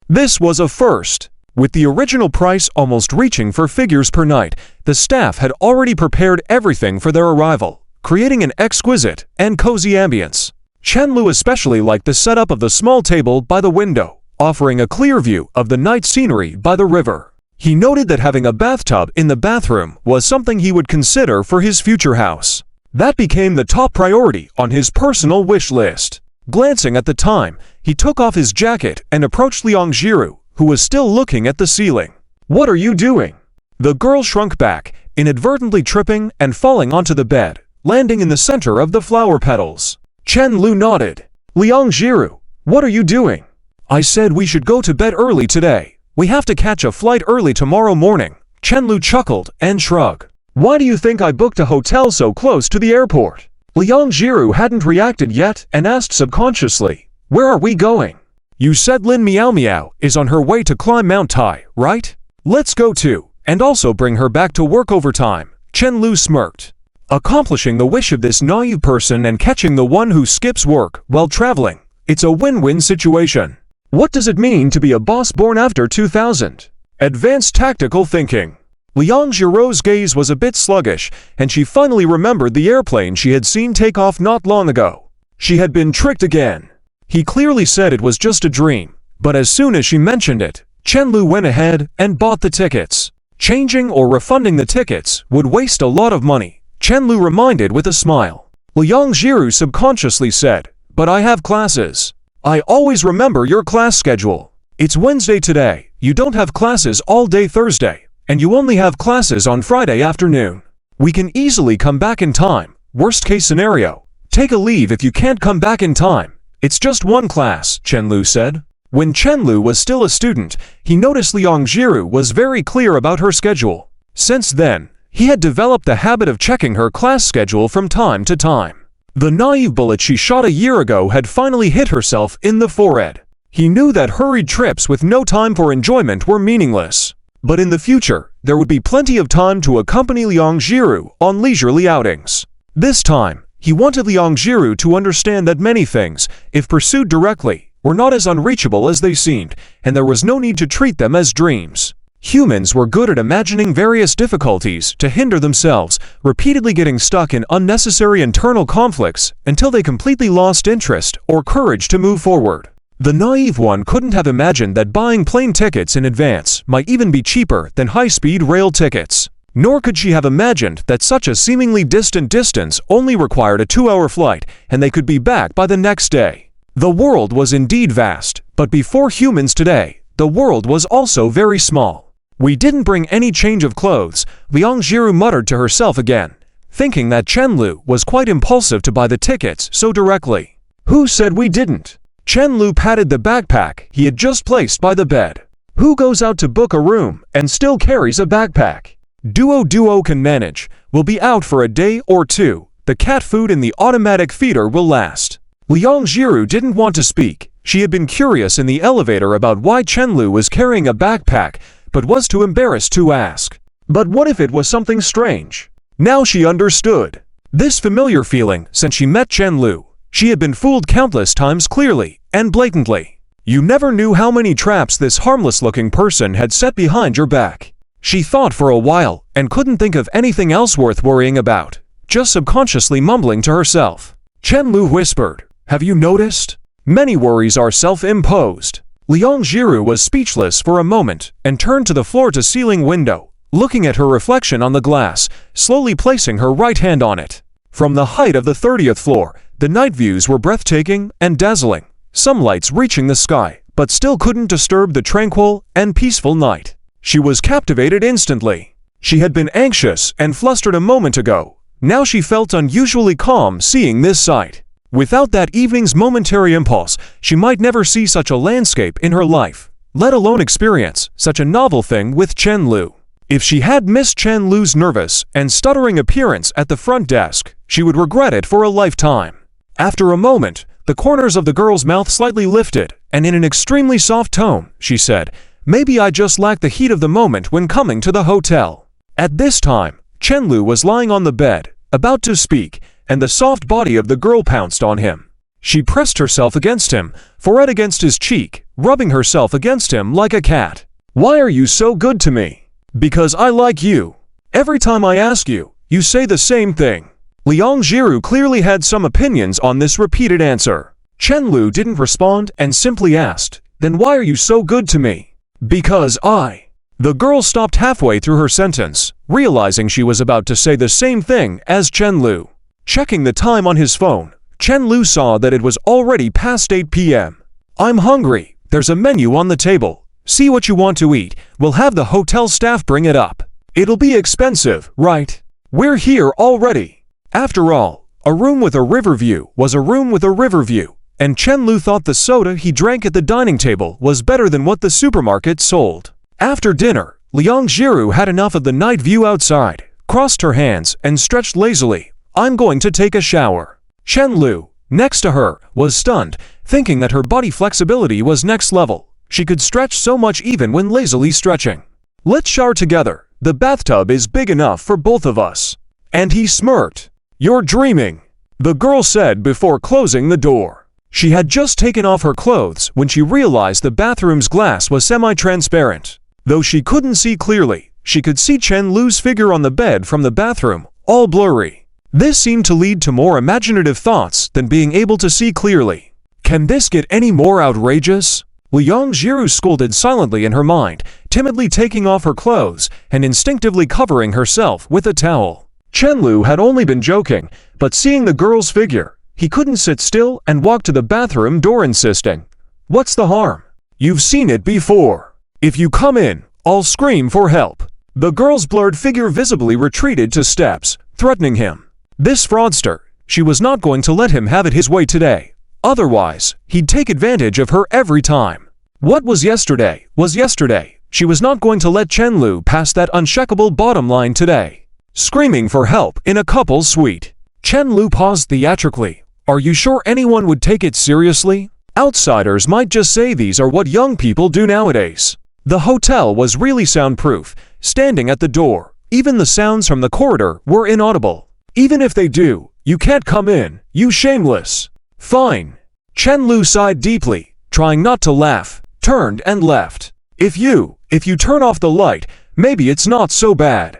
This was a first. With the original price almost reaching for figures per night, the staff had already prepared everything for their arrival, creating an exquisite and cozy ambience. Chen-Lu especially liked the setup of the small table by the window, offering a clear view of the night scenery by the river. He noted that having a bathtub in the bathroom was something he would consider for his future house. That became the top priority on his personal wish list. Glancing at the time, he took off his jacket and approached Liang Jiru, who was still looking at the ceiling. "What are you doing?" The girl shrunk back, inadvertently tripping and falling onto the bed, landing in the center of the flower petals. Chen-Lu nodded. "Liang Jiru, what are you doing?" "I said we should go to bed early today. We have to catch a flight early tomorrow morning." Chen-Lu chuckled and shrugged. "Why do you think I booked a hotel so close to the airport?" Liang Jiru hadn't reacted yet and asked subconsciously, "Where are we going?" "You said Lin Miao Miao is on her way to climb Mount Tai, right? Let's go too, and also bring her back to work overtime." Chen-Lu smirked. Accomplishing the wish of this naive person and catching the one who skips work while traveling, it's a win-win situation. What does it mean to be a boss born after 2000? Advanced tactical thinking. Liang Jiru's gaze was a bit sluggish, and she finally remembered the airplane she had seen take off not long ago. She had been tricked again. He clearly said it was just a dream, but as soon as she mentioned it, Chen-Lu went ahead and bought the tickets. Changing or refunding the tickets would waste a lot of money, Chen-Lu reminded with a smile. Liang Jiru subconsciously said, "But I have classes. I always remember your class schedule. It's Wednesday today, you don't have classes all day Thursday, and you only have classes on Friday afternoon. We can easily come back in time. Worst case scenario, take a leave if you can't come back in time. It's just one class," Chen-Lu said. When Chen-Lu was still a student, he noticed Liang Jiru was very clear about her schedule. Since then, he had developed the habit of checking her class schedule from time to time. The naive bullet she shot a year ago had finally hit herself in the forehead. He knew that hurried trips with no time for enjoyment were meaningless. But in the future, there would be plenty of time to accompany Liang Jiru on leisurely outings. This time, he wanted Liang Jiru to understand that many things, if pursued directly, were not as unreachable as they seemed, and there was no need to treat them as dreams. Humans were good at imagining various difficulties to hinder themselves, repeatedly getting stuck in unnecessary internal conflicts until they completely lost interest or courage to move forward. The naive one couldn't have imagined that buying plane tickets in advance might even be cheaper than high-speed rail tickets. Nor could she have imagined that such a seemingly distant distance only required a 2-hour flight and they could be back by the next day. The world was indeed vast, but before humans today, the world was also very small. "We didn't bring any change of clothes," Liang Jiru muttered to herself again, thinking that Chen-Lu was quite impulsive to buy the tickets so directly. "Who said we didn't?" Chen-Lu patted the backpack he had just placed by the bed. "Who goes out to book a room and still carries a backpack? Duo can manage. We'll be out for a day or two. The cat food in the automatic feeder will last." Liang Jiru didn't want to speak. She had been curious in the elevator about why Chen-Lu was carrying a backpack, but was too embarrassed to ask. But what if it was something strange? Now she understood. This familiar feeling since she met Chen-Lu. She had been fooled countless times clearly and blatantly. You never knew how many traps this harmless-looking person had set behind your back. She thought for a while and couldn't think of anything else worth worrying about, just subconsciously mumbling to herself. Chen-Lu whispered, "Have you noticed? Many worries are self-imposed." Liang Jiru was speechless for a moment and turned to the floor-to-ceiling window, looking at her reflection on the glass, slowly placing her right hand on it. From the height of the 30th floor, the night views were breathtaking and dazzling, some lights reaching the sky, but still couldn't disturb the tranquil and peaceful night. She was captivated instantly. She had been anxious and flustered a moment ago. Now she felt unusually calm seeing this sight. Without that evening's momentary impulse, she might never see such a landscape in her life, let alone experience such a novel thing with Chen-Lu. If she had missed Chen-Lu's nervous and stuttering appearance at the front desk, she would regret it for a lifetime. After a moment, the corners of the girl's mouth slightly lifted, and in an extremely soft tone, she said, "Maybe I just lacked the heat of the moment when coming to the hotel." At this time, Chen-Lu was lying on the bed, about to speak, and the soft body of the girl pounced on him. She pressed herself against him, forehead against his cheek, rubbing herself against him like a cat. Why are you so good to me? Because I like you. Every time I ask you, you say the same thing. Liang Jiru clearly had some opinions on this repeated answer. Chen Lu didn't respond and simply asked, then why are you so good to me? Because I. The girl stopped halfway through her sentence, realizing she was about to say the same thing as Chen Lu. Checking the time on his phone, Chen Lu saw that it was already past 8 p.m. I'm hungry. There's a menu on the table. See what you want to eat. We'll have the hotel staff bring it up. It'll be expensive, right? We're here already. After all, a room with a river view was a room with a river view, and Chen Lu thought the soda he drank at the dining table was better than what the supermarket sold. After dinner, Liang Jiru had enough of the night view outside, crossed her hands, and stretched lazily. I'm going to take a shower. Chen Lu, next to her, was stunned, thinking that her body flexibility was next level. She could stretch so much even when lazily stretching. Let's shower together. The bathtub is big enough for both of us. And he smirked. You're dreaming, the girl said before closing the door. She had just taken off her clothes when she realized the bathroom's glass was semi-transparent. Though she couldn't see clearly, she could see Chen Lu's figure on the bed from the bathroom, all blurry. This seemed to lead to more imaginative thoughts than being able to see clearly. Can this get any more outrageous? Liang Jiru scolded silently in her mind, timidly taking off her clothes and instinctively covering herself with a towel. Chen Lu had only been joking, but seeing the girl's figure, he couldn't sit still and walked to the bathroom door insisting, "What's the harm? You've seen it before. If you come in, I'll scream for help." The girl's blurred figure visibly retreated to steps, threatening him. This fraudster, she was not going to let him have it his way today. Otherwise, he'd take advantage of her every time. What was yesterday was yesterday. She was not going to let Chen Lu pass that uncheckable bottom line today. Screaming for help in a couple's suite. Chen Lu paused theatrically. Are you sure anyone would take it seriously? Outsiders might just say these are what young people do nowadays. The hotel was really soundproof. Standing at the door, even the sounds from the corridor were inaudible. Even if they do, you can't come in, you shameless. Fine. Chen Lu sighed deeply, trying not to laugh, turned and left. If you turn off the light, maybe it's not so bad.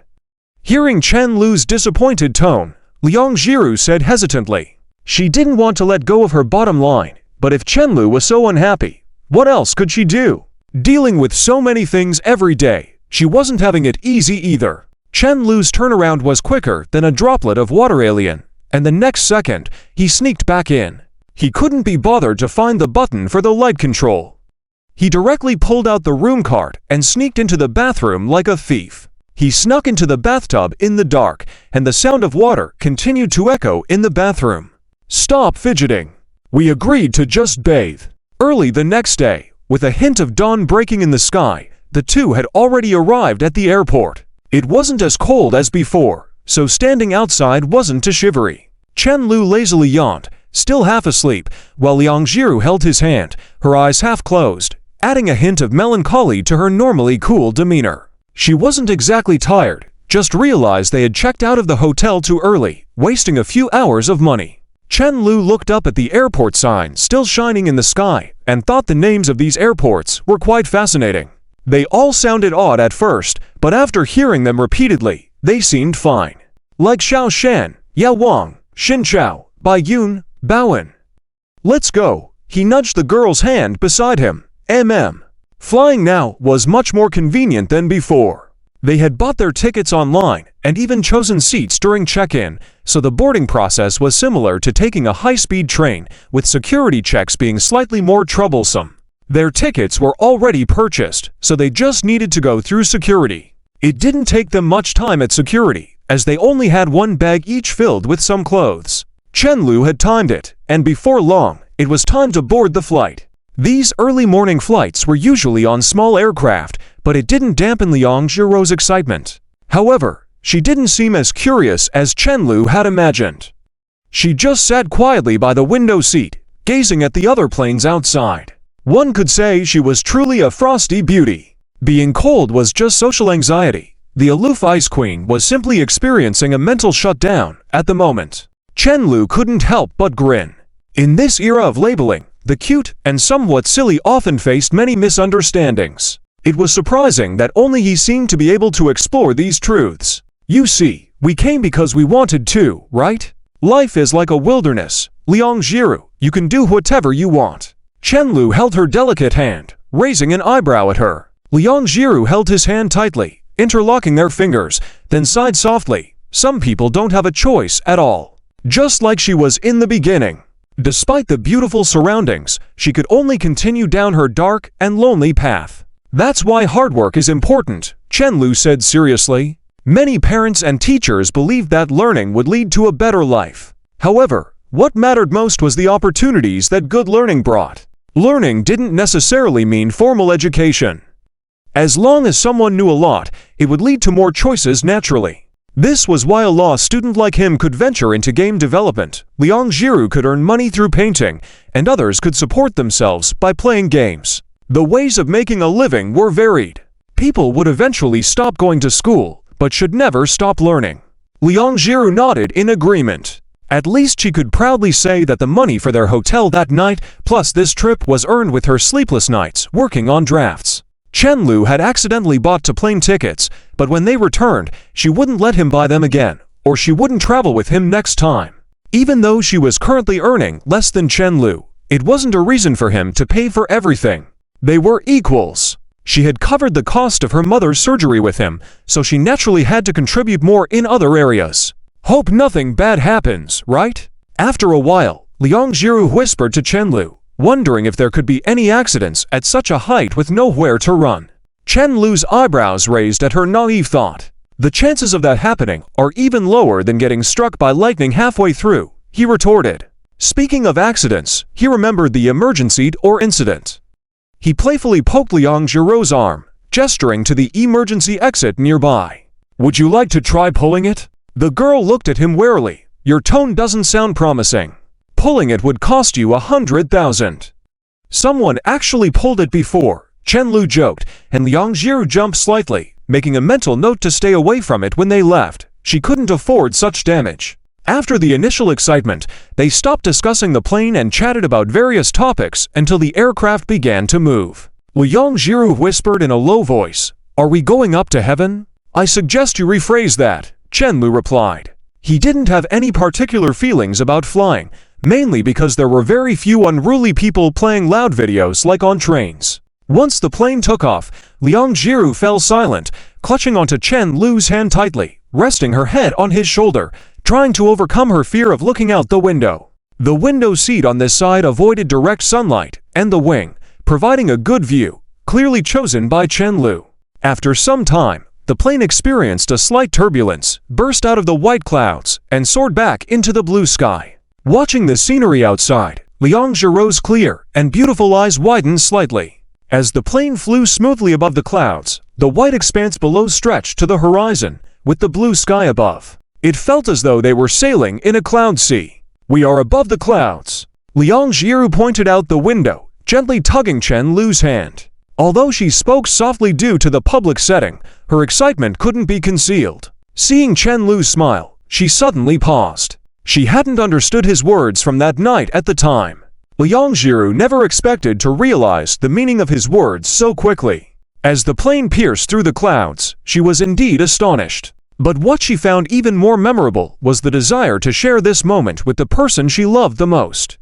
Hearing Chen Lu's disappointed tone, Liang Jiru said hesitantly. She didn't want to let go of her bottom line, but if Chen Lu was so unhappy, what else could she do? Dealing with so many things every day, she wasn't having it easy either. Chen Lu's turnaround was quicker than a droplet of water alien, and the next second, he sneaked back in. He couldn't be bothered to find the button for the light control. He directly pulled out the room card and sneaked into the bathroom like a thief. He snuck into the bathtub in the dark, and the sound of water continued to echo in the bathroom. Stop fidgeting. We agreed to just bathe. Early the next day, with a hint of dawn breaking in the sky, the two had already arrived at the airport. It wasn't as cold as before, so standing outside wasn't too shivery. Chen Lu lazily yawned, still half asleep, while Liang Jiru held his hand, her eyes half closed, adding a hint of melancholy to her normally cool demeanor. She wasn't exactly tired, just realized they had checked out of the hotel too early, wasting a few hours of money. Chen Lu looked up at the airport sign still shining in the sky and thought the names of these airports were quite fascinating. They all sounded odd at first, but after hearing them repeatedly, they seemed fine. Like Shaoshan, Yawang, Xinchao, Baiyun, Baoan. Let's go. He nudged the girl's hand beside him. Flying now was much more convenient than before. They had bought their tickets online and even chosen seats during check-in, so the boarding process was similar to taking a high-speed train, with security checks being slightly more troublesome. Their tickets were already purchased, so they just needed to go through security. It didn't take them much time at security, as they only had one bag each filled with some clothes. Chen Lu had timed it, and before long, it was time to board the flight. These early morning flights were usually on small aircraft, but it didn't dampen Liang Jiru's excitement. However, she didn't seem as curious as Chen Lu had imagined. She just sat quietly by the window seat, gazing at the other planes outside. One could say she was truly a frosty beauty. Being cold was just social anxiety. The aloof Ice Queen was simply experiencing a mental shutdown at the moment. Chen Lu couldn't help but grin. In this era of labeling, the cute and somewhat silly often faced many misunderstandings. It was surprising that only he seemed to be able to explore these truths. You see, we came because we wanted to, right? Life is like a wilderness. Liang Jiru, you can do whatever you want. Chen-Lu held her delicate hand, raising an eyebrow at her. Liang Jiru held his hand tightly, interlocking their fingers, then sighed softly. Some people don't have a choice at all. Just like she was in the beginning. Despite the beautiful surroundings, she could only continue down her dark and lonely path. That's why hard work is important, Chen-Lu said seriously. Many parents and teachers believed that learning would lead to a better life. However, what mattered most was the opportunities that good learning brought. Learning didn't necessarily mean formal education. As long as someone knew a lot, it would lead to more choices naturally. This was why a law student like him could venture into game development. Liang Jiru could earn money through painting, and others could support themselves by playing games. The ways of making a living were varied. People would eventually stop going to school, but should never stop learning. Liang Jiru nodded in agreement. At least she could proudly say that the money for their hotel that night, plus this trip, was earned with her sleepless nights working on drafts. Chen-Lu had accidentally bought to plane tickets, but when they returned, she wouldn't let him buy them again, or she wouldn't travel with him next time. Even though she was currently earning less than Chen-Lu, it wasn't a reason for him to pay for everything. They were equals. She had covered the cost of her mother's surgery with him, so she naturally had to contribute more in other areas. Hope nothing bad happens, right? After a while, Liang Jiru whispered to Chen-Lu, wondering if there could be any accidents at such a height with nowhere to run. Chen-Lu's eyebrows raised at her naive thought. The chances of that happening are even lower than getting struck by lightning halfway through, he retorted. Speaking of accidents, he remembered the emergency or incident. He playfully poked Liang Jiru's arm, gesturing to the emergency exit nearby. Would you like to try pulling it? The girl looked at him warily. Your tone doesn't sound promising. Pulling it would cost you 100,000. Someone actually pulled it before, Chen-Lu joked, and Liang Jiru jumped slightly, making a mental note to stay away from it when they left. She couldn't afford such damage. After the initial excitement, they stopped discussing the plane and chatted about various topics until the aircraft began to move. Liang Jiru whispered in a low voice, "Are we going up to heaven?" "I suggest you rephrase that," Chen-Lu replied. He didn't have any particular feelings about flying, mainly because there were very few unruly people playing loud videos like on trains. Once the plane took off, Liang Jiru fell silent, clutching onto Chen-Lu's hand tightly, resting her head on his shoulder, trying to overcome her fear of looking out the window. The window seat on this side avoided direct sunlight, and the wing, providing a good view, clearly chosen by Chen-Lu. After some time, the plane experienced a slight turbulence, burst out of the white clouds, and soared back into the blue sky. Watching the scenery outside, Liang Jiru's clear and beautiful eyes widened slightly. As the plane flew smoothly above the clouds, the white expanse below stretched to the horizon, with the blue sky above. It felt as though they were sailing in a cloud sea. "We are above the clouds." Liang Jiru pointed out the window, gently tugging Chen-Lu's hand. Although she spoke softly due to the public setting, her excitement couldn't be concealed. Seeing Chen-Lu smile, she suddenly paused. She hadn't understood his words from that night at the time. Liang Jiru never expected to realize the meaning of his words so quickly. As the plane pierced through the clouds, she was indeed astonished. But what she found even more memorable was the desire to share this moment with the person she loved the most.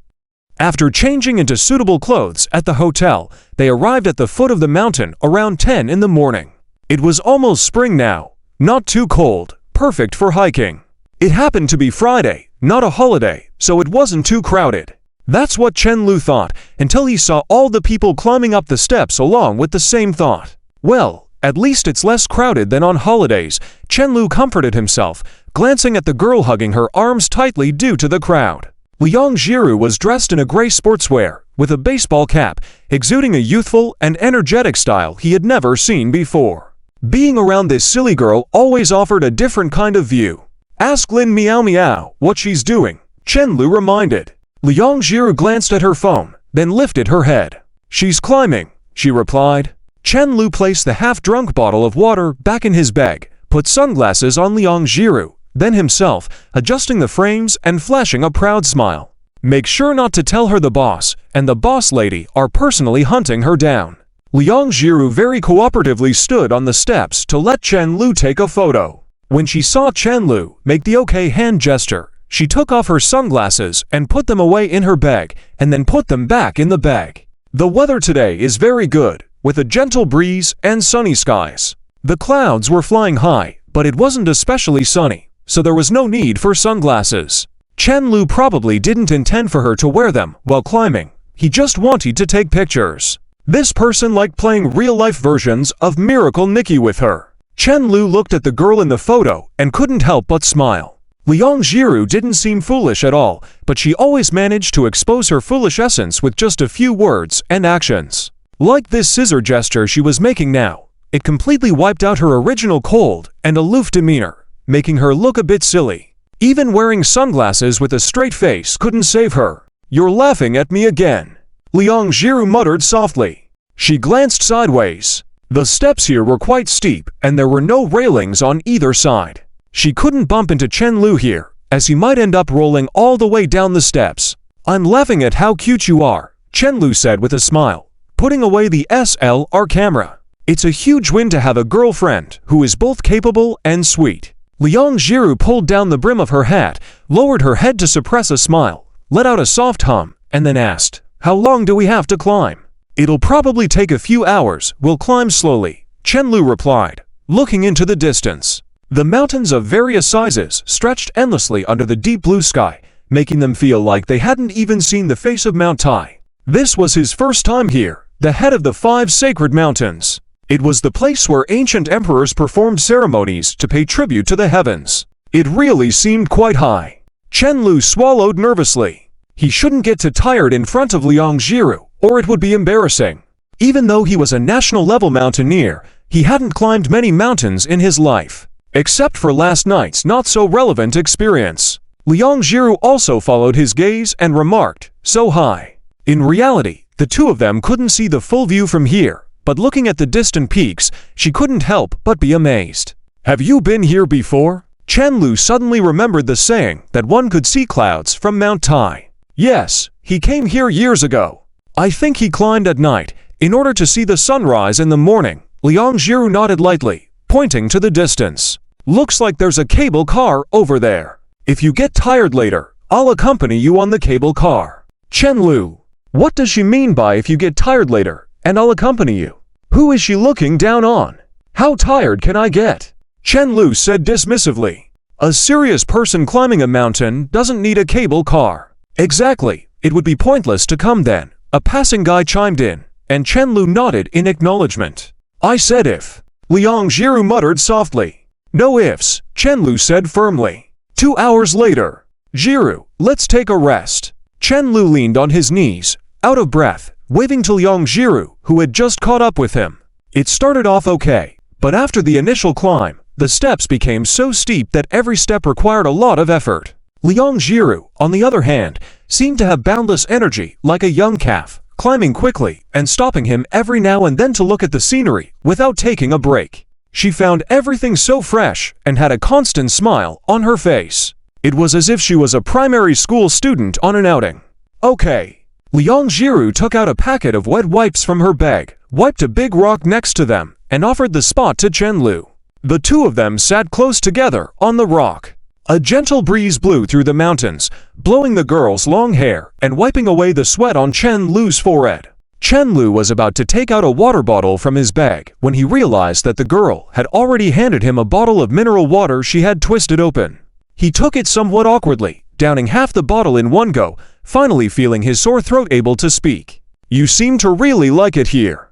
After changing into suitable clothes at the hotel, they arrived at the foot of the mountain around 10 in the morning. It was almost spring now, not too cold, perfect for hiking. It happened to be Friday, not a holiday, so it wasn't too crowded. That's what Chen-Lu thought, until he saw all the people climbing up the steps along with the same thought. Well, at least it's less crowded than on holidays, Chen-Lu comforted himself, glancing at the girl hugging her arms tightly due to the crowd. Liang Jiru was dressed in a gray sportswear, with a baseball cap, exuding a youthful and energetic style he had never seen before. Being around this silly girl always offered a different kind of view. "Ask Lin Meow Meow what she's doing," Chen-Lu reminded. Liang Jiru glanced at her phone, then lifted her head. "She's climbing," she replied. Chen-Lu placed the half-drunk bottle of water back in his bag, put sunglasses on Liang Jiru, then himself, adjusting the frames and flashing a proud smile. Make sure not to tell her the boss and the boss lady are personally hunting her down. Liang Jiru very cooperatively stood on the steps to let Chen Lu take a photo. When she saw Chen Lu make the okay hand gesture, she took off her sunglasses and put them away in her bag and then put them back in the bag. The weather today is very good, with a gentle breeze and sunny skies. The clouds were flying high, but it wasn't especially sunny, so there was no need for sunglasses. Chen Lu probably didn't intend for her to wear them while climbing. He just wanted to take pictures. This person liked playing real-life versions of Miracle Nikki with her. Chen Lu looked at the girl in the photo and couldn't help but smile. Liang Jiru didn't seem foolish at all, but she always managed to expose her foolish essence with just a few words and actions. Like this scissor gesture she was making now, it completely wiped out her original cold and aloof demeanor, making her look a bit silly. Even wearing sunglasses with a straight face couldn't save her. "You're laughing at me again," Liang Jiru muttered softly. She glanced sideways. The steps here were quite steep and there were no railings on either side. She couldn't bump into Chen Lu here, as he might end up rolling all the way down the steps. "I'm laughing at how cute you are," Chen Lu said with a smile, putting away the SLR camera. It's a huge win to have a girlfriend who is both capable and sweet. Liang Jiru pulled down the brim of her hat, lowered her head to suppress a smile, let out a soft hum, and then asked, "How long do we have to climb?" "It'll probably take a few hours, we'll climb slowly," Chen Lu replied, looking into the distance. The mountains of various sizes stretched endlessly under the deep blue sky, making them feel like they hadn't even seen the face of Mount Tai. This was his first time here, the head of the 5 sacred mountains. It was the place where ancient emperors performed ceremonies to pay tribute to the heavens. It really seemed quite high. Chen Lu swallowed nervously. He shouldn't get too tired in front of Liang Jiru, or it would be embarrassing. Even though he was a national-level mountaineer, he hadn't climbed many mountains in his life, except for last night's not-so-relevant experience. Liang Jiru also followed his gaze and remarked, "So high." In reality, the two of them couldn't see the full view from here, but looking at the distant peaks, she couldn't help but be amazed. "Have you been here before?" Chen Lu suddenly remembered the saying that one could see clouds from Mount Tai. "Yes, he came here years ago. I think he climbed at night, in order to see the sunrise in the morning." Liang Jiru nodded lightly, pointing to the distance. "Looks like there's a cable car over there. If you get tired later, I'll accompany you on the cable car." Chen Lu. What does she mean by "if you get tired later, and I'll accompany you"? Who is she looking down on? How tired can I get? Chen Lu said dismissively. A serious person climbing a mountain doesn't need a cable car. Exactly, it would be pointless to come then. A passing guy chimed in, and Chen Lu nodded in acknowledgement. "I said if." Liang Jiru muttered softly. "No ifs," Chen Lu said firmly. 2 hours later. "Jiru, let's take a rest." Chen Lu leaned on his knees, out of breath, waving to Liang Jiru, who had just caught up with him. It started off okay, but after the initial climb, the steps became so steep that every step required a lot of effort. Liang Jiru, on the other hand, seemed to have boundless energy like a young calf, climbing quickly and stopping him every now and then to look at the scenery without taking a break. She found everything so fresh and had a constant smile on her face. It was as if she was a primary school student on an outing. "Okay." Liang Jiru took out a packet of wet wipes from her bag, wiped a big rock next to them, and offered the spot to Chen Lu. The two of them sat close together on the rock. A gentle breeze blew through the mountains, blowing the girl's long hair and wiping away the sweat on Chen Lu's forehead. Chen Lu was about to take out a water bottle from his bag when he realized that the girl had already handed him a bottle of mineral water she had twisted open. He took it somewhat awkwardly, downing half the bottle in one go, finally feeling his sore throat able to speak. "You seem to really like it here."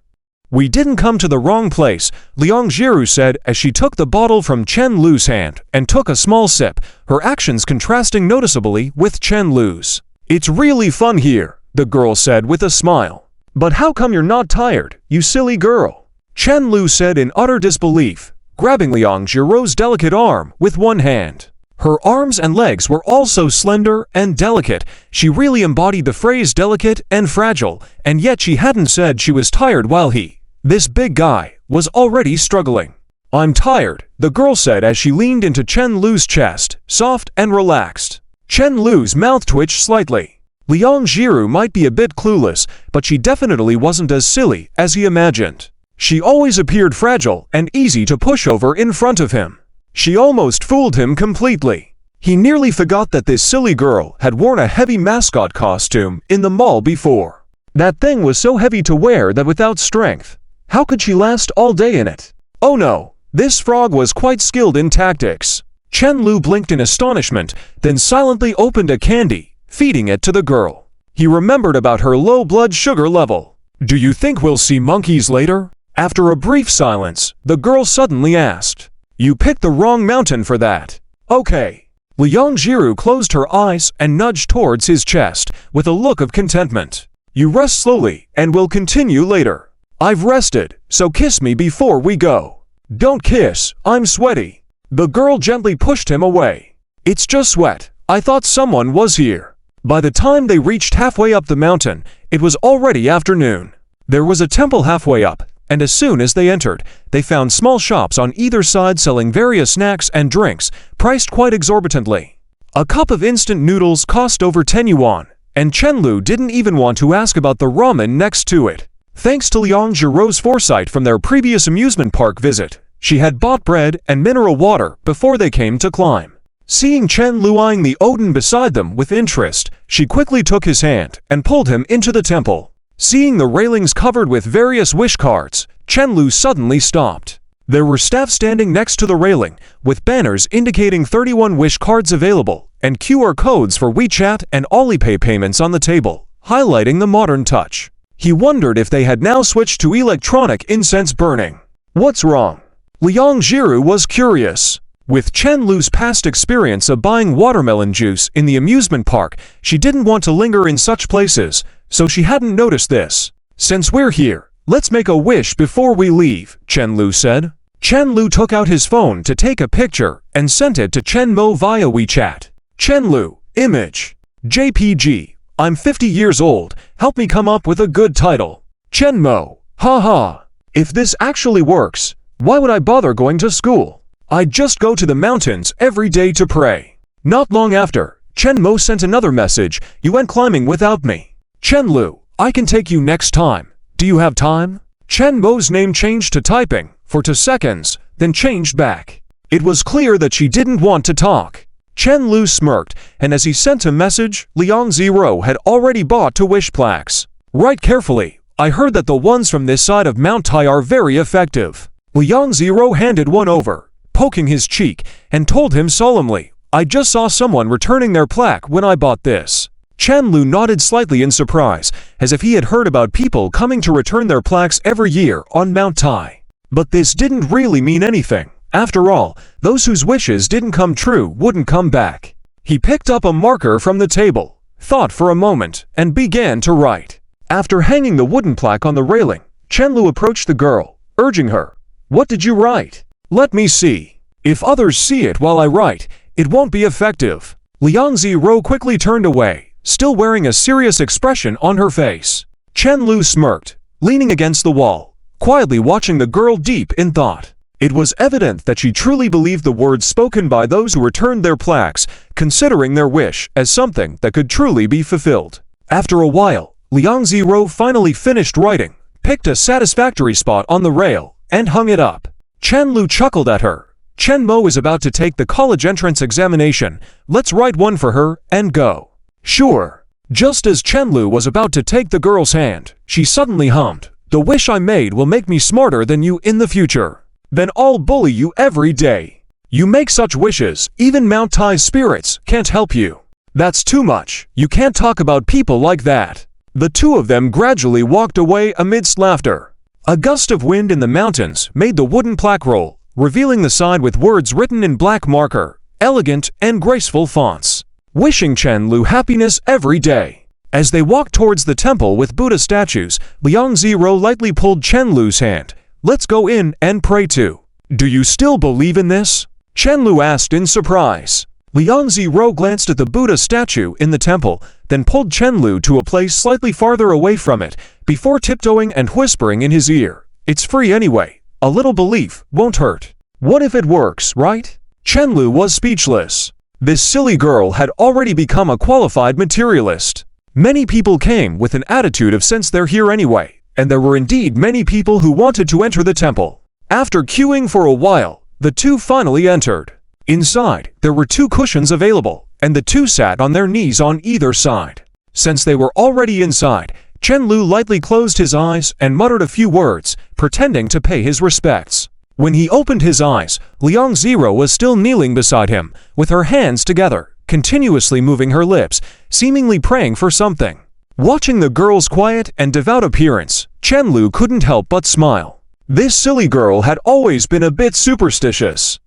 "We didn't come to the wrong place," Liang Jiru said as she took the bottle from Chen Lu's hand and took a small sip, her actions contrasting noticeably with Chen Lu's. "It's really fun here," the girl said with a smile. "But how come you're not tired, you silly girl?" Chen Lu said in utter disbelief, grabbing Liang Jiru's delicate arm with one hand. Her arms and legs were all so slender and delicate, she really embodied the phrase delicate and fragile, and yet she hadn't said she was tired while he, this big guy, was already struggling. "I'm tired," the girl said as she leaned into Chen Lu's chest, soft and relaxed. Chen Lu's mouth twitched slightly. Liang Jiru might be a bit clueless, but she definitely wasn't as silly as he imagined. She always appeared fragile and easy to push over in front of him. She almost fooled him completely. He nearly forgot that this silly girl had worn a heavy mascot costume in the mall before. That thing was so heavy to wear that without strength, how could she last all day in it? Oh no, this frog was quite skilled in tactics. Chen Lu blinked in astonishment, then silently opened a candy, feeding it to the girl. He remembered about her low blood sugar level. "Do you think we'll see monkeys later?" After a brief silence, the girl suddenly asked. "You picked the wrong mountain for that." "Okay." Liang Jiru closed her eyes and nudged towards his chest with a look of contentment. "You rest slowly and we'll continue later. I've rested, so kiss me before we go." "Don't kiss, I'm sweaty." The girl gently pushed him away. "It's just sweat. I thought someone was here." By the time they reached halfway up the mountain, it was already afternoon. There was a temple halfway up, and as soon as they entered, they found small shops on either side selling various snacks and drinks, priced quite exorbitantly. A cup of instant noodles cost over 10 yuan, and Chen Lu didn't even want to ask about the ramen next to it. Thanks to Liang Jiru's foresight from their previous amusement park visit, she had bought bread and mineral water before they came to climb. Seeing Chen Lu eyeing the Odin beside them with interest, she quickly took his hand and pulled him into the temple. Seeing the railings covered with various wish cards, Chen Lu suddenly stopped. There were staff standing next to the railing, with banners indicating 31 wish cards available, and QR codes for WeChat and Alipay payments on the table, highlighting the modern touch. He wondered if they had now switched to electronic incense burning. What's wrong? Liang Jiru was curious. With Chen Lu's past experience of buying watermelon juice in the amusement park, she didn't want to linger in such places, so she hadn't noticed this. "Since we're here, let's make a wish before we leave," Chen Lu said. Chen Lu took out his phone to take a picture and sent it to Chen Mo via WeChat. "Chen Lu, image. JPG. I'm 50 years old, help me come up with a good title." Chen Mo, haha. If this actually works, why would I bother going to school? I'd just go to the mountains every day to pray. Not long after, Chen Mo sent another message, "You went climbing without me." Chen Lu, I can take you next time. Do you have time? Chen Mo's name changed to typing for 2 seconds, then changed back. It was clear that she didn't want to talk. Chen Lu smirked, and as he sent a message, Liang Ziro had already bought 2 wish plaques. "Write carefully. I heard that the ones from this side of Mount Tai are very effective." Liang Ziro handed one over, poking his cheek, and told him solemnly, "I just saw someone returning their plaque when I bought this." Chen Lu nodded slightly in surprise, as if he had heard about people coming to return their plaques every year on Mount Tai. But this didn't really mean anything. After all, those whose wishes didn't come true wouldn't come back. He picked up a marker from the table, thought for a moment, and began to write. After hanging the wooden plaque on the railing, Chen Lu approached the girl, urging her, "What did you write? Let me see. If others see it while I write, it won't be effective." Liang Ziro quickly turned away, still wearing a serious expression on her face. Chen Lu smirked, leaning against the wall, quietly watching the girl deep in thought. It was evident that she truly believed the words spoken by those who returned their plaques, considering their wish as something that could truly be fulfilled. After a while, Liang Ziro finally finished writing, picked a satisfactory spot on the rail, and hung it up. Chen Lu chuckled at her. "Chen Mo is about to take the college entrance examination. Let's write one for her and go." "Sure." Just as Chen Lu was about to take the girl's hand, she suddenly hummed, "The wish I made will make me smarter than you in the future. Then I'll bully you every day. You make such wishes, even Mount Tai's spirits can't help you." "That's too much. You can't talk about people like that." The two of them gradually walked away amidst laughter. A gust of wind in the mountains made the wooden plaque roll, revealing the side with words written in black marker, elegant and graceful fonts. "Wishing Chen Lu happiness every day." As they walked towards the temple with Buddha statues, Liang Ziro lightly pulled Chen Lu's hand. "Let's go in and pray too." "Do you still believe in this?" Chen Lu asked in surprise. Liang Ziro glanced at the Buddha statue in the temple, then pulled Chen Lu to a place slightly farther away from it, before tiptoeing and whispering in his ear, "It's free anyway. A little belief won't hurt. What if it works, right?" Chen Lu was speechless. This silly girl had already become a qualified materialist. Many people came with an attitude of since they're here anyway, and there were indeed many people who wanted to enter the temple. After queuing for a while, the two finally entered. Inside, there were 2 cushions available, and the two sat on their knees on either side. Since they were already inside, Chen Lu lightly closed his eyes and muttered a few words, pretending to pay his respects. When he opened his eyes, Liang Zero was still kneeling beside him, with her hands together, continuously moving her lips, seemingly praying for something. Watching the girl's quiet and devout appearance, Chen Lu couldn't help but smile. This silly girl had always been a bit superstitious.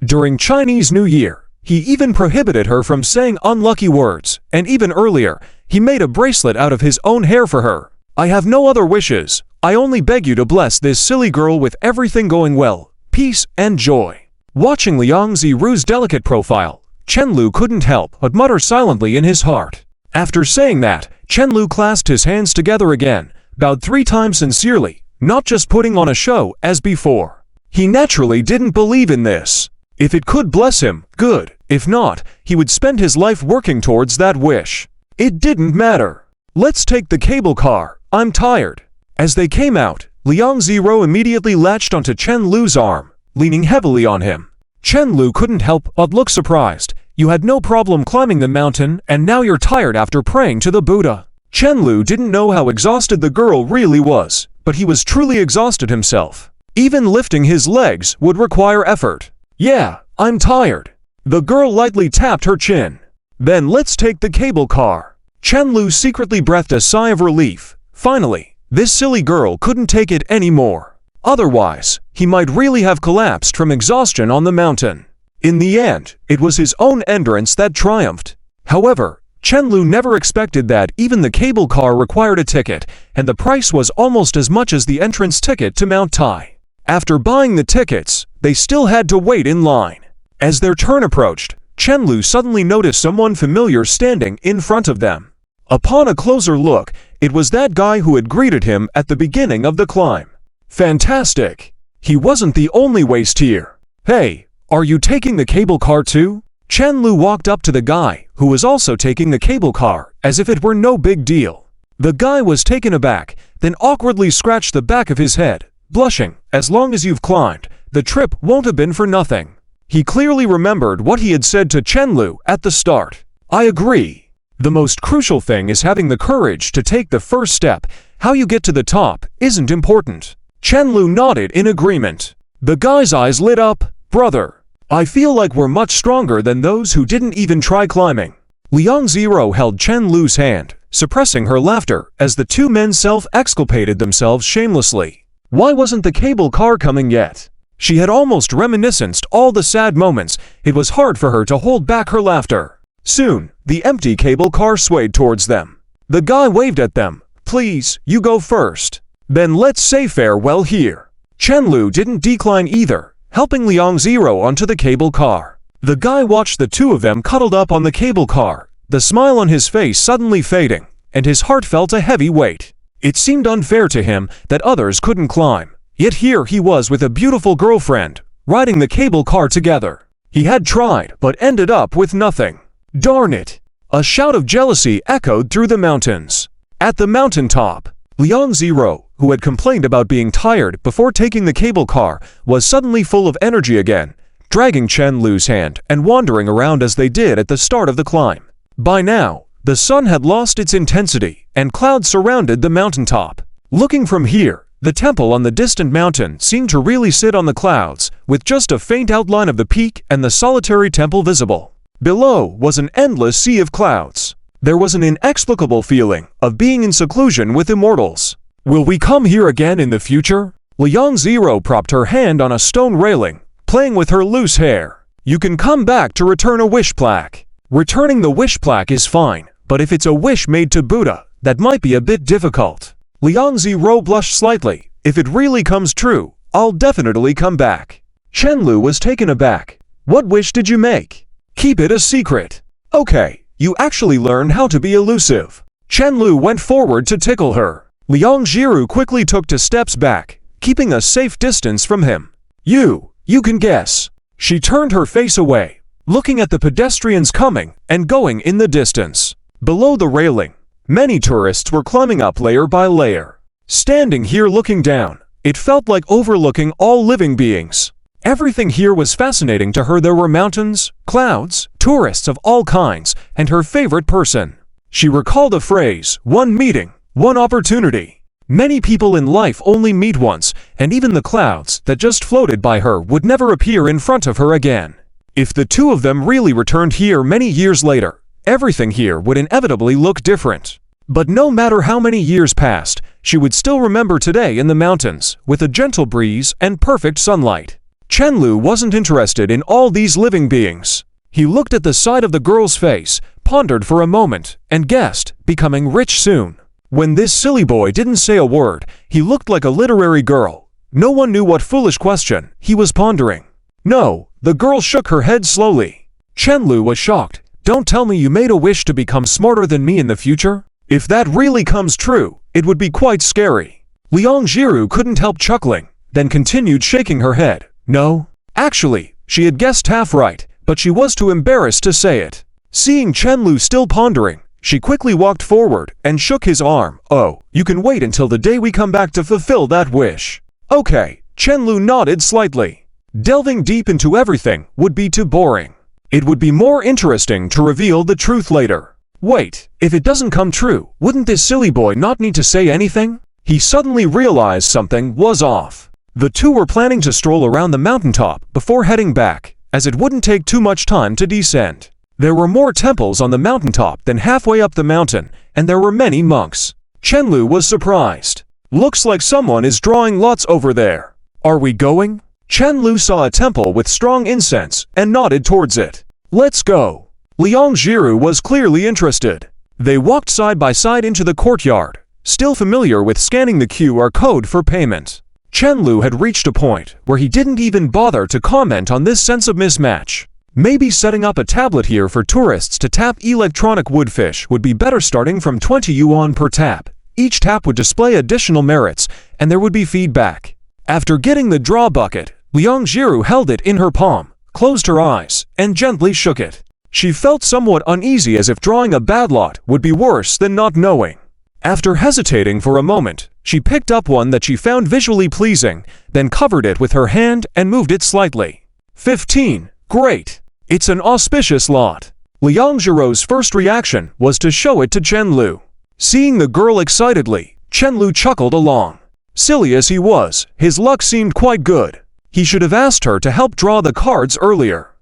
During Chinese New Year, he even prohibited her from saying unlucky words, and even earlier, he made a bracelet out of his own hair for her. I have no other wishes. I only beg you to bless this silly girl with everything going well, peace and joy. Watching Liang Ziru's delicate profile, Chen Lu couldn't help but mutter silently in his heart. After saying that, Chen Lu clasped his hands together again, bowed 3 times sincerely, not just putting on a show as before. He naturally didn't believe in this. If it could bless him, good. If not, he would spend his life working towards that wish. It didn't matter. Let's take the cable car. I'm tired. As they came out, Liang Zero immediately latched onto Chen Lu's arm, leaning heavily on him. Chen Lu couldn't help but look surprised. You had no problem climbing the mountain, and now you're tired after praying to the Buddha. Chen Lu didn't know how exhausted the girl really was, but he was truly exhausted himself. Even lifting his legs would require effort. Yeah, I'm tired. The girl lightly tapped her chin. Then let's take the cable car. Chen Lu secretly breathed a sigh of relief. Finally, this silly girl couldn't take it anymore. Otherwise, he might really have collapsed from exhaustion on the mountain. In the end, it was his own endurance that triumphed. However, Chen Lu never expected that even the cable car required a ticket, and the price was almost as much as the entrance ticket to Mount Tai. After buying the tickets, they still had to wait in line. As their turn approached, Chen Lu suddenly noticed someone familiar standing in front of them. Upon a closer look, it was that guy who had greeted him at the beginning of the climb. Fantastic! He wasn't the only waste here. Hey, are you taking the cable car too? Chen Lu walked up to the guy, who was also taking the cable car, as if it were no big deal. The guy was taken aback, then awkwardly scratched the back of his head, blushing. As long as you've climbed, the trip won't have been for nothing. He clearly remembered what he had said to Chen Lu at the start. I agree. The most crucial thing is having the courage to take the first step. How you get to the top isn't important. Chen Lu nodded in agreement. The guy's eyes lit up. Brother, I feel like we're much stronger than those who didn't even try climbing. Liang Zero held Chen Lu's hand, suppressing her laughter as the two men self-exculpated themselves shamelessly. Why wasn't the cable car coming yet? She had almost reminisced all the sad moments. It was hard for her to hold back her laughter. Soon, the empty cable car swayed towards them. The guy waved at them. Please, you go first. Then let's say farewell here. Chen Lu didn't decline either, helping Liang Zero onto the cable car. The guy watched the two of them cuddled up on the cable car, the smile on his face suddenly fading, and his heart felt a heavy weight. It seemed unfair to him that others couldn't climb, yet here he was with a beautiful girlfriend, riding the cable car together. He had tried, but ended up with nothing. Darn it! A shout of jealousy echoed through the mountains. At the mountaintop, Liang Zero, who had complained about being tired before taking the cable car, was suddenly full of energy again, dragging Chen Lu's hand and wandering around as they did at the start of the climb. By now, the sun had lost its intensity, and clouds surrounded the mountaintop. Looking from here, the temple on the distant mountain seemed to really sit on the clouds, with just a faint outline of the peak and the solitary temple visible. Below was an endless sea of clouds. There was an inexplicable feeling of being in seclusion with immortals. Will we come here again in the future? Liang Zero propped her hand on a stone railing, playing with her loose hair. You can come back to return a wish plaque. Returning the wish plaque is fine, but if it's a wish made to Buddha, that might be a bit difficult. Liang Zero blushed slightly. If it really comes true, I'll definitely come back. Chen Lu was taken aback. What wish did you make? Keep it a secret. Okay, you actually learned how to be elusive. Chen Lu went forward to tickle her. Liang Zhiru quickly took 2 steps back, keeping a safe distance from him. You can guess. She turned her face away, looking at the pedestrians coming and going in the distance. Below the railing, Many tourists were climbing up layer by layer. Standing here looking down, it felt like overlooking all living beings. Everything here was fascinating to her. There were mountains, clouds, tourists of all kinds, and her favorite person. She recalled a phrase, one meeting, one opportunity. Many people in life only meet once, and even the clouds that just floated by her would never appear in front of her again. If the two of them really returned here many years later, everything here would inevitably look different. But no matter how many years passed, she would still remember today in the mountains, with a gentle breeze and perfect sunlight. Chenlu wasn't interested in all these living beings. He looked at the side of the girl's face, pondered for a moment, and guessed, becoming rich soon. When this silly boy didn't say a word, he looked like a literary girl. No one knew what foolish question he was pondering. No, the girl shook her head slowly. Chenlu was shocked. Don't tell me you made a wish to become smarter than me in the future? If that really comes true, it would be quite scary. Liang Jiru couldn't help chuckling, then continued shaking her head. No. Actually, she had guessed half right, but she was too embarrassed to say it. Seeing Chenlu still pondering, she quickly walked forward and shook his arm. Oh, you can wait until the day we come back to fulfill that wish. Okay, Chenlu nodded slightly. Delving deep into everything would be too boring. It would be more interesting to reveal the truth later. Wait, if it doesn't come true, wouldn't this silly boy not need to say anything? He suddenly realized something was off. The two were planning to stroll around the mountaintop before heading back, as it wouldn't take too much time to descend. There were more temples on the mountaintop than halfway up the mountain, and there were many monks. Chenlu was surprised. Looks like someone is drawing lots over there. Are we going? Chenlu saw a temple with strong incense and nodded towards it. Let's go. Liang Jiru was clearly interested. They walked side by side into the courtyard, still familiar with scanning the QR code for payment. Chenlu had reached a point where he didn't even bother to comment on this sense of mismatch. Maybe setting up a tablet here for tourists to tap electronic woodfish would be better, starting from 20 yuan per tap. Each tap would display additional merits, and there would be feedback. After getting the draw bucket, Liang Jiru held it in her palm, closed her eyes, and gently shook it. She felt somewhat uneasy, as if drawing a bad lot would be worse than not knowing. After hesitating for a moment, she picked up one that she found visually pleasing, then covered it with her hand and moved it slightly. 15. Great! It's an auspicious lot. Liang Jiru's first reaction was to show it to Chenlu. Seeing the girl excitedly, Chenlu chuckled along. Silly as he was, his luck seemed quite good. He should have asked her to help draw the cards earlier.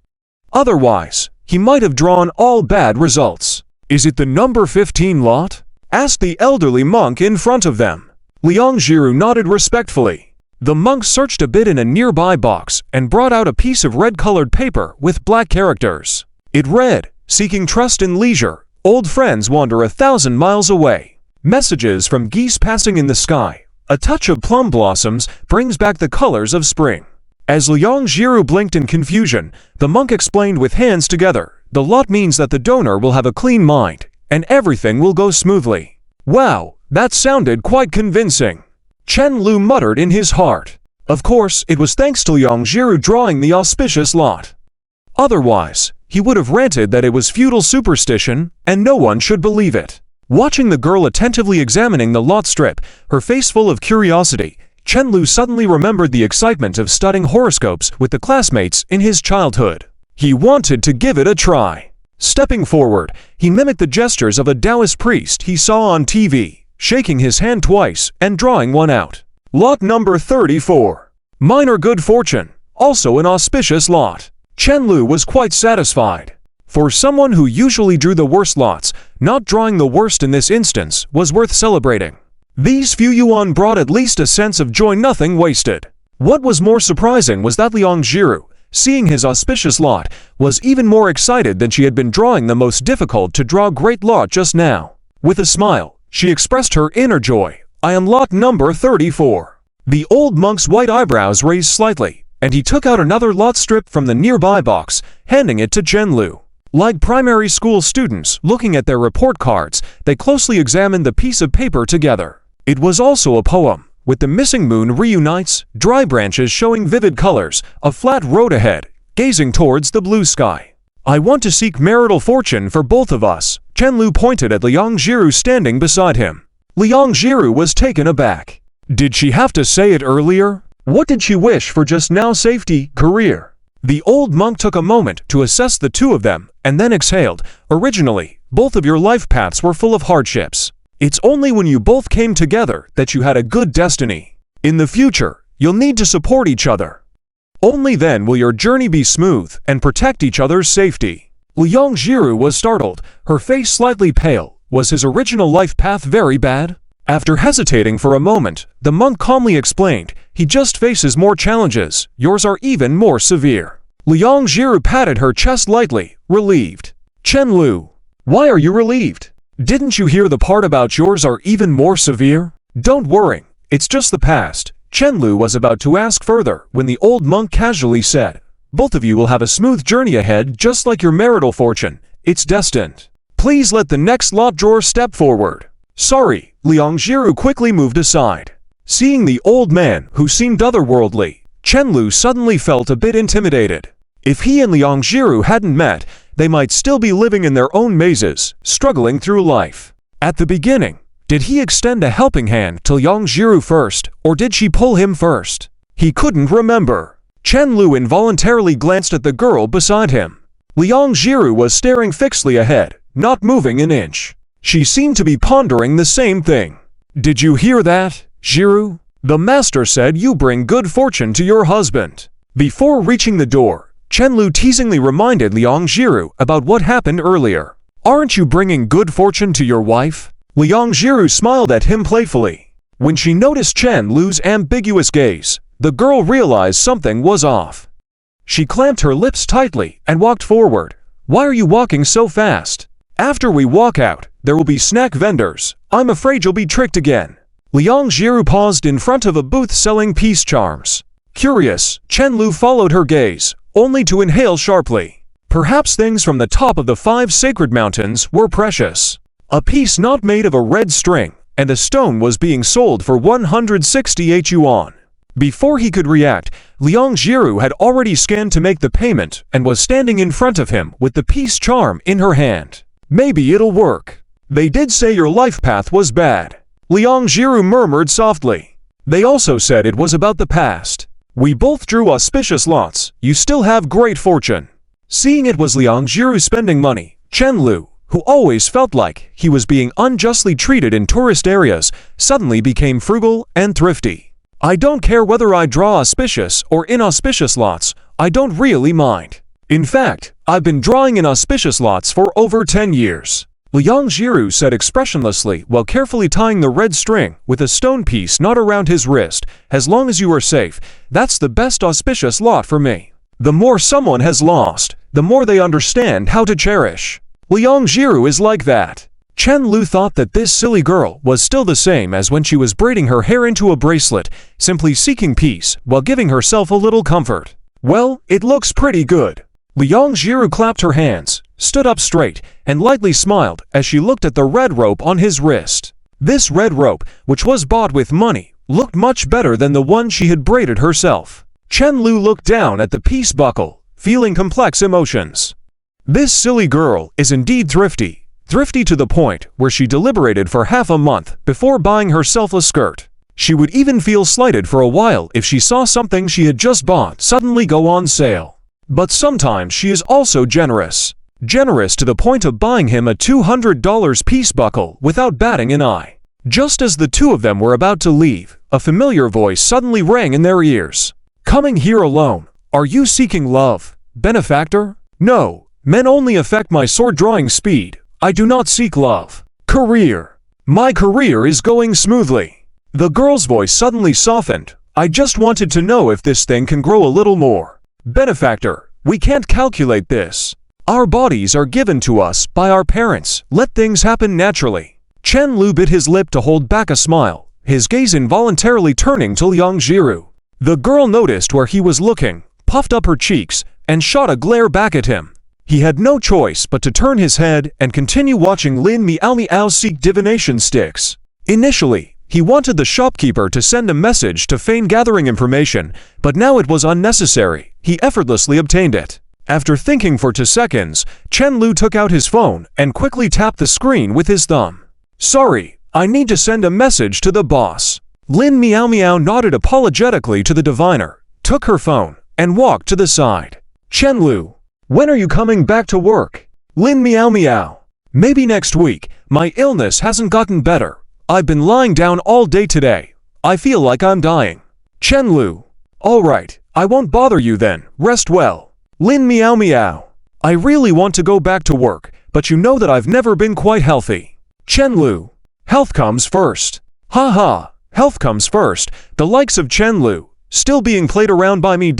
Otherwise, he might have drawn all bad results. Is it the number 15 lot? Asked the elderly monk in front of them. Liang Jiru nodded respectfully. The monk searched a bit in a nearby box and brought out a piece of red-colored paper with black characters. It read, "Seeking trust and leisure, old friends wander 1,000 miles away. Messages from geese passing in the sky. A touch of plum blossoms brings back the colors of spring." As Liang Jiru blinked in confusion, the monk explained with hands together, "The lot means that the donor will have a clean mind, and everything will go smoothly." Wow, that sounded quite convincing. Chenlu muttered in his heart. Of course, it was thanks to Liang Jiru drawing the auspicious lot. Otherwise, he would have ranted that it was feudal superstition, and no one should believe it. Watching the girl attentively examining the lot strip, her face full of curiosity, Chenlu suddenly remembered the excitement of studying horoscopes with the classmates in his childhood. He wanted to give it a try. Stepping forward, he mimicked the gestures of a Taoist priest he saw on TV, shaking his hand twice and drawing one out. Lot number 34. Minor good fortune, also an auspicious lot. Chenlu was quite satisfied. For someone who usually drew the worst lots, not drawing the worst in this instance was worth celebrating. These few yuan brought at least a sense of joy, nothing wasted. What was more surprising was that Liang Jiru, seeing his auspicious lot, was even more excited than she had been drawing the most difficult to draw great lot just now. With a smile, she expressed her inner joy. "I am lot number 34. The old monk's white eyebrows raised slightly, and he took out another lot strip from the nearby box, handing it to Chenlu. Like primary school students looking at their report cards, they closely examined the piece of paper together. It was also a poem, with the missing moon reunites, dry branches showing vivid colors, a flat road ahead, gazing towards the blue sky. I want to seek marital fortune for both of us. Chen Lu pointed at Liang Jiru standing beside him. Liang Jiru was taken aback. Did she have to say it earlier? What did she wish for just now? Safety, career? The old monk took a moment to assess the two of them and then exhaled. Originally, both of your life paths were full of hardships. It's only when you both came together that you had a good destiny. In the future, you'll need to support each other. Only then will your journey be smooth and protect each other's safety. Liang Jiru was startled, her face slightly pale. Was his original life path very bad? After hesitating for a moment, the monk calmly explained, he just faces more challenges, yours are even more severe. Liang Jiru patted her chest lightly, relieved. Chen Lu, why are you relieved? Didn't you hear the part about yours are even more severe? Don't worry, it's just the past. Chen Lu was about to ask further when the old monk casually said, both of you will have a smooth journey ahead just like your marital fortune. It's destined. Please let the next lot drawer step forward. Sorry, Liang Jiru quickly moved aside. Seeing the old man, who seemed otherworldly, Chen Lu suddenly felt a bit intimidated. If he and Liang Jiru hadn't met, they might still be living in their own mazes, struggling through life. At the beginning, did he extend a helping hand to Liang Jiru first, or did she pull him first? He couldn't remember. Chen Lu involuntarily glanced at the girl beside him. Liang Jiru was staring fixedly ahead, not moving an inch. She seemed to be pondering the same thing. Did you hear that, Jiru? The master said you bring good fortune to your husband. Before reaching the door, Chen Lu teasingly reminded Liang Jiru about what happened earlier. Aren't you bringing good fortune to your wife? Liang Jiru smiled at him playfully. When she noticed Chen Lu's ambiguous gaze, the girl realized something was off. She clamped her lips tightly and walked forward. Why are you walking so fast? After we walk out, there will be snack vendors. I'm afraid you'll be tricked again. Liang Jiru paused in front of a booth selling peace charms. Curious, Chen Lu followed her gaze, only to inhale sharply. Perhaps things from the top of the 5 sacred mountains were precious. A piece knot made of a red string, and the stone was being sold for 168 yuan. Before he could react, Liang Jiru had already scanned to make the payment and was standing in front of him with the peace charm in her hand. Maybe it'll work. They did say your life path was bad. Liang Jiru murmured softly. They also said it was about the past. We both drew auspicious lots. You still have great fortune. Seeing it was Liang Jiru spending money, Chen Lu, who always felt like he was being unjustly treated in tourist areas, suddenly became frugal and thrifty. I don't care whether I draw auspicious or inauspicious lots. I don't really mind. In fact, I've been drawing inauspicious lots for over 10 years. Liang Jiru said expressionlessly while carefully tying the red string with a stone piece knot around his wrist. As long as you are safe, that's the best auspicious lot for me. The more someone has lost, the more they understand how to cherish. Liang Jiru is like that. Chen Lu thought that this silly girl was still the same as when she was braiding her hair into a bracelet, simply seeking peace while giving herself a little comfort. Well, it looks pretty good. Liang Jiru clapped her hands, stood up straight, and lightly smiled as she looked at the red rope on his wrist. This red rope, which was bought with money, looked much better than the one she had braided herself. Chen Lu looked down at the peace buckle, feeling complex emotions. This silly girl is indeed thrifty. Thrifty to the point where she deliberated for half a month before buying herself a skirt. She would even feel slighted for a while if she saw something she had just bought suddenly go on sale. But sometimes she is also generous. Generous to the point of buying him a $200 peace buckle without batting an eye. Just as the two of them were about to leave, a familiar voice suddenly rang in their ears. Coming here alone. Are you seeking love, benefactor? No, men only affect my sword drawing speed. I do not seek love. Career. My career is going smoothly. The girl's voice suddenly softened. I just wanted to know if this thing can grow a little more. Benefactor, we can't calculate this. Our bodies are given to us by our parents. Let things happen naturally. Chen Lu bit his lip to hold back a smile, his gaze involuntarily turning to Liang Jiru. The girl noticed where he was looking, puffed up her cheeks, and shot a glare back at him. He had no choice but to turn his head and continue watching Lin Miao seek divination sticks. Initially, he wanted the shopkeeper to send a message to feign gathering information, but now it was unnecessary. He effortlessly obtained it. After thinking for 2 seconds, Chen Lu took out his phone and quickly tapped the screen with his thumb. "Sorry, I need to send a message to the boss." Lin Meow Meow nodded apologetically to the diviner, took her phone, and walked to the side. "Chen Lu, when are you coming back to work?" Lin Meow Meow. "Maybe next week. My illness hasn't gotten better. I've been lying down all day today. I feel like I'm dying." Chen Lu. "All right, I won't bother you then. Rest well." Lin Meow Meow. "I really want to go back to work, but you know that I've never been quite healthy." Chen Lu. "Health comes first." "Ha ha, health comes first. The likes of Chen Lu, still being played around by me.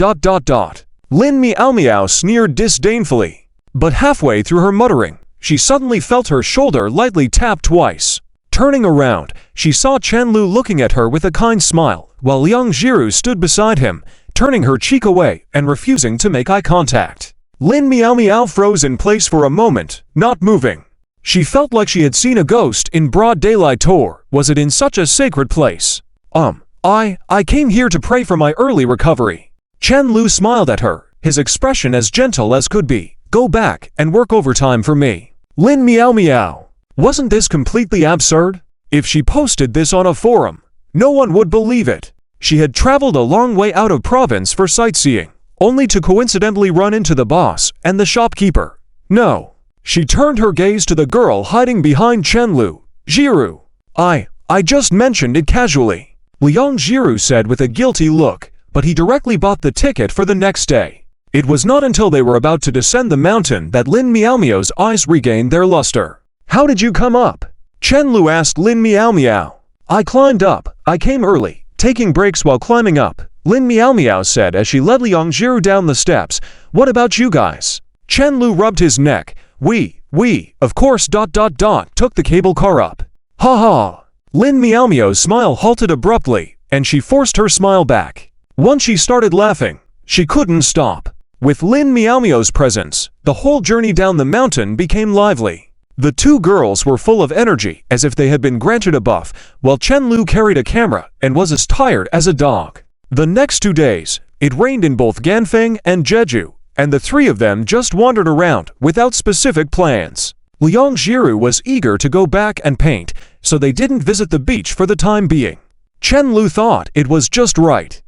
Lin Meow Meow sneered disdainfully. But halfway through her muttering, she suddenly felt her shoulder lightly tapped twice. Turning around, she saw Chen Lu looking at her with a kind smile, while Liang Jiru stood beside him, turning her cheek away and refusing to make eye contact. Lin Meow Meow froze in place for a moment, not moving. She felt like she had seen a ghost in broad daylight. Or was it in such a sacred place? I came here to pray for my early recovery." Chen Lu smiled at her, his expression as gentle as could be. "Go back and work overtime for me." Lin Meow Meow. Wasn't this completely absurd? If she posted this on a forum, no one would believe it. She had traveled a long way out of province for sightseeing, only to coincidentally run into the boss and the shopkeeper. No. She turned her gaze to the girl hiding behind Chen Lu. "Jiru. I just mentioned it casually," Liang Jiru said with a guilty look, but he directly bought the ticket for the next day. It was not until they were about to descend the mountain that Lin Meow Meow's eyes regained their luster. "How did you come up?" Chen Lu asked Lin Meow Meow. "I climbed up. I came early, taking breaks while climbing up," Lin Meow Meow said as she led Liang Jiru down the steps. "What about you guys?" Chen Lu rubbed his neck. We, of course, took the cable car up." "Ha ha." Lin Meow Meow's smile halted abruptly, and she forced her smile back. Once she started laughing, she couldn't stop. With Lin Meow Meow's presence, the whole journey down the mountain became lively. The two girls were full of energy, as if they had been granted a buff, while Chen Lu carried a camera and was as tired as a dog. The next 2 days, it rained in both Ganfeng and Jeju, and the three of them just wandered around without specific plans. Liang Jiru was eager to go back and paint, so they didn't visit the beach for the time being. Chen Lu thought it was just right.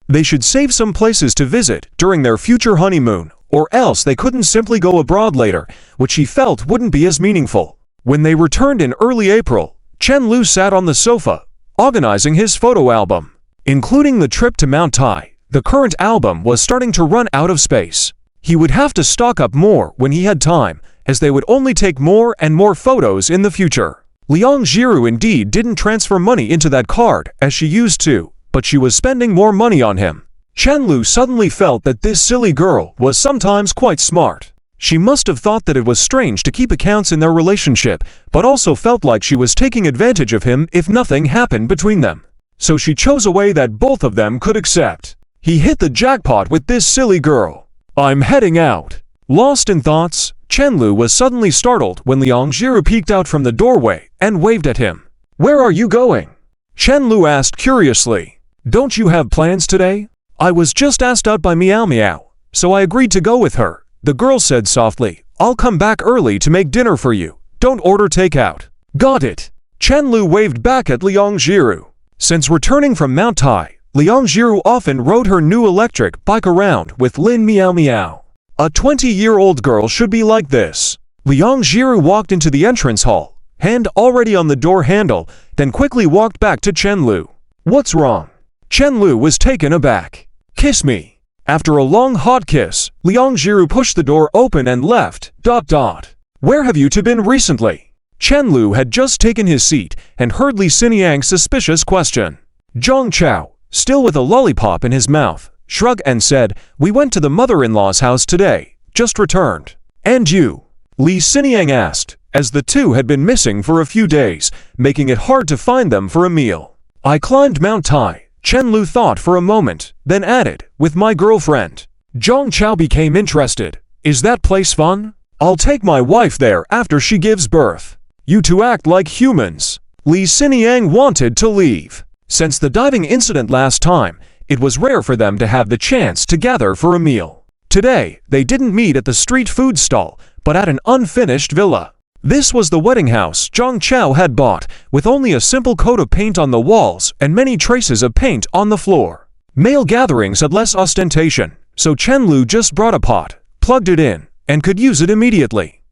They should save some places to visit during their future honeymoon, or else they couldn't simply go abroad later, which he felt wouldn't be as meaningful. When they returned in early April, Chen Lu sat on the sofa, organizing his photo album. Including the trip to Mount Tai, the current album was starting to run out of space. He would have to stock up more when he had time, as they would only take more and more photos in the future. Liang Jiru indeed didn't transfer money into that card as she used to, but she was spending more money on him. Chen Lu suddenly felt that this silly girl was sometimes quite smart. She must have thought that it was strange to keep accounts in their relationship, but also felt like she was taking advantage of him if nothing happened between them. So she chose a way that both of them could accept. He hit the jackpot with this silly girl. "I'm heading out." Lost in thoughts, Chen Lu was suddenly startled when Liang Jiru peeked out from the doorway and waved at him. "Where are you going?" Chen Lu asked curiously. "Don't you have plans today?" "I was just asked out by Meow Meow, so I agreed to go with her," the girl said softly. "I'll come back early to make dinner for you. Don't order takeout." "Got it." Chen Lu waved back at Liang Jiru. Since returning from Mount Tai, Liang Jiru often rode her new electric bike around with Lin Meow Meow. A 20-year-old girl should be like this. Liang Jiru walked into the entrance hall, hand already on the door handle, then quickly walked back to Chen Lu. "What's wrong?" Chen Lu was taken aback. "Kiss me." After a long hot kiss, Liang Jiru pushed the door open and left. "Where have you two been recently?" Chen Lu had just taken his seat and heard Li Xiniang's suspicious question. Zhang Chao, still with a lollipop in his mouth, shrugged and said, "We went to the mother-in-law's house today, just returned." "And you?" Li Xiniang asked, as the two had been missing for a few days, making it hard to find them for a meal. "I climbed Mount Tai," Chen Lu thought for a moment, then added, "with my girlfriend." Zhang Chao became interested. "Is that place fun? I'll take my wife there after she gives birth." "You two act like humans." Li Xiniang wanted to leave. Since the diving incident last time, it was rare for them to have the chance to gather for a meal. Today, they didn't meet at the street food stall, but at an unfinished villa. This was the wedding house Zhang Chao had bought, with only a simple coat of paint on the walls and many traces of paint on the floor. Male gatherings had less ostentation, so Chen Lu just brought a pot, plugged it in, and could use it immediately.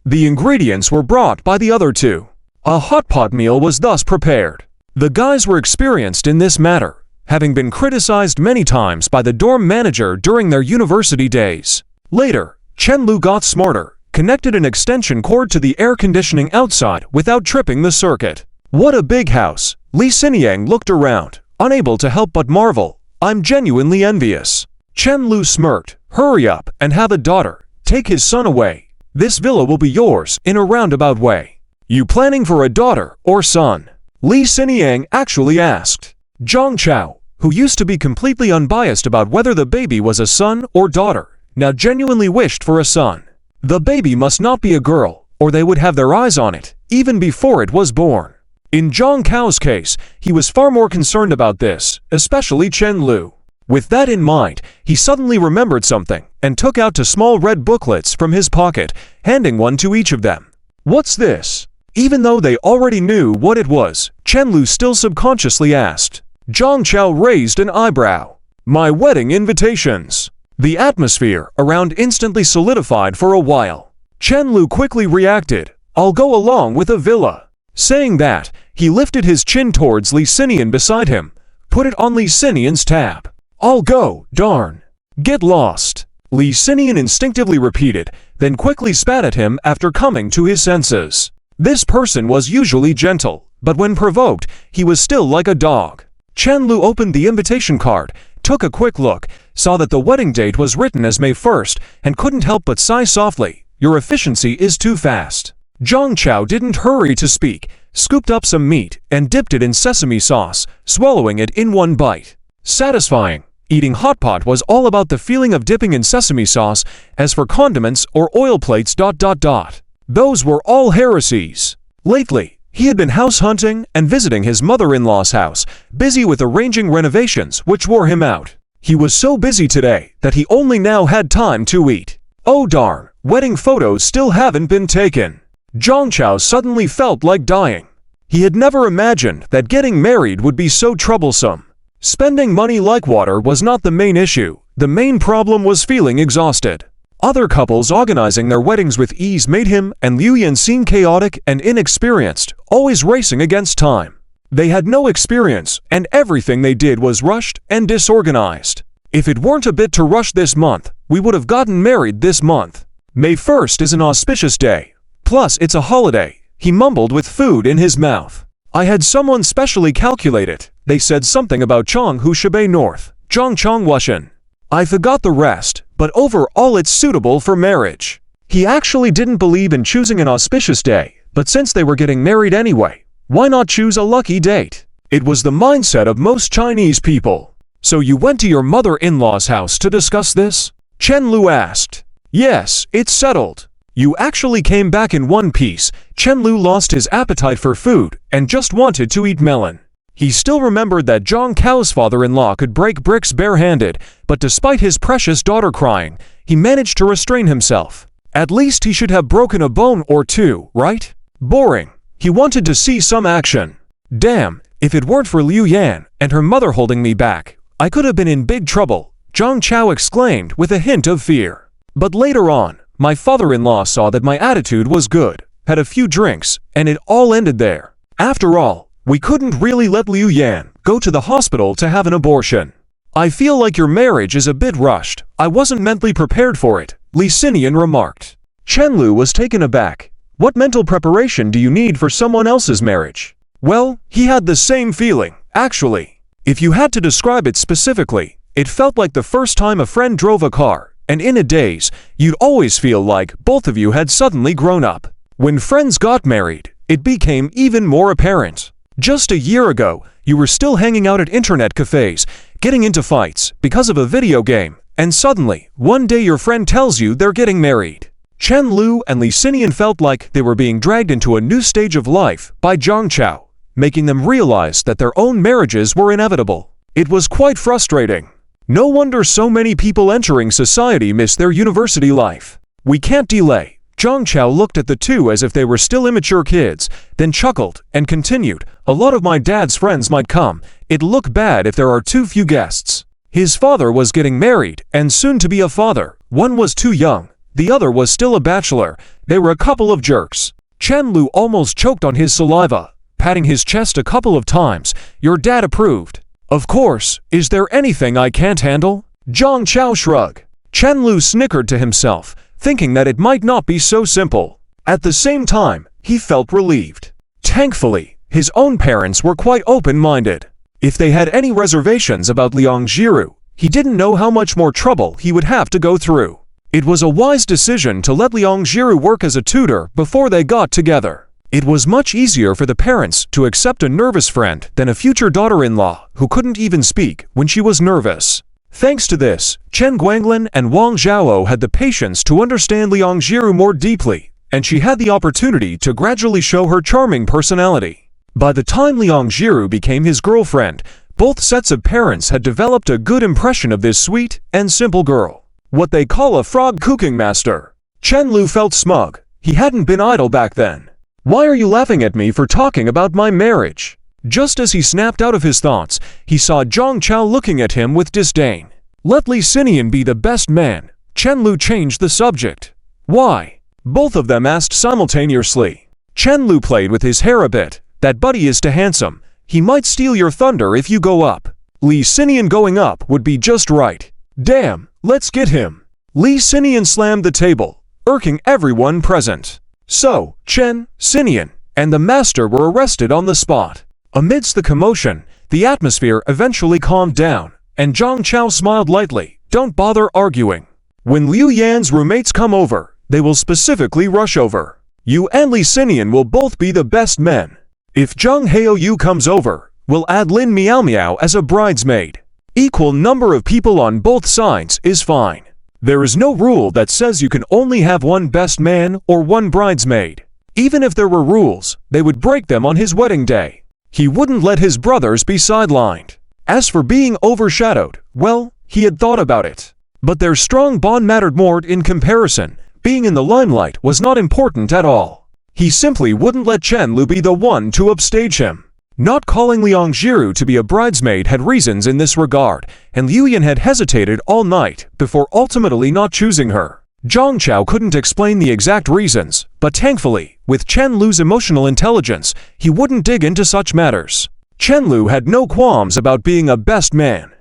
The ingredients were brought by the other two. A hot pot meal was thus prepared. The guys were experienced in this matter, having been criticized many times by the dorm manager during their university days. Later, Chen Lu got smarter, connected an extension cord to the air conditioning outside without tripping the circuit. What a big house! Li Xiniang looked around, unable to help but marvel. I'm genuinely envious. Chen Lu smirked. Hurry up and have a daughter. Take his son away. This villa will be yours in a roundabout way. You planning for a daughter or son? Li Xiniang actually asked. Zhang Chao, who used to be completely unbiased about whether the baby was a son or daughter, now genuinely wished for a son. The baby must not be a girl, or they would have their eyes on it, even before it was born. In Zhang Cao's case, he was far more concerned about this, especially Chen Lu. With that in mind, he suddenly remembered something, and took out two small red booklets from his pocket, handing one to each of them. What's this? Even though they already knew what it was, Chen Lu still subconsciously asked. Zhang Chao raised an eyebrow. My wedding invitations. The atmosphere around instantly solidified for a while. Chen Lu quickly reacted. I'll go along with a villa. Saying that, he lifted his chin towards Li Xinian beside him, put it on Li Xinian's tab. I'll go, darn. Get lost. Li Xinian instinctively repeated, then quickly spat at him after coming to his senses. This person was usually gentle, but when provoked, he was still like a dog. Chen Lu opened the invitation card, took a quick look, saw that the wedding date was written as May 1st, and couldn't help but sigh softly. Your efficiency is too fast. Zhang Chao didn't hurry to speak, scooped up some meat, and dipped it in sesame sauce, swallowing it in one bite. Satisfying. Eating hot pot was all about the feeling of dipping in sesame sauce. As for condiments or oil plates ... those were all heresies. Lately, he had been house hunting and visiting his mother-in-law's house, busy with arranging renovations which wore him out. He was so busy today that he only now had time to eat. Oh darn, wedding photos still haven't been taken. Zhang Chao suddenly felt like dying. He had never imagined that getting married would be so troublesome. Spending money like water was not the main issue. The main problem was feeling exhausted. Other couples organizing their weddings with ease made him and Liu Yan seem chaotic and inexperienced, always racing against time. They had no experience, and everything they did was rushed and disorganized. If it weren't a bit to rush this month, we would have gotten married this month. May 1st is an auspicious day. Plus, it's a holiday, he mumbled with food in his mouth. I had someone specially calculate it. They said something about Chonghu Shibei North, Zhangchang Wushan. I forgot the rest, but overall it's suitable for marriage. He actually didn't believe in choosing an auspicious day, but since they were getting married anyway, why not choose a lucky date? It was the mindset of most Chinese people. So you went to your mother-in-law's house to discuss this? Chen Lu asked. Yes, it's settled. You actually came back in one piece. Chen Lu lost his appetite for food and just wanted to eat melon. He still remembered that Zhang Cao's father-in-law could break bricks barehanded, but despite his precious daughter crying, he managed to restrain himself. At least he should have broken a bone or two, right? Boring. He wanted to see some action. Damn, if it weren't for Liu Yan and her mother holding me back, I could have been in big trouble, Zhang Chao exclaimed with a hint of fear. But later on, my father-in-law saw that my attitude was good, had a few drinks, and it all ended there. After all, we couldn't really let Liu Yan go to the hospital to have an abortion. I feel like your marriage is a bit rushed. I wasn't mentally prepared for it, Li Xinian remarked. Chen Lu was taken aback. What mental preparation do you need for someone else's marriage? Well, he had the same feeling, actually. If you had to describe it specifically, it felt like the first time a friend drove a car, and in a daze, you'd always feel like both of you had suddenly grown up. When friends got married, it became even more apparent. Just a year ago, you were still hanging out at internet cafes, getting into fights because of a video game, and suddenly, one day your friend tells you they're getting married. Chen Lu and Li Xinian felt like they were being dragged into a new stage of life by Zhang Chao, making them realize that their own marriages were inevitable. It was quite frustrating. No wonder so many people entering society miss their university life. We can't delay. Zhang Chao looked at the two as if they were still immature kids, then chuckled and continued, a lot of my dad's friends might come. It'd look bad if there are too few guests. His father was getting married and soon to be a father. One was too young. The other was still a bachelor. They were a couple of jerks. Chen Lu almost choked on his saliva, patting his chest a couple of times. Your dad approved. Of course. Is there anything I can't handle? Zhang Chao shrugged. Chen Lu snickered to himself, thinking that it might not be so simple. At the same time, he felt relieved. Thankfully, his own parents were quite open-minded. If they had any reservations about Liang Jiru, he didn't know how much more trouble he would have to go through. It was a wise decision to let Liang Jiru work as a tutor before they got together. It was much easier for the parents to accept a nervous friend than a future daughter-in-law who couldn't even speak when she was nervous. Thanks to this, Chen Guanglin and Wang Zhao had the patience to understand Liang Jiru more deeply, and she had the opportunity to gradually show her charming personality. By the time Liang Jiru became his girlfriend, both sets of parents had developed a good impression of this sweet and simple girl. What they call a frog cooking master. Chen Lu felt smug. He hadn't been idle back then. Why are you laughing at me for talking about my marriage? Just as he snapped out of his thoughts, he saw Zhang Chao looking at him with disdain. Let Li Xinian be the best man. Chen Lu changed the subject. Why? Both of them asked simultaneously. Chen Lu played with his hair a bit. That buddy is too handsome. He might steal your thunder if you go up. Li Xinian going up would be just right. Damn, let's get him. Li Xinian slammed the table, irking everyone present. So, Chen, Xinian, and the master were arrested on the spot. Amidst the commotion, the atmosphere eventually calmed down, and Zhang Chao smiled lightly. Don't bother arguing. When Liu Yan's roommates come over, they will specifically rush over. You and Li Xinian will both be the best men. If Zhang Haoyu comes over, we'll add Lin Miao Miao as a bridesmaid. Equal number of people on both sides is fine. There is no rule that says you can only have one best man or one bridesmaid. Even if there were rules, they would break them on his wedding day. He wouldn't let his brothers be sidelined. As for being overshadowed, well, he had thought about it. But their strong bond mattered more in comparison. Being in the limelight was not important at all. He simply wouldn't let Chen Lu be the one to upstage him. Not calling Liang Jiru to be a bridesmaid had reasons in this regard, and Liu Yan had hesitated all night before ultimately not choosing her. Zhang Chao couldn't explain the exact reasons, but thankfully, with Chen Lu's emotional intelligence, he wouldn't dig into such matters. Chen Lu had no qualms about being a best man.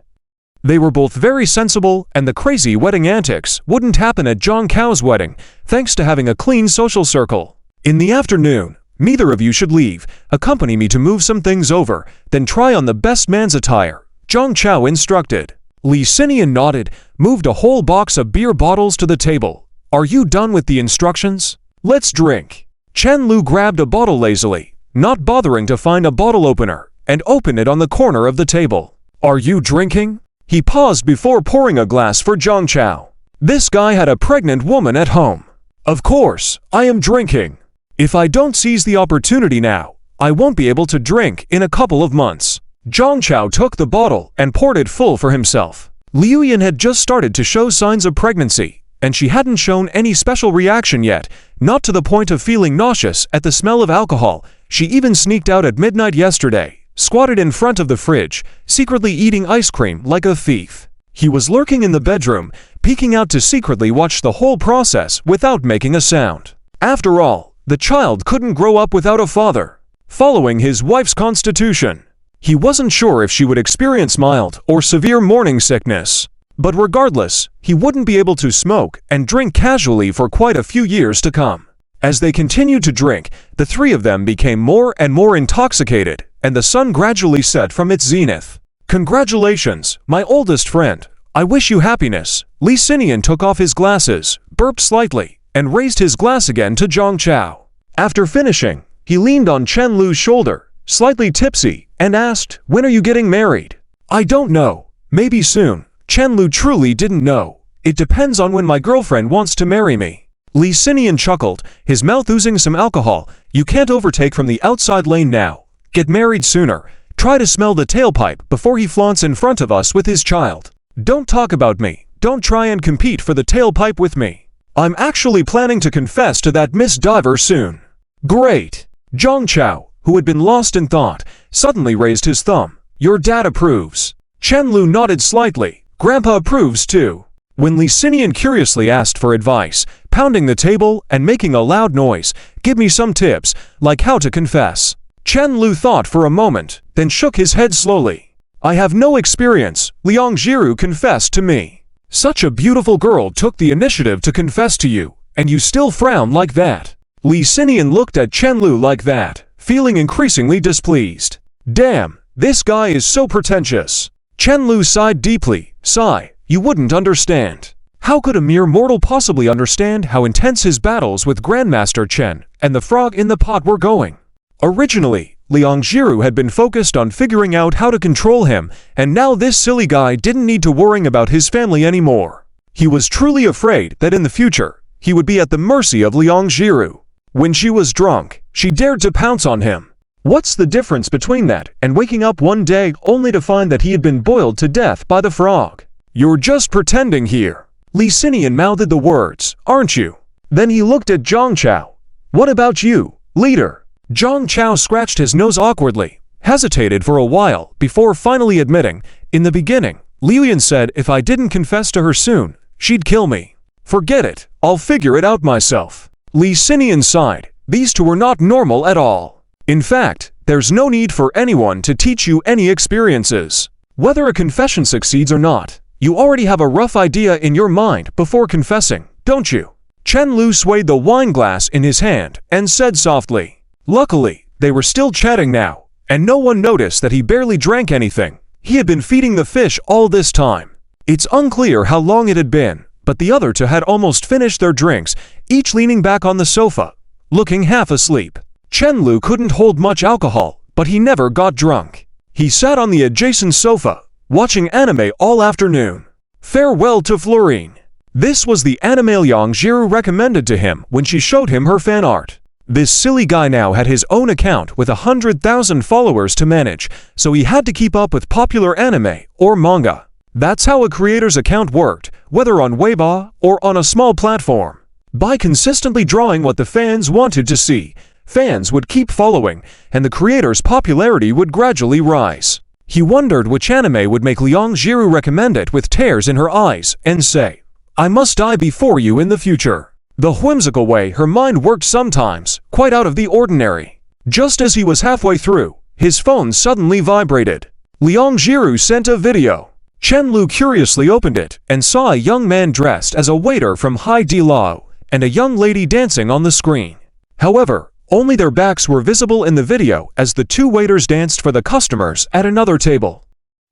They were both very sensible, and the crazy wedding antics wouldn't happen at Zhang Cao's wedding, thanks to having a clean social circle. In the afternoon, neither of you should leave. Accompany me to move some things over, then try on the best man's attire, Zhang Chao instructed. Li Xinian nodded, moved a whole box of beer bottles to the table. Are you done with the instructions? Let's drink. Chen Lu grabbed a bottle lazily, not bothering to find a bottle opener, and opened it on the corner of the table. Are you drinking? He paused before pouring a glass for Zhang Chao. This guy had a pregnant woman at home. Of course, I am drinking. If I don't seize the opportunity now, I won't be able to drink in a couple of months. Zhang Chao took the bottle and poured it full for himself. Liu Yan had just started to show signs of pregnancy, and she hadn't shown any special reaction yet, not to the point of feeling nauseous at the smell of alcohol. She even sneaked out at midnight yesterday, squatted in front of the fridge, secretly eating ice cream like a thief. He was lurking in the bedroom, peeking out to secretly watch the whole process without making a sound. After all, the child couldn't grow up without a father. Following his wife's constitution, he wasn't sure if she would experience mild or severe morning sickness. But regardless, he wouldn't be able to smoke and drink casually for quite a few years to come. As they continued to drink, the three of them became more and more intoxicated, and the sun gradually set from its zenith. Congratulations, my oldest friend. I wish you happiness. Li Xinian took off his glasses, burped slightly, and raised his glass again to Zhang Chao. After finishing, he leaned on Chen Lu's shoulder, slightly tipsy, and asked, "When are you getting married?" "I don't know. Maybe soon." Chen Lu truly didn't know. "It depends on when my girlfriend wants to marry me." Li Xinian chuckled, his mouth oozing some alcohol. "You can't overtake from the outside lane now. Get married sooner. Try to smell the tailpipe before he flaunts in front of us with his child." Don't talk about me. Don't try and compete for the tailpipe with me. I'm actually planning to confess to that Miss Diver soon. Great. Zhang Chao, who had been lost in thought, suddenly raised his thumb. Your dad approves. Chen Lu nodded slightly. Grandpa approves too. When Li Xinian curiously asked for advice, pounding the table and making a loud noise, give me some tips, like how to confess. Chen Lu thought for a moment, then shook his head slowly. I have no experience, Liang Jiru confessed to me. Such a beautiful girl took the initiative to confess to you, and you still frown like that. Li Xinian looked at Chen Lu like that, feeling increasingly displeased. Damn, this guy is so pretentious. Chen Lu sighed deeply. Sigh, you wouldn't understand. How could a mere mortal possibly understand how intense his battles with Grandmaster Chen and the frog in the pot were going? Originally, Liang Jiru had been focused on figuring out how to control him, and now this silly guy didn't need to worry about his family anymore. He was truly afraid that in the future, he would be at the mercy of Liang Jiru. When she was drunk, she dared to pounce on him. What's the difference between that and waking up one day only to find that he had been boiled to death by the frog? You're just pretending here. Li Xinian mouthed the words, aren't you? Then he looked at Zhang Chao. What about you, leader? Zhang Chao scratched his nose awkwardly, hesitated for a while before finally admitting, in the beginning, Liuyan said if I didn't confess to her soon, she'd kill me. Forget it, I'll figure it out myself. Li Xinian sighed. These two were not normal at all. In fact, there's no need for anyone to teach you any experiences. Whether a confession succeeds or not, you already have a rough idea in your mind before confessing, don't you? Chen Lu swayed the wine glass in his hand and said softly. Luckily, they were still chatting now, and no one noticed that he barely drank anything. He had been feeding the fish all this time. It's unclear how long it had been, but the other two had almost finished their drinks, each leaning back on the sofa, looking half asleep. Chen Lu couldn't hold much alcohol, but he never got drunk. He sat on the adjacent sofa, watching anime all afternoon. Farewell to Florine. This was the anime Liang Jiru recommended to him when she showed him her fan art. This silly guy now had his own account with 100,000 followers to manage, so he had to keep up with popular anime or manga. That's how a creator's account worked, whether on Weibo or on a small platform. By consistently drawing what the fans wanted to see, fans would keep following, and the creator's popularity would gradually rise. He wondered which anime would make Liang Jiru recommend it with tears in her eyes and say, I must die before you in the future. The whimsical way her mind worked sometimes, quite out of the ordinary. Just as he was halfway through, his phone suddenly vibrated. Liang Jiru sent a video. Chen Lu curiously opened it and saw a young man dressed as a waiter from Hai Di Lao and a young lady dancing on the screen. However, only their backs were visible in the video as the two waiters danced for the customers at another table.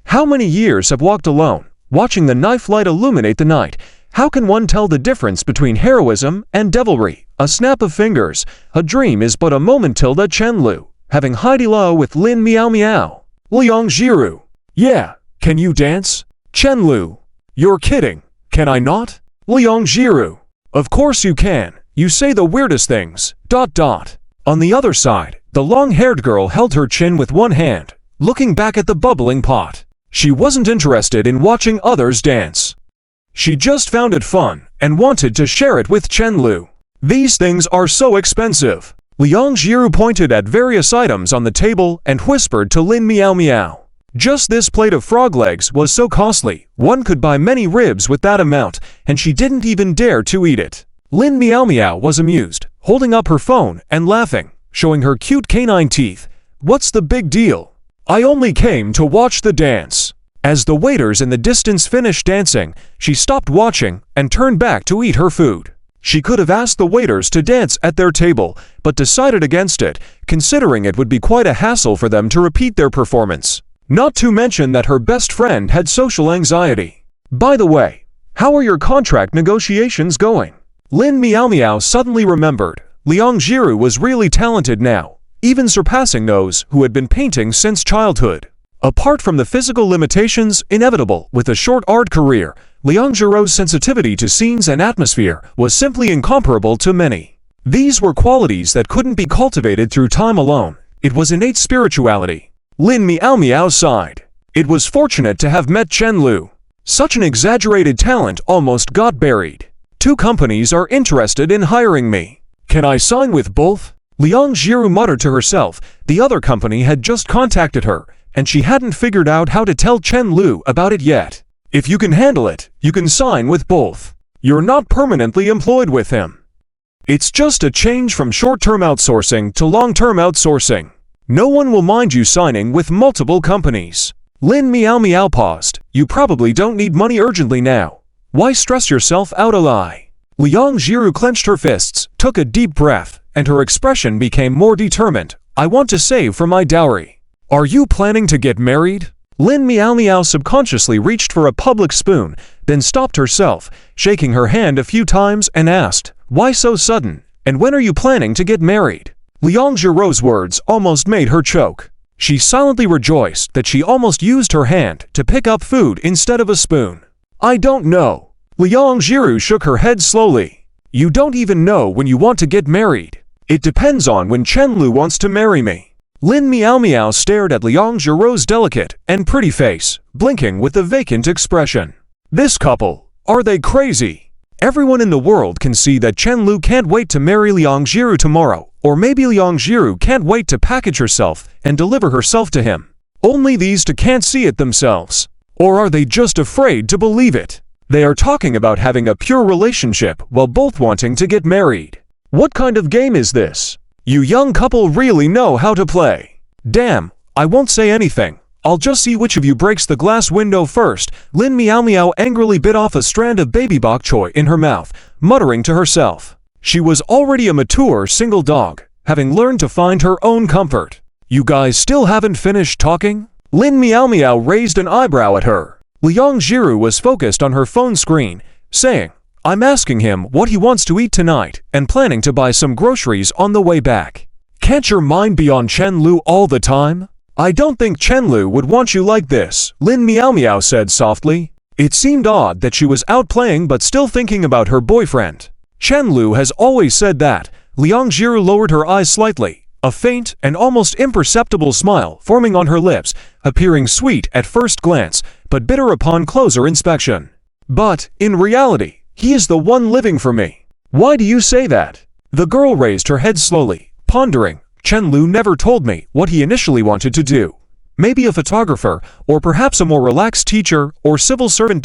How many years have walked alone, watching the knife light illuminate the night? How can one tell the difference between heroism and devilry? A snap of fingers. A dream is but a moment. Tilda Chen Lu, having Hai Di Lao with Lin Miao Miao. Liang Jiru. Yeah, can you dance? Chen Lu. You're kidding. Can I not? Liang Jiru. Of course you can. You say the weirdest things. ... On the other side, the long-haired girl held her chin with one hand, looking back at the bubbling pot. She wasn't interested in watching others dance. She just found it fun and wanted to share it with Chen Lu. These things are so expensive. Liang Jiru pointed at various items on the table and whispered to Lin Miao Miao. Just this plate of frog legs was so costly, one could buy many ribs with that amount, and she didn't even dare to eat it. Lin Miao Miao was amused, holding up her phone and laughing, showing her cute canine teeth. What's the big deal? I only came to watch the dance. As the waiters in the distance finished dancing, she stopped watching and turned back to eat her food. She could have asked the waiters to dance at their table, but decided against it, considering it would be quite a hassle for them to repeat their performance. Not to mention that her best friend had social anxiety. By the way, how are your contract negotiations going? Lin Miao Miao suddenly remembered. Liang Jiru was really talented now, even surpassing those who had been painting since childhood. Apart from the physical limitations inevitable with a short art career, Liang Jiru's sensitivity to scenes and atmosphere was simply incomparable to many. These were qualities that couldn't be cultivated through time alone. It was innate spirituality. Lin Miao Miao sighed. It was fortunate to have met Chen Lu. Such an exaggerated talent almost got buried. 2 companies are interested in hiring me. Can I sign with both? Liang Jiru muttered to herself. The other company had just contacted her, and she hadn't figured out how to tell Chen Lu about it yet. If you can handle it, you can sign with both. You're not permanently employed with him. It's just a change from short-term outsourcing to long-term outsourcing. No one will mind you signing with multiple companies. Lin Miao Miao paused. You probably don't need money urgently now. Why stress yourself out a lie? Liang Jiru clenched her fists, took a deep breath, and her expression became more determined. I want to save for my dowry. Are you planning to get married? Lin Miao Miao subconsciously reached for a public spoon, then stopped herself, shaking her hand a few times and asked, why so sudden? And when are you planning to get married? Liang Jiru's words almost made her choke. She silently rejoiced that she almost used her hand to pick up food instead of a spoon. I don't know. Liang Jiru shook her head slowly. You don't even know when you want to get married. It depends on when Chen Lu wants to marry me. Lin Miao Miao stared at Liang Jiru's delicate and pretty face, blinking with a vacant expression. This couple, are they crazy? Everyone in the world can see that Chen Lu can't wait to marry Liang Jiru tomorrow, or maybe Liang Jiru can't wait to package herself and deliver herself to him. Only these 2 can't see it themselves. Or are they just afraid to believe it? They are talking about having a pure relationship while both wanting to get married. What kind of game is this? You young couple really know how to play. Damn, I won't say anything. I'll just see which of you breaks the glass window first. Lin Miao Miao angrily bit off a strand of baby bok choy in her mouth, muttering to herself. She was already a mature single dog, having learned to find her own comfort. You guys still haven't finished talking? Lin Miao Miao raised an eyebrow at her. Liang Jiru was focused on her phone screen, saying, I'm asking him what he wants to eat tonight and planning to buy some groceries on the way back. Can't your mind be on Chen Lu all the time? I don't think Chen Lu would want you like this, Lin Miao Miao said softly. It seemed odd that she was out playing but still thinking about her boyfriend. Chen Lu has always said that. Liang Jiru lowered her eyes slightly, a faint and almost imperceptible smile forming on her lips, appearing sweet at first glance, but bitter upon closer inspection. But, in reality, he is the one living for me. Why do you say that? The girl raised her head slowly, pondering. Chen Lu never told me what he initially wanted to do. Maybe a photographer, or perhaps a more relaxed teacher, or civil servant ...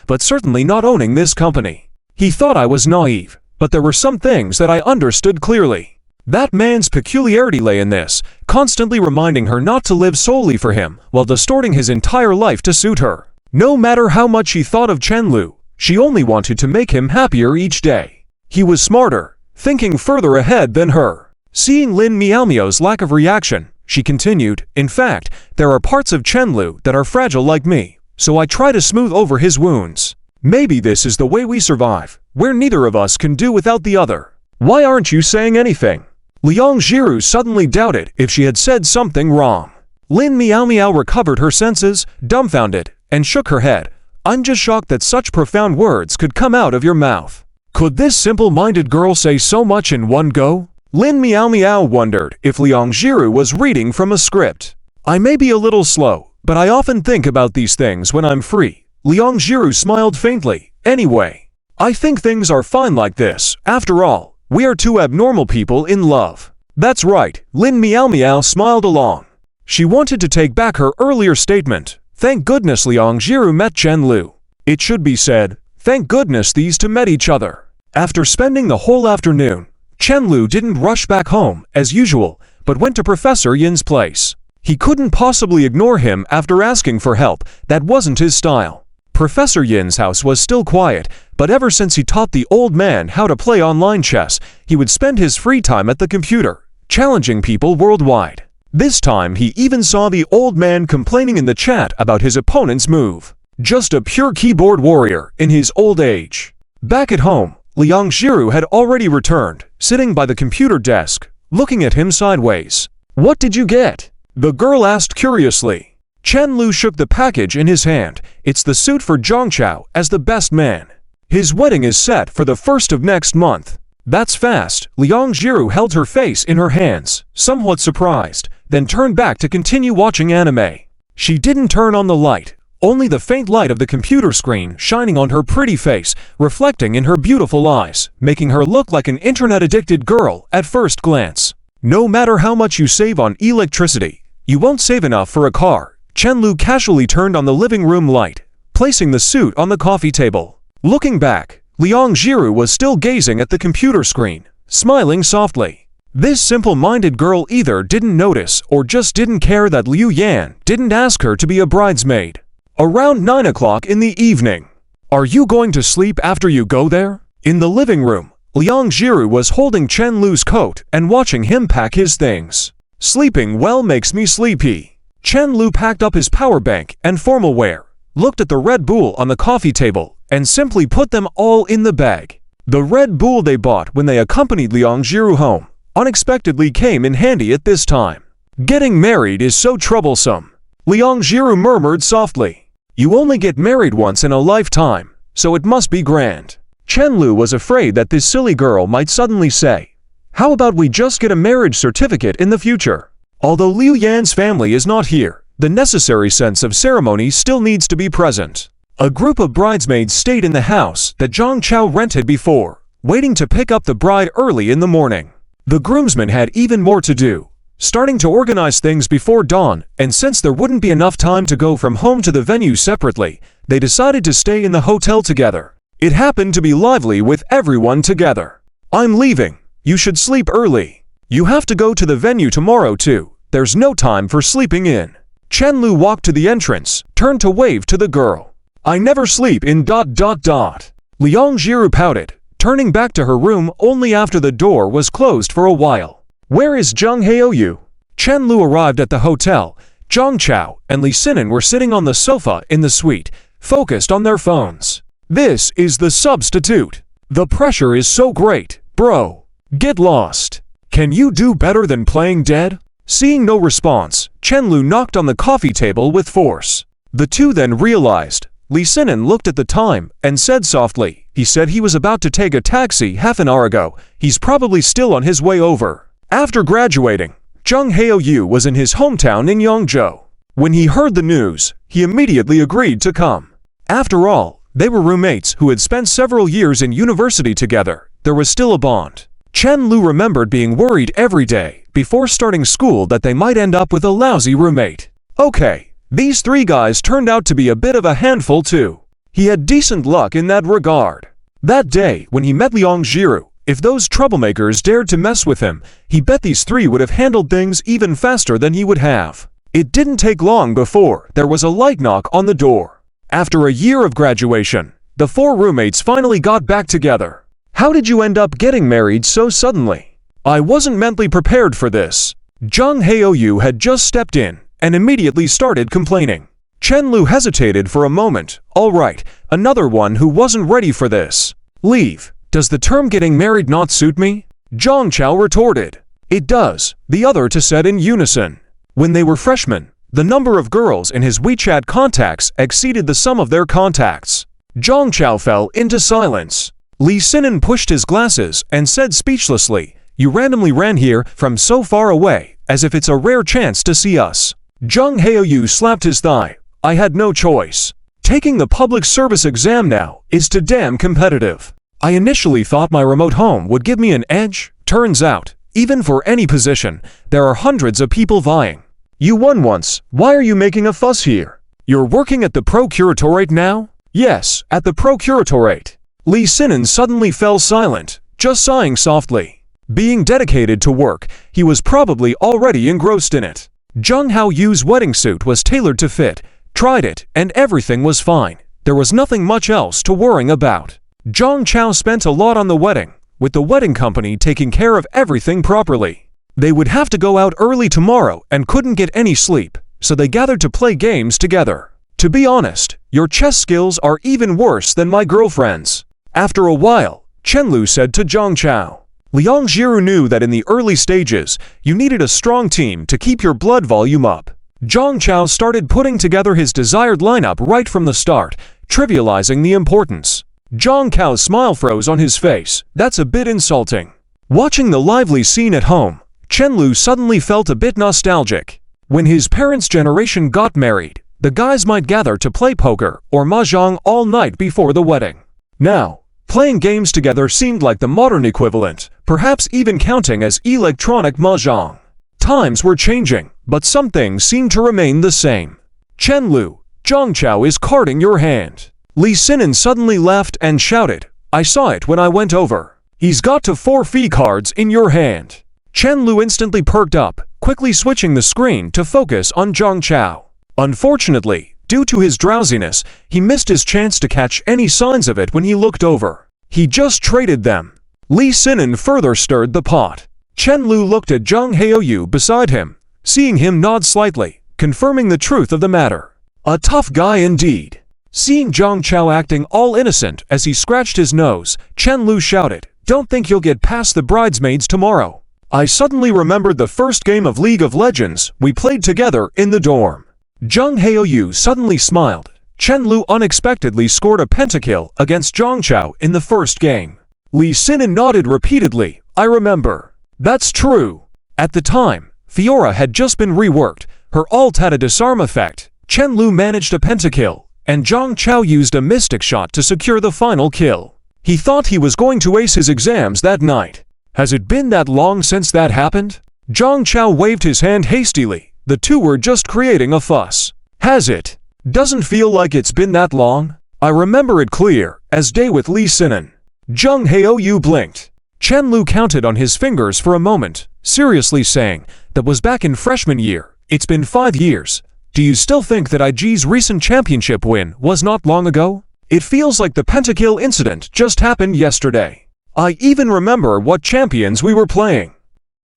but certainly not owning this company. He thought I was naive, but there were some things that I understood clearly. That man's peculiarity lay in this, constantly reminding her not to live solely for him, while distorting his entire life to suit her. No matter how much she thought of Chen Lu, she only wanted to make him happier each day. He was smarter, thinking further ahead than her. Seeing Lin Miao Miao's lack of reaction, she continued, in fact, there are parts of Chen Lu that are fragile like me, so I try to smooth over his wounds. Maybe this is the way we survive, where neither of us can do without the other. Why aren't you saying anything? Liang Jiru suddenly doubted if she had said something wrong. Lin Miao Miao recovered her senses, dumbfounded, and shook her head. I'm just shocked that such profound words could come out of your mouth. Could this simple-minded girl say so much in one go? Lin Miao Miao wondered if Liang Jiru was reading from a script. I may be a little slow, but I often think about these things when I'm free. Liang Jiru smiled faintly. Anyway, I think things are fine like this. After all, we are 2 abnormal people in love. That's right, Lin Miao Miao smiled along. She wanted to take back her earlier statement. Thank goodness Liang Jiru met Chen Lu. It should be said, thank goodness these 2 met each other. After spending the whole afternoon, Chen Lu didn't rush back home, as usual, but went to Professor Yin's place. He couldn't possibly ignore him after asking for help. That wasn't his style. Professor Yin's house was still quiet, but ever since he taught the old man how to play online chess, he would spend his free time at the computer, challenging people worldwide. This time he even saw the old man complaining in the chat about his opponent's move. Just a pure keyboard warrior in his old age. Back at home, Liang Jiru had already returned, sitting by the computer desk, looking at him sideways. What did you get? The girl asked curiously. Chen Lu shook the package in his hand. It's the suit for Zhongchao as the best man. His wedding is set for the 1st of next month. That's fast. Liang Jiru held her face in her hands, somewhat surprised, then turned back to continue watching anime. She didn't turn on the light, only the faint light of the computer screen shining on her pretty face, reflecting in her beautiful eyes, making her look like an internet-addicted girl at first glance. No matter how much you save on electricity, you won't save enough for a car. Chen-Lu casually turned on the living room light, placing the suit on the coffee table. Looking back, Liang Jiru was still gazing at the computer screen, smiling softly. This simple-minded girl either didn't notice or just didn't care that Liu Yan didn't ask her to be a bridesmaid. Around 9 o'clock in the evening. Are you going to sleep after you go there? In the living room, Liang Jiru was holding Chen-Lu's coat and watching him pack his things. Sleeping well makes me sleepy. Chen-Lu packed up his power bank and formal wear, looked at the Red Bull on the coffee table, and simply put them all in the bag. The Red Bull they bought when they accompanied Liang Jiru home unexpectedly came in handy at this time. Getting married is so troublesome. Liang Jiru murmured softly. You only get married once in a lifetime, so it must be grand. Chen-Lu was afraid that this silly girl might suddenly say, how about we just get a marriage certificate in the future? Although Liu Yan's family is not here, the necessary sense of ceremony still needs to be present. A group of bridesmaids stayed in the house that Zhang Chao rented before, waiting to pick up the bride early in the morning. The groomsmen had even more to do, starting to organize things before dawn, and since there wouldn't be enough time to go from home to the venue separately, they decided to stay in the hotel together. It happened to be lively with everyone together. I'm leaving. You should sleep early. You have to go to the venue tomorrow too. There's no time for sleeping in. Chen-Lu walked to the entrance, turned to wave to the girl. I never sleep in ... Liang Jiru pouted, turning back to her room only after the door was closed for a while. Where is Zhang Haoyu? Chen-Lu arrived at the hotel. Zhang Chao and Li Sinan were sitting on the sofa in the suite, focused on their phones. This is the substitute. The pressure is so great, bro. Get lost. Can you do better than playing dead? Seeing no response, Chen-Lu knocked on the coffee table with force. The two then realized. Li Sinan looked at the time and said softly, he said he was about to take a taxi half an hour ago. He's probably still on his way over. After graduating, Zhang Haoyu was in his hometown in Yangzhou. When he heard the news, he immediately agreed to come. After all, they were roommates who had spent several years in university together. There was still a bond. Chen-Lu remembered being worried every day before starting school that they might end up with a lousy roommate. Okay. These three guys turned out to be a bit of a handful too. He had decent luck in that regard. That day, when he met Liang Jiru, if those troublemakers dared to mess with him, he bet these three would have handled things even faster than he would have. It didn't take long before there was a light knock on the door. After a year of graduation, the four roommates finally got back together. How did you end up getting married so suddenly? I wasn't mentally prepared for this. Zhang Haoyu had just stepped in and immediately started complaining. Chen-Lu hesitated for a moment. All right, another one who wasn't ready for this. Leave. Does the term getting married not suit me? Zhang Chao retorted. It does, the other two said in unison. When they were freshmen, the number of girls in his WeChat contacts exceeded the sum of their contacts. Zhang Chao fell into silence. Li Sinan pushed his glasses and said speechlessly, you randomly ran here from so far away, as if it's a rare chance to see us. Zhang Haoyu slapped his thigh. I had no choice. Taking the public service exam now is too damn competitive. I initially thought my remote home would give me an edge. Turns out, even for any position, there are hundreds of people vying. You won once. Why are you making a fuss here? You're working at the Procuratorate now? Yes, at the Procuratorate. Li Sinan suddenly fell silent, just sighing softly. Being dedicated to work, he was probably already engrossed in it. Zhang Haoyu's wedding suit was tailored to fit, tried it, and everything was fine. There was nothing much else to worrying about. Zhang Chao spent a lot on the wedding, with the wedding company taking care of everything properly. They would have to go out early tomorrow and couldn't get any sleep, so they gathered to play games together. To be honest, your chess skills are even worse than my girlfriend's. After a while, Chen-Lu said to Zhang Chao. Liang Jiru knew that in the early stages, you needed a strong team to keep your blood volume up. Zhang Chao started putting together his desired lineup right from the start, trivializing the importance. Zhang Chao's smile froze on his face. That's a bit insulting. Watching the lively scene at home, Chen-Lu suddenly felt a bit nostalgic. When his parents' generation got married, the guys might gather to play poker or mahjong all night before the wedding. Now, playing games together seemed like the modern equivalent, perhaps even counting as electronic mahjong. Times were changing, but some things seemed to remain the same. "Chen Lu, Zhang Chao is carding your hand." Li Sinan suddenly laughed and shouted, "I saw it when I went over. He's got to 4 fee cards in your hand." Chen Lu instantly perked up, quickly switching the screen to focus on Zhang Chao. Unfortunately, due to his drowsiness, he missed his chance to catch any signs of it when he looked over. He just traded them. Li Sinan further stirred the pot. Chen Lu looked at Zhang Haoyu beside him, seeing him nod slightly, confirming the truth of the matter. A tough guy indeed. Seeing Zhang Chao acting all innocent as he scratched his nose, Chen Lu shouted, "Don't think you'll get past the bridesmaids tomorrow." I suddenly remembered the first game of League of Legends we played together in the dorm. Zhang Haoyu suddenly smiled. Chen Lu unexpectedly scored a pentakill against Zhang Chao in the first game. Li Sinan nodded repeatedly. "I remember." "That's true." At the time, Fiora had just been reworked. Her ult had a disarm effect. Chen Lu managed a pentakill, and Zhang Chao used a mystic shot to secure the final kill. He thought he was going to ace his exams that night. Has it been that long since that happened? Zhang Chao waved his hand hastily. The two were just creating a fuss. Has it? Doesn't feel like it's been that long. I remember it clear as day with Li Sinan. Zhang Haoyu blinked. Chen Lu counted on his fingers for a moment, seriously saying, "That was back in freshman year. It's been 5 years. Do you still think that IG's recent championship win was not long ago? It feels like the pentakill incident just happened yesterday. I even remember what champions we were playing."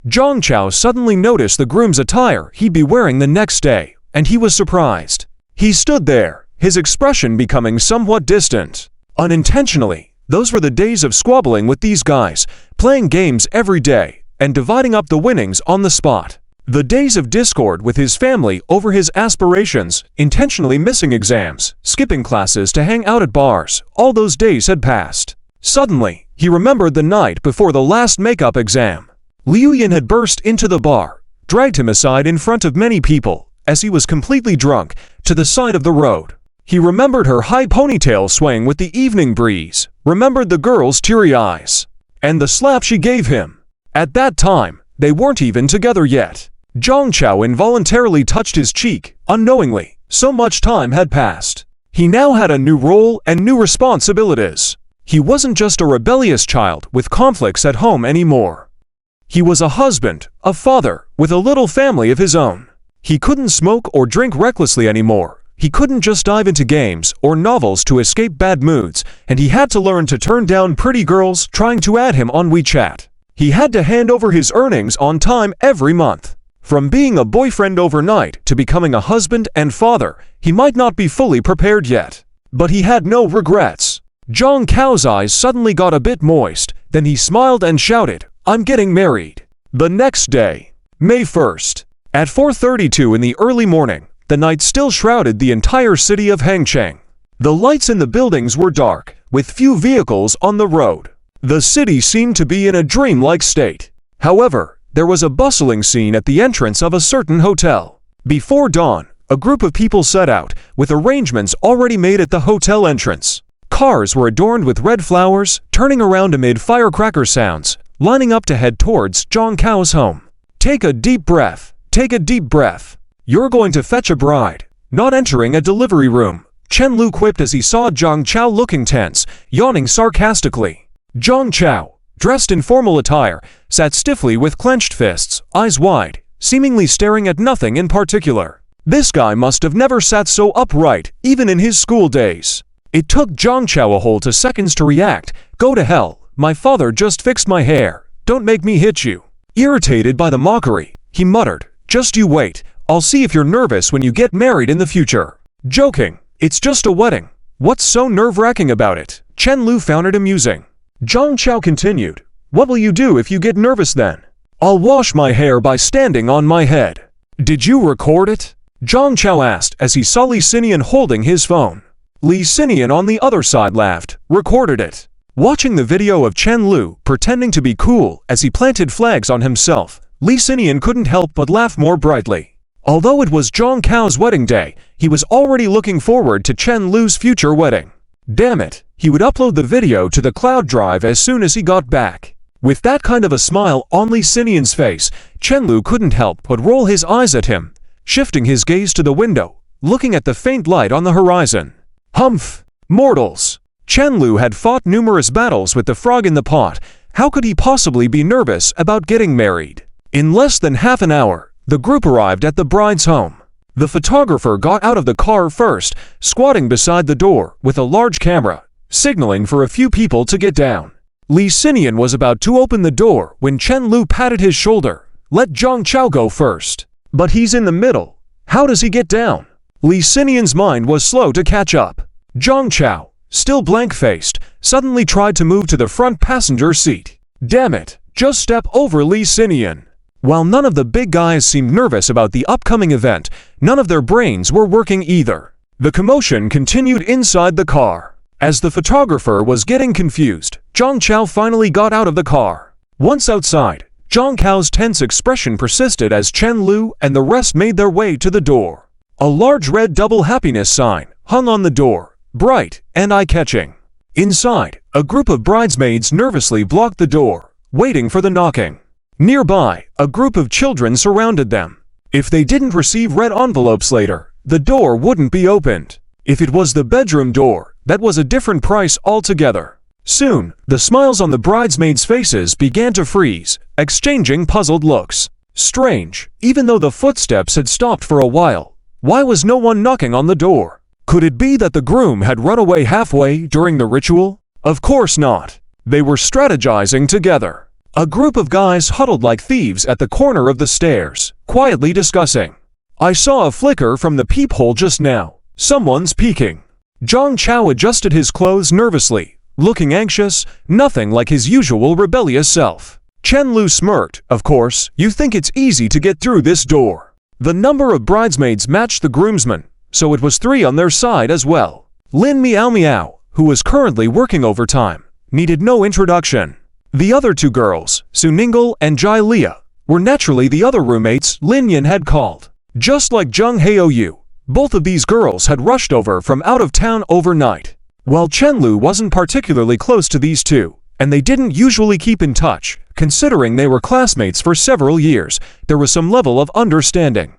Zhang Chao suddenly noticed the groom's attire he'd be wearing the next day, and he was surprised. He stood there, his expression becoming somewhat distant. Unintentionally, those were the days of squabbling with these guys, playing games every day, and dividing up the winnings on the spot. The days of discord with his family over his aspirations, intentionally missing exams, skipping classes to hang out at bars, all those days had passed. Suddenly, he remembered the night before the last makeup exam. Liu Yin had burst into the bar, dragged him aside in front of many people, as he was completely drunk, to the side of the road. He remembered her high ponytail swaying with the evening breeze, remembered the girl's teary eyes, and the slap she gave him. At that time, they weren't even together yet. Zhang Chao involuntarily touched his cheek, unknowingly, so much time had passed. He now had a new role and new responsibilities. He wasn't just a rebellious child with conflicts at home anymore. He was a husband, a father, with a little family of his own. He couldn't smoke or drink recklessly anymore. He couldn't just dive into games or novels to escape bad moods, and he had to learn to turn down pretty girls trying to add him on WeChat. He had to hand over his earnings on time every month. From being a boyfriend overnight to becoming a husband and father, he might not be fully prepared yet. But he had no regrets. Zhang Chao's eyes suddenly got a bit moist, then he smiled and shouted, "I'm getting married." The next day, May 1st, at 4:32 in the early morning, the night still shrouded the entire city of Hangcheng. The lights in the buildings were dark, with few vehicles on the road. The city seemed to be in a dreamlike state. However, there was a bustling scene at the entrance of a certain hotel. Before dawn, a group of people set out, with arrangements already made at the hotel entrance. Cars were adorned with red flowers, turning around amid firecracker sounds, lining up to head towards Zhang Chao's home. Take a deep breath. Take a deep breath. You're going to fetch a bride. Not entering a delivery room, Chen Lu quipped as he saw Zhang Chao looking tense, yawning sarcastically. Zhang Chao, dressed in formal attire, sat stiffly with clenched fists, eyes wide, seemingly staring at nothing in particular. This guy must have never sat so upright, even in his school days. It took Zhang Chao a whole 2 seconds to react. Go to hell, my father just fixed my hair. Don't make me hit you. Irritated by the mockery, he muttered, just you wait, I'll see if you're nervous when you get married in the future. Joking, it's just a wedding. What's so nerve-wracking about it? Chen Lu found it amusing. Zhang Chao continued, what will you do if you get nervous then? I'll wash my hair by standing on my head. Did you record it? Zhang Chao asked as he saw Li Xinian holding his phone. Li Xinian on the other side laughed, recorded it. Watching the video of Chen Lu pretending to be cool as he planted flags on himself, Li Xinian couldn't help but laugh more brightly. Although it was Zhang Cao's wedding day, he was already looking forward to Chen Lu's future wedding. Damn it, he would upload the video to the cloud drive as soon as he got back. With that kind of a smile on Li Xinian's face, Chen Lu couldn't help but roll his eyes at him, shifting his gaze to the window, looking at the faint light on the horizon. Humph! Mortals! Chen Lu had fought numerous battles with the frog in the pot. How could he possibly be nervous about getting married? In less than half an hour, the group arrived at the bride's home. The photographer got out of the car first, squatting beside the door with a large camera, signaling for a few people to get down. Li Xinian was about to open the door when Chen Lu patted his shoulder. Let Zhang Chao go first. But he's in the middle. How does he get down? Li Xinian's mind was slow to catch up. Zhang Chao, still blank-faced, suddenly tried to move to the front passenger seat. Damn it, just step over Li Xinian. While none of the big guys seemed nervous about the upcoming event, none of their brains were working either. The commotion continued inside the car. As the photographer was getting confused, Zhang Chao finally got out of the car. Once outside, Zhang Cao's tense expression persisted as Chen Lu and the rest made their way to the door. A large red double happiness sign hung on the door, bright and eye-catching. Inside, a group of bridesmaids nervously blocked the door, waiting for the knocking. Nearby, a group of children surrounded them. If they didn't receive red envelopes later, the door wouldn't be opened. If it was the bedroom door, that was a different price altogether. Soon, the smiles on the bridesmaids' faces began to freeze, exchanging puzzled looks. Strange, even though the footsteps had stopped for a while. Why was no one knocking on the door? Could it be that the groom had run away halfway during the ritual? Of course not. They were strategizing together. A group of guys huddled like thieves at the corner of the stairs, quietly discussing. I saw a flicker from the peephole just now. Someone's peeking. Zhang Chao adjusted his clothes nervously, looking anxious, nothing like his usual rebellious self. Chen Lu smirked. Of course, you think it's easy to get through this door. The number of bridesmaids matched the groomsmen, so it was 3 on their side as well. Lin Miao Miao, who was currently working overtime, needed no introduction. The other 2 girls, Su Ninggle and Jai Lia, were naturally the other roommates Lin Yan had called. Just like Zheng Haoyu, both of these girls had rushed over from out of town overnight. While Chen Lu wasn't particularly close to these 2, and they didn't usually keep in touch, considering they were classmates for several years, there was some level of understanding.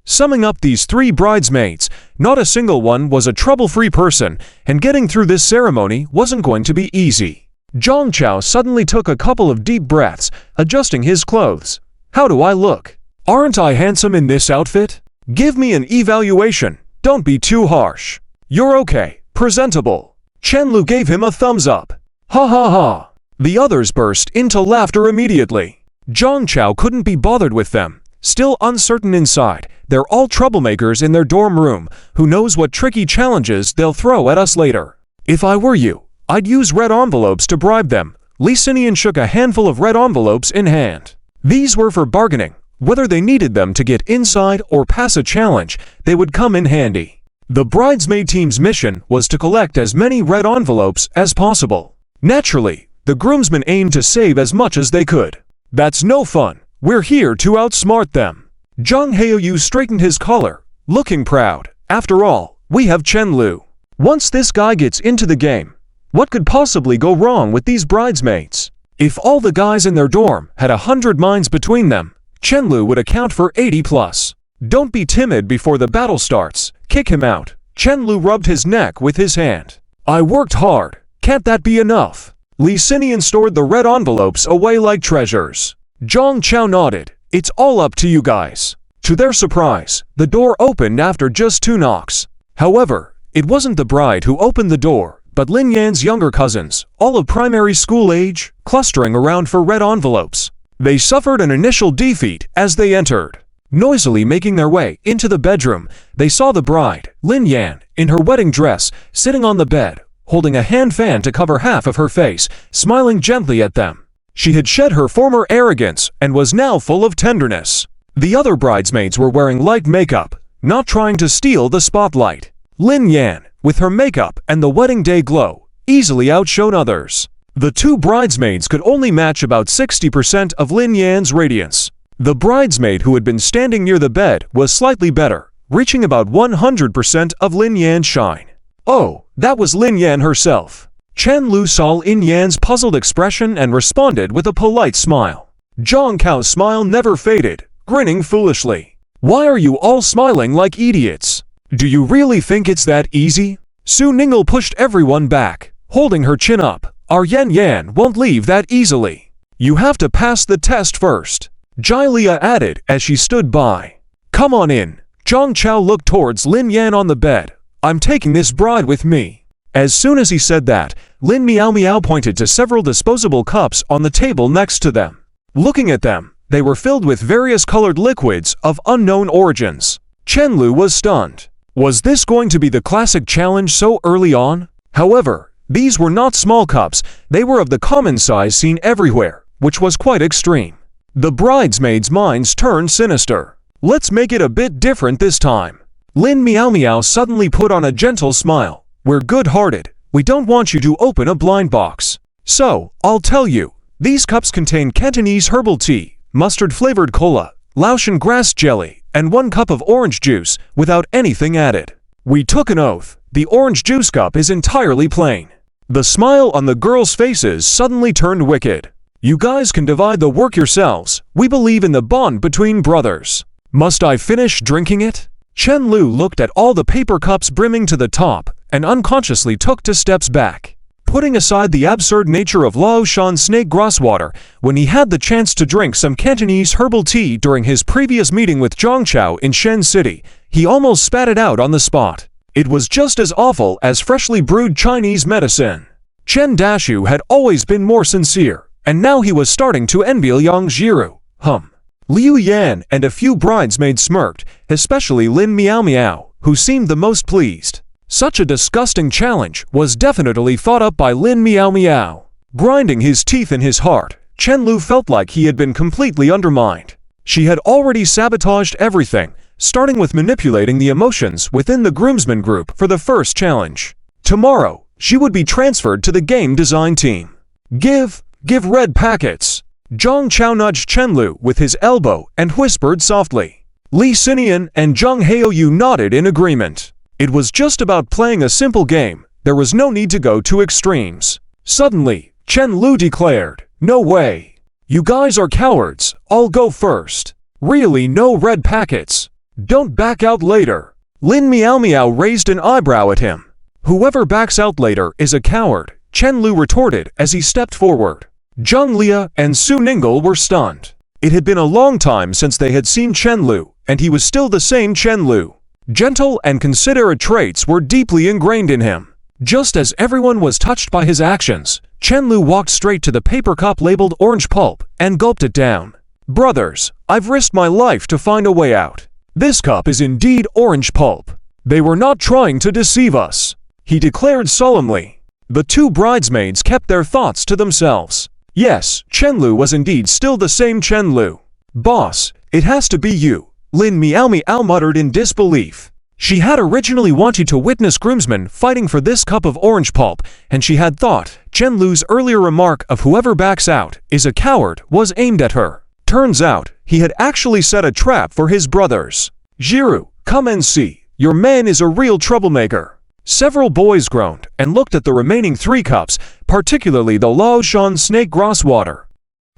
Summing up these 3 bridesmaids, not a single one was a trouble-free person, and getting through this ceremony wasn't going to be easy. Zhang Chao suddenly took a couple of deep breaths, adjusting his clothes. How do I look? Aren't I handsome in this outfit? Give me an evaluation. Don't be too harsh. You're okay. Presentable. Chen Lu gave him a thumbs up. Ha ha ha. The others burst into laughter immediately. Zhang Chao couldn't be bothered with them. Still uncertain inside, they're all troublemakers in their dorm room. Who knows what tricky challenges they'll throw at us later. If I were you, I'd use red envelopes to bribe them. Li Xinian shook a handful of red envelopes in hand. These were for bargaining. Whether they needed them to get inside or pass a challenge, they would come in handy. The bridesmaid team's mission was to collect as many red envelopes as possible. Naturally, the groomsmen aimed to save as much as they could. That's no fun. We're here to outsmart them. Zheng Haoyu straightened his collar, looking proud. After all, we have Chen Lu. Once this guy gets into the game, what could possibly go wrong with these bridesmaids? If all the guys in their dorm had 100 minds between them, Chen Lu would account for 80 plus. Don't be timid before the battle starts. Kick him out. Chen Lu rubbed his neck with his hand. I worked hard. Can't that be enough? Li Xinian stored the red envelopes away like treasures. Zhang Chao nodded. It's all up to you guys. To their surprise, the door opened after just 2 knocks. However, it wasn't the bride who opened the door, but Lin Yan's younger cousins, all of primary school age, clustering around for red envelopes. They suffered an initial defeat as they entered. Noisily making their way into the bedroom, they saw the bride, Lin Yan, in her wedding dress, sitting on the bed, holding a hand fan to cover half of her face, smiling gently at them. She had shed her former arrogance and was now full of tenderness. The other bridesmaids were wearing light makeup, not trying to steal the spotlight. Lin Yan, with her makeup and the wedding day glow, easily outshone others. The 2 bridesmaids could only match about 60% of Lin Yan's radiance. The bridesmaid who had been standing near the bed was slightly better, reaching about 100% of Lin Yan's shine. Oh, that was Lin Yan herself. Chen Lu saw Lin Yan's puzzled expression and responded with a polite smile. Zhang Cao's smile never faded, grinning foolishly. Why are you all smiling like idiots? Do you really think it's that easy? Su Ninggle pushed everyone back, holding her chin up. Our Yan Yan won't leave that easily. You have to pass the test first, Jai Lia added as she stood by. Come on in. Zhang Chao looked towards Lin Yan on the bed. I'm taking this bride with me. As soon as he said that, Lin Miao Miao pointed to several disposable cups on the table next to them. Looking at them, they were filled with various colored liquids of unknown origins. Chen Lu was stunned. Was this going to be the classic challenge so early on? However, these were not small cups, they were of the common size seen everywhere, which was quite extreme. The bridesmaids' minds turned sinister. Let's make it a bit different this time. Lin Miao Miao suddenly put on a gentle smile. We're good-hearted. We don't want you to open a blind box. So, I'll tell you. These cups contain Cantonese herbal tea, mustard-flavored cola, Laotian grass jelly, and 1 cup of orange juice without anything added. We took an oath. The orange juice cup is entirely plain. The smile on the girls' faces suddenly turned wicked. You guys can divide the work yourselves. We believe in the bond between brothers. Must I finish drinking it? Chen Lu looked at all the paper cups brimming to the top and unconsciously took 2 steps back. Putting aside the absurd nature of Laoshan snake grass water, when he had the chance to drink some Cantonese herbal tea during his previous meeting with Zhang Chao in Shen City, he almost spat it out on the spot. It was just as awful as freshly brewed Chinese medicine. Chen Dashu had always been more sincere, and now he was starting to envy Liang Jiru. Liu Yan and a few bridesmaids smirked, especially Lin Miao Miao, who seemed the most pleased. Such a disgusting challenge was definitely thought up by Lin Miao Miao. Grinding his teeth in his heart, Chen Lu felt like he had been completely undermined. She had already sabotaged everything, starting with manipulating the emotions within the groomsmen group for the first challenge. Tomorrow, she would be transferred to the game design team. Give red packets. Zhang Chao nudged Chen Lu with his elbow and whispered softly. Li Xinian and Zhang Haoyu nodded in agreement. It was just about playing a simple game. There was no need to go to extremes. Suddenly, Chen Lu declared, No way. You guys are cowards. I'll go first. Really, no red packets. Don't back out later. Lin Miao Miao raised an eyebrow at him. Whoever backs out later is a coward, Chen Lu retorted as he stepped forward. Zhang Lia and Su Ninggle were stunned. It had been a long time since they had seen Chen Lu, and he was still the same Chen Lu. Gentle and considerate traits were deeply ingrained in him. Just as everyone was touched by his actions, Chen Lu walked straight to the paper cup labeled orange pulp and gulped it down. Brothers, I've risked my life to find a way out. This cup is indeed orange pulp. They were not trying to deceive us, he declared solemnly. The 2 bridesmaids kept their thoughts to themselves. Yes, Chen Lu was indeed still the same Chen Lu. Boss, it has to be you, Lin Miao Miao muttered in disbelief. She had originally wanted to witness groomsmen fighting for this cup of orange pulp, and she had thought Chen Lu's earlier remark of whoever backs out is a coward was aimed at her. Turns out, he had actually set a trap for his brothers. Jiru, come and see. Your man is a real troublemaker. Several boys groaned and looked at the remaining 3 cups, particularly the Laoshan snake grass water.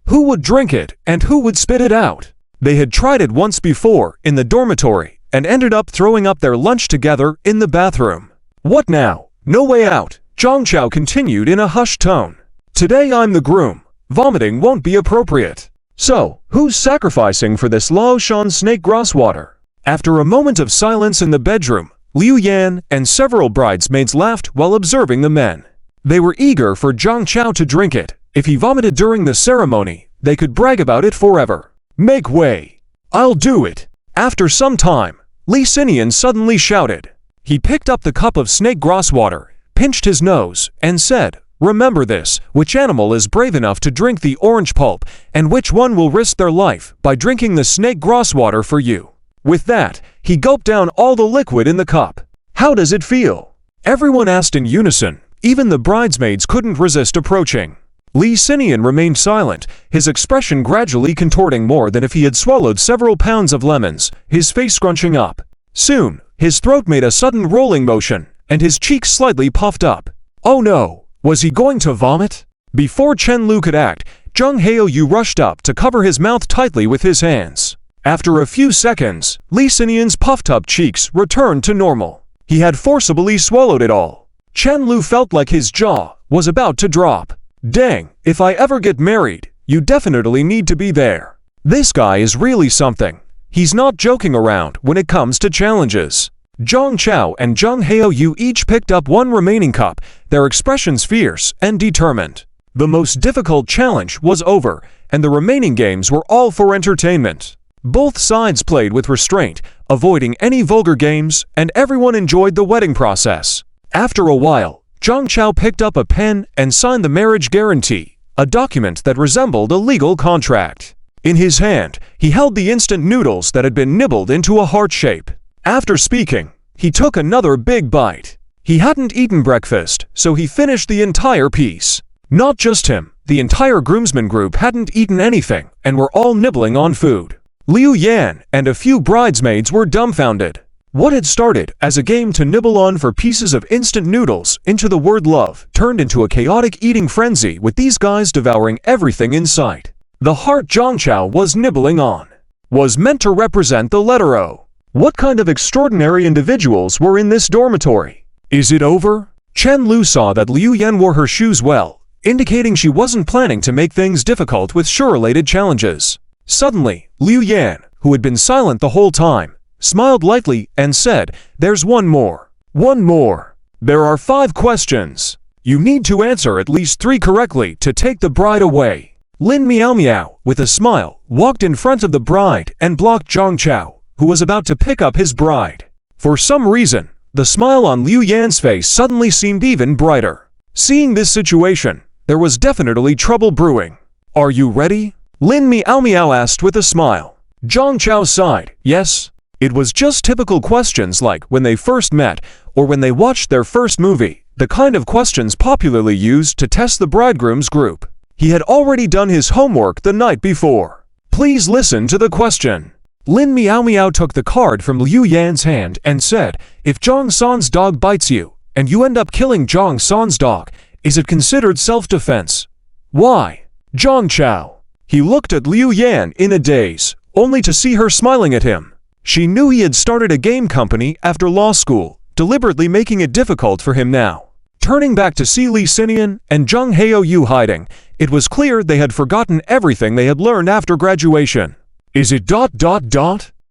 Who would drink it and who would spit it out? They had tried it once before in the dormitory and ended up throwing up their lunch together in the bathroom. What now? No way out, Zhang Chao continued in a hushed tone. Today I'm the groom. Vomiting won't be appropriate. So, who's sacrificing for this Laoshan snake grass water? After a moment of silence in the bedroom, Liu Yan and several bridesmaids laughed while observing the men. They were eager for Zhang Chao to drink it. If he vomited during the ceremony, they could brag about it forever. Make way. I'll do it. After some time, Li Xinian suddenly shouted. He picked up the cup of snake grass water, pinched his nose, and said, Remember this, which animal is brave enough to drink the orange pulp, and which one will risk their life by drinking the snake grass water for you? With that, he gulped down all the liquid in the cup. How does it feel? Everyone asked in unison. Even the bridesmaids couldn't resist approaching. Lee Sinian remained silent, his expression gradually contorting more than if he had swallowed several pounds of lemons, his face scrunching up. Soon, his throat made a sudden rolling motion, and his cheeks slightly puffed up. Oh no, was he going to vomit? Before Chen Lu could act, Zhang Heoyu rushed up to cover his mouth tightly with his hands. After a few seconds, Lee Sinian's puffed-up cheeks returned to normal. He had forcibly swallowed it all. Chen Lu felt like his jaw was about to drop. Dang, if I ever get married, you definitely need to be there. This guy is really something. He's not joking around when it comes to challenges. Zhang Chao and Zhang Heoyu each picked up one remaining cup, their expressions fierce and determined. The most difficult challenge was over, and the remaining games were all for entertainment. Both sides played with restraint, avoiding any vulgar games, and everyone enjoyed the wedding process. After a while, Zhang Chao picked up a pen and signed the marriage guarantee, a document that resembled a legal contract. In his hand, he held the instant noodles that had been nibbled into a heart shape. After speaking, he took another big bite. He hadn't eaten breakfast, so he finished the entire piece. Not just him, the entire groomsmen group hadn't eaten anything and were all nibbling on food. Liu Yan and a few bridesmaids were dumbfounded. What had started as a game to nibble on for pieces of instant noodles into the word love turned into a chaotic eating frenzy with these guys devouring everything in sight. The heart Zhang Chao was nibbling on was meant to represent the letter O. What kind of extraordinary individuals were in this dormitory? Is it over? Chen Lu saw that Liu Yan wore her shoes well, indicating she wasn't planning to make things difficult with shoe-related challenges. Suddenly, Liu Yan, who had been silent the whole time, smiled lightly and said, "There's one more. One more. There are 5 questions. You need to answer at least 3 correctly to take the bride away." Lin Miao Miao, with a smile, walked in front of the bride and blocked Zhang Chao, who was about to pick up his bride. For some reason, the smile on Liu Yan's face suddenly seemed even brighter. Seeing this situation, there was definitely trouble brewing. "Are you ready?" Lin Miao Miao asked with a smile. Zhang Chao sighed, "Yes." It was just typical questions like when they first met or when they watched their first movie, the kind of questions popularly used to test the bridegroom's group. He had already done his homework the night before. "Please listen to the question." Lin Miao Miao took the card from Liu Yan's hand and said, "If Zhang San's dog bites you, and you end up killing Zhang San's dog, is it considered self-defense?" "Why?" Zhang Chao. He looked at Liu Yan in a daze, only to see her smiling at him. She knew he had started a game company after law school, deliberately making it difficult for him now. Turning back to see Lee Sinian and Zhang Heoyu hiding, it was clear they had forgotten everything they had learned after graduation. "Is it ...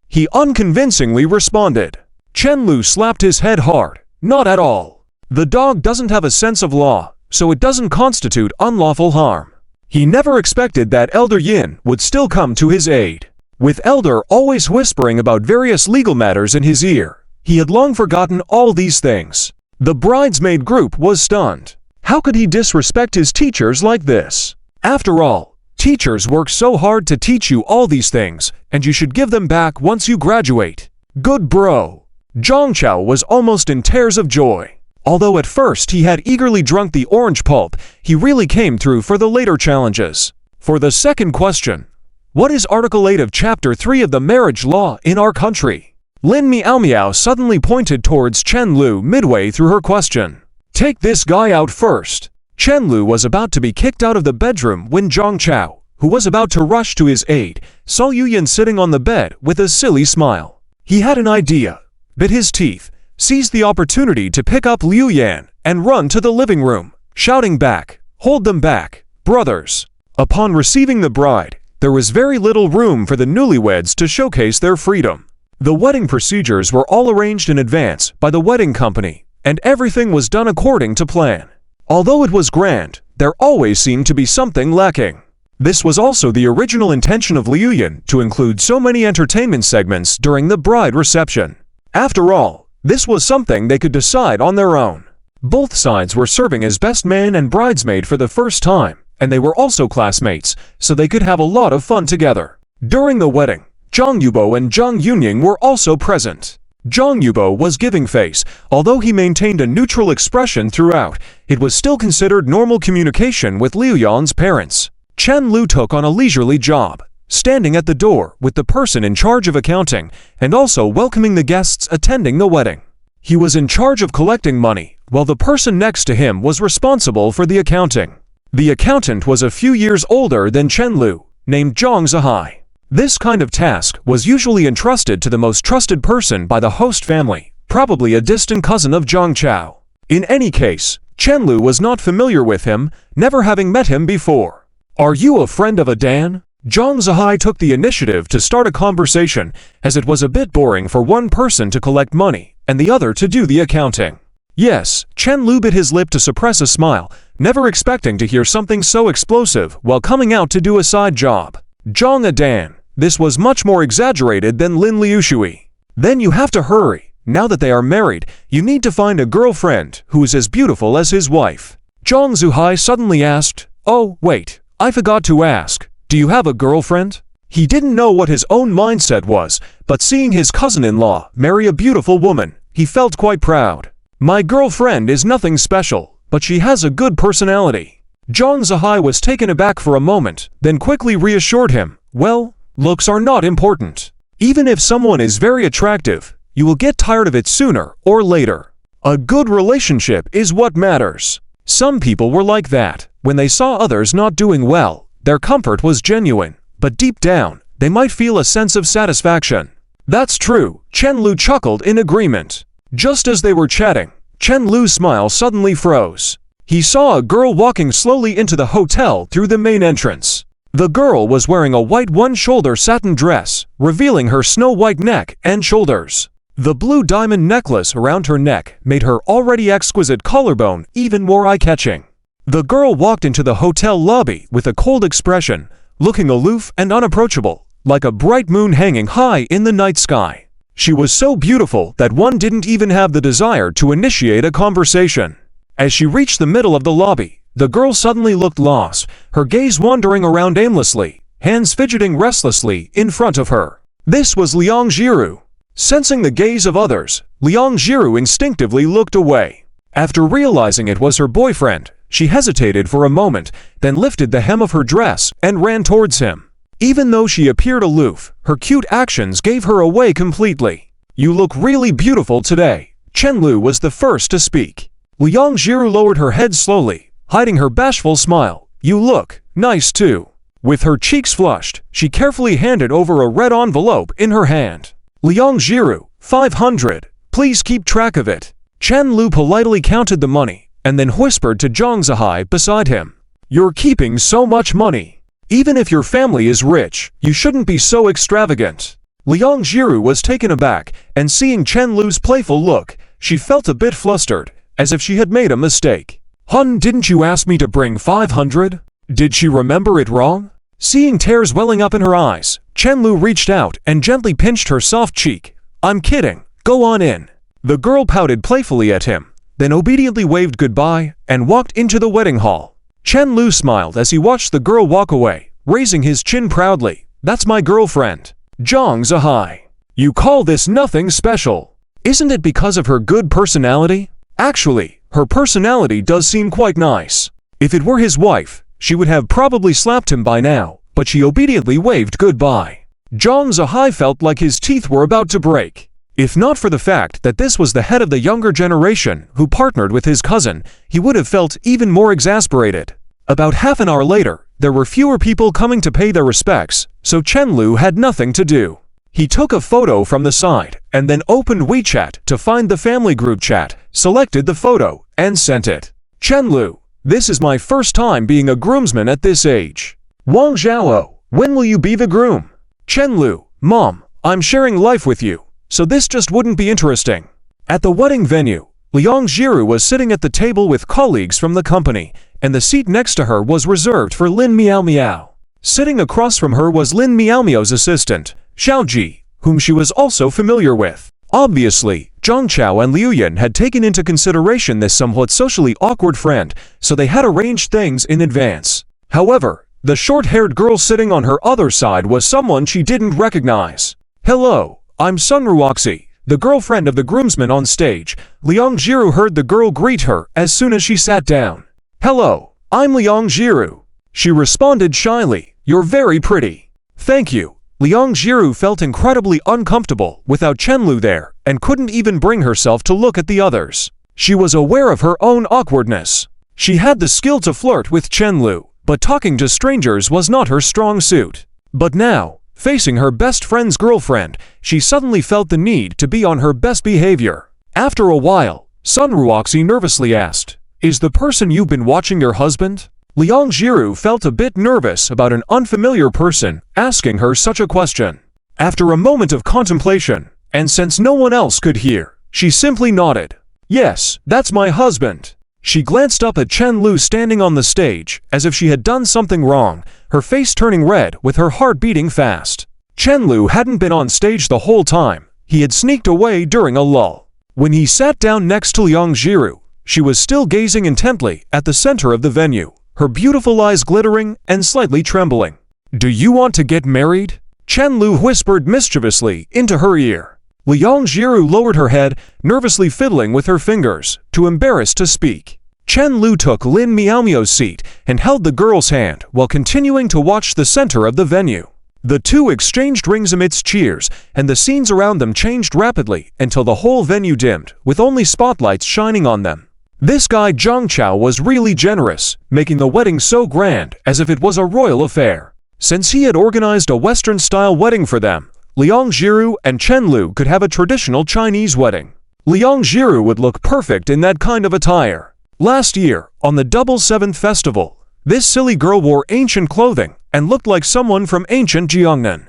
He unconvincingly responded. Chen Lu slapped his head hard. "Not at all. The dog doesn't have a sense of law, so it doesn't constitute unlawful harm." He never expected that Elder Yin would still come to his aid. With Elder always whispering about various legal matters in his ear, he had long forgotten all these things. The bridesmaid group was stunned. How could he disrespect his teachers like this? After all, teachers work so hard to teach you all these things, and you should give them back once you graduate. Good bro. Zhang Chao was almost in tears of joy. Although at first he had eagerly drunk the orange pulp, he really came through for the later challenges. For the second question, what is Article 8 of Chapter 3 of the marriage law in our country? Lin Miao Miao suddenly pointed towards Chen Lu midway through her question. "Take this guy out first." Chen Lu was about to be kicked out of the bedroom when Zhang Chao, who was about to rush to his aid, saw Yu Yan sitting on the bed with a silly smile. He had an idea, bit his teeth, seized the opportunity to pick up Liu Yan and run to the living room, shouting back, "Hold them back, brothers." Upon receiving the bride, there was very little room for the newlyweds to showcase their freedom. The wedding procedures were all arranged in advance by the wedding company, and everything was done according to plan. Although it was grand, there always seemed to be something lacking. This was also the original intention of Liu Yan to include so many entertainment segments during the bride reception. After all, this was something they could decide on their own. Both sides were serving as best man and bridesmaid for the first time, and they were also classmates, so they could have a lot of fun together. During the wedding, Zhang Yubo and Zhang Yunying were also present. Zhang Yubo was giving face. Although he maintained a neutral expression throughout, it was still considered normal communication with Liu Yan's parents. Chen Lu took on a leisurely job, standing at the door with the person in charge of accounting and also welcoming the guests attending the wedding. He was in charge of collecting money, while the person next to him was responsible for the accounting. The accountant was a few years older than Chen Lu, named Zhang Zihai. This kind of task was usually entrusted to the most trusted person by the host family, probably a distant cousin of Zhang Chao. In any case, Chen Lu was not familiar with him, never having met him before. "Are you a friend of Adan?" Zhang Zihai took the initiative to start a conversation, as it was a bit boring for one person to collect money and the other to do the accounting. Yes, Chen Lu bit his lip to suppress a smile, never expecting to hear something so explosive while coming out to do a side job. Zhang Adan, this was much more exaggerated than Lin Liushui. Then you have to hurry. Now that they are married, you need to find a girlfriend who is as beautiful as his wife. Zhang Zihai suddenly asked, "Oh, wait, I forgot to ask. Do you have a girlfriend?" He didn't know what his own mindset was, but seeing his cousin-in-law marry a beautiful woman, he felt quite proud. "My girlfriend is nothing special, but she has a good personality." Zhang Zihai was taken aback for a moment, then quickly reassured him, "Well, looks are not important. Even if someone is very attractive, you will get tired of it sooner or later. A good relationship is what matters." Some people were like that. When they saw others not doing well, their comfort was genuine, but deep down, they might feel a sense of satisfaction. "That's true," Chen Lu chuckled in agreement. Just as they were chatting, Chen Lu's smile suddenly froze. He saw a girl walking slowly into the hotel through the main entrance. The girl was wearing a white one-shoulder satin dress, revealing her snow-white neck and shoulders. The blue diamond necklace around her neck made her already exquisite collarbone even more eye-catching. The girl walked into the hotel lobby with a cold expression, looking aloof and unapproachable, like a bright moon hanging high in the night sky. She was so beautiful that one didn't even have the desire to initiate a conversation. As she reached the middle of the lobby, the girl suddenly looked lost, her gaze wandering around aimlessly, hands fidgeting restlessly in front of her. This was Liang Jiru. Sensing the gaze of others, Liang Jiru instinctively looked away. After realizing it was her boyfriend, she hesitated for a moment, then lifted the hem of her dress and ran towards him. Even though she appeared aloof, her cute actions gave her away completely. "You look really beautiful today." Chen Lu was the first to speak. Liang Jiru lowered her head slowly, hiding her bashful smile. "You look nice too." With her cheeks flushed, she carefully handed over a red envelope in her hand. "Liang Jiru, 500. Please keep track of it." Chen Lu politely counted the money, and then whispered to Zhang Zihai beside him. "You're keeping so much money. Even if your family is rich, you shouldn't be so extravagant." Liang Jiru was taken aback, and seeing Chen Lu's playful look, she felt a bit flustered, as if she had made a mistake. "Hun, didn't you ask me to bring 500? Did she remember it wrong?" Seeing tears welling up in her eyes, Chen Lu reached out and gently pinched her soft cheek. "I'm kidding, go on in." The girl pouted playfully at him, then obediently waved goodbye and walked into the wedding hall. Chen Lu smiled as he watched the girl walk away, raising his chin proudly. "That's my girlfriend, Zhang Zihai. You call this nothing special? Isn't it because of her good personality?" Actually, her personality does seem quite nice. If it were his wife, she would have probably slapped him by now, but she obediently waved goodbye. Zhang Zihai felt like his teeth were about to break. If not for the fact that this was the head of the younger generation who partnered with his cousin, he would have felt even more exasperated. About half an hour later, there were fewer people coming to pay their respects, so Chen Lu had nothing to do. He took a photo from the side, and then opened WeChat to find the family group chat, selected the photo, and sent it. "Chen Lu, this is my first time being a groomsman at this age. Wang Zhao, when will you be the groom?" "Chen Lu, Mom, I'm sharing life with you, so this just wouldn't be interesting." At the wedding venue, Liang Jiru was sitting at the table with colleagues from the company, and the seat next to her was reserved for Lin Miao Miao. Sitting across from her was Lin Miao Miao's assistant, Xiao Ji, whom she was also familiar with. Obviously, Zhang Chao and Liu Yan had taken into consideration this somewhat socially awkward friend, so they had arranged things in advance. However, the short-haired girl sitting on her other side was someone she didn't recognize. "Hello, I'm Sun Ruoxi, the girlfriend of the groomsman on stage. Liang Jiru heard the girl greet her as soon as she sat down. "Hello, I'm Liang Jiru," she responded shyly. "You're very pretty." "Thank you." Liang Jiru felt incredibly uncomfortable without Chenlu there and couldn't even bring herself to look at the others. She was aware of her own awkwardness. She had the skill to flirt with Chenlu, but talking to strangers was not her strong suit. But now, facing her best friend's girlfriend, she suddenly felt the need to be on her best behavior. After a while, Sun Ruoxi nervously asked, "Is the person you've been watching your husband?" Liang Jiru felt a bit nervous about an unfamiliar person asking her such a question. After a moment of contemplation, and since no one else could hear, she simply nodded. "Yes, that's my husband." She glanced up at Chen Lu standing on the stage, as if she had done something wrong, her face turning red with her heart beating fast. Chen Lu hadn't been on stage the whole time. He had sneaked away during a lull. When he sat down next to Liang Jiru, she was still gazing intently at the center of the venue, her beautiful eyes glittering and slightly trembling. "Do you want to get married?" Chen Lu whispered mischievously into her ear. Liang Jiru lowered her head, nervously fiddling with her fingers, too embarrassed to speak. Chen Lu took Lin Miaomiao's seat and held the girl's hand while continuing to watch the center of the venue. The two exchanged rings amidst cheers, and the scenes around them changed rapidly until the whole venue dimmed, with only spotlights shining on them. This guy Zhang Chao was really generous, making the wedding so grand as if it was a royal affair. Since he had organized a Western-style wedding for them, Liang Jiru and Chen Lu could have a traditional Chinese wedding. Liang Jiru would look perfect in that kind of attire. Last year, on the Double Seventh Festival, this silly girl wore ancient clothing and looked like someone from ancient Jiangnan.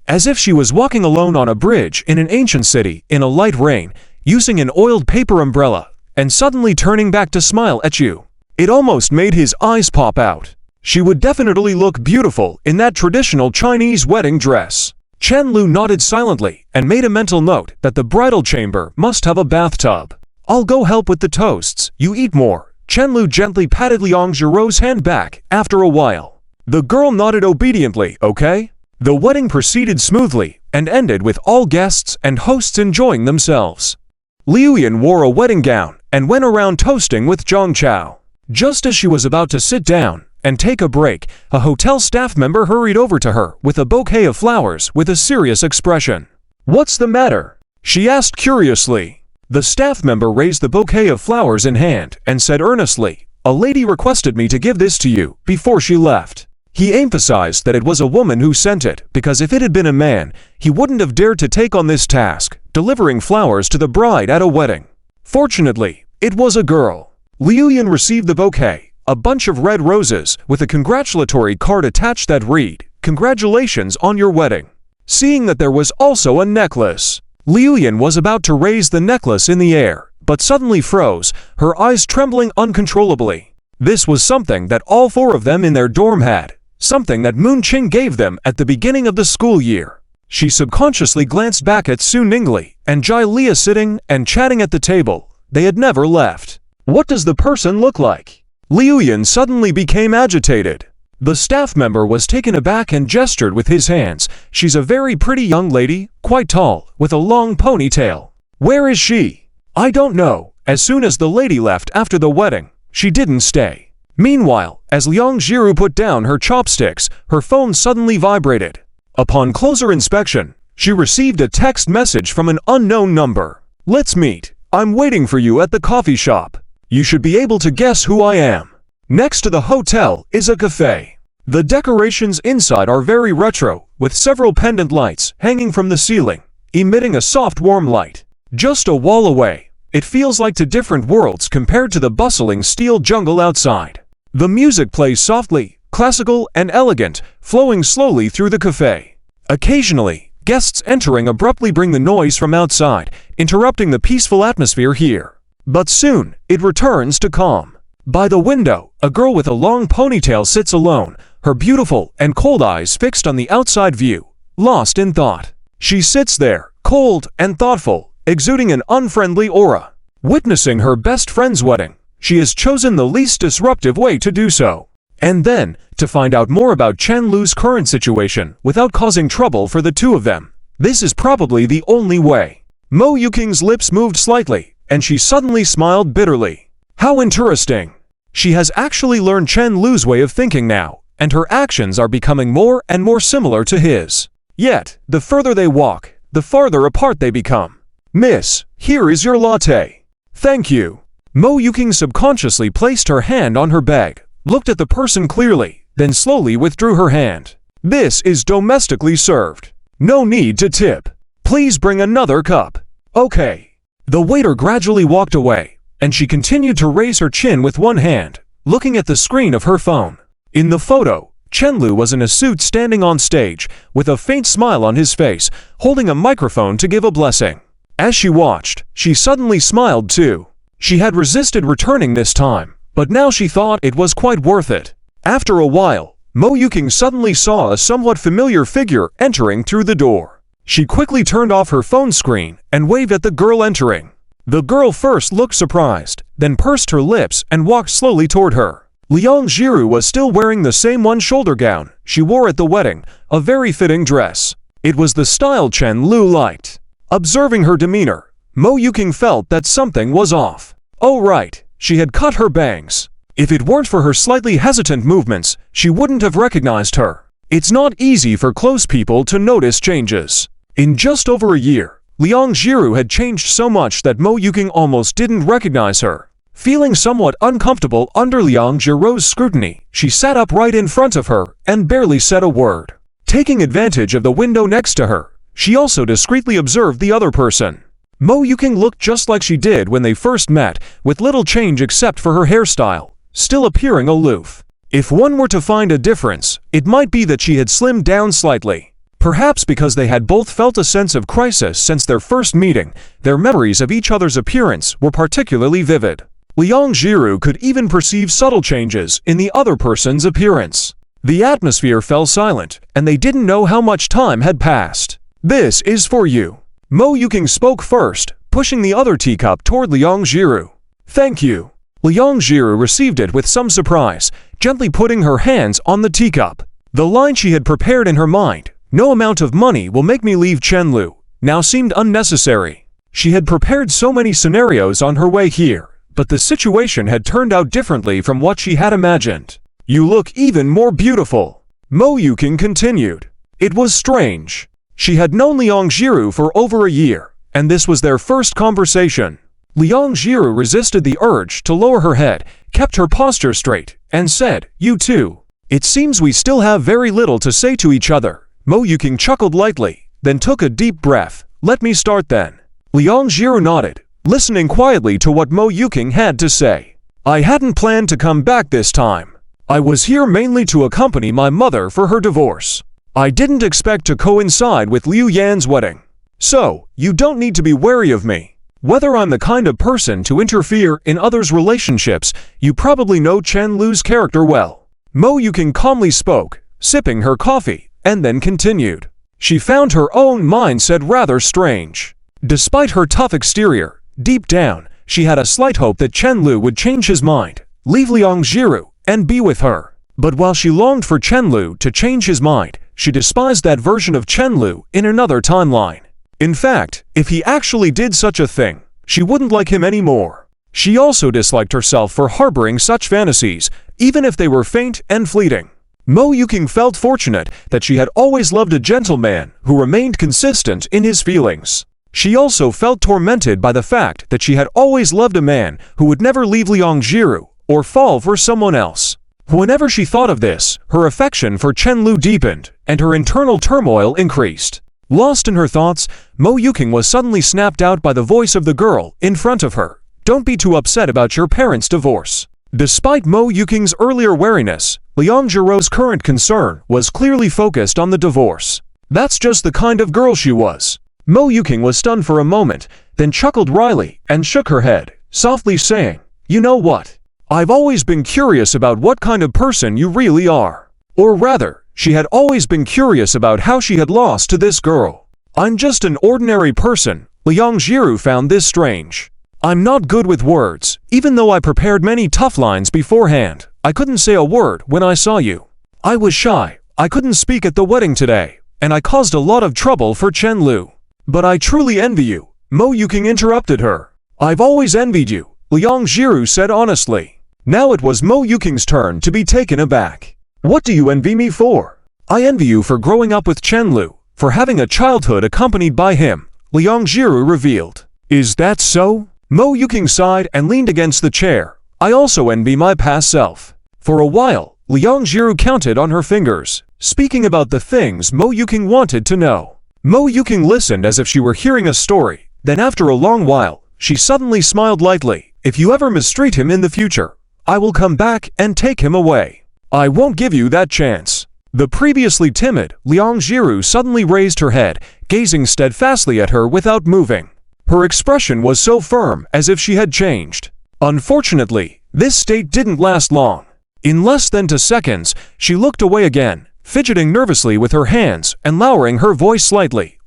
As if she was walking alone on a bridge in an ancient city in a light rain, using an oiled paper umbrella, and suddenly turning back to smile at you. It almost made his eyes pop out. She would definitely look beautiful in that traditional Chinese wedding dress. Chen Lu nodded silently and made a mental note that the bridal chamber must have a bathtub. "I'll go help with the toasts, you eat more." Chen Lu gently patted Liang Jiru's hand back after a while. The girl nodded obediently, "Okay?" The wedding proceeded smoothly and ended with all guests and hosts enjoying themselves. Liu Yan wore a wedding gown and went around toasting with Zhang Chao. Just as she was about to sit down and take a break, a hotel staff member hurried over to her with a bouquet of flowers with a serious expression. "What's the matter?" she asked curiously. The staff member raised the bouquet of flowers in hand and said earnestly, "A lady requested me to give this to you before she left." He emphasized that it was a woman who sent it, because if it had been a man, he wouldn't have dared to take on this task, delivering flowers to the bride at a wedding. Fortunately, it was a girl. Liu Yan received the bouquet, a bunch of red roses with a congratulatory card attached that read, "Congratulations on your wedding." Seeing that there was also a necklace, Liu Yan was about to raise the necklace in the air, but suddenly froze, her eyes trembling uncontrollably. This was something that all four of them in their dorm had, something that Moon Qing gave them at the beginning of the school year. She subconsciously glanced back at Su Ningli and Jai Lia sitting and chatting at the table. They had never left. "What does the person look like?" Liu Yan suddenly became agitated. The staff member was taken aback and gestured with his hands. "She's a very pretty young lady, quite tall, with a long ponytail." "Where is she?" "I don't know. As soon as the lady left after the wedding, she didn't stay." Meanwhile, as Liang Jiru put down her chopsticks, her phone suddenly vibrated. Upon closer inspection, she received a text message from an unknown number. "Let's meet. I'm waiting for you at the coffee shop. You should be able to guess who I am. Next to the hotel is a cafe. The decorations inside are very retro, with several pendant lights hanging from the ceiling, emitting a soft warm light. Just a wall away, it feels like two different worlds compared to the bustling steel jungle outside. The music plays softly, classical and elegant, flowing slowly through the cafe. Occasionally, guests entering abruptly bring the noise from outside, interrupting the peaceful atmosphere here. But soon, it returns to calm. By the window, a girl with a long ponytail sits alone, her beautiful and cold eyes fixed on the outside view, lost in thought. She sits there, cold and thoughtful, exuding an unfriendly aura. Witnessing her best friend's wedding, she has chosen the least disruptive way to do so. And then, to find out more about Chen Lu's current situation without causing trouble for the two of them. This is probably the only way. Mo Yuking's lips moved slightly, and she suddenly smiled bitterly. How interesting. She has actually learned Chen Lu's way of thinking now, and her actions are becoming more and more similar to his. Yet, the further they walk, the farther apart they become. Miss, here is your latte. Thank you. Mo Yuking subconsciously placed her hand on her bag, looked at the person clearly, then slowly withdrew her hand. This is domestically served. No need to tip. Please bring another cup. Okay. The waiter gradually walked away, and she continued to raise her chin with one hand, looking at the screen of her phone. In the photo, Chen Lu was in a suit standing on stage, with a faint smile on his face, holding a microphone to give a blessing. As she watched, she suddenly smiled too. She had resisted returning this time, but now she thought it was quite worth it. After a while, Mo Yuking suddenly saw a somewhat familiar figure entering through the door. She quickly turned off her phone screen and waved at the girl entering. The girl first looked surprised, then pursed her lips and walked slowly toward her. Liang Jiru was still wearing the same one-shoulder gown she wore at the wedding, a very fitting dress. It was the style Chen Lu liked. Observing her demeanor, Mo Yuking felt that something was off. Oh right, she had cut her bangs. If it weren't for her slightly hesitant movements, she wouldn't have recognized her. It's not easy for close people to notice changes. In just over a year, Liang Jiru had changed so much that Mo Yuking almost didn't recognize her. Feeling somewhat uncomfortable under Liang Jiru's scrutiny, she sat up right in front of her and barely said a word. Taking advantage of the window next to her, she also discreetly observed the other person. Mo Yuking looked just like she did when they first met, with little change except for her hairstyle, still appearing aloof. If one were to find a difference, it might be that she had slimmed down slightly. Perhaps because they had both felt a sense of crisis since their first meeting, their memories of each other's appearance were particularly vivid. Liang Jiru could even perceive subtle changes in the other person's appearance. The atmosphere fell silent, and they didn't know how much time had passed. This is for you. Mo Yuking spoke first, pushing the other teacup toward Liang Jiru. Thank you. Liang Jiru received it with some surprise, gently putting her hands on the teacup. The line she had prepared in her mind, "No amount of money will make me leave Chen Lu," now seemed unnecessary. She had prepared so many scenarios on her way here, but the situation had turned out differently from what she had imagined. You look even more beautiful, Mo Yuking continued. It was strange. She had known Liang Jiru for over a year, and this was their first conversation. Liang Jiru resisted the urge to lower her head, kept her posture straight, and said, "You too. It seems we still have very little to say to each other." Mo Yuking chuckled lightly, then took a deep breath. "Let me start then." Liang Jiru nodded, listening quietly to what Mo Yuking had to say. "I hadn't planned to come back this time. I was here mainly to accompany my mother for her divorce. I didn't expect to coincide with Liu Yan's wedding. So, you don't need to be wary of me. Whether I'm the kind of person to interfere in others' relationships, you probably know Chen Lu's character well." Mo Yuking calmly spoke, sipping her coffee, and then continued. She found her own mindset rather strange. Despite her tough exterior, deep down, she had a slight hope that Chen Lu would change his mind, leave Liang Jiru, and be with her. But while she longed for Chen Lu to change his mind, she despised that version of Chen Lu in another timeline. In fact, if he actually did such a thing, she wouldn't like him anymore. She also disliked herself for harboring such fantasies, even if they were faint and fleeting. Mo Yuking felt fortunate that she had always loved a gentleman who remained consistent in his feelings. She also felt tormented by the fact that she had always loved a man who would never leave Liang Jiru or fall for someone else. Whenever she thought of this, her affection for Chen Lu deepened, and her internal turmoil increased. Lost in her thoughts, Mo Yuking was suddenly snapped out by the voice of the girl in front of her. "Don't be too upset about your parents' divorce." Despite Mo Yuking's earlier wariness, Liang Jiru's current concern was clearly focused on the divorce. That's just the kind of girl she was. Mo Yuking was stunned for a moment, then chuckled wryly and shook her head, softly saying, "You know what? I've always been curious about what kind of person you really are." Or rather, she had always been curious about how she had lost to this girl. "I'm just an ordinary person." Liang Jiru found this strange. "I'm not good with words. Even though I prepared many tough lines beforehand, I couldn't say a word when I saw you. I was shy, I couldn't speak at the wedding today, and I caused a lot of trouble for Chen Lu. But I truly envy you. Mo Yuking interrupted her. I've always envied you, Liang Jiru said honestly. Now it was Mo Yuking's turn to be taken aback. What do you envy me for? I envy you for growing up with Chen Lu, for having a childhood accompanied by him, Liang Jiru revealed. Is that so? Mo Yuking sighed and leaned against the chair. I also envy my past self. For a while, Liang Jiru counted on her fingers, speaking about the things Mo Yuking wanted to know. Mo Yuking listened as if she were hearing a story. Then after a long while, she suddenly smiled lightly. If you ever mistreat him in the future, I will come back and take him away. I won't give you that chance. The previously timid Liang Jiru suddenly raised her head, gazing steadfastly at her without moving. Her expression was so firm as if she had changed. Unfortunately, this state didn't last long. In less than 2 seconds, she looked away again, fidgeting nervously with her hands and lowering her voice slightly.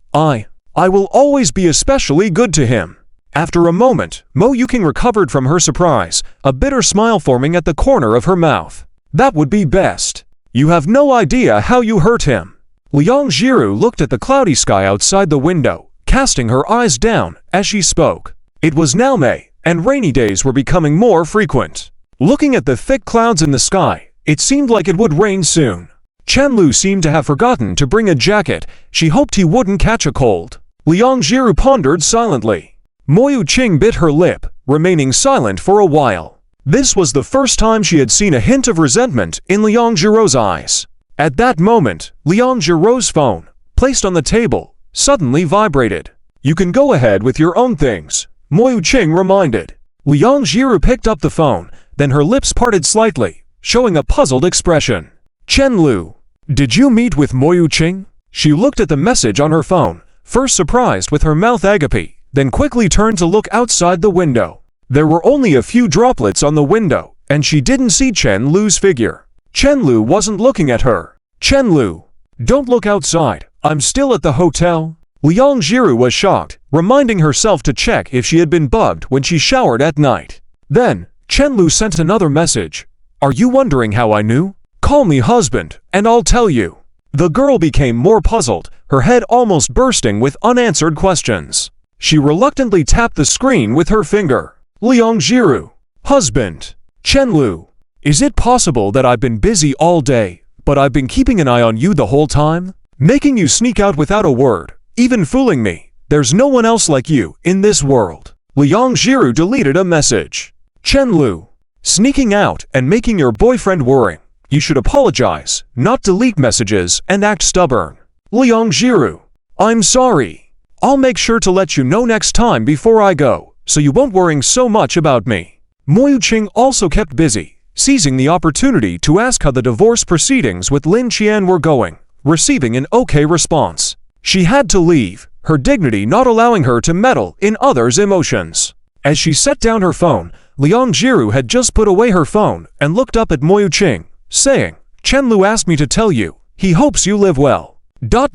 I will always be especially good to him. After a moment, Mo Yuking recovered from her surprise, a bitter smile forming at the corner of her mouth. That would be best. You have no idea how you hurt him. Liang Jiru looked at the cloudy sky outside the window, casting her eyes down as she spoke. It was now May, and rainy days were becoming more frequent. Looking at the thick clouds in the sky, it seemed like it would rain soon. Chen Lu seemed to have forgotten to bring a jacket. She hoped he wouldn't catch a cold. Liang Jiru pondered silently. Mo Yuqing bit her lip, remaining silent for a while. This was the first time she had seen a hint of resentment in Liang Jiru's eyes. At that moment, Liang Jiru's phone, placed on the table, suddenly vibrated. You can go ahead with your own things, Mo Yuqing reminded. Liang Jiru picked up the phone, then her lips parted slightly, showing a puzzled expression. Chen Lu, did you meet with Mo Yuqing? She looked at the message on her phone, first surprised with her mouth agape, then quickly turned to look outside the window. There were only a few droplets on the window, and she didn't see Chen Lu's figure. Chen Lu wasn't looking at her. Chen Lu, don't look outside, I'm still at the hotel. Liang Jiru was shocked, reminding herself to check if she had been bugged when she showered at night. Then, Chen Lu sent another message. Are you wondering how I knew? Call me husband, and I'll tell you. The girl became more puzzled, her head almost bursting with unanswered questions. She reluctantly tapped the screen with her finger. Liang Jiru, husband. Chen Lu, is it possible that I've been busy all day, but I've been keeping an eye on you the whole time? Making you sneak out without a word, even fooling me. There's no one else like you in this world. Liang Jiru deleted a message. Chen Lu, sneaking out and making your boyfriend worry. You should apologize, not delete messages and act stubborn. Liang Jiru, I'm sorry. I'll make sure to let you know next time before I go, so you won't worry so much about me. Mo Yuqing also kept busy, seizing the opportunity to ask how the divorce proceedings with Lin Qian were going, receiving an okay response. She had to leave, her dignity not allowing her to meddle in others' emotions. As she set down her phone, Liang Jiru had just put away her phone and looked up at Mo Yuqing, saying, Chen Lu asked me to tell you, he hopes you live well. Mo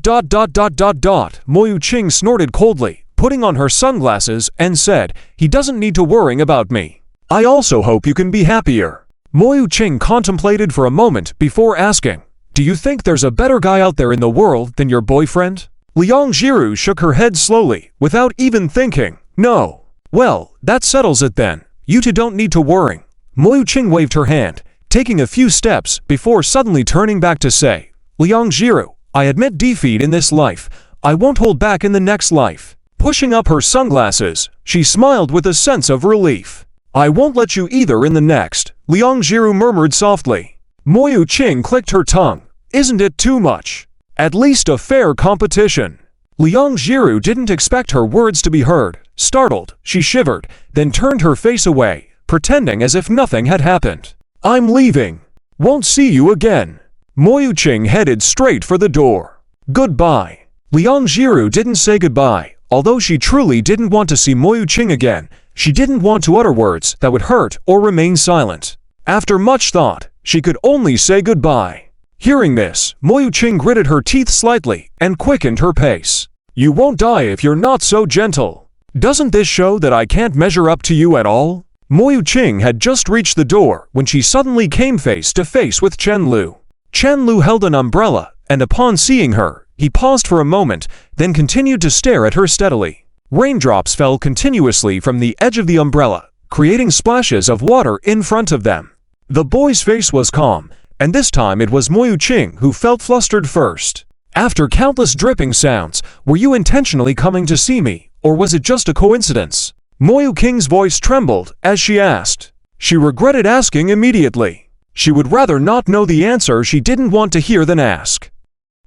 Yuqing snorted coldly, putting on her sunglasses and said, he doesn't need to worry about me. I also hope you can be happier. Mo Yuqing contemplated for a moment before asking, do you think there's a better guy out there in the world than your boyfriend? Liang Jiru shook her head slowly, without even thinking. No. Well, that settles it then. You two don't need to worry. Mo Yuqing waved her hand, taking a few steps before suddenly turning back to say, Liang Jiru, I admit defeat in this life. I won't hold back in the next life. Pushing up her sunglasses, she smiled with a sense of relief. I won't let you either in the next, Liang Jiru murmured softly. Mo Yuqing clicked her tongue. Isn't it too much? At least a fair competition. Liang Jiru didn't expect her words to be heard. Startled, she shivered, then turned her face away, pretending as if nothing had happened. I'm leaving. Won't see you again. Mo Yuqing headed straight for the door. Goodbye. Liang Jiru didn't say goodbye. Although she truly didn't want to see Mo Yuqing again, she didn't want to utter words that would hurt or remain silent. After much thought, she could only say goodbye. Hearing this, Mo Yuqing gritted her teeth slightly and quickened her pace. You won't die if you're not so gentle. Doesn't this show that I can't measure up to you at all? Mo Yuqing had just reached the door when she suddenly came face to face with Chen Lu. Chen Lu held an umbrella, and upon seeing her, he paused for a moment, then continued to stare at her steadily. Raindrops fell continuously from the edge of the umbrella, creating splashes of water in front of them. The boy's face was calm, and this time it was Mo Yuqing who felt flustered first. After countless dripping sounds, were you intentionally coming to see me, or was it just a coincidence? Mo Yuqing's voice trembled as she asked. She regretted asking immediately. She would rather not know the answer she didn't want to hear than ask.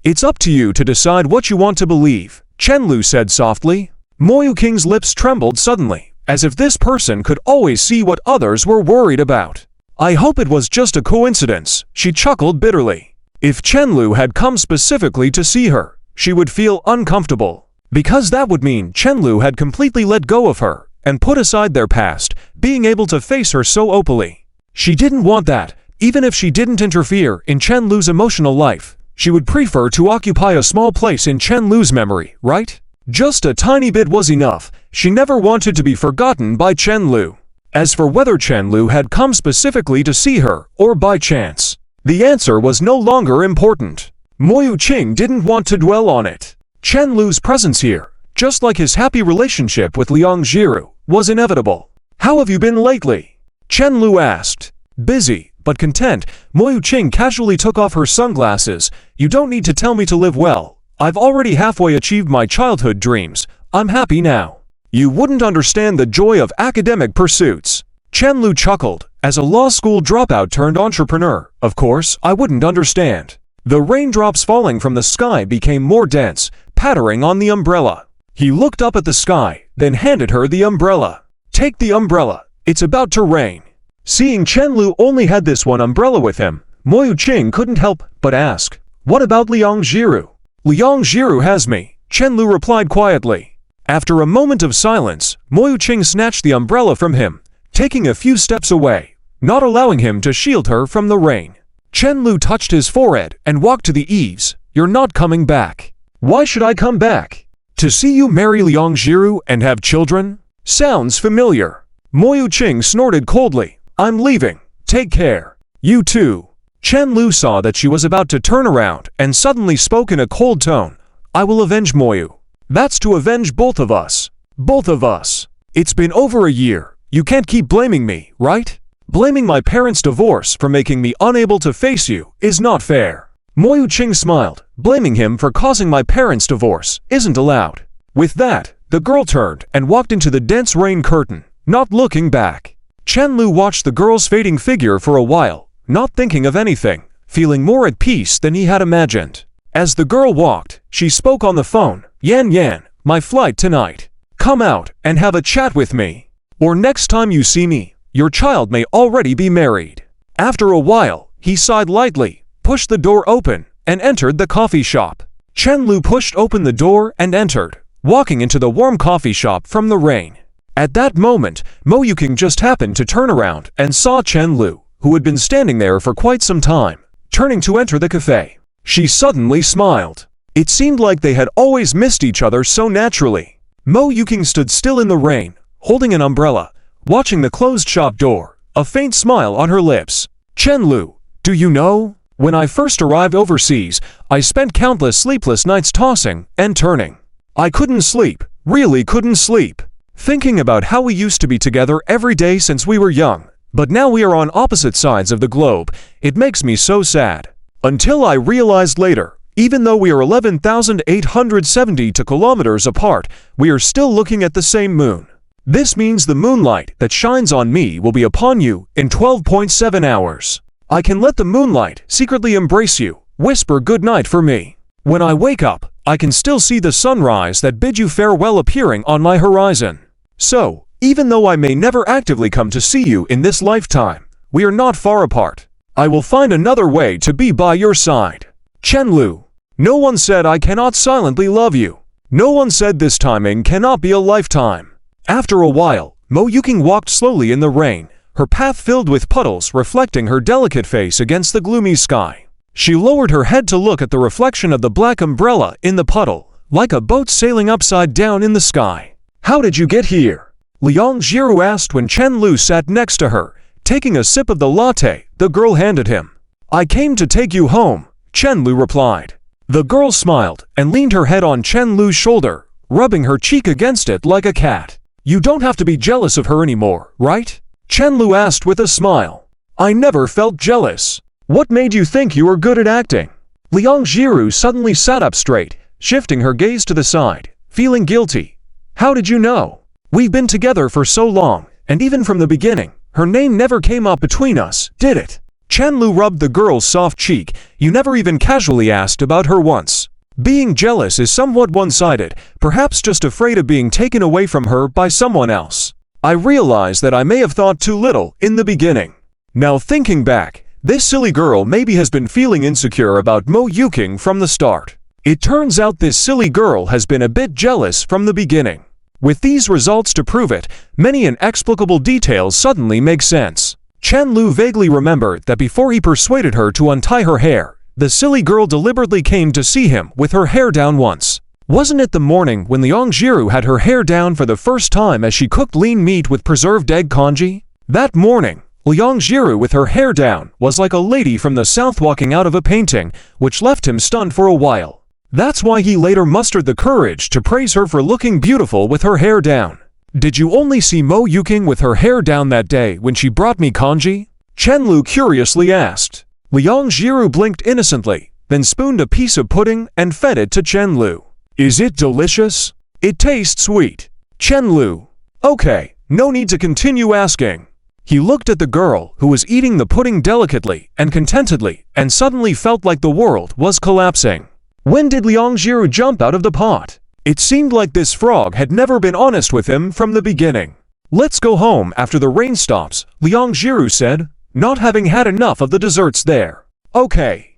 It's up to you to decide what you want to believe, Chen Lu said softly. Mo Yuqing's lips trembled suddenly, as if this person could always see what others were worried about. I hope it was just a coincidence, she chuckled bitterly. If Chen Lu had come specifically to see her, she would feel uncomfortable, because that would mean Chen Lu had completely let go of her and put aside their past, being able to face her so openly. She didn't want that. Even if she didn't interfere in Chen Lu's emotional life, she would prefer to occupy a small place in Chen Lu's memory, right? Just a tiny bit was enough. She never wanted to be forgotten by Chen Lu. As for whether Chen Lu had come specifically to see her, or by chance, the answer was no longer important. Mo Yuqing didn't want to dwell on it. Chen Lu's presence here, just like his happy relationship with Liang Jiru, was inevitable. How have you been lately? Chen Lu asked. Busy, but content. Mo Yuqing casually took off her sunglasses. You don't need to tell me to live well. I've already halfway achieved my childhood dreams. I'm happy now. You wouldn't understand the joy of academic pursuits. Chen Lu chuckled. As a law school dropout turned entrepreneur, of course, I wouldn't understand. The raindrops falling from the sky became more dense, pattering on the umbrella. He looked up at the sky, then handed her the umbrella. Take the umbrella. It's about to rain. Seeing Chen Lu only had this one umbrella with him, Mo Yuqing couldn't help but ask, what about Liang Jiru? Liang Jiru has me, Chen Lu replied quietly. After a moment of silence, Mo Yuqing snatched the umbrella from him, taking a few steps away, not allowing him to shield her from the rain. Chen Lu touched his forehead and walked to the eaves. You're not coming back. Why should I come back? To see you marry Liang Jiru and have children? Sounds familiar. Mo Yuqing snorted coldly. I'm leaving. Take care. You too. Chen Lu saw that she was about to turn around and suddenly spoke in a cold tone. I will avenge Moyu. That's to avenge both of us. Both of us. It's been over a year. You can't keep blaming me, right? Blaming my parents' divorce for making me unable to face you is not fair. Mo Yuqing smiled. Blaming him for causing my parents' divorce isn't allowed. With that, the girl turned and walked into the dense rain curtain, not looking back. Chen Lu watched the girl's fading figure for a while, not thinking of anything, feeling more at peace than he had imagined. As the girl walked, she spoke on the phone. Yan Yan, my flight tonight. Come out and have a chat with me. Or next time you see me, your child may already be married. After a while, he sighed lightly, pushed the door open, and entered the coffee shop. Chen Lu pushed open the door and entered, walking into the warm coffee shop from the rain. At that moment, Mo Yuqing just happened to turn around and saw Chen Lu, who had been standing there for quite some time, turning to enter the cafe. She suddenly smiled. It seemed like they had always missed each other so naturally. Mo Yuqing stood still in the rain, holding an umbrella, watching the closed shop door, a faint smile on her lips. Chen Lu, do you know? When I first arrived overseas, I spent countless sleepless nights tossing and turning. I couldn't sleep, really couldn't sleep, thinking about how we used to be together every day since we were young. But now we are on opposite sides of the globe. It makes me so sad. Until I realized later, even though we are 11,870 kilometers apart, we are still looking at the same moon. This means the moonlight that shines on me will be upon you in 12.7 hours. I can let the moonlight secretly embrace you, whisper good night for me. When I wake up, I can still see the sunrise that bid you farewell appearing on my horizon. So, even though I may never actively come to see you in this lifetime, we are not far apart. I will find another way to be by your side. Chen Lu. No one said I cannot silently love you. No one said this timing cannot be a lifetime. After a while, Mo Yuqing walked slowly in the rain, her path filled with puddles reflecting her delicate face against the gloomy sky. She lowered her head to look at the reflection of the black umbrella in the puddle, like a boat sailing upside down in the sky. How did you get here? Liang Jiru asked when Chen Lu sat next to her. Taking a sip of the latte, the girl handed him. I came to take you home, Chen Lu replied. The girl smiled and leaned her head on Chen Lu's shoulder, rubbing her cheek against it like a cat. You don't have to be jealous of her anymore, right? Chenlu asked with a smile. I never felt jealous. What made you think you were good at acting? Liang Jiru suddenly sat up straight, shifting her gaze to the side, feeling guilty. How did you know? We've been together for so long, and even from the beginning, her name never came up between us, did it? Chenlu rubbed the girl's soft cheek. You never even casually asked about her once. Being jealous is somewhat one-sided, perhaps just afraid of being taken away from her by someone else. I realize that I may have thought too little in the beginning. Now thinking back, this silly girl maybe has been feeling insecure about Mo Yuking from the start. It turns out this silly girl has been a bit jealous from the beginning. With these results to prove it, many inexplicable details suddenly make sense. Chenlu vaguely remembered that before he persuaded her to untie her hair, the silly girl deliberately came to see him with her hair down once. Wasn't it the morning when Liang Jiru had her hair down for the first time as she cooked lean meat with preserved egg congee? That morning, Liang Jiru with her hair down was like a lady from the south walking out of a painting, which left him stunned for a while. That's why he later mustered the courage to praise her for looking beautiful with her hair down. Did you only see Mo Yuking with her hair down that day when she brought me congee? Chenlu curiously asked. Liang Jiru blinked innocently, then spooned a piece of pudding and fed it to Chenlu. Is it delicious? It tastes sweet. Chenlu. Okay, no need to continue asking. He looked at the girl who was eating the pudding delicately and contentedly and suddenly felt like the world was collapsing. When did Liang Jiru jump out of the pot? It seemed like this frog had never been honest with him from the beginning. Let's go home after the rain stops, Liang Jiru said, not having had enough of the desserts there. Okay.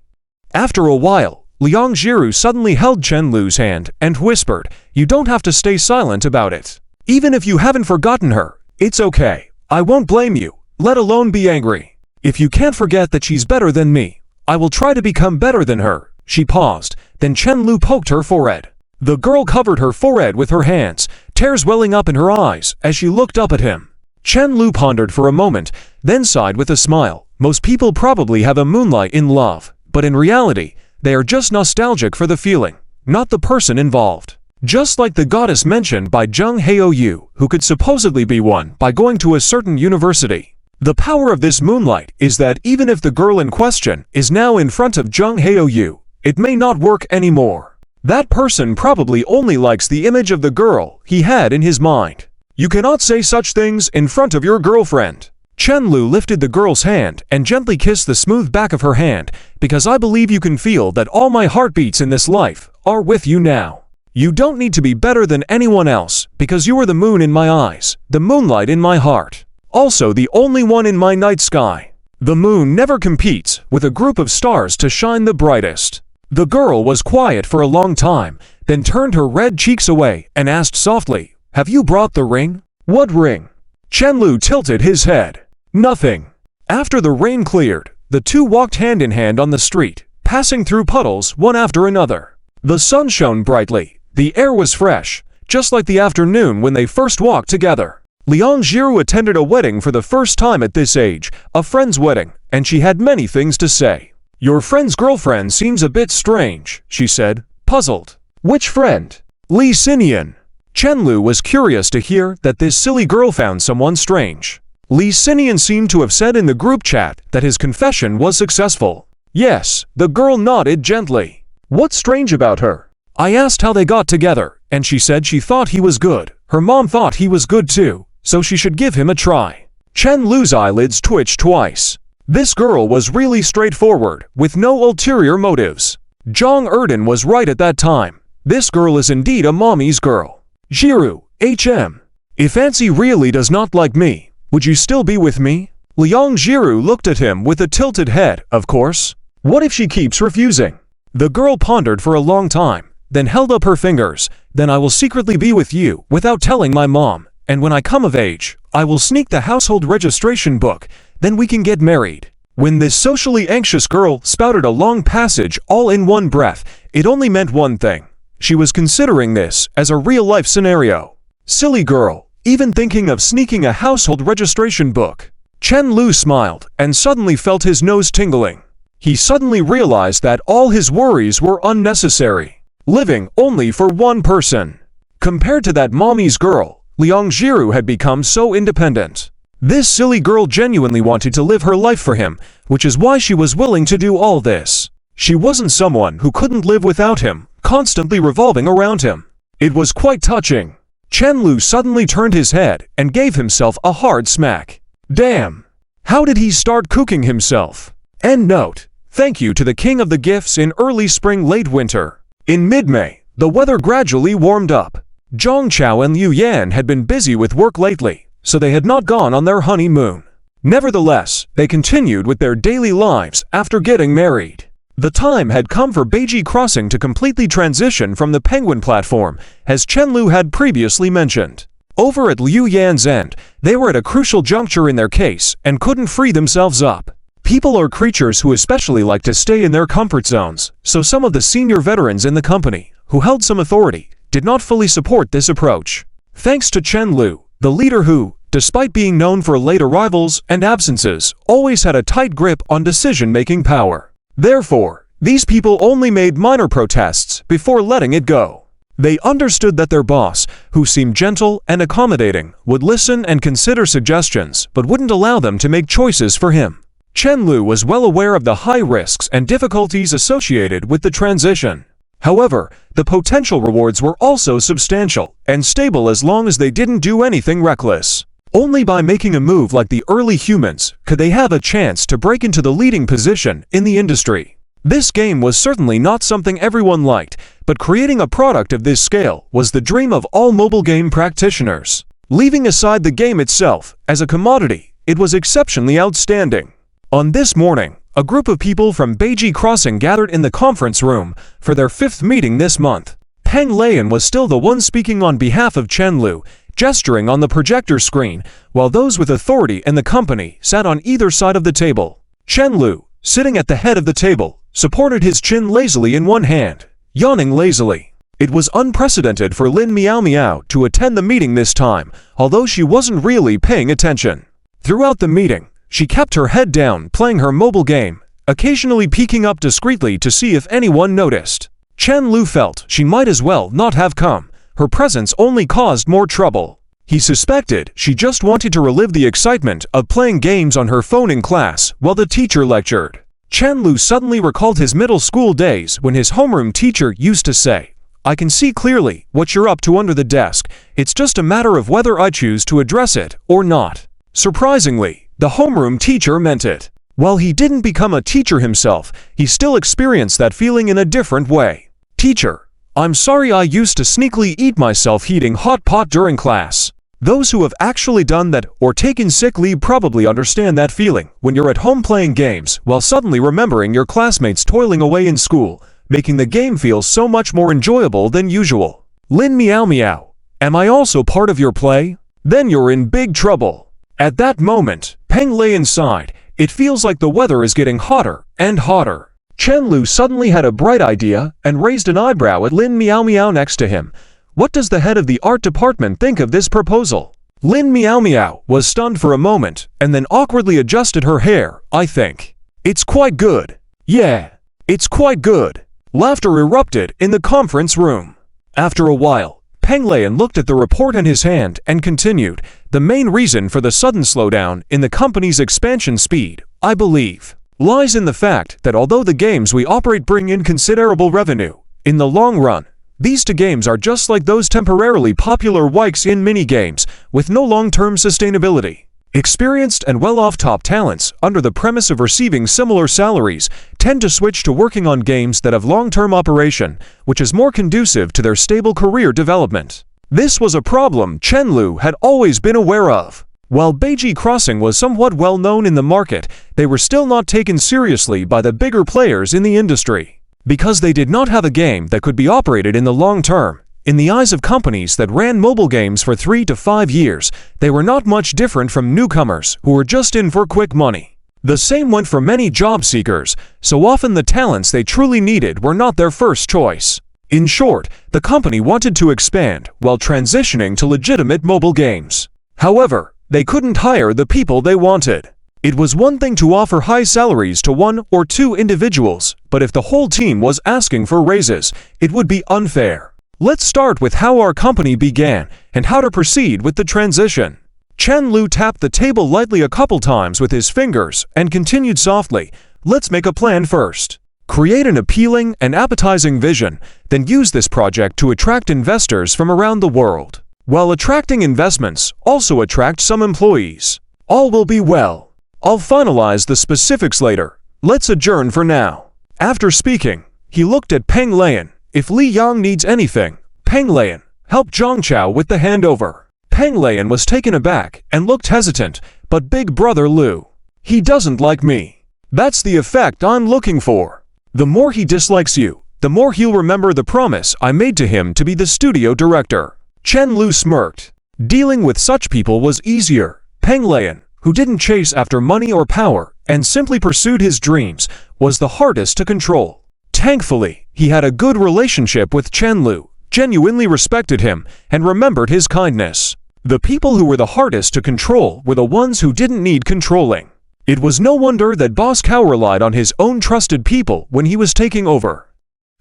After a while, Liang Jiru suddenly held Chenlu's hand and whispered, you don't have to stay silent about it. Even if you haven't forgotten her, it's okay. I won't blame you, let alone be angry. If you can't forget that she's better than me, I will try to become better than her. She paused, then Chenlu poked her forehead. The girl covered her forehead with her hands, tears welling up in her eyes as she looked up at him. Chenlu pondered for a moment, then sighed with a smile. Most people probably have a moonlight in love, but in reality, they are just nostalgic for the feeling, not the person involved. Just like the goddess mentioned by Zheng Heoyu, who could supposedly be one by going to a certain university. The power of this moonlight is that even if the girl in question is now in front of Zheng Heoyu, it may not work anymore. That person probably only likes the image of the girl he had in his mind. You cannot say such things in front of your girlfriend. Chenlu lifted the girl's hand and gently kissed the smooth back of her hand, because I believe you can feel that all my heartbeats in this life are with you now. You don't need to be better than anyone else, because you are the moon in my eyes, the moonlight in my heart. Also the only one in my night sky. The moon never competes with a group of stars to shine the brightest. The girl was quiet for a long time, then turned her red cheeks away and asked softly, have you brought the ring? What ring? Chenlu tilted his head. Nothing. After the rain cleared, the two walked hand in hand on the street, passing through puddles one after another. The sun shone brightly, the air was fresh, just like the afternoon when they first walked together. Liang Jiru attended a wedding for the first time at this age, a friend's wedding, and she had many things to say. Your friend's girlfriend seems a bit strange, she said, puzzled. Which friend? Li Xinian. Chenlu was curious to hear that this silly girl found someone strange. Li Xinian seemed to have said in the group chat that his confession was successful. Yes, the girl nodded gently. What's strange about her? I asked how they got together, and she said she thought he was good. Her mom thought he was good too, so she should give him a try. Chenlu's eyelids twitched twice. This girl was really straightforward, with no ulterior motives. Zhang Erden was right at that time. This girl is indeed a mommy's girl. Jiru, HM. If Ansi really does not like me, would you still be with me? Liang Jiru looked at him with a tilted head, of course. What if she keeps refusing? The girl pondered for a long time, then held up her fingers. Then I will secretly be with you without telling my mom, and when I come of age, I will sneak the household registration book, then we can get married. When this socially anxious girl spouted a long passage all in one breath, it only meant one thing. She was considering this as a real-life scenario. Silly girl, even thinking of sneaking a household registration book. Chenlu smiled and suddenly felt his nose tingling. He suddenly realized that all his worries were unnecessary. Living only for one person. Compared to that mommy's girl, Liang Jiru had become so independent. This silly girl genuinely wanted to live her life for him, which is why she was willing to do all this. She wasn't someone who couldn't live without him, constantly revolving around him. It was quite touching. Chen Lu suddenly turned his head and gave himself a hard smack. Damn! How did he start cooking himself? End note. Thank you to the king of the gifts in early spring late winter. In mid-May, the weather gradually warmed up. Zhang Chao and Liu Yan had been busy with work lately, so they had not gone on their honeymoon. Nevertheless, they continued with their daily lives after getting married. The time had come for Beiji Crossing to completely transition from the Penguin platform, as Chen Lu had previously mentioned. Over at Liu Yan's end, they were at a crucial juncture in their case and couldn't free themselves up. People are creatures who especially like to stay in their comfort zones, so some of the senior veterans in the company, who held some authority, did not fully support this approach. Thanks to Chen Lu, the leader who, despite being known for late arrivals and absences, always had a tight grip on decision-making power. Therefore, these people only made minor protests before letting it go. They understood that their boss, who seemed gentle and accommodating, would listen and consider suggestions but wouldn't allow them to make choices for him. Chen Lu was well aware of the high risks and difficulties associated with the transition. However, the potential rewards were also substantial and stable as long as they didn't do anything reckless. Only by making a move like the early humans could they have a chance to break into the leading position in the industry. This game was certainly not something everyone liked, but creating a product of this scale was the dream of all mobile game practitioners. Leaving aside the game itself, as a commodity, it was exceptionally outstanding. On this morning, a group of people from Beiji Crossing gathered in the conference room for their 5th meeting this month. Peng Leian was still the one speaking on behalf of Chen Lu, gesturing on the projector screen, while those with authority in the company sat on either side of the table. Chen Lu, sitting at the head of the table, supported his chin lazily in one hand, yawning lazily. It was unprecedented for Lin Miao Miao to attend the meeting this time, although she wasn't really paying attention. Throughout the meeting, she kept her head down playing her mobile game, occasionally peeking up discreetly to see if anyone noticed. Chen Lu felt she might as well not have come. Her presence only caused more trouble. He suspected she just wanted to relive the excitement of playing games on her phone in class while the teacher lectured. Chen Lu suddenly recalled his middle school days when his homeroom teacher used to say, "I can see clearly what you're up to under the desk. It's just a matter of whether I choose to address it or not." Surprisingly, the homeroom teacher meant it. While he didn't become a teacher himself, he still experienced that feeling in a different way. "Teacher, I'm sorry I used to sneakily eat myself heating hot pot during class." Those who have actually done that or taken sick leave probably understand that feeling when you're at home playing games while suddenly remembering your classmates toiling away in school, making the game feel so much more enjoyable than usual. Lin Miao Miao, am I also part of your play? Then you're in big trouble. At that moment, Peng Leian sighed. It feels like the weather is getting hotter and hotter. Chen Lu suddenly had a bright idea and raised an eyebrow at Lin Miao Miao next to him. What does the head of the art department think of this proposal? Lin Miao Miao was stunned for a moment and then awkwardly adjusted her hair. "I think it's quite good." "Yeah, it's quite good." Laughter erupted in the conference room. After a while, Peng Leian looked at the report in his hand and continued, "The main reason for the sudden slowdown in the company's expansion speed, I believe, lies in the fact that although the games we operate bring in considerable revenue, in the long run, these two games are just like those temporarily popular Wikes-in mini-games with no long-term sustainability. Experienced and well-off top talents, under the premise of receiving similar salaries, tend to switch to working on games that have long-term operation, which is more conducive to their stable career development." This was a problem Chen Lu had always been aware of. While Beiji Crossing was somewhat well known in the market, they were still not taken seriously by the bigger players in the industry. Because they did not have a game that could be operated in the long term, in the eyes of companies that ran mobile games for 3 to 5 years, they were not much different from newcomers who were just in for quick money. The same went for many job seekers, so often the talents they truly needed were not their first choice. In short, the company wanted to expand while transitioning to legitimate mobile games. However, they couldn't hire the people they wanted. It was one thing to offer high salaries to 1 or 2 individuals, but if the whole team was asking for raises, it would be unfair. Let's start with how our company began and how to proceed with the transition. Chen Lu tapped the table lightly a couple times with his fingers and continued softly, let's make a plan first. Create an appealing and appetizing vision, then use this project to attract investors from around the world. While attracting investments, also attract some employees. All will be well. I'll finalize the specifics later. Let's adjourn for now. After speaking, he looked at Peng Lian. If Li Yang needs anything, Peng Lian, help Zhang Chao with the handover. Peng Lian was taken aback and looked hesitant, but Big Brother Lu, he doesn't like me. That's the effect I'm looking for. The more he dislikes you, the more he'll remember the promise I made to him to be the studio director. Chen Lu smirked. Dealing with such people was easier. Peng Lian, who didn't chase after money or power and simply pursued his dreams, was the hardest to control. Thankfully, he had a good relationship with Chen Lu, genuinely respected him, and remembered his kindness. The people who were the hardest to control were the ones who didn't need controlling. It was no wonder that Boss Cao relied on his own trusted people when he was taking over.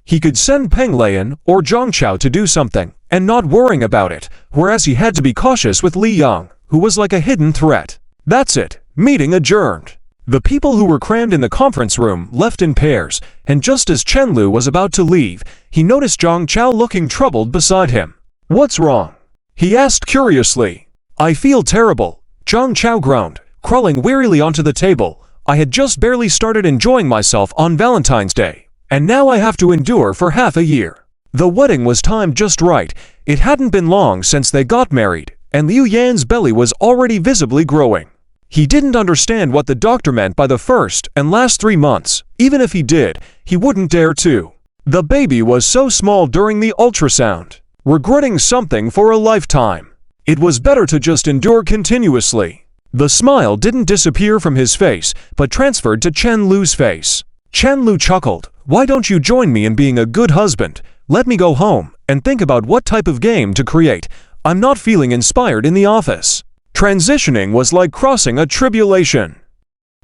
He could send Peng Lian or Zhang Chao to do something and not worrying about it, whereas he had to be cautious with Li Yang, who was like a hidden threat. That's it. Meeting adjourned. The people who were crammed in the conference room left in pairs, and just as Chen Lu was about to leave, he noticed Zhang Chao looking troubled beside him. What's wrong? He asked curiously. I feel terrible, Zhang Chao groaned, crawling wearily onto the table. I had just barely started enjoying myself on Valentine's Day, and now I have to endure for half a year. The wedding was timed just right. It hadn't been long since they got married, and Liu Yan's belly was already visibly growing. He didn't understand what the doctor meant by the first and last 3 months. Even if he did, he wouldn't dare to. The baby was so small during the ultrasound. Regretting something for a lifetime. It was better to just endure continuously. The smile didn't disappear from his face, but transferred to Chen Lu's face. Chen Lu chuckled. Why don't you join me in being a good husband? Let me go home and think about what type of game to create. I'm not feeling inspired in the office. Transitioning was like crossing a tribulation.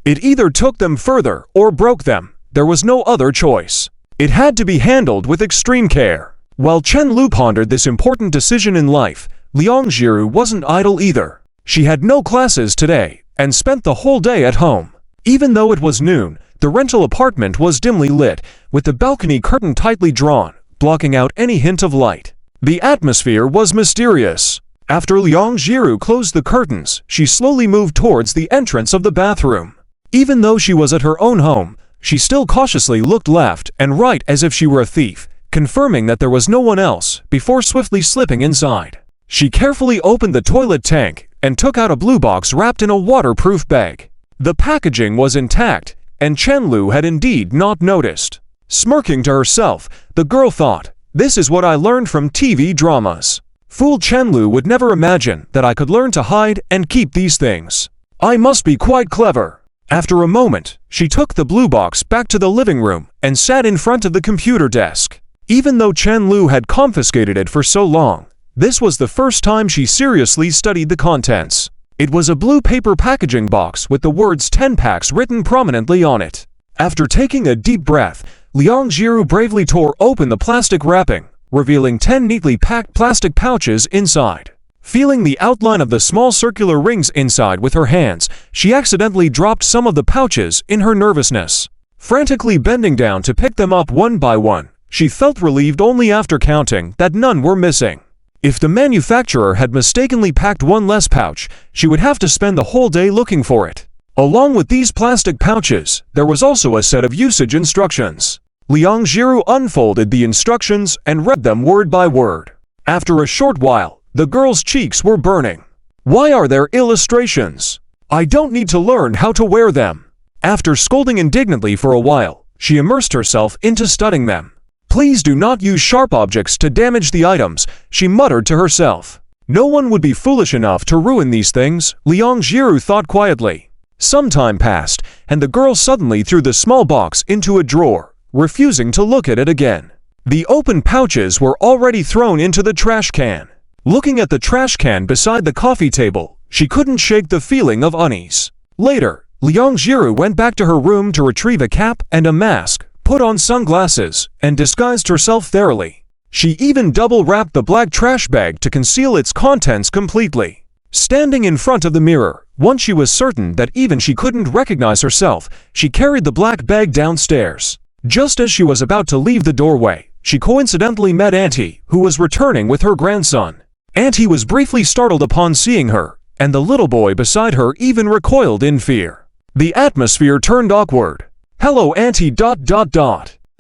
It either took them further or broke them. There was no other choice. It had to be handled with extreme care. While Chen Lu pondered this important decision in life, Liang Jiru wasn't idle either. She had no classes today and spent the whole day at home. Even though it was noon, the rental apartment was dimly lit, with the balcony curtain tightly drawn, blocking out any hint of light. The atmosphere was mysterious. After Liang Jiru closed the curtains, she slowly moved towards the entrance of the bathroom. Even though she was at her own home, she still cautiously looked left and right as if she were a thief, confirming that there was no one else before swiftly slipping inside. She carefully opened the toilet tank and took out a blue box wrapped in a waterproof bag. The packaging was intact, and Chen Lu had indeed not noticed. Smirking to herself, the girl thought, this is what I learned from TV dramas. Fool Chen Lu would never imagine that I could learn to hide and keep these things. I must be quite clever. After a moment, she took the blue box back to the living room and sat in front of the computer desk. Even though Chen Lu had confiscated it for so long, this was the first time she seriously studied the contents. It was a blue paper packaging box with the words 10 packs written prominently on it. After taking a deep breath, Liang Jiru bravely tore open the plastic wrapping, revealing 10 neatly packed plastic pouches inside. Feeling the outline of the small circular rings inside with her hands, she accidentally dropped some of the pouches in her nervousness. Frantically bending down to pick them up one by one, she felt relieved only after counting that none were missing. If the manufacturer had mistakenly packed one less pouch, she would have to spend the whole day looking for it. Along with these plastic pouches, there was also a set of usage instructions. Liang Jiru unfolded the instructions and read them word by word. After a short while, the girl's cheeks were burning. Why are there illustrations? I don't need to learn how to wear them. After scolding indignantly for a while, she immersed herself into studying them. Please do not use sharp objects to damage the items, she muttered to herself. No one would be foolish enough to ruin these things, Liang Jiru thought quietly. Some time passed, and the girl suddenly threw the small box into a drawer, refusing to look at it again. The open pouches were already thrown into the trash can. Looking at the trash can beside the coffee table, she couldn't shake the feeling of unease. Later, Liang Jiru went back to her room to retrieve a cap and a mask, put on sunglasses, and disguised herself thoroughly. She even double-wrapped the black trash bag to conceal its contents completely. Standing in front of the mirror, once she was certain that even she couldn't recognize herself, she carried the black bag downstairs. Just as she was about to leave the doorway, she coincidentally met Auntie, who was returning with her grandson. Auntie was briefly startled upon seeing her, and the little boy beside her even recoiled in fear. The atmosphere turned awkward. "Hello, Auntie.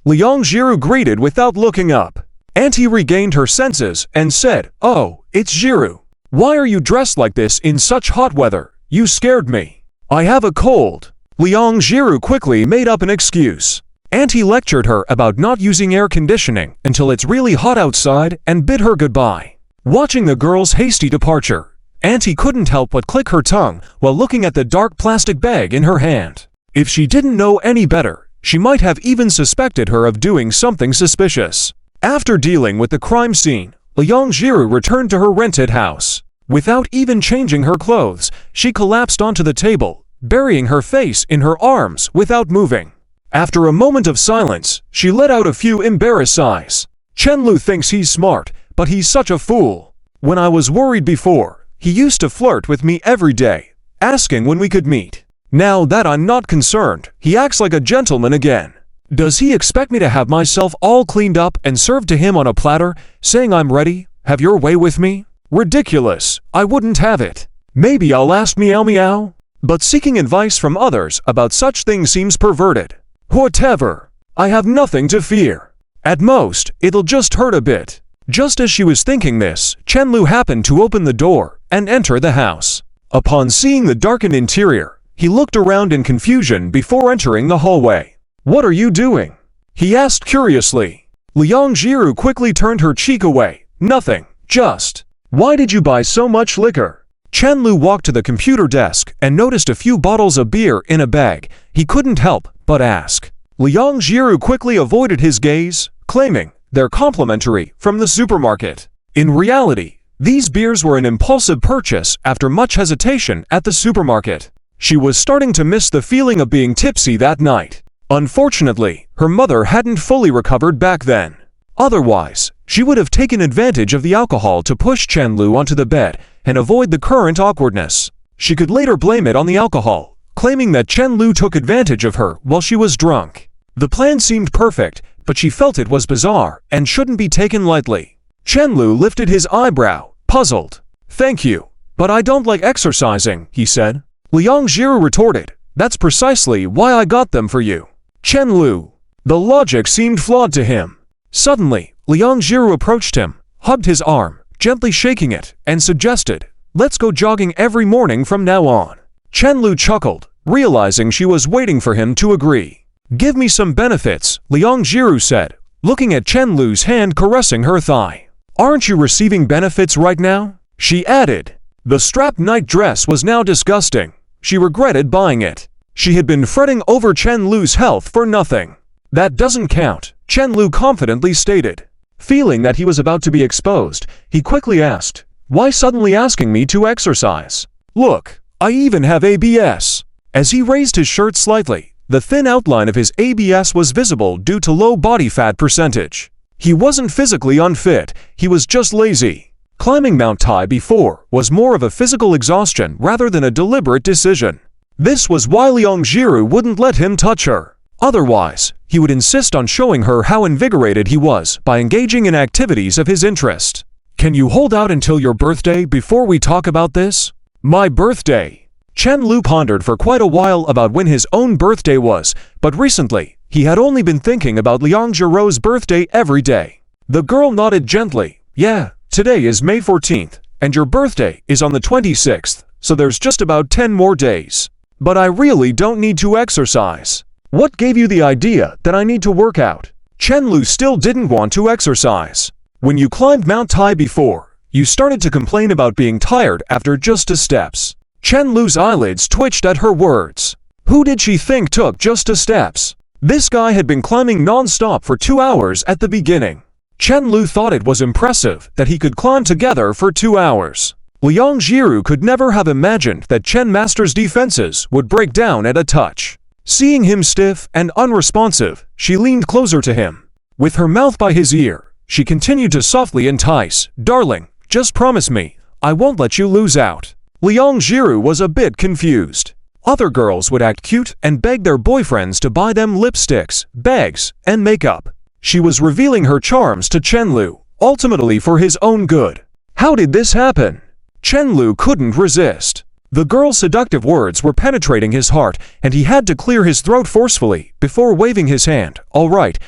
Liang Jiru greeted without looking up. Auntie regained her senses and said, "Oh, it's Jiru. Why are you dressed like this in such hot weather? You scared me." "I have a cold." Liang Jiru quickly made up an excuse. Auntie lectured her about not using air conditioning until it's really hot outside and bid her goodbye. Watching the girl's hasty departure, Auntie couldn't help but click her tongue while looking at the dark plastic bag in her hand. If she didn't know any better, she might have even suspected her of doing something suspicious. After dealing with the crime scene, Liang Jiru returned to her rented house. Without even changing her clothes, she collapsed onto the table, burying her face in her arms without moving. After a moment of silence, she let out a few embarrassed sighs. "Chenlu thinks he's smart, but he's such a fool. When I was worried before, he used to flirt with me every day, asking when we could meet. Now that I'm not concerned, he acts like a gentleman again. Does he expect me to have myself all cleaned up and served to him on a platter, saying I'm ready, have your way with me? Ridiculous, I wouldn't have it. Maybe I'll ask Meow Meow? But seeking advice from others about such things seems perverted. Whatever, I have nothing to fear. At most, it'll just hurt a bit." Just as she was thinking this, Chenlu happened to open the door and enter the house. Upon seeing the darkened interior, he looked around in confusion before entering the hallway. "What are you doing?" he asked curiously. Liang Jiru quickly turned her cheek away. "Nothing, just. Why did you buy so much liquor?" Chenlu walked to the computer desk and noticed a few bottles of beer in a bag. He couldn't help but ask. Liang Jiru quickly avoided his gaze, claiming, "They're complimentary from the supermarket." In reality, these beers were an impulsive purchase after much hesitation at the supermarket. She was starting to miss the feeling of being tipsy that night. Unfortunately, her mother hadn't fully recovered back then. Otherwise, she would have taken advantage of the alcohol to push Chenlu onto the bed and avoid the current awkwardness. She could later blame it on the alcohol, claiming that Chenlu took advantage of her while she was drunk. The plan seemed perfect, but she felt it was bizarre and shouldn't be taken lightly. Chenlu lifted his eyebrow, puzzled. "Thank you, but I don't like exercising," he said. Liang Jiru retorted, "That's precisely why I got them for you." Chenlu. The logic seemed flawed to him. Suddenly, Liang Jiru approached him, hugged his arm, gently shaking it, and suggested, "Let's go jogging every morning from now on." Chenlu chuckled, realizing she was waiting for him to agree. "Give me some benefits," Liang Jiru said, looking at Chenlu's hand caressing her thigh. "Aren't you receiving benefits right now?" she added. The strapped night dress was now disgusting. She regretted buying it. She had been fretting over Chenlu's health for nothing. "That doesn't count," Chenlu confidently stated. Feeling that he was about to be exposed, he quickly asked, "Why suddenly asking me to exercise? Look, I even have ABS." As he raised his shirt slightly, the thin outline of his ABS was visible due to low body fat percentage. He wasn't physically unfit, he was just lazy. Climbing Mount Tai before was more of a physical exhaustion rather than a deliberate decision. This was why Liang Jiru wouldn't let him touch her. Otherwise, he would insist on showing her how invigorated he was by engaging in activities of his interest. "Can you hold out until your birthday before we talk about this?" "My birthday?" Chenlu pondered for quite a while about when his own birthday was, but recently, he had only been thinking about Liang Jiru's birthday every day. The girl nodded gently. "Yeah, today is May 14th, and your birthday is on the 26th, so there's just about 10 more days. But I really don't need to exercise." "What gave you the idea that I need to work out?" Chenlu still didn't want to exercise. "When you climbed Mount Tai before, you started to complain about being tired after just 2 steps. Chenlu's eyelids twitched at her words. Who did she think took just 2 steps? This guy had been climbing non-stop for 2 hours at the beginning. Chenlu thought it was impressive that he could climb together for 2 hours. Liang Jiru could never have imagined that Chen Master's defenses would break down at a touch. Seeing him stiff and unresponsive, she leaned closer to him. With her mouth by his ear, she continued to softly entice. "Darling, just promise me, I won't let you lose out." Liang Jiru was a bit confused. Other girls would act cute and beg their boyfriends to buy them lipsticks, bags, and makeup. She was revealing her charms to Chen Lu, ultimately for his own good. How did this happen? Chen Lu couldn't resist. The girl's seductive words were penetrating his heart, and he had to clear his throat forcefully before waving his hand. All right,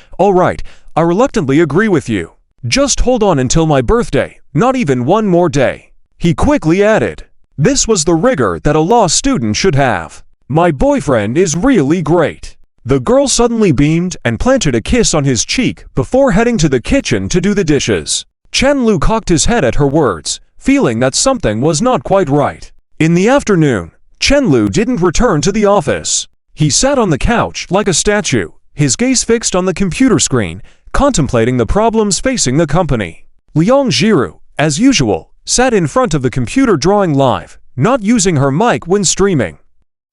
I reluctantly agree with you. Just hold on until my birthday, not even one more day." He quickly added. This was the rigor that a law student should have. "My boyfriend is really great." The girl suddenly beamed and planted a kiss on his cheek before heading to the kitchen to do the dishes. Chen Lu cocked his head at her words, feeling that something was not quite right. In the afternoon, Chen Lu didn't return to the office. He sat on the couch like a statue, his gaze fixed on the computer screen, contemplating the problems facing the company. Liang Jiru, as usual, sat in front of the computer drawing live, not using her mic when streaming.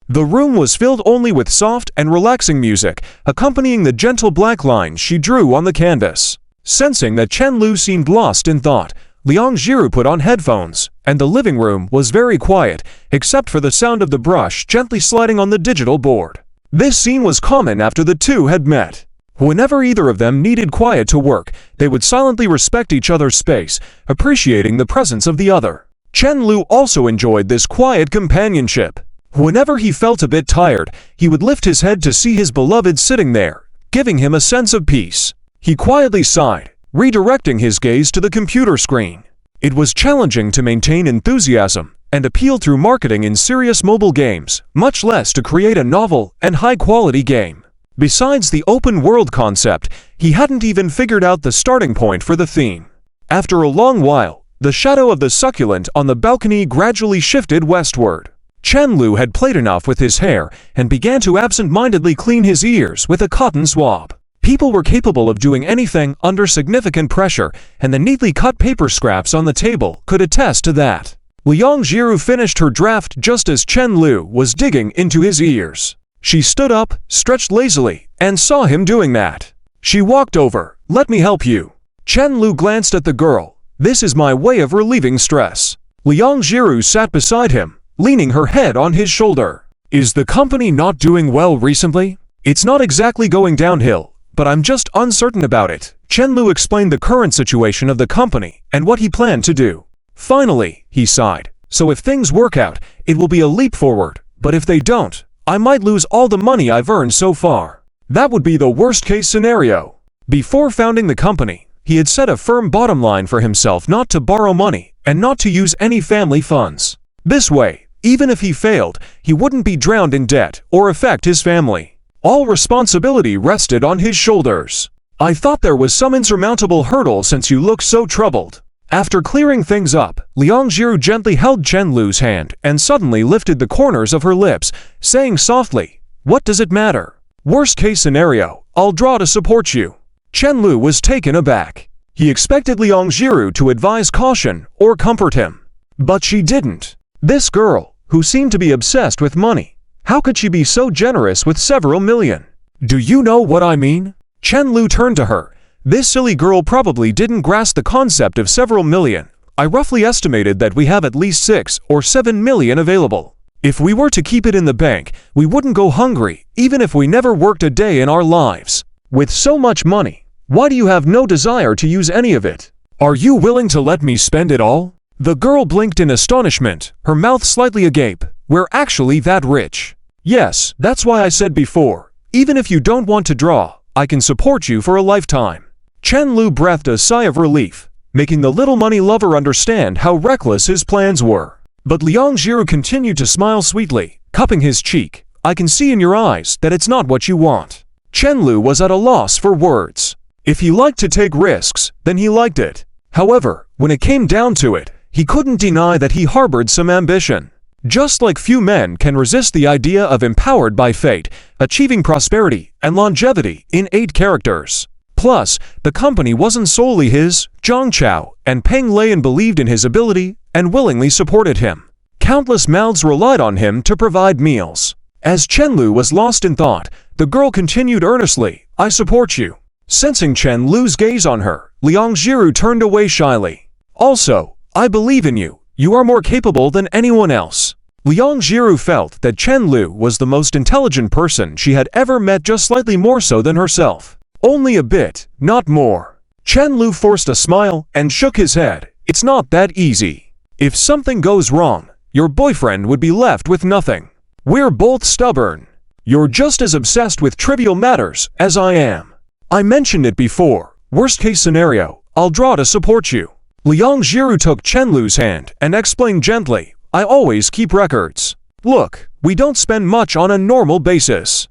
The room was filled only with soft and relaxing music, accompanying the gentle black lines she drew on the canvas. Sensing that Chen Lu seemed lost in thought, Liang Jiru put on headphones, and the living room was very quiet, except for the sound of the brush gently sliding on the digital board. This scene was common after the two had met. Whenever either of them needed quiet to work, they would silently respect each other's space, appreciating the presence of the other. Chen Lu also enjoyed this quiet companionship. Whenever he felt a bit tired, he would lift his head to see his beloved sitting there, giving him a sense of peace. He quietly sighed, redirecting his gaze to the computer screen. It was challenging to maintain enthusiasm and appeal through marketing in serious mobile games, much less to create a novel and high-quality game. Besides the open-world concept, he hadn't even figured out the starting point for the theme. After a long while, the shadow of the succulent on the balcony gradually shifted westward. Chen Lu had played enough with his hair and began to absent-mindedly clean his ears with a cotton swab. People were capable of doing anything under significant pressure, and the neatly cut paper scraps on the table could attest to that. Liang Jiru finished her draft just as Chen Lu was digging into his ears. She stood up, stretched lazily, and saw him doing that. She walked over. "Let me help you." Chen Lu glanced at the girl. "This is my way of relieving stress." Liang Jiru sat beside him, leaning her head on his shoulder. "Is the company not doing well recently?" "It's not exactly going downhill, but I'm just uncertain about it." Chen Lu explained the current situation of the company and what he planned to do. Finally, he sighed. "So if things work out, it will be a leap forward, but if they don't, I might lose all the money I've earned so far. That would be the worst-case scenario." Before founding the company, he had set a firm bottom line for himself not to borrow money and not to use any family funds. This way, even if he failed, he wouldn't be drowned in debt or affect his family. All responsibility rested on his shoulders. "I thought there was some insurmountable hurdle since you look so troubled." After clearing things up, Liang Jiru gently held Chen Lu's hand and suddenly lifted the corners of her lips, saying softly, "What does it matter? Worst case scenario, I'll draw to support you." Chen Lu was taken aback. He expected Liang Jiru to advise caution or comfort him. But she didn't. This girl, who seemed to be obsessed with money, how could she be so generous with several million? "Do you know what I mean?" Chen Lu turned to her. "This silly girl probably didn't grasp the concept of several million. I roughly estimated that we have at least 6 or 7 million available. If we were to keep it in the bank, we wouldn't go hungry, even if we never worked a day in our lives. With so much money, why do you have no desire to use any of it? Are you willing to let me spend it all?" The girl blinked in astonishment, her mouth slightly agape. "We're actually that rich." "Yes, that's why I said before, even if you don't want to draw, I can support you for a lifetime." Chen Lu breathed a sigh of relief, making the little money lover understand how reckless his plans were. But Liang Jiru continued to smile sweetly, cupping his cheek. "I can see in your eyes that it's not what you want." Chen Lu was at a loss for words. If he liked to take risks, then he liked it. However, when it came down to it, he couldn't deny that he harbored some ambition. Just like few men can resist the idea of empowered by fate, achieving prosperity and longevity in 8 characters. Plus, the company wasn't solely his. Zhang Chao and Peng Leian believed in his ability and willingly supported him. Countless mouths relied on him to provide meals. As Chen Lu was lost in thought, the girl continued earnestly, "I support you." Sensing Chen Lu's gaze on her, Liang Jiru turned away shyly. Also, I believe in you. You are more capable than anyone else. Liang Jiru felt that Chen Lu was the most intelligent person she had ever met, just slightly more so than herself. Only a bit, not more. Chen Lu forced a smile and shook his head. It's not that easy. If something goes wrong, your boyfriend would be left with nothing. We're both stubborn. You're just as obsessed with trivial matters as I am. I mentioned it before. Worst case scenario, I'll draw to support you. Liang Jiru took Chen Lu's hand and explained gently, I always keep records. Look, we don't spend much on a normal basis.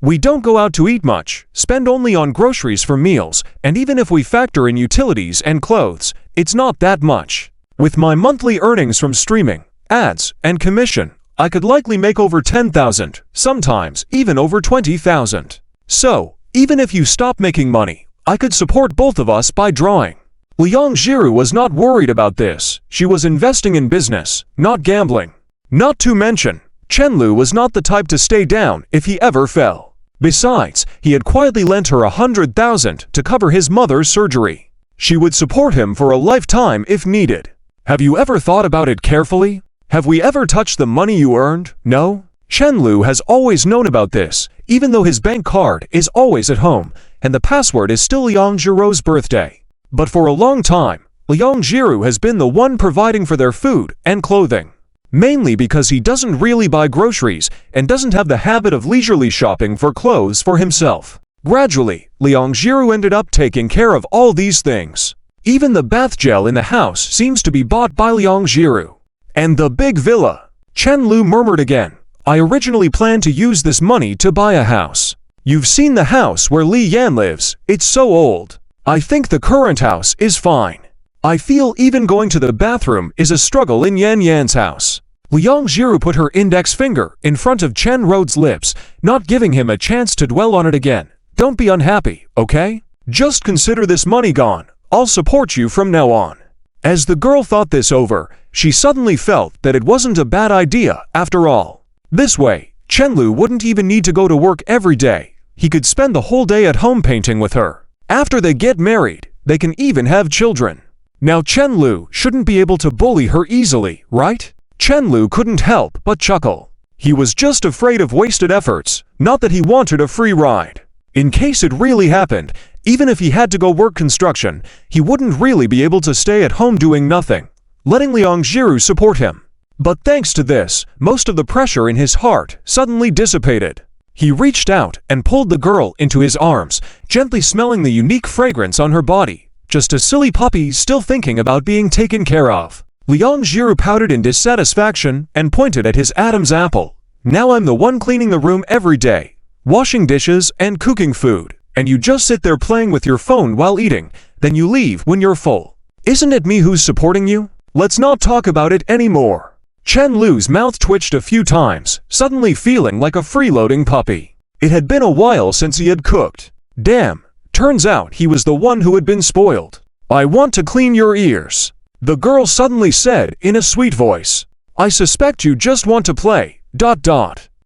We don't go out to eat much, spend only on groceries for meals, and even if we factor in utilities and clothes, it's not that much. With my monthly earnings from streaming, ads, and commission, I could likely make over 10,000, sometimes even over 20,000. So, even if you stop making money, I could support both of us by drawing. Liang Jiru was not worried about this. She was investing in business, not gambling. Not to mention, Chen Lu was not the type to stay down if he ever fell. Besides, he had quietly lent her 100,000 to cover his mother's surgery. She would support him for a lifetime if needed. Have you ever thought about it carefully? Have we ever touched the money you earned? No? Chen Lu has always known about this, even though his bank card is always at home, and the password is still Liang Jiru's birthday. But for a long time, Liang Jiru has been the one providing for their food and clothing. Mainly because he doesn't really buy groceries and doesn't have the habit of leisurely shopping for clothes for himself. Gradually, Liang Jiru ended up taking care of all these things. Even the bath gel in the house seems to be bought by Liang Jiru. And the big villa. Chen Lu murmured again. I originally planned to use this money to buy a house. You've seen the house where Li Yan lives. It's so old. I think the current house is fine. I feel even going to the bathroom is a struggle in Yan Yan's house. Liang Jiru put her index finger in front of Chen Road's lips, not giving him a chance to dwell on it again. Don't be unhappy, okay? Just consider this money gone. I'll support you from now on. As the girl thought this over, she suddenly felt that it wasn't a bad idea after all. This way, Chen Lu wouldn't even need to go to work every day. He could spend the whole day at home painting with her. After they get married, they can even have children. Now Chen Lu shouldn't be able to bully her easily, right? Chen Lu couldn't help but chuckle. He was just afraid of wasted efforts, not that he wanted a free ride. In case it really happened, even if he had to go work construction, he wouldn't really be able to stay at home doing nothing, letting Liang Jiru support him. But thanks to this, most of the pressure in his heart suddenly dissipated. He reached out and pulled the girl into his arms, gently smelling the unique fragrance on her body, just a silly puppy still thinking about being taken care of. Liang Jiru pouted in dissatisfaction and pointed at his Adam's apple. Now I'm the one cleaning the room every day, washing dishes and cooking food, and you just sit there playing with your phone while eating, then you leave when you're full. Isn't it me who's supporting you? Let's not talk about it anymore. Chen Lu's mouth twitched a few times, suddenly feeling like a freeloading puppy. It had been a while since he had cooked. Damn, turns out he was the one who had been spoiled. I want to clean your ears, the girl suddenly said in a sweet voice. I suspect you just want to play, ...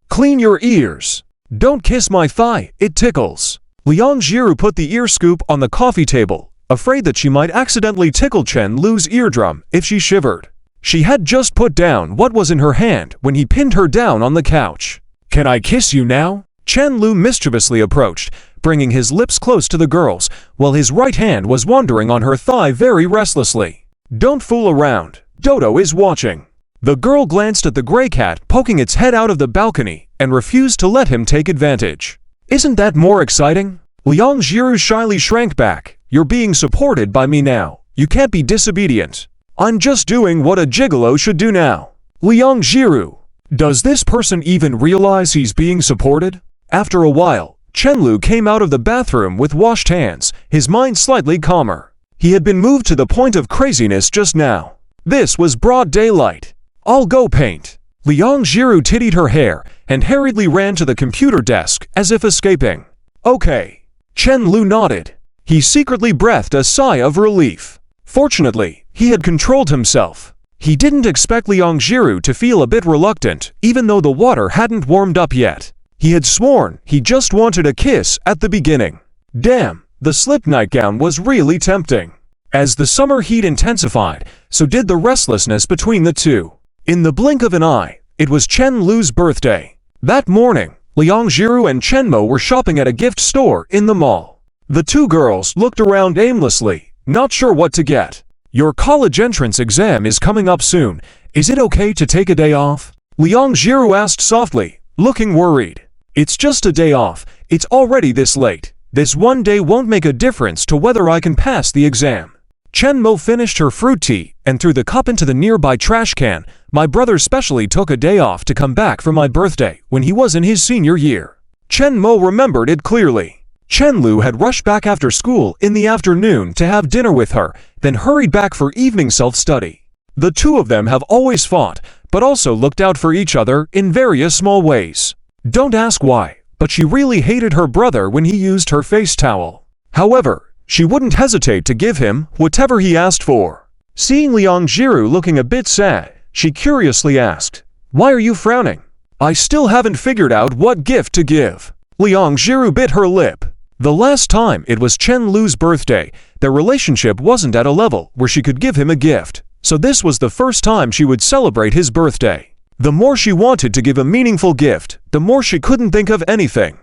Clean your ears. Don't kiss my thigh, it tickles. Liang Jiru put the ear scoop on the coffee table, afraid that she might accidentally tickle Chen Lu's eardrum if she shivered. She had just put down what was in her hand when he pinned her down on the couch. Can I kiss you now? Chen Lu mischievously approached, bringing his lips close to the girl's, while his right hand was wandering on her thigh very restlessly. Don't fool around. Dodo is watching. The girl glanced at the gray cat poking its head out of the balcony and refused to let him take advantage. Isn't that more exciting? Liang Jiru shyly shrank back. You're being supported by me now. You can't be disobedient. I'm just doing what a gigolo should do now. Liang Jiru. Does this person even realize he's being supported? After a while, Chen Lu came out of the bathroom with washed hands, his mind slightly calmer. He had been moved to the point of craziness just now. This was broad daylight. I'll go paint. Liang Jiru tittied her hair and hurriedly ran to the computer desk as if escaping. Okay. Chen Lu nodded. He secretly breathed a sigh of relief. Fortunately, he had controlled himself. He didn't expect Liang Jiru to feel a bit reluctant, even though the water hadn't warmed up yet. He had sworn he just wanted a kiss at the beginning. Damn, The slip nightgown was really tempting. As the summer heat intensified, so did the restlessness between the two. In the blink of an eye, it was Chen Lu's birthday. That morning, Liang Jiru and Chen Mo were shopping at a gift store in the mall. The two girls looked around aimlessly, not sure what to get. Your college entrance exam is coming up soon. Is it okay to take a day off? Liang Jiru asked softly, looking worried. It's just a day off. It's already this late. This one day won't make a difference to whether I can pass the exam. Chen Mo finished her fruit tea and threw the cup into the nearby trash can. My brother specially took a day off to come back for my birthday when he was in his senior year. Chen Mo remembered it clearly. Chen Lu had rushed back after school in the afternoon to have dinner with her, then hurried back for evening self-study. The two of them have always fought, but also looked out for each other in various small ways. Don't ask why, but she really hated her brother when he used her face towel. However, she wouldn't hesitate to give him whatever he asked for. Seeing Liang Jiru looking a bit sad, she curiously asked, "Why are you frowning?" "I still haven't figured out what gift to give." Liang Jiru bit her lip. The last time it was Chen Lu's birthday, their relationship wasn't at a level where she could give him a gift, so this was the first time she would celebrate his birthday. The more she wanted to give a meaningful gift, the more she couldn't think of anything.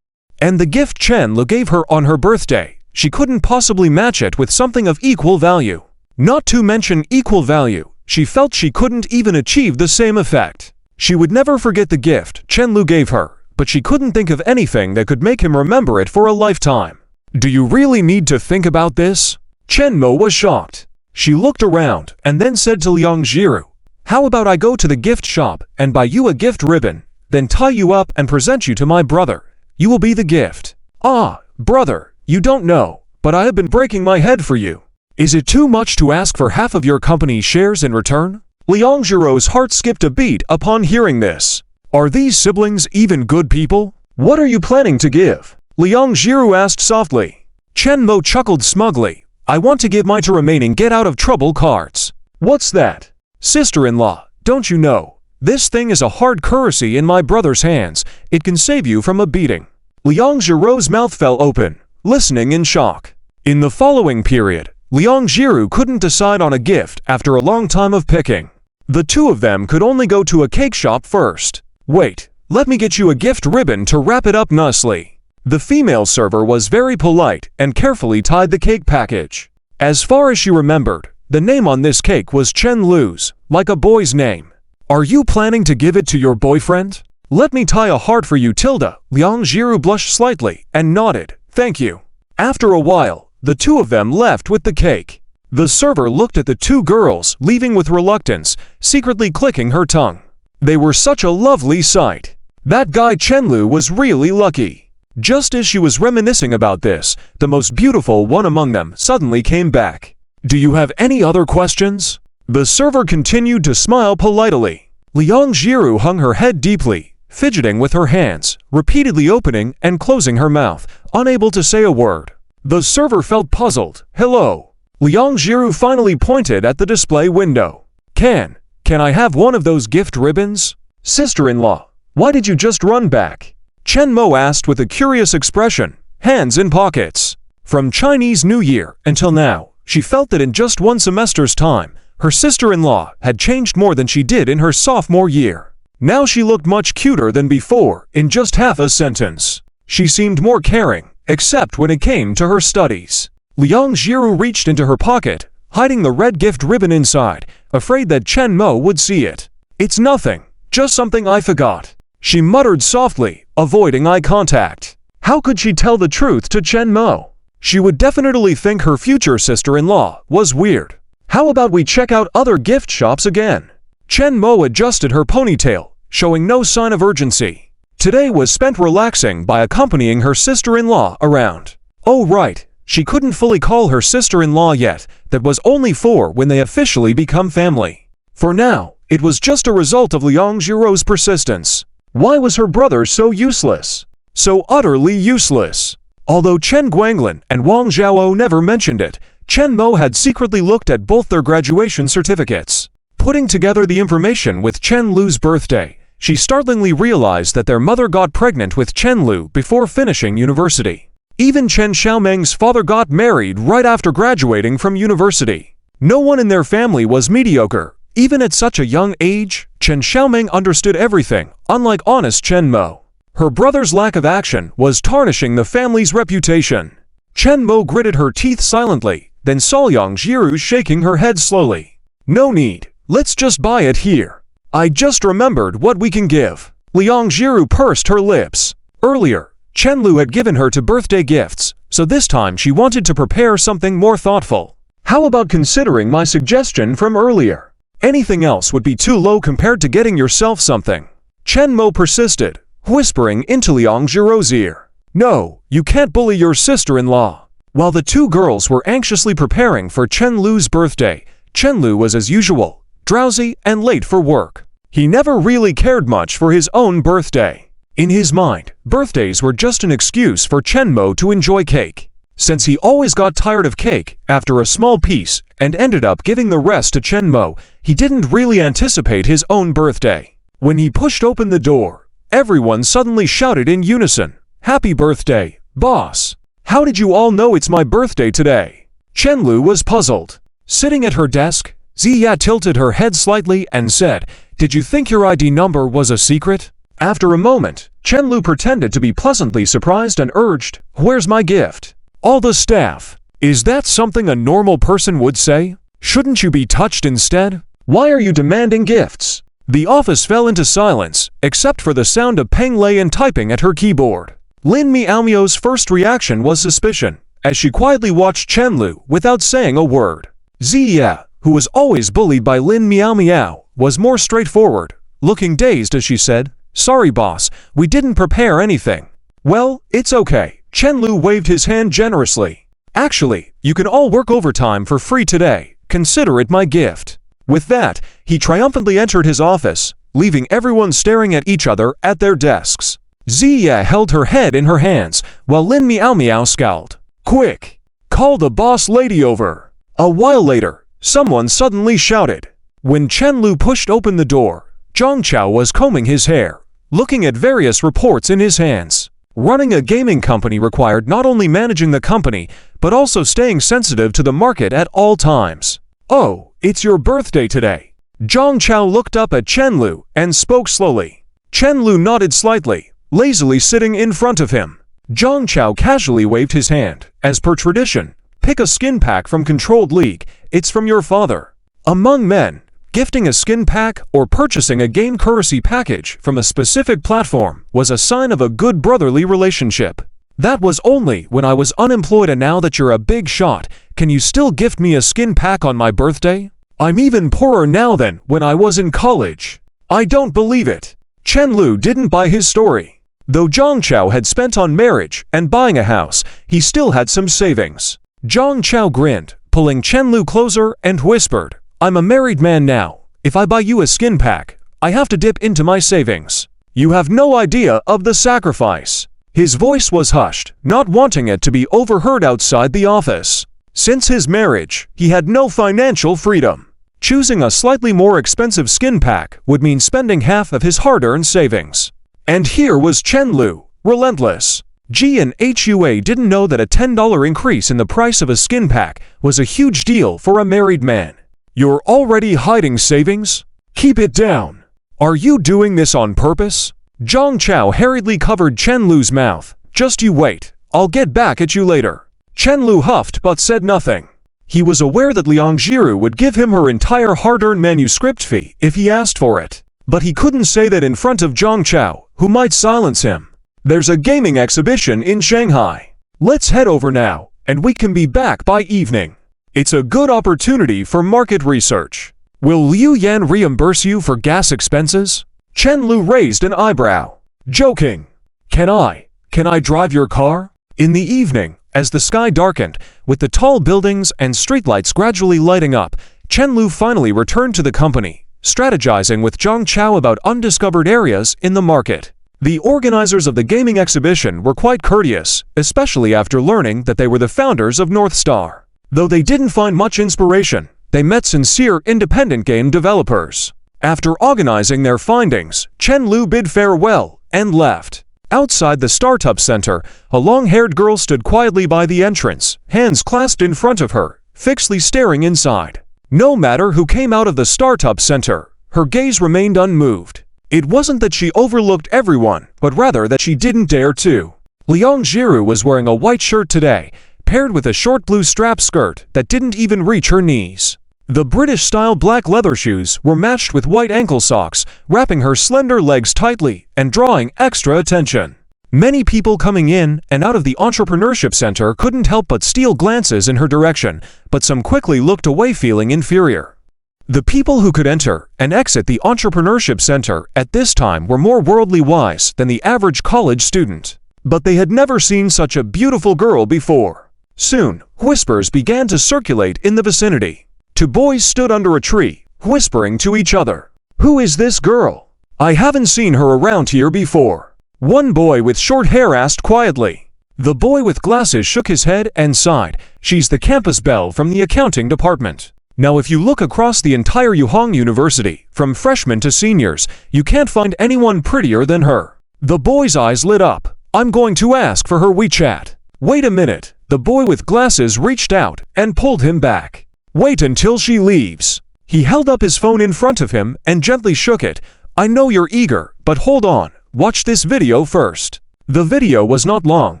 And the gift Chen Lu gave her on her birthday, she couldn't possibly match it with something of equal value. Not to mention equal value, she felt she couldn't even achieve the same effect. She would never forget the gift Chen Lu gave her, but she couldn't think of anything that could make him remember it for a lifetime. "Do you really need to think about this?" Chen Mo was shocked. She looked around and then said to Liang Jiru, "How about I go to the gift shop and buy you a gift ribbon, then tie you up and present you to my brother? You will be the gift." "Ah, brother, you don't know, but I have been breaking my head for you. Is it too much to ask for half of your company's shares in return?" Liang Jiru's heart skipped a beat upon hearing this. Are these siblings even good people? "What are you planning to give?" Liang Jiru asked softly. Chen Mo chuckled smugly. "I want to give my two remaining get-out-of-trouble cards." "What's that?" "Sister-in-law, don't you know? This thing is a hard currency in my brother's hands. It can save you from a beating." Liang Jiru's mouth fell open, listening in shock. In the following period, Liang Jiru couldn't decide on a gift after a long time of picking. The two of them could only go to a cake shop first. "Wait, let me get you a gift ribbon to wrap it up nicely." The female server was very polite and carefully tied the cake package. As far as she remembered, the name on this cake was Chen Lu's, like a boy's name. "Are you planning to give it to your boyfriend?" "Let me tie a heart for you, Tilda." Liang Jiru blushed slightly and nodded, "Thank you." After a while, the two of them left with the cake. The server looked at the two girls, leaving with reluctance, secretly clicking her tongue. They were such a lovely sight. That guy Chen Lu was really lucky. Just as she was reminiscing about this, the most beautiful one among them suddenly came back. "Do you have any other questions?" The server continued to smile politely. Liang Jiru hung her head deeply, fidgeting with her hands, repeatedly opening and closing her mouth, unable to say a word. The server felt puzzled. "Hello." Liang Jiru finally pointed at the display window. Can I have one of those gift ribbons?" "Sister-in-law, why did you just run back?" Chen Mo asked with a curious expression, hands in pockets. From Chinese New Year until now, she felt that in just one semester's time, her sister-in-law had changed more than she did in her sophomore year. Now she looked much cuter than before in just half a sentence. She seemed more caring, except when it came to her studies. Liang Jiru reached into her pocket, hiding the red gift ribbon inside, afraid that Chen Mo would see it. "It's nothing, just something I forgot," she muttered softly, avoiding eye contact. How could she tell the truth to Chen Mo? She would definitely think her future sister-in-law was weird. "How about we check out other gift shops again?" Chen Mo adjusted her ponytail, showing no sign of urgency. Today was spent relaxing by accompanying her sister-in-law around. Oh right, she couldn't fully call her sister-in-law yet, that was only 4 when they officially become family. For now, it was just a result of Liang Jiru's persistence. Why was her brother so useless? So utterly useless. Although Chen Guanglin and Wang Zhao never mentioned it, Chen Mo had secretly looked at both their graduation certificates. Putting together the information with Chen Lu's birthday, she startlingly realized that their mother got pregnant with Chen Lu before finishing university. Even Chen Xiaoming's father got married right after graduating from university. No one in their family was mediocre. Even at such a young age, Chen Xiaoming understood everything, unlike honest Chen Mo. Her brother's lack of action was tarnishing the family's reputation. Chen Mo gritted her teeth silently, then saw Liang Jiru shaking her head slowly. No need, let's just buy it here. I just remembered what we can give. Liang Jiru pursed her lips. Earlier, Chen Lu had given her 2 birthday gifts, so this time she wanted to prepare something more thoughtful. How about considering my suggestion from earlier? Anything else would be too low compared to getting yourself something. Chen Mo persisted, whispering into Liang Jiru's ear. No, you can't bully your sister-in-law. While the 2 girls were anxiously preparing for Chen Lu's birthday, Chen Lu was as usual, drowsy and late for work. He never really cared much for his own birthday. In his mind, birthdays were just an excuse for Chen Mo to enjoy cake. Since he always got tired of cake after a small piece and ended up giving the rest to Chen Mo, he didn't really anticipate his own birthday. When he pushed open the door, everyone suddenly shouted in unison, "Happy birthday, boss! How did you all know it's my birthday today?" Chen Lu was puzzled. Sitting at her desk, Ziya tilted her head slightly and said, "Did you think your ID number was a secret?" After a moment, Chen Lu pretended to be pleasantly surprised and urged, "Where's my gift?" All the staff. Is that something a normal person would say? Shouldn't you be touched instead? Why are you demanding gifts? The office fell into silence, except for the sound of Peng Leian typing at her keyboard. Lin Miaomiao's first reaction was suspicion, as she quietly watched Chen Lu without saying a word. Ziya, who was always bullied by Lin Miaomiao, was more straightforward, looking dazed as she said, "Sorry boss, we didn't prepare anything." "Well, it's okay." Chen Lu waved his hand generously. "Actually, you can all work overtime for free today. Consider it my gift." With that, he triumphantly entered his office, leaving everyone staring at each other at their desks. Ziya held her head in her hands, while Lin Miaomiao scowled. "Quick! Call the boss lady over!" A while later, someone suddenly shouted. When Chen Lu pushed open the door, Zhang Chao was combing his hair, looking at various reports in his hands. Running a gaming company required not only managing the company, but also staying sensitive to the market at all times. "Oh, it's your birthday today." Zhang Chao looked up at Chen Lu and spoke slowly. Chen Lu nodded slightly, lazily sitting in front of him. Zhang Chao casually waved his hand, as per tradition. "Pick a skin pack from Controlled League, it's from your father." Among men, gifting a skin pack or purchasing a game currency package from a specific platform was a sign of a good brotherly relationship. "That was only when I was unemployed, and now that you're a big shot, can you still gift me a skin pack on my birthday? I'm even poorer now than when I was in college." I don't believe it. Chen Lu didn't buy his story. Though Zhang Chao had spent on marriage and buying a house, he still had some savings. Zhang Chao grinned, pulling Chen Lu closer and whispered, "I'm a married man now. If I buy you a skin pack, I have to dip into my savings. You have no idea of the sacrifice." His voice was hushed, not wanting it to be overheard outside the office. Since his marriage, he had no financial freedom. Choosing a slightly more expensive skin pack would mean spending half of his hard-earned savings. And here was Chen Lu, relentless. G and HUA didn't know that a $10 increase in the price of a skin pack was a huge deal for a married man. "You're already hiding savings? Keep it down. Are you doing this on purpose?" Zhang Chao hurriedly covered Chen Lu's mouth. "Just you wait, I'll get back at you later." Chen Lu huffed but said nothing. He was aware that Liang Jiru would give him her entire hard-earned manuscript fee if he asked for it. But he couldn't say that in front of Zhang Chao, who might silence him. "There's a gaming exhibition in Shanghai. Let's head over now, and we can be back by evening. It's a good opportunity for market research. Will Liu Yan reimburse you for gas expenses?" Chen Lu raised an eyebrow. "Joking. Can I drive your car?" In the evening, as the sky darkened, with the tall buildings and streetlights gradually lighting up, Chen Lu finally returned to the company, strategizing with Zhang Chao about undiscovered areas in the market. The organizers of the gaming exhibition were quite courteous, especially after learning that they were the founders of North Star. Though they didn't find much inspiration, they met sincere independent game developers. After organizing their findings, Chen Lu bid farewell and left. Outside the startup center, a long-haired girl stood quietly by the entrance, hands clasped in front of her, fixedly staring inside. No matter who came out of the startup center, her gaze remained unmoved. It wasn't that she overlooked everyone, but rather that she didn't dare to. Liang Jiru was wearing a white shirt today, paired with a short blue strap skirt that didn't even reach her knees. The British-style black leather shoes were matched with white ankle socks, wrapping her slender legs tightly and drawing extra attention. Many people coming in and out of the entrepreneurship center couldn't help but steal glances in her direction, but some quickly looked away feeling inferior. The people who could enter and exit the entrepreneurship center at this time were more worldly wise than the average college student. But they had never seen such a beautiful girl before. Soon, whispers began to circulate in the vicinity. Two boys stood under a tree, whispering to each other. "Who is this girl? I haven't seen her around here before." One boy with short hair asked quietly. The boy with glasses shook his head and sighed. "She's the campus belle from the accounting department. Now if you look across the entire Yuhang University, from freshmen to seniors, you can't find anyone prettier than her." The boy's eyes lit up. "I'm going to ask for her WeChat." "Wait a minute." The boy with glasses reached out and pulled him back. "Wait until she leaves." He held up his phone in front of him and gently shook it. "I know you're eager, but hold on. Watch this video first." The video was not long,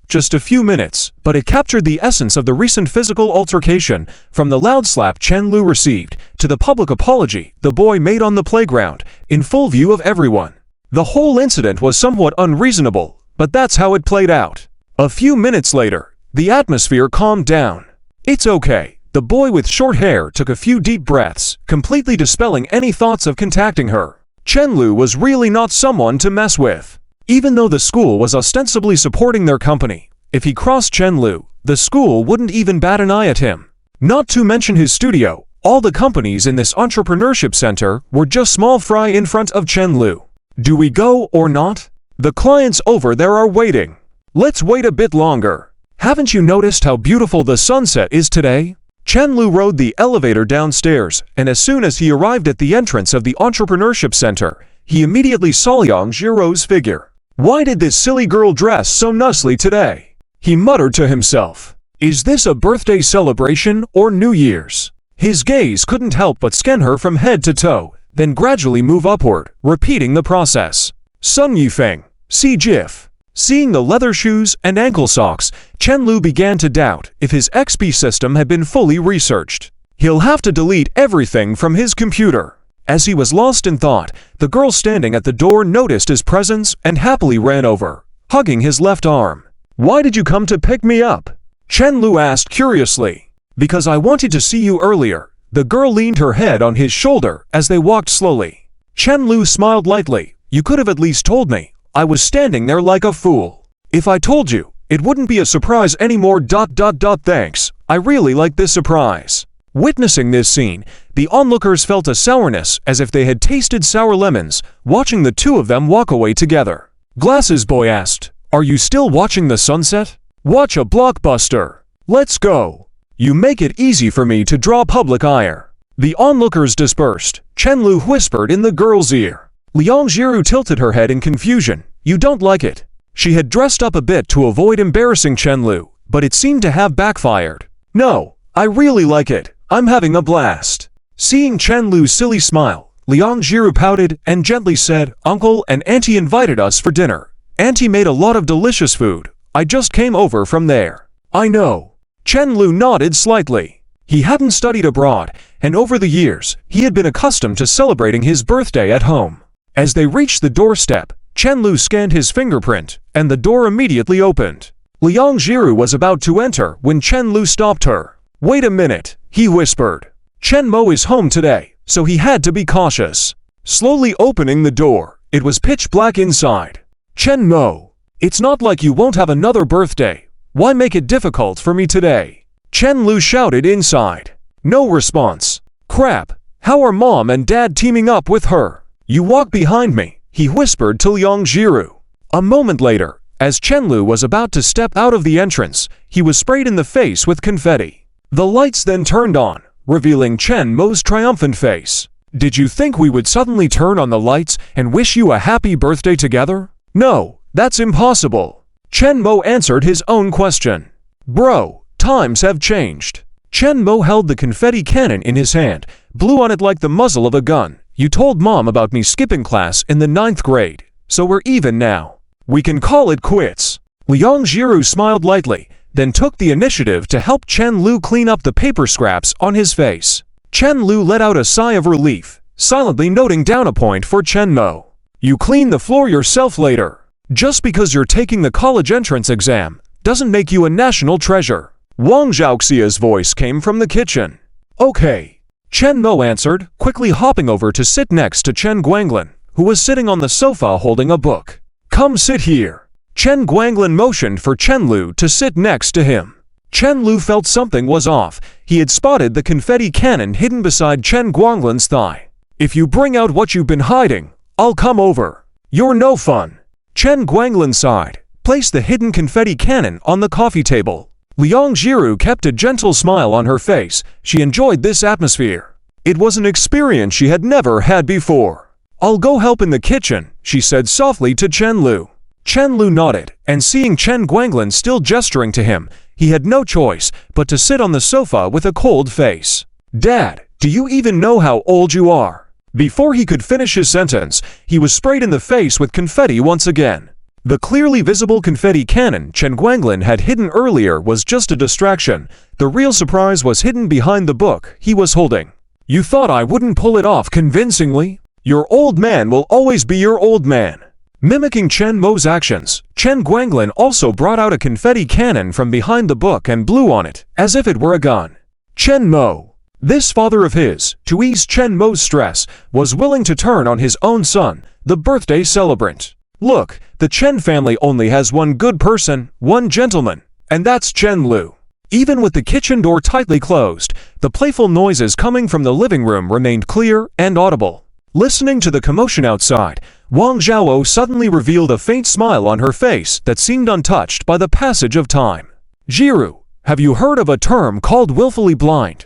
just a few minutes, but it captured the essence of the recent physical altercation, from the loud slap Chen Lu received, to the public apology the boy made on the playground, in full view of everyone. The whole incident was somewhat unreasonable, but that's how it played out. A few minutes later, the atmosphere calmed down. "It's okay." The boy with short hair took a few deep breaths, completely dispelling any thoughts of contacting her. Chen Lu was really not someone to mess with. Even though the school was ostensibly supporting their company, if he crossed Chen Lu, the school wouldn't even bat an eye at him. Not to mention his studio, all the companies in this entrepreneurship center were just small fry in front of Chen Lu. "Do we go or not? The clients over there are waiting." "Let's wait a bit longer." "Haven't you noticed how beautiful the sunset is today?" Chen Lu rode the elevator downstairs, and as soon as he arrived at the entrance of the entrepreneurship center, he immediately saw Liang Jiru's figure. "Why did this silly girl dress so nicely today?" he muttered to himself. "Is this a birthday celebration or New Year's?" His gaze couldn't help but scan her from head to toe, then gradually move upward, repeating the process. Sun Yifeng, see GIF. Seeing the leather shoes and ankle socks, Chen Lu began to doubt if his XP system had been fully researched. He'll have to delete everything from his computer. As he was lost in thought, the girl standing at the door noticed his presence and happily ran over, hugging his left arm. "Why did you come to pick me up?" Chen Lu asked curiously. "Because I wanted to see you earlier." The girl leaned her head on his shoulder as they walked slowly. Chen Lu smiled lightly. "You could have at least told me. I was standing there like a fool. If I told you, it wouldn't be a surprise anymore. Thanks. I really like this surprise." Witnessing this scene, the onlookers felt a sourness as if they had tasted sour lemons, watching the two of them walk away together. Glasses Boy asked, "Are you still watching the sunset? Watch a blockbuster. Let's go. You make it easy for me to draw public ire." The onlookers dispersed. Chen Lu whispered in the girl's ear. Liang Jiru tilted her head in confusion. "You don't like it?" She had dressed up a bit to avoid embarrassing Chen Lu, but it seemed to have backfired. "No, I really like it. I'm having a blast." Seeing Chen Lu's silly smile, Liang Jiru pouted and gently said, "Uncle and Auntie invited us for dinner. Auntie made a lot of delicious food. I just came over from there." "I know." Chen Lu nodded slightly. He hadn't studied abroad, and over the years, he had been accustomed to celebrating his birthday at home. As they reached the doorstep, Chen Lu scanned his fingerprint, and the door immediately opened. Liang Jiru was about to enter when Chen Lu stopped her. "Wait a minute," he whispered. Chen Mo is home today, so he had to be cautious. Slowly opening the door, it was pitch black inside. "Chen Mo, it's not like you won't have another birthday. Why make it difficult for me today?" Chen Lu shouted inside. No response. "Crap, how are Mom and Dad teaming up with her?" "You walk behind me," he whispered to Liang Jiru. A moment later, as Chen Lu was about to step out of the entrance, he was sprayed in the face with confetti. The lights then turned on, revealing Chen Mo's triumphant face. "Did you think we would suddenly turn on the lights and wish you a happy birthday together? No, That's impossible. Chen Mo answered his own question. Bro, times have changed. Chen Mo held the confetti cannon in his hand, blew on it like the muzzle of a gun. You told Mom about me skipping class in the 9th grade, so we're even now. We can call it quits. Liang Jiru smiled lightly, then took the initiative to help Chen Lu clean up the paper scraps on his face. Chen Lu let out a sigh of relief, silently noting down a point for Chen Mo. You clean the floor yourself later. Just because you're taking the college entrance exam doesn't make you a national treasure. Wang Zhaoxia's voice came from the kitchen. Okay. Chen Mo answered, quickly hopping over to sit next to Chen Guanglin, who was sitting on the sofa holding a book. Come sit here. Chen Guanglin motioned for Chen Lu to sit next to him. Chen Lu felt something was off. He had spotted the confetti cannon hidden beside Chen Guanglin's thigh. If you bring out what you've been hiding, I'll come over. You're no fun. Chen Guanglin sighed, placed the hidden confetti cannon on the coffee table. Liang Jiru kept a gentle smile on her face. She enjoyed this atmosphere. It was an experience she had never had before. I'll go help in the kitchen, she said softly to Chen Lu. Chen Lu nodded, and seeing Chen Guanglin still gesturing to him, he had no choice but to sit on the sofa with a cold face. Dad, do you even know how old you are? Before he could finish his sentence, he was sprayed in the face with confetti once again. The clearly visible confetti cannon Chen Guanglin had hidden earlier was just a distraction. The real surprise was hidden behind the book he was holding. You thought I wouldn't pull it off convincingly? Your old man will always be your old man. Mimicking Chen Mo's actions, Chen Guanglin also brought out a confetti cannon from behind the book and blew on it, as if it were a gun. Chen Mo. This father of his, to ease Chen Mo's stress, was willing to turn on his own son, the birthday celebrant. Look, the Chen family only has one good person, one gentleman, and that's Chen Lu. Even with the kitchen door tightly closed, the playful noises coming from the living room remained clear and audible. Listening to the commotion outside, Wang Zhao suddenly revealed a faint smile on her face that seemed untouched by the passage of time. Jiru, have you heard of a term called willfully blind?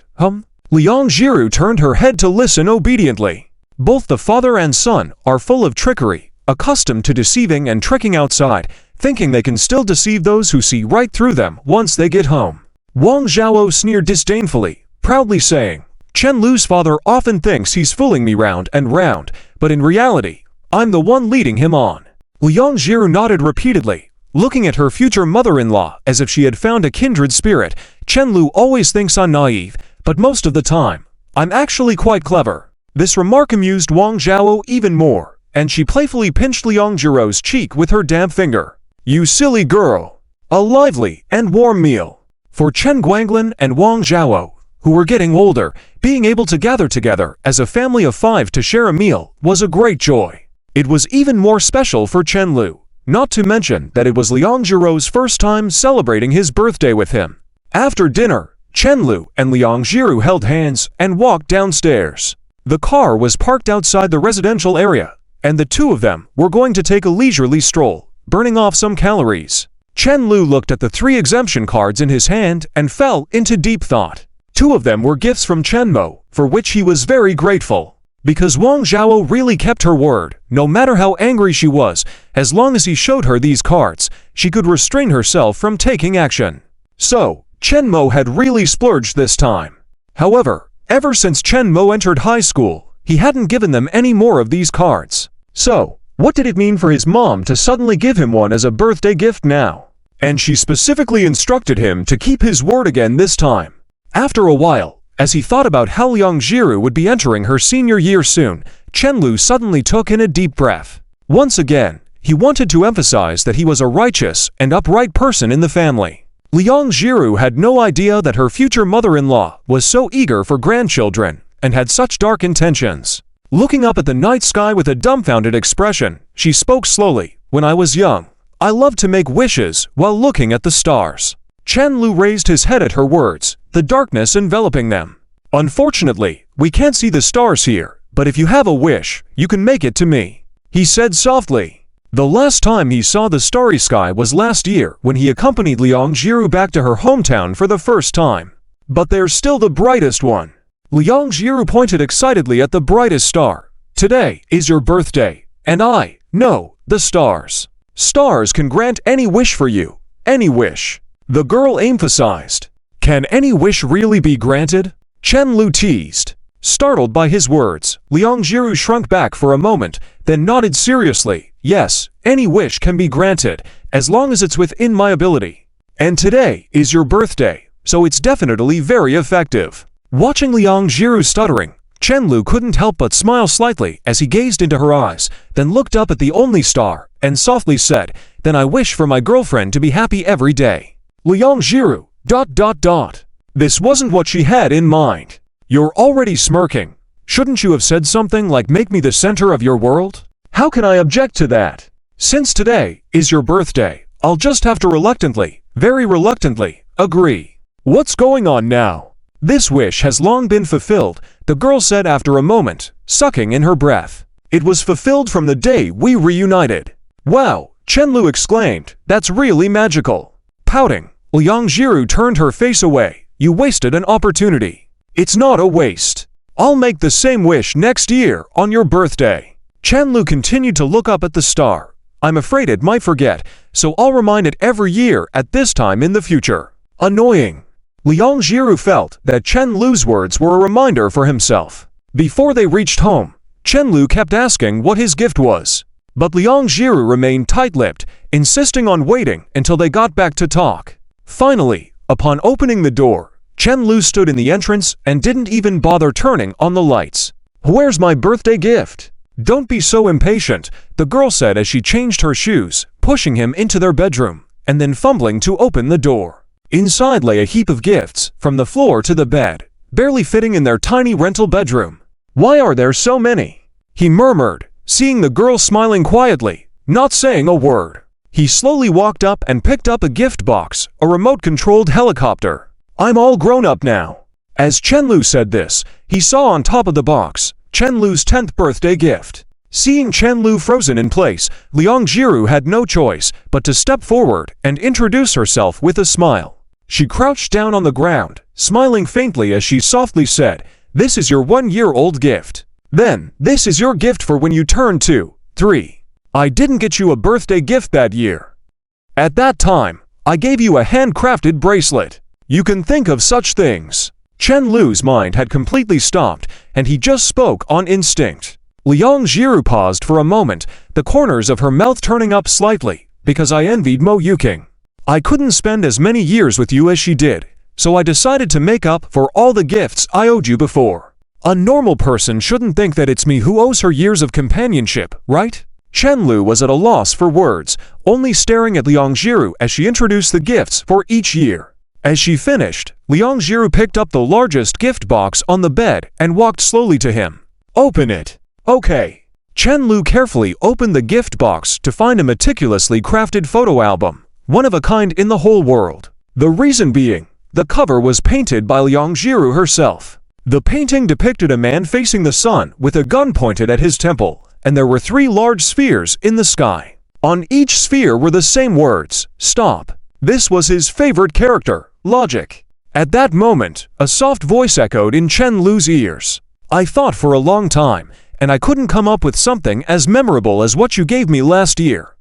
Liang Jiru turned her head to listen obediently. Both the father and son are full of trickery, accustomed to deceiving and tricking outside, thinking they can still deceive those who see right through them once they get home. Wang Zhao sneered disdainfully, proudly saying, Chen Lu's father often thinks he's fooling me round and round, but in reality, I'm the one leading him on. Liang Jiru nodded repeatedly, looking at her future mother-in-law as if she had found a kindred spirit. Chen Lu always thinks I'm naive, but most of the time, I'm actually quite clever. This remark amused Wang Zhao even more, and she playfully pinched Liang Jiru's cheek with her damp finger. You silly girl! A lively and warm meal. For Chen Guanglin and Wang Zhao, who were getting older, being able to gather together as a family of 5 to share a meal was a great joy. It was even more special for Chen Lu, not to mention that it was Liang Jiru's first time celebrating his birthday with him. After dinner, Chen Lu and Liang Jiru held hands and walked downstairs. The car was parked outside the residential area, and the two of them were going to take a leisurely stroll, burning off some calories. Chen Lu looked at the 3 exemption cards in his hand and fell into deep thought. 2 of them were gifts from Chen Mo, for which he was very grateful. Because Wang Zhao really kept her word, no matter how angry she was, as long as he showed her these cards, she could restrain herself from taking action. So, Chen Mo had really splurged this time. However, ever since Chen Mo entered high school, he hadn't given them any more of these cards. So, what did it mean for his mom to suddenly give him one as a birthday gift now? And she specifically instructed him to keep his word again this time. After a while, as he thought about how Liang Jiru would be entering her senior year soon, Chen Lu suddenly took in a deep breath. Once again, he wanted to emphasize that he was a righteous and upright person in the family. Liang Jiru had no idea that her future mother-in-law was so eager for grandchildren and had such dark intentions. Looking up at the night sky with a dumbfounded expression, she spoke slowly. When I was young, I loved to make wishes while looking at the stars. Chen Lu raised his head at her words, the darkness enveloping them. Unfortunately, we can't see the stars here, but if you have a wish, you can make it to me, he said softly. The last time he saw the starry sky was last year when he accompanied Liang Jiru back to her hometown for the first time. But there's still the brightest one. Liang Jiru pointed excitedly at the brightest star. Today is your birthday, and I know the stars. Stars can grant any wish for you. Any wish. The girl emphasized. Can any wish really be granted? Chen Lu teased. Startled by his words, Liang Jiru shrunk back for a moment, then nodded seriously. Yes, any wish can be granted, as long as it's within my ability. And today is your birthday, so it's definitely very effective. Watching Liang Jiru stuttering, Chen Lu couldn't help but smile slightly as he gazed into her eyes, then looked up at the only star, and softly said, "Then I wish for my girlfriend to be happy every day." Liang Jiru, ... This wasn't what she had in mind. You're already smirking. Shouldn't you have said something like make me the center of your world? How can I object to that? Since today is your birthday, I'll just have to reluctantly, very reluctantly, agree. What's going on now? This wish has long been fulfilled, the girl said after a moment, sucking in her breath. It was fulfilled from the day we reunited. Wow, Chen Lu exclaimed, that's really magical. Pouting, Liang Jiru turned her face away. You wasted an opportunity. It's not a waste. I'll make the same wish next year on your birthday. Chen Lu continued to look up at the star. I'm afraid it might forget, so I'll remind it every year at this time in the future. Annoying. Liang Jiru felt that Chen Lu's words were a reminder for himself. Before they reached home, Chen Lu kept asking what his gift was. But Liang Jiru remained tight-lipped, insisting on waiting until they got back to talk. Finally, upon opening the door, Chen Lu stood in the entrance and didn't even bother turning on the lights. Where's my birthday gift? Don't be so impatient, the girl said as she changed her shoes, pushing him into their bedroom, and then fumbling to open the door. Inside lay a heap of gifts, from the floor to the bed, barely fitting in their tiny rental bedroom. Why are there so many? He murmured, seeing the girl smiling quietly, not saying a word. He slowly walked up and picked up a gift box, a remote-controlled helicopter. I'm all grown up now. As Chen Lu said this, he saw on top of the box, Chen Lu's 10th birthday gift. Seeing Chen Lu frozen in place, Liang Jiru had no choice but to step forward and introduce herself with a smile. She crouched down on the ground, smiling faintly as she softly said, "This is your 1-year-old gift. Then, this is your gift for when you turn 2, 3. I didn't get you a birthday gift that year. At that time, I gave you a handcrafted bracelet. You can think of such things." Chen Lu's mind had completely stopped, and he just spoke on instinct. Liang Jiru paused for a moment, the corners of her mouth turning up slightly, because I envied Mo Yuking. I couldn't spend as many years with you as she did, so I decided to make up for all the gifts I owed you before. A normal person shouldn't think that it's me who owes her years of companionship, right? Chen Lu was at a loss for words, only staring at Liang Jiru as she introduced the gifts for each year. As she finished, Liang Jiru picked up the largest gift box on the bed and walked slowly to him. Open it. Okay. Chen Lu carefully opened the gift box to find a meticulously crafted photo album, one of a kind in the whole world. The reason being, the cover was painted by Liang Jiru herself. The painting depicted a man facing the sun with a gun pointed at his temple, and there were 3 large spheres in the sky. On each sphere were the same words, "Stop." This was his favorite character, Logic. At that moment, a soft voice echoed in Chen Lu's ears. I thought for a long time, and I couldn't come up with something as memorable as what you gave me last year.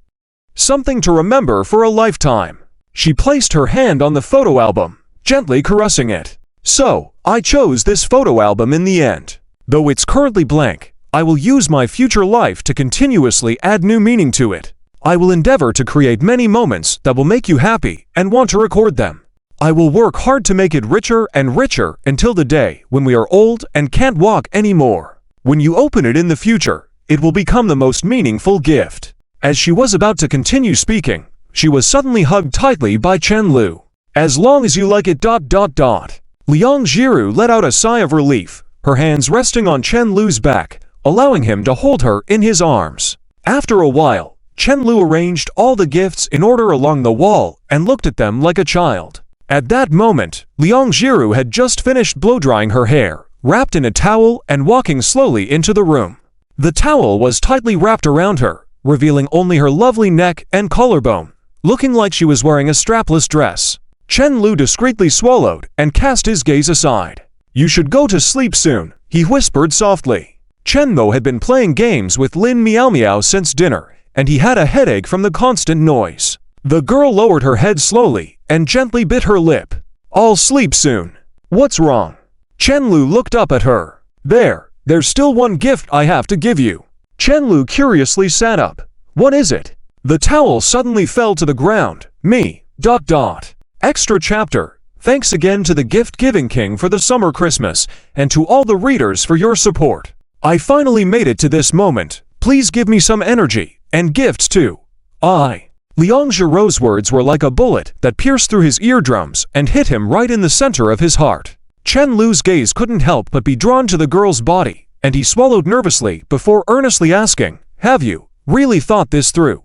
Something to remember for a lifetime. She placed her hand on the photo album, gently caressing it. So, I chose this photo album in the end. Though it's currently blank, I will use my future life to continuously add new meaning to it. I will endeavor to create many moments that will make you happy and want to record them. I will work hard to make it richer and richer until the day when we are old and can't walk anymore. When you open it in the future, it will become the most meaningful gift. As she was about to continue speaking, she was suddenly hugged tightly by Chen Lu. As long as you like it ... Liang Jiru let out a sigh of relief, her hands resting on Chen Lu's back, allowing him to hold her in his arms. After a while, Chen Lu arranged all the gifts in order along the wall and looked at them like a child. At that moment, Liang Jiru had just finished blow-drying her hair, wrapped in a towel and walking slowly into the room. The towel was tightly wrapped around her, revealing only her lovely neck and collarbone, looking like she was wearing a strapless dress. Chen Lu discreetly swallowed and cast his gaze aside. You should go to sleep soon, he whispered softly. Chen Mo had been playing games with Lin Miao Miao since dinner, and he had a headache from the constant noise. The girl lowered her head slowly and gently bit her lip. "I'll sleep soon." "What's wrong?" Chenlu looked up at her. There's still one gift I have to give you." Chenlu curiously sat up. "What is it?" The towel suddenly fell to the ground. Me. ... Extra chapter. Thanks again to the gift-giving king for the summer Christmas, and to all the readers for your support. I finally made it to this moment. Please give me some energy, and gifts too. Liang Jiro's words were like a bullet that pierced through his eardrums and hit him right in the center of his heart. Chen Lu's gaze couldn't help but be drawn to the girl's body, and he swallowed nervously before earnestly asking, "Have you really thought this through?"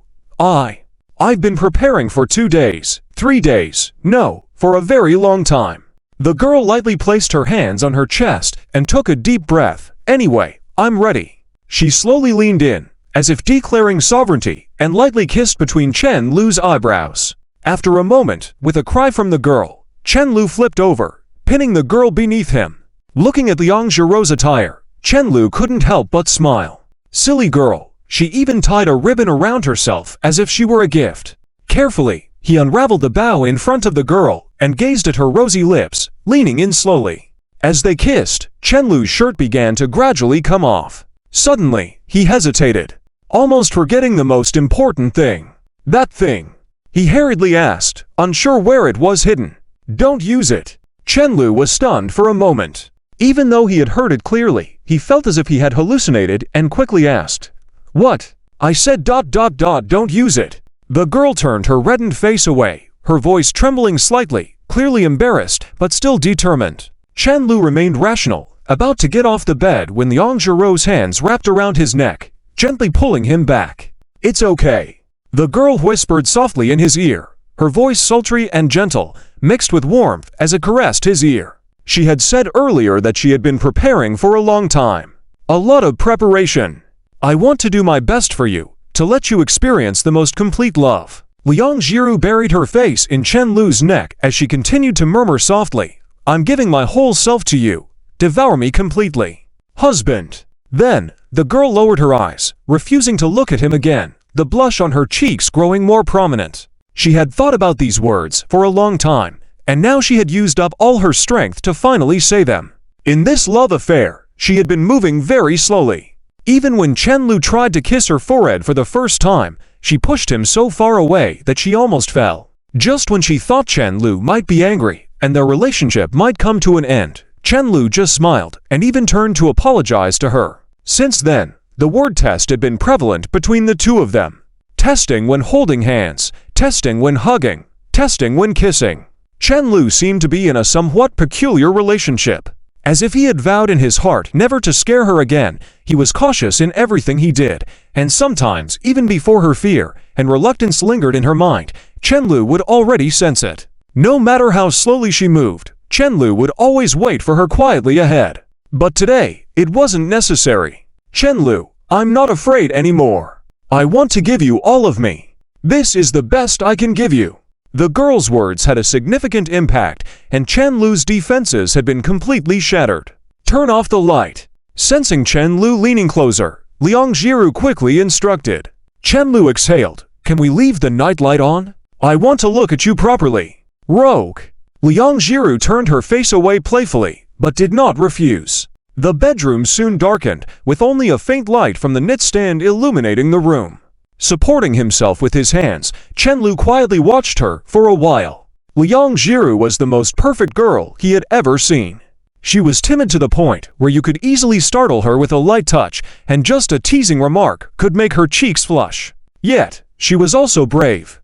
I've been preparing for 2 days, 3 days, no, for a very long time." The girl lightly placed her hands on her chest and took a deep breath. "Anyway, I'm ready." She slowly leaned in, as if declaring sovereignty, and lightly kissed between Chen Lu's eyebrows. After a moment, with a cry from the girl, Chen Lu flipped over, pinning the girl beneath him. Looking at Liang Jiro's attire, Chen Lu couldn't help but smile. Silly girl. She even tied a ribbon around herself as if she were a gift. Carefully, he unraveled the bow in front of the girl and gazed at her rosy lips, leaning in slowly. As they kissed, Chen Lu's shirt began to gradually come off. Suddenly, he hesitated, almost forgetting the most important thing. "That thing?" he hurriedly asked, unsure where it was hidden. "Don't use it." Chen Lu was stunned for a moment. Even though he had heard it clearly, he felt as if he had hallucinated and quickly asked, "What?" "I said ... don't use it." The girl turned her reddened face away, her voice trembling slightly, clearly embarrassed but still determined. Chen Lu remained rational, about to get off the bed when Liang Jiro's hands wrapped around his neck, gently pulling him back. "It's okay," the girl whispered softly in his ear, her voice sultry and gentle, mixed with warmth as it caressed his ear. She had said earlier that she had been preparing for a long time. A lot of preparation. "I want to do my best for you, to let you experience the most complete love." Liang Jiru buried her face in Chen Lu's neck as she continued to murmur softly, "I'm giving my whole self to you. Devour me completely. Husband." Then, the girl lowered her eyes, refusing to look at him again, the blush on her cheeks growing more prominent. She had thought about these words for a long time, and now she had used up all her strength to finally say them. In this love affair, she had been moving very slowly. Even when Chen Lu tried to kiss her forehead for the first time, she pushed him so far away that she almost fell. Just when she thought Chen Lu might be angry, and their relationship might come to an end, Chen Lu just smiled and even turned to apologize to her. Since then, the word test had been prevalent between the two of them. Testing when holding hands, testing when hugging, testing when kissing. Chen Lu seemed to be in a somewhat peculiar relationship. As if he had vowed in his heart never to scare her again, he was cautious in everything he did, and sometimes, even before her fear and reluctance lingered in her mind, Chen Lu would already sense it. No matter how slowly she moved, Chen Lu would always wait for her quietly ahead. But today, it wasn't necessary. "Chen Lu, I'm not afraid anymore. I want to give you all of me. This is the best I can give you." The girl's words had a significant impact, and Chen Lu's defenses had been completely shattered. "Turn off the light." Sensing Chen Lu leaning closer, Liang Jiru quickly instructed. Chen Lu exhaled. "Can we leave the night light on? I want to look at you properly." "Rogue." Liang Jiru turned her face away playfully, but did not refuse. The bedroom soon darkened, with only a faint light from the knit stand illuminating the room. Supporting himself with his hands, Chen Lu quietly watched her for a while. Liang Jiru was the most perfect girl he had ever seen. She was timid to the point where you could easily startle her with a light touch, and just a teasing remark could make her cheeks flush. Yet, she was also brave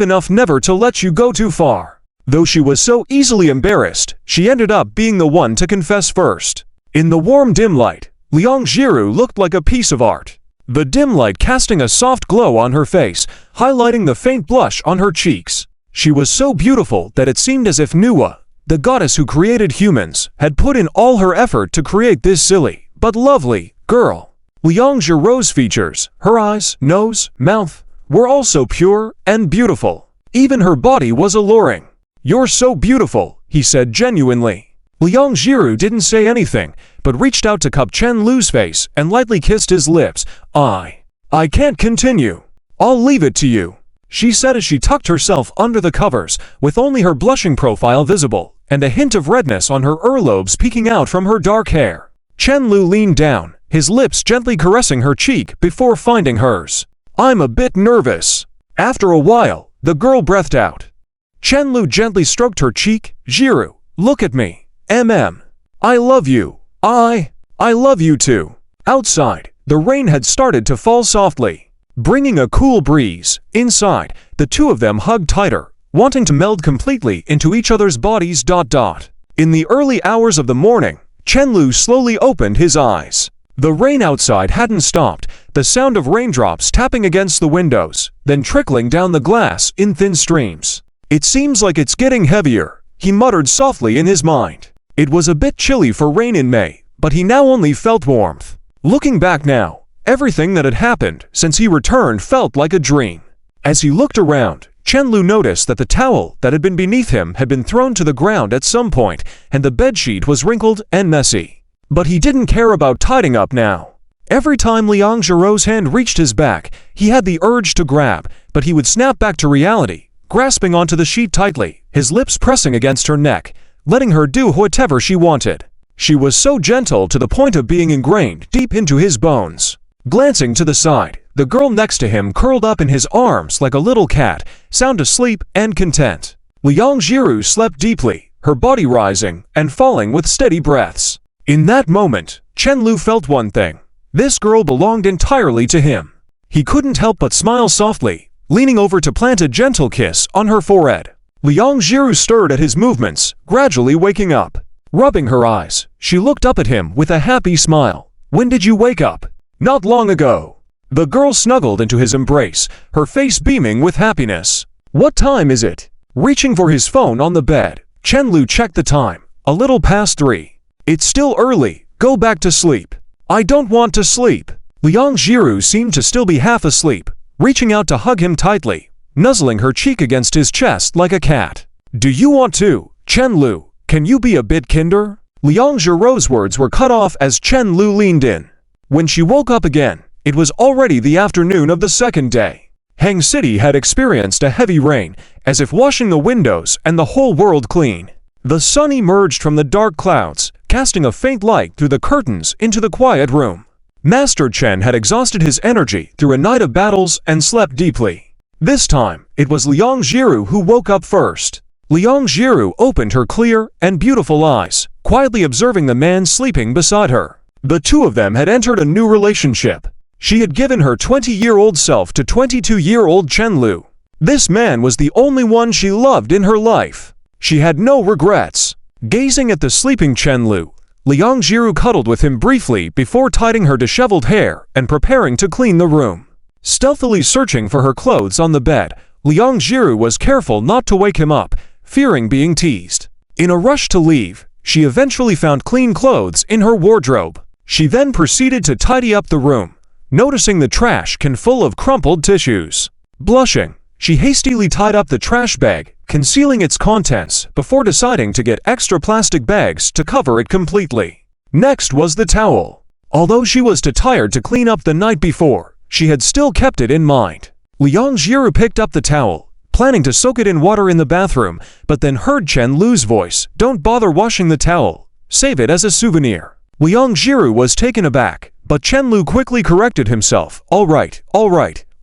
enough never to let you go too far. Though she was so easily embarrassed, she ended up being the one to confess first. In the warm dim light, Liang Jiru looked like a piece of art. The dim light casting a soft glow on her face, highlighting the faint blush on her cheeks. She was so beautiful that it seemed as if Nuwa, the goddess who created humans, had put in all her effort to create this silly, but lovely, girl. Liang Jiro's features, her eyes, nose, mouth, were also pure and beautiful. Even her body was alluring. "You're so beautiful," he said genuinely. Liang Jiru didn't say anything, but reached out to cup Chen Lu's face and lightly kissed his lips. I can't continue." I'll leave it to you," she said as she tucked herself under the covers, with only her blushing profile visible, and a hint of redness on her earlobes peeking out from her dark hair. Chen-Lu leaned down, his lips gently caressing her cheek before finding hers. "I'm a bit nervous." After a while, the girl breathed out. Chen-Lu gently stroked her cheek. "Jiru, look at me. I love you. I love you too." Outside, the rain had started to fall softly, bringing a cool breeze. Inside, the two of them hugged tighter, wanting to meld completely into each other's bodies. In the early hours of the morning, Chen-Lu slowly opened his eyes. The rain outside hadn't stopped, the sound of raindrops tapping against the windows, then trickling down the glass in thin streams. "It seems like it's getting heavier," he muttered softly in his mind. It was a bit chilly for rain in May, but he now only felt warmth. Looking back now, everything that had happened since he returned felt like a dream. As he looked around, Chen-Lu noticed that the towel that had been beneath him had been thrown to the ground at some point, and the bedsheet was wrinkled and messy. But he didn't care about tidying up now. Every time Liang Jiro's hand reached his back, he had the urge to grab, but he would snap back to reality, grasping onto the sheet tightly, his lips pressing against her neck, letting her do whatever she wanted. She was so gentle to the point of being ingrained deep into his bones. Glancing to the side, the girl next to him curled up in his arms like a little cat, sound asleep and content. Liang Jiru slept deeply, her body rising and falling with steady breaths. In that moment, Chen-Lu felt one thing. This girl belonged entirely to him. He couldn't help but smile softly, leaning over to plant a gentle kiss on her forehead. Liang Jiru stirred at his movements, gradually waking up. Rubbing her eyes, she looked up at him with a happy smile. "When did you wake up?" "Not long ago." The girl snuggled into his embrace, her face beaming with happiness. "What time is it?" Reaching for his phone on the bed, Chen-Lu checked the time. A little past 3. "It's still early. Go back to sleep." "I don't want to sleep." Liang Jiru seemed to still be half asleep, reaching out to hug him tightly, nuzzling her cheek against his chest like a cat. "Do you want to, Chen-Lu? Can you be a bit kinder?" Liang Jiro's words were cut off as Chen-Lu leaned in. When she woke up again, it was already the afternoon of the second day. Heng City had experienced a heavy rain, as if washing the windows and the whole world clean. The sun emerged from the dark clouds, casting a faint light through the curtains into the quiet room. Master Chen had exhausted his energy through a night of battles and slept deeply. This time, it was Liang Jiru who woke up first. Liang Jiru opened her clear and beautiful eyes, quietly observing the man sleeping beside her. The two of them had entered a new relationship. She had given her 20-year-old self to 22-year-old Chen-Lu. This man was the only one she loved in her life. She had no regrets. Gazing at the sleeping Chen-Lu, Liang Jiru cuddled with him briefly before tidying her disheveled hair and preparing to clean the room. Stealthily searching for her clothes on the bed, Liang Jiru was careful not to wake him up, fearing being teased. In a rush to leave, she eventually found clean clothes in her wardrobe. She then proceeded to tidy up the room, noticing the trash can full of crumpled tissues. Blushing, she hastily tied up the trash bag, concealing its contents before deciding to get extra plastic bags to cover it completely. Next was the towel. Although she was too tired to clean up the night before, she had still kept it in mind. Liang Jiru picked up the towel, planning to soak it in water in the bathroom, but then heard Chen-Lu's voice. "Don't bother washing the towel. Save it as a souvenir." Liang Jiru was taken aback, but Chen-Lu quickly corrected himself. All right,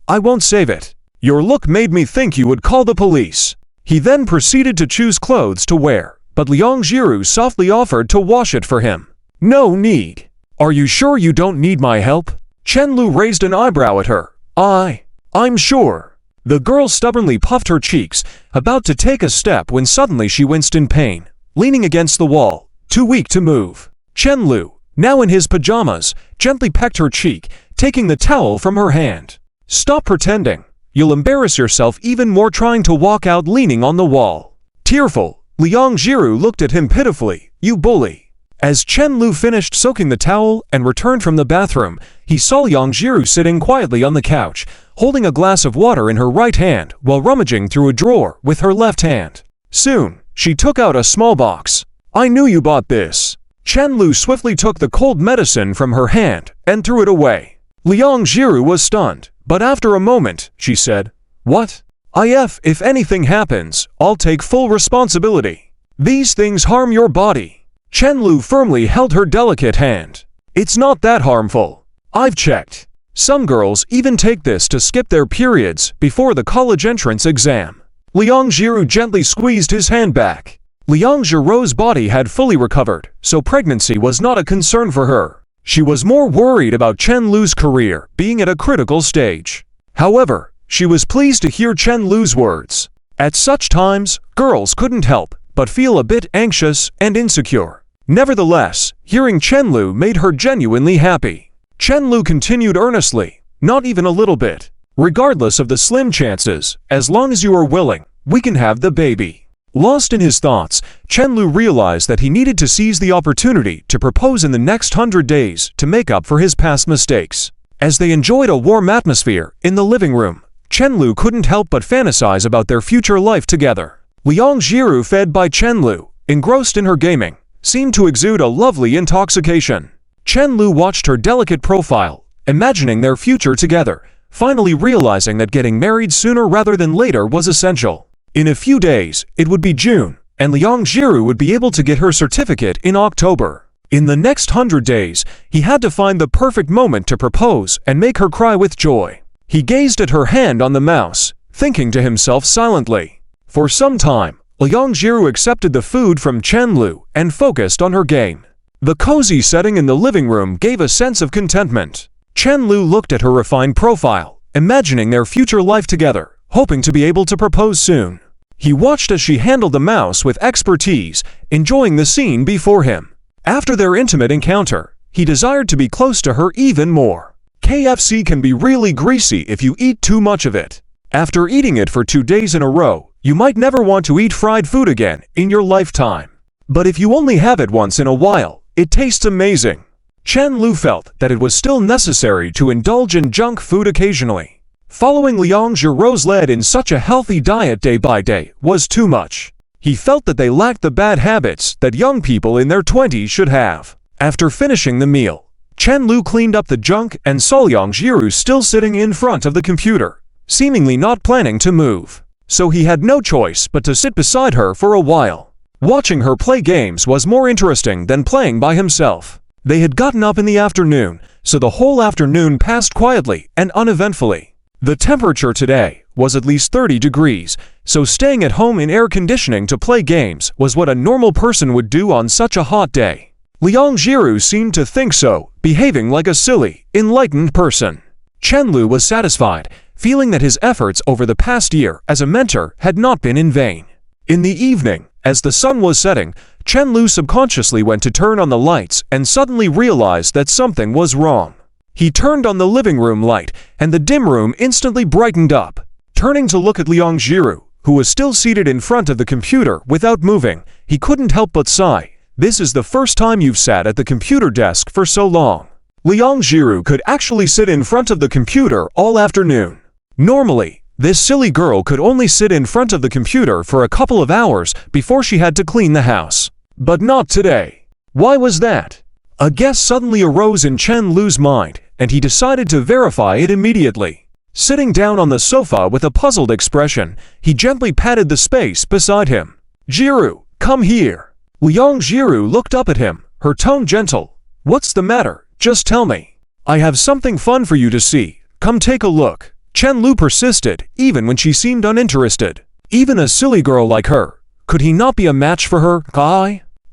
I won't save it. Your look made me think you would call the police." He then proceeded to choose clothes to wear, but Liang Jiru softly offered to wash it for him. "No need." "Are you sure you don't need my help?" Chen-Lu raised an eyebrow at her. I'm sure." The girl stubbornly puffed her cheeks, about to take a step when suddenly she winced in pain, leaning against the wall, too weak to move. Chen-Lu, now in his pajamas, gently pecked her cheek, taking the towel from her hand. "Stop pretending. You'll embarrass yourself even more trying to walk out leaning on the wall." Tearful, Liang Jiru looked at him pitifully. "You bully." As Chen-Lu finished soaking the towel and returned from the bathroom, he saw Liang Jiru sitting quietly on the couch, holding a glass of water in her right hand while rummaging through a drawer with her left hand. Soon, she took out a small box. "I knew you bought this." Chen-Lu swiftly took the cold medicine from her hand and threw it away. Liang Jiru was stunned, But after a moment, she said, "What? If anything happens, I'll take full responsibility. These things harm your body." Chen Lu firmly held her delicate hand. "It's not that harmful. I've checked. Some girls even take this to skip their periods before the college entrance exam." Liang Jiru gently squeezed his hand back. Liang Jiru's body had fully recovered, so pregnancy was not a concern for her. She was more worried about Chen Lu's career being at a critical stage. However, she was pleased to hear Chen Lu's words. At such times, girls couldn't help but feel a bit anxious and insecure. Nevertheless, hearing Chen Lu made her genuinely happy. Chen Lu continued earnestly, "Not even a little bit. Regardless of the slim chances, as long as you are willing, we can have the baby." Lost in his thoughts, Chen Lu realized that he needed to seize the opportunity to propose in the next 100 days to make up for his past mistakes. As they enjoyed a warm atmosphere in the living room, Chen Lu couldn't help but fantasize about their future life together. Liang Jiru, fed by Chen Lu, engrossed in her gaming, seemed to exude a lovely intoxication. Chen Lu watched her delicate profile, imagining their future together, finally realizing that getting married sooner rather than later was essential. In a few days, it would be June, and Liang Jiru would be able to get her certificate in October. In the next 100 days, he had to find the perfect moment to propose and make her cry with joy. He gazed at her hand on the mouse, thinking to himself silently. For some time, Liang Jiru accepted the food from Chen Lu and focused on her game. The cozy setting in the living room gave a sense of contentment. Chen Lu looked at her refined profile, imagining their future life together, hoping to be able to propose soon. He watched as she handled the mouse with expertise, enjoying the scene before him. After their intimate encounter, he desired to be close to her even more. KFC can be really greasy if you eat too much of it. After eating it for 2 days in a row, you might never want to eat fried food again in your lifetime. But if you only have it once in a while, it tastes amazing. Chen Lu felt that it was still necessary to indulge in junk food occasionally. Following Liang Jiru's lead in such a healthy diet day by day was too much. He felt that they lacked the bad habits that young people in their 20s should have. After finishing the meal, Chen Lu cleaned up the junk and saw Liang Jiru still sitting in front of the computer, seemingly not planning to move. So he had no choice but to sit beside her for a while. Watching her play games was more interesting than playing by himself. They had gotten up in the afternoon, so the whole afternoon passed quietly and uneventfully. The temperature today was at least 30 degrees, so staying at home in air conditioning to play games was what a normal person would do on such a hot day. Liang Jiru seemed to think so, behaving like a silly, enlightened person. Chen Lu was satisfied, feeling that his efforts over the past year as a mentor had not been in vain. In the evening, as the sun was setting, Chen Lu subconsciously went to turn on the lights and suddenly realized that something was wrong. He turned on the living room light, and the dim room instantly brightened up. Turning to look at Liang Jiru, who was still seated in front of the computer without moving, he couldn't help but sigh. "This is the first time you've sat at the computer desk for so long." Liang Jiru could actually sit in front of the computer all afternoon. Normally, this silly girl could only sit in front of the computer for a couple of hours before she had to clean the house. But not today. Why was that? A guess suddenly arose in Chen Lu's mind, and he decided to verify it immediately. Sitting down on the sofa with a puzzled expression, he gently patted the space beside him. "Jiru, come here." Liang Jiru looked up at him, her tone gentle. "What's the matter? Just tell me. I have something fun for you to see. Come take a look." Chen Lu persisted, even when she seemed uninterested. Even a silly girl like her, could he not be a match for her?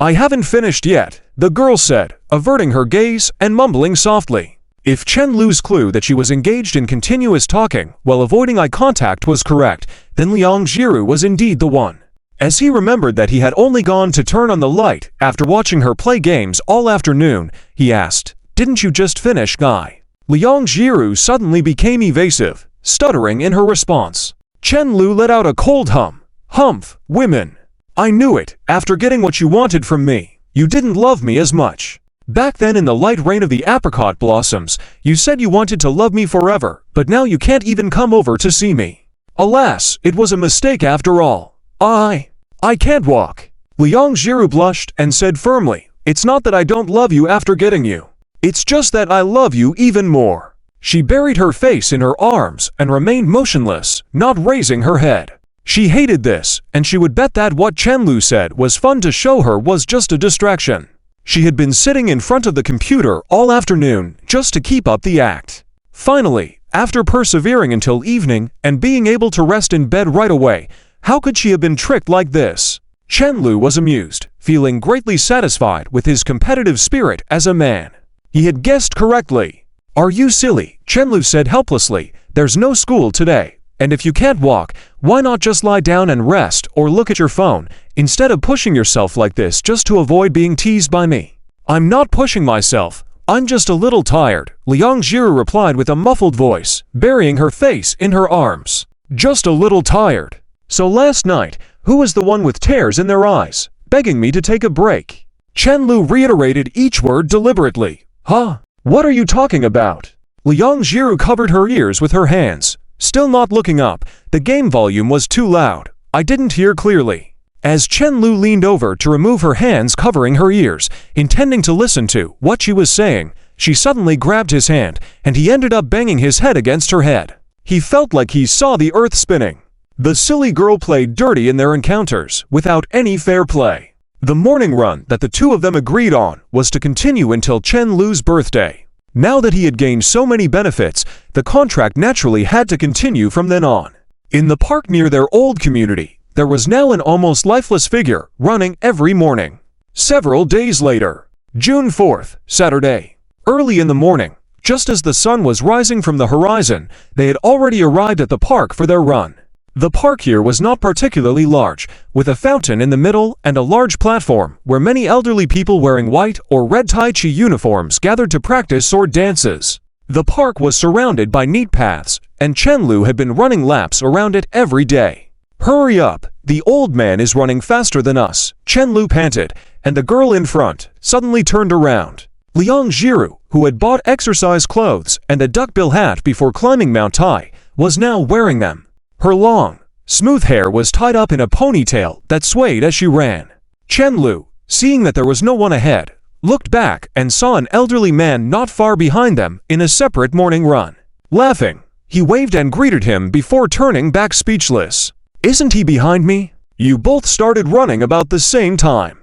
I haven't finished yet," the girl said, averting her gaze and mumbling softly. If Chen Lu's clue that she was engaged in continuous talking while avoiding eye contact was correct, then Liang Jiru was indeed the one. As he remembered that he had only gone to turn on the light after watching her play games all afternoon, he asked, "Didn't you just finish, guy?" Liang Jiru suddenly became evasive, stuttering in her response. Chen Lu let out a cold hum. "Humph, women. I knew it, after getting what you wanted from me. You didn't love me as much. Back then in the light rain of the apricot blossoms, you said you wanted to love me forever, but now you can't even come over to see me. Alas, it was a mistake after all. I can't walk." Liang Jiru blushed and said firmly, "It's not that I don't love you after getting you. It's just that I love you even more." She buried her face in her arms and remained motionless, not raising her head. She hated this, and she would bet that what Chenlu said was fun to show her was just a distraction. She had been sitting in front of the computer all afternoon just to keep up the act. Finally, after persevering until evening and being able to rest in bed right away, how could she have been tricked like this? Chenlu was amused, feeling greatly satisfied with his competitive spirit as a man. He had guessed correctly. "Are you silly?" Chenlu said helplessly. "There's no school today. And if you can't walk, why not just lie down and rest or look at your phone, instead of pushing yourself like this just to avoid being teased by me?" "I'm not pushing myself. I'm just a little tired," Liang Jiru replied with a muffled voice, burying her face in her arms. "Just a little tired. So last night, who was the one with tears in their eyes, begging me to take a break?" Chenlu reiterated each word deliberately. "Huh? What are you talking about?" Liang Jiru covered her ears with her hands. Still not looking up, the game volume was too loud. "I didn't hear clearly." As Chenlu leaned over to remove her hands covering her ears, intending to listen to what she was saying, she suddenly grabbed his hand, and he ended up banging his head against her head. He felt like he saw the earth spinning. The silly girl played dirty in their encounters, without any fair play. The morning run that the two of them agreed on was to continue until Chenlu's birthday. Now that he had gained so many benefits, the contract naturally had to continue from then on. In the park near their old community, there was now an almost lifeless figure running every morning. Several days later, June 4th, Saturday. Early in the morning, just as the sun was rising from the horizon, they had already arrived at the park for their run. The park here was not particularly large, with a fountain in the middle and a large platform where many elderly people wearing white or red Tai Chi uniforms gathered to practice sword dances. The park was surrounded by neat paths, and Chenlu had been running laps around it every day. "Hurry up, the old man is running faster than us," Chenlu panted, and the girl in front suddenly turned around. Liang Jiru, who had bought exercise clothes and a duckbill hat before climbing Mount Tai, was now wearing them. Her long, smooth hair was tied up in a ponytail that swayed as she ran. Chenlu, seeing that there was no one ahead, looked back and saw an elderly man not far behind them in a separate morning run. Laughing, he waved and greeted him before turning back speechless. "Isn't he behind me? You both started running about the same time."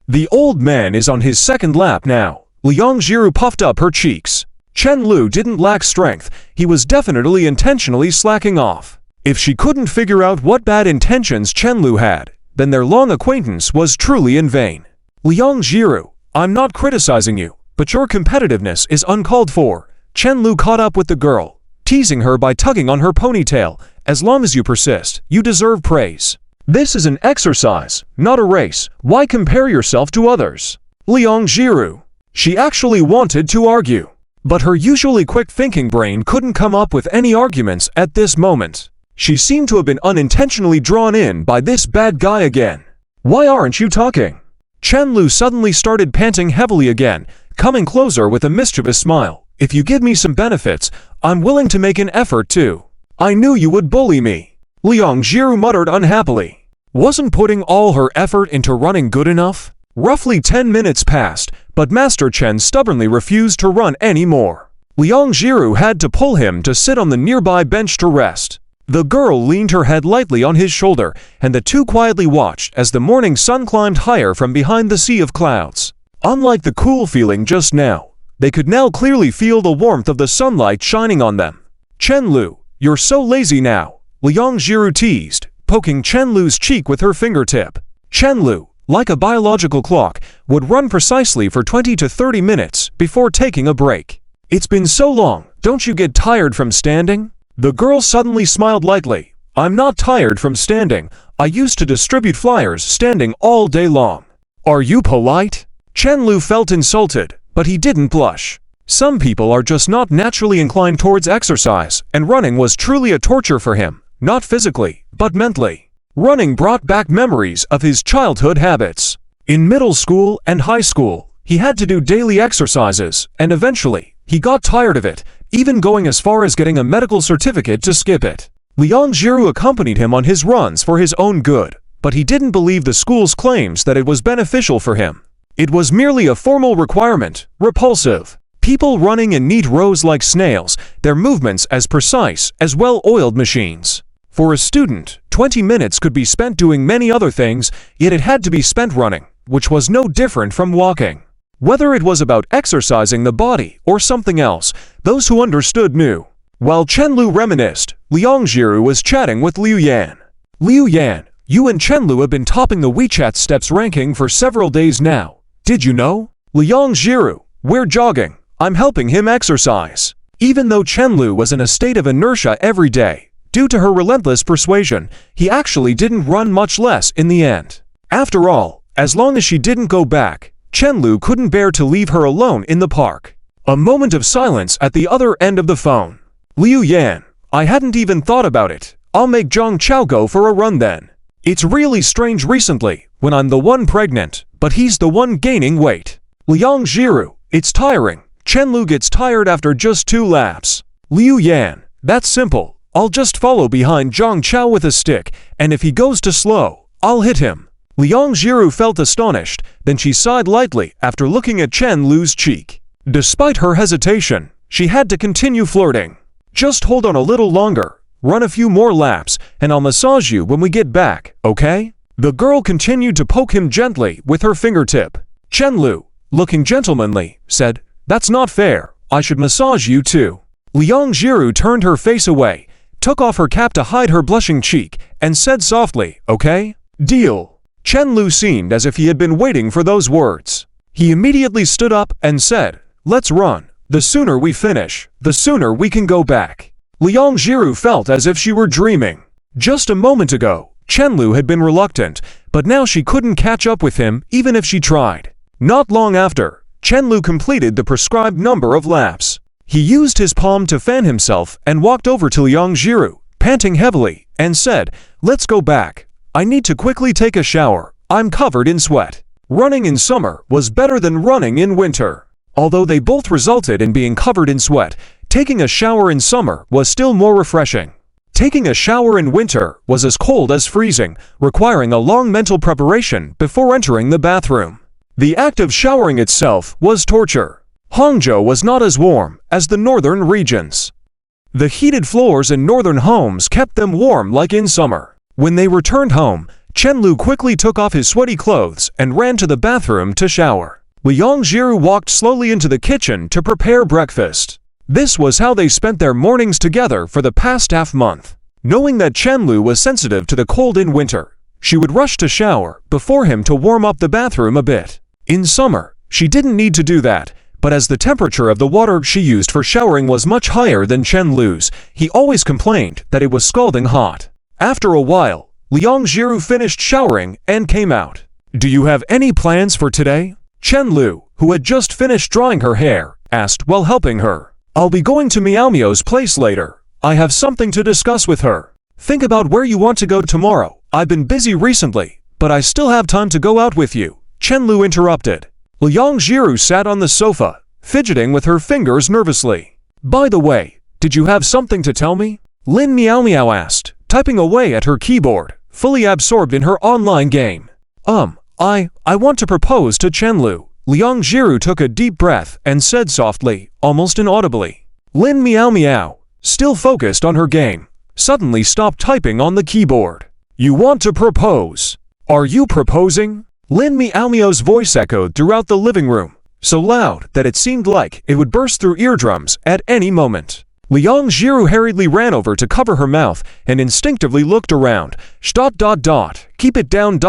"The old man is on his second lap now." Liang Jiru puffed up her cheeks. Chenlu didn't lack strength, he was definitely intentionally slacking off. If she couldn't figure out what bad intentions Chenlu had, then their long acquaintance was truly in vain. "Liang Jiru, I'm not criticizing you, but your competitiveness is uncalled for." Chenlu caught up with the girl, teasing her by tugging on her ponytail. "As long as you persist, you deserve praise. This is an exercise, not a race. Why compare yourself to others?" Liang Jiru. She actually wanted to argue, but her usually quick-thinking brain couldn't come up with any arguments at this moment. She seemed to have been unintentionally drawn in by this bad guy again. "Why aren't you talking?" Chenlu suddenly started panting heavily again, coming closer with a mischievous smile. "If you give me some benefits, I'm willing to make an effort too." "I knew you would bully me," Liang Jiru muttered unhappily. Wasn't putting all her effort into running good enough? Roughly 10 minutes passed, but Master Chen stubbornly refused to run anymore. Liang Jiru had to pull him to sit on the nearby bench to rest. The girl leaned her head lightly on his shoulder, and the two quietly watched as the morning sun climbed higher from behind the sea of clouds. Unlike the cool feeling just now, they could now clearly feel the warmth of the sunlight shining on them. "Chenlu, you're so lazy now," Liang Jiru teased, poking Chenlu's cheek with her fingertip. Chenlu, like a biological clock, would run precisely for 20 to 30 minutes before taking a break. "It's been so long, don't you get tired from standing?" The girl suddenly smiled lightly. "I'm not tired from standing. I used to distribute flyers standing all day long." "Are you polite?" Chenlu felt insulted, but he didn't blush. Some people are just not naturally inclined towards exercise, and running was truly a torture for him, not physically, but mentally. Running brought back memories of his childhood habits. In middle school and high school, he had to do daily exercises, and eventually, he got tired of it, even going as far as getting a medical certificate to skip it. Liang Jiru accompanied him on his runs for his own good, but he didn't believe the school's claims that it was beneficial for him. It was merely a formal requirement, repulsive. People running in neat rows like snails, their movements as precise as well-oiled machines. For a student, 20 minutes could be spent doing many other things, yet it had to be spent running, which was no different from walking. Whether it was about exercising the body or something else, those who understood knew. While Chenlu reminisced, Liang Jiru was chatting with Liu Yan. Liu Yan, you and Chenlu have been topping the WeChat steps ranking for several days now. Did you know? Liang Jiru, we're jogging. I'm helping him exercise. Even though Chenlu was in a state of inertia every day, due to her relentless persuasion, he actually didn't run much less in the end. After all, as long as she didn't go back, Chenlu couldn't bear to leave her alone in the park. A moment of silence at the other end of the phone. Liu Yan, I hadn't even thought about it. I'll make Zhang Chao go for a run then. It's really strange recently, when I'm the one pregnant, but he's the one gaining weight. Liang Jiru, it's tiring. Chenlu gets tired after just 2 laps. Liu Yan, that's simple. I'll just follow behind Zhang Chao with a stick, and if he goes too slow, I'll hit him. Liang Jiru felt astonished, then she sighed lightly after looking at Chenlu's cheek. Despite her hesitation, she had to continue flirting. Just hold on a little longer, run a few more laps, and I'll massage you when we get back, okay? The girl continued to poke him gently with her fingertip. Chenlu, looking gentlemanly, said, That's not fair, I should massage you too. Liang Jiru turned her face away, took off her cap to hide her blushing cheek, and said softly, Okay? Deal. Chenlu seemed as if he had been waiting for those words. He immediately stood up and said, Let's run. The sooner we finish, the sooner we can go back. Liang Jiru felt as if she were dreaming. Just a moment ago, Chenlu had been reluctant, but now she couldn't catch up with him even if she tried. Not long after, Chenlu completed the prescribed number of laps. He used his palm to fan himself and walked over to Liang Jiru, panting heavily, and said, Let's go back. I need to quickly take a shower. I'm covered in sweat. Running in summer was better than running in winter. Although they both resulted in being covered in sweat, taking a shower in summer was still more refreshing. Taking a shower in winter was as cold as freezing, requiring a long mental preparation before entering the bathroom. The act of showering itself was torture. Hangzhou was not as warm as the northern regions. The heated floors in northern homes kept them warm like in summer. When they returned home, Chenlu quickly took off his sweaty clothes and ran to the bathroom to shower. Liang Jiru walked slowly into the kitchen to prepare breakfast. This was how they spent their mornings together for the past half-month. Knowing that Chenlu was sensitive to the cold in winter, she would rush to shower before him to warm up the bathroom a bit. In summer, she didn't need to do that, but as the temperature of the water she used for showering was much higher than Chenlu's, he always complained that it was scalding hot. After a while, Liang Jiru finished showering and came out. Do you have any plans for today? Chenlu, who had just finished drying her hair, asked while helping her. I'll be going to Miao Miao's place later. I have something to discuss with her. Think about where you want to go tomorrow. I've been busy recently, but I still have time to go out with you. Chenlu interrupted. Liang Jiru sat on the sofa, fidgeting with her fingers nervously. By the way, did you have something to tell me? Lin Miao Miao asked, typing away at her keyboard, fully absorbed in her online game. I want to propose to Chenlu. Liang Jiru took a deep breath and said softly, almost inaudibly. Lin Miao Miao, still focused on her game, suddenly stopped typing on the keyboard. You want to propose? Are you proposing? Lin Miao Miao's voice echoed throughout the living room, so loud that it seemed like it would burst through eardrums at any moment. Liang Jiru hurriedly ran over to cover her mouth and instinctively looked around. Keep it down.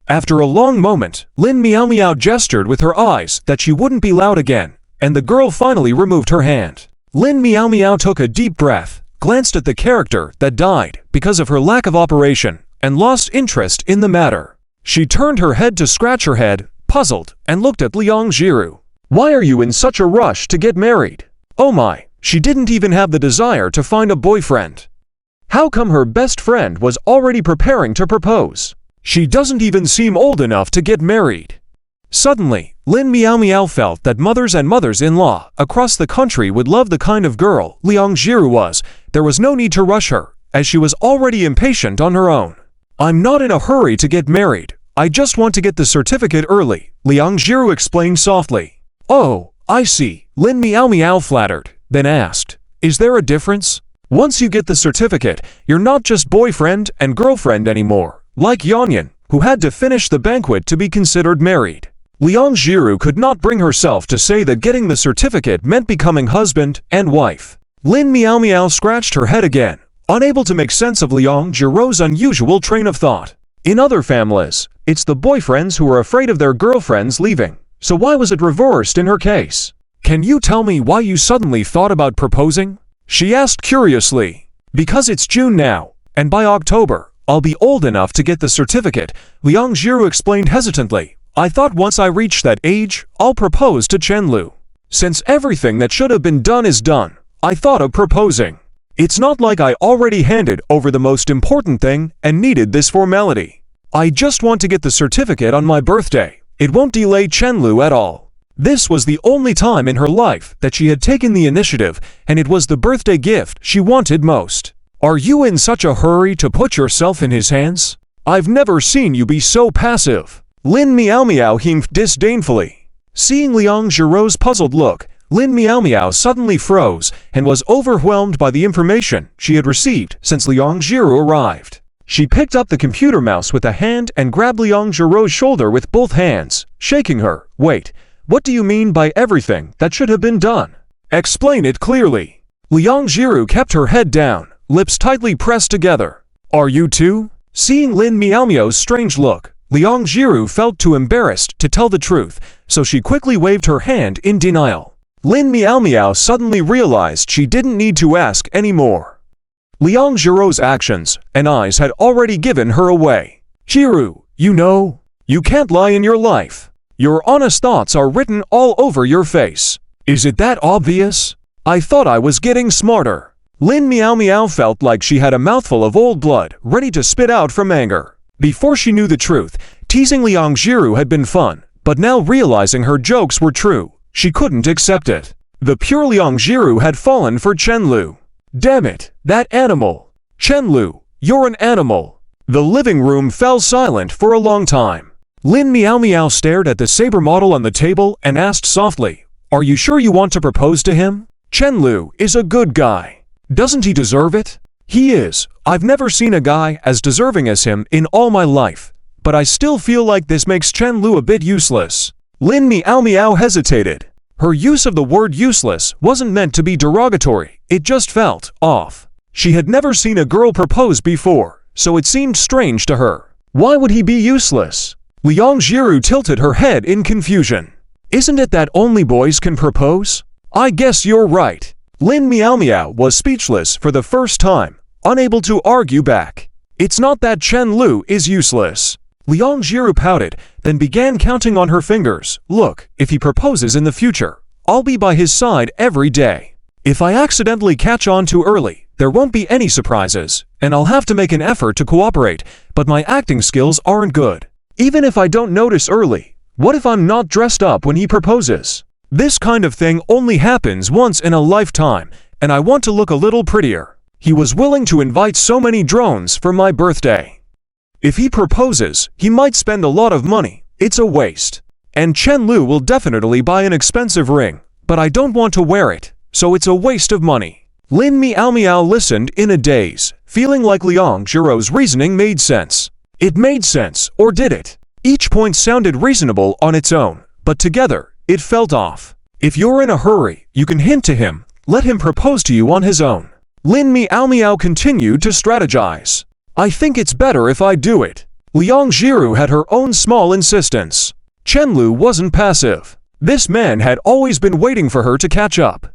After a long moment, Lin Miao Miao gestured with her eyes that she wouldn't be loud again, and the girl finally removed her hand. Lin Miao Miao took a deep breath, glanced at the character that died because of her lack of operation, and lost interest in the matter. She turned her head to scratch her head, puzzled, and looked at Liang Jiru. Why are you in such a rush to get married? Oh my, she didn't even have the desire to find a boyfriend. How come her best friend was already preparing to propose? She doesn't even seem old enough to get married. Suddenly, Lin Miao Miao felt that mothers and mothers-in-law across the country would love the kind of girl Liang Jiru was. There was no need to rush her, as she was already impatient on her own. I'm not in a hurry to get married. I just want to get the certificate early, Liang Jiru explained softly. Oh, I see, Lin Meow Meow flattered, then asked, is there a difference? Once you get the certificate, you're not just boyfriend and girlfriend anymore, like Yanyan, who had to finish the banquet to be considered married. Liang Jiru could not bring herself to say that getting the certificate meant becoming husband and wife. Lin Meow Meow scratched her head again, unable to make sense of Liang Jiru's unusual train of thought. In other families, it's the boyfriends who are afraid of their girlfriends leaving, so why was it reversed in her case? Can you tell me why you suddenly thought about proposing? She asked curiously. Because it's June now, and by October, I'll be old enough to get the certificate, Liang Jiru explained hesitantly. I thought once I reach that age, I'll propose to Chenlu. Since everything that should have been done is done, I thought of proposing. It's not like I already handed over the most important thing and needed this formality. I just want to get the certificate on my birthday. It won't delay Chenlu at all. This was the only time in her life that she had taken the initiative, and it was the birthday gift she wanted most. Are you in such a hurry to put yourself in his hands? I've never seen you be so passive. Lin Meow Meow heaved disdainfully. Seeing Liang Jiru's puzzled look, Lin Meow Meow suddenly froze and was overwhelmed by the information she had received since Liang Jiru arrived. She picked up the computer mouse with a hand and grabbed Liang Jiru's shoulder with both hands, shaking her. Wait, what do you mean by everything that should have been done? Explain it clearly. Liang Jiru kept her head down, lips tightly pressed together. Are you too? Seeing Lin Meow Meow's strange look, Liang Jiru felt too embarrassed to tell the truth, so she quickly waved her hand in denial. Lin Meow Meow suddenly realized she didn't need to ask anymore. Liang Jiru's actions and eyes had already given her away. Jiru, you know, you can't lie in your life. Your honest thoughts are written all over your face. Is it that obvious? I thought I was getting smarter. Lin Meow Meow felt like she had a mouthful of old blood ready to spit out from anger. Before she knew the truth, teasing Liang Jiru had been fun, but now realizing her jokes were true, she couldn't accept it. The pure Liang Jiru had fallen for Chenlu. Damn it, that animal. Chenlu, you're an animal. The living room fell silent for a long time. Lin Meow Meow stared at the saber model on the table and asked softly, are you sure you want to propose to him? Chenlu is a good guy. Doesn't he deserve it? He is. I've never seen a guy as deserving as him in all my life, but I still feel like this makes Chenlu a bit useless. Lin Meow Meow hesitated. Her use of the word useless wasn't meant to be derogatory, it just felt off. She had never seen a girl propose before, so it seemed strange to her. Why would he be useless? Liang Jiru tilted her head in confusion. Isn't it that only boys can propose? I guess you're right. Lin Meow Meow was speechless for the first time, unable to argue back. It's not that Chenlu is useless. Liang Jiru pouted, then began counting on her fingers. Look, if he proposes in the future, I'll be by his side every day. If I accidentally catch on too early, there won't be any surprises, and I'll have to make an effort to cooperate, but my acting skills aren't good. Even if I don't notice early, what if I'm not dressed up when he proposes? This kind of thing only happens once in a lifetime, and I want to look a little prettier. He was willing to invite so many drones for my birthday. If he proposes, he might spend a lot of money. It's a waste. And Chenlu will definitely buy an expensive ring, but I don't want to wear it, so it's a waste of money. Lin Meow Meow listened in a daze, feeling like Liang Jiru's reasoning made sense. It made sense, or did it? Each point sounded reasonable on its own, but together, it felt off. If you're in a hurry, you can hint to him, let him propose to you on his own. Lin Meow Meow continued to strategize. I think it's better if I do it. Liang Jiru had her own small insistence. Chenlu wasn't passive. This man had always been waiting for her to catch up.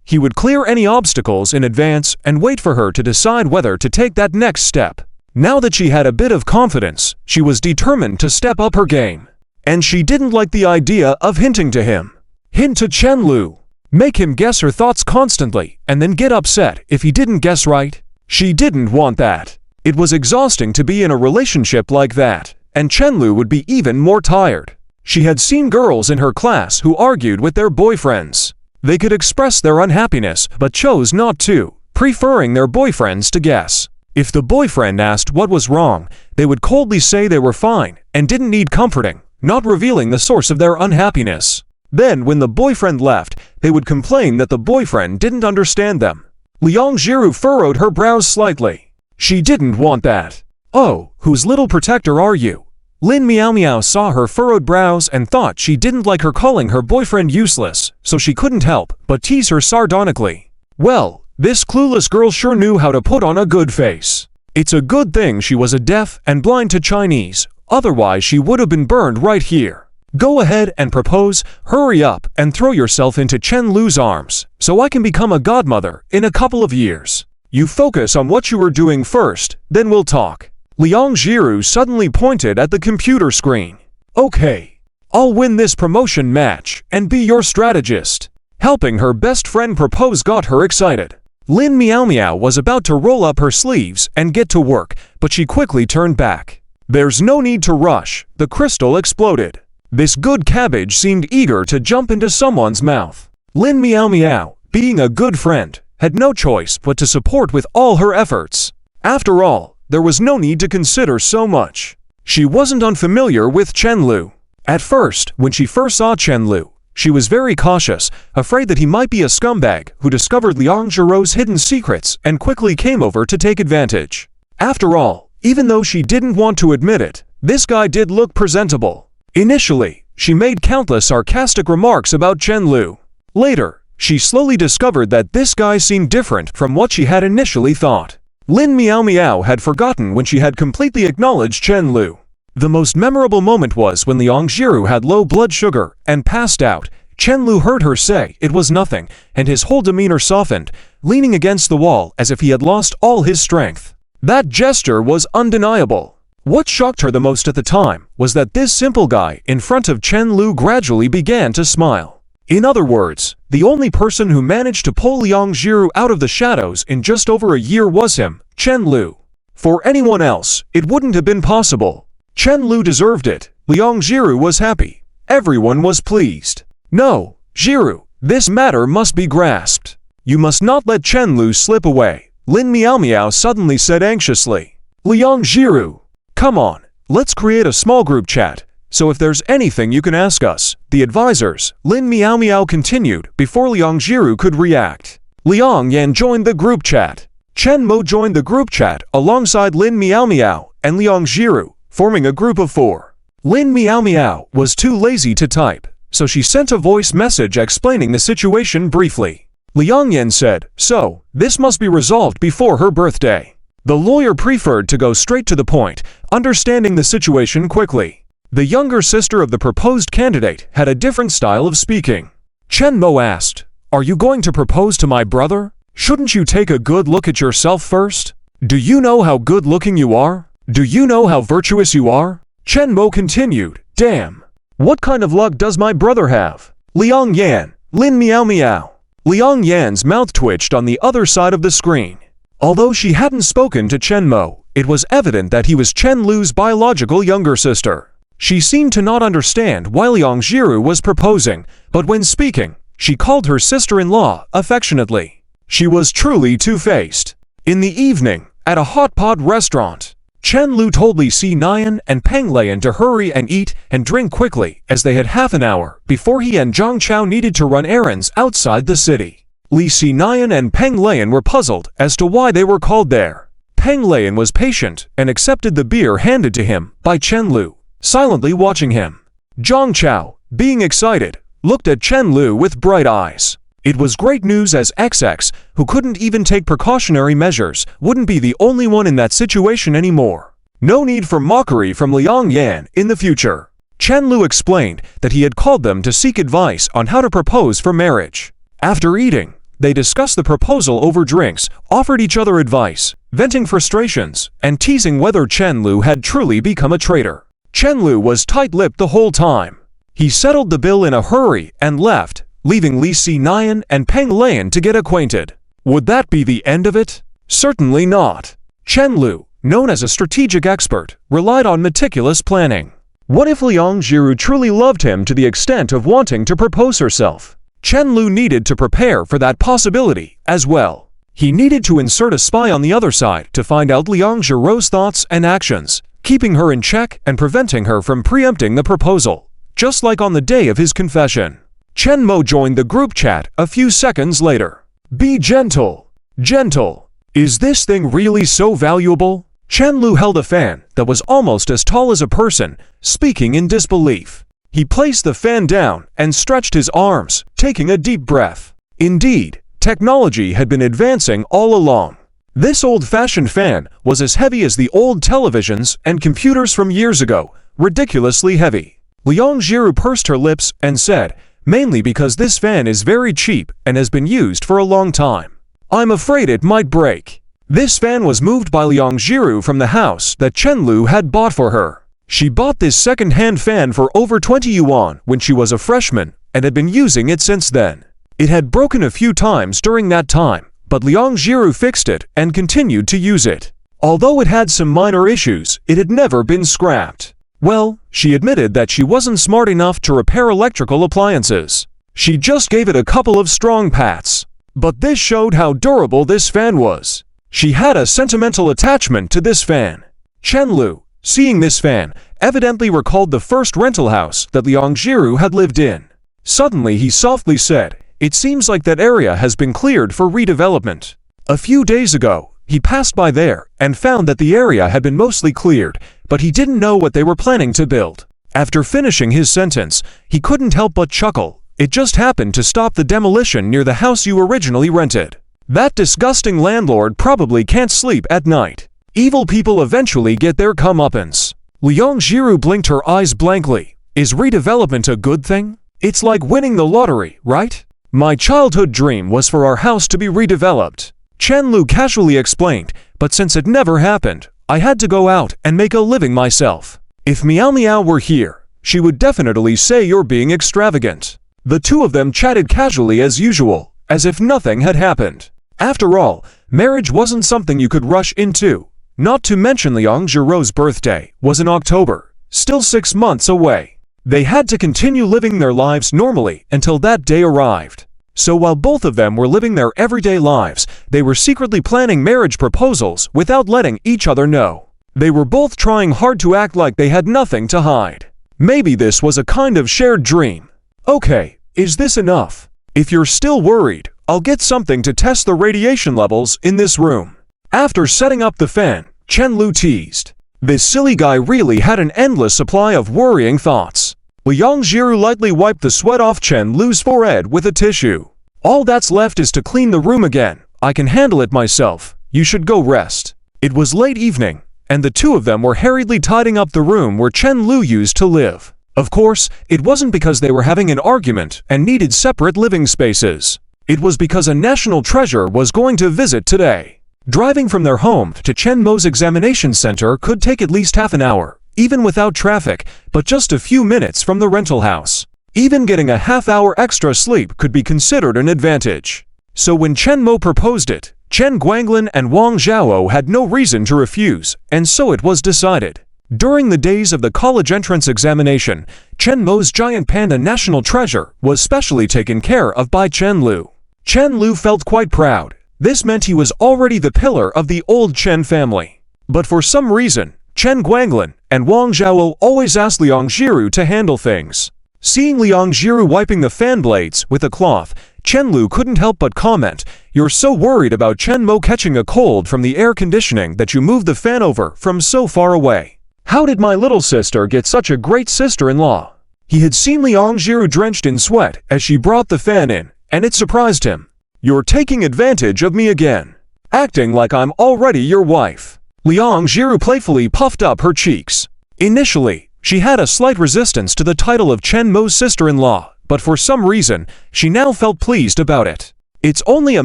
He would clear any obstacles in advance and wait for her to decide whether to take that next step. Now that she had a bit of confidence, she was determined to step up her game. And she didn't like the idea of hinting to him. Hint to Chenlu. Make him guess her thoughts constantly and then get upset if he didn't guess right. She didn't want that. It was exhausting to be in a relationship like that, and Chenlu would be even more tired. She had seen girls in her class who argued with their boyfriends. They could express their unhappiness but chose not to, preferring their boyfriends to guess. If the boyfriend asked what was wrong, they would coldly say they were fine and didn't need comforting, not revealing the source of their unhappiness. Then, when the boyfriend left, they would complain that the boyfriend didn't understand them. Liang Jiru furrowed her brows slightly. She didn't want that. Oh, whose little protector are you? Lin Meow Meow saw her furrowed brows and thought she didn't like her calling her boyfriend useless, so she couldn't help but tease her sardonically. Well, this clueless girl sure knew how to put on a good face. It's a good thing she was a deaf and blind to Chinese, otherwise she would have been burned right here. Go ahead and propose, hurry up and throw yourself into Chen Lu's arms, so I can become a godmother in a couple of years. You focus on what you were doing first, then we'll talk. Liang Jiru suddenly pointed at the computer screen. Okay, I'll win this promotion match and be your strategist. Helping her best friend propose got her excited. Lin Meow Meow was about to roll up her sleeves and get to work, but she quickly turned back. There's no need to rush, the crystal exploded. This good cabbage seemed eager to jump into someone's mouth. Lin Meow Meow, being a good friend, had no choice but to support with all her efforts. After all, there was no need to consider so much. She wasn't unfamiliar with Chen Lu. At first, when she first saw Chen Lu, she was very cautious, afraid that he might be a scumbag who discovered Liang Jiru's hidden secrets and quickly came over to take advantage. After all, even though she didn't want to admit it, this guy did look presentable. Initially, she made countless sarcastic remarks about Chen Lu. Later, she slowly discovered that this guy seemed different from what she had initially thought. Lin Meow Meow had forgotten when she had completely acknowledged Chen Lu. The most memorable moment was when Liang Jiru had low blood sugar and passed out. Chen Lu heard her say it was nothing, and his whole demeanor softened, leaning against the wall as if he had lost all his strength. That gesture was undeniable. What shocked her the most at the time was that this simple guy in front of Chen Lu gradually began to smile. In other words, the only person who managed to pull Liang Jiru out of the shadows in just over a year was him, Chen Lu. For anyone else, it wouldn't have been possible. Chen Lu deserved it. Liang Jiru was happy. Everyone was pleased. No, Jiru, this matter must be grasped. You must not let Chen Lu slip away, Lin Meow Meow suddenly said anxiously. Liang Jiru, come on, let's create a small group chat. So if there's anything you can ask us, the advisors, Lin Meow Meow continued before Liang Jiru could react. Liang Yan joined the group chat. Chen Mo joined the group chat alongside Lin Meow Meow and Liang Jiru, forming a group of 4. Lin Meow Meow was too lazy to type, so she sent a voice message explaining the situation briefly. Liang Yan said, so, this must be resolved before her birthday. The lawyer preferred to go straight to the point, understanding the situation quickly. The younger sister of the proposed candidate had a different style of speaking. Chen Mo asked, are you going to propose to my brother? Shouldn't you take a good look at yourself first? Do you know how good-looking you are? Do you know how virtuous you are? Chen Mo continued, damn. What kind of luck does my brother have? Liang Yan, Lin Meow Meow. Liang Yan's mouth twitched on the other side of the screen. Although she hadn't spoken to Chen Mo, it was evident that he was Chen Lu's biological younger sister. She seemed to not understand why Liang Jiru was proposing, but when speaking, she called her sister-in-law affectionately. She was truly two-faced. In the evening, at a hot pot restaurant, Chen Lu told Li Xinayan and Peng Lian to hurry and eat and drink quickly as they had half an hour before he and Zhang Chao needed to run errands outside the city. Li Xinayan and Peng Lian were puzzled as to why they were called there. Peng Lian was patient and accepted the beer handed to him by Chen Lu, silently watching him. Zhang Chao, being excited, looked at Chen Lu with bright eyes. It was great news as XX, who couldn't even take precautionary measures, wouldn't be the only one in that situation anymore. No need for mockery from Liang Yan in the future. Chen Lu explained that he had called them to seek advice on how to propose for marriage. After eating, they discussed the proposal over drinks, offered each other advice, venting frustrations, and teasing whether Chen Lu had truly become a traitor. Chen Lu was tight-lipped the whole time. He settled the bill in a hurry and left, leaving Li Xinayan and Peng Lian to get acquainted. Would that be the end of it? Certainly not. Chen Lu, known as a strategic expert, relied on meticulous planning. What if Liang Jiru truly loved him to the extent of wanting to propose herself? Chen Lu needed to prepare for that possibility as well. He needed to insert a spy on the other side to find out Liang Jiru's thoughts and actions, keeping her in check and preventing her from preempting the proposal, just like on the day of his confession. Chen Mo joined the group chat a few seconds later. Be gentle. Gentle. Is this thing really so valuable? Chen Lu held a fan that was almost as tall as a person, speaking in disbelief. He placed the fan down and stretched his arms, taking a deep breath. Indeed, technology had been advancing all along. This old-fashioned fan was as heavy as the old televisions and computers from years ago, ridiculously heavy. Liang Jiru pursed her lips and said, mainly because this fan is very cheap and has been used for a long time. I'm afraid it might break. This fan was moved by Liang Jiru from the house that Chen Lu had bought for her. She bought this second-hand fan for over 20 yuan when she was a freshman and had been using it since then. It had broken a few times during that time, but Liang Jiru fixed it and continued to use it. Although it had some minor issues, it had never been scrapped. Well, she admitted that she wasn't smart enough to repair electrical appliances. She just gave it a couple of strong pats. But this showed how durable this fan was. She had a sentimental attachment to this fan. Chen Lu, seeing this fan, evidently recalled the first rental house that Liang Jiru had lived in. Suddenly he softly said, "It seems like that area has been cleared for redevelopment." A few days ago, he passed by there and found that the area had been mostly cleared, but he didn't know what they were planning to build. After finishing his sentence, he couldn't help but chuckle. It just happened to stop the demolition near the house you originally rented. That disgusting landlord probably can't sleep at night. Evil people eventually get their comeuppance. Liang Jiru blinked her eyes blankly. Is redevelopment a good thing? It's like winning the lottery, right? My childhood dream was for our house to be redeveloped. Chen Lu casually explained, but since it never happened, I had to go out and make a living myself. If Miao Miao were here, she would definitely say you're being extravagant. The two of them chatted casually as usual, as if nothing had happened. After all, marriage wasn't something you could rush into. Not to mention Liang Jiru's birthday was in October, still 6 months away. They had to continue living their lives normally until that day arrived. So while both of them were living their everyday lives, they were secretly planning marriage proposals without letting each other know. They were both trying hard to act like they had nothing to hide. Maybe this was a kind of shared dream. Okay, is this enough? If you're still worried, I'll get something to test the radiation levels in this room. After setting up the fan, Chen Lu teased. This silly guy really had an endless supply of worrying thoughts. Liang Jiru lightly wiped the sweat off Chen Lu's forehead with a tissue. All that's left is to clean the room again. I can handle it myself. You should go rest. It was late evening, and the two of them were hurriedly tidying up the room where Chen Lu used to live. Of course, it wasn't because they were having an argument and needed separate living spaces. It was because a national treasure was going to visit today. Driving from their home to Chen Mo's examination center could take at least half an hour, even without traffic, but just a few minutes from the rental house. Even getting a half-hour extra sleep could be considered an advantage. So when Chen Mo proposed it, Chen Guanglin and Wang Zhao had no reason to refuse, and so it was decided. During the days of the college entrance examination, Chen Mo's giant panda national treasure was specially taken care of by Chen Lu. Chen Lu felt quite proud. This meant he was already the pillar of the old Chen family. But for some reason, Chen Guanglin and Wang Zhao always asked Liang Jiru to handle things. Seeing Liang Jiru wiping the fan blades with a cloth, Chen Lu couldn't help but comment, "You're so worried about Chen Mo catching a cold from the air conditioning that you moved the fan over from so far away. How did my little sister get such a great sister-in-law?" He had seen Liang Jiru drenched in sweat as she brought the fan in, and it surprised him. "You're taking advantage of me again. Acting like I'm already your wife." Liang Jiru playfully puffed up her cheeks. Initially, she had a slight resistance to the title of Chen Mo's sister-in-law, but for some reason, she now felt pleased about it. It's only a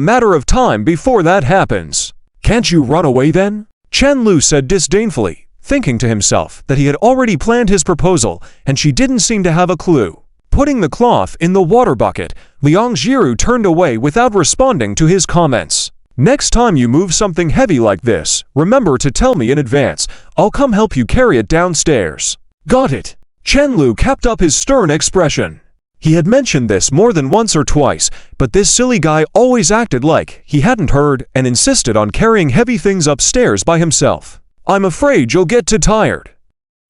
matter of time before that happens. "Can't you run away then?" Chen Lu said disdainfully, thinking to himself that he had already planned his proposal and she didn't seem to have a clue. Putting the cloth in the water bucket, Liang Jiru turned away without responding to his comments. "Next time you move something heavy like this, remember to tell me in advance. I'll come help you carry it downstairs." "Got it." Chen Lu kept up his stern expression. He had mentioned this more than once or twice, but this silly guy always acted like he hadn't heard and insisted on carrying heavy things upstairs by himself. "I'm afraid you'll get too tired."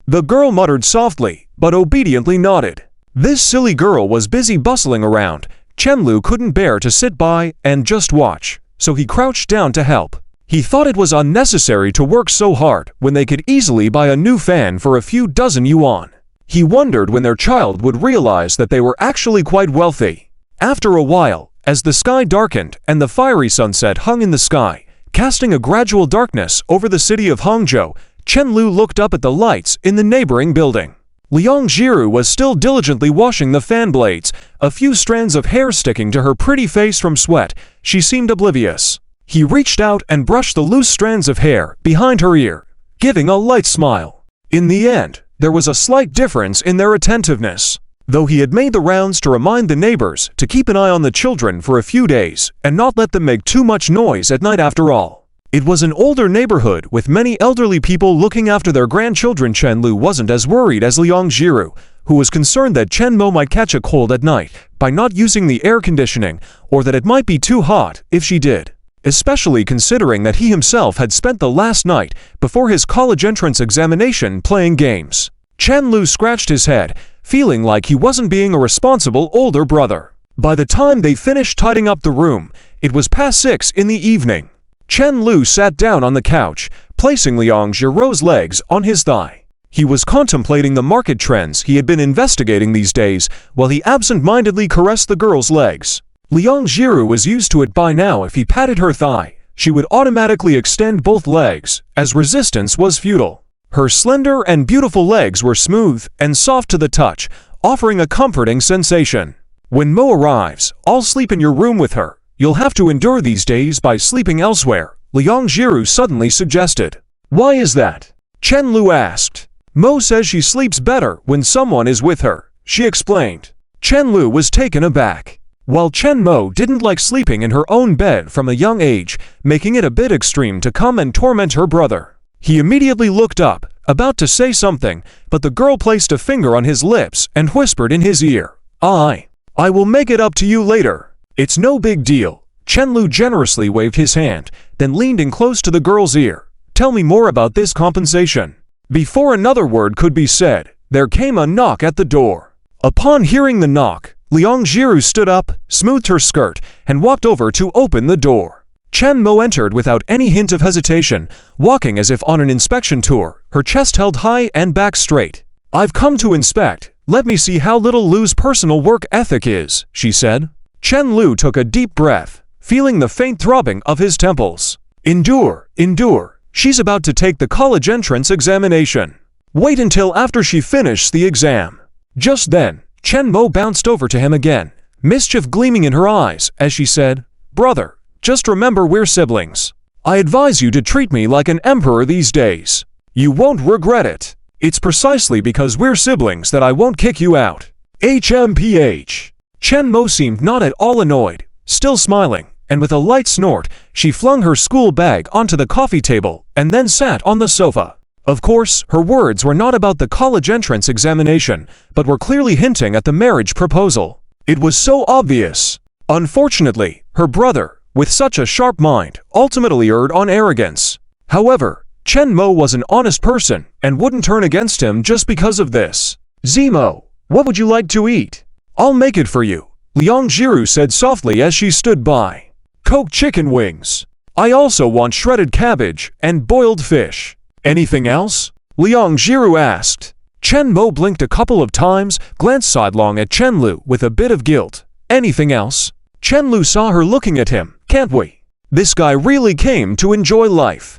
The girl muttered softly, but obediently nodded. This silly girl was busy bustling around. Chenlu couldn't bear to sit by and just watch, so he crouched down to help. He thought it was unnecessary to work so hard when they could easily buy a new fan for a few dozen yuan. He wondered when their child would realize that they were actually quite wealthy. After a while, as the sky darkened and the fiery sunset hung in the sky, casting a gradual darkness over the city of Hangzhou, Chenlu looked up at the lights in the neighboring building. Liang Jiru was still diligently washing the fan blades, a few strands of hair sticking to her pretty face from sweat. She seemed oblivious. He reached out and brushed the loose strands of hair behind her ear, giving a light smile. In the end, there was a slight difference in their attentiveness. Though he had made the rounds to remind the neighbors to keep an eye on the children for a few days and not let them make too much noise at night after all. It was an older neighborhood with many elderly people looking after their grandchildren. Chenlu wasn't as worried as Liang Jiru, who was concerned that Chen Mo might catch a cold at night by not using the air conditioning, or that it might be too hot if she did. Especially considering that he himself had spent the last night before his college entrance examination playing games. Chenlu scratched his head, feeling like he wasn't being a responsible older brother. By the time they finished tidying up the room, it was past 6 in the evening. Chenlu sat down on the couch, placing Liang Jiru's legs on his thigh. He was contemplating the market trends he had been investigating these days while he absent-mindedly caressed the girl's legs. Liang Jiru was used to it by now. If he patted her thigh, she would automatically extend both legs, as resistance was futile. Her slender and beautiful legs were smooth and soft to the touch, offering a comforting sensation. When Mo arrives, I'll sleep in your room with her. You'll have to endure these days by sleeping elsewhere, Liang Jiru suddenly suggested. Why is that? Chenlu asked. Mo says she sleeps better when someone is with her, she explained. Chenlu was taken aback. While Chen Mo didn't like sleeping in her own bed from a young age, making it a bit extreme to come and torment her brother. He immediately looked up, about to say something, but the girl placed a finger on his lips and whispered in his ear, I will make it up to you later. It's no big deal. Chenlu generously waved his hand, then leaned in close to the girl's ear. Tell me more about this compensation. Before another word could be said, there came a knock at the door. Upon hearing the knock, Liang Jiru stood up, smoothed her skirt, and walked over to open the door. Chen Mo entered without any hint of hesitation, walking as if on an inspection tour, her chest held high and back straight. I've come to inspect. Let me see how little Lu's personal work ethic is, she said. Chen Lu took a deep breath, feeling the faint throbbing of his temples. Endure, endure. She's about to take the college entrance examination. Wait until after she finishes the exam. Just then, Chen Mo bounced over to him again, mischief gleaming in her eyes as she said, Brother, just remember we're siblings. I advise you to treat me like an emperor these days. You won't regret it. It's precisely because we're siblings that I won't kick you out. HMPH. Chen Mo seemed not at all annoyed, still smiling, and with a light snort, she flung her school bag onto the coffee table and then sat on the sofa. Of course, her words were not about the college entrance examination, but were clearly hinting at the marriage proposal. It was so obvious. Unfortunately, her brother, with such a sharp mind, ultimately erred on arrogance. However, Chen Mo was an honest person and wouldn't turn against him just because of this. Zemo, what would you like to eat? I'll make it for you, Liang Jiru said softly as she stood by. Coke chicken wings. I also want shredded cabbage and boiled fish. Anything else? Liang Jiru asked. Chen Mo blinked a couple of times, glanced sidelong at Chen Lu with a bit of guilt. Anything else? Chen Lu saw her looking at him. Can't we? This guy really came to enjoy life.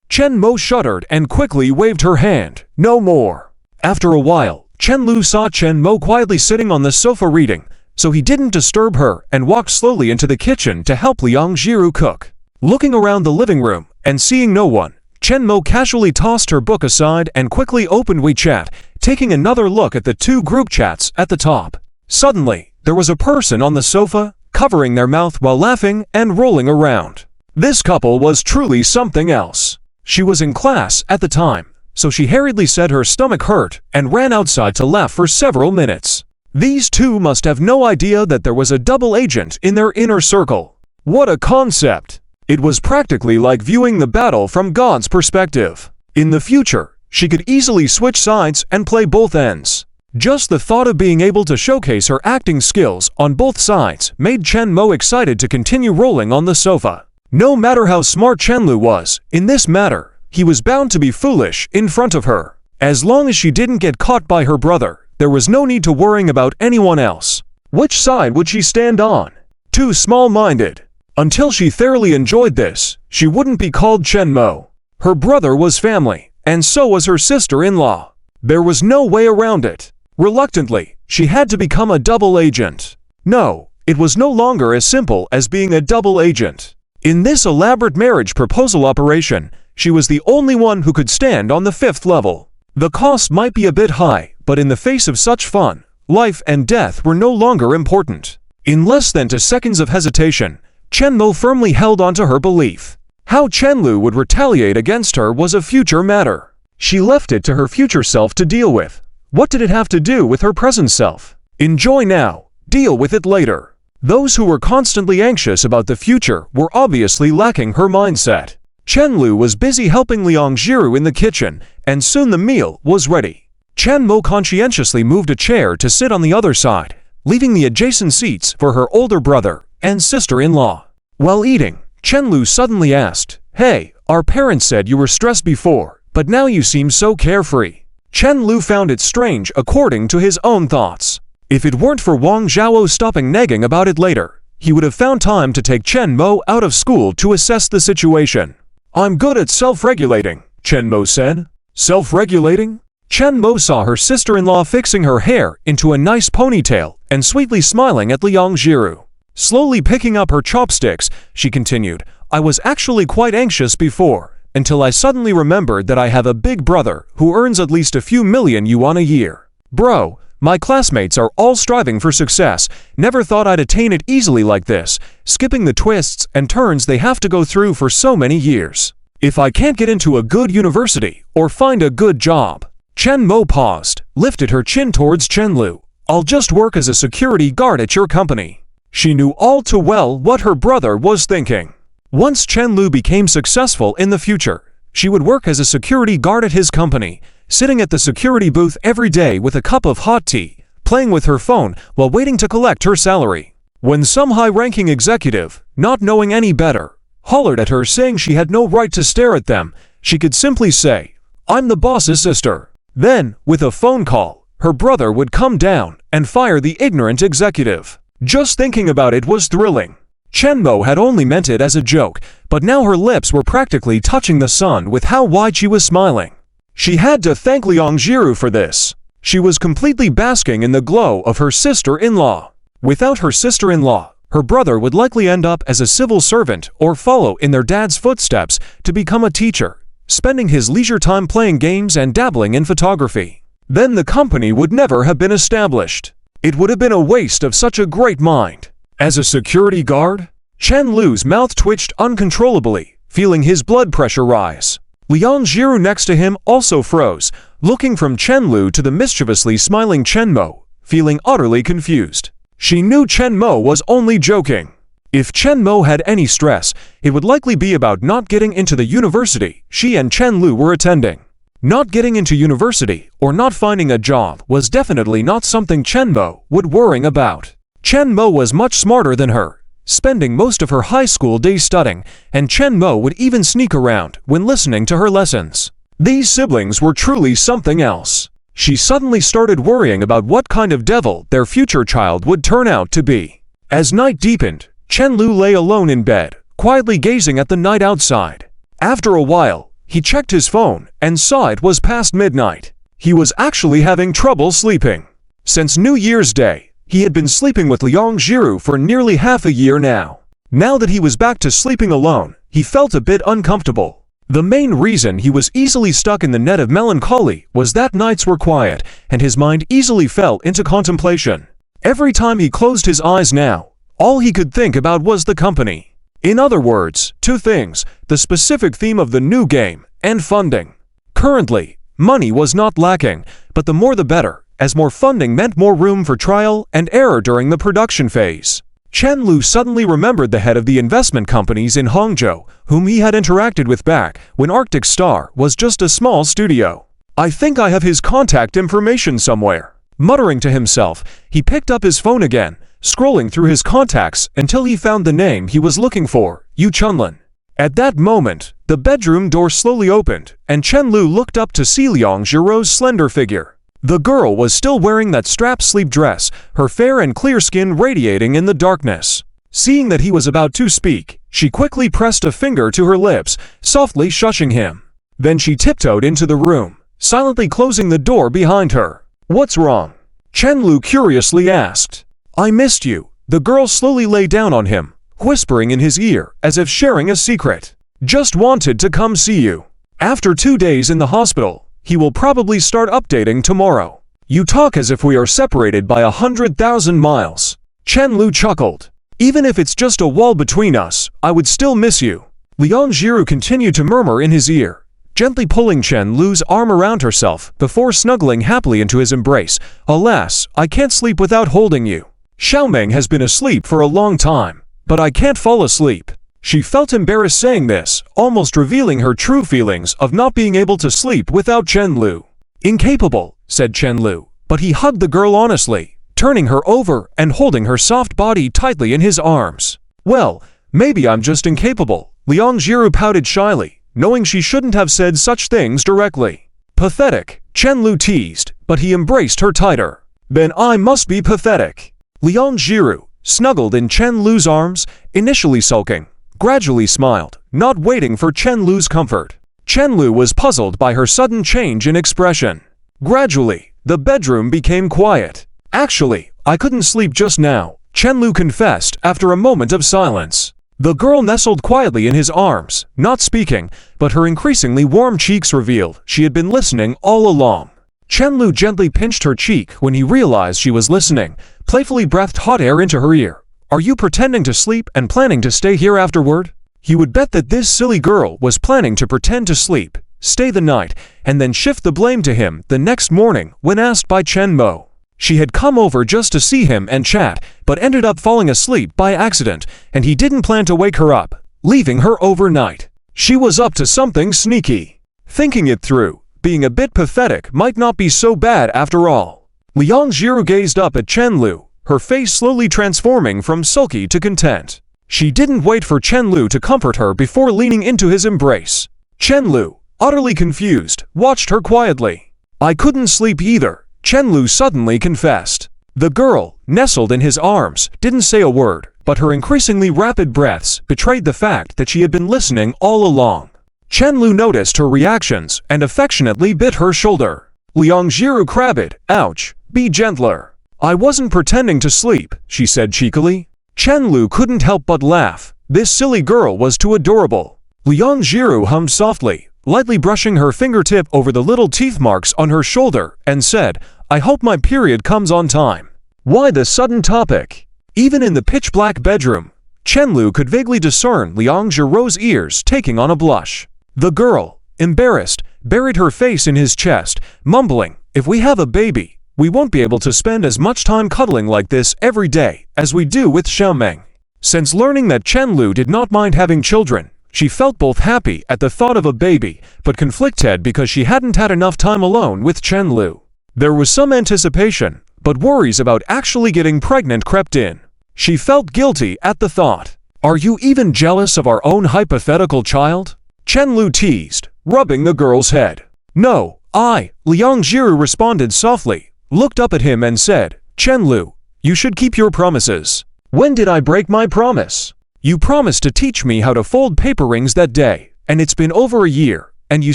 Chen Mo shuddered and quickly waved her hand. No more. After a while, Chen Lu saw Chen Mo quietly sitting on the sofa reading, so he didn't disturb her and walked slowly into the kitchen to help Liang Jiru cook. Looking around the living room and seeing no one, Chen Mo casually tossed her book aside and quickly opened WeChat, taking another look at the 2 group chats at the top. Suddenly, there was a person on the sofa, covering their mouth while laughing and rolling around. This couple was truly something else. She was in class at the time, so she hurriedly said her stomach hurt and ran outside to laugh for several minutes. These two must have no idea that there was a double agent in their inner circle. What a concept! It was practically like viewing the battle from God's perspective. In the future, she could easily switch sides and play both ends. Just the thought of being able to showcase her acting skills on both sides made Chen Mo excited to continue rolling on the sofa. No matter how smart Chen Lu was, in this matter, he was bound to be foolish in front of her. As long as she didn't get caught by her brother, there was no need to worrying about anyone else. Which side would she stand on? Too small-minded. Until she thoroughly enjoyed this, she wouldn't be called Chen Mo. Her brother was family, and so was her sister-in-law. There was no way around it. Reluctantly, she had to become a double agent. No, it was no longer as simple as being a double agent. In this elaborate marriage proposal operation, she was the only one who could stand on the 5th level. The cost might be a bit high, but in the face of such fun, life and death were no longer important. In less than 2 seconds of hesitation, Chen Mo firmly held onto her belief. How Chen Lu would retaliate against her was a future matter. She left it to her future self to deal with. What did it have to do with her present self? Enjoy now, deal with it later. Those who were constantly anxious about the future were obviously lacking her mindset. Chen Lu was busy helping Liang Jiru in the kitchen, and soon the meal was ready. Chen Mo conscientiously moved a chair to sit on the other side, leaving the adjacent seats for her older brother and sister-in-law. While eating, Chen Lu suddenly asked, "Hey, our parents said you were stressed before, but now you seem so carefree." Chen Lu found it strange according to his own thoughts. If it weren't for Wang Zhao stopping nagging about it later, he would have found time to take Chen Mo out of school to assess the situation. "I'm good at self-regulating," Chen Mo said. "Self-regulating?" Chen Mo saw her sister-in-law fixing her hair into a nice ponytail and sweetly smiling at Liang Jiru. Slowly picking up her chopsticks, she continued, "I was actually quite anxious before, until I suddenly remembered that I have a big brother who earns at least a few million yuan a year. Bro, my classmates are all striving for success. Never thought I'd attain it easily like this, skipping the twists and turns they have to go through for so many years. If I can't get into a good university or find a good job." Chen Mo paused, lifted her chin towards Chen Lu. "I'll just work as a security guard at your company." She knew all too well what her brother was thinking. Once Chen Lu became successful in the future, she would work as a security guard at his company, sitting at the security booth every day with a cup of hot tea, playing with her phone while waiting to collect her salary. When some high-ranking executive, not knowing any better, hollered at her saying she had no right to stare at them, she could simply say, "I'm the boss's sister." Then, with a phone call, her brother would come down and fire the ignorant executive. Just thinking about it was thrilling. Chen Mo had only meant it as a joke, but now her lips were practically touching the sun with how wide she was smiling. She had to thank Liang Jiru for this. She was completely basking in the glow of her sister-in-law. Without her sister-in-law, her brother would likely end up as a civil servant or follow in their dad's footsteps to become a teacher, spending his leisure time playing games and dabbling in photography. Then the company would never have been established. It would have been a waste of such a great mind. As a security guard? Chen Lu's mouth twitched uncontrollably, feeling his blood pressure rise. Liang Jiru next to him also froze, looking from Chen Lu to the mischievously smiling Chen Mo, feeling utterly confused. She knew Chen Mo was only joking. If Chen Mo had any stress, it would likely be about not getting into the university she and Chen Lu were attending. Not getting into university or not finding a job was definitely not something Chen Mo would worry about. Chen Mo was much smarter than her, spending most of her high school days studying, and Chen Mo would even sneak around when listening to her lessons. These siblings were truly something else. She suddenly started worrying about what kind of devil their future child would turn out to be. As night deepened, Chen Lu lay alone in bed, quietly gazing at the night outside. After a while, he checked his phone and saw it was past midnight. He was actually having trouble sleeping. Since New Year's Day, he had been sleeping with Liang Jiru for nearly half a year now. Now that he was back to sleeping alone, he felt a bit uncomfortable. The main reason he was easily stuck in the net of melancholy was that nights were quiet, and his mind easily fell into contemplation. Every time he closed his eyes now, all he could think about was the company. In other words, two things: the specific theme of the new game, and funding. Currently, money was not lacking, but the more the better, as more funding meant more room for trial and error during the production phase. Chen Lu suddenly remembered the head of the investment companies in Hangzhou, whom he had interacted with back when Arctic Star was just a small studio. "I think I have his contact information somewhere." Muttering to himself, he picked up his phone again, scrolling through his contacts until he found the name he was looking for, Yu Chunlin. At that moment, the bedroom door slowly opened, and Chen Lu looked up to see Liang Jiro's slender figure. The girl was still wearing that strap sleeve dress, her fair and clear skin radiating in the darkness. Seeing that he was about to speak, she quickly pressed a finger to her lips, softly shushing him. Then she tiptoed into the room, silently closing the door behind her. "What's wrong?" Chen Lu curiously asked. "I missed you." The girl slowly lay down on him, whispering in his ear as if sharing a secret. "Just wanted to come see you. After 2 days in the hospital, he will probably start updating tomorrow. You talk as if we are separated by 100,000 miles. Chen Lu chuckled. "Even if it's just a wall between us, I would still miss you." Liang Jiru continued to murmur in his ear, gently pulling Chen Lu's arm around herself before snuggling happily into his embrace. "Alas, I can't sleep without holding you. Xiaomeng has been asleep for a long time, but I can't fall asleep." She felt embarrassed saying this, almost revealing her true feelings of not being able to sleep without Chen Lu. "Incapable," said Chen Lu, but he hugged the girl honestly, turning her over and holding her soft body tightly in his arms. "Well, maybe I'm just incapable," Liang Jiru pouted shyly, knowing she shouldn't have said such things directly. "Pathetic," Chen Lu teased, but he embraced her tighter. "Then I must be pathetic." Liang Jiru, snuggled in Chen Lu's arms, initially sulking, gradually smiled, not waiting for Chen Lu's comfort. Chen Lu was puzzled by her sudden change in expression. Gradually, the bedroom became quiet. "Actually, I couldn't sleep just now," Chen Lu confessed after a moment of silence. The girl nestled quietly in his arms, not speaking, but her increasingly warm cheeks revealed she had been listening all along. Chen Lu gently pinched her cheek when he realized she was listening, playfully breathed hot air into her ear. "Are you pretending to sleep and planning to stay here afterward?" He would bet that this silly girl was planning to pretend to sleep, stay the night, and then shift the blame to him the next morning when asked by Chen Mo. She had come over just to see him and chat, but ended up falling asleep by accident, and he didn't plan to wake her up, leaving her overnight. She was up to something sneaky. Thinking it through, being a bit pathetic might not be so bad after all. Liang Jiru gazed up at Chen Lu, her face slowly transforming from sulky to content. She didn't wait for Chen Lu to comfort her before leaning into his embrace. Chen Lu, utterly confused, watched her quietly. "I couldn't sleep either," Chen Lu suddenly confessed. The girl, nestled in his arms, didn't say a word, but her increasingly rapid breaths betrayed the fact that she had been listening all along. Chen Lu noticed her reactions and affectionately bit her shoulder. Liang Jiru crabbed, "Ouch, be gentler." "I wasn't pretending to sleep," she said cheekily. Chen Lu couldn't help but laugh. This silly girl was too adorable. Liang Jiru hummed softly, lightly brushing her fingertip over the little teeth marks on her shoulder, and said, "I hope my period comes on time." Why the sudden topic? Even in the pitch-black bedroom, Chen Lu could vaguely discern Liang Jiru's ears taking on a blush. The girl, embarrassed, buried her face in his chest, mumbling, "If we have a baby, we won't be able to spend as much time cuddling like this every day as we do with Xiaomeng." Since learning that Chen Lu did not mind having children, she felt both happy at the thought of a baby, but conflicted because she hadn't had enough time alone with Chen Lu. There was some anticipation, but worries about actually getting pregnant crept in. She felt guilty at the thought. "Are you even jealous of our own hypothetical child?" Chen Lu teased, rubbing the girl's head. "No, Liang Jiru responded softly, looked up at him and said, "Chen Lu, you should keep your promises." "When did I break my promise?" "You promised to teach me how to fold paper rings that day, and it's been over a year, and you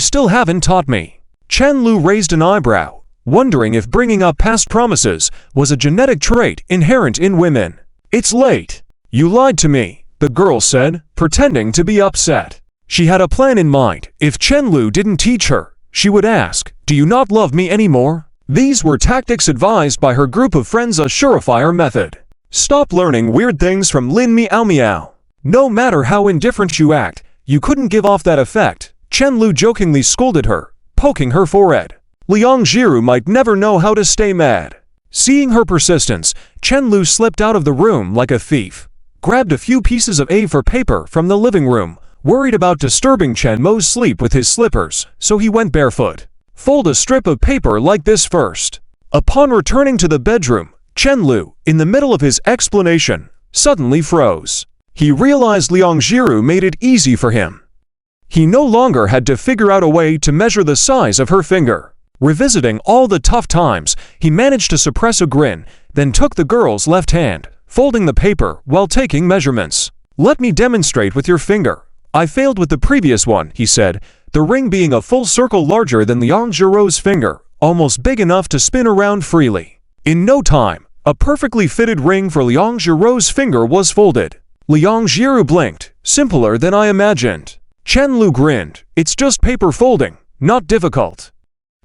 still haven't taught me." Chen Lu raised an eyebrow, wondering if bringing up past promises was a genetic trait inherent in women. "It's late." "You lied to me," the girl said, pretending to be upset. She had a plan in mind. If Chen Lu didn't teach her, she would ask, "Do you not love me anymore?" These were tactics advised by her group of friends, a surefire method. Stop learning weird things from Lin Miao Miao. No matter how indifferent you act, you couldn't give off that effect, Chen Lu jokingly scolded her, poking her forehead. Liang Jiru might never know how to stay mad. Seeing her persistence, Chen Lu slipped out of the room like a thief, grabbed a few pieces of A4 paper from the living room, worried about disturbing Chen Mo's sleep with his slippers, so he went barefoot. "Fold a strip of paper like this first." Upon returning to the bedroom, Chen Lu, in the middle of his explanation, suddenly froze. He realized Liang Jiru made it easy for him. He no longer had to figure out a way to measure the size of her finger. Revisiting all the tough times, he managed to suppress a grin, then took the girl's left hand, folding the paper while taking measurements. "Let me demonstrate with your finger. I failed with the previous one," he said, the ring being a full circle larger than Liang Jiru's finger, almost big enough to spin around freely. In no time, a perfectly fitted ring for Liang Jiru's finger was folded. Liang Jiru blinked, "Simpler than I imagined." Chen Lu grinned, "It's just paper folding, not difficult.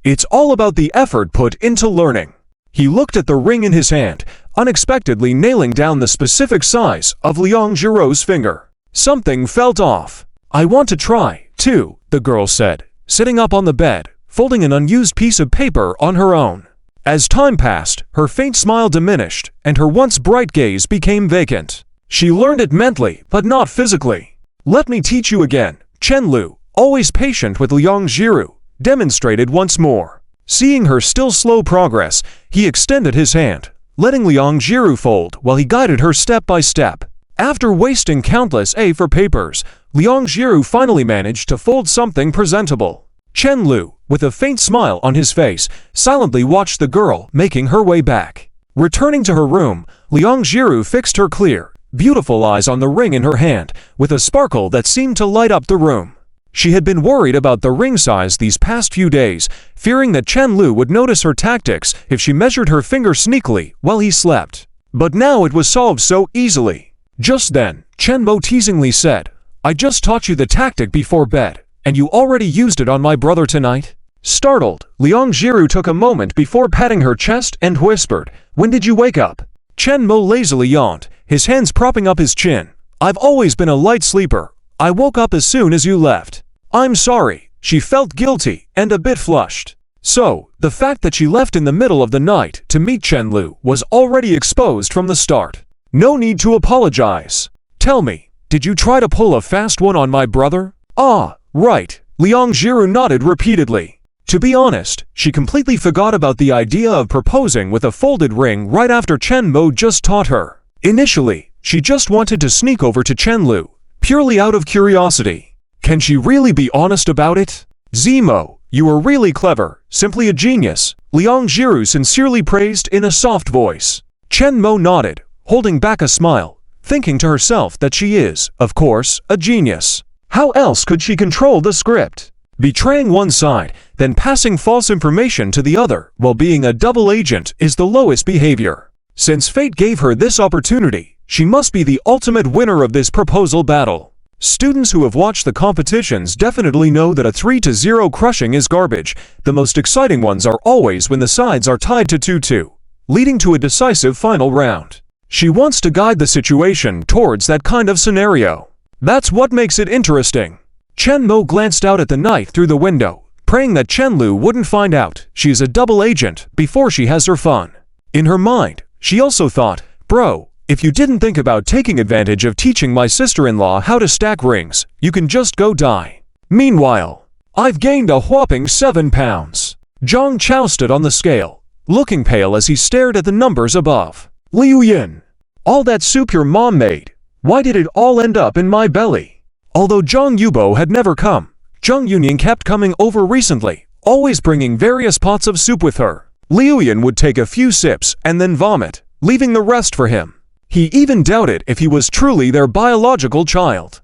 It's all about the effort put into learning." He looked at the ring in his hand, unexpectedly nailing down the specific size of Liang Jiru's finger. Something felt off. "I want to try, too," the girl said, sitting up on the bed, folding an unused piece of paper on her own. As time passed, her faint smile diminished, and her once bright gaze became vacant. She learned it mentally, but not physically. "Let me teach you again." Chen Lu, always patient with Liang Jiru, demonstrated once more. Seeing her still slow progress, he extended his hand, letting Liang Jiru fold while he guided her step by step. After wasting countless A4 papers, Liang Jiru finally managed to fold something presentable. Chen Lu, with a faint smile on his face, silently watched the girl making her way back. Returning to her room, Liang Jiru fixed her clear, beautiful eyes on the ring in her hand, with a sparkle that seemed to light up the room. She had been worried about the ring size these past few days, fearing that Chen Lu would notice her tactics if she measured her finger sneakily while he slept. But now it was solved so easily. Just then, Chen Mo teasingly said, "I just taught you the tactic before bed, and you already used it on my brother tonight?" Startled, Liang Jiru took a moment before patting her chest and whispered, "When did you wake up?" Chen Mo lazily yawned, his hands propping up his chin. "I've always been a light sleeper. I woke up as soon as you left." "I'm sorry." She felt guilty and a bit flushed. So, the fact that she left in the middle of the night to meet Chen Lu was already exposed from the start. "No need to apologize. Tell me, did you try to pull a fast one on my brother?" "Ah, right." Liang Jiru nodded repeatedly. To be honest, she completely forgot about the idea of proposing with a folded ring right after Chen Mo just taught her. Initially, she just wanted to sneak over to Chen Lu, purely out of curiosity. Can she really be honest about it? "Zemo, you were really clever, simply a genius," Liang Jiru sincerely praised in a soft voice. Chen Mo nodded, holding back a smile, thinking to herself that she is, of course, a genius. How else could she control the script? Betraying one side, then passing false information to the other while being a double agent is the lowest behavior. Since fate gave her this opportunity, she must be the ultimate winner of this proposal battle. Students who have watched the competitions definitely know that a 3-0 crushing is garbage. The most exciting ones are always when the sides are tied to 2-2, leading to a decisive final round. She wants to guide the situation towards that kind of scenario. That's what makes it interesting. Chen Mo glanced out at the night through the window, praying that Chen Lu wouldn't find out she's a double agent before she has her fun. In her mind, she also thought, "Bro, if you didn't think about taking advantage of teaching my sister-in-law how to stack rings, you can just go die." Meanwhile, "I've gained a whopping 7 pounds. Zhang Chao stood on the scale, looking pale as he stared at the numbers above. "Liu Yin, all that soup your mom made, why did it all end up in my belly?" Although Zhang Yubo had never come, Zhang Yunying kept coming over recently, always bringing various pots of soup with her. Liu Yin would take a few sips and then vomit, leaving the rest for him. He even doubted if he was truly their biological child.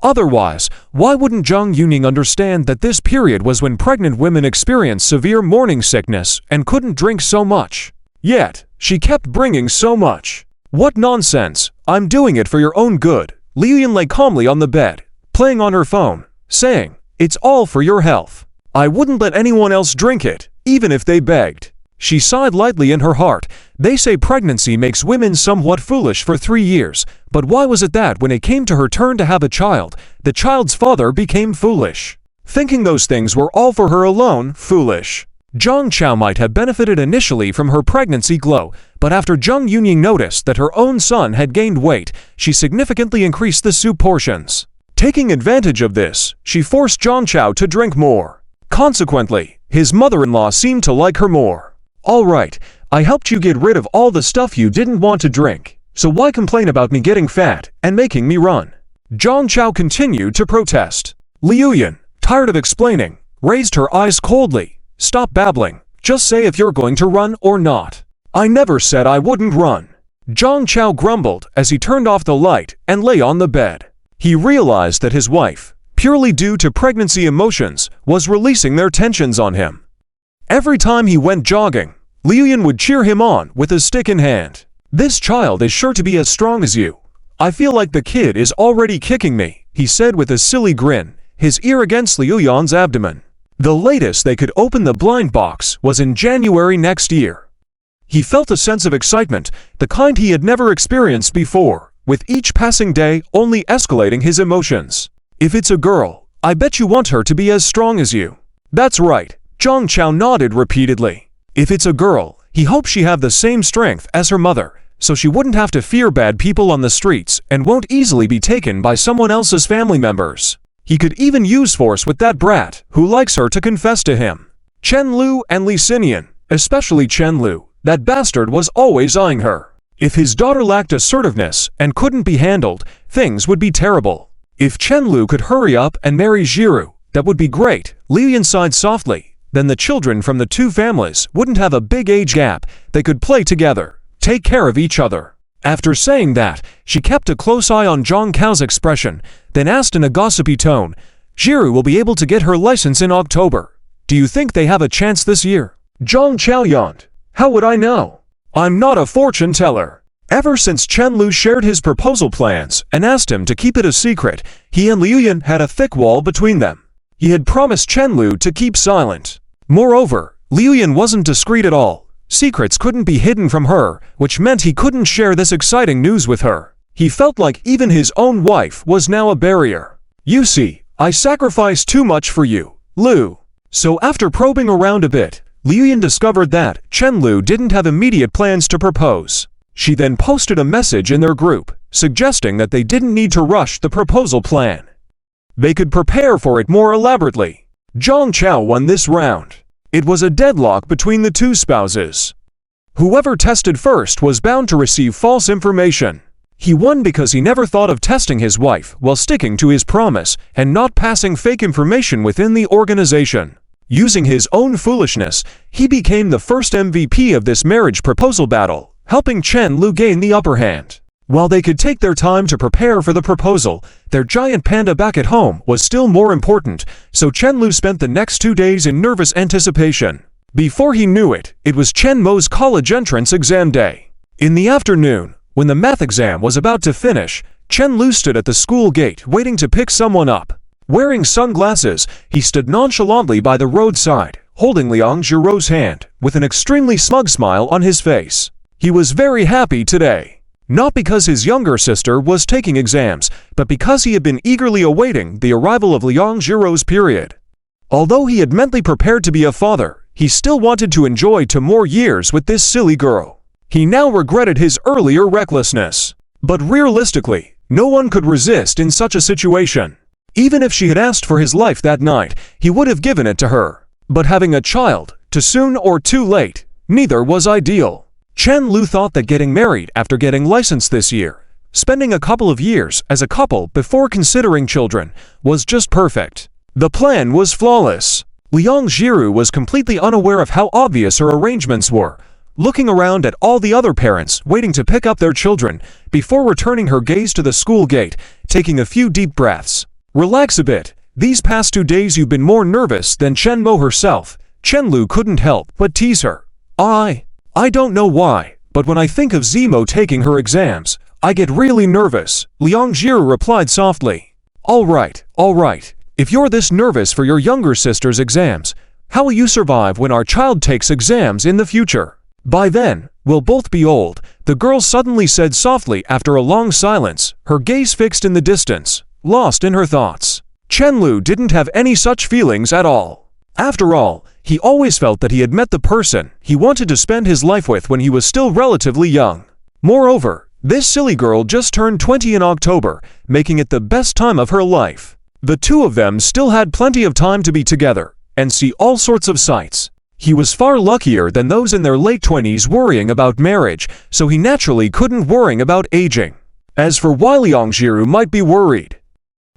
Otherwise, why wouldn't Zhang Yunying understand that this period was when pregnant women experienced severe morning sickness and couldn't drink so much? Yet, she kept bringing so much. "What nonsense, I'm doing it for your own good." Liu Yin lay calmly on the bed, playing on her phone, saying, "It's all for your health. I wouldn't let anyone else drink it, even if they begged." She sighed lightly in her heart. They say pregnancy makes women somewhat foolish for 3 years, but why was it that when it came to her turn to have a child, the child's father became foolish? Thinking those things were all for her alone, foolish. Zhang Chao might have benefited initially from her pregnancy glow, but after Zhang Yunying noticed that her own son had gained weight, she significantly increased the soup portions. Taking advantage of this, she forced Zhang Chao to drink more. Consequently, his mother-in-law seemed to like her more. All right, I helped you get rid of all the stuff you didn't want to drink, so why complain about me getting fat and making me run? Zhang Chao continued to protest. Liu Yan, tired of explaining, raised her eyes coldly. Stop babbling, just say if you're going to run or not. I never said I wouldn't run. Zhang Chao grumbled as he turned off the light and lay on the bed. He realized that his wife, purely due to pregnancy emotions, was releasing their tensions on him. Every time he went jogging, Liu Yan would cheer him on with a stick in hand. This child is sure to be as strong as you. I feel like the kid is already kicking me, he said with a silly grin, his ear against Liu Yan's abdomen. The latest they could open the blind box was in January next year. He felt a sense of excitement, the kind he had never experienced before, with each passing day only escalating his emotions. If it's a girl, I bet you want her to be as strong as you. That's right, Zhang Chao nodded repeatedly. If it's a girl, he hoped she have the same strength as her mother, so she wouldn't have to fear bad people on the streets and won't easily be taken by someone else's family members. He could even use force with that brat who likes her to confess to him. Chen Lu and Li Xinian, especially Chen Lu, that bastard was always eyeing her. If his daughter lacked assertiveness and couldn't be handled, things would be terrible. If Chen Lu could hurry up and marry Jiru, that would be great, Liu Yan sighed softly. Then the children from the two families wouldn't have a big age gap, they could play together, take care of each other. After saying that, she kept a close eye on Zhang Cao's expression, then asked in a gossipy tone, Jiru will be able to get her license in October. Do you think they have a chance this year? Zhang Chao yawned. How would I know? I'm not a fortune teller. Ever since Chen Lu shared his proposal plans and asked him to keep it a secret, he and Liu Yan had a thick wall between them. He had promised Chen Lu to keep silent. Moreover, Liu Yan wasn't discreet at all. Secrets couldn't be hidden from her, which meant he couldn't share this exciting news with her. He felt like even his own wife was now a barrier. You see, I sacrificed too much for you, Lu. So after probing around a bit, Liu Yan discovered that Chen Lu didn't have immediate plans to propose. She then posted a message in their group, suggesting that they didn't need to rush the proposal plan. They could prepare for it more elaborately. Zhang Chao won this round. It was a deadlock between the two spouses. Whoever tested first was bound to receive false information. He won because he never thought of testing his wife while sticking to his promise and not passing fake information within the organization. Using his own foolishness, he became the first MVP of this marriage proposal battle, helping Chen Lu gain the upper hand. While they could take their time to prepare for the proposal, their giant panda back at home was still more important, so Chen Lu spent the next 2 days in nervous anticipation. Before he knew it, it was Chen Mo's college entrance exam day. In the afternoon, when the math exam was about to finish, Chen Lu stood at the school gate waiting to pick someone up. Wearing sunglasses, he stood nonchalantly by the roadside, holding Liang Jiru's hand, with an extremely smug smile on his face. He was very happy today. Not because his younger sister was taking exams, but because he had been eagerly awaiting the arrival of Liang Jiru's period. Although he had mentally prepared to be a father, he still wanted to enjoy 2 more years with this silly girl. He now regretted his earlier recklessness. But realistically, no one could resist in such a situation. Even if she had asked for his life that night, he would have given it to her. But having a child, too soon or too late, neither was ideal. Chen Lu thought that getting married after getting licensed this year, spending a couple of years as a couple before considering children, was just perfect. The plan was flawless. Liang Jiru was completely unaware of how obvious her arrangements were, looking around at all the other parents waiting to pick up their children before returning her gaze to the school gate, taking a few deep breaths. Relax a bit. These past 2 days you've been more nervous than Chen Mo herself. Chen Lu couldn't help but tease her. I don't know why, but when I think of Zemo taking her exams, I get really nervous, Liang Jiru replied softly. All right. If you're this nervous for your younger sister's exams, how will you survive when our child takes exams in the future? By then, we'll both be old, the girl suddenly said softly after a long silence, her gaze fixed in the distance, lost in her thoughts. Chen Lu didn't have any such feelings at all. After all, he always felt that he had met the person he wanted to spend his life with when he was still relatively young. Moreover, this silly girl just turned 20 in October, making it the best time of her life. The two of them still had plenty of time to be together and see all sorts of sights. He was far luckier than those in their late 20s worrying about marriage, so he naturally couldn't worry about aging. As for why Liangjiru might be worried,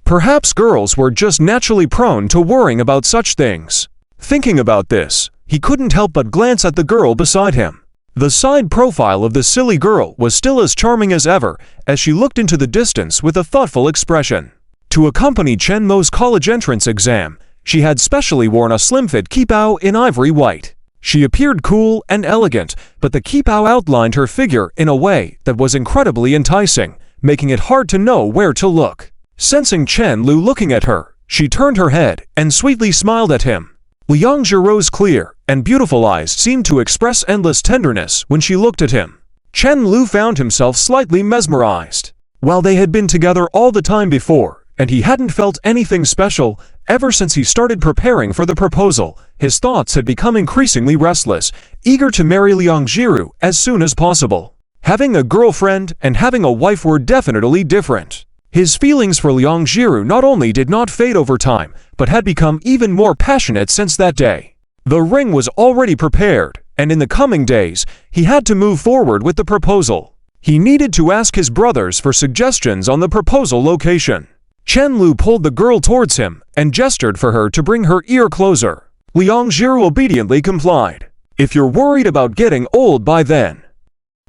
perhaps girls were just naturally prone to worrying about such things. Thinking about this, he couldn't help but glance at the girl beside him. The side profile of the silly girl was still as charming as ever, as she looked into the distance with a thoughtful expression. To accompany Chen Mo's college entrance exam, she had specially worn a slim-fit kipao in ivory white. She appeared cool and elegant, but the kipao outlined her figure in a way that was incredibly enticing, making it hard to know where to look. Sensing Chen Lu looking at her, she turned her head and sweetly smiled at him. Liangjiru's clear and beautiful eyes seemed to express endless tenderness when she looked at him. Chen Lu found himself slightly mesmerized. While they had been together all the time before, and he hadn't felt anything special ever since he started preparing for the proposal, his thoughts had become increasingly restless, eager to marry Liangjiru as soon as possible. Having a girlfriend and having a wife were definitely different. His feelings for Liangjiru not only did not fade over time, but had become even more passionate since that day. The ring was already prepared, and in the coming days, he had to move forward with the proposal. He needed to ask his brothers for suggestions on the proposal location. Chen Lu pulled the girl towards him and gestured for her to bring her ear closer. Liangjiru obediently complied. "If you're worried about getting old by then,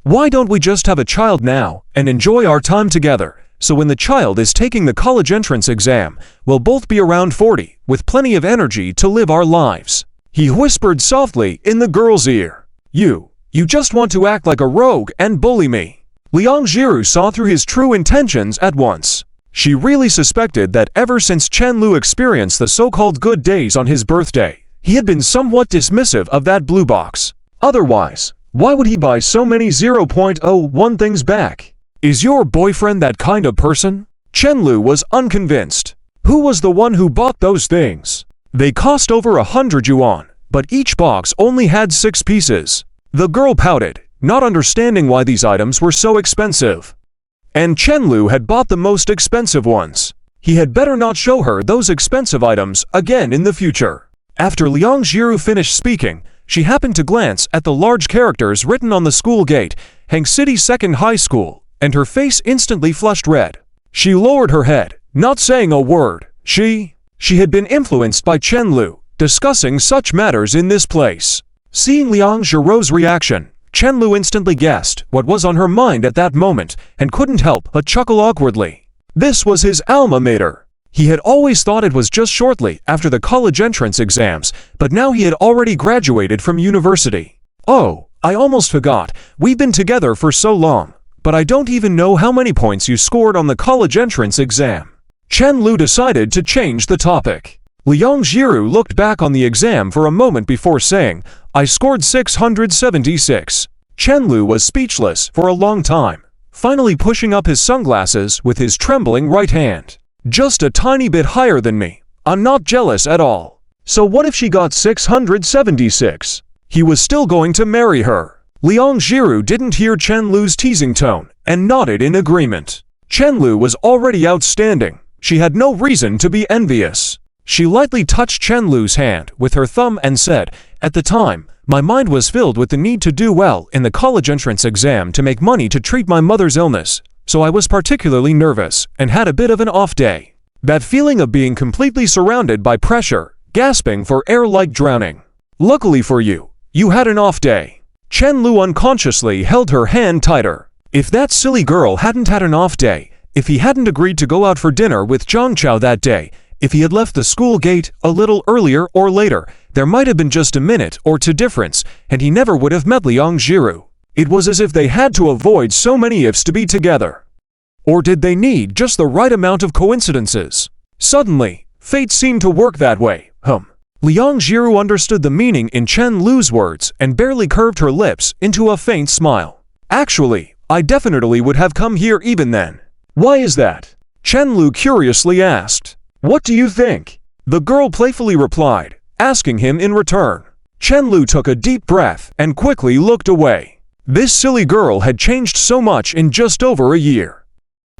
why don't we just have a child now and enjoy our time together? So when the child is taking the college entrance exam, we'll both be around 40, with plenty of energy to live our lives." He whispered softly in the girl's ear. You just want to act like a rogue and bully me." Liangjiru saw through his true intentions at once. She really suspected that ever since Chen Lu experienced the so-called good days on his birthday, he had been somewhat dismissive of that blue box. Otherwise, why would he buy so many 0.01 things back? Is your boyfriend that kind of person? Chen Lu was unconvinced. Who was the one who bought those things? They cost over 100 yuan, but each box only had 6 pieces. The girl pouted, not understanding why these items were so expensive. And Chen Lu had bought the most expensive ones. He had better not show her those expensive items again in the future. After Liangjiru finished speaking, she happened to glance at the large characters written on the school gate, Hang City Second High School, and her face instantly flushed red. She lowered her head, not saying a word. She had been influenced by Chen Lu, discussing such matters in this place. Seeing Liangjiru's reaction, Chen Lu instantly guessed what was on her mind at that moment and couldn't help but chuckle awkwardly. This was his alma mater. He had always thought it was just shortly after the college entrance exams, but now he had already graduated from university. "Oh, I almost forgot. We've been together for so long, but I don't even know how many points you scored on the college entrance exam." Chen Lu decided to change the topic. Liangjiru looked back on the exam for a moment before saying, "I scored 676. Chen Lu was speechless for a long time, finally pushing up his sunglasses with his trembling right hand. "Just a tiny bit higher than me. I'm not jealous at all." So what if she got 676? He was still going to marry her. Liangjiru didn't hear Chen Lu's teasing tone and nodded in agreement. Chen Lu was already outstanding. She had no reason to be envious. She lightly touched Chen Lu's hand with her thumb and said, "At the time, my mind was filled with the need to do well in the college entrance exam to make money to treat my mother's illness, so I was particularly nervous and had a bit of an off day. That feeling of being completely surrounded by pressure, gasping for air like drowning. Luckily for you, you had an off day." Chen Lu unconsciously held her hand tighter. If that silly girl hadn't had an off day, if he hadn't agreed to go out for dinner with Zhang Chao that day, if he had left the school gate a little earlier or later, there might have been just a minute or two difference, and he never would have met Liangjiru. It was as if they had to avoid so many ifs to be together. Or did they need just the right amount of coincidences? Suddenly, fate seemed to work that way. Liangjiru understood the meaning in Chen Lu's words and barely curved her lips into a faint smile. "Actually, I definitely would have come here even then." "Why is that?" Chen Lu curiously asked. "What do you think?" The girl playfully replied, asking him in return. Chen Lu took a deep breath and quickly looked away. This silly girl had changed so much in just over a year.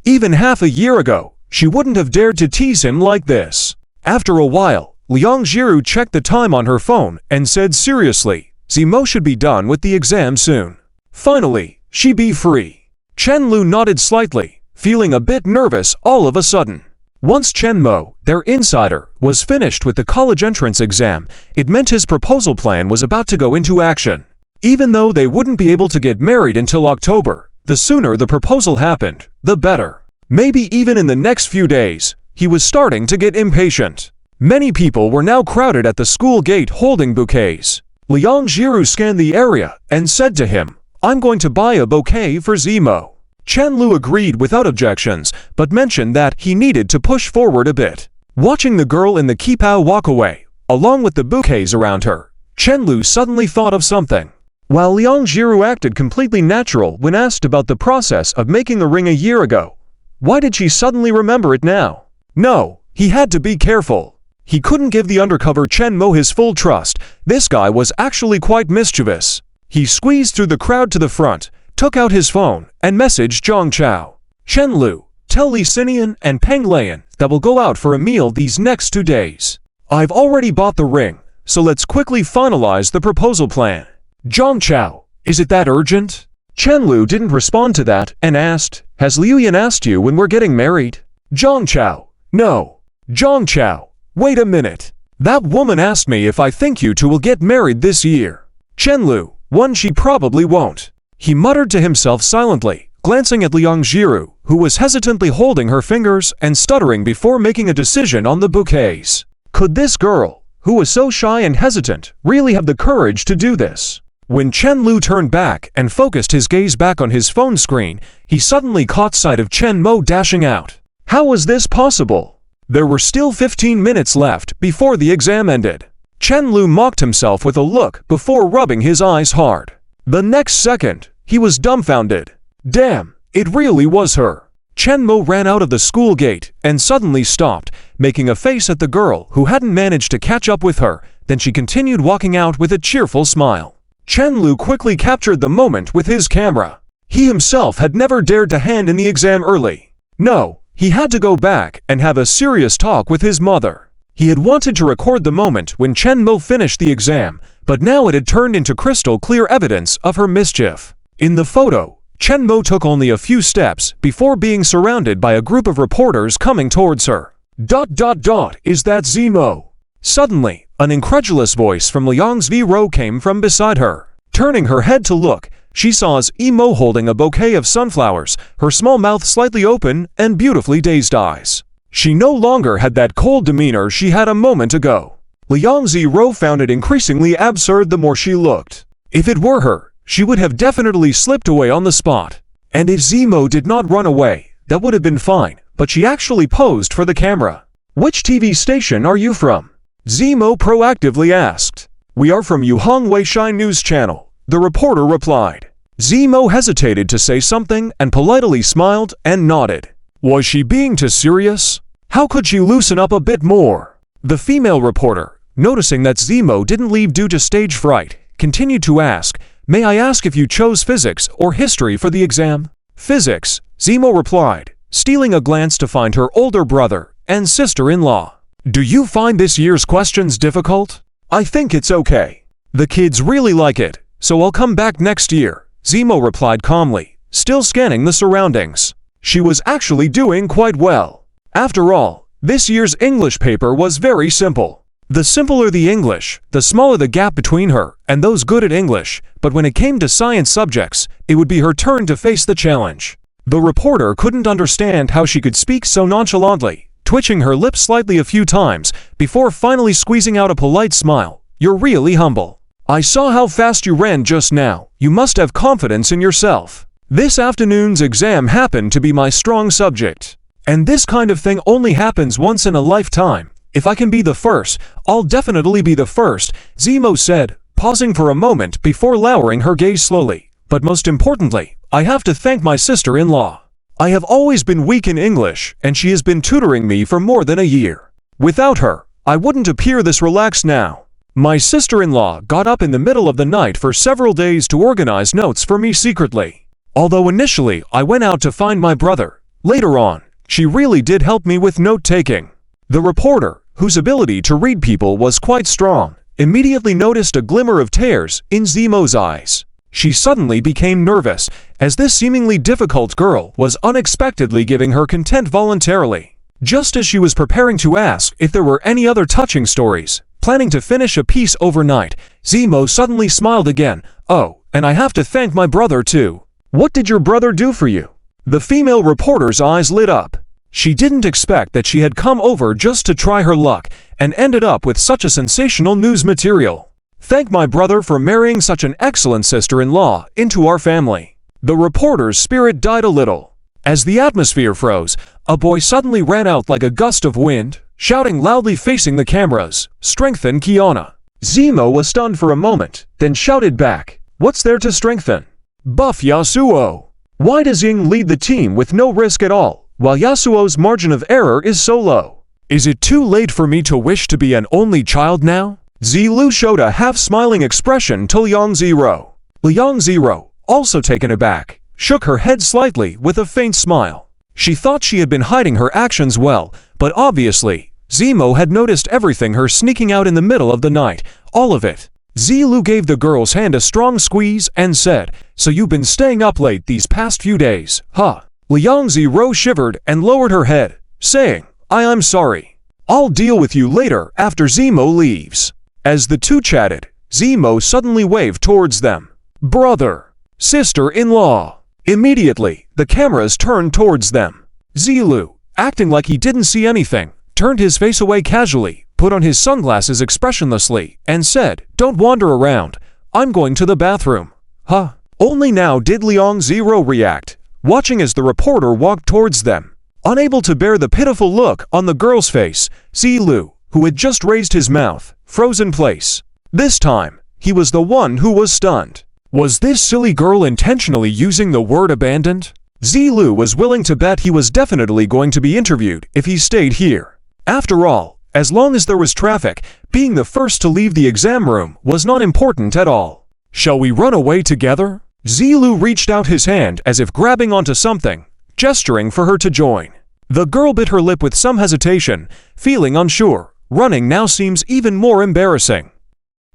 Even half a year ago, she wouldn't have dared to tease him like this. After a while, Liang Jiru checked the time on her phone and said seriously, Zimo should be done with the exam soon. Finally, she be free. Chen Lu nodded slightly, feeling a bit nervous all of a sudden. Once Chen Mo, their insider, was finished with the college entrance exam, it meant his proposal plan was about to go into action. Even though they wouldn't be able to get married until October, the sooner the proposal happened, the better. Maybe even in the next few days, he was starting to get impatient. Many people were now crowded at the school gate holding bouquets. Liang Jiru scanned the area and said to him, I'm going to buy a bouquet for Zimo. Chen Lu agreed without objections, but mentioned that he needed to push forward a bit. Watching the girl in the kipao walk away, along with the bouquets around her, Chen Lu suddenly thought of something. While Liang Jiru acted completely natural when asked about the process of making the ring a year ago, why did she suddenly remember it now? No, he had to be careful. He couldn't give the undercover Chen Mo his full trust. This guy was actually quite mischievous. He squeezed through the crowd to the front, took out his phone, and messaged Zhang Chao. Chen Lu, tell Li Xinian and Peng Lian that we'll go out for a meal these next 2 days. I've already bought the ring, so let's quickly finalize the proposal plan. Zhang Chao, is it that urgent? Chen Lu didn't respond to that and asked, has Liu Yan asked you when we're getting married? Zhang Chao, no. Zhang Chao, wait a minute. That woman asked me if I think you two will get married this year. Chen Lu, one she probably won't. He muttered to himself silently, glancing at Liang Jiru, who was hesitantly holding her fingers and stuttering before making a decision on the bouquets. Could this girl, who was so shy and hesitant, really have the courage to do this? When Chen Lu turned back and focused his gaze back on his phone screen, he suddenly caught sight of Chen Mo dashing out. How was this possible? There were still 15 minutes left before the exam ended. Chen Lu mocked himself with a look before rubbing his eyes hard. The next second, he was dumbfounded. Damn, it really was her. Chen Mo ran out of the school gate and suddenly stopped, making a face at the girl who hadn't managed to catch up with her. Then she continued walking out with a cheerful smile. Chen Lu quickly captured the moment with his camera. He himself had never dared to hand in the exam early. No, he had to go back and have a serious talk with his mother. He had wanted to record the moment when Chen Mo finished the exam, but now it had turned into crystal clear evidence of her mischief. In the photo, Chen Mo took only a few steps before being surrounded by a group of reporters coming towards her. Is that Zimo? Suddenly, an incredulous voice from Liang Jiru came from beside her. Turning her head to look, she saw Zimo holding a bouquet of sunflowers, her small mouth slightly open and beautifully dazed eyes. She no longer had that cold demeanor she had a moment ago. Liang Jiru found it increasingly absurd the more she looked. If it were her, she would have definitely slipped away on the spot. And if Zimo did not run away, that would have been fine, but she actually posed for the camera. Which TV station are you from? Zimo proactively asked. We are from Yuhang Weishai News Channel, the reporter replied. Zimo hesitated to say something and politely smiled and nodded. Was she being too serious? How could she loosen up a bit more? The female reporter, noticing that Zimo didn't leave due to stage fright, continued to ask, May I ask if you chose physics or history for the exam? Physics, Zimo replied, stealing a glance to find her older brother and sister-in-law. Do you find this year's questions difficult? I think it's okay. The kids really like it, so I'll come back next year, Zimo replied calmly, still scanning the surroundings. She was actually doing quite well. After all, this year's English paper was very simple. The simpler the English, the smaller the gap between her and those good at English, but when it came to science subjects, it would be her turn to face the challenge. The reporter couldn't understand how she could speak so nonchalantly, twitching her lips slightly a few times before finally squeezing out a polite smile. You're really humble. I saw how fast you ran just now. You must have confidence in yourself. This afternoon's exam happened to be my strong subject. And this kind of thing only happens once in a lifetime. If I can be the first, I'll definitely be the first, Zimo said, pausing for a moment before lowering her gaze slowly. But most importantly, I have to thank my sister-in-law. I have always been weak in English, and she has been tutoring me for more than a year. Without her, I wouldn't appear this relaxed now. My sister-in-law got up in the middle of the night for several days to organize notes for me secretly. Although initially I went out to find my brother, later on, she really did help me with note-taking. The reporter, whose ability to read people was quite strong, immediately noticed a glimmer of tears in Zemo's eyes. She suddenly became nervous, as this seemingly difficult girl was unexpectedly giving her consent voluntarily. Just as she was preparing to ask if there were any other touching stories, planning to finish a piece overnight, Zemo suddenly smiled again. "Oh, and I have to thank my brother too." "What did your brother do for you?" The female reporter's eyes lit up. She didn't expect that she had come over just to try her luck, and ended up with such a sensational news material. "Thank my brother for marrying such an excellent sister-in-law into our family." The reporter's spirit died a little. As the atmosphere froze, a boy suddenly ran out like a gust of wind, shouting loudly facing the cameras, "Strengthen Kiana." Zemo was stunned for a moment, then shouted back, "What's there to strengthen?" "Buff Yasuo." Why does Ying lead the team with no risk at all, while Yasuo's margin of error is so low? Is it too late for me to wish to be an only child now? Zilu showed a half-smiling expression to Liang Zero. Liang Zero, also taken aback, shook her head slightly with a faint smile. She thought she had been hiding her actions well, but obviously, Zemo had noticed everything, her sneaking out in the middle of the night, all of it. Zilu gave the girl's hand a strong squeeze and said, "So you've been staying up late these past few days, huh?" Liang Zero shivered and lowered her head, saying, I'm sorry. I'll deal with you later after Zemo leaves." As the two chatted, Zemo suddenly waved towards them. "Brother, sister-in-law." Immediately, the cameras turned towards them. Zilu, acting like he didn't see anything, turned his face away casually, put on his sunglasses expressionlessly, and said, "Don't wander around. I'm going to the bathroom." Huh? Only now did Liang Zero react, watching as the reporter walked towards them. Unable to bear the pitiful look on the girl's face, Zilu, who had just raised his mouth, froze in place. This time, he was the one who was stunned. Was this silly girl intentionally using the word abandoned? Zilu was willing to bet he was definitely going to be interviewed if he stayed here. After all, as long as there was traffic, being the first to leave the exam room was not important at all. "Shall we run away together?" Zilu reached out his hand as if grabbing onto something, gesturing for her to join. The girl bit her lip with some hesitation, feeling unsure. Running now seems even more embarrassing.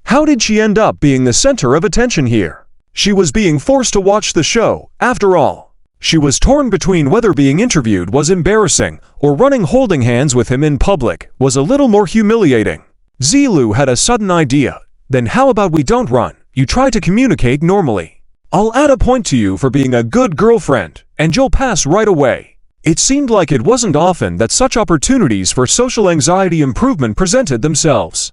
How did she end up being the center of attention here? She was being forced to watch the show, after all. She was torn between whether being interviewed was embarrassing, or running holding hands with him in public was a little more humiliating. Zilu had a sudden idea. "Then how about we don't run, you try to communicate normally. I'll add a point to you for being a good girlfriend, and you'll pass right away." It seemed like it wasn't often that such opportunities for social anxiety improvement presented themselves.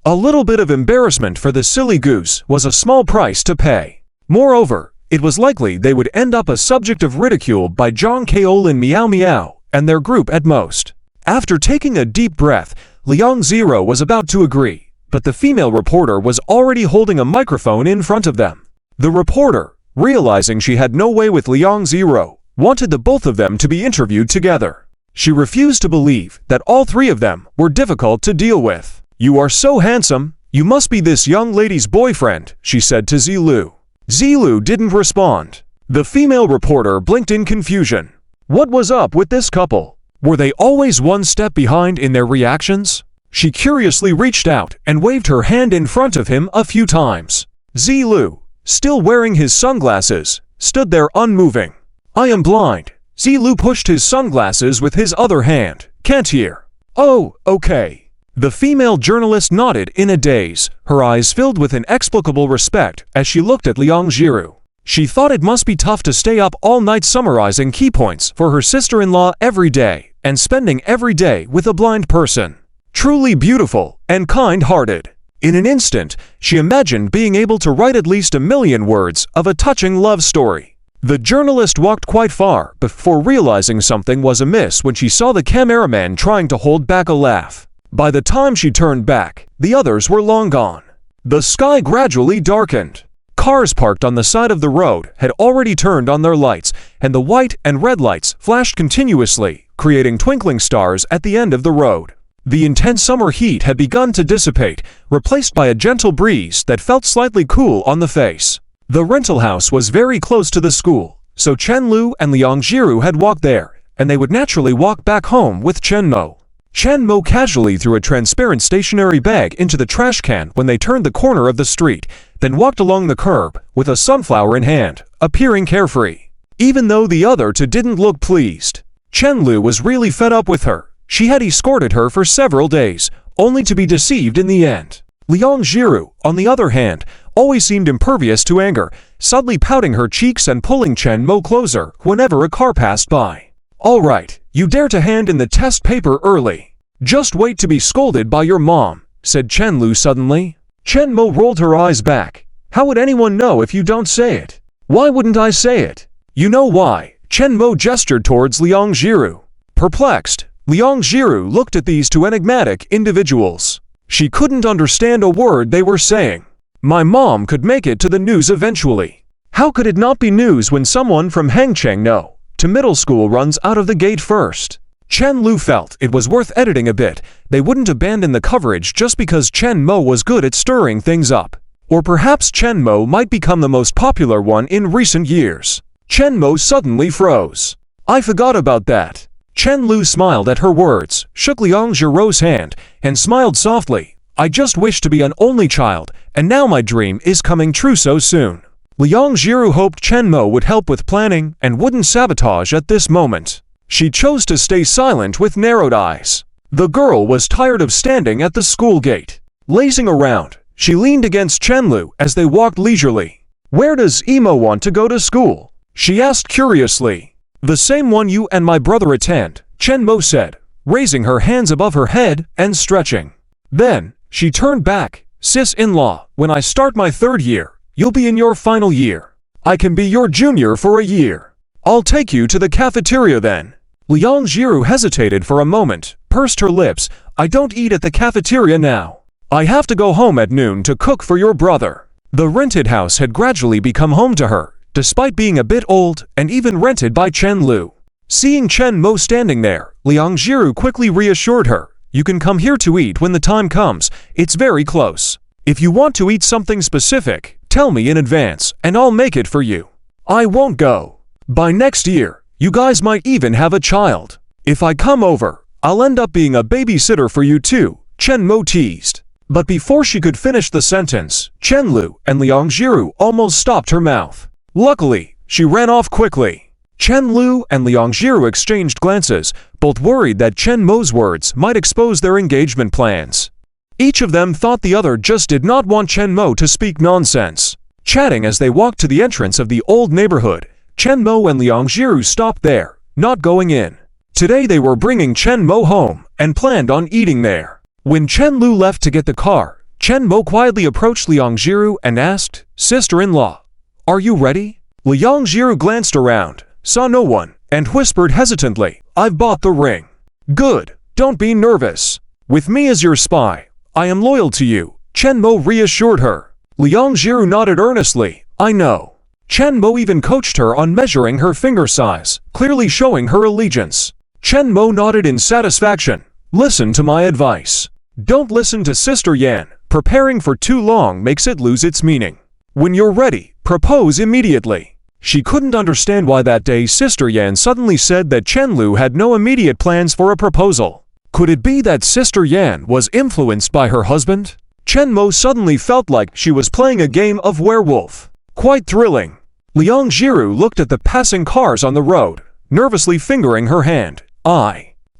A little bit of embarrassment for the silly goose was a small price to pay. Moreover, it was likely they would end up a subject of ridicule by Zhang Kaol and Meow Meow and their group at most. After taking a deep breath, Liang Zero was about to agree, but the female reporter was already holding a microphone in front of them. The reporter, realizing she had no way with Liang Zero, wanted the both of them to be interviewed together. She refused to believe that all three of them were difficult to deal with. "You are so handsome, you must be this young lady's boyfriend," she said to Zilu. Zilu didn't respond. The female reporter blinked in confusion. What was up with this couple? Were they always one step behind in their reactions? She curiously reached out and waved her hand in front of him a few times. Zilu, still wearing his sunglasses, stood there unmoving. "I am blind." Zilu pushed his sunglasses with his other hand. "Can't hear." "Oh, okay." The female journalist nodded in a daze, her eyes filled with inexplicable respect as she looked at Liang Zero. She thought it must be tough to stay up all night summarizing key points for her sister-in-law every day, and spending every day with a blind person. Truly beautiful and kind-hearted. In an instant, she imagined being able to write at least 1,000,000 words of a touching love story. The journalist walked quite far before realizing something was amiss when she saw the cameraman trying to hold back a laugh. By the time she turned back, the others were long gone. The sky gradually darkened. Cars parked on the side of the road had already turned on their lights, and the white and red lights flashed continuously, creating twinkling stars at the end of the road. The intense summer heat had begun to dissipate, replaced by a gentle breeze that felt slightly cool on the face. The rental house was very close to the school, so Chen Lu and Liang Zhiru had walked there, and they would naturally walk back home with Chen Mo. Chen Mo casually threw a transparent stationery bag into the trash can when they turned the corner of the street, then walked along the curb with a sunflower in hand, appearing carefree. Even though the other two didn't look pleased, Chen Lu was really fed up with her. She had escorted her for several days, only to be deceived in the end. Liang Jiru, on the other hand, always seemed impervious to anger, subtly pouting her cheeks and pulling Chen Mo closer whenever a car passed by. "All right, you dare to hand in the test paper early. Just wait to be scolded by your mom," said Chen Lu suddenly. Chen Mo rolled her eyes back. "How would anyone know if you don't say it?" "Why wouldn't I say it?" "You know why." Chen Mo gestured towards Liang Jiru. Perplexed, Liang Jiru looked at these two enigmatic individuals. She couldn't understand a word they were saying. "My mom could make it to the news eventually. How could it not be news when someone from Hengcheng No to middle school runs out of the gate first?" Chen Lu felt it was worth editing a bit. They wouldn't abandon the coverage just because Chen Mo was good at stirring things up. Or perhaps Chen Mo might become the most popular one in recent years. Chen Mo suddenly froze. "I forgot about that." Chen Lu smiled at her words, shook Liang Jiru's hand, and smiled softly. "I just wish to be an only child, and now my dream is coming true so soon." Liang Jiru hoped Chen Mo would help with planning and wouldn't sabotage at this moment. She chose to stay silent with narrowed eyes. The girl was tired of standing at the school gate. Lazing around, she leaned against Chen Lu as they walked leisurely. "Where does Emo want to go to school?" she asked curiously. "The same one you and my brother attend," Chen Mo said, raising her hands above her head and stretching. Then, she turned back. "Sis-in-law, when I start my 3rd year, you'll be in your final year. I can be your junior for a year. I'll take you to the cafeteria then." Liang Jiru hesitated for a moment, pursed her lips. "I don't eat at the cafeteria now. I have to go home at noon to cook for your brother." The rented house had gradually become home to her, despite being a bit old and even rented by Chen Lu. Seeing Chen Mo standing there, Liang Jiru quickly reassured her, "You can come here to eat when the time comes. It's very close. If you want to eat something specific, tell me in advance, and I'll make it for you. I won't go. By next year, you guys might even have a child. If I come over, I'll end up being a babysitter for you too," Chen Mo teased. But before she could finish the sentence, Chen Lu and Liang Jiru almost stopped her mouth. Luckily, she ran off quickly. Chen Lu and Liang Jiru exchanged glances, both worried that Chen Mo's words might expose their engagement plans. Each of them thought the other just did not want Chen Mo to speak nonsense. Chatting as they walked to the entrance of the old neighborhood, Chen Mo and Liang Jiru stopped there, not going in. Today they were bringing Chen Mo home and planned on eating there. When Chen Lu left to get the car, Chen Mo quietly approached Liang Jiru and asked, "Sister-in-law, are you ready?" Liang Jiru glanced around, saw no one, and whispered hesitantly, "I've bought the ring." "Good, don't be nervous. With me as your spy, I am loyal to you," Chen Mo reassured her. Liang Jiru nodded earnestly, "I know." Chen Mo even coached her on measuring her finger size, clearly showing her allegiance. Chen Mo nodded in satisfaction. "Listen to my advice. Don't listen to Sister Yan. Preparing for too long makes it lose its meaning. When you're ready, propose immediately." She couldn't understand why that day Sister Yan suddenly said that Chen Lu had no immediate plans for a proposal. Could it be that Sister Yan was influenced by her husband? Chen Mo suddenly felt like she was playing a game of werewolf. Quite thrilling. Liang Jiru looked at the passing cars on the road, nervously fingering her hand.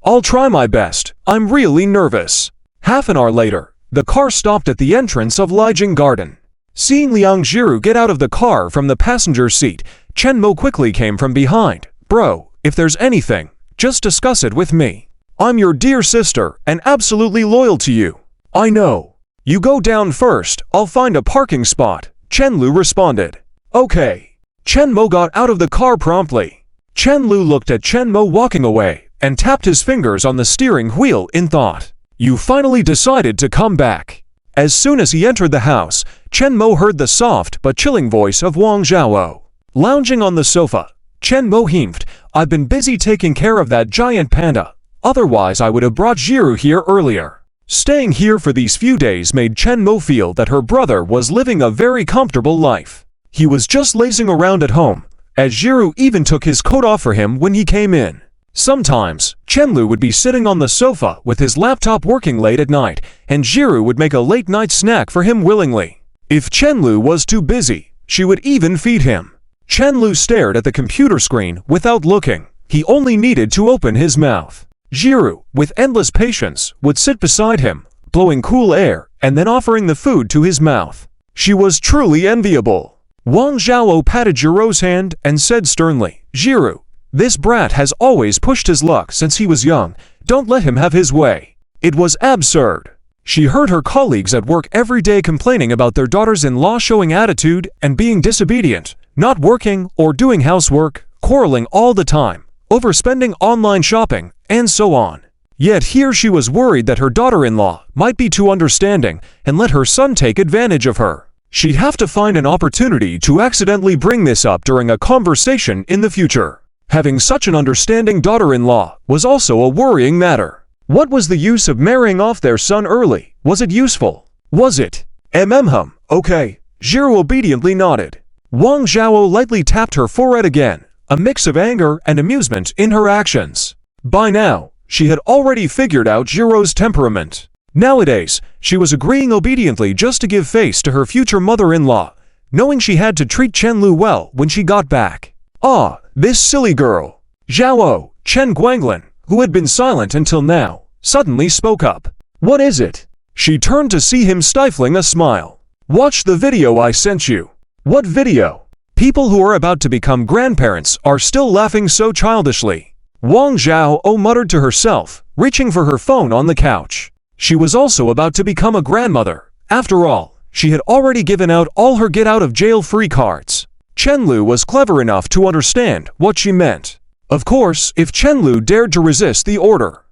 I'll try my best. I'm really nervous." Half an hour later, the car stopped at the entrance of Lijing Garden. Seeing Liang Jiru get out of the car from the passenger seat, Chen Mo quickly came from behind. "Bro, if there's anything, just discuss it with me. I'm your dear sister and absolutely loyal to you." "I know. You go down first, I'll find a parking spot," Chen Lu responded. "Okay." Chen Mo got out of the car promptly. Chen Lu looked at Chen Mo walking away and tapped his fingers on the steering wheel in thought. "You finally decided to come back." As soon as he entered the house, Chen Mo heard the soft but chilling voice of Wang Zhaowo. Lounging on the sofa, Chen Mo heaved, "I've been busy taking care of that giant panda. Otherwise I would have brought Jiru here earlier." Staying here for these few days made Chen Mo feel that her brother was living a very comfortable life. He was just lazing around at home, as Jiru even took his coat off for him when he came in. Sometimes, Chenlu would be sitting on the sofa with his laptop working late at night, and Jiru would make a late-night snack for him willingly. If Chenlu was too busy, she would even feed him. Chenlu stared at the computer screen without looking. He only needed to open his mouth. Jiru, with endless patience, would sit beside him, blowing cool air and then offering the food to his mouth. She was truly enviable. Wang Zhao patted Jiru's hand and said sternly, "Jiru, this brat has always pushed his luck since he was young. Don't let him have his way." It was absurd. She heard her colleagues at work every day complaining about their daughters-in-law showing attitude and being disobedient, not working or doing housework, quarreling all the time, overspending online shopping, and so on. Yet here she was worried that her daughter-in-law might be too understanding and let her son take advantage of her. She'd have to find an opportunity to accidentally bring this up during a conversation in the future. Having such an understanding daughter-in-law was also a worrying matter. What was the use of marrying off their son early? Was it useful? Was it? Okay. Jiru obediently nodded. Wang Zhao lightly tapped her forehead again, a mix of anger and amusement in her actions. By now, she had already figured out Jiru's temperament. Nowadays, she was agreeing obediently just to give face to her future mother-in-law, knowing she had to treat Chenlu well when she got back. Ah, this silly girl. Zhao, Chen Guanglin, who had been silent until now, suddenly spoke up. "What is it?" She turned to see him stifling a smile. "Watch the video I sent you." "What video?" People who are about to become grandparents are still laughing so childishly. Wang Zhao muttered to herself, reaching for her phone on the couch. She was also about to become a grandmother. After all, she had already given out all her get-out-of-jail-free cards. Chenlu was clever enough to understand what she meant. Of course, if Chenlu dared to resist the order.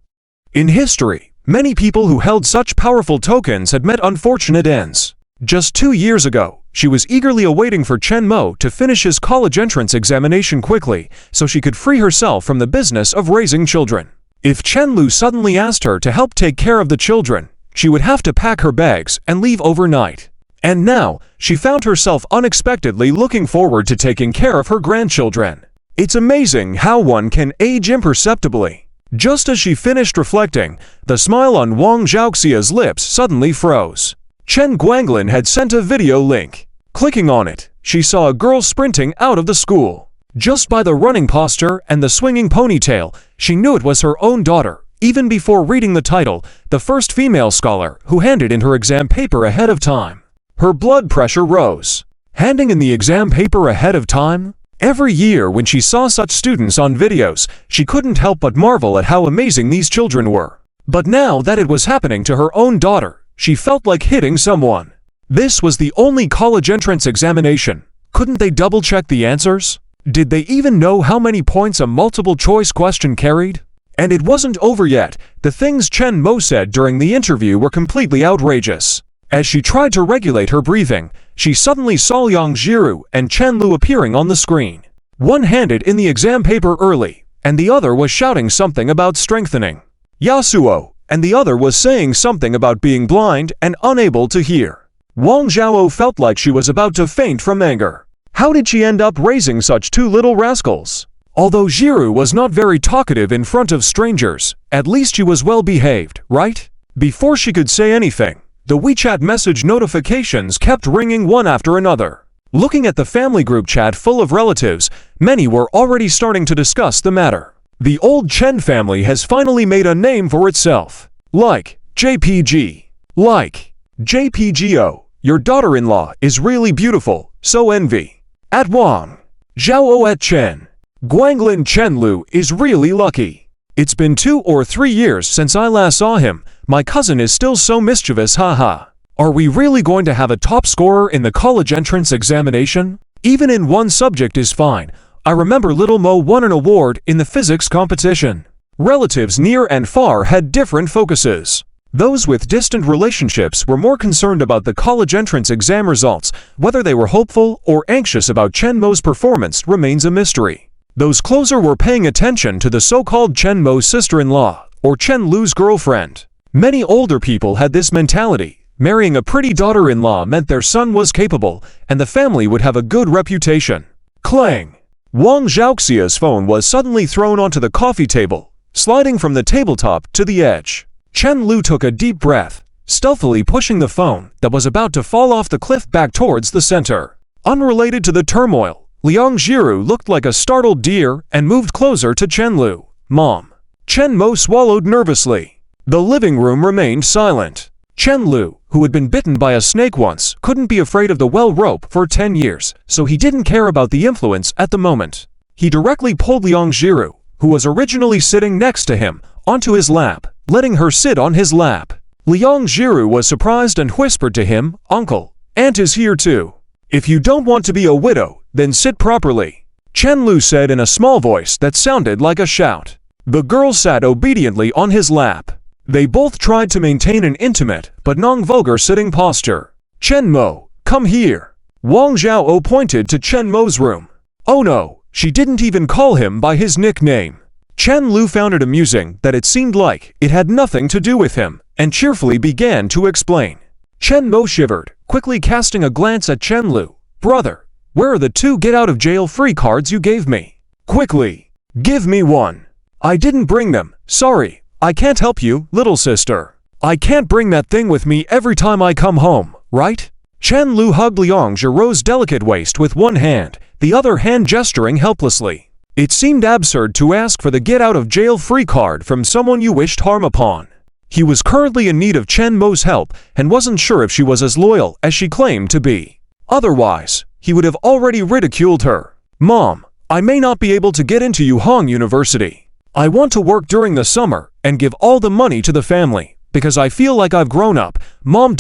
In history, many people who held such powerful tokens had met unfortunate ends. Just 2 years ago, she was eagerly awaiting for Chen Mo to finish his college entrance examination quickly so she could free herself from the business of raising children. If Chenlu suddenly asked her to help take care of the children, she would have to pack her bags and leave overnight. And now, she found herself unexpectedly looking forward to taking care of her grandchildren. It's amazing how one can age imperceptibly. Just as she finished reflecting, the smile on Wang Zhaoxia's lips suddenly froze. Chen Guanglin had sent a video link. Clicking on it, she saw a girl sprinting out of the school. Just by the running posture and the swinging ponytail, she knew it was her own daughter, even before reading the title, the first female scholar who handed in her exam paper ahead of time. Her blood pressure rose. Handing in the exam paper ahead of time? Every year when she saw such students on videos, she couldn't help but marvel at how amazing these children were. But now that it was happening to her own daughter, she felt like hitting someone. This was the only college entrance examination. Couldn't they double-check the answers? Did they even know how many points a multiple-choice question carried? And it wasn't over yet. The things Chen Mo said during the interview were completely outrageous. As she tried to regulate her breathing, she suddenly saw Yang Jiru and Chen Lu appearing on the screen. One handed in the exam paper early, and the other was shouting something about strengthening. Yasuo, and the other was saying something about being blind and unable to hear. Wang Zhao felt like she was about to faint from anger. How did she end up raising such two little rascals? Although Jiru was not very talkative in front of strangers, at least she was well behaved, right? Before she could say anything, the WeChat message notifications kept ringing one after another. Looking at the family group chat full of relatives, many were already starting to discuss the matter. The old Chen family has finally made a name for itself. Like JPG. Like JPGO. Your daughter-in-law is really beautiful, so envy. At Wang Zhao at Chen Guanglin Chenlu is really lucky. It's been 2 or 3 years since I last saw him. My cousin is still so mischievous, haha. Are we really going to have a top scorer in the college entrance examination? Even in one subject is fine. I remember little Mo won an award in the physics competition. Relatives near and far had different focuses. Those with distant relationships were more concerned about the college entrance exam results. Whether they were hopeful or anxious about Chen Mo's performance remains a mystery. Those closer were paying attention to the so-called Chen Mo's sister-in-law, or Chen Lu's girlfriend. Many older people had this mentality. Marrying a pretty daughter-in-law meant their son was capable, and the family would have a good reputation. Clang! Wang Zhaoxia's phone was suddenly thrown onto the coffee table, sliding from the tabletop to the edge. Chen Lu took a deep breath, stealthily pushing the phone that was about to fall off the cliff back towards the center. Unrelated to the turmoil, Liang Jiru looked like a startled deer and moved closer to Chen Lu. "Mom." Chen Mo swallowed nervously. The living room remained silent. Chen Lu, who had been bitten by a snake once, couldn't be afraid of the well rope for 10 years, so he didn't care about the influence at the moment. He directly pulled Liang Jiru, who was originally sitting next to him, onto his lap, letting her sit on his lap. Liang Jiru was surprised and whispered to him, "Uncle, Aunt is here too. If you don't want to be a widow, then sit properly," Chen Lu said in a small voice that sounded like a shout. The girl sat obediently on his lap. They both tried to maintain an intimate but non-vulgar sitting posture. "Chen Mo, come here." Wang Zhao pointed to Chen Mo's room. Oh no, she didn't even call him by his nickname. Chen Lu found it amusing that it seemed like it had nothing to do with him, and cheerfully began to explain. Chen Mo shivered, quickly casting a glance at Chen Lu. "Brother, where are the 2 get-out-of-jail-free cards you gave me? Quickly, give me one." "I didn't bring them, sorry. I can't help you, little sister. I can't bring that thing with me every time I come home, right?" Chen Lu hugged Liang Jiru's delicate waist with one hand, the other hand gesturing helplessly. It seemed absurd to ask for the get-out-of-jail-free card from someone you wished harm upon. He was currently in need of Chen Mo's help and wasn't sure if she was as loyal as she claimed to be. Otherwise, he would have already ridiculed her. "Mom, I may not be able to get into Yuhang University. I want to work during the summer and give all the money to the family, because I feel like I've grown up, Mom.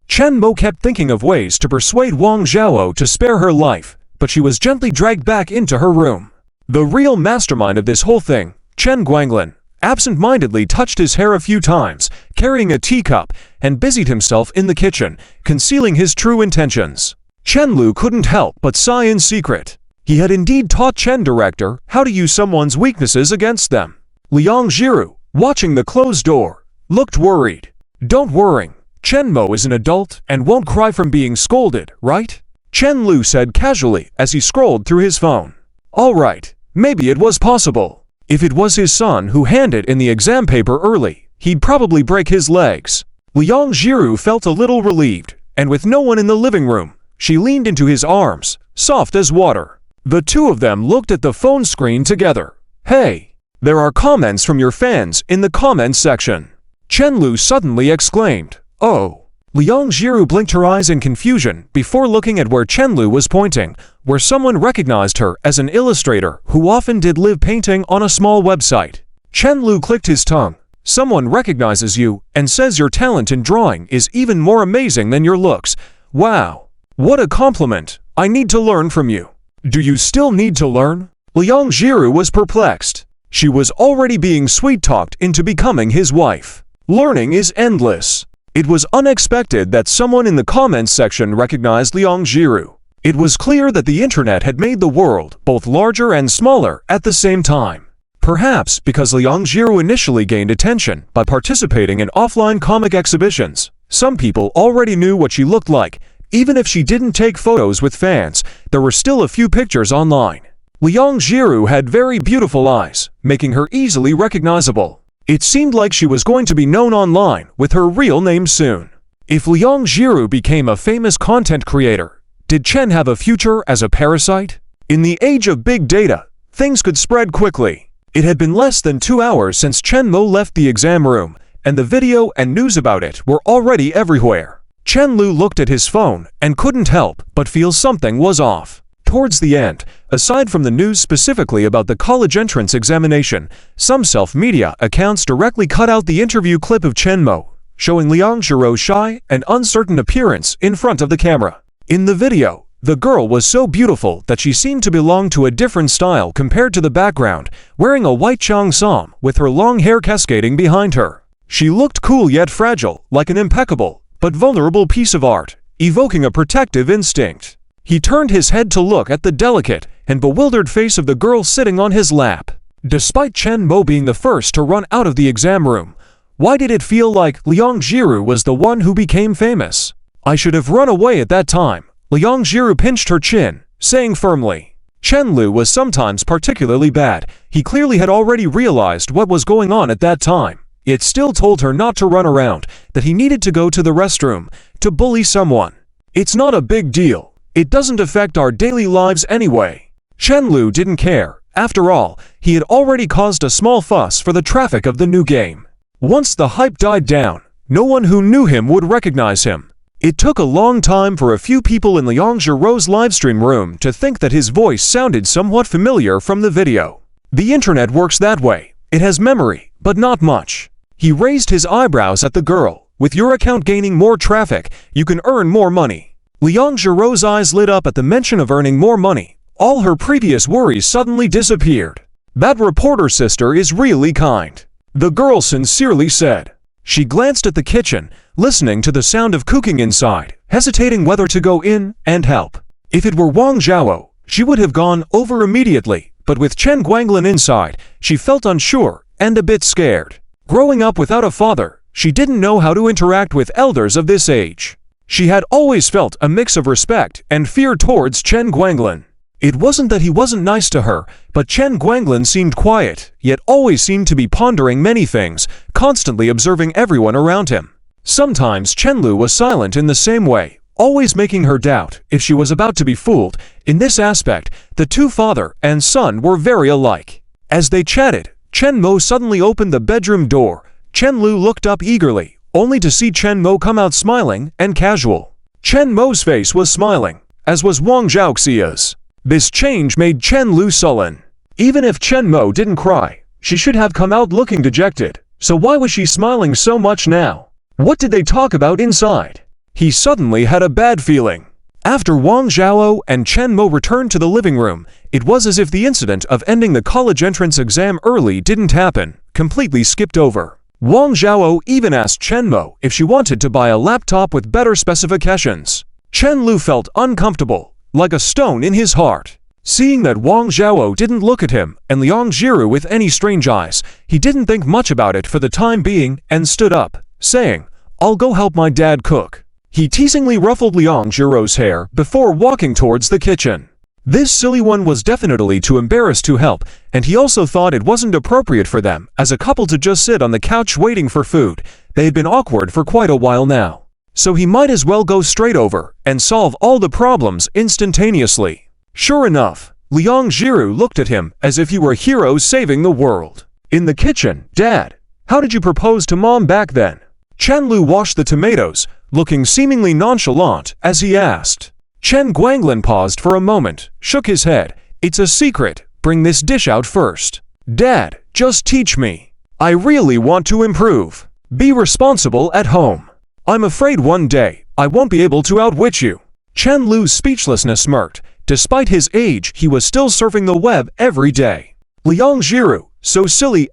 Chen Mo kept thinking of ways to persuade Wang Zhao to spare her life, but she was gently dragged back into her room. The real mastermind of this whole thing, Chen Guanglin, absent-mindedly touched his hair a few times, carrying a teacup, and busied himself in the kitchen, concealing his true intentions. Chen Lu couldn't help but sigh in secret. He had indeed taught Chen Director how to use someone's weaknesses against them. Liang Jiru, watching the closed door, looked worried. "Don't worry, Chen Mo is an adult and won't cry from being scolded, right?" Chen Lu said casually as he scrolled through his phone. All right, maybe it was possible. If it was his son who handed in the exam paper early, he'd probably break his legs. Liang Jiru felt a little relieved, and with no one in the living room, she leaned into his arms, soft as water. The two of them looked at the phone screen together. "Hey, there are comments from your fans in the comments section," Chen Lu suddenly exclaimed. "Oh." Liang Jiru blinked her eyes in confusion before looking at where Chen Lu was pointing, where someone recognized her as an illustrator who often did live painting on a small website. Chen Lu clicked his tongue. "Someone recognizes you and says your talent in drawing is even more amazing than your looks. Wow. What a compliment. I need to learn from you." "Do you still need to learn?" Liang Jiru was perplexed. She was already being sweet-talked into becoming his wife. Learning is endless. It was unexpected that someone in the comments section recognized Liang Jiru. It was clear that the internet had made the world both larger and smaller at the same time. Perhaps because Liang Jiru initially gained attention by participating in offline comic exhibitions, some people already knew what she looked like. Even if she didn't take photos with fans, there were still a few pictures online. Liang Jiru had very beautiful eyes, making her easily recognizable. It seemed like she was going to be known online with her real name soon. If Liang Jiru became a famous content creator, did Chen have a future as a parasite? In the age of big data, things could spread quickly. It had been less than 2 hours since Chen Mo left the exam room, and the video and news about it were already everywhere. Chen Lu looked at his phone and couldn't help but feel something was off. Towards the end, aside from the news specifically about the college entrance examination, some self-media accounts directly cut out the interview clip of Chen Mo, showing Liang Jiru's shy and uncertain appearance in front of the camera. In the video, the girl was so beautiful that she seemed to belong to a different style compared to the background, wearing a white cheongsam with her long hair cascading behind her. She looked cool yet fragile, like an impeccable but vulnerable piece of art, evoking a protective instinct. He turned his head to look at the delicate and bewildered face of the girl sitting on his lap. Despite Chen Mo being the first to run out of the exam room, why did it feel like Liang Jiru was the one who became famous? "I should have run away at that time." Liang Jiru pinched her chin, saying firmly. Chen Lu was sometimes particularly bad. He clearly had already realized what was going on at that time, yet still told her not to run around, that he needed to go to the restroom, to bully someone. It's not a big deal. It doesn't affect our daily lives anyway. Chen Lu didn't care. After all, he had already caused a small fuss for the traffic of the new game. Once the hype died down, no one who knew him would recognize him. It took a long time for a few people in Liang Zhirou's livestream room to think that his voice sounded somewhat familiar from the video. The internet works that way. It has memory, but not much. He raised his eyebrows at the girl. With your account gaining more traffic, you can earn more money. Liang Zhirou's eyes lit up at the mention of earning more money. All her previous worries suddenly disappeared. That reporter sister is really kind, the girl sincerely said. She glanced at the kitchen, listening to the sound of cooking inside, hesitating whether to go in and help. If it were Wang Zhao, she would have gone over immediately, but with Chen Guanglin inside, she felt unsure and a bit scared. Growing up without a father, she didn't know how to interact with elders of this age. She had always felt a mix of respect and fear towards Chen Guanglin. It wasn't that he wasn't nice to her, but Chen Guanglin seemed quiet, yet always seemed to be pondering many things, constantly observing everyone around him. Sometimes Chen Lu was silent in the same way, always making her doubt if she was about to be fooled. In this aspect, the two father and son were very alike. As they chatted, Chen Mo suddenly opened the bedroom door. Chen Lu looked up eagerly, only to see Chen Mo come out smiling and casual. Chen Mo's face was smiling, as was Wang Zhaoxia's. This change made Chen Lu sullen. Even if Chen Mo didn't cry, she should have come out looking dejected. So why was she smiling so much now? What did they talk about inside? He suddenly had a bad feeling. After Wang Zhao and Chen Mo returned to the living room, it was as if the incident of ending the college entrance exam early didn't happen, completely skipped over. Wang Zhao even asked Chen Mo if she wanted to buy a laptop with better specifications. Chen Lu felt uncomfortable, like a stone in his heart. Seeing that Wang Zhao didn't look at him and Liang Zhiru with any strange eyes, he didn't think much about it for the time being and stood up, saying, "I'll go help my dad cook." He teasingly ruffled Liang Zhirou's hair before walking towards the kitchen. This silly one was definitely too embarrassed to help, and he also thought it wasn't appropriate for them as a couple to just sit on the couch waiting for food. They had been awkward for quite a while now. So he might as well go straight over and solve all the problems instantaneously. Sure enough, Liang Zhiru looked at him as if he were a hero saving the world. In the kitchen, "Dad, how did you propose to Mom back then?" Chen Lu washed the tomatoes, looking seemingly nonchalant as he asked. Chen Guanglin paused for a moment, shook his head. "It's a secret. Bring this dish out first." "Dad, just teach me. I really want to improve. Be responsible at home. I'm afraid one day, I won't be able to outwit you." Chen Lu's speechlessness smirked. Despite his age, he was still surfing the web every day. "Liang Zhiru, so silly,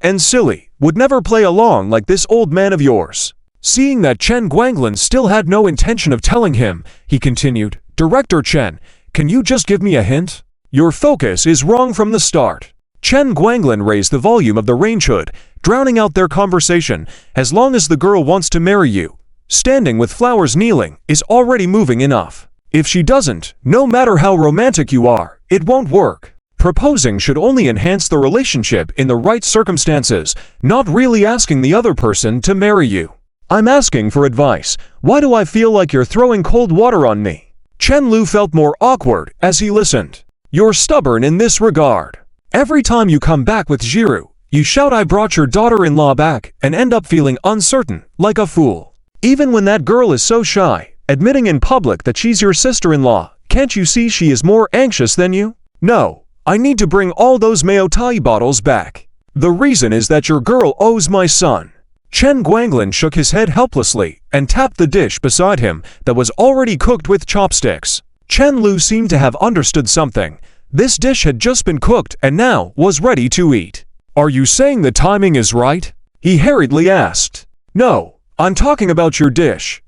would never play along like this old man of yours." Seeing that Chen Guanglin still had no intention of telling him, he continued, "Director Chen, can you just give me a hint? Your focus is wrong from the start." Chen Guanglin raised the volume of the range hood, drowning out their conversation. "As long as the girl wants to marry you, standing with flowers kneeling is already moving enough. If she doesn't, no matter how romantic you are, it won't work. Proposing should only enhance the relationship in the right circumstances, not really asking the other person to marry you. I'm asking for advice. Why do I feel like you're throwing cold water on me?" Chen Lu felt more awkward as he listened. "You're stubborn in this regard. Every time you come back with Zhiru, you shout I brought your daughter-in-law back and end up feeling uncertain, like a fool. Even when that girl is so shy, admitting in public that she's your sister-in-law, can't you see she is more anxious than you? No, I need to bring all those Maotai bottles back. The reason is that your girl owes my son." Chen Guanglin shook his head helplessly and tapped the dish beside him that was already cooked with chopsticks. Chen Lu seemed to have understood something. This dish had just been cooked and now was ready to eat. "Are you saying the timing is right?" he hurriedly asked. "No, I'm talking about your dish, ...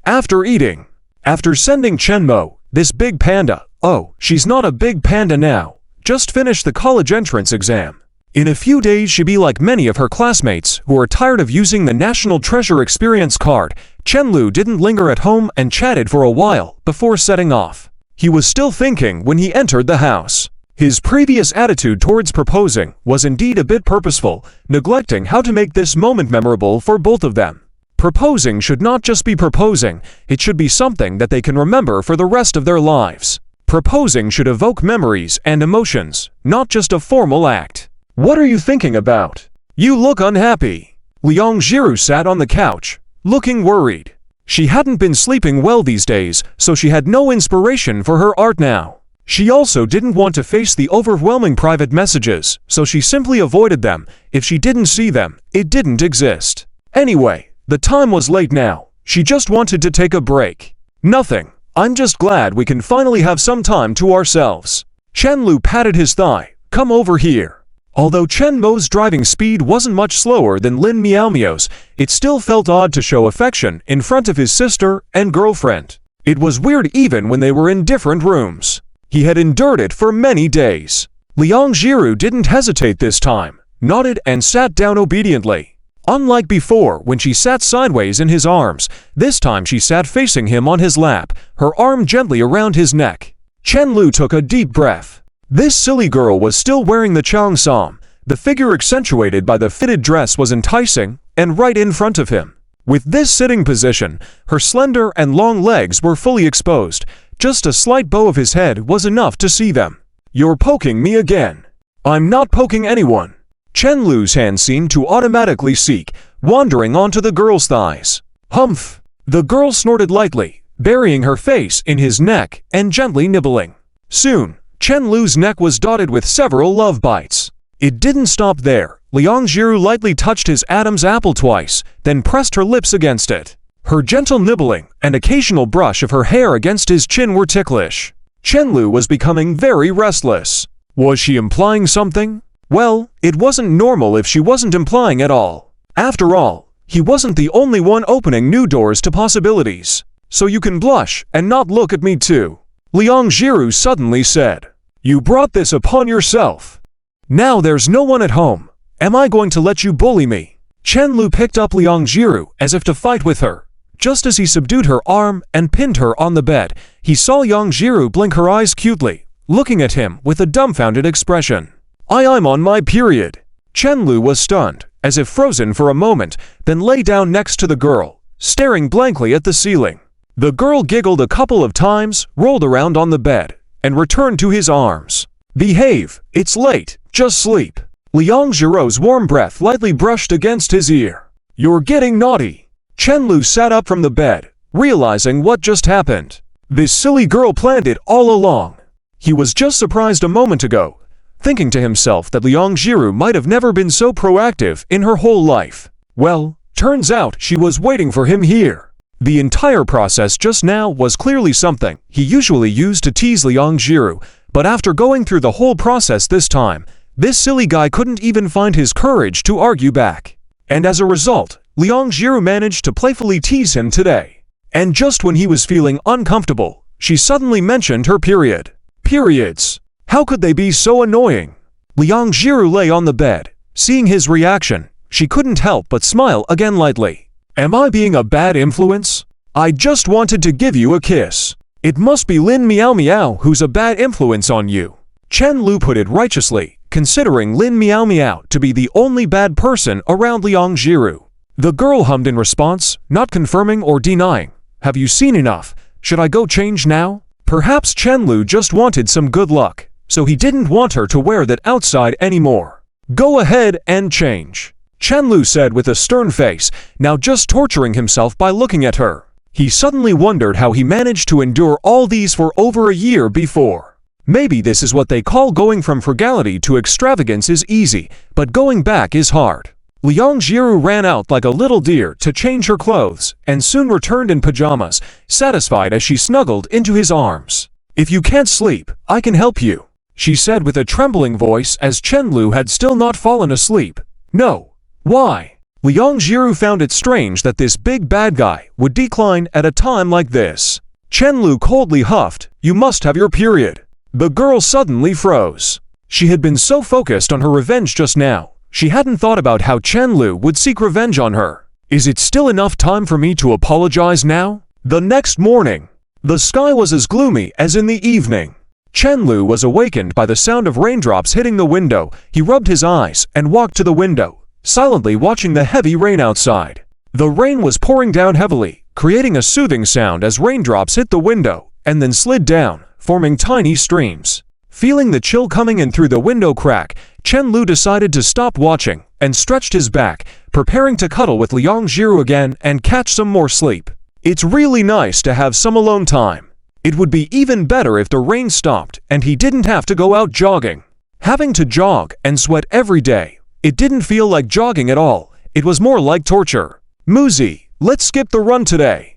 After eating. After sending Chen Mo, this big panda, oh, she's not a big panda now, just finished the college entrance exam. In a few days she'll be like many of her classmates who are tired of using the National Treasure Experience card." Chen Lu didn't linger at home and chatted for a while before setting off. he was still thinking when he entered the house. His previous attitude towards proposing was indeed a bit purposeful, neglecting how to make this moment memorable for both of them. Proposing should not just be proposing, it should be something that they can remember for the rest of their lives. Proposing should evoke memories and emotions, not just a formal act. What are you thinking about? You look unhappy. Liang Jiru sat on the couch, looking worried. She hadn't been sleeping well these days, so she had no inspiration for her art now. She also didn't want to face the overwhelming private messages, so she simply avoided them. If she didn't see them, it didn't exist. Anyway, the time was late now. She just wanted to take a break. Nothing. I'm just glad we can finally have some time to ourselves. Chen Lu patted his thigh. Come over here. Although Chen Mo's driving speed wasn't much slower than Lin Miaomiao's, it still felt odd to show affection in front of his sister and girlfriend. It was weird even when they were in different rooms. He had endured it for many days. Liang Jiru didn't hesitate this time, nodded and sat down obediently. Unlike before when she sat sideways in his arms, this time she sat facing him on his lap, her arm gently around his neck. Chen Lu took a deep breath. This silly girl was still wearing the cheongsam. The figure accentuated by the fitted dress was enticing, and right in front of him. With this sitting position, her slender and long legs were fully exposed. Just a slight bow of his head was enough to see them. You're poking me again. I'm not poking anyone. Chen Lu's hand seemed to automatically seek, wandering onto the girl's thighs. Humph! The girl snorted lightly, burying her face in his neck and gently nibbling. Soon, Chen Lu's neck was dotted with several love bites. It didn't stop there. Liang Jiru lightly touched his Adam's apple twice, then pressed her lips against it. Her gentle nibbling and occasional brush of her hair against his chin were ticklish. Chen Lu was becoming very restless. Was she implying something? Well, it wasn't normal if she wasn't implying at all. After all, he wasn't the only one opening new doors to possibilities. So you can blush and not look at me too. Liang Jiru suddenly said. You brought this upon yourself. Now there's no one at home. Am I going to let you bully me? Chen Lu picked up Liang Jiru as if to fight with her. Just as he subdued her arm and pinned her on the bed, he saw Liang Jiru blink her eyes cutely, looking at him with a dumbfounded expression. I'm on my period. Chen Lu was stunned, as if frozen for a moment, then lay down next to the girl, staring blankly at the ceiling. The girl giggled a couple of times, rolled around on the bed, and returned to his arms. Behave, it's late, just sleep. Liang Jiru's warm breath lightly brushed against his ear. You're getting naughty. Chen Lu sat up from the bed, realizing what just happened. This silly girl planned it all along. He was just surprised a moment ago, thinking to himself that Liang Jiru might have never been so proactive in her whole life. Well, turns out she was waiting for him here. The entire process just now was clearly something he usually used to tease Liang Jiru, but after going through the whole process this time, this silly guy couldn't even find his courage to argue back. And as a result, Liang Jiru managed to playfully tease him today. And just when he was feeling uncomfortable, she suddenly mentioned her period. Periods. How could they be so annoying? Liang Jiru lay on the bed. Seeing his reaction, she couldn't help but smile again lightly. Am I being a bad influence? I just wanted to give you a kiss. It must be Lin Miaomiao who's a bad influence on you. Chen Lu put it righteously, considering Lin Miaomiao to be the only bad person around Liang Jiru. The girl hummed in response, not confirming or denying. Have you seen enough? Should I go change now? Perhaps Chen Lu just wanted some good luck, so he didn't want her to wear that outside anymore. Go ahead and change. Chen Lu said with a stern face, now just torturing himself by looking at her. He suddenly wondered how he managed to endure all these for over a year before. Maybe this is what they call going from frugality to extravagance is easy, but going back is hard. Liang Jiru ran out like a little deer to change her clothes, and soon returned in pajamas, satisfied as she snuggled into his arms. If you can't sleep, I can help you, she said with a trembling voice as Chen Lu had still not fallen asleep. No. Why? Liang Jiru found it strange that this big bad guy would decline at a time like this. Chen Lu coldly huffed, you must have your period. The girl suddenly froze. She had been so focused on her revenge just now, she hadn't thought about how Chen Lu would seek revenge on her. Is it still enough time for me to apologize now? The next morning, The sky was as gloomy as in the evening. Chen Lu was awakened by the sound of raindrops hitting the window. He rubbed his eyes and walked to the window, silently watching the heavy rain outside. The rain was pouring down heavily, creating a soothing sound as raindrops hit the window and then slid down, forming tiny streams. Feeling the chill coming in through the window crack, Chen Lu decided to stop watching and stretched his back, preparing to cuddle with Liang Jiru again and catch some more sleep. It's really nice to have some alone time. It would be even better if the rain stopped and he didn't have to go out jogging. Having to jog and sweat every day, it didn't feel like jogging at all. It was more like torture. Muzi, let's skip the run today,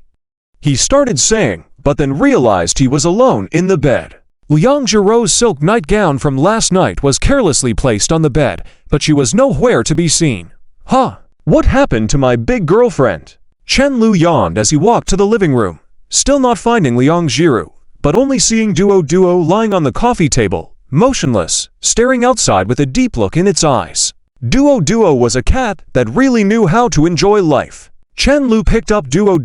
he started saying, but then realized he was alone in the bed. Liang Jiru's silk nightgown from last night was carelessly placed on the bed, but she was nowhere to be seen. Huh, what happened to my big girlfriend? Chen Lu yawned as he walked to the living room, still not finding Liang Jiru, but only seeing Duo lying on the coffee table, motionless, staring outside with a deep look in its eyes. Duo was a cat that really knew how to enjoy life. Chen Lu picked up Duo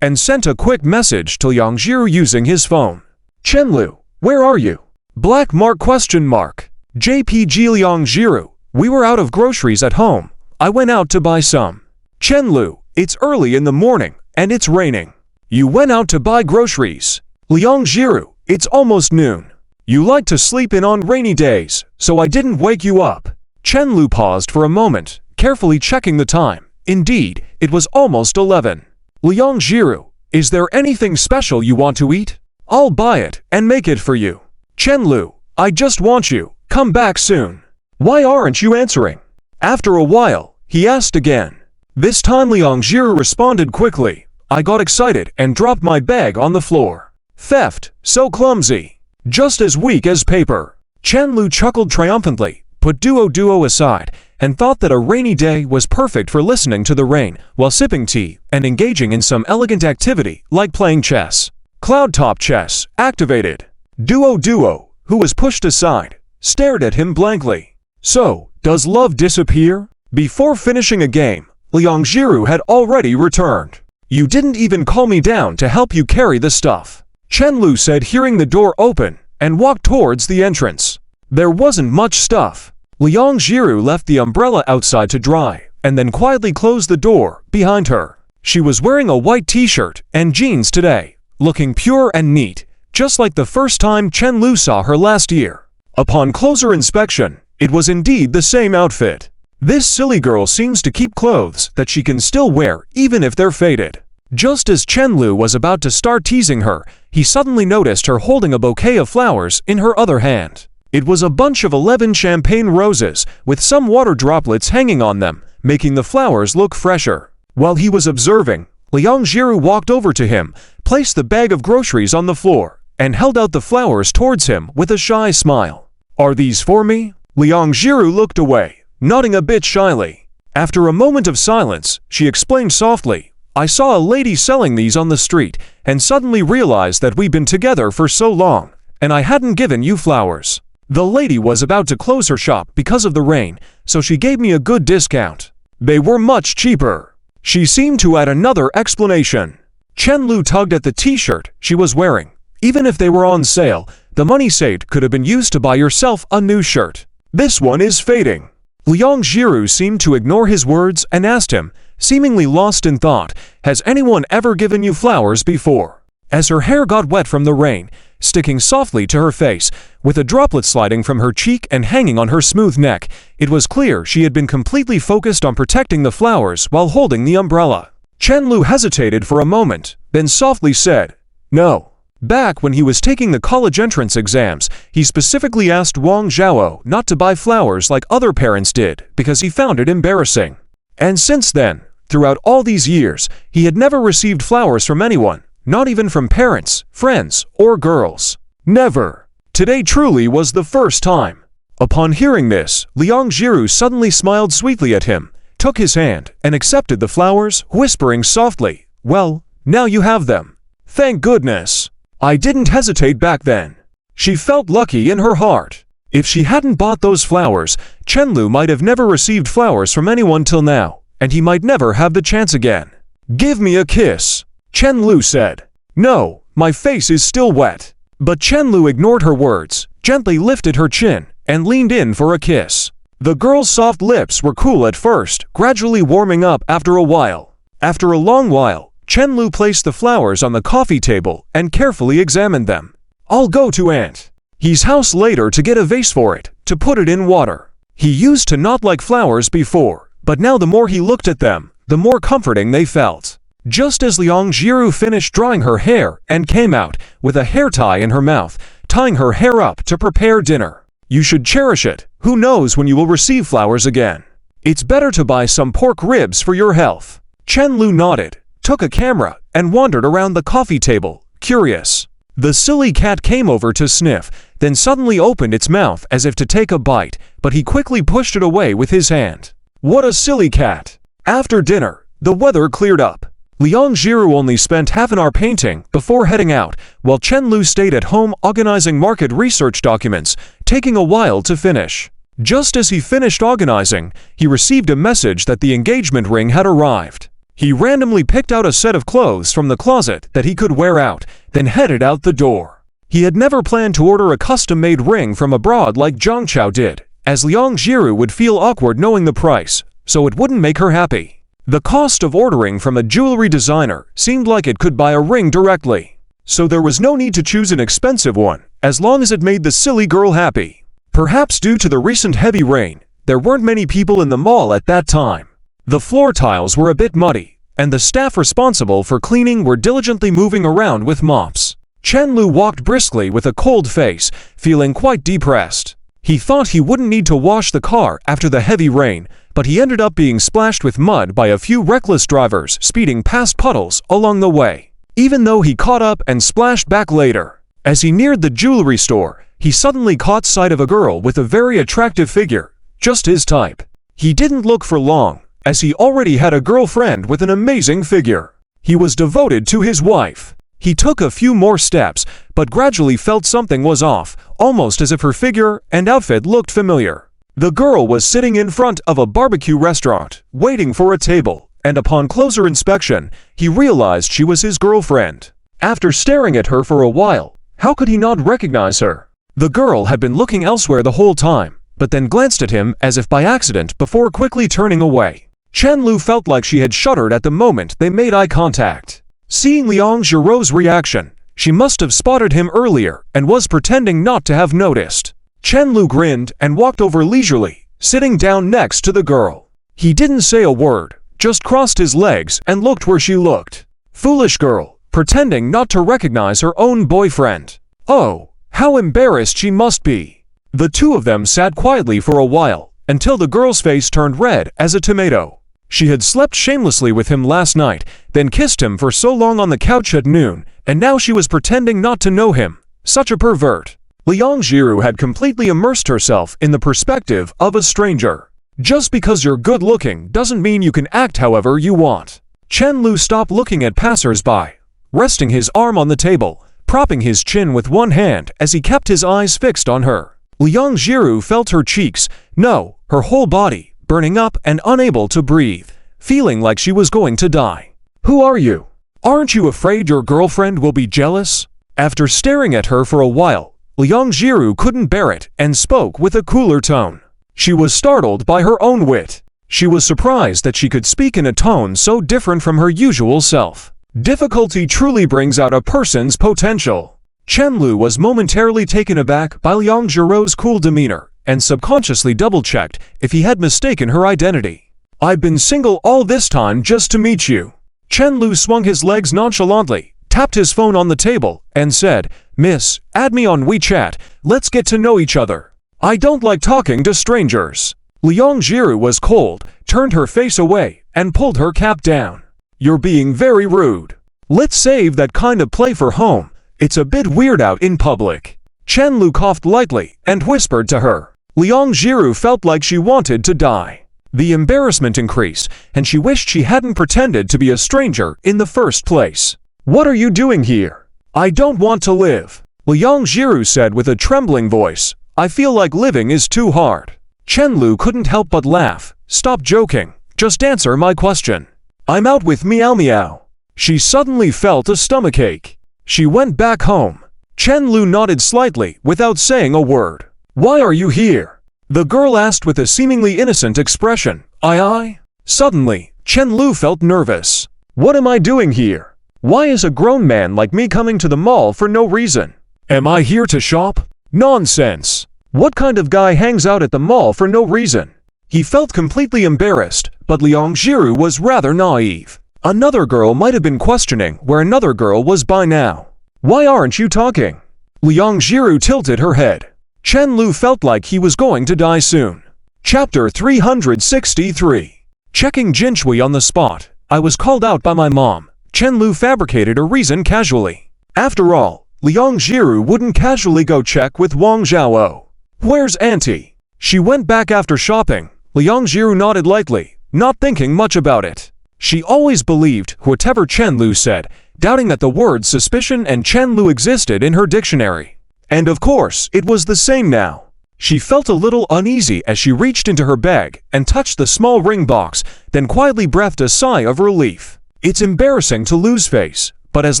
and sent a quick message to Liang Jiru using his phone. Chen Lu, where are you? Black mark question mark. JPG Liang Jiru, we were out of groceries at home. I went out to buy some. Chen Lu, it's early in the morning and it's raining. You went out to buy groceries. Liang Jiru, it's almost noon. You like to sleep in on rainy days, so I didn't wake you up. Chen Lu paused for a moment, carefully checking the time. Indeed, it was almost 11. Liang Jiru, is there anything special you want to eat? I'll buy it and make it for you. Chen Lu, I just want you. Come back soon. Why aren't you answering? After a while, he asked again. This time Liang Jiru responded quickly. I got excited and dropped my bag on the floor. Theft, so clumsy. Just as weak as paper. Chen Lu chuckled triumphantly, put Duo aside, and thought that a rainy day was perfect for listening to the rain while sipping tea and engaging in some elegant activity like playing chess. Cloud top chess activated. Duo, who was pushed aside, stared at him blankly. So, does love disappear? Before finishing a game, Liang Jiru had already returned. You didn't even call me down to help you carry the stuff, Chen Lu said, hearing the door open, and walked towards the entrance. There wasn't much stuff. Liang Jiru left the umbrella outside to dry, and then quietly closed the door behind her. She was wearing a white t-shirt and jeans today, looking pure and neat, just like the first time Chen Lu saw her last year. Upon closer inspection, it was indeed the same outfit. This silly girl seems to keep clothes that she can still wear even if they're faded. Just as Chen Lu was about to start teasing her, he suddenly noticed her holding a bouquet of flowers in her other hand. It was a bunch of 11 champagne roses with some water droplets hanging on them, making the flowers look fresher. While he was observing, Liang Jiru walked over to him, placed the bag of groceries on the floor, and held out the flowers towards him with a shy smile. Are these for me? Liang Jiru looked away, nodding a bit shyly. After a moment of silence, she explained softly, I saw a lady selling these on the street and suddenly realized that we've been together for so long, and I hadn't given you flowers. The lady was about to close her shop because of the rain, so she gave me a good discount. They were much cheaper. She seemed to add another explanation. Chen Lu tugged at the t-shirt she was wearing. Even if they were on sale, the money saved could have been used to buy yourself a new shirt. This one is fading. Liang Jiru seemed to ignore his words and asked him, seemingly lost in thought, has anyone ever given you flowers before? As her hair got wet from the rain, sticking softly to her face, with a droplet sliding from her cheek and hanging on her smooth neck, it was clear she had been completely focused on protecting the flowers while holding the umbrella. Chen Lu hesitated for a moment, then softly said, no. Back when he was taking the college entrance exams, he specifically asked Wang Zhao not to buy flowers like other parents did because he found it embarrassing. And since then, throughout all these years, he had never received flowers from anyone, not even from parents, friends, or girls. Never. Today truly was the first time. Upon hearing this, Liang Jiru suddenly smiled sweetly at him, took his hand, and accepted the flowers, whispering softly, well, now you have them. Thank goodness. I didn't hesitate back then. She felt lucky in her heart. If she hadn't bought those flowers, Chen Lu might have never received flowers from anyone till now, and he might never have the chance again. Give me a kiss, Chen Lu said. No, My face is still wet." But Chenlu ignored her words, gently lifted her chin, and leaned in for a kiss. The girl's soft lips were cool at first, gradually warming up after a while. After a long while, Chenlu placed the flowers on the coffee table and carefully examined them. "I'll go to Aunt He's house later to get a vase for it, to put it in water. He used to not like flowers before, but now the more he looked at them, the more comforting they felt." Just as Liang Jiru finished drying her hair and came out, with a hair tie in her mouth, tying her hair up to prepare dinner. "You should cherish it. Who knows when you will receive flowers again. It's better to buy some pork ribs for your health." Chenlu nodded, took a camera, and wandered around the coffee table, curious. The silly cat came over to sniff, then suddenly opened its mouth as if to take a bite, but he quickly pushed it away with his hand. What a silly cat! After dinner, the weather cleared up. Liang Jiru only spent half an hour painting before heading out, while Chenlu stayed at home organizing market research documents, taking a while to finish. Just as he finished organizing, he received a message that the engagement ring had arrived. He randomly picked out a set of clothes from the closet that he could wear out, then headed out the door. He had never planned to order a custom-made ring from abroad like Zhang Chao did, as Liang Jiru would feel awkward knowing the price, so it wouldn't make her happy. The cost of ordering from a jewelry designer seemed like it could buy a ring directly, so there was no need to choose an expensive one, as long as it made the silly girl happy. Perhaps due to the recent heavy rain, there weren't many people in the mall at that time. The floor tiles were a bit muddy, and the staff responsible for cleaning were diligently moving around with mops. Chenlu walked briskly with a cold face, feeling quite depressed. He thought he wouldn't need to wash the car after the heavy rain, but he ended up being splashed with mud by a few reckless drivers speeding past puddles along the way. Even though he caught up and splashed back later. As he neared the jewelry store, he suddenly caught sight of a girl with a very attractive figure, just his type. He didn't look for long, as he already had a girlfriend with an amazing figure. He was devoted to his wife. He took a few more steps, but gradually felt something was off, almost as if her figure and outfit looked familiar. The girl was sitting in front of a barbecue restaurant, waiting for a table, and upon closer inspection, he realized she was his girlfriend. After staring at her for a while, how could he not recognize her? The girl had been looking elsewhere the whole time, but then glanced at him as if by accident before quickly turning away. Chenlu felt like she had shuddered at the moment they made eye contact. Seeing Liang Jiru's reaction, she must have spotted him earlier and was pretending not to have noticed. Chenlu grinned and walked over leisurely, sitting down next to the girl. He didn't say a word, just crossed his legs and looked where she looked. Foolish girl, pretending not to recognize her own boyfriend. Oh, how embarrassed she must be. The two of them sat quietly for a while, until the girl's face turned red as a tomato. She had slept shamelessly with him last night, then kissed him for so long on the couch at noon, and now she was pretending not to know him. Such a pervert. Liang Jiru had completely immersed herself in the perspective of a stranger. Just because you're good-looking doesn't mean you can act however you want. Chenlu stopped looking at passers-by, resting his arm on the table, propping his chin with one hand as he kept his eyes fixed on her. Liang Jiru felt her cheeks, no, her whole body, burning up and unable to breathe, feeling like she was going to die. Who are you? Aren't you afraid your girlfriend will be jealous? After staring at her for a while, Liang Jiru couldn't bear it and spoke with a cooler tone. She was startled by her own wit. She was surprised that she could speak in a tone so different from her usual self. Difficulty truly brings out a person's potential. Chenlu was momentarily taken aback by Liang Jiru's cool demeanor and subconsciously double-checked if he had mistaken her identity. I've been single all this time just to meet you. Chenlu swung his legs nonchalantly, tapped his phone on the table, and said, Miss, add me on WeChat, let's get to know each other. I don't like talking to strangers. Liang Jiru was cold, turned her face away, and pulled her cap down. You're being very rude. Let's save that kind of play for home. It's a bit weird out in public. Chenlu coughed lightly and whispered to her. Liang Jiru felt like she wanted to die. The embarrassment increased, and she wished she hadn't pretended to be a stranger in the first place. What are you doing here? I don't want to live. Liang Jiru said with a trembling voice. I feel like living is too hard. Chenlu couldn't help but laugh. Stop joking. Just answer my question. I'm out with Meow Meow. She suddenly felt a stomachache. She went back home. Chen Lu nodded slightly without saying a word. "Why are you here?" the girl asked with a seemingly innocent expression. I. Suddenly, Chen Lu felt nervous. "What am I doing here? Why is a grown man like me coming to the mall for no reason? Am I here to shop? Nonsense! What kind of guy hangs out at the mall for no reason?" He felt completely embarrassed, but Liang Jiru was rather naive. Another girl might have been questioning where another girl was by now. "Why aren't you talking?" Liang Jiru tilted her head. Chen Lu felt like he was going to die soon. Chapter 363. Checking Jinshui on the spot. I was called out by my mom. Chen Lu fabricated a reason casually. After all, Liang Jiru wouldn't casually go check with Wang Zhao'o. "Where's Auntie?" She went back after shopping. Liang Jiru nodded lightly, not thinking much about it. She always believed whatever Chen Lu said, doubting that the words suspicion and Chen Lu existed in her dictionary. And of course, it was the same now. She felt a little uneasy as she reached into her bag and touched the small ring box, then quietly breathed a sigh of relief. It's embarrassing to lose face, but as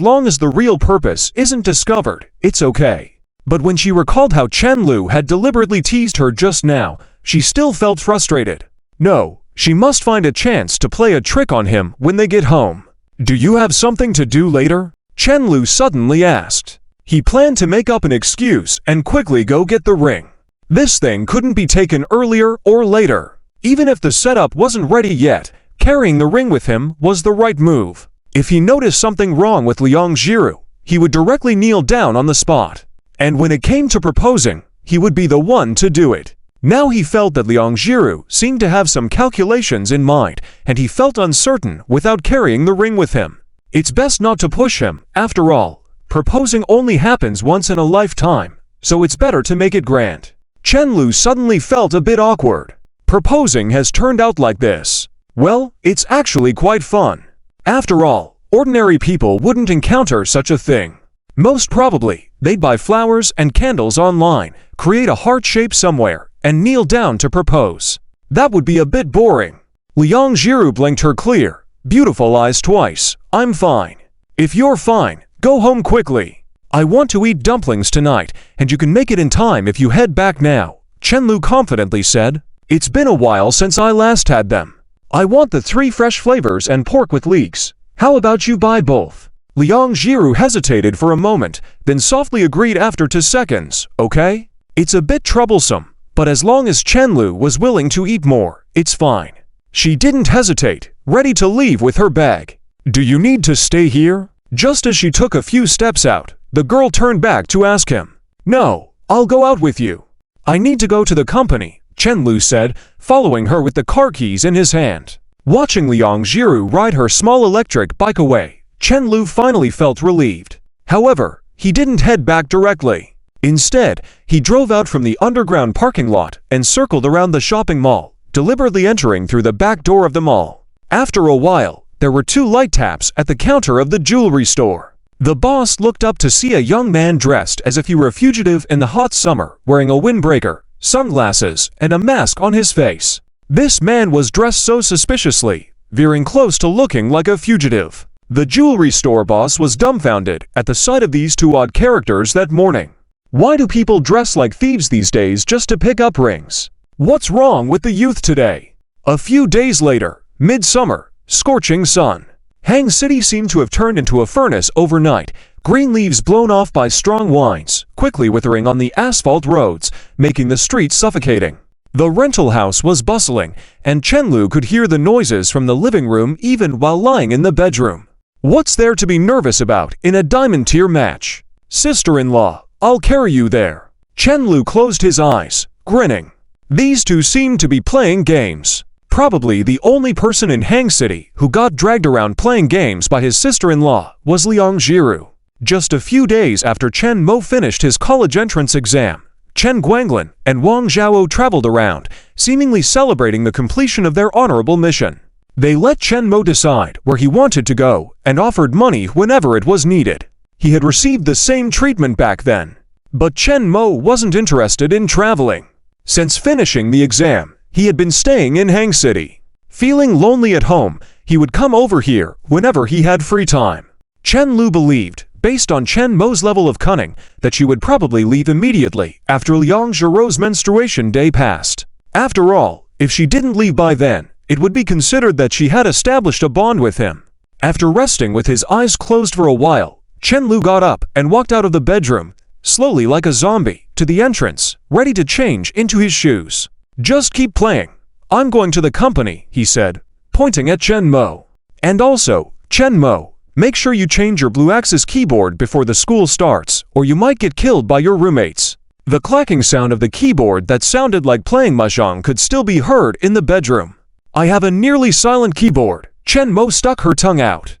long as the real purpose isn't discovered, it's okay. But when she recalled how Chen Lu had deliberately teased her just now, she still felt frustrated. No, she must find a chance to play a trick on him when they get home. "Do you have something to do later?" Chen Lu suddenly asked. He planned to make up an excuse and quickly go get the ring. This thing couldn't be taken earlier or later. Even if the setup wasn't ready yet, carrying the ring with him was the right move. If he noticed something wrong with Liang Jiru, he would directly kneel down on the spot. And when it came to proposing, he would be the one to do it. Now he felt that Liang Jiru seemed to have some calculations in mind, and he felt uncertain without carrying the ring with him. It's best not to push him, after all. Proposing only happens once in a lifetime, so it's better to make it grand. Chen Lu suddenly felt a bit awkward. Proposing has turned out like this. Well, it's actually quite fun. After all, ordinary people wouldn't encounter such a thing. Most probably, they'd buy flowers and candles online, create a heart shape somewhere, and kneel down to propose. That would be a bit boring. Liang Jiru blinked her clear, beautiful eyes twice. "I'm fine. If you're fine, go home quickly. I want to eat dumplings tonight, and you can make it in time if you head back now," Chen Lu confidently said. "It's been a while since I last had them. I want the 3 fresh flavors and pork with leeks. How about you buy both?" Liang Jiru hesitated for a moment, then softly agreed after 2 seconds. "Okay? It's a bit troublesome, but as long as Chen Lu was willing to eat more, it's fine." She didn't hesitate, ready to leave with her bag. "Do you need to stay here?" Just as she took a few steps out, the girl turned back to ask him. "No, I'll go out with you. I need to go to the company," Chen Lu said, following her with the car keys in his hand. Watching Liang Jiru ride her small electric bike away, Chen Lu finally felt relieved. However, he didn't head back directly. Instead, he drove out from the underground parking lot and circled around the shopping mall, deliberately entering through the back door of the mall. After a while, there were 2 light taps at the counter of the jewelry store. The boss looked up to see a young man dressed as if he were a fugitive in the hot summer, wearing a windbreaker, sunglasses, and a mask on his face. This man was dressed so suspiciously, veering close to looking like a fugitive. The jewelry store boss was dumbfounded at the sight of these 2 odd characters that morning. Why do people dress like thieves these days just to pick up rings? What's wrong with the youth today? A few days later, midsummer, scorching sun. Hang City seemed to have turned into a furnace overnight, green leaves blown off by strong winds, quickly withering on the asphalt roads, making the streets suffocating. The rental house was bustling, and Chen Lu could hear the noises from the living room even while lying in the bedroom. What's there to be nervous about in a diamond tier match? "Sister-in-law, I'll carry you there." Chen Lu closed his eyes, grinning. These 2 seemed to be playing games. Probably the only person in Hang City who got dragged around playing games by his sister-in-law was Liang Jiru. Just a few days after Chen Mo finished his college entrance exam, Chen Guanglin and Wang Zhao'o traveled around, seemingly celebrating the completion of their honorable mission. They let Chen Mo decide where he wanted to go and offered money whenever it was needed. He had received the same treatment back then. But Chen Mo wasn't interested in traveling. Since finishing the exam, he had been staying in Hang City. Feeling lonely at home, he would come over here whenever he had free time. Chen Lu believed based on Chen Mo's level of cunning, that she would probably leave immediately after Liang Zhirou's menstruation day passed. After all, if she didn't leave by then, it would be considered that she had established a bond with him. After resting with his eyes closed for a while, Chen Lu got up and walked out of the bedroom, slowly like a zombie, to the entrance, ready to change into his shoes. "Just keep playing. I'm going to the company," he said, pointing at Chen Mo. "And also, Chen Mo, make sure you change your Blue Axis keyboard before the school starts, or you might get killed by your roommates." The clacking sound of the keyboard that sounded like playing mahjong could still be heard in the bedroom. "I have a nearly silent keyboard," Chen Mo stuck her tongue out.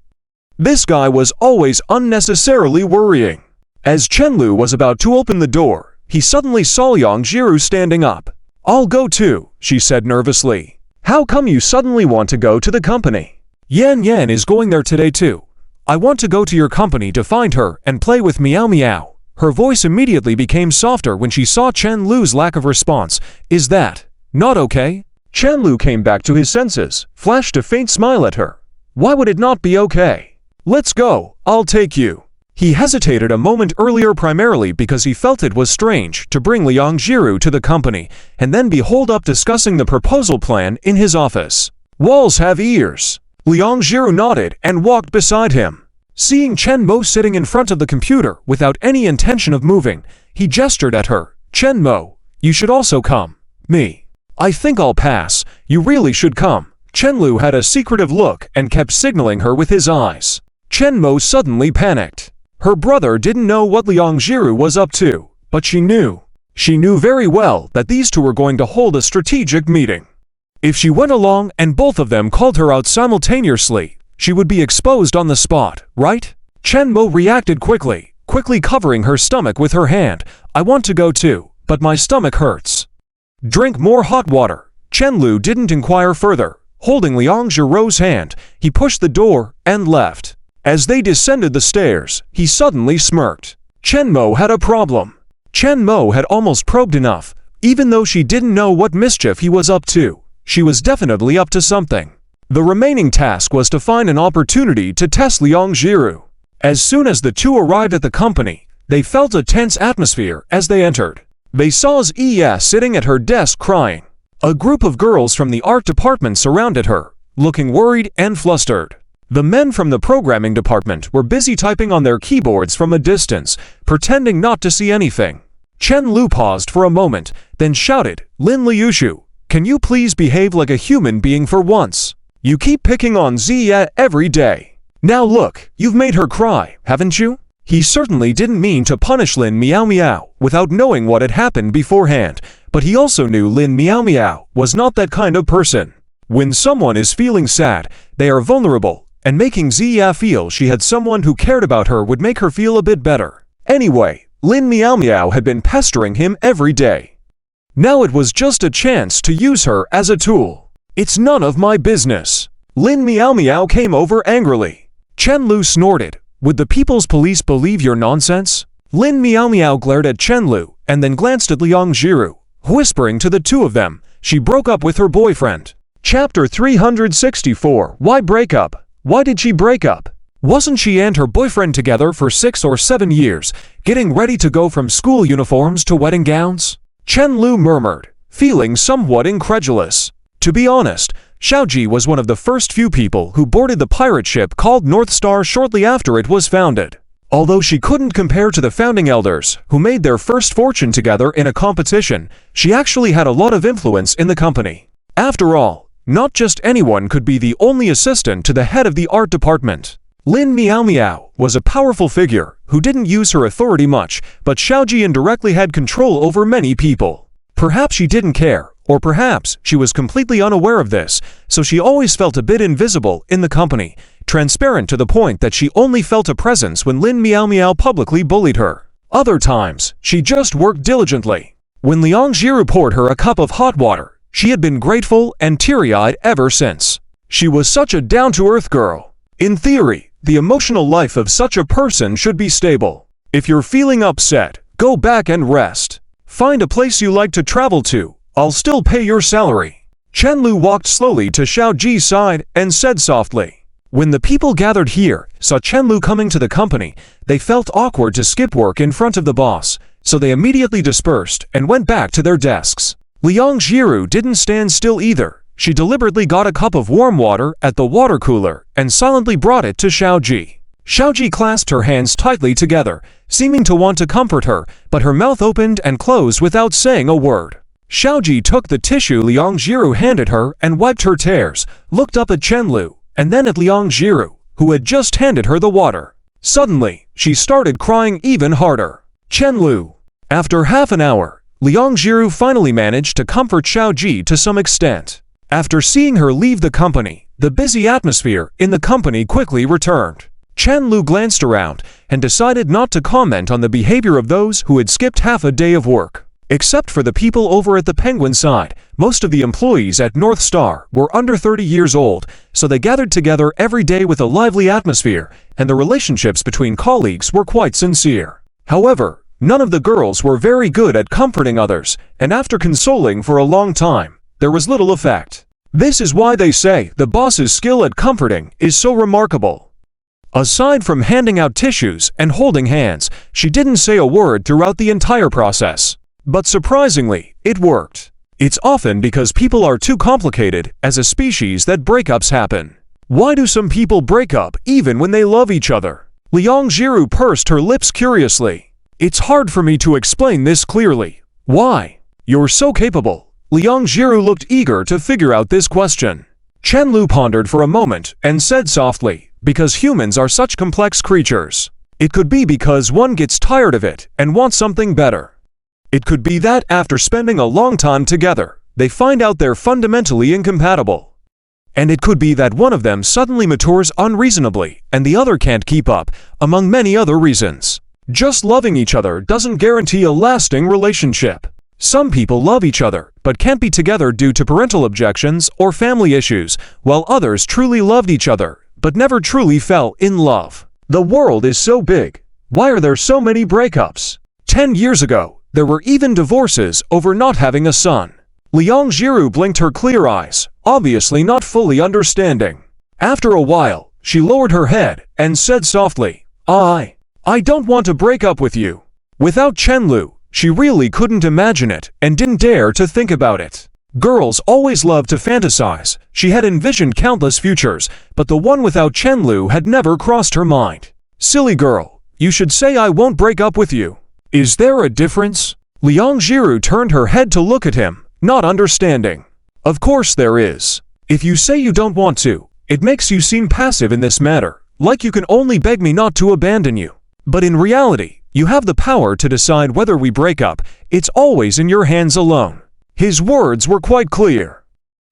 This guy was always unnecessarily worrying. As Chen Lu was about to open the door, he suddenly saw Liang Zhiru standing up. "I'll go too," she said nervously. "How come you suddenly want to go to the company?" "Yan Yan is going there today too. I want to go to your company to find her and play with Meow Meow." Her voice immediately became softer when she saw Chen Lu's lack of response. "Is that not okay?" Chen Lu came back to his senses, flashed a faint smile at her. "Why would it not be okay? Let's go, I'll take you." He hesitated a moment earlier primarily because he felt it was strange to bring Liang Zhiru to the company and then be holed up discussing the proposal plan in his office. "Walls have ears." Liang Zhiru nodded and walked beside him. Seeing Chen Mo sitting in front of the computer without any intention of moving, he gestured at her. "Chen Mo, you should also come." "Me? I think I'll pass. You really should come." Chen Lu had a secretive look and kept signaling her with his eyes. Chen Mo suddenly panicked. Her brother didn't know what Liang Zhiru was up to, but she knew. She knew very well that these two were going to hold a strategic meeting. If she went along and both of them called her out simultaneously, she would be exposed on the spot, right? Chen Mo reacted quickly covering her stomach with her hand. "I want to go too, but my stomach hurts." "Drink more hot water." Chen Lu didn't inquire further. Holding Liang Zhirou's hand, he pushed the door and left. As they descended the stairs, he suddenly smirked. Chen Mo had a problem. Chen Mo had almost probed enough. Even though she didn't know what mischief he was up to, she was definitely up to something. The remaining task was to find an opportunity to test Liang Zhiru. As soon as the two arrived at the company, they felt a tense atmosphere as they entered. They saw Ziya sitting at her desk crying. A group of girls from the art department surrounded her, looking worried and flustered. The men from the programming department were busy typing on their keyboards from a distance, pretending not to see anything. Chen Lu paused for a moment, then shouted, "Lin Liushu, can you please behave like a human being for once? You keep picking on Ziya every day. Now look, you've made her cry, haven't you?" He certainly didn't mean to punish Lin Meow Meow without knowing what had happened beforehand, but he also knew Lin Meow Meow was not that kind of person. When someone is feeling sad, they are vulnerable, and making Ziya feel she had someone who cared about her would make her feel a bit better. Anyway, Lin Meow Meow had been pestering him every day. Now it was just a chance to use her as a tool. "It's none of my business." Lin Meow Meow came over angrily. Chen Lu snorted. "Would the People's Police believe your nonsense?" Lin Meow Meow glared at Chen Lu and then glanced at Liang Zhiru. Whispering to the two of them, she broke up with her boyfriend. Chapter 364. Why break up? Why did she break up? Wasn't she and her boyfriend together for 6 or 7 years, getting ready to go from school uniforms to wedding gowns? Chen Lu murmured, feeling somewhat incredulous. To be honest, Xiaoji was one of the first few people who boarded the pirate ship called North Star shortly after it was founded. Although she couldn't compare to the founding elders, who made their first fortune together in a competition, she actually had a lot of influence in the company. After all, not just anyone could be the only assistant to the head of the art department. Lin Meow Meow was a powerful figure who didn't use her authority much, but Xiaoji indirectly had control over many people. Perhaps she didn't care, or perhaps she was completely unaware of this, so she always felt a bit invisible in the company, transparent to the point that she only felt a presence when Lin Meow Meow publicly bullied her. Other times, she just worked diligently. When Liang Zhiru poured her a cup of hot water, she had been grateful and teary-eyed ever since. She was such a down-to-earth girl. In theory, the emotional life of such a person should be stable. If you're feeling upset, go back and rest. Find a place you like to travel to. I'll still pay your salary. Chen Lu walked slowly to Xiao Ji's side and said softly, When the people gathered here saw Chen-Lu coming to the company, they felt awkward to skip work in front of the boss, so they immediately dispersed and went back to their desks. Liang Jiru didn't stand still either. She deliberately got a cup of warm water at the water cooler and silently brought it to Xiaoji. Xiaoji clasped her hands tightly together, seeming to want to comfort her, but her mouth opened and closed without saying a word. Xiaoji took the tissue Liang Jiru handed her and wiped her tears, looked up at Chen-Lu, and then at Liang Jiru, who had just handed her the water. Suddenly, she started crying even harder. Chen-Lu. After half an hour, Liang Jiru finally managed to comfort Xiaoji to some extent. After seeing her leave the company, the busy atmosphere in the company quickly returned. Chen-Lu glanced around and decided not to comment on the behavior of those who had skipped half a day of work. Except for the people over at the Penguin side, most of the employees at North Star were under 30 years old, so they gathered together every day with a lively atmosphere, and the relationships between colleagues were quite sincere. However, none of the girls were very good at comforting others, and after consoling for a long time, there was little effect. This is why they say the boss's skill at comforting is so remarkable. Aside from handing out tissues and holding hands, she didn't say a word throughout the entire process. But surprisingly, it worked. It's often because people are too complicated as a species that breakups happen. Why do some people break up even when they love each other? Liang Jiru pursed her lips curiously. It's hard for me to explain this clearly. Why? You're so capable. Liang Jiru looked eager to figure out this question. Chen-Lu pondered for a moment and said softly, because humans are such complex creatures. It could be because one gets tired of it and wants something better. It could be that after spending a long time together, they find out they're fundamentally incompatible. And it could be that one of them suddenly matures unreasonably and the other can't keep up, among many other reasons. Just loving each other doesn't guarantee a lasting relationship. Some people love each other but can't be together due to parental objections or family issues, while others truly loved each other but never truly fell in love. The world is so big. Why are there so many breakups? 10 years ago, there were even divorces over not having a son. Liang Jiru blinked her clear eyes, obviously not fully understanding. After a while, she lowered her head and said softly, I don't want to break up with you. Without Chen-Lu, she really couldn't imagine it and didn't dare to think about it. Girls always loved to fantasize. She had envisioned countless futures, but the one without Chen-Lu had never crossed her mind. Silly girl, you should say I won't break up with you. Is there a difference? Liang Jiru turned her head to look at him, not understanding. Of course there is. If you say you don't want to, it makes you seem passive in this matter, like you can only beg me not to abandon you. But in reality, you have the power to decide whether we break up. It's always in your hands alone. His words were quite clear.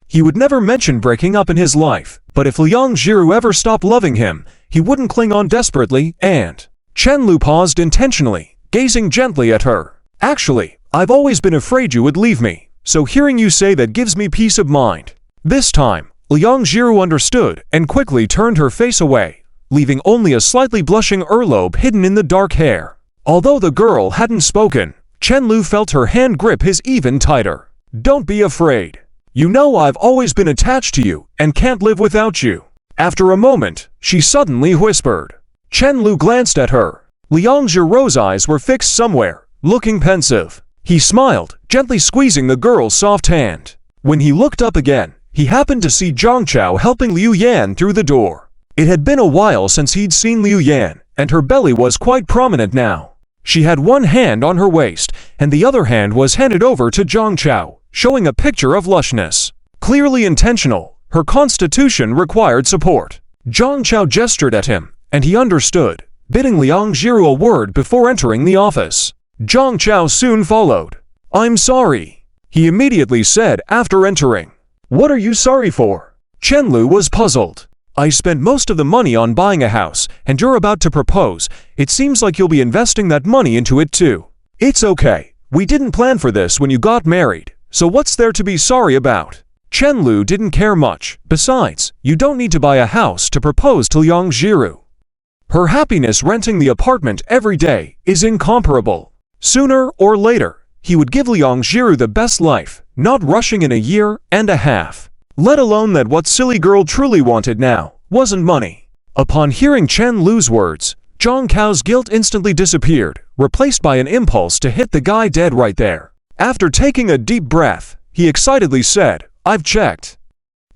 He would never mention breaking up in his life, but if Liang Jiru ever stopped loving him, he wouldn't cling on desperately and... Chen-Lu paused intentionally, gazing gently at her. Actually, I've always been afraid you would leave me, so hearing you say that gives me peace of mind. This time, Liang Jiru understood and quickly turned her face away, leaving only a slightly blushing earlobe hidden in the dark hair. Although the girl hadn't spoken, Chen-Lu felt her hand grip his even tighter. Don't be afraid. You know I've always been attached to you and can't live without you. After a moment, she suddenly whispered. Chen-Lu glanced at her. Liang Jiru's eyes were fixed somewhere, looking pensive. He smiled, gently squeezing the girl's soft hand. When he looked up again, he happened to see Zhang Chao helping Liu Yan through the door. It had been a while since he'd seen Liu Yan, and her belly was quite prominent now. She had one hand on her waist, and the other hand was handed over to Zhang Chao, showing a picture of lushness. Clearly intentional, her constitution required support. Zhang Chao gestured at him, and he understood, bidding Liang Jiru a word before entering the office. Zhang Chao soon followed. I'm sorry, he immediately said after entering. What are you sorry for? Chen-Lu was puzzled. I spent most of the money on buying a house, and you're about to propose. It seems like you'll be investing that money into it too. It's okay. We didn't plan for this when you got married, so what's there to be sorry about? Chen-Lu didn't care much. Besides, you don't need to buy a house to propose to Liang Jiru. Her happiness renting the apartment every day is incomparable. Sooner or later, he would give Liang Jiru the best life, not rushing in a year and a half. Let alone that what silly girl truly wanted now wasn't money. Upon hearing Chen Lu's words, Zhang Cao's guilt instantly disappeared, replaced by an impulse to hit the guy dead right there. After taking a deep breath, he excitedly said, "I've checked.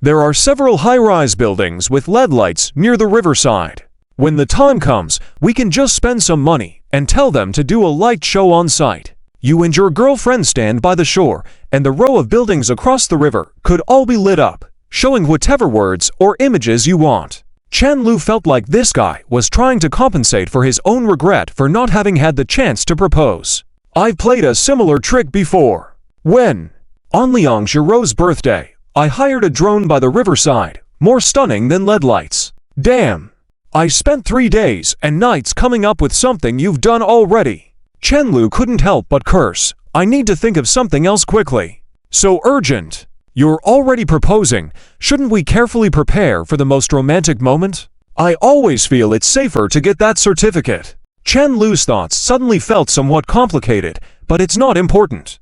There are several high-rise buildings with LED lights near the riverside. When the time comes, we can just spend some money and tell them to do a light show on site. You and your girlfriend stand by the shore, and the row of buildings across the river could all be lit up, showing whatever words or images you want." Chen Lu felt like this guy was trying to compensate for his own regret for not having had the chance to propose. "I've played a similar trick before. When, on Liang Xirou's birthday, I hired a drone by the riverside, more stunning than LED lights. Damn! I spent 3 days and nights coming up with something you've done already." Chen Lu couldn't help but curse. "I need to think of something else quickly. So urgent. You're already proposing. Shouldn't we carefully prepare for the most romantic moment? I always feel it's safer to get that certificate." Chen Lu's thoughts suddenly felt somewhat complicated, but it's not important.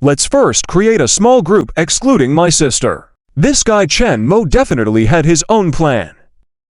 "Let's first create a small group excluding my sister." This guy Chen Mo definitely had his own plan.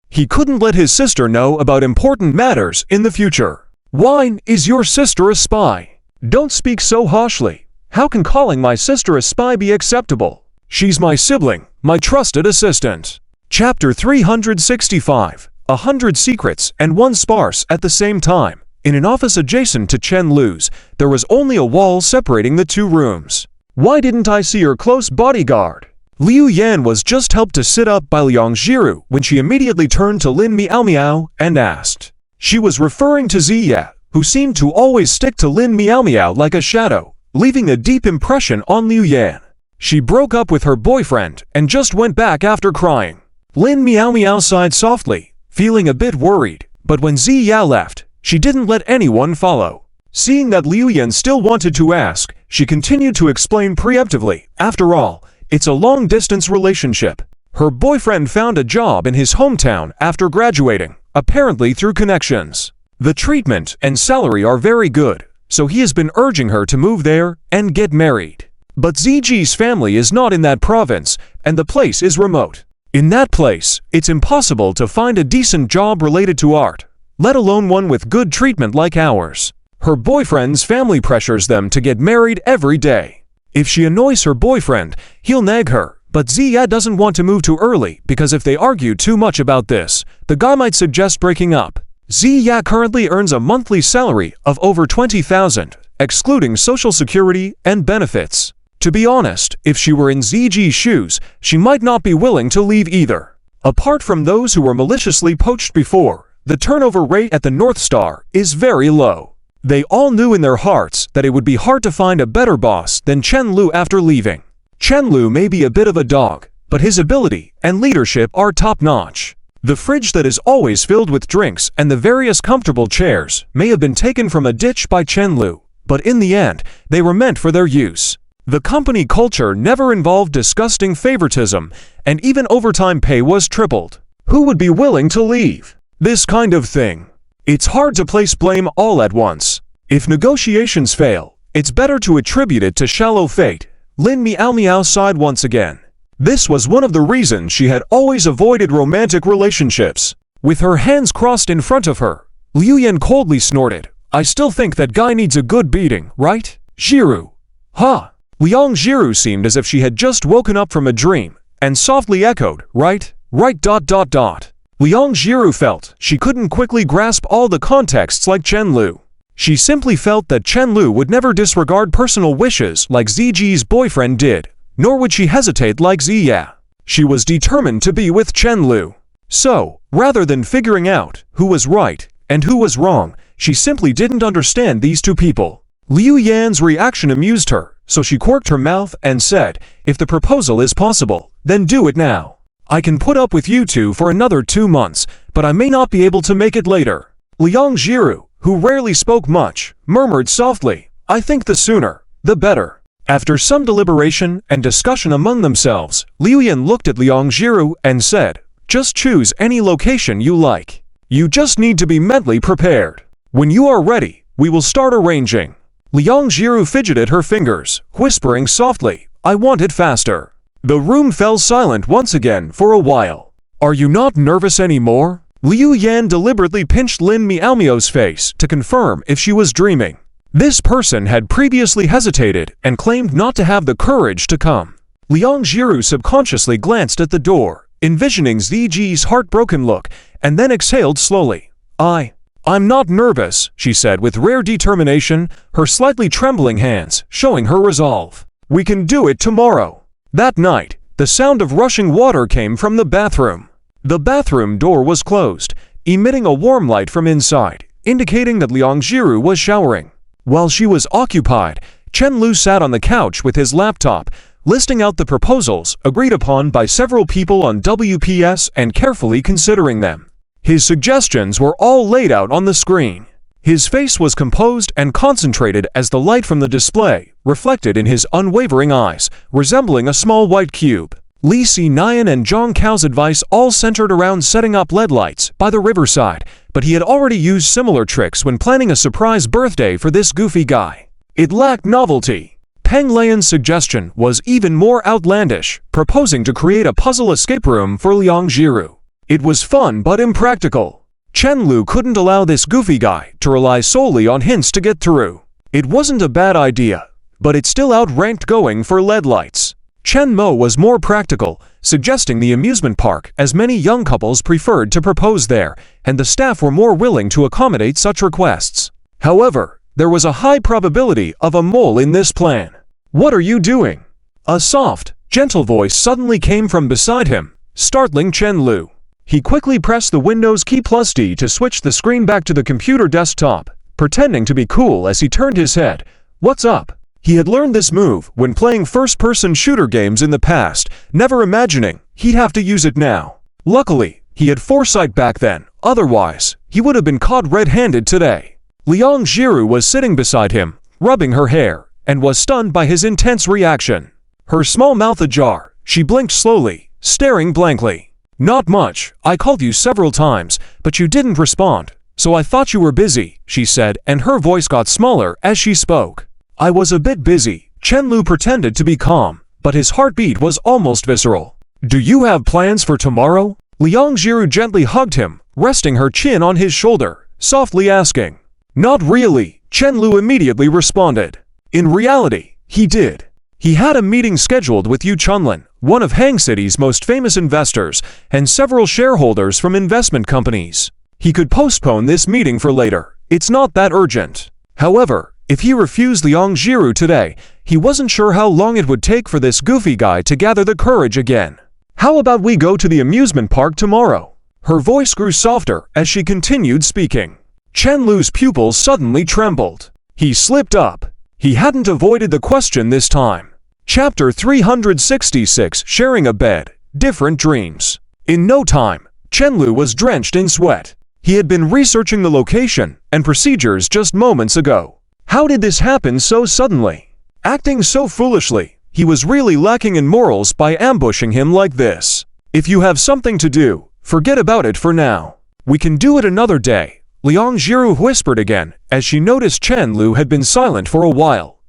He couldn't let his sister know about important matters in the future. "Why is your sister a spy? Don't speak so harshly. How can calling my sister a spy be acceptable? She's my sibling, my trusted assistant." Chapter 365, 100 Secrets and One Sparse at the same time. In an office adjacent to Chen Lu's, there was only a wall separating the two rooms. "Why didn't I see your close bodyguard?" Liu Yan was just helped to sit up by Liang Xiru when she immediately turned to Lin Miao Miao and asked. She was referring to Ziya, who seemed to always stick to Lin Miao Miao like a shadow, leaving a deep impression on Liu Yan. She broke up with her boyfriend and just went back after crying. Lin Miao Miao sighed softly, feeling a bit worried, but when Ziya left, she didn't let anyone follow. Seeing that Liu Yan still wanted to ask, she continued to explain preemptively. After all, it's a long-distance relationship. Her boyfriend found a job in his hometown after graduating, apparently through connections. The treatment and salary are very good, so he has been urging her to move there and get married. But Ziji's family is not in that province, and the place is remote. In that place, it's impossible to find a decent job related to art, let alone one with good treatment like ours. Her boyfriend's family pressures them to get married every day. If she annoys her boyfriend, he'll nag her, but Ziya doesn't want to move too early because if they argue too much about this, the guy might suggest breaking up. Ziya currently earns a monthly salary of over 20,000, excluding social security and benefits. To be honest, if she were in Ziji's shoes, she might not be willing to leave either. Apart from those who were maliciously poached before, the turnover rate at the North Star is very low. They all knew in their hearts that it would be hard to find a better boss than Chen Lu after leaving. Chen Lu may be a bit of a dog, but his ability and leadership are top-notch. The fridge that is always filled with drinks and the various comfortable chairs may have been taken from a ditch by Chen Lu, but in the end, they were meant for their use. The company culture never involved disgusting favoritism, and even overtime pay was tripled. Who would be willing to leave this kind of thing? It's hard to place blame all at once. If negotiations fail, it's better to attribute it to shallow fate. Lin Miao Miao sighed once again. This was one of the reasons she had always avoided romantic relationships. With her hands crossed in front of her, Liu Yan coldly snorted. "I still think that guy needs a good beating, right? Xiru." "Huh?" Liang Xiru seemed as if she had just woken up from a dream, and softly echoed, right. Liang Xiru felt she couldn't quickly grasp all the contexts like Chen Lu. She simply felt that Chen Lu would never disregard personal wishes like Ziji's boyfriend did, nor would she hesitate like Ziya. She was determined to be with Chen Lu. So, rather than figuring out who was right and who was wrong, she simply didn't understand these two people. Liu Yan's reaction amused her, so she quirked her mouth and said, "If the proposal is possible, then do it now. I can put up with you two for another 2 months, but I may not be able to make it later." Liang Xiru, who rarely spoke much, murmured softly, "I think the sooner, the better." After some deliberation and discussion among themselves, Liu Yan looked at Liang Xiru and said, "Just choose any location you like. You just need to be mentally prepared. When you are ready, we will start arranging." Liang Xiru fidgeted her fingers, whispering softly, "I want it faster." The room fell silent once again for a while. Are you not nervous anymore? Liu Yan deliberately pinched Lin Miao's face to confirm if she was dreaming. This person had previously hesitated and claimed not to have the courage to come. Liang Jiru subconsciously glanced at the door, envisioning Ziji's heartbroken look, and then exhaled slowly. I'm not nervous, she said with rare determination, her slightly trembling hands showing her resolve. We can do it tomorrow. That night, the sound of rushing water came from the bathroom. The bathroom door was closed, emitting a warm light from inside, indicating that Liang Jiru was showering. While she was occupied, Chen Lu sat on the couch with his laptop, listing out the proposals agreed upon by several people on WPS and carefully considering them. His suggestions were all laid out on the screen. His face was composed and concentrated as the light from the display reflected in his unwavering eyes, resembling a small white cube. Li Nian and Zhang Cao's advice all centered around setting up LED lights by the riverside, but he had already used similar tricks when planning a surprise birthday for this goofy guy. It lacked novelty. Peng Lian's suggestion was even more outlandish, proposing to create a puzzle escape room for Liang Jiru. It was fun but impractical. Chen Lu couldn't allow this goofy guy to rely solely on hints to get through. It wasn't a bad idea, but it still outranked going for LED lights. Chen Mo was more practical, suggesting the amusement park as many young couples preferred to propose there, and the staff were more willing to accommodate such requests. However, there was a high probability of a mole in this plan. What are you doing? A soft, gentle voice suddenly came from beside him, startling Chen Lu. He quickly pressed the Windows key +D to switch the screen back to the computer desktop, pretending to be cool as he turned his head. What's up? He had learned this move when playing first-person shooter games in the past, never imagining he'd have to use it now. Luckily, he had foresight back then, otherwise, he would have been caught red-handed today. Liang Jiru was sitting beside him, rubbing her hair, and was stunned by his intense reaction. Her small mouth ajar, she blinked slowly, staring blankly. Not much, I called you several times, but you didn't respond, so I thought you were busy, she said, and her voice got smaller as she spoke. I was a bit busy, Chen Lu pretended to be calm, but his heartbeat was almost visceral. Do you have plans for tomorrow? Liang Jiru gently hugged him, resting her chin on his shoulder, softly asking. Not really, Chen Lu immediately responded. In reality, he did. He had a meeting scheduled with Yu Chunlin, one of Hang City's most famous investors, and several shareholders from investment companies. He could postpone this meeting for later. It's not that urgent. However, if he refused Liang Jiru today, he wasn't sure how long it would take for this goofy guy to gather the courage again. How about we go to the amusement park tomorrow? Her voice grew softer as she continued speaking. Chen Lu's pupils suddenly trembled. He slipped up. He hadn't avoided the question this time. Chapter 366, Sharing a Bed, Different Dreams. In no time, Chen Lu was drenched in sweat. He had been researching the location and procedures just moments ago. How did this happen so suddenly? Acting so foolishly, he was really lacking in morals by ambushing him like this. If you have something to do, forget about it for now. We can do it another day, Liang Jiru whispered again, as she noticed Chen Lu had been silent for a while.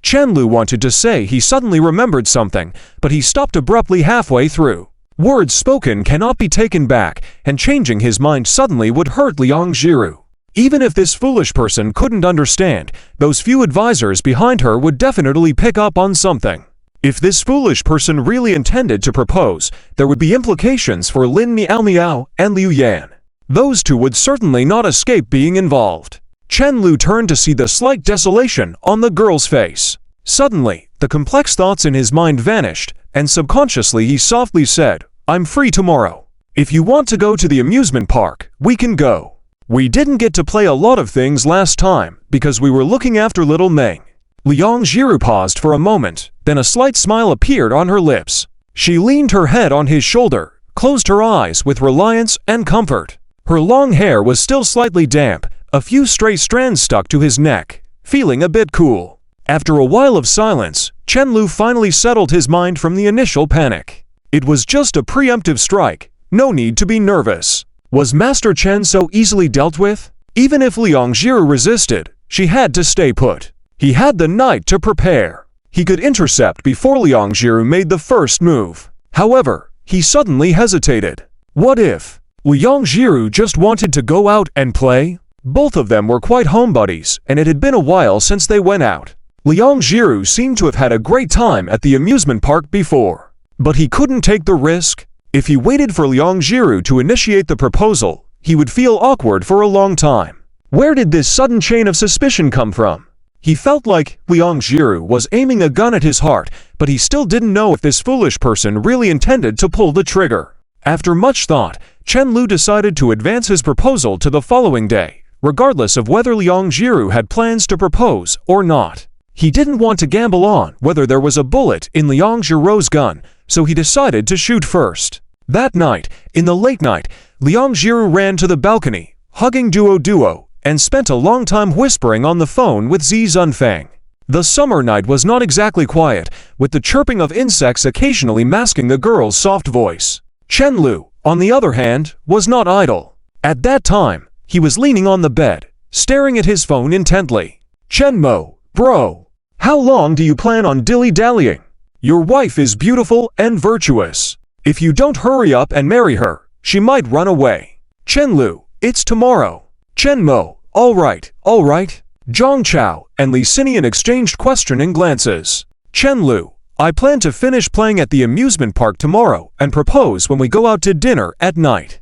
Chen Lu wanted to say he suddenly remembered something, but he stopped abruptly halfway through. Words spoken cannot be taken back, and changing his mind suddenly would hurt Liang Jiru. Even if this foolish person couldn't understand, those few advisors behind her would definitely pick up on something. If this foolish person really intended to propose, there would be implications for Lin Miao and Liu Yan. Those two would certainly not escape being involved. Chen Lu turned to see the slight desolation on the girl's face. Suddenly, the complex thoughts in his mind vanished, and subconsciously he softly said, I'm free tomorrow. If you want to go to the amusement park, we can go. We didn't get to play a lot of things last time because we were looking after little Meng. Liang Jiru paused for a moment, then a slight smile appeared on her lips. She leaned her head on his shoulder, closed her eyes with reliance and comfort. Her long hair was still slightly damp, a few stray strands stuck to his neck, feeling a bit cool. After a while of silence, Chen Lu finally settled his mind from the initial panic. It was just a preemptive strike, no need to be nervous. Was Master Chen so easily dealt with? Even if Liang Jiru resisted, she had to stay put. He had the night to prepare. He could intercept before Liang Jiru made the first move. However, he suddenly hesitated. What if Liang Jiru just wanted to go out and play? Both of them were quite homebodies, and it had been a while since they went out. Liang Jiru seemed to have had a great time at the amusement park before, but he couldn't take the risk. If he waited for Liang Jiru to initiate the proposal, he would feel awkward for a long time. Where did this sudden chain of suspicion come from? He felt like Liang Jiru was aiming a gun at his heart, but he still didn't know if this foolish person really intended to pull the trigger. After much thought, Chen Lu decided to advance his proposal to the following day, regardless of whether Liang Jiru had plans to propose or not. He didn't want to gamble on whether there was a bullet in Liang Jiru's gun, so he decided to shoot first. That night, in the late night, Liang Jiru ran to the balcony, hugging Duo, and spent a long time whispering on the phone with Zi Zunfang. The summer night was not exactly quiet, with the chirping of insects occasionally masking the girl's soft voice. Chen Lu, on the other hand, was not idle. At that time, he was leaning on the bed, staring at his phone intently. "Chen Mo, bro, how long do you plan on dilly-dallying? Your wife is beautiful and virtuous. If you don't hurry up and marry her, she might run away." "Chen Lu, it's tomorrow." "Chen Mo, all right. Zhang Chao and Li Xinian exchanged questioning glances. "Chen Lu, I plan to finish playing at the amusement park tomorrow and propose when we go out to dinner at night.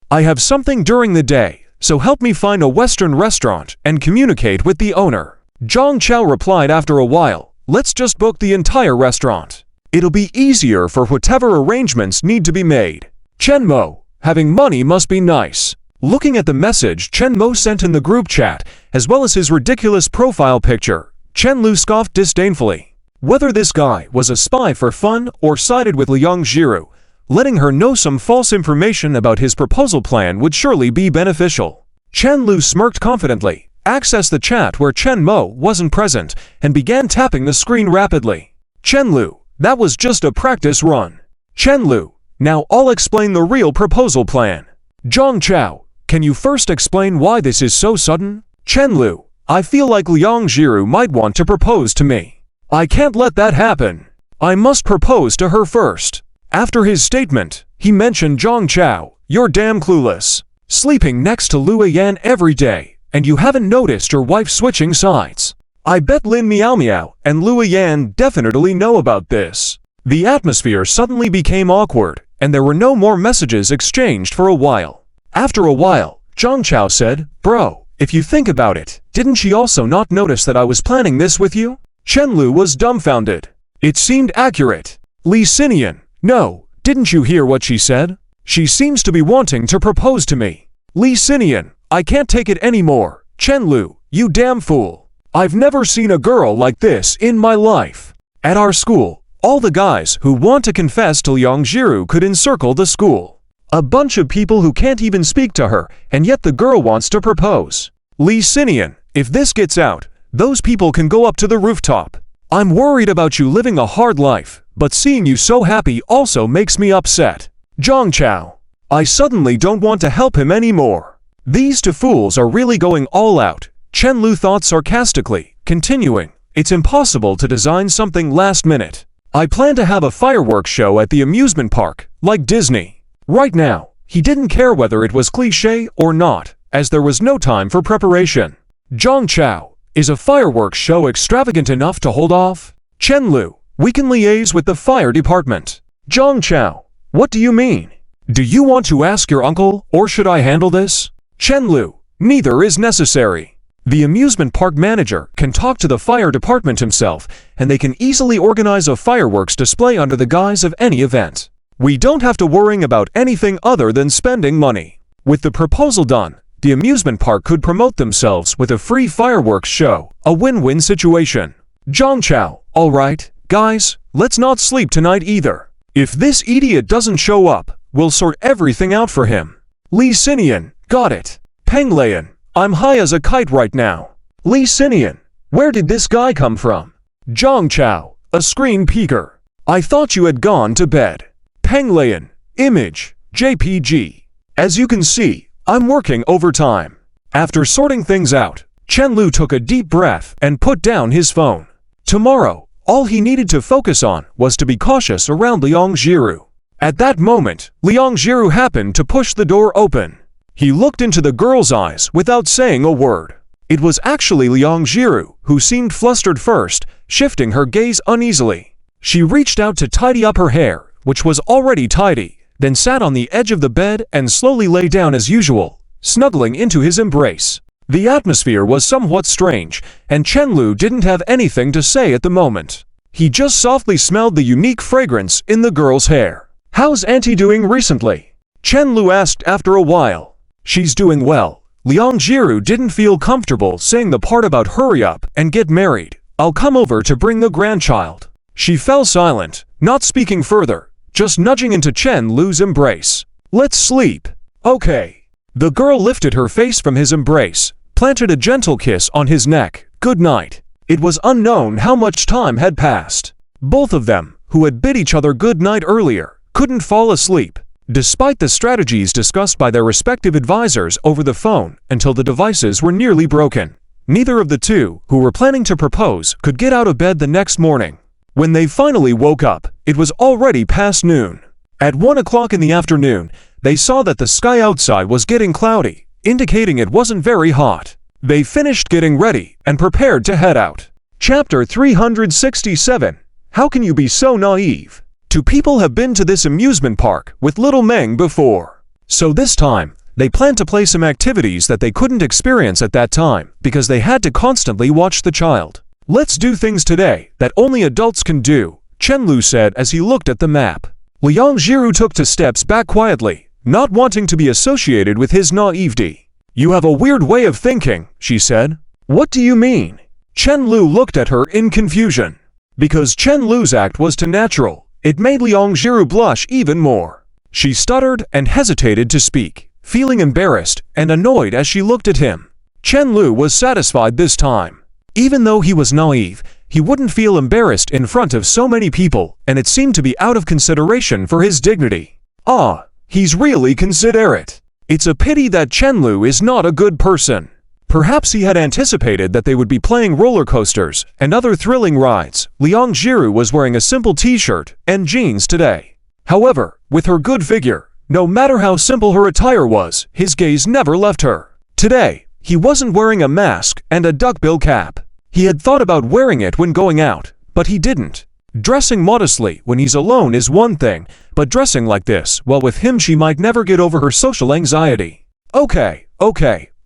I have something during the day, so help me find a Western restaurant and communicate with the owner." Zhang Chao replied after a while, "Let's just book the entire restaurant. It'll be easier for whatever arrangements need to be made." "Chen Mo, having money must be nice." Looking at the message Chen Mo sent in the group chat, as well as his ridiculous profile picture, Chen Lu scoffed disdainfully. Whether this guy was a spy for fun or sided with Liang Jiru, letting her know some false information about his proposal plan would surely be beneficial. Chen Lu smirked confidently, accessed the chat where Chen Mo wasn't present, and began tapping the screen rapidly. "Chen Lu, that was just a practice run." "Chen Lu, now I'll explain the real proposal plan." "Zhang Chao, can you first explain why this is so sudden?" "Chen Lu, I feel like Liang Jiru might want to propose to me. I can't let that happen. I must propose to her first." After his statement, he mentioned Zhang Chao, "You're damn clueless. Sleeping next to Lua Yan every day, and you haven't noticed your wife switching sides. I bet Lin Miao Miao and Lua Yan definitely know about this." The atmosphere suddenly became awkward, and there were no more messages exchanged for a while. After a while, Zhang Chao said, "Bro, if you think about it, didn't she also not notice that I was planning this with you?" Chen Lu was dumbfounded. It seemed accurate. "Li Xinian, no, didn't you hear what she said? She seems to be wanting to propose to me." "Li Xinian, I can't take it anymore. Chen Lu, you damn fool. I've never seen a girl like this in my life." At our school, all the guys who want to confess to Liang Jiru could encircle the school. A bunch of people who can't even speak to her, and yet the girl wants to propose. "Li Xinian, if this gets out, those people can go up to the rooftop. I'm worried about you living a hard life, but seeing you so happy also makes me upset." "Zhang Chao, I suddenly don't want to help him anymore. These two fools are really going all out," Chen Lu thought sarcastically, continuing, "It's impossible to design something last minute. I plan to have a fireworks show at the amusement park, like Disney." Right now, he didn't care whether it was cliché or not, as there was no time for preparation. "Zhang Chao, is a fireworks show extravagant enough to hold off?" "Chen Lu, we can liaise with the fire department." "Zhang Chao, what do you mean? Do you want to ask your uncle, or should I handle this?" "Chen Lu, neither is necessary. The amusement park manager can talk to the fire department himself, and they can easily organize a fireworks display under the guise of any event. We don't have to worry about anything other than spending money." With the proposal done, the amusement park could promote themselves with a free fireworks show, a win-win situation. "Zhang Chao, all right, guys, let's not sleep tonight either. If this idiot doesn't show up, we'll sort everything out for him." "Li Xinian, got it. Peng Lian, I'm high as a kite right now." "Li Xinian, where did this guy come from?" "Zhang Chao, a screen peeker. I thought you had gone to bed." Peng Lian, image, JPG. As you can see, I'm working overtime. After sorting things out, Chen Lu took a deep breath and put down his phone. Tomorrow, all he needed to focus on was to be cautious around Liang Jiru. At that moment, Liang Jiru happened to push the door open. He looked into the girl's eyes without saying a word. It was actually Liang Jiru, who seemed flustered first, shifting her gaze uneasily. She reached out to tidy up her hair, which was already tidy, then sat on the edge of the bed and slowly lay down as usual, snuggling into his embrace. The atmosphere was somewhat strange, and Chen Lu didn't have anything to say at the moment. He just softly smelled the unique fragrance in the girl's hair. "How's Auntie doing recently?" Chen Lu asked after a while. "She's doing well." Liang Jiru didn't feel comfortable saying the part about hurry up and get married. "I'll come over to bring the grandchild." She fell silent, not speaking further, just nudging into Chen Lu's embrace. "Let's sleep." "Okay." The girl lifted her face from his embrace, planted a gentle kiss on his neck. "Good night." It was unknown how much time had passed. Both of them, who had bid each other good night earlier, couldn't fall asleep, despite the strategies discussed by their respective advisors over the phone until the devices were nearly broken. Neither of the two, who were planning to propose, could get out of bed the next morning. When they finally woke up, it was already past noon. At 1 o'clock in the afternoon, they saw that the sky outside was getting cloudy, indicating it wasn't very hot. They finished getting ready and prepared to head out. Chapter 367. How can you be so naive? Two people have been to this amusement park with little Meng before. So this time, they planned to play some activities that they couldn't experience at that time because they had to constantly watch the child. "Let's do things today that only adults can do," Chen Lu said as he looked at the map. Liang Jiru took 2 steps back quietly, not wanting to be associated with his naivety. "You have a weird way of thinking," she said. "What do you mean?" Chen Lu looked at her in confusion. Because Chen Lu's act was too natural, it made Liang Jiru blush even more. She stuttered and hesitated to speak, feeling embarrassed and annoyed as she looked at him. Chen Lu was satisfied this time. Even though he was naive, he wouldn't feel embarrassed in front of so many people, and it seemed to be out of consideration for his dignity. Ah, he's really considerate. It's a pity that Chen Lu is not a good person. Perhaps he had anticipated that they would be playing roller coasters and other thrilling rides. Liang Jiru was wearing a simple t-shirt and jeans today. However, with her good figure, no matter how simple her attire was, his gaze never left her. Today, he wasn't wearing a mask and a duckbill cap. He had thought about wearing it when going out, but he didn't. Dressing modestly when he's alone is one thing, but dressing like this while with him she might never get over her social anxiety. Okay,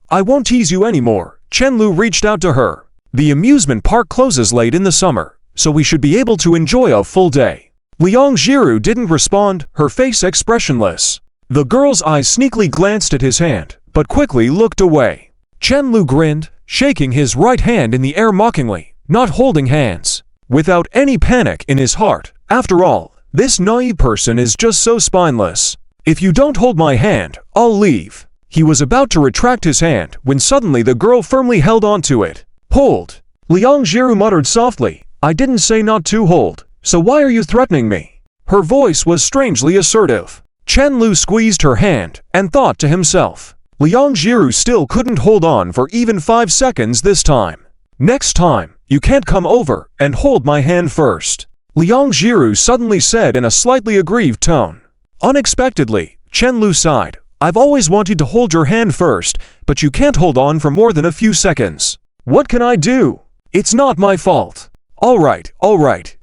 I won't tease you anymore. Chen Lu reached out to her. The amusement park closes late in the summer, so we should be able to enjoy a full day. Liang Jiru didn't respond, her face expressionless. The girl's eyes sneakily glanced at his hand, but quickly looked away. Chen Lu grinned, shaking his right hand in the air mockingly, not holding hands. Without any panic in his heart, after all, this naive person is just so spineless. "If you don't hold my hand, I'll leave." He was about to retract his hand when suddenly the girl firmly held onto it. "Hold." Liang Jiru muttered softly, "I didn't say not to hold, so why are you threatening me?" Her voice was strangely assertive. Chen Lu squeezed her hand and thought to himself. Liang Jiru still couldn't hold on for even 5 seconds this time. "Next time, you can't come over and hold my hand first," Liang Jiru suddenly said in a slightly aggrieved tone. Unexpectedly, Chen Lu sighed. "I've always wanted to hold your hand first, but you can't hold on for more than a few seconds. What can I do? It's not my fault." All right,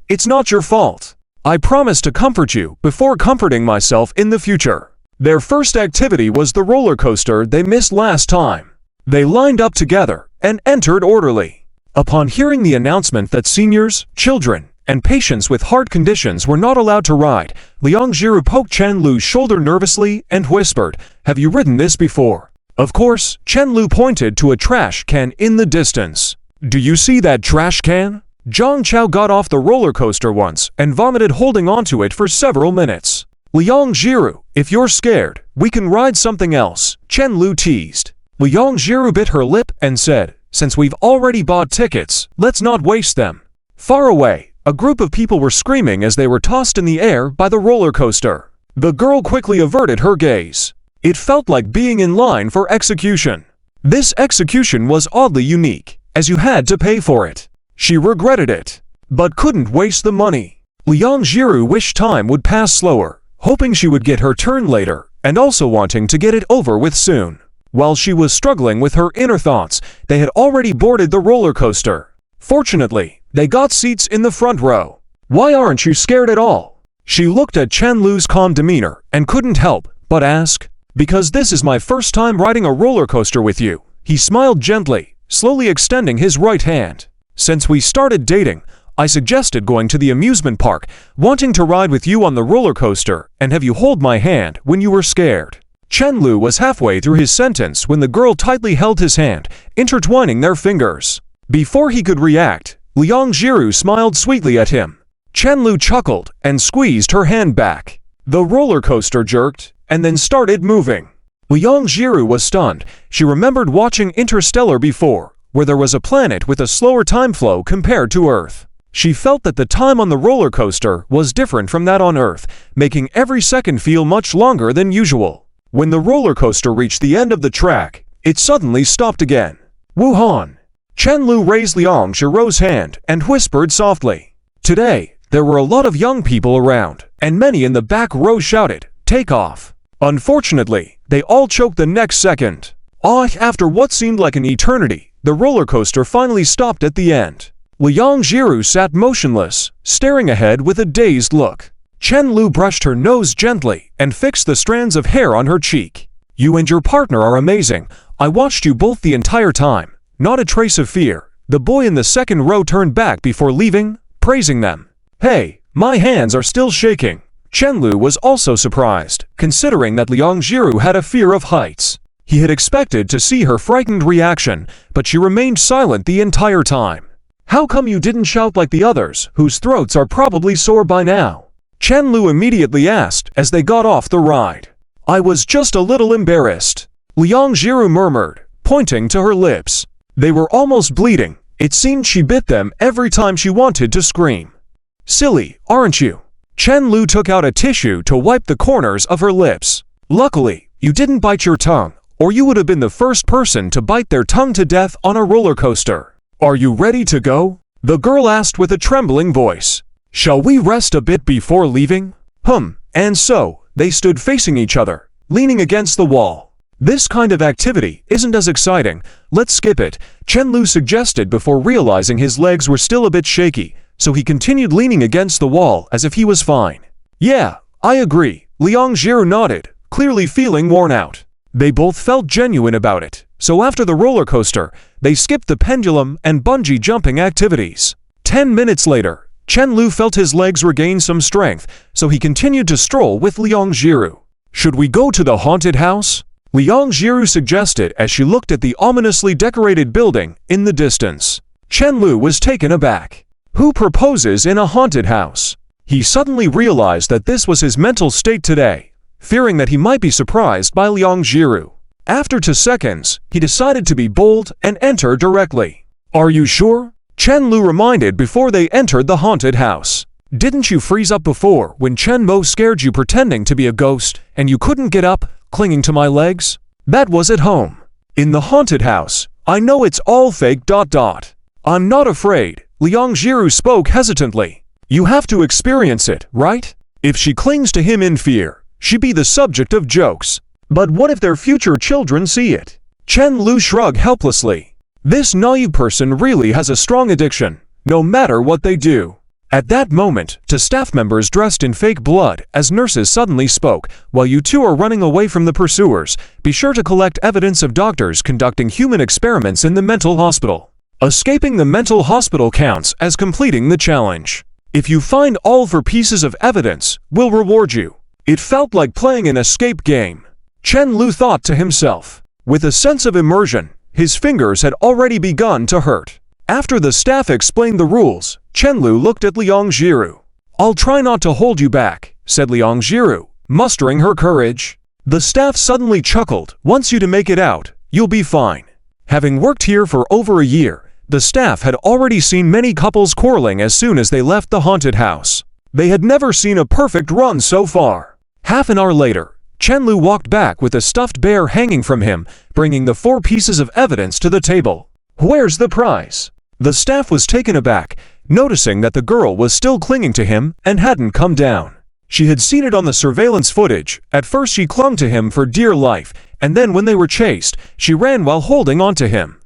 it's not your fault. I promise to comfort you before comforting myself in the future." Their first activity was the roller coaster they missed last time. They lined up together and entered orderly. Upon hearing the announcement that seniors, children, and patients with heart conditions were not allowed to ride, Liang Jiru poked Chen Lu's shoulder nervously and whispered, "Have you ridden this before?" Of course, Chen Lu pointed to a trash can in the distance. "Do you see that trash can?" Zhang Chao got off the roller coaster once and vomited holding onto it for several minutes. "Liang Jiru, if you're scared, we can ride something else," Chen Lu teased. Liang Jiru bit her lip and said, "Since we've already bought tickets, let's not waste them." Far away, a group of people were screaming as they were tossed in the air by the roller coaster. The girl quickly averted her gaze. It felt like being in line for execution. This execution was oddly unique, as you had to pay for it. She regretted it, but couldn't waste the money. Liang Jiru wished time would pass slower, hoping she would get her turn later, and also wanting to get it over with soon. While she was struggling with her inner thoughts, they had already boarded the roller coaster. Fortunately, they got seats in the front row. "Why aren't you scared at all?" She looked at Chen Lu's calm demeanor and couldn't help but ask. "Because this is my first time riding a roller coaster with you." He smiled gently, slowly extending his right hand. "Since we started dating, I suggested going to the amusement park, wanting to ride with you on the roller coaster and have you hold my hand when you were scared." Chen Lu was halfway through his sentence when the girl tightly held his hand, intertwining their fingers. Before he could react, Liang Jiru smiled sweetly at him. Chen Lu chuckled and squeezed her hand back. The roller coaster jerked and then started moving. Liang Jiru was stunned. She remembered watching Interstellar before, where there was a planet with a slower time flow compared to Earth. She felt that the time on the roller coaster was different from that on Earth, making every second feel much longer than usual. When the roller coaster reached the end of the track, it suddenly stopped again. "Wuhan." Chen Lu raised Liang Jiru's hand and whispered softly. Today, there were a lot of young people around, and many in the back row shouted, "Take off." Unfortunately, they all choked the next second. After what seemed like an eternity, the roller coaster finally stopped at the end. Liang Jiru sat motionless, staring ahead with a dazed look. Chen Lu brushed her nose gently and fixed the strands of hair on her cheek. "You and your partner are amazing. I watched you both the entire time. Not a trace of fear." The boy in the second row turned back before leaving, praising them. "Hey, my hands are still shaking." Chen Lu was also surprised, considering that Liang Jiru had a fear of heights. He had expected to see her frightened reaction, but she remained silent the entire time. "How come you didn't shout like the others, whose throats are probably sore by now?" Chen Lu immediately asked as they got off the ride. "I was just a little embarrassed," Liang Jiru murmured, pointing to her lips. They were almost bleeding. It seemed she bit them every time she wanted to scream. "Silly, aren't you?" Chen Lu took out a tissue to wipe the corners of her lips. "Luckily, you didn't bite your tongue, or you would have been the first person to bite their tongue to death on a roller coaster." "Are you ready to go?" the girl asked with a trembling voice. "Shall we rest a bit before leaving?" And so, they stood facing each other, leaning against the wall. "This kind of activity isn't as exciting. Let's skip it," Chen Lu suggested before realizing his legs were still a bit shaky, so he continued leaning against the wall as if he was fine. "Yeah, I agree," Liang Jiru nodded, clearly feeling worn out. They both felt genuine about it, so after the roller coaster, they skipped the pendulum and bungee jumping activities. 10 minutes later, Chen Lu felt his legs regain some strength, so he continued to stroll with Liang Jiru. "Should we go to the haunted house?" Liang Jiru suggested as she looked at the ominously decorated building in the distance. Chen Lu was taken aback. Who proposes in a haunted house? He suddenly realized that this was his mental state today, fearing that he might be surprised by Liang Jiru. After 2 seconds, he decided to be bold and enter directly. "Are you sure?" Chen Lu reminded before they entered the haunted house. "Didn't you freeze up before when Chen Mo scared you pretending to be a ghost and you couldn't get up, clinging to my legs? That was at home. In the haunted house, I know it's all fake. I'm not afraid," Liang Jiru spoke hesitantly. "You have to experience it, right? If she clings to him in fear, she'd be the subject of jokes. But what if their future children see it?" Chen Lu shrugged helplessly. This naive person really has a strong addiction, no matter what they do. At that moment, to staff members dressed in fake blood, as nurses suddenly spoke, "While you two are running away from the pursuers, be sure to collect evidence of doctors conducting human experiments in the mental hospital. Escaping the mental hospital counts as completing the challenge. If you find all 4 pieces of evidence, we'll reward you." It felt like playing an escape game. Chen Lu thought to himself. With a sense of immersion, his fingers had already begun to hurt. After the staff explained the rules, Chen Lu looked at Liang Jiru. "I'll try not to hold you back," said Liang Jiru, mustering her courage. The staff suddenly chuckled. "Want you to make it out, you'll be fine." Having worked here for over a year, the staff had already seen many couples quarreling as soon as they left the haunted house. They had never seen a perfect run so far. Half an hour later, Chen Lu walked back with a stuffed bear hanging from him, bringing the 4 pieces of evidence to the table. "Where's the prize?" The staff was taken aback, noticing that the girl was still clinging to him and hadn't come down. She had seen it on the surveillance footage. At first she clung to him for dear life, and then when they were chased, she ran while holding onto him,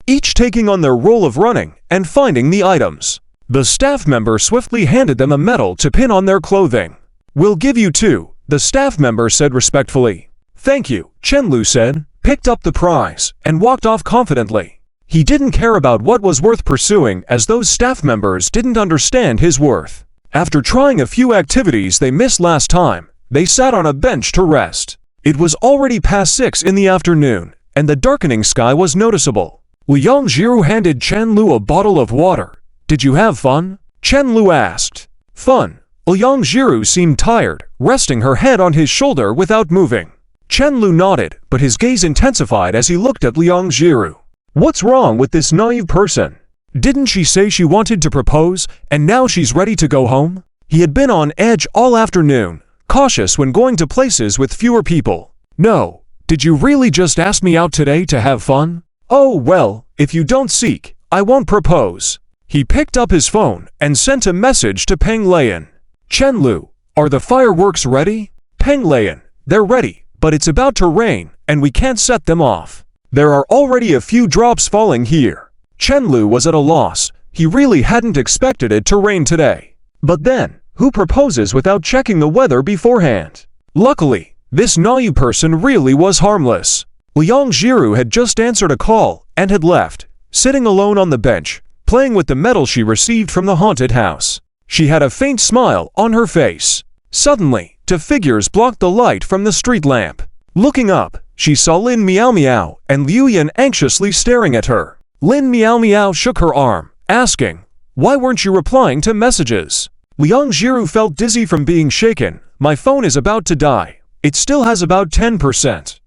each taking on their role of running and finding the items. The staff member swiftly handed them a medal to pin on their clothing. "We'll give you two," the staff member said respectfully. "Thank you," Chen-Lu said, picked up the prize, and walked off confidently. He didn't care about what was worth pursuing, as those staff members didn't understand his worth. After trying a few activities they missed last time, they sat on a bench to rest. It was already past 6 in the afternoon, and the darkening sky was noticeable. Liang Jiru handed Chen-Lu a bottle of water. "Did you have fun?" Chen-Lu asked. "Fun." Liang Jiru seemed tired, resting her head on his shoulder without moving. Chen-Lu nodded, but his gaze intensified as he looked at Liang Jiru. What's wrong with this naive person? Didn't she say she wanted to propose, and now she's ready to go home? He had been on edge all afternoon, cautious when going to places with fewer people. "No, did you really just ask me out today to have fun?" "Oh well, if you don't seek, I won't propose." He picked up his phone and sent a message to Peng Lian. "Chen-Lu, are the fireworks ready?" "Peng Lian, they're ready, but it's about to rain, and we can't set them off. There are already a few drops falling here." Chen-Lu was at a loss. He really hadn't expected it to rain today. But then, who proposes without checking the weather beforehand? Luckily, this naive person really was harmless. Liang Jiru had just answered a call and had left, sitting alone on the bench, playing with the medal she received from the haunted house. She had a faint smile on her face. Suddenly, two figures blocked the light from the street lamp. Looking up, she saw Lin Miao Miao and Liu Yan anxiously staring at her. Lin Miao Miao shook her arm, asking, "Why weren't you replying to messages?" Liang Jiru felt dizzy from being shaken. "My phone is about to die. It still has about 10%.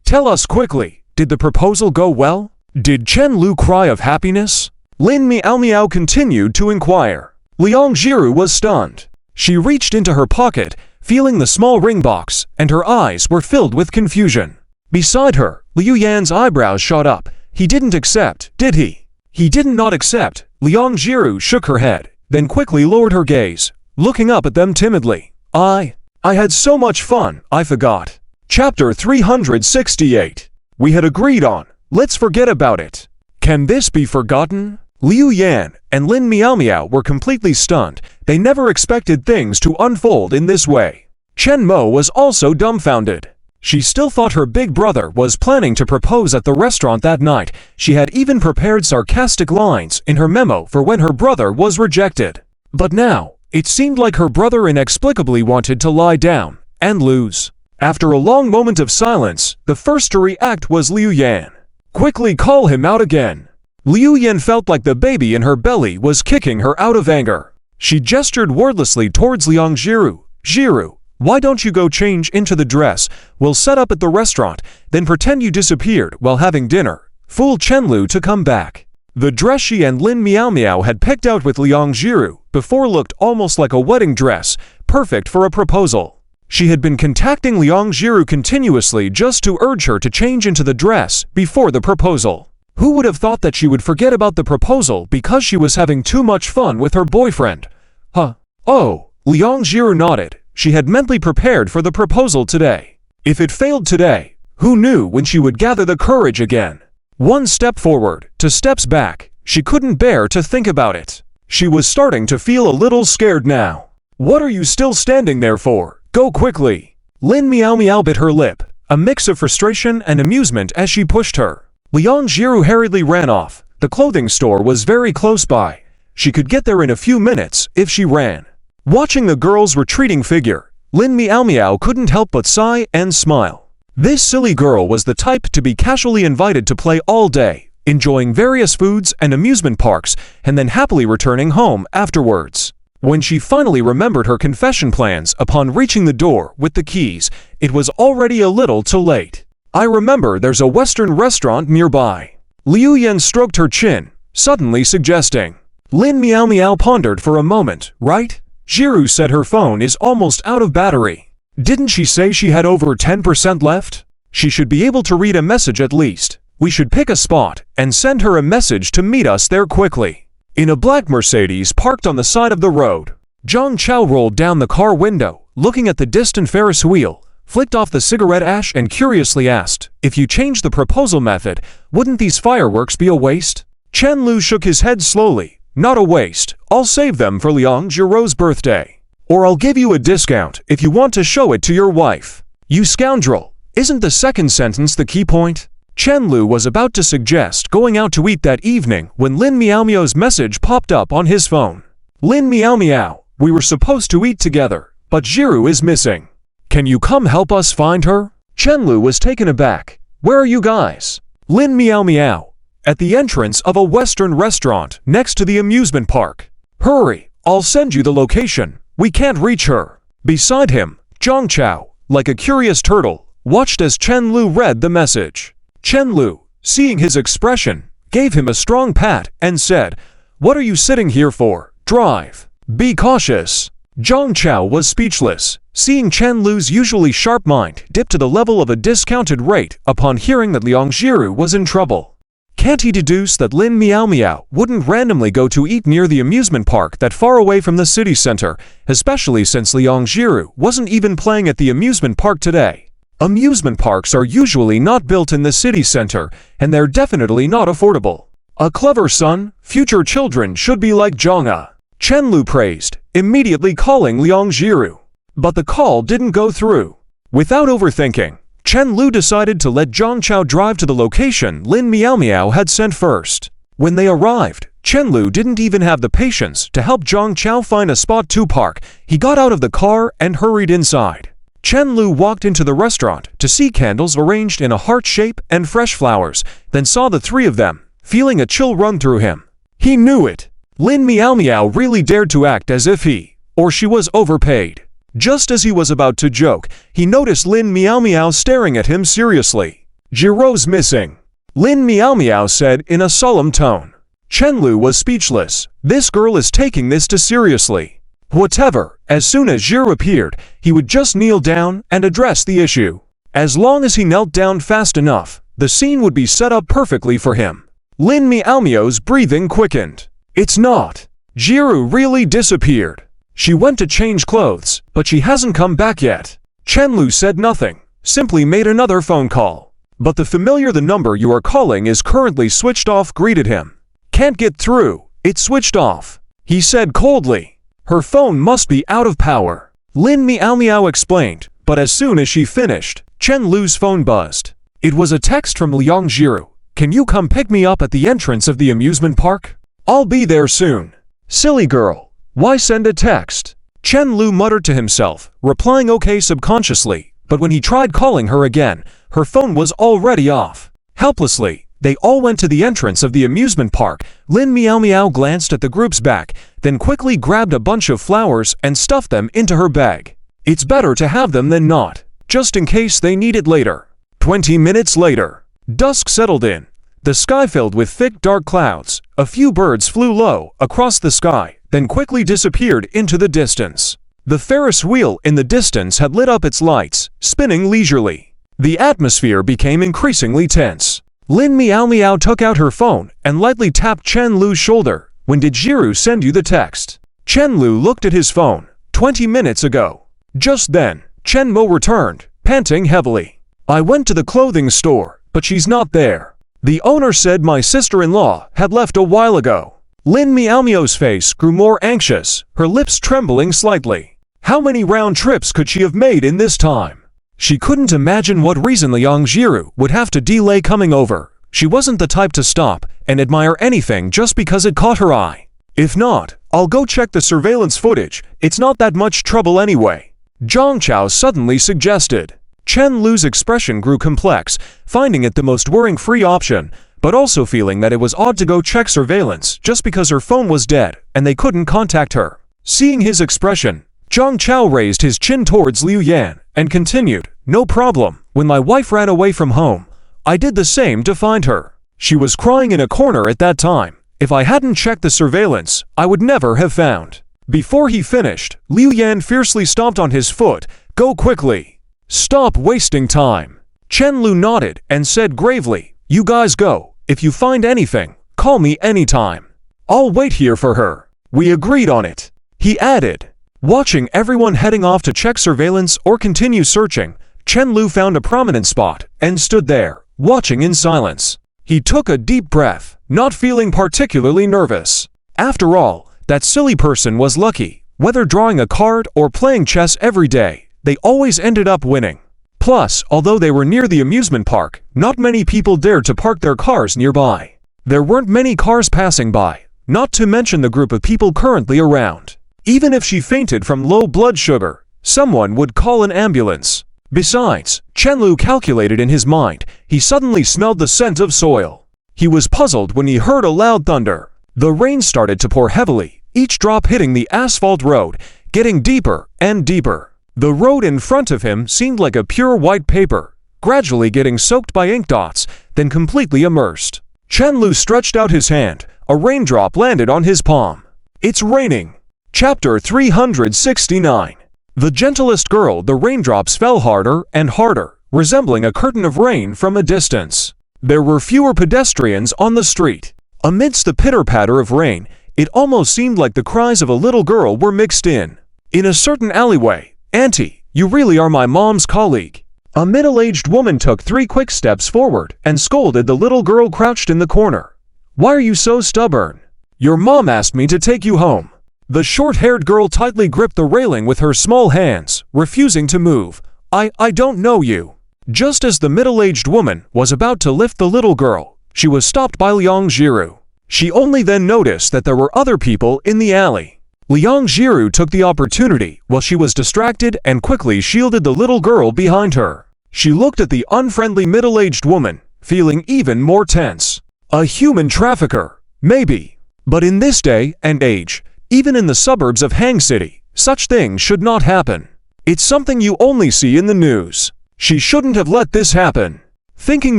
Tell us quickly, did the proposal go well? Did Chen-Lu cry of happiness?" Lin Miao Miao continued to inquire. Liang Jiru was stunned. She reached into her pocket, feeling the small ring box, and her eyes were filled with confusion. Beside her, Liu Yan's eyebrows shot up. "He didn't accept, did he?" "He did not accept." Liang Jiru shook her head, then quickly lowered her gaze, looking up at them timidly. I had so much fun, I forgot." Chapter 368. We had agreed on, let's forget about it. Can this be forgotten? Liu Yan and Lin Miao Miao were completely stunned. They never expected things to unfold in this way. Chen Mo was also dumbfounded. She still thought her big brother was planning to propose at the restaurant that night. She had even prepared sarcastic lines in her memo for when her brother was rejected. But now, it seemed like her brother inexplicably wanted to lie down and lose. After a long moment of silence, the first to react was Liu Yan. "Quickly call him out again." Liu Yan felt like the baby in her belly was kicking her out of anger. She gestured wordlessly towards Liang Jiru. "Jiru, why don't you go change into the dress? We'll set up at the restaurant, then pretend you disappeared while having dinner. Fool Chen-Lu to come back." The dress she and Lin Miao Miao had picked out with Liang Jiru before looked almost like a wedding dress, perfect for a proposal. She had been contacting Liang Jiru continuously just to urge her to change into the dress before the proposal. Who would have thought that she would forget about the proposal because she was having too much fun with her boyfriend? Huh? Oh, Liang Jiru nodded. She had mentally prepared for the proposal today. If it failed today, who knew when she would gather the courage again? One step forward, 2 steps back. She couldn't bear to think about it. She was starting to feel a little scared now. "What are you still standing there for? Go quickly." Lin Miao Miao bit her lip, a mix of frustration and amusement as she pushed her. Liang Jiru hurriedly ran off. The clothing store was very close by. She could get there in a few minutes if she ran. Watching the girl's retreating figure, Lin Miao Miao couldn't help but sigh and smile. This silly girl was the type to be casually invited to play all day, enjoying various foods and amusement parks, and then happily returning home afterwards. When she finally remembered her confession plans upon reaching the door with the keys, it was already a little too late. "I remember there's a Western restaurant nearby." Liu Yan stroked her chin, suddenly suggesting. Lin Miao Miao pondered for a moment. "Right?" Jiru said her phone is almost out of battery. Didn't she say she had over 10% left? She should be able to read a message at least. We should pick a spot and send her a message to meet us there quickly. In a black Mercedes parked on the side of the road, Zhang Chao rolled down the car window, looking at the distant Ferris wheel, flicked off the cigarette ash and curiously asked, "If you change the proposal method, wouldn't these fireworks be a waste?" Chen Lu shook his head slowly. "Not a waste. I'll save them for Liang Jiro's birthday. Or I'll give you a discount if you want to show it to your wife." "You scoundrel! Isn't the second sentence the key point?" Chen Lu was about to suggest going out to eat that evening when Lin Miao Miao's message popped up on his phone. "Lin Miao Miao, we were supposed to eat together, but Jiru is missing. Can you come help us find her?" Chen Lu was taken aback. "Where are you guys?" "Lin Miao Miao, at the entrance of a Western restaurant next to the amusement park." "Hurry, I'll send you the location. We can't reach her." Beside him, Zhang Chao, like a curious turtle, watched as Chen Lu read the message. Chen Lu, seeing his expression, gave him a strong pat and said, "What are you sitting here for? Drive. Be cautious." Zhang Chao was speechless, seeing Chen Lu's usually sharp mind dip to the level of a discounted rate upon hearing that Liang Jiru was in trouble. Can't he deduce that Lin Miao Miao wouldn't randomly go to eat near the amusement park that far away from the city center, especially since Liang Jiru wasn't even playing at the amusement park today? Amusement parks are usually not built in the city center, and they're definitely not affordable. A clever son, future children should be like Zhang. Chen Lu praised, immediately calling Liang Jiru. But the call didn't go through. Without overthinking, Chen Lu decided to let Zhang Chao drive to the location Lin Miao Miao had sent first. When they arrived, Chen Lu didn't even have the patience to help Zhang Chao find a spot to park. He got out of the car and hurried inside. Chen Lu walked into the restaurant to see candles arranged in a heart shape and fresh flowers, then saw the three of them, feeling a chill run through him. He knew it. Lin Miao Miao really dared to act as if he, or she was overpaid. Just as he was about to joke, he noticed Lin Miao Miao staring at him seriously. "Jiro's missing," Lin Miao Miao said in a solemn tone. Chen Lu was speechless. This girl is taking this too seriously. Whatever, as soon as Jiro appeared, he would just kneel down and address the issue. As long as he knelt down fast enough, the scene would be set up perfectly for him. Lin Miao Miao's breathing quickened. "It's not. Jiro really disappeared. She went to change clothes, but she hasn't come back yet." Chen Lu said nothing, simply made another phone call. But the familiar "The number you are calling is currently switched off" greeted him. "Can't get through, it's switched off," he said coldly. "Her phone must be out of power," Lin Miao Miao explained, but as soon as she finished, Chen Lu's phone buzzed. It was a text from Liang Jiru. "Can you come pick me up at the entrance of the amusement park? I'll be there soon." Silly girl. Why send a text? Chen Lu muttered to himself, replying okay subconsciously, but when he tried calling her again, her phone was already off. Helplessly, they all went to the entrance of the amusement park. Lin Miao Miao glanced at the group's back, then quickly grabbed a bunch of flowers and stuffed them into her bag. It's better to have them than not, just in case they need it later. 20 minutes later, dusk settled in. The sky filled with thick dark clouds. A few birds flew low across the sky, then quickly disappeared into the distance. The Ferris wheel in the distance had lit up its lights, spinning leisurely. The atmosphere became increasingly tense. Lin Miao Miao took out her phone and lightly tapped Chen Lu's shoulder. "When did Jiru send you the text?" Chen Lu looked at his phone. 20 minutes ago. Just then, Chen Mo returned, panting heavily. "I went to the clothing store, but she's not there. The owner said my sister-in-law had left a while ago." Lin Miao Miao's face grew more anxious, her lips trembling slightly. How many round trips could she have made in this time? She couldn't imagine what reason Liang Jiru would have to delay coming over. She wasn't the type to stop and admire anything just because it caught her eye. "If not, I'll go check the surveillance footage. It's not that much trouble anyway," Zhang Chao suddenly suggested. Chen Lu's expression grew complex, finding it the most worrying-free option, but also feeling that it was odd to go check surveillance just because her phone was dead and they couldn't contact her. Seeing his expression, Zhang Chao raised his chin towards Liu Yan and continued, "No problem. When my wife ran away from home, I did the same to find her. She was crying in a corner at that time. If I hadn't checked the surveillance, I would never have found." Before he finished, Liu Yan fiercely stomped on his foot. "Go quickly. Stop wasting time." Chen Lu nodded and said gravely, "You guys go. If you find anything, call me anytime. I'll wait here for her." "We agreed on it," he added. Watching everyone heading off to check surveillance or continue searching, Chen Lu found a prominent spot and stood there, watching in silence. He took a deep breath, not feeling particularly nervous. After all, that silly person was lucky. Whether drawing a card or playing chess every day, they always ended up winning. Plus, although they were near the amusement park, not many people dared to park their cars nearby. There weren't many cars passing by, not to mention the group of people currently around. Even if she fainted from low blood sugar, someone would call an ambulance. Besides, Chen Lu calculated in his mind, he suddenly smelled the scent of soil. He was puzzled when he heard a loud thunder. The rain started to pour heavily, each drop hitting the asphalt road, getting deeper and deeper. The road in front of him seemed like a pure white paper, gradually getting soaked by ink dots, then completely immersed. Chen Lu stretched out his hand. A raindrop landed on his palm. It's raining. Chapter 369. The gentlest girl. The raindrops fell harder and harder, resembling a curtain of rain from a distance. There were fewer pedestrians on the street. Amidst the pitter-patter of rain, it almost seemed like the cries of a little girl were mixed in. In a certain alleyway, "Auntie, you really are my mom's colleague." A middle-aged woman took 3 quick steps forward and scolded the little girl crouched in the corner. "Why are you so stubborn? Your mom asked me to take you home." The short-haired girl tightly gripped the railing with her small hands, refusing to move. I don't know you." Just as the middle-aged woman was about to lift the little girl, she was stopped by Liang Jiru. She only then noticed that there were other people in the alley. Liang Jiru took the opportunity while she was distracted and quickly shielded the little girl behind her. She looked at the unfriendly middle-aged woman, feeling even more tense. A human trafficker, maybe. But in this day and age, even in the suburbs of Hang City, such things should not happen. It's something you only see in the news. She shouldn't have let this happen. Thinking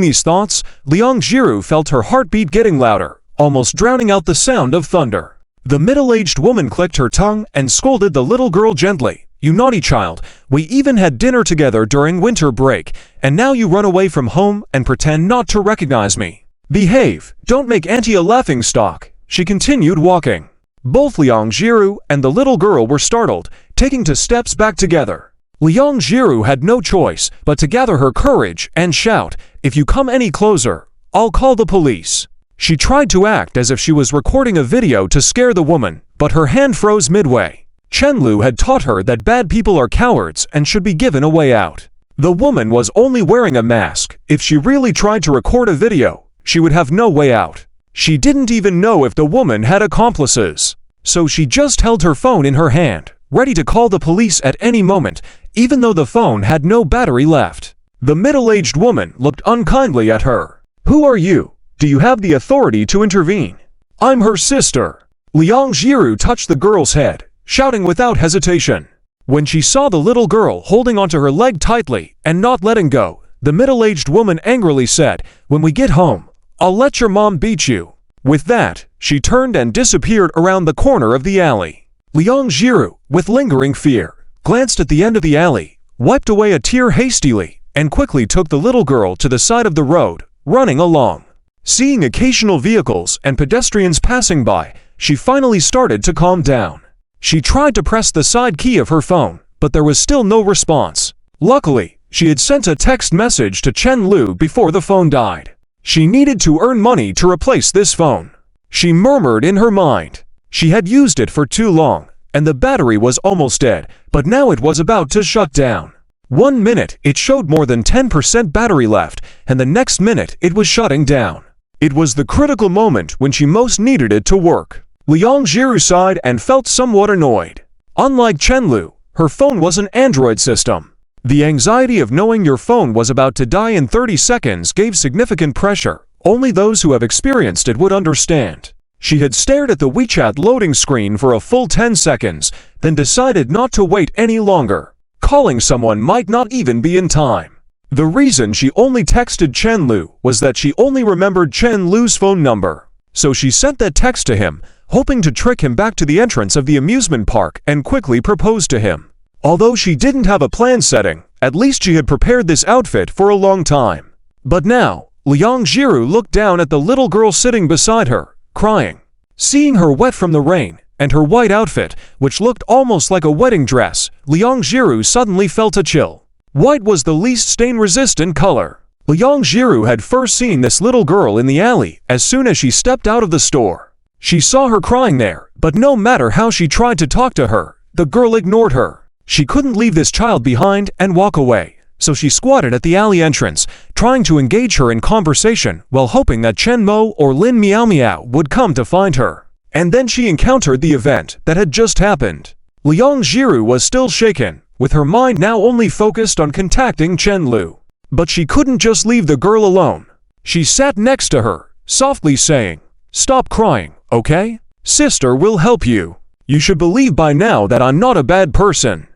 these thoughts, Liang Jiru felt her heartbeat getting louder, almost drowning out the sound of thunder. The middle-aged woman clicked her tongue and scolded the little girl gently. "You naughty child, we even had dinner together during winter break, and now you run away from home and pretend not to recognize me. Behave, don't make Auntie a laughingstock." She continued walking. Both Liang Jiru and the little girl were startled, taking 2 steps back together. Liang Jiru had no choice but to gather her courage and shout, "If you come any closer, I'll call the police." She tried to act as if she was recording a video to scare the woman, but her hand froze midway. Chen Lu had taught her that bad people are cowards and should be given a way out. The woman was only wearing a mask. If she really tried to record a video, she would have no way out. She didn't even know if the woman had accomplices. So she just held her phone in her hand, ready to call the police at any moment, even though the phone had no battery left. The middle-aged woman looked unkindly at her. "Who are you? Do you have the authority to intervene?" "I'm her sister." Liang Jiru touched the girl's head, shouting without hesitation. When she saw the little girl holding onto her leg tightly and not letting go, the middle-aged woman angrily said, "When we get home, I'll let your mom beat you." With that, she turned and disappeared around the corner of the alley. Liang Jiru, with lingering fear, glanced at the end of the alley, wiped away a tear hastily, and quickly took the little girl to the side of the road, running along. Seeing occasional vehicles and pedestrians passing by, she finally started to calm down. She tried to press the side key of her phone, but there was still no response. Luckily, she had sent a text message to Chen Lu before the phone died. She needed to earn money to replace this phone. She murmured in her mind. She had used it for too long, and the battery was almost dead, but now it was about to shut down. 1 minute, it showed more than 10% battery left, and the next minute, it was shutting down. It was the critical moment when she most needed it to work. Liang Jiru sighed and felt somewhat annoyed. Unlike Chen Lu, her phone was an Android system. The anxiety of knowing your phone was about to die in 30 seconds gave significant pressure. Only those who have experienced it would understand. She had stared at the WeChat loading screen for a full 10 seconds, then decided not to wait any longer. Calling someone might not even be in time. The reason she only texted Chen Lu was that she only remembered Chen Lu's phone number. So she sent that text to him, hoping to trick him back to the entrance of the amusement park and quickly propose to him. Although she didn't have a plan setting, at least she had prepared this outfit for a long time. But now, Liang Jiru looked down at the little girl sitting beside her, crying. Seeing her wet from the rain and her white outfit, which looked almost like a wedding dress, Liang Jiru suddenly felt a chill. White was the least stain-resistant color. Liang Jiru had first seen this little girl in the alley as soon as she stepped out of the store. She saw her crying there, but no matter how she tried to talk to her, the girl ignored her. She couldn't leave this child behind and walk away, so she squatted at the alley entrance, trying to engage her in conversation while hoping that Chen Mo or Lin Miao Miao would come to find her. And then she encountered the event that had just happened. Liang Jiru was still shaken, with her mind now only focused on contacting Chen Lu. But she couldn't just leave the girl alone. She sat next to her, softly saying, "Stop crying, okay? Sister will help you. You should believe by now that I'm not a bad person.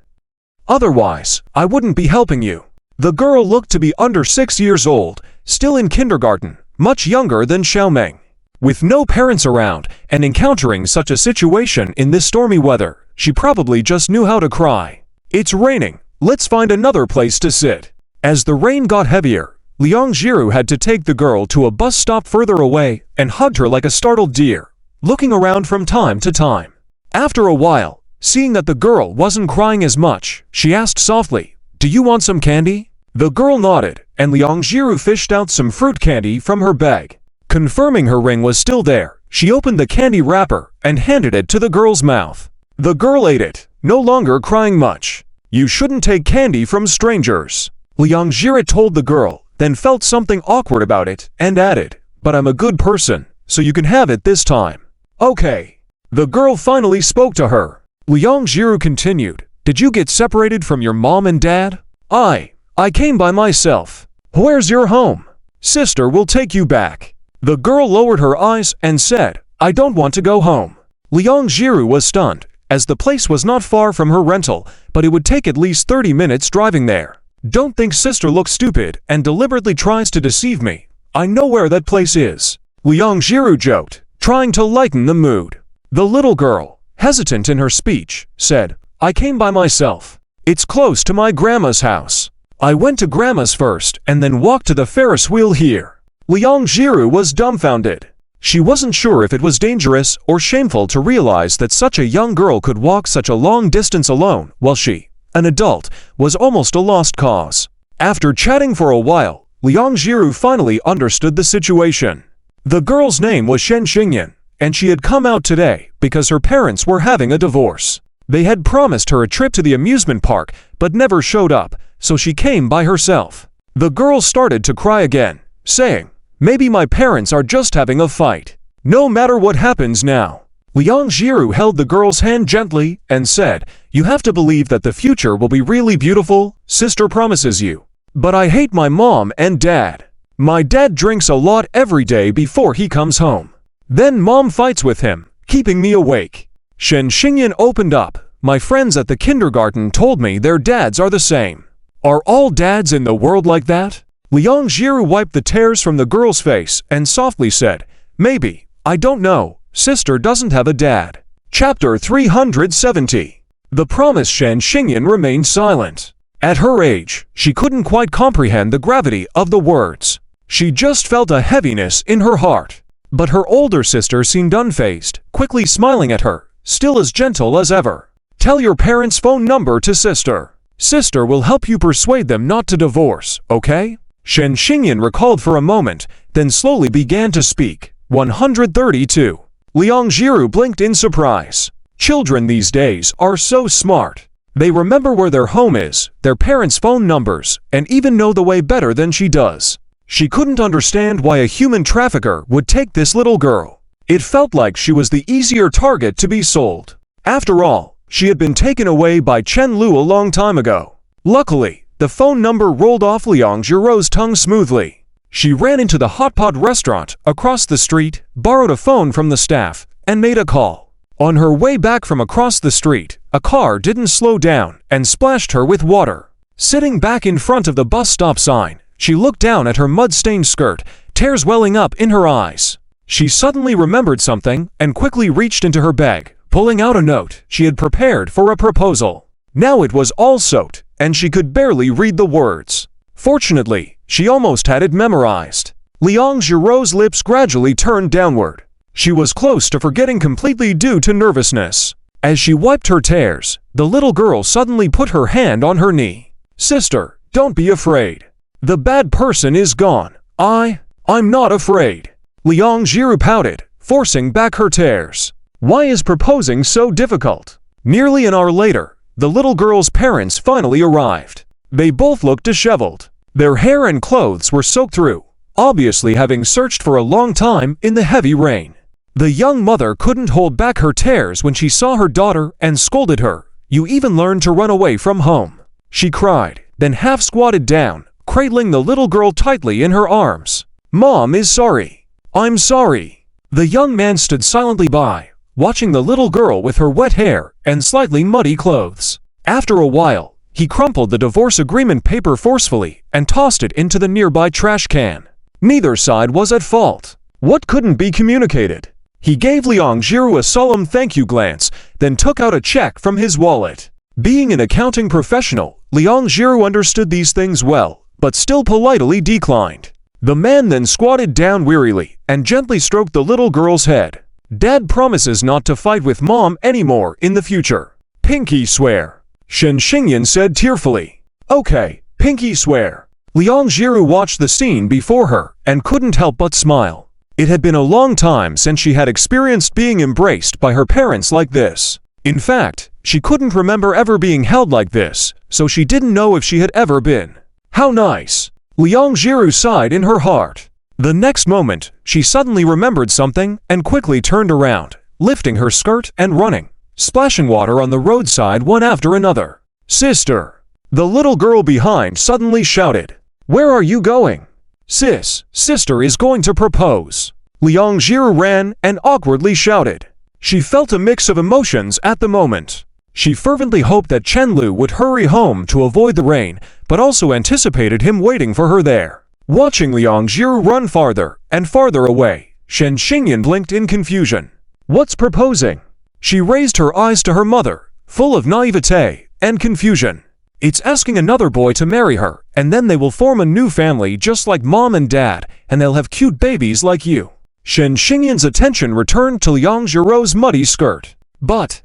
Otherwise, I wouldn't be helping you." The girl looked to be under 6 years old, still in kindergarten, much younger than Xiaomeng. With no parents around and encountering such a situation in this stormy weather, she probably just knew how to cry. "It's raining, let's find another place to sit." As the rain got heavier, Liang Jiru had to take the girl to a bus stop further away and hugged her like a startled deer, looking around from time to time. After a while, seeing that the girl wasn't crying as much, she asked softly, "Do you want some candy?" The girl nodded, and Liang Jiru fished out some fruit candy from her bag. Confirming her ring was still there, she opened the candy wrapper and handed it to the girl's mouth. The girl ate it, no longer crying much. "You shouldn't take candy from strangers," Liang Jiru told the girl, then felt something awkward about it and added, "But I'm a good person, so you can have it this time." "Okay." The girl finally spoke to her. Liang Jiru continued, "Did you get separated from your mom and dad?" I came by myself." "Where's your home?" "Sister will take you back." The girl lowered her eyes and said, "I don't want to go home." Liang Jiru was stunned, as the place was not far from her rental, but it would take at least 30 minutes driving there. "Don't think sister looks stupid and deliberately tries to deceive me. I know where that place is," Liang Jiru joked, trying to lighten the mood. The little girl, hesitant in her speech, said, "I came by myself. It's close to my grandma's house. I went to grandma's first and then walked to the Ferris wheel here." Liang Jiru was dumbfounded. She wasn't sure if it was dangerous or shameful to realize that such a young girl could walk such a long distance alone while she, an adult, was almost a lost cause. After chatting for a while, Liang Jiru finally understood the situation. The girl's name was Shen Xingyan, and she had come out today because her parents were having a divorce. They had promised her a trip to the amusement park but never showed up, so she came by herself. The girl started to cry again, saying, "Maybe my parents are just having a fight. No matter what happens now." Liang Jiru held the girl's hand gently and said, "You have to believe that the future will be really beautiful, sister promises you. But I hate my mom and dad. My dad drinks a lot every day before he comes home. Then mom fights with him, keeping me awake." Shen Xingyan opened up, "My friends at the kindergarten told me their dads are the same. Are all dads in the world like that?" Liang Jiru wiped the tears from the girl's face and softly said, "Maybe, I don't know, sister doesn't have a dad." Chapter 370. The promised Shen Xingyan remained silent. At her age, she couldn't quite comprehend the gravity of the words. She just felt a heaviness in her heart. But her older sister seemed unfazed, quickly smiling at her, still as gentle as ever. "Tell your parents' phone number to sister. Sister will help you persuade them not to divorce, okay?" Shen Xingyan recalled for a moment, then slowly began to speak. 132. Liang Jiru blinked in surprise. Children these days are so smart. They remember where their home is, their parents' phone numbers, and even know the way better than she does. She couldn't understand why a human trafficker would take this little girl. It felt like she was the easier target to be sold. After all, she had been taken away by Chen Lu a long time ago. Luckily, the phone number rolled off Liang Jiru's tongue smoothly. She ran into the hot pot restaurant across the street, borrowed a phone from the staff, and made a call. On her way back from across the street, a car didn't slow down and splashed her with water. Sitting back in front of the bus stop sign, she looked down at her mud-stained skirt, tears welling up in her eyes. She suddenly remembered something and quickly reached into her bag, pulling out a note she had prepared for a proposal. Now it was all soaked, and she could barely read the words. Fortunately, she almost had it memorized. Liang Jiru's lips gradually turned downward. She was close to forgetting completely due to nervousness. As she wiped her tears, the little girl suddenly put her hand on her knee. "Sister, don't be afraid. The bad person is gone. I'm not afraid." Liang Jiru pouted, forcing back her tears. Why is proposing so difficult? Nearly an hour later, the little girl's parents finally arrived. They both looked disheveled. Their hair and clothes were soaked through, obviously having searched for a long time in the heavy rain. The young mother couldn't hold back her tears when she saw her daughter and scolded her. "You even learned to run away from home," she cried, then half squatted down, cradling the little girl tightly in her arms. "Mom is sorry. I'm sorry." The young man stood silently by, watching the little girl with her wet hair and slightly muddy clothes. After a while, he crumpled the divorce agreement paper forcefully and tossed it into the nearby trash can. Neither side was at fault. What couldn't be communicated? He gave Liang Jiru a solemn thank you glance, then took out a check from his wallet. Being an accounting professional, Liang Jiru understood these things well, but still politely declined. The man then squatted down wearily and gently stroked the little girl's head. "Dad promises not to fight with Mom anymore in the future. Pinky swear," Shen Xingyan said tearfully. "Okay, Pinky swear." Liang Jiru watched the scene before her and couldn't help but smile. It had been a long time since she had experienced being embraced by her parents like this. In fact, she couldn't remember ever being held like this, so she didn't know if she had ever been. How nice! Liang Jiru sighed in her heart. The next moment, she suddenly remembered something and quickly turned around, lifting her skirt and running, splashing water on the roadside one after another. "Sister!" The little girl behind suddenly shouted. "Where are you going?" Sister is going to propose." Liang Jiru ran and awkwardly shouted. She felt a mix of emotions at the moment. She fervently hoped that Chen Lu would hurry home to avoid the rain, but also anticipated him waiting for her there. Watching Liang Jiru run farther and farther away, Shen Xingyan blinked in confusion. "What's proposing?" She raised her eyes to her mother, full of naivete and confusion. "It's asking another boy to marry her, and then they will form a new family just like Mom and Dad, and they'll have cute babies like you." Shen Xingyan's attention returned to Liang Jiru's muddy skirt. But,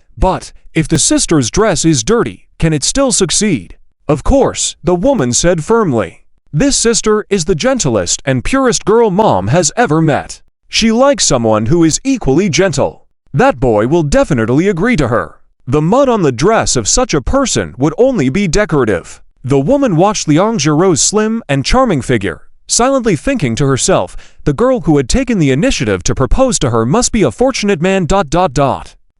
if the sister's dress is dirty, can it still succeed?" "Of course," the woman said firmly. "This sister is the gentlest and purest girl Mom has ever met. She likes someone who is equally gentle. That boy will definitely agree to her. The mud on the dress of such a person would only be decorative." The woman watched Liang Jiru's slim and charming figure, silently thinking to herself, the girl who had taken the initiative to propose to her must be a fortunate man.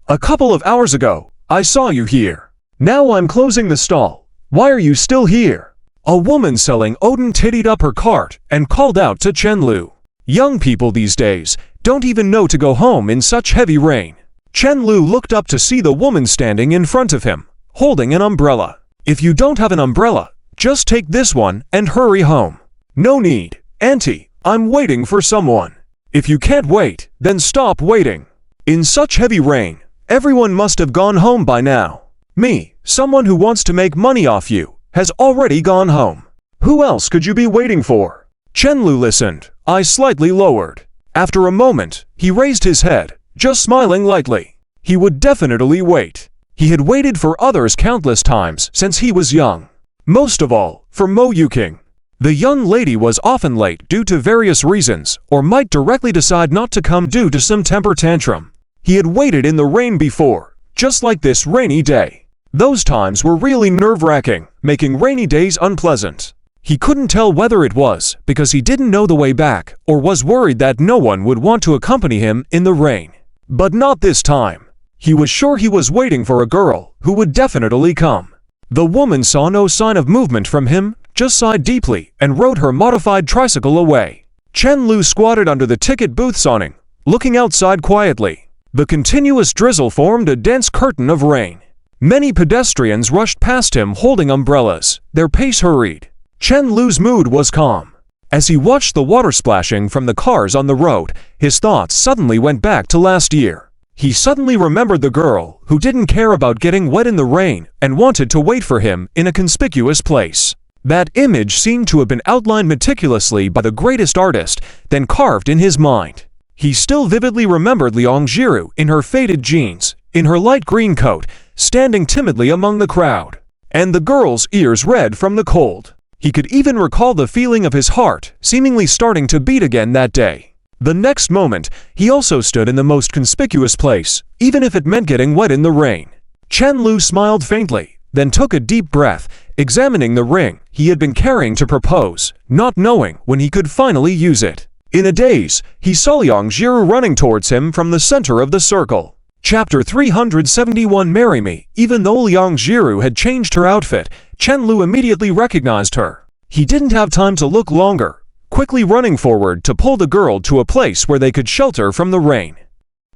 "A couple of hours ago, I saw you here. Now I'm closing the stall. Why are you still here?" A woman selling Odin tittied up her cart and called out to Chen Lu. Young people these days don't even know to go home in such heavy rain. Chen Lu looked up to see the woman standing in front of him, holding an umbrella. "If you don't have an umbrella, just take this one and hurry home." "No need, Auntie, I'm waiting for someone." "If you can't wait, then stop waiting. In such heavy rain, everyone must have gone home by now. Me, someone who wants to make money off you, has already gone home. Who else could you be waiting for?" Chen Lu listened, eyes slightly lowered. After a moment, he raised his head, just smiling lightly. He would definitely wait. He had waited for others countless times since he was young. Most of all, for Mo Yuking. The young lady was often late due to various reasons, or might directly decide not to come due to some temper tantrum. He had waited in the rain before, just like this rainy day. Those times were really nerve-wracking, making rainy days unpleasant. He couldn't tell whether it was because he didn't know the way back or was worried that no one would want to accompany him in the rain. But not this time. He was sure he was waiting for a girl who would definitely come. The woman saw no sign of movement from him, just sighed deeply and rode her modified tricycle away. Chen Lu squatted under the ticket booth's awning, looking outside quietly. The continuous drizzle formed a dense curtain of rain. Many pedestrians rushed past him holding umbrellas, their pace hurried. Chen Lu's mood was calm. As he watched the water splashing from the cars on the road, his thoughts suddenly went back to last year. He suddenly remembered the girl who didn't care about getting wet in the rain and wanted to wait for him in a conspicuous place. That image seemed to have been outlined meticulously by the greatest artist, then carved in his mind. He still vividly remembered Liang Jiru in her faded jeans, in her light green coat, standing timidly among the crowd, and the girl's ears red from the cold. He could even recall the feeling of his heart seemingly starting to beat again that day. The next moment, he also stood in the most conspicuous place, even if it meant getting wet in the rain. Chen Lu smiled faintly, then took a deep breath, examining the ring he had been carrying to propose, not knowing when he could finally use it. In a daze, he saw Liang Jiru running towards him from the center of the circle. Chapter 371 Marry Me. Even though Liang Jiru had changed her outfit, Chen Lu immediately recognized her. He didn't have time to look longer, quickly running forward to pull the girl to a place where they could shelter from the rain.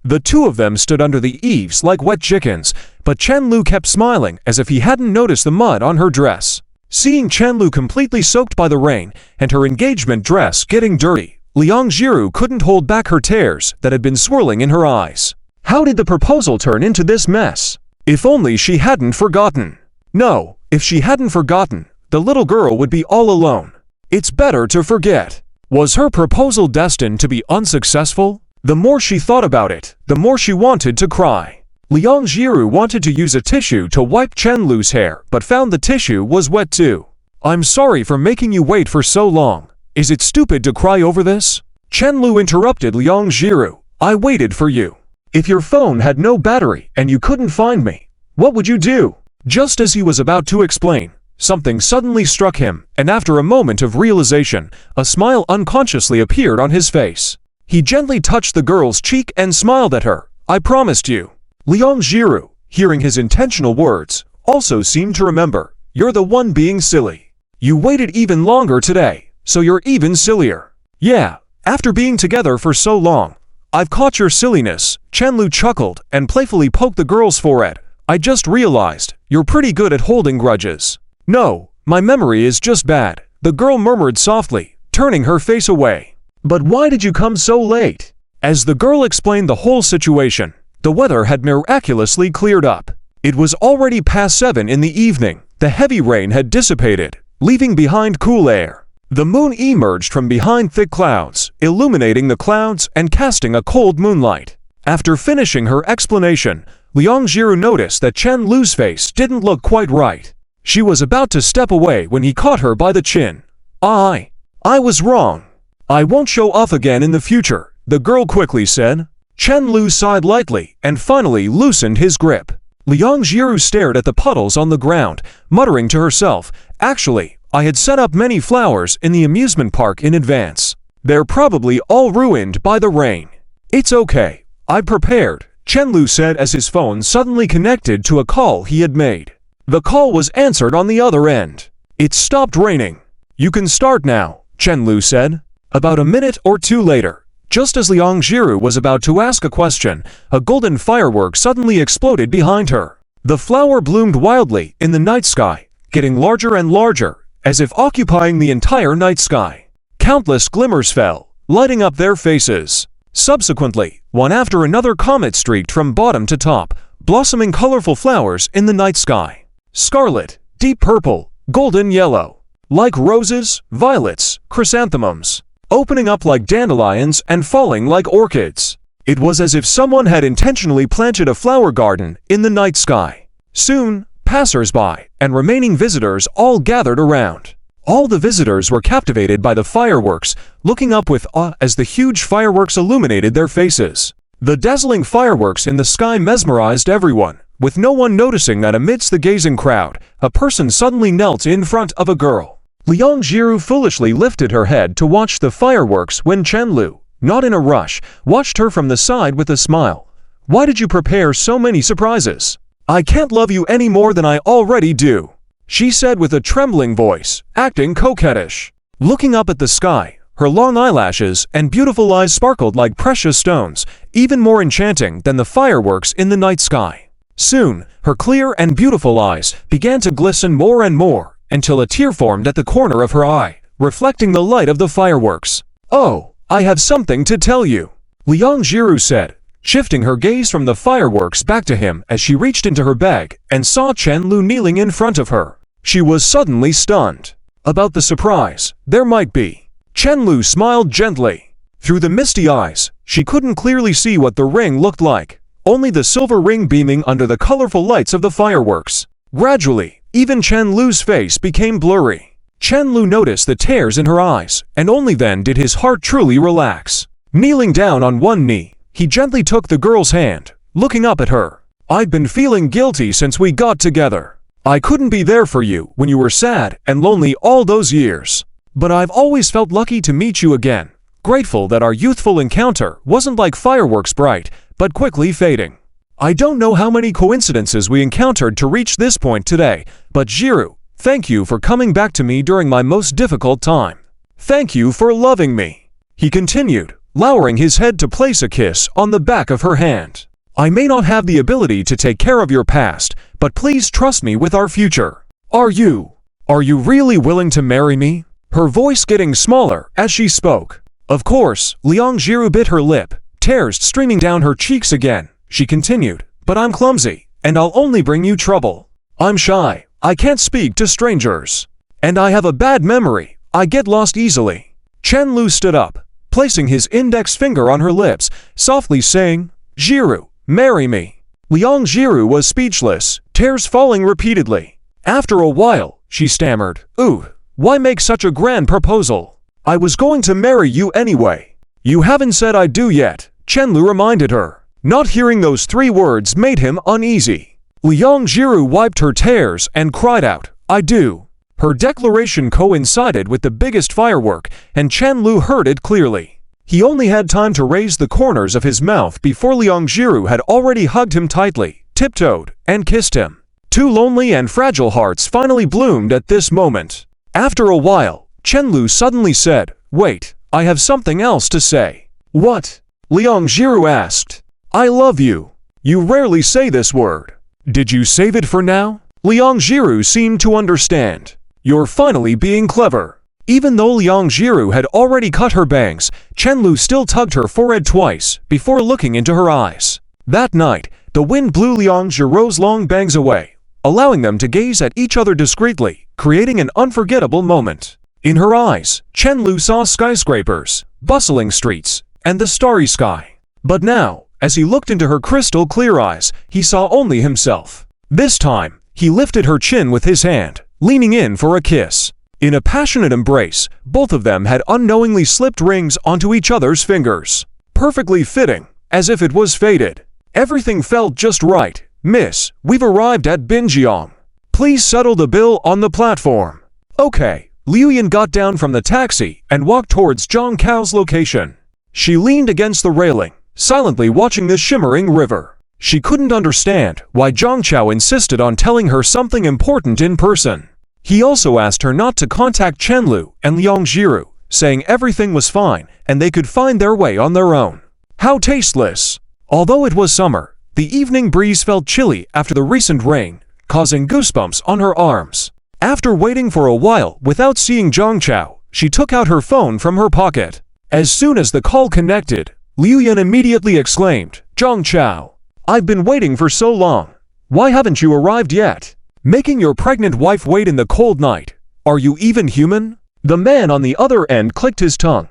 The two of them stood under the eaves like wet chickens, but Chen Lu kept smiling as if he hadn't noticed the mud on her dress. Seeing Chen Lu completely soaked by the rain and her engagement dress getting dirty, Liang Jiru couldn't hold back her tears that had been swirling in her eyes. How did the proposal turn into this mess? If only she hadn't forgotten. No, if she hadn't forgotten, the little girl would be all alone. It's better to forget. Was her proposal destined to be unsuccessful? The more she thought about it, the more she wanted to cry. Liang Jiru wanted to use a tissue to wipe Chen Lu's hair, but found the tissue was wet too. I'm sorry for making you wait for so long. Is it stupid to cry over this? Chen Lu interrupted Liang Jiru. I waited for you. If your phone had no battery and you couldn't find me, what would you do? Just as he was about to explain, something suddenly struck him, and after a moment of realization, a smile unconsciously appeared on his face. He gently touched the girl's cheek and smiled at her. I promised you. Liang Jiru, hearing his intentional words, also seemed to remember. You're the one being silly. You waited even longer today, so you're even sillier. Yeah, after being together for so long, I've caught your silliness. Chen Lu chuckled and playfully poked the girl's forehead. I just realized, you're pretty good at holding grudges. No, my memory is just bad, the girl murmured softly, turning her face away. But why did you come so late? As the girl explained the whole situation, the weather had miraculously cleared up. It was already past 7 in the evening. The heavy rain had dissipated, leaving behind cool air. The moon emerged from behind thick clouds, illuminating the clouds and casting a cold moonlight. After finishing her explanation, Liang Jiru noticed that Chen Lu's face didn't look quite right. She was about to step away when he caught her by the chin. I was wrong. I won't show off again in the future, the girl quickly said. Chen Lu sighed lightly and finally loosened his grip. Liang Jiru stared at the puddles on the ground, muttering to herself, actually, I had set up many flowers in the amusement park in advance. They're probably all ruined by the rain. It's okay. I prepared, Chen Lu said as his phone suddenly connected to a call he had made. The call was answered on the other end. It stopped raining. You can start now, Chen Lu said. About a minute or two later, just as Liang Jiru was about to ask a question, a golden firework suddenly exploded behind her. The flower bloomed wildly in the night sky, getting larger and larger, as if occupying the entire night sky. Countless glimmers fell, lighting up their faces. Subsequently, one after another comet streaked from bottom to top, blossoming colorful flowers in the night sky. Scarlet, deep purple, golden yellow. Like roses, violets, chrysanthemums. Opening up like dandelions and falling like orchids. It was as if someone had intentionally planted a flower garden in the night sky. Soon, passers-by and remaining visitors all gathered around. All the visitors were captivated by the fireworks, looking up with awe as the huge fireworks illuminated their faces. The dazzling fireworks in the sky mesmerized everyone, with no one noticing that amidst the gazing crowd, a person suddenly knelt in front of a girl. Liang Jiru foolishly lifted her head to watch the fireworks when Chen Lu, not in a rush, watched her from the side with a smile. Why did you prepare so many surprises? I can't love you any more than I already do, she said with a trembling voice, acting coquettish. Looking up at the sky, her long eyelashes and beautiful eyes sparkled like precious stones, even more enchanting than the fireworks in the night sky. Soon, her clear and beautiful eyes began to glisten more and more, until a tear formed at the corner of her eye, reflecting the light of the fireworks. Oh, I have something to tell you, Liang Jiru said, shifting her gaze from the fireworks back to him as she reached into her bag and saw Chen Lu kneeling in front of her. She was suddenly stunned. About the surprise, there might be. Chen Lu smiled gently. Through the misty eyes, She couldn't clearly see what the ring looked like, only the silver ring beaming under the colorful lights of the fireworks. Gradually, even Chen Lu's face became blurry. Chen Lu noticed the tears in her eyes, and only then did his heart truly relax. Kneeling down on one knee, he gently took the girl's hand, looking up at her. "I've been feeling guilty since we got together. I couldn't be there for you when you were sad and lonely all those years. But I've always felt lucky to meet you again, grateful that our youthful encounter wasn't like fireworks bright, but quickly fading. I don't know how many coincidences we encountered to reach this point today, but Jiru, thank you for coming back to me during my most difficult time. Thank you for loving me," he continued, lowering his head to place a kiss on the back of her hand. "I may not have the ability to take care of your past, but please trust me with our future. Are you really willing to marry me?" Her voice getting smaller as she spoke. Of course, Liang Jiru bit her lip, tears streaming down her cheeks again. She continued, "But I'm clumsy, and I'll only bring you trouble. I'm shy, I can't speak to strangers. And I have a bad memory, I get lost easily." Chen Lu stood up, placing his index finger on her lips, softly saying, "Jiru, marry me." Liang Jiru was speechless, tears falling repeatedly. After a while, she stammered, "Ooh, why make such a grand proposal? I was going to marry you anyway." "You haven't said I do yet," Chen Lu reminded her. Not hearing those 3 words made him uneasy. Liang Jiru wiped her tears and cried out, "I do." Her declaration coincided with the biggest firework, and Chen Lu heard it clearly. He only had time to raise the corners of his mouth before Liang Jiru had already hugged him tightly, tiptoed, and kissed him. 2 lonely and fragile hearts finally bloomed at this moment. After a while, Chen Lu suddenly said, "Wait, I have something else to say." "What?" Liang Jiru asked. "I love you. You rarely say this word. Did you save it for now?" Liang Jiru seemed to understand. "You're finally being clever." Even though Liang Jiru had already cut her bangs, Chen Lu still tugged her forehead twice before looking into her eyes. That night, the wind blew Liang Jiru's long bangs away, allowing them to gaze at each other discreetly, creating an unforgettable moment. In her eyes, Chen Lu saw skyscrapers, bustling streets, and the starry sky. But now, as he looked into her crystal clear eyes, he saw only himself. This time, he lifted her chin with his hand, leaning in for a kiss. In a passionate embrace, both of them had unknowingly slipped rings onto each other's fingers. Perfectly fitting, as if it was fated. "Everything felt just right. Miss, we've arrived at Binjiang. Please settle the bill on the platform." "Okay." Liu Yan got down from the taxi and walked towards Zhang Cao's location. She leaned against the railing, silently watching the shimmering river. She couldn't understand why Zhang Chao insisted on telling her something important in person. He also asked her not to contact Chen Lu and Liang Jiru, saying everything was fine and they could find their way on their own. How tasteless! Although it was summer, the evening breeze felt chilly after the recent rain, causing goosebumps on her arms. After waiting for a while without seeing Zhang Chao, she took out her phone from her pocket. As soon as the call connected, Liu Yan immediately exclaimed, "Zhang Chao, I've been waiting for so long. Why haven't you arrived yet? Making your pregnant wife wait in the cold night. Are you even human?" The man on the other end clicked his tongue.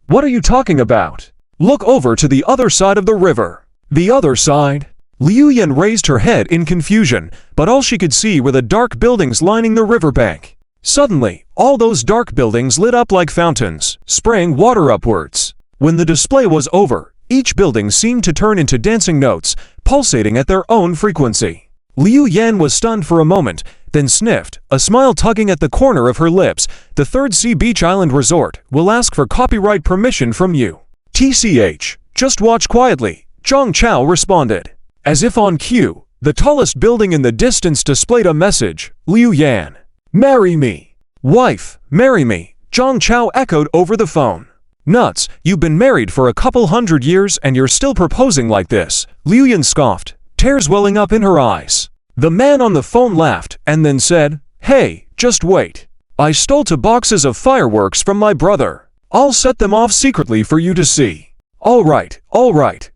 "What are you talking about? Look over to the other side of the river." "The other side?" Liu Yan raised her head in confusion, but all she could see were the dark buildings lining the riverbank. Suddenly, all those dark buildings lit up like fountains, spraying water upwards. When the display was over, each building seemed to turn into dancing notes, pulsating at their own frequency. Liu Yan was stunned for a moment, then sniffed, a smile tugging at the corner of her lips. "The Third Sea Beach Island Resort will ask for copyright permission from you." "TCH, just watch quietly," Zhang Chao responded. As if on cue, the tallest building in the distance displayed a message, "Liu Yan. Marry me." "Wife, marry me," Zhang Chao echoed over the phone. "Nuts, you've been married for a couple hundred years and you're still proposing like this," Liu Yan scoffed, tears welling up in her eyes. The man on the phone laughed and then said, "Hey, just wait. I stole 2 boxes of fireworks from my brother. I'll set them off secretly for you to see." All right,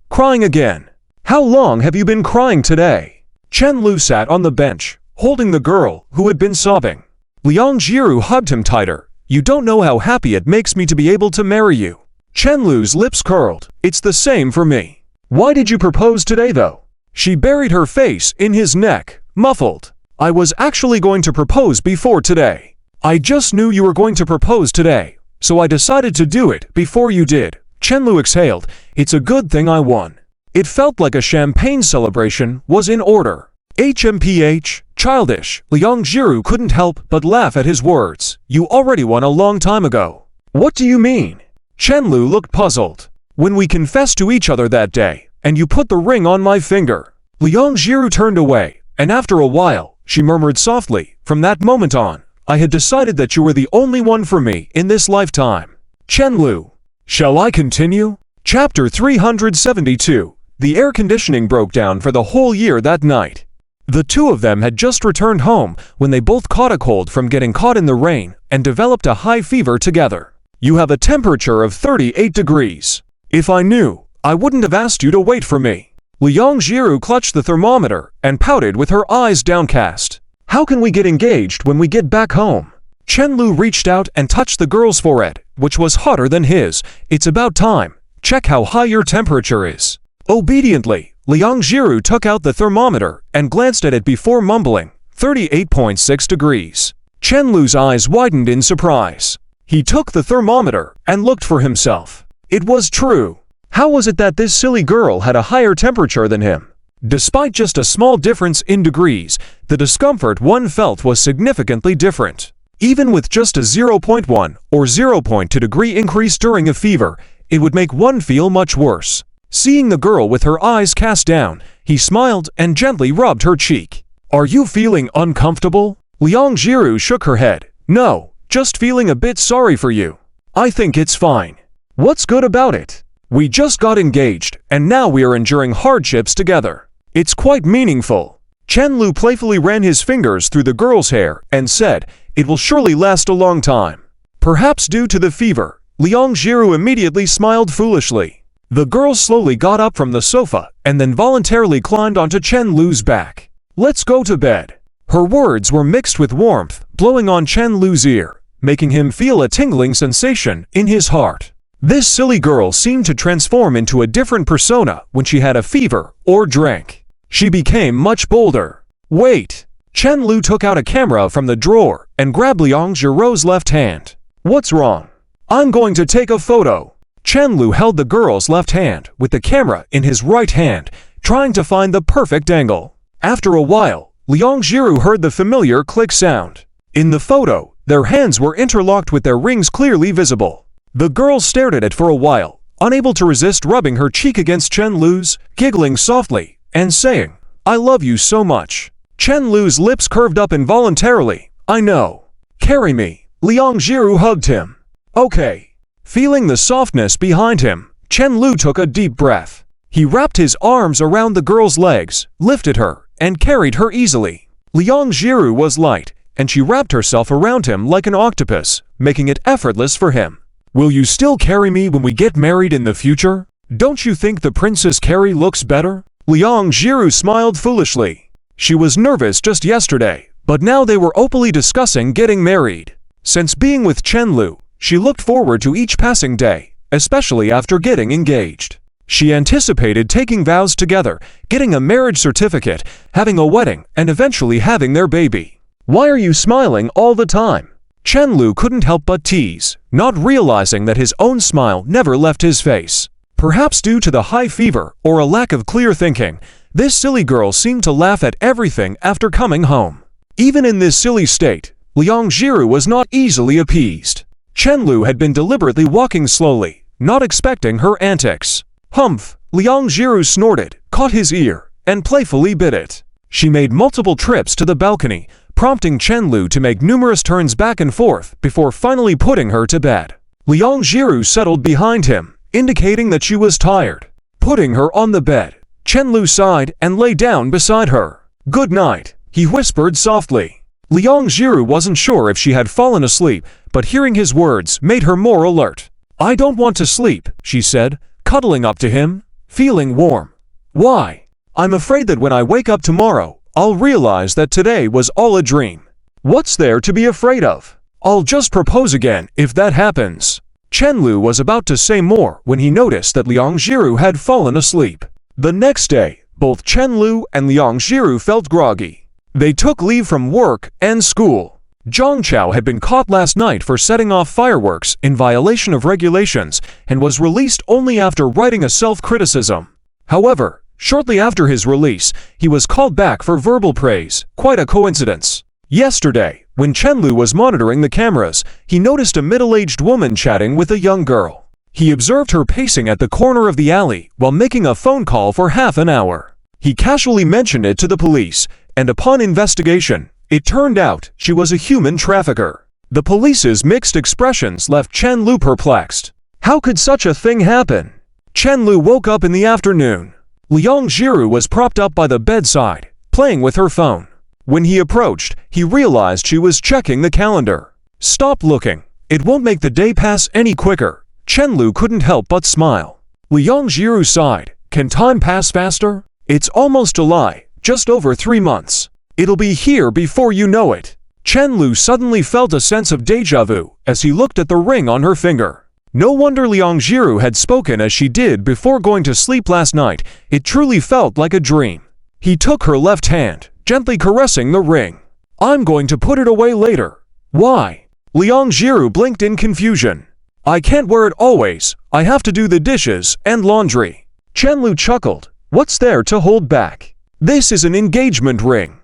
crying again. "How long have you been crying today?" Chen Lu sat on the bench, holding the girl who had been sobbing. Liang Jiru hugged him tighter. "You don't know how happy it makes me to be able to marry you. Chenlu's lips curled. It's the same for me. Why did you propose today though? She buried her face in his neck, muffled. I was actually going to propose before today. I just knew you were going to propose today, so I decided to do it before you did. Chenlu exhaled. It's a good thing I won. It felt like a champagne celebration was in order. HMPH, childish. Liang Jiru couldn't help but laugh at his words. You already won a long time ago. What do you mean? Chenlu looked puzzled. When we confessed to each other that day, and you put the ring on my finger. Liang Jiru turned away, and after a while, she murmured softly, from that moment on, I had decided that you were the only one for me in this lifetime. Chenlu. Shall I continue? Chapter 372. The air conditioning broke down for the whole year that night. The two of them had just returned home when they both caught a cold from getting caught in the rain and developed a high fever together. You have a temperature of 38 degrees. If I knew, I wouldn't have asked you to wait for me. Liang Jiru clutched the thermometer and pouted with her eyes downcast. How can we get engaged when we get back home? Chenlu reached out and touched the girl's forehead, which was hotter than his. It's about time. Check how high your temperature is. Obediently, Liang Jiru took out the thermometer and glanced at it before mumbling, 38.6 degrees. Chenlu's eyes widened in surprise. He took the thermometer and looked for himself. It was true. How was it that this silly girl had a higher temperature than him? Despite just a small difference in degrees, the discomfort one felt was significantly different. Even with just a 0.1 or 0.2 degree increase during a fever, it would make one feel much worse. Seeing the girl with her eyes cast down, he smiled and gently rubbed her cheek. Are you feeling uncomfortable? Liang Jiru shook her head. No, just feeling a bit sorry for you. I think it's fine. What's good about it? We just got engaged, and now we are enduring hardships together. It's quite meaningful. Chenlu playfully ran his fingers through the girl's hair and said, it will surely last a long time. Perhaps due to the fever, Liang Jiru immediately smiled foolishly. The girl slowly got up from the sofa and then voluntarily climbed onto Chenlu's back. Let's go to bed. Her words were mixed with warmth, blowing on Chenlu's ear, making him feel a tingling sensation in his heart. This silly girl seemed to transform into a different persona when she had a fever or drank. She became much bolder. Wait! Chenlu took out a camera from the drawer and grabbed Liang Jiru's left hand. What's wrong? I'm going to take a photo. Chenlu held the girl's left hand with the camera in his right hand, trying to find the perfect angle. After a while, Liang Jiru heard the familiar click sound. In the photo, their hands were interlocked with their rings clearly visible. The girl stared at it for a while, unable to resist rubbing her cheek against Chenlu's, giggling softly, and saying, I love you so much. Chenlu's lips curved up involuntarily. I know. Carry me. Liang Jiru hugged him. Okay. Feeling the softness behind him, Chenlu took a deep breath. He wrapped his arms around the girl's legs, lifted her, and carried her easily. Liang Jiru was light, and she wrapped herself around him like an octopus, making it effortless for him. Will you still carry me when we get married in the future? Don't you think the Princess Carrie looks better? Liang Jiru smiled foolishly. She was nervous just yesterday, but now they were openly discussing getting married. Since being with Chenlu, she looked forward to each passing day, especially after getting engaged. She anticipated taking vows together, getting a marriage certificate, having a wedding, and eventually having their baby. Why are you smiling all the time? Chenlu couldn't help but tease, not realizing that his own smile never left his face. Perhaps due to the high fever or a lack of clear thinking, this silly girl seemed to laugh at everything after coming home. Even in this silly state, Liang Jiru was not easily appeased. Chenlu had been deliberately walking slowly, not expecting her antics. Humph! Liang Jiru snorted, caught his ear, and playfully bit it. She made multiple trips to the balcony, prompting Chenlu to make numerous turns back and forth before finally putting her to bed. Liang Jiru settled behind him, indicating that she was tired. Putting her on the bed, Chenlu sighed and lay down beside her. Good night, he whispered softly. Liang Jiru wasn't sure if she had fallen asleep, but hearing his words made her more alert. I don't want to sleep, she said, cuddling up to him, feeling warm. Why? I'm afraid that when I wake up tomorrow, I'll realize that today was all a dream. What's there to be afraid of? I'll just propose again if that happens. Chen Lu was about to say more when he noticed that Liang Jiru had fallen asleep. The next day, both Chen Lu and Liang Jiru felt groggy. They took leave from work and school. Zhang Chao had been caught last night for setting off fireworks in violation of regulations and was released only after writing a self-criticism. However, shortly after his release, he was called back for verbal praise, quite a coincidence. Yesterday, when Chen Lu was monitoring the cameras, he noticed a middle-aged woman chatting with a young girl. He observed her pacing at the corner of the alley while making a phone call for half an hour. He casually mentioned it to the police, and upon investigation, it turned out she was a human trafficker. The police's mixed expressions left Chen Lu perplexed. How could such a thing happen? Chen Lu woke up in the afternoon. Liang Jiru was propped up by the bedside, playing with her phone. When he approached, he realized she was checking the calendar. Stop looking. It won't make the day pass any quicker. Chen Lu couldn't help but smile. Liang Jiru sighed. Can time pass faster? It's almost July, just over 3 months. It'll be here before you know it. Chen Lu suddenly felt a sense of déjà vu as he looked at the ring on her finger. No wonder Liang Jiru had spoken as she did before going to sleep last night. It truly felt like a dream. He took her left hand, gently caressing the ring. I'm going to put it away later. Why? Liang Jiru blinked in confusion. I can't wear it always. I have to do the dishes and laundry. Chen Lu chuckled. What's there to hold back? This is an engagement ring.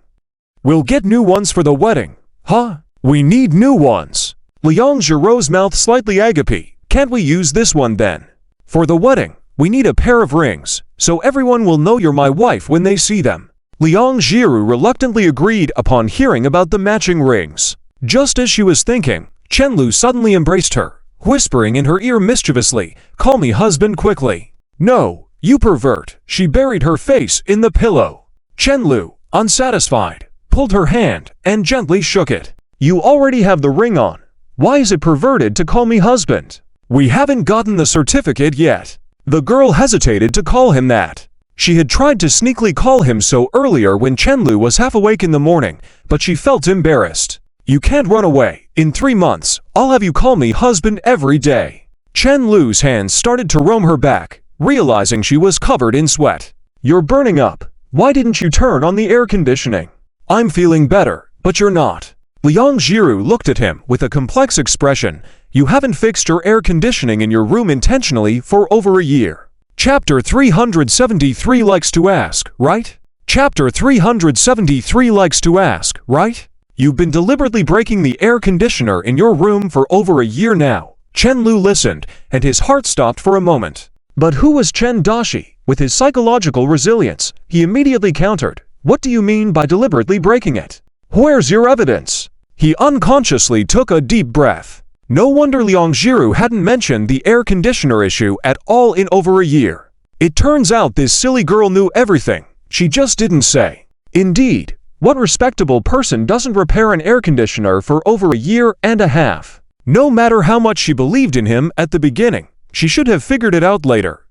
We'll get new ones for the wedding. Huh? We need new ones. Liang Jiru's mouth slightly agape. Can't we use this one then? For the wedding, we need a pair of rings, so everyone will know you're my wife when they see them. Liang Jiru reluctantly agreed upon hearing about the matching rings. Just as she was thinking, Chen Lu suddenly embraced her, whispering in her ear mischievously, "Call me husband quickly." No, you pervert. She buried her face in the pillow. Chen Lu, unsatisfied, pulled her hand and gently shook it. You already have the ring on. Why is it perverted to call me husband? We haven't gotten the certificate yet. The girl hesitated to call him that. She had tried to sneakily call him so earlier when Chen Lu was half awake in the morning, but she felt embarrassed. You can't run away. In 3 months, I'll have you call me husband every day. Chen Lu's hands started to roam her back, realizing she was covered in sweat. You're burning up. Why didn't you turn on the air conditioning? I'm feeling better, but you're not. Liang Jiru looked at him with a complex expression. You haven't fixed your air conditioning in your room intentionally for over a year. Chapter 373 likes to ask, right? Chapter 373 likes to ask, right? You've been deliberately breaking the air conditioner in your room for over a year now. Chen Lu listened, and his heart stopped for a moment. But who was Chen Dashi? With his psychological resilience, he immediately countered. What do you mean by deliberately breaking it? Where's your evidence? He unconsciously took a deep breath. No wonder Liang Jiru hadn't mentioned the air conditioner issue at all in over a year. It turns out this silly girl knew everything. She just didn't say. Indeed, what respectable person doesn't repair an air conditioner for over a year and a half? No matter how much she believed in him at the beginning, she should have figured it out later. ...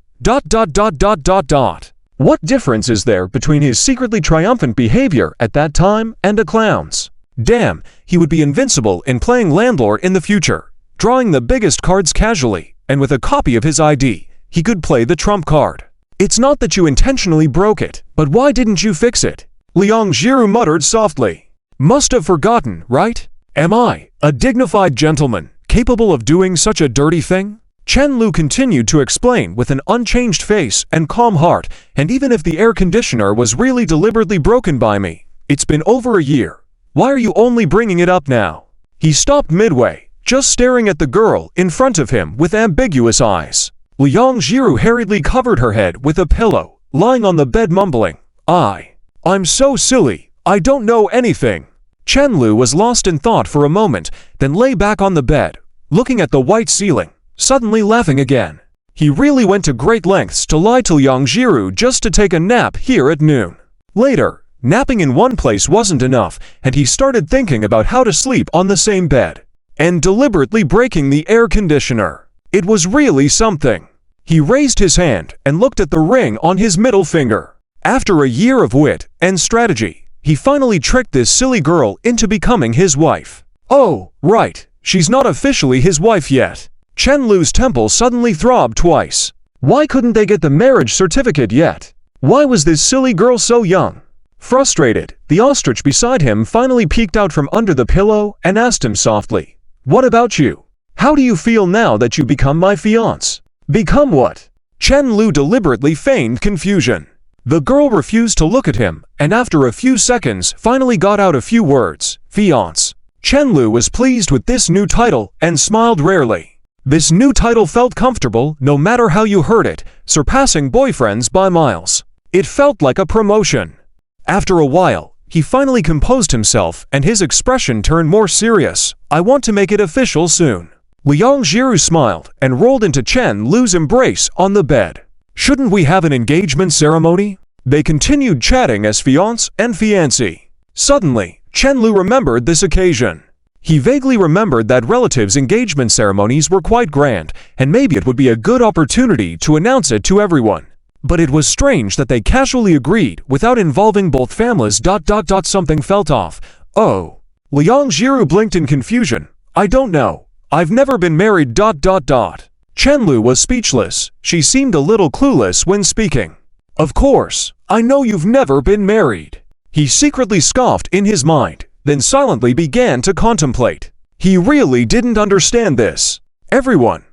What difference is there between his secretly triumphant behavior at that time and a clown's? Damn, he would be invincible in playing landlord in the future, drawing the biggest cards casually, and with a copy of his ID, he could play the trump card. It's not that you intentionally broke it, but why didn't you fix it? Liang Jiru muttered softly. Must have forgotten, right? Am I, a dignified gentleman, capable of doing such a dirty thing? Chen Lu continued to explain with an unchanged face and calm heart, and even if the air conditioner was really deliberately broken by me, it's been over a year. Why are you only bringing it up now? He stopped midway, just staring at the girl in front of him with ambiguous eyes. Liang Jiru hurriedly covered her head with a pillow, lying on the bed mumbling, I'm so silly, I don't know anything. Chen Lu was lost in thought for a moment, then lay back on the bed, looking at the white ceiling, suddenly laughing again. He really went to great lengths to lie to Liang Jiru just to take a nap here at noon. Later, napping in one place wasn't enough, and he started thinking about how to sleep on the same bed. And deliberately breaking the air conditioner. It was really something. He raised his hand and looked at the ring on his middle finger. After a year of wit and strategy, he finally tricked this silly girl into becoming his wife. Oh, right, she's not officially his wife yet. Chen Lu's temple suddenly throbbed twice. Why couldn't they get the marriage certificate yet? Why was this silly girl so young? Frustrated, the ostrich beside him finally peeked out from under the pillow and asked him softly, "What about you? How do you feel now that you become my fiancé?" "Become what?" Chen Lu deliberately feigned confusion. The girl refused to look at him, and after a few seconds finally got out a few words, "Fiancé." Chen Lu was pleased with this new title and smiled rarely. This new title felt comfortable no matter how you heard it, surpassing boyfriends by miles. It felt like a promotion. After a while, he finally composed himself and his expression turned more serious. "I want to make it official soon." Liang Jiru smiled and rolled into Chen Lu's embrace on the bed. "Shouldn't we have an engagement ceremony?" They continued chatting as fiancé and fiancée. Suddenly, Chen Lu remembered this occasion. He vaguely remembered that relatives' engagement ceremonies were quite grand, and maybe it would be a good opportunity to announce it to everyone. But it was strange that they casually agreed without involving both families. Something felt off. "Oh." Liang Jiru blinked in confusion. "I don't know. I've never been married. Chen Lu was speechless. She seemed a little clueless when speaking. "Of course, I know you've never been married." He secretly scoffed in his mind, then silently began to contemplate. He really didn't understand this. Everyone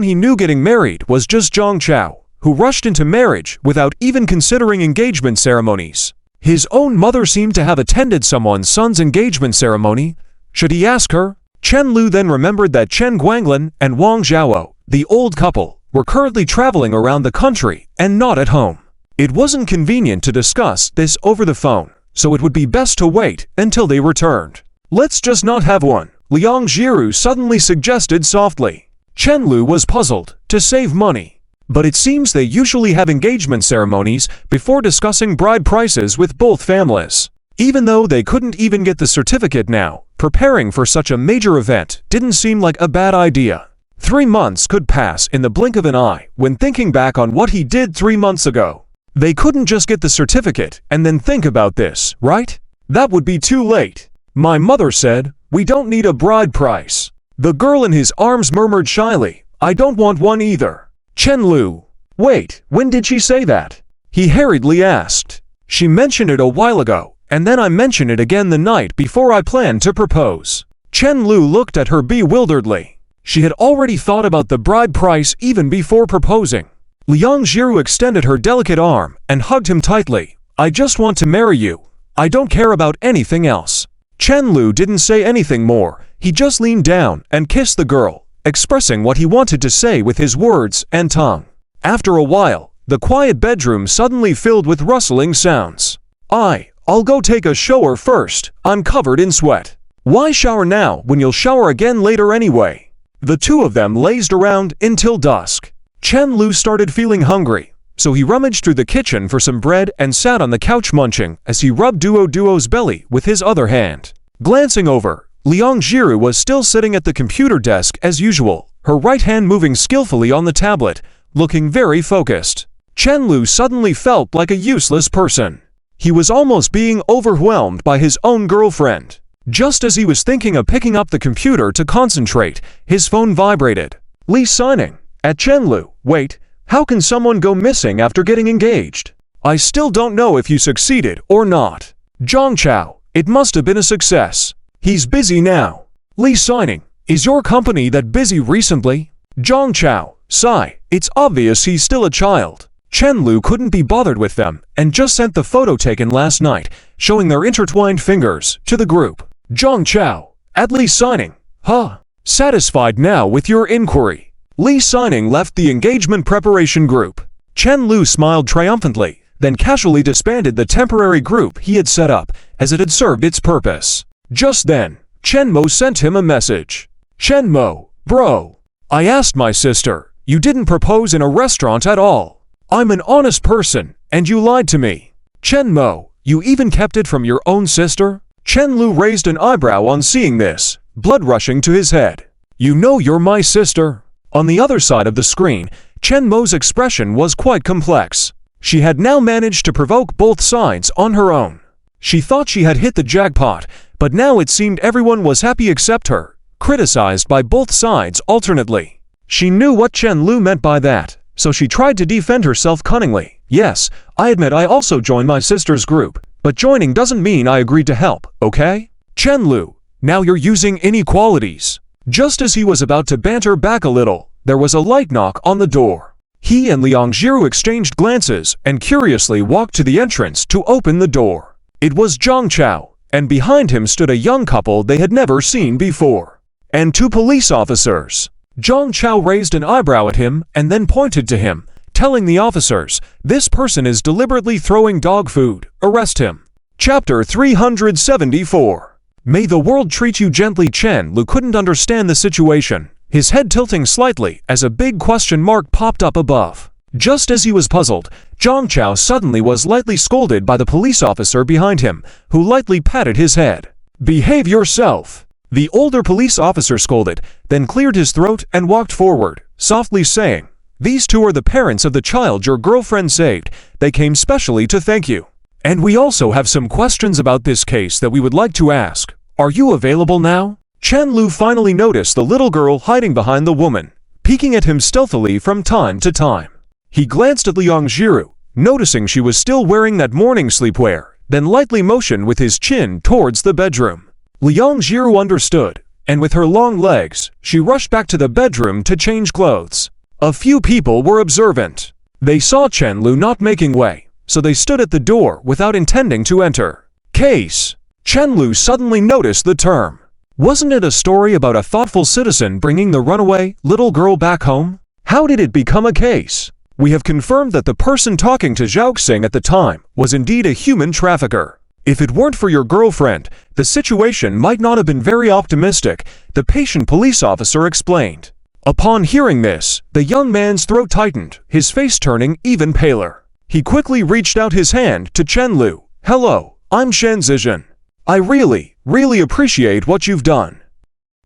he knew getting married was just Zhang Chao, who rushed into marriage without even considering engagement ceremonies. His own mother seemed to have attended someone's son's engagement ceremony. Should he ask her? Chen Lu then remembered that Chen Guanglin and Wang Zhao, the old couple, were currently traveling around the country and not at home. It wasn't convenient to discuss this over the phone, so it would be best to wait until they returned. "Let's just not have one," Liang Jiru suddenly suggested softly. Chen Lu was puzzled. To save money. But it seems they usually have engagement ceremonies before discussing bride prices with both families. Even though they couldn't even get the certificate now, preparing for such a major event didn't seem like a bad idea. 3 months could pass in the blink of an eye when thinking back on what he did 3 months ago. They couldn't just get the certificate and then think about this, right? That would be too late. "My mother said, we don't need a bride price." The girl in his arms murmured shyly, "I don't want one either." Chen Lu. "Wait, when did she say that?" He hurriedly asked. "She mentioned it a while ago, and then I mentioned it again the night before I planned to propose." Chen Lu looked at her bewilderedly. She had already thought about the bride price even before proposing. Liang Jiru extended her delicate arm and hugged him tightly. "I just want to marry you. I don't care about anything else." Chen Lu didn't say anything more. He just leaned down and kissed the girl, expressing what he wanted to say with his words and tongue. After a while, the quiet bedroom suddenly filled with rustling sounds. I'll go take a shower first. I'm covered in sweat." "Why shower now when you'll shower again later anyway?" The two of them lazed around until dusk. Chen Lu started feeling hungry, so he rummaged through the kitchen for some bread and sat on the couch munching as he rubbed Duo's belly with his other hand. Glancing over, Liang Jiru was still sitting at the computer desk as usual, her right hand moving skillfully on the tablet, looking very focused. Chen Lu suddenly felt like a useless person. He was almost being overwhelmed by his own girlfriend. Just as he was thinking of picking up the computer to concentrate, his phone vibrated. Lee signing. At Chen Lu. "Wait, how can someone go missing after getting engaged? I still don't know if you succeeded or not. Zhang Chao, it must have been a success. He's busy now." Lee signing. "Is your company that busy recently?" Zhang Chao. "Sigh, it's obvious he's still a child." Chen Lu couldn't be bothered with them and just sent the photo taken last night, showing their intertwined fingers, to the group. Zhang Chao. At Lee signing. "Huh. Satisfied now with your inquiry." Lee signing left the engagement preparation group. Chen Lu smiled triumphantly, then casually disbanded the temporary group he had set up, as it had served its purpose. Just then, Chen Mo sent him a message. "Chen Mo, bro. I asked my sister. You didn't propose in a restaurant at all. I'm an honest person, and you lied to me." "Chen Mo, you even kept it from your own sister?" Chen Lu raised an eyebrow on seeing this, blood rushing to his head. "You know you're my sister." On the other side of the screen, Chen Mo's expression was quite complex. She had now managed to provoke both sides on her own. She thought she had hit the jackpot, but now it seemed everyone was happy except her, criticized by both sides alternately. She knew what Chen Lu meant by that, so she tried to defend herself cunningly. Yes, I admit I also joined my sister's group, but joining doesn't mean I agreed to help, okay? Chen Lu, now you're using inequalities. Just as he was about to banter back a little, there was a light knock on the door. He and Liang Jiru exchanged glances and curiously walked to the entrance to open the door. It was Zhang Chao, and behind him stood a young couple they had never seen before. And 2 police officers. Zhang Chao raised an eyebrow at him and then pointed to him, telling the officers, "This person is deliberately throwing dog food. Arrest him." Chapter 374. May the world treat you gently. Chen Lu couldn't understand the situation, his head tilting slightly as a big question mark popped up above. Just as he was puzzled, Zhang Chao suddenly was lightly scolded by the police officer behind him, who lightly patted his head. "Behave yourself." The older police officer scolded, then cleared his throat and walked forward, softly saying, "These 2 are the parents of the child your girlfriend saved. They came specially to thank you. And we also have some questions about this case that we would like to ask. Are you available now?" Chen Lu finally noticed the little girl hiding behind the woman, peeking at him stealthily from time to time. He glanced at Liang Jiru, noticing she was still wearing that morning sleepwear, then lightly motioned with his chin towards the bedroom. Liang Jiru understood, and with her long legs, she rushed back to the bedroom to change clothes. A few people were observant. They saw Chen Lu not making way, so they stood at the door without intending to enter. Case. Chen Lu suddenly noticed the term. Wasn't it a story about a thoughtful citizen bringing the runaway little girl back home? How did it become a case? We have confirmed that the person talking to Zhao Xing at the time was indeed a human trafficker. If it weren't for your girlfriend, the situation might not have been very optimistic, the patient police officer explained. Upon hearing this, the young man's throat tightened, his face turning even paler. He quickly reached out his hand to Chen Lu. "Hello, I'm Shen Zizhen. I really appreciate what you've done."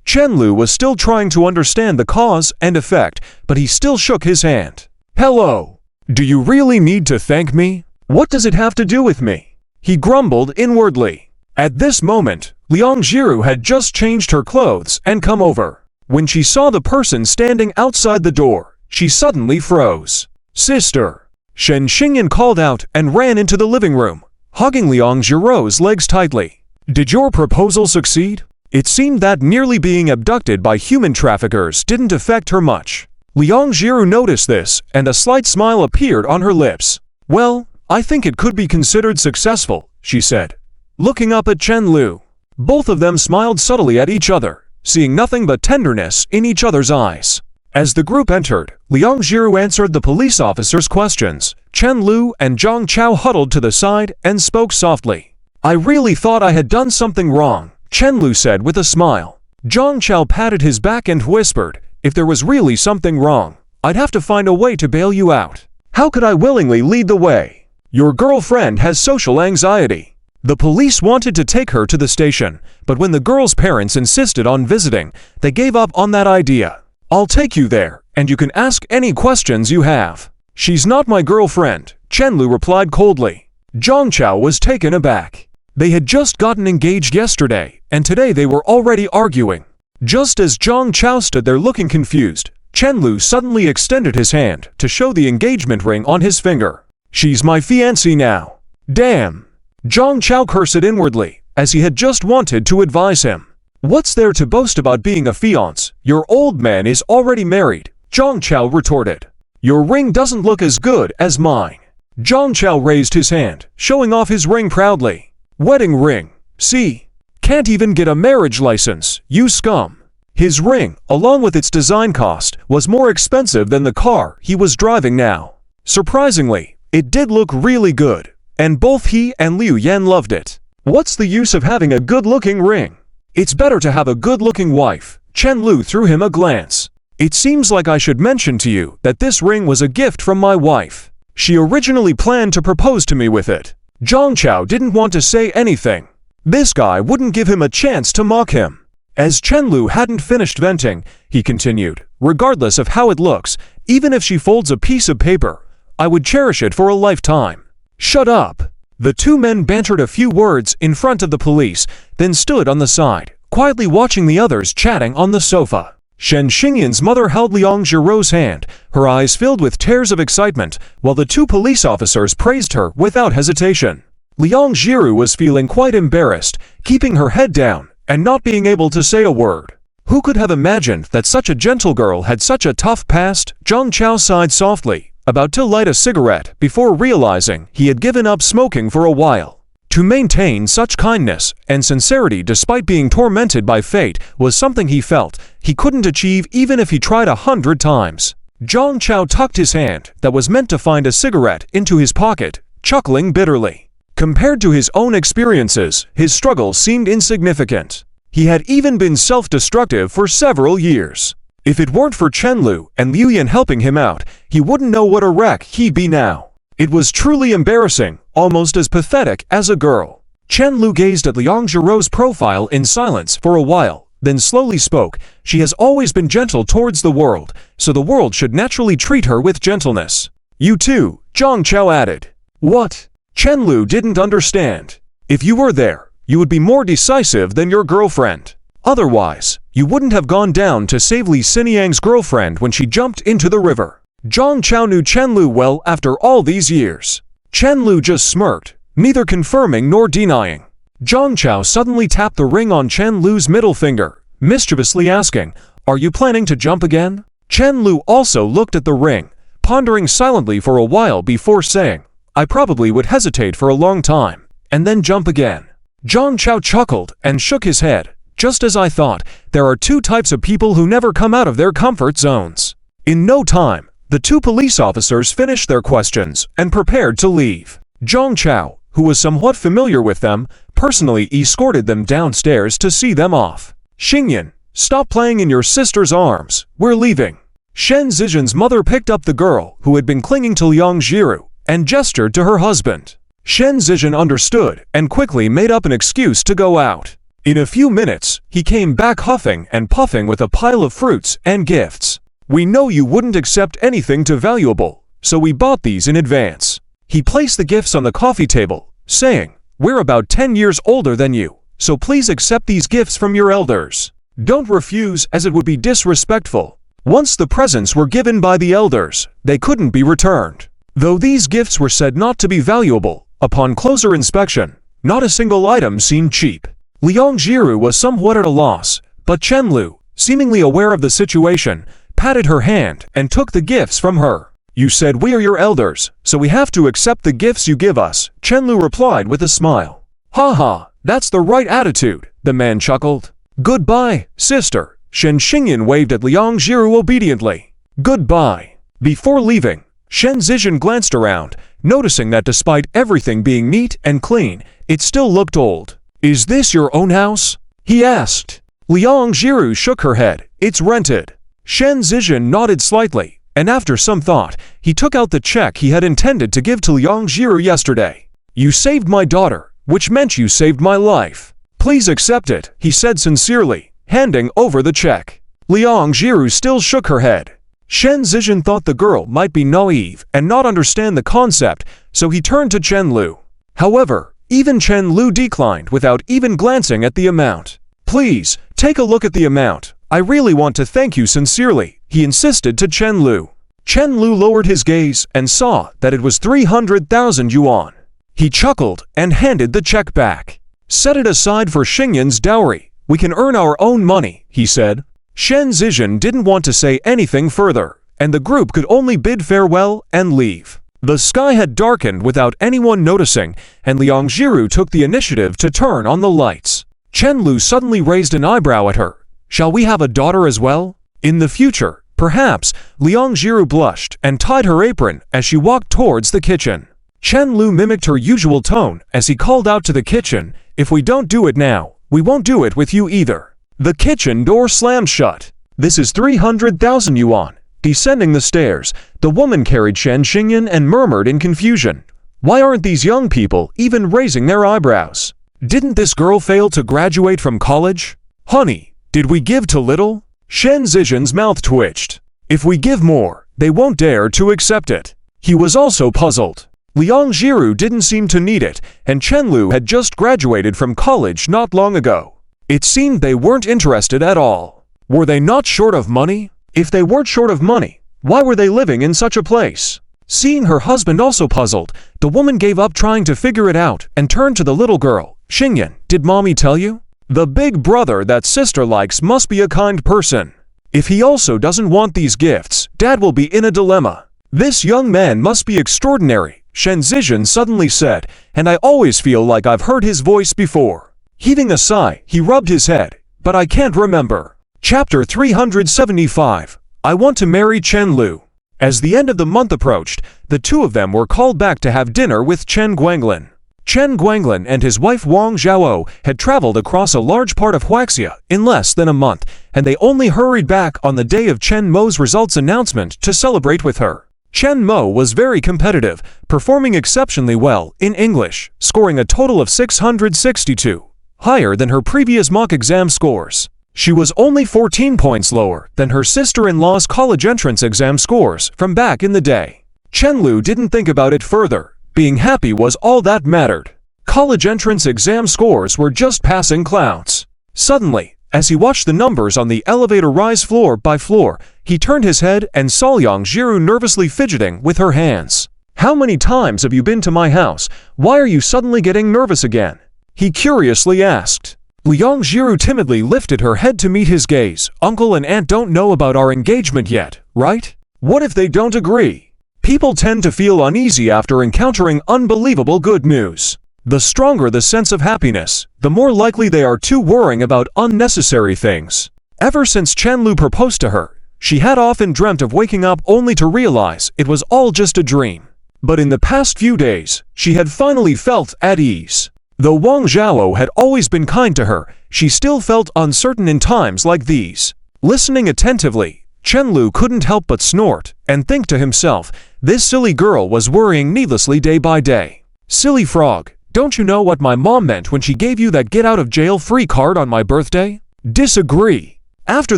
Chen Lu was still trying to understand the cause and effect, but he still shook his hand. "Hello. Do you really need to thank me? What does it have to do with me?" He grumbled inwardly. At this moment, Liang Jiru had just changed her clothes and come over. When she saw the person standing outside the door, she suddenly froze. "Sister!" Shen Xingyan called out and ran into the living room, hugging Liang Jiru's legs tightly. "Did your proposal succeed?" It seemed that merely being abducted by human traffickers didn't affect her much. Liang Jiru noticed this, and a slight smile appeared on her lips. "Well, I think it could be considered successful," she said, looking up at Chen Lu. Both of them smiled subtly at each other, seeing nothing but tenderness in each other's eyes. As the group entered, Liang Jiru answered the police officer's questions. Chen Lu and Zhang Chao huddled to the side and spoke softly. "I really thought I had done something wrong," Chen Lu said with a smile. Zhang Chao patted his back and whispered, "If there was really something wrong, I'd have to find a way to bail you out. How could I willingly lead the way? Your girlfriend has social anxiety." The police wanted to take her to the station, but when the girl's parents insisted on visiting, they gave up on that idea. "I'll take you there, and you can ask any questions you have." "She's not my girlfriend," Chen Lu replied coldly. Zhang Chao was taken aback. They had just gotten engaged yesterday, and today they were already arguing. Just as Zhang Chao stood there looking confused, Chen Lu suddenly extended his hand to show the engagement ring on his finger. "She's my fiancée now." "Damn!" Zhang Chao cursed inwardly, as he had just wanted to advise him. "What's there to boast about being a fiancé? Your old man is already married," Zhang Chao retorted. "Your ring doesn't look as good as mine." Zhang Chao raised his hand, showing off his ring proudly. "Wedding ring. See? Can't even get a marriage license, you scum." His ring, along with its design cost, was more expensive than the car he was driving now. Surprisingly, it did look really good, and both he and Liu Yan loved it. What's the use of having a good-looking ring? It's better to have a good-looking wife. Chen Lu threw him a glance. "It seems like I should mention to you that this ring was a gift from my wife. She originally planned to propose to me with it." Zhang Chao didn't want to say anything. This guy wouldn't give him a chance to mock him. As Chen Lu hadn't finished venting, he continued, "Regardless of how it looks, even if she folds a piece of paper, I would cherish it for a lifetime." "Shut up!" The 2 men bantered a few words in front of the police, then stood on the side, quietly watching the others chatting on the sofa. Shen Xingyan's mother held Liang Zhirou's hand, her eyes filled with tears of excitement, while the two police officers praised her without hesitation. Liang Zhirou was feeling quite embarrassed, keeping her head down, and not being able to say a word. Who could have imagined that such a gentle girl had such a tough past? Zhang Chao sighed softly, about to light a cigarette before realizing he had given up smoking for a while. To maintain such kindness and sincerity despite being tormented by fate was something he felt he couldn't achieve even if he tried 100 times. Zhang Chao tucked his hand that was meant to find a cigarette into his pocket, chuckling bitterly. Compared to his own experiences, his struggle seemed insignificant. He had even been self-destructive for several years. If it weren't for Chen Lu and Liu Yan helping him out, he wouldn't know what a wreck he'd be now. It was truly embarrassing, almost as pathetic as a girl. Chen Lu gazed at Liang Zhirou's profile in silence for a while, then slowly spoke. She has always been gentle towards the world, so the world should naturally treat her with gentleness. You too, Zhang Chao added. What? Chen Lu didn't understand. If you were there, you would be more decisive than your girlfriend. Otherwise, you wouldn't have gone down to save Li Xiniang's girlfriend when she jumped into the river. Zhang Chao knew Chen Lu well after all these years. Chen Lu just smirked, neither confirming nor denying. Zhang Chao suddenly tapped the ring on Chen Lu's middle finger, mischievously asking, "Are you planning to jump again?" Chen Lu also looked at the ring, pondering silently for a while before saying, "I probably would hesitate for a long time, and then jump again." Zhang Chao chuckled and shook his head. Just as I thought, there are two types of people who never come out of their comfort zones. In no time, the two police officers finished their questions and prepared to leave. Zhang Chao, who was somewhat familiar with them, personally escorted them downstairs to see them off. Xingyan, stop playing in your sister's arms, we're leaving. Shen Zijian's mother picked up the girl who had been clinging to Liang Zhirou and gestured to her husband. Shen Zijian understood and quickly made up an excuse to go out. In a few minutes, he came back huffing and puffing with a pile of fruits and gifts. We know you wouldn't accept anything too valuable, so we bought these in advance. He placed the gifts on the coffee table, saying, "We're about 10 years older than you, so please accept these gifts from your elders. Don't refuse as it would be disrespectful." Once the presents were given by the elders, they couldn't be returned. Though these gifts were said not to be valuable, upon closer inspection, not a single item seemed cheap. Liang Zhirou was somewhat at a loss, but Chen Lu, seemingly aware of the situation, patted her hand and took the gifts from her. "You said we are your elders, so we have to accept the gifts you give us," Chen Lu replied with a smile. "Ha ha, that's the right attitude," the man chuckled. "Goodbye, sister." Shen Xingyan waved at Liang Zhirou obediently. "Goodbye." Before leaving, Shen Zijian glanced around, noticing that despite everything being neat and clean, it still looked old. "Is this your own house?" he asked. Liang Zhirou shook her head. "It's rented." Shen Zijian nodded slightly, and after some thought, he took out the check he had intended to give to Liang Zhirou yesterday. "You saved my daughter, which meant you saved my life. Please accept it," he said sincerely, handing over the check. Liang Zhirou still shook her head. Shen Zijian thought the girl might be naive and not understand the concept, so he turned to Chen Lu. However, even Chen Lu declined without even glancing at the amount. "Please, take a look at the amount. I really want to thank you sincerely," he insisted to Chen Lu. Chen Lu lowered his gaze and saw that it was 300,000 yuan. He chuckled and handed the check back. "Set it aside for Xingyan's dowry. We can earn our own money," he said. Shen Zijian didn't want to say anything further, and the group could only bid farewell and leave. The sky had darkened without anyone noticing, and Liang Zhirou took the initiative to turn on the lights. Chen Lu suddenly raised an eyebrow at her. "Shall we have a daughter as well? In the future, perhaps?" Liang Zhirou blushed and tied her apron as she walked towards the kitchen. Chen Lu mimicked her usual tone as he called out to the kitchen, "If we don't do it now, we won't do it with you either." The kitchen door slammed shut. "This is 300,000 yuan. Descending the stairs, the woman carried Shen Xingyan and murmured in confusion, "Why aren't these young people even raising their eyebrows? Didn't this girl fail to graduate from college? Honey, did we give too little?" Shen Zijian's mouth twitched. "If we give more, they won't dare to accept it." He was also puzzled. Liang Zhirou didn't seem to need it, and Chen Lu had just graduated from college not long ago. It seemed they weren't interested at all. Were they not short of money? If they weren't short of money, why were they living in such a place? Seeing her husband also puzzled, the woman gave up trying to figure it out and turned to the little girl. Xingyan, did mommy tell you? The big brother that sister likes must be a kind person. If he also doesn't want these gifts, dad will be in a dilemma. This young man must be extraordinary, Shen Zizhen suddenly said, and I always feel like I've heard his voice before. Heaving a sigh, he rubbed his head, but I can't remember. Chapter 375. I want to marry Chen Lu. As the end of the month approached, the two of them were called back to have dinner with Chen Guanglin. Chen Guanglin and his wife Wang Zhao'o had traveled across a large part of Huaxia in less than a month, and they only hurried back on the day of Chen Mo's results announcement to celebrate with her. Chen Mo was very competitive, performing exceptionally well in English, scoring a total of 662, higher than her previous mock exam scores. She was only 14 points lower than her sister-in-law's college entrance exam scores from back in the day. Chen Lu didn't think about it further. Being happy was all that mattered. College entrance exam scores were just passing clouds. Suddenly, as he watched the numbers on the elevator rise floor by floor, he turned his head and saw Liang Jiru nervously fidgeting with her hands. How many times have you been to my house? Why are you suddenly getting nervous again? He curiously asked. Liang Jiru timidly lifted her head to meet his gaze. Uncle and aunt don't know about our engagement yet, right? What if they don't agree? People tend to feel uneasy after encountering unbelievable good news. The stronger the sense of happiness, the more likely they are to worrying about unnecessary things. Ever since Chen Lu proposed to her, she had often dreamt of waking up only to realize it was all just a dream. But in the past few days, she had finally felt at ease. Though Wang Zhao'o had always been kind to her, she still felt uncertain in times like these. Listening attentively, Chen Lu couldn't help but snort and think to himself, this silly girl was worrying needlessly day by day. Silly frog, don't you know what my mom meant when she gave you that get-out-of-jail-free card on my birthday? Disagree. After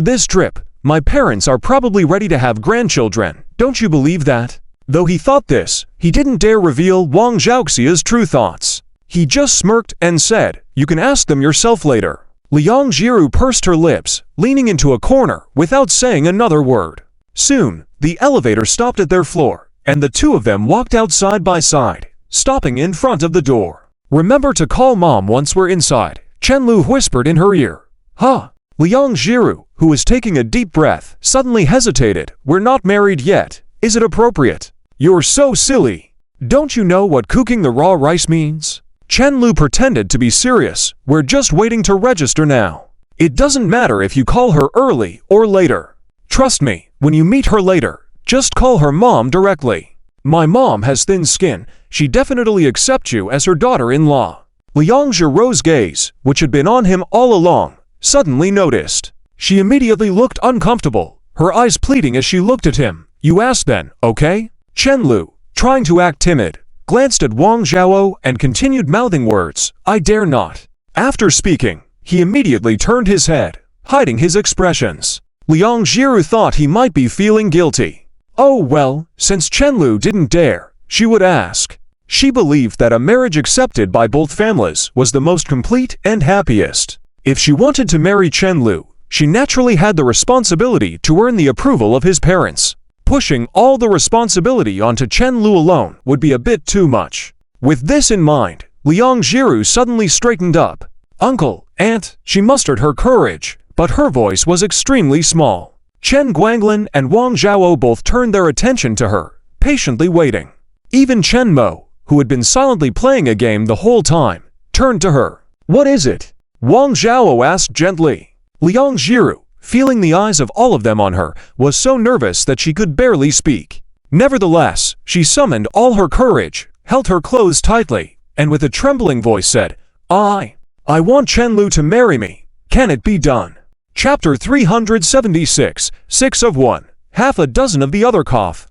this trip, my parents are probably ready to have grandchildren, don't you believe that? Though he thought this, he didn't dare reveal Wang Zhaoxia's true thoughts. He just smirked and said, you can ask them yourself later. Liang Jiru pursed her lips, leaning into a corner without saying another word. Soon, the elevator stopped at their floor, and the two of them walked out side by side, stopping in front of the door. Remember to call mom once we're inside, Chen Lu whispered in her ear. Huh? Liang Jiru, who was taking a deep breath, suddenly hesitated. We're not married yet. Is it appropriate? You're so silly. Don't you know what cooking the raw rice means? Chen Lu pretended to be serious. We're just waiting to register now. It doesn't matter if you call her early or later. Trust me, when you meet her later, just call her mom directly. My mom has thin skin. She definitely accepts you as her daughter-in-law. Liang Jiru's gaze, which had been on him all along, suddenly noticed. She immediately looked uncomfortable, her eyes pleading as she looked at him. You asked then, okay? Chen Lu, trying to act timid, glanced at Wang Zhao'o and continued mouthing words, I dare not. After speaking, he immediately turned his head, hiding his expressions. Liang Jiru thought he might be feeling guilty. Oh well, since Chen Lu didn't dare, she would ask. She believed that a marriage accepted by both families was the most complete and happiest. If she wanted to marry Chen Lu, she naturally had the responsibility to earn the approval of his parents. Pushing all the responsibility onto Chen Lu alone would be a bit too much. With this in mind, Liang Jiru suddenly straightened up. Uncle, aunt, she mustered her courage, but her voice was extremely small. Chen Guanglin and Wang Zhao'o both turned their attention to her, patiently waiting. Even Chen Mo, who had been silently playing a game the whole time, turned to her. What is it? Wang Zhao'o asked gently. Liang Jiru, feeling the eyes of all of them on her, was so nervous that she could barely speak. Nevertheless, she summoned all her courage, held her clothes tightly, and with a trembling voice said, I want Chen Lu to marry me. Can it be done? Chapter 376, 6 of 1. Half a dozen of the other cough.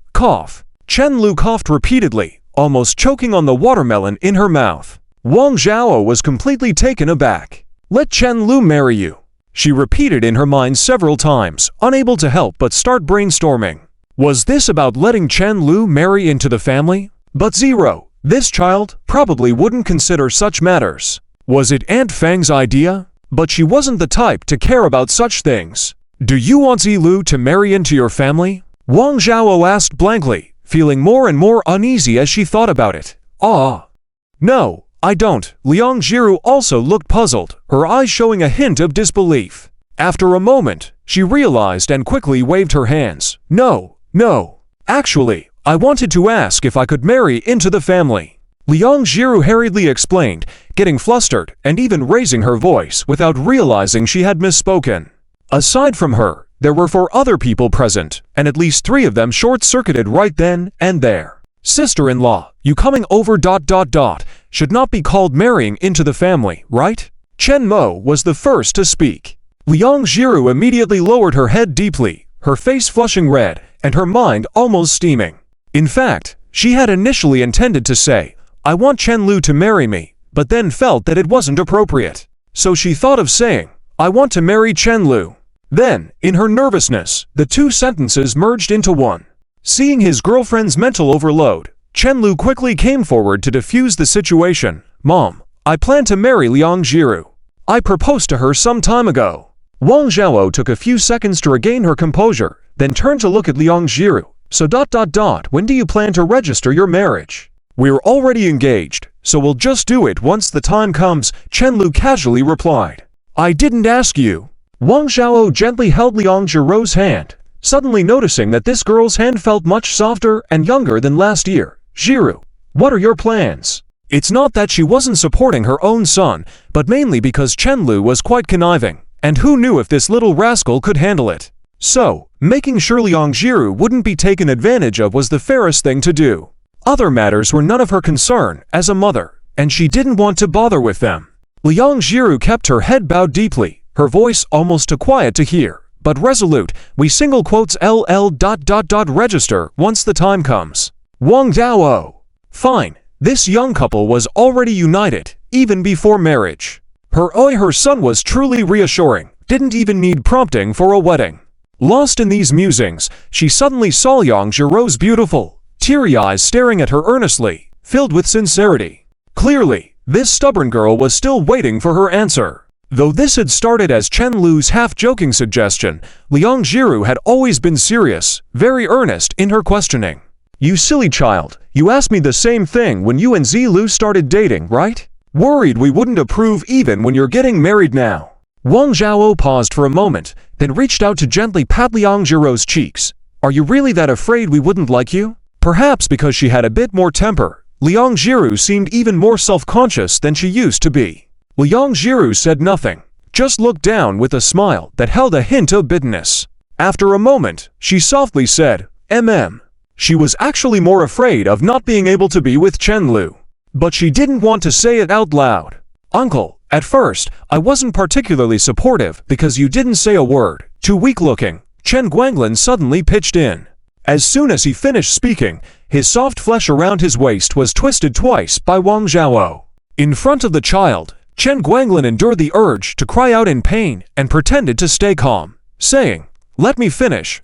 Chen Lu coughed repeatedly, almost choking on the watermelon in her mouth. Wang Zhao'o was completely taken aback. Let Chen Lu marry you, she repeated in her mind several times, unable to help but start brainstorming. Was this about letting Chen Lu marry into the family? But zero. This child probably wouldn't consider such matters. Was it Aunt Fang's idea? But she wasn't the type to care about such things. Do you want Zilu to marry into your family? Wang Zhao asked blankly, feeling more and more uneasy as she thought about it. No, I don't. Liang Jiru also looked puzzled, her eyes showing a hint of disbelief. After a moment, she realized and quickly waved her hands. No. Actually, I wanted to ask if I could marry into the family. Liang Jiru hurriedly explained, getting flustered and even raising her voice without realizing she had misspoken. Aside from her, there were 4 other people present, and at least 3 of them short-circuited right then and there. Sister-in-law, you coming over ... should not be called marrying into the family, right? Chen Mo was the first to speak. Liang Jiru immediately lowered her head deeply, her face flushing red, and her mind almost steaming. In fact, she had initially intended to say, I want Chen Lu to marry me, but then felt that it wasn't appropriate. So she thought of saying, I want to marry Chen Lu. Then, in her nervousness, the 2 sentences merged into one. Seeing his girlfriend's mental overload, Chen Lu quickly came forward to defuse the situation. Mom, I plan to marry Liang Jiru. I proposed to her some time ago. Wang Zhao took a few seconds to regain her composure, then turned to look at Liang Jiru. So ... when do you plan to register your marriage? We're already engaged, so we'll just do it once the time comes, Chen Lu casually replied. I didn't ask you. Wang Zhao gently held Liang Jiru's hand, suddenly noticing that this girl's hand felt much softer and younger than last year. Jiru, what are your plans? It's not that she wasn't supporting her own son, but mainly because Chen Lu was quite conniving, and who knew if this little rascal could handle it. So, making sure Liang Jiru wouldn't be taken advantage of was the fairest thing to do. Other matters were none of her concern as a mother, and she didn't want to bother with them. Liang Jiru kept her head bowed deeply, her voice almost too quiet to hear, but resolute. We register once the time comes. Wang Dao. Fine. This young couple was already united, even before marriage. Her son was truly reassuring, didn't even need prompting for a wedding. Lost in these musings, she suddenly saw Liang Jiru's beautiful, teary eyes staring at her earnestly, filled with sincerity. Clearly, this stubborn girl was still waiting for her answer. Though this had started as Chen Lu's half-joking suggestion, Liang Jiru had always been serious, very earnest in her questioning. You silly child, you asked me the same thing when you and Zilu started dating, right? Worried we wouldn't approve even when you're getting married now. Wang Zhao paused for a moment, then reached out to gently pat Liang Jiru's cheeks. Are you really that afraid we wouldn't like you? Perhaps because she had a bit more temper, Liang Jiru seemed even more self-conscious than she used to be. Liang Jiru said nothing, just looked down with a smile that held a hint of bitterness. After a moment, she softly said, She was actually more afraid of not being able to be with Chen Lu. But she didn't want to say it out loud. Uncle, at first, I wasn't particularly supportive because you didn't say a word. Too weak-looking. Chen Guanglin suddenly pitched in. As soon as he finished speaking, his soft flesh around his waist was twisted twice by Wang Zhao. In front of the child, Chen Guanglin endured the urge to cry out in pain and pretended to stay calm, saying, Let me finish.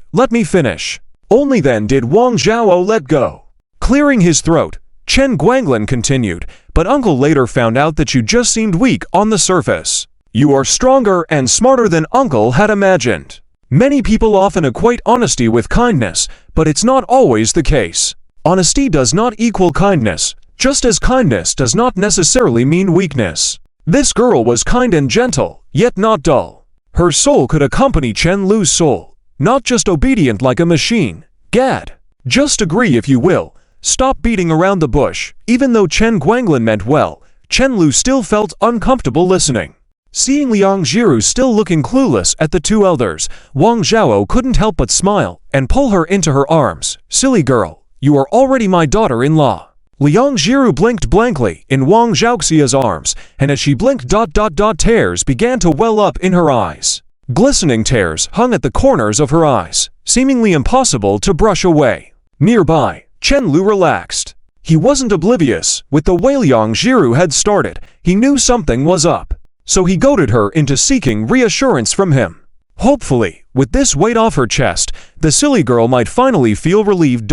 Only then did Wang Zhao let go. Clearing his throat, Chen Guanglin continued, but uncle later found out that you just seemed weak on the surface. You are stronger and smarter than uncle had imagined. Many people often equate honesty with kindness, but it's not always the case. Honesty does not equal kindness, just as kindness does not necessarily mean weakness. This girl was kind and gentle, yet not dull. Her soul could accompany Chen Lu's soul, not just obedient like a machine. Gad. Just agree if you will. Stop beating around the bush. Even though Chen Guanglin meant well, Chen Lu still felt uncomfortable listening. Seeing Liang Jiru still looking clueless at the 2 elders, Wang Zhao couldn't help but smile and pull her into her arms. Silly girl, you are already my daughter-in-law. Liang Jiru blinked blankly in Wang Zhaoxia's arms, and as she blinked ... tears began to well up in her eyes. Glistening tears hung at the corners of her eyes, seemingly impossible to brush away. Nearby, Chen Lu relaxed. He wasn't oblivious. With the way Liang Jiru had started, he knew something was up. So he goaded her into seeking reassurance from him. Hopefully, with this weight off her chest, the silly girl might finally feel relieved.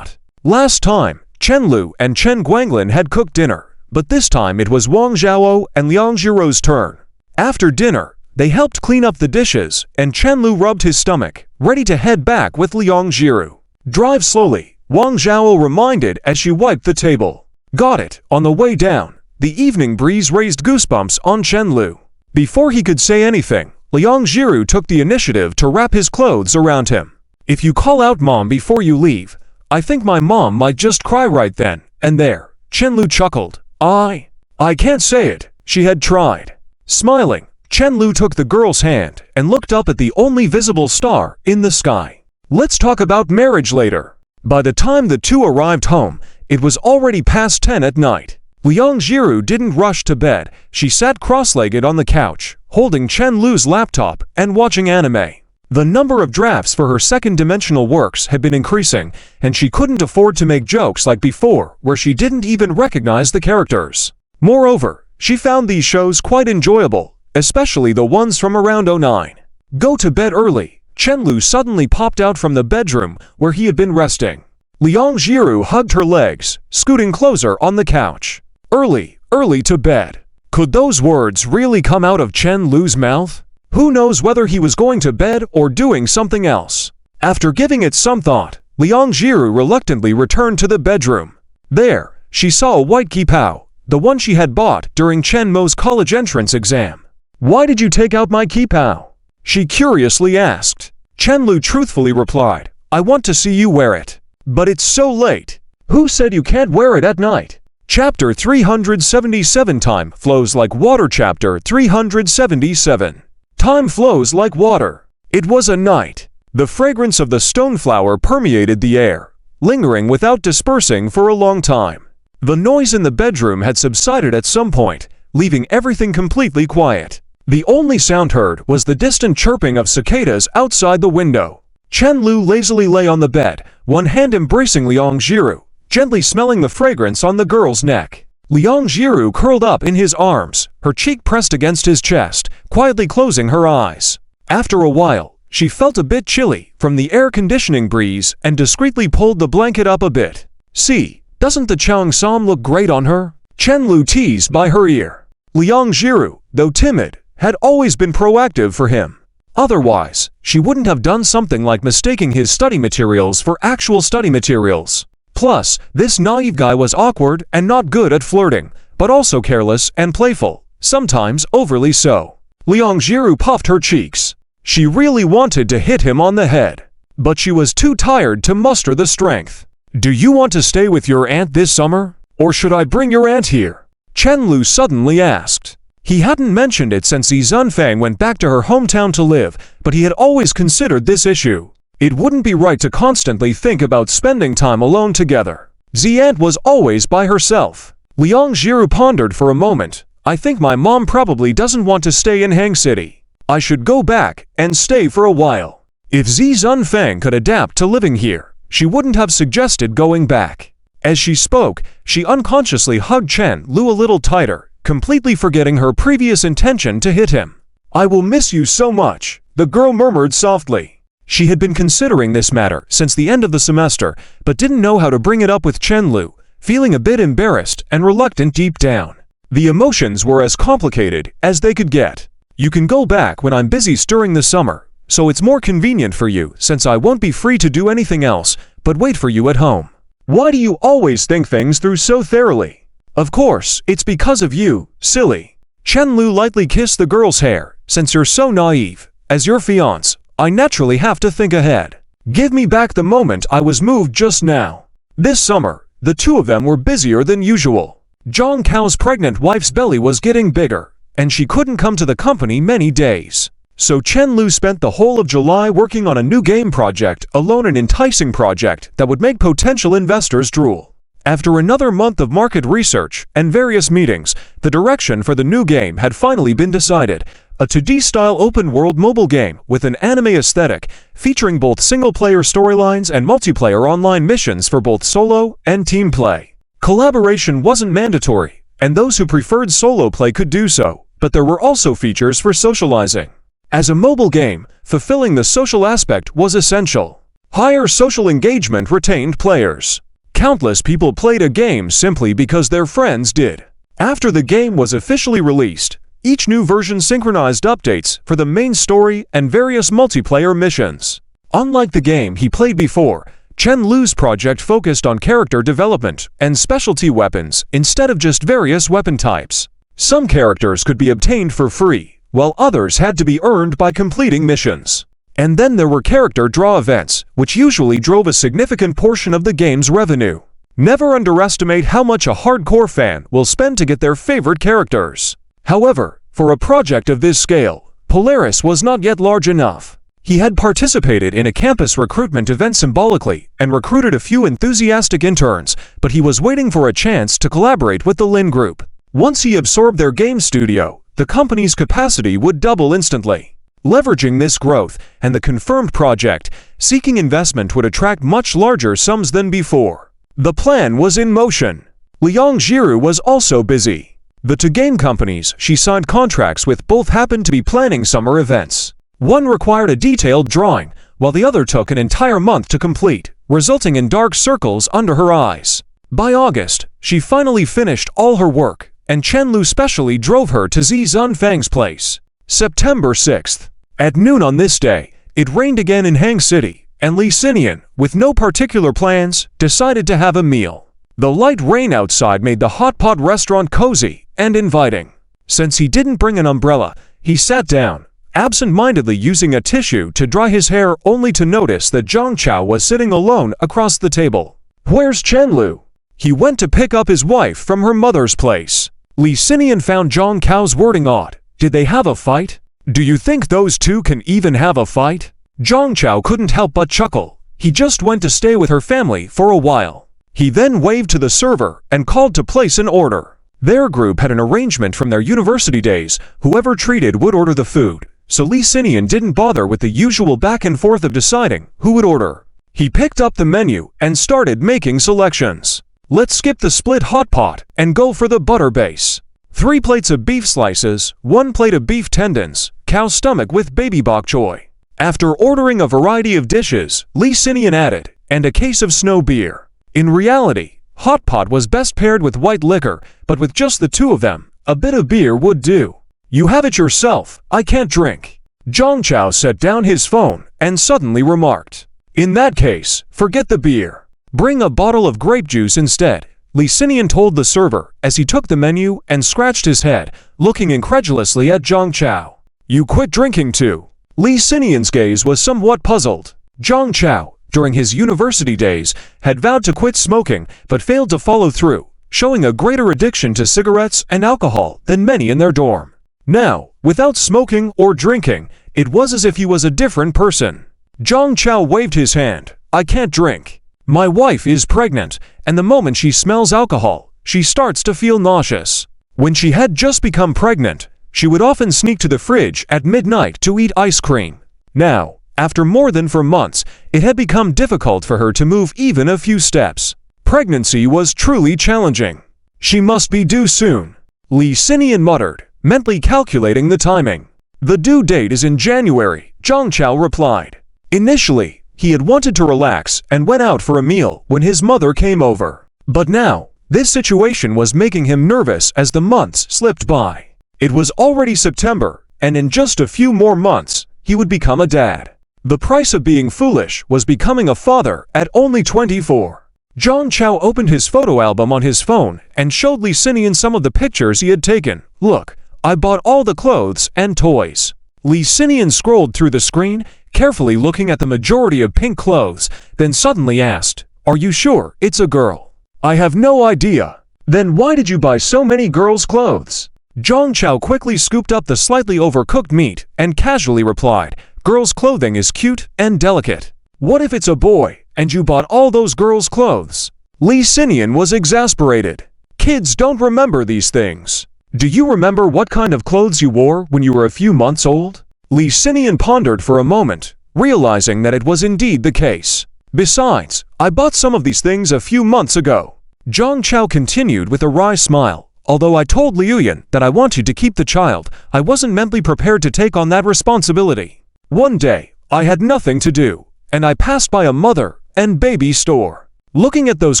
Last time, Chen Lu and Chen Guanglin had cooked dinner, but this time it was Wang Zhao and Liang Jiru's turn. After dinner, They helped clean up the dishes, and Chenlu rubbed his stomach, ready to head back with Liang Jiru. "Drive slowly," Wang Zhao reminded as she wiped the table. "Got it." On the way down, the evening breeze raised goosebumps on Chenlu. Before he could say anything, Liang Jiru took the initiative to wrap his clothes around him. "If you call out Mom before you leave, I think my mom might just cry right then and there." Chenlu chuckled. I can't say it." She had tried. Smiling, Chenlu took the girl's hand and looked up at the only visible star in the sky. "Let's talk about marriage later." By the time the two arrived home, it was already past 10 at night. Liang Jiru didn't rush to bed. She sat cross-legged on the couch, holding Chenlu's laptop and watching anime. The number of drafts for her second-dimensional works had been increasing, and she couldn't afford to make jokes like before, where she didn't even recognize the characters. Moreover, she found these shows quite enjoyable, especially the ones from around 09. "Go to bed early." Chenlu suddenly popped out from the bedroom where he had been resting. Liang Jiru hugged her legs, scooting closer on the couch. Early to bed." Could those words really come out of Chenlu's mouth? Who knows whether he was going to bed or doing something else? After giving it some thought, Liang Jiru reluctantly returned to the bedroom. There, she saw a white kipao, the one she had bought during Chen Mo's college entrance exam. "Why did you take out my kipao?" she curiously asked. Chenlu truthfully replied, "I want to see you wear it." "But it's so late." "Who said you can't wear it at night?" Chapter 377 Time Flows Like Water. Chapter 377 Time flows like water. It was a night. The fragrance of the stoneflower permeated the air, lingering without dispersing for a long time. The noise in the bedroom had subsided at some point, leaving everything completely quiet. The only sound heard was the distant chirping of cicadas outside the window. Chenlu lazily lay on the bed, one hand embracing Liang Jiru, gently smelling the fragrance on the girl's neck. Liang Jiru curled up in his arms, her cheek pressed against his chest, quietly closing her eyes. After a while, she felt a bit chilly from the air-conditioning breeze and discreetly pulled the blanket up a bit. "See, doesn't the cheongsam look great on her?" Chenlu teased by her ear. Liang Jiru, though timid, had always been proactive for him. Otherwise, she wouldn't have done something like mistaking his study materials for actual study materials. Plus, this naive guy was awkward and not good at flirting, but also careless and playful, sometimes overly so. Liang Jiru puffed her cheeks. She really wanted to hit him on the head, but she was too tired to muster the strength. "Do you want to stay with your aunt this summer? Or should I bring your aunt here?" Chenlu suddenly asked. He hadn't mentioned it since Zi Zunfang went back to her hometown to live, but he had always considered this issue. It wouldn't be right to constantly think about spending time alone together. Zi aunt was always by herself. Liang Jiru pondered for a moment. "I think my mom probably doesn't want to stay in Hang City. I should go back and stay for a while." If Zi Zunfang could adapt to living here, she wouldn't have suggested going back. As she spoke, she unconsciously hugged Chenlu a little tighter, completely forgetting her previous intention to hit him. "I will miss you so much," the girl murmured softly. She had been considering this matter since the end of the semester, but didn't know how to bring it up with Chenlu, feeling a bit embarrassed and reluctant deep down. The emotions were as complicated as they could get. "You can go back when I'm busy during the summer, so it's more convenient for you since I won't be free to do anything else but wait for you at home." "Why do you always think things through so thoroughly?" "Of course, it's because of you, silly." Chenlu lightly kissed the girl's hair. "Since you're so naive, as your fiancé, I naturally have to think ahead. Give me back the moment I was moved just now." This summer, the two of them were busier than usual. Zhang Cao's pregnant wife's belly was getting bigger, and she couldn't come to the company many days. So Chenlu spent the whole of July working on a new game project, alone, an enticing project that would make potential investors drool. After another month of market research and various meetings, the direction for the new game had finally been decided. A 2D-style open-world mobile game with an anime aesthetic, featuring both single-player storylines and multiplayer online missions for both solo and team play. Collaboration wasn't mandatory, and those who preferred solo play could do so, but there were also features for socializing. As a mobile game, fulfilling the social aspect was essential. Higher social engagement retained players. Countless people played a game simply because their friends did. After the game was officially released, Each new version synchronized updates for the main story and various multiplayer missions. Unlike the game he played before, Chen Lu's project focused on character development and specialty weapons instead of just various weapon types. Some characters could be obtained for free, while others had to be earned by completing missions. And then there were character draw events, which usually drove a significant portion of the game's revenue. Never underestimate how much a hardcore fan will spend to get their favorite characters. However, for a project of this scale, Polaris was not yet large enough. He had participated in a campus recruitment event symbolically and recruited a few enthusiastic interns, but he was waiting for a chance to collaborate with the Lin Group. Once he absorbed their game studio, the company's capacity would double instantly. Leveraging this growth and the confirmed project, seeking investment would attract much larger sums than before. The plan was in motion. Liang Jiru was also busy. The two game companies she signed contracts with both happened to be planning summer events. One required a detailed drawing, while the other took an entire month to complete, resulting in dark circles under her eyes. By August, she finally finished all her work, and Chen Lu specially drove her to Zi Zunfang's place. September 6th. At noon on this day, it rained again in Hang City, and Li Xinian, with no particular plans, decided to have a meal. The light rain outside made the hot pot restaurant cozy and inviting. Since he didn't bring an umbrella, he sat down, absent-mindedly using a tissue to dry his hair, only to notice that Zhang Chao was sitting alone across the table. "Where's Chen Lu?" He went to pick up his wife from her mother's place. Li Xinian found Zhang Chao's wording odd. Did they have a fight? Do you think those two can even have a fight? Zhang Chao couldn't help but chuckle. He just went to stay with her family for a while. He then waved to the server and called to place an order. Their group had an arrangement from their university days. Whoever treated would order the food. So Li Xinian didn't bother with the usual back and forth of deciding who would order. He picked up the menu and started making selections. Let's skip the split hot pot and go for the butter base. 3 plates of beef slices, 1 plate of beef tendons, cow stomach with baby bok choy. After ordering a variety of dishes, Li Xinian added, and a case of snow beer. In reality, hot pot was best paired with white liquor, but with just the two of them, a bit of beer would do. "You have it yourself, I can't drink." Zhang Chao set down his phone and suddenly remarked, "In that case, forget the beer. Bring a bottle of grape juice instead," Li Xinian told the server as he took the menu and scratched his head, looking incredulously at Zhang Chao. "You quit drinking too?" Li Xinian's gaze was somewhat puzzled. Zhang Chao, during his university days, had vowed to quit smoking but failed to follow through, showing a greater addiction to cigarettes and alcohol than many in their dorm. Now, without smoking or drinking, it was as if he was a different person. Zhang Chao waved his hand. "I can't drink. My wife is pregnant, and the moment she smells alcohol, she starts to feel nauseous. When she had just become pregnant, she would often sneak to the fridge at midnight to eat ice cream. Now, after more than 4 months, it had become difficult for her to move even a few steps. Pregnancy was truly challenging. She must be due soon," Li Xinian muttered, mentally calculating the timing. "The due date is in January," Zhang Chao replied. Initially, he had wanted to relax and went out for a meal when his mother came over. But now, this situation was making him nervous as the months slipped by. It was already September, and in just a few more months, he would become a dad. The price of being foolish was becoming a father at only 24. Zhang Chao opened his photo album on his phone and showed Li Xinian some of the pictures he had taken. "Look, I bought all the clothes and toys." Li Xinian scrolled through the screen, carefully looking at the majority of pink clothes, then suddenly asked, "Are you sure it's a girl?" "I have no idea." "Then why did you buy so many girls' clothes?" Zhang Chao quickly scooped up the slightly overcooked meat and casually replied, "Girls' clothing is cute and delicate." "What if it's a boy, and you bought all those girls' clothes?" Li Xinian was exasperated. "Kids don't remember these things. Do you remember what kind of clothes you wore when you were a few months old?" Li Xinian pondered for a moment, realizing that it was indeed the case. "Besides, I bought some of these things a few months ago." Zhang Chao continued with a wry smile. "Although I told Liu Yan that I wanted to keep the child, I wasn't mentally prepared to take on that responsibility. One day, I had nothing to do, and I passed by a mother and baby store. Looking at those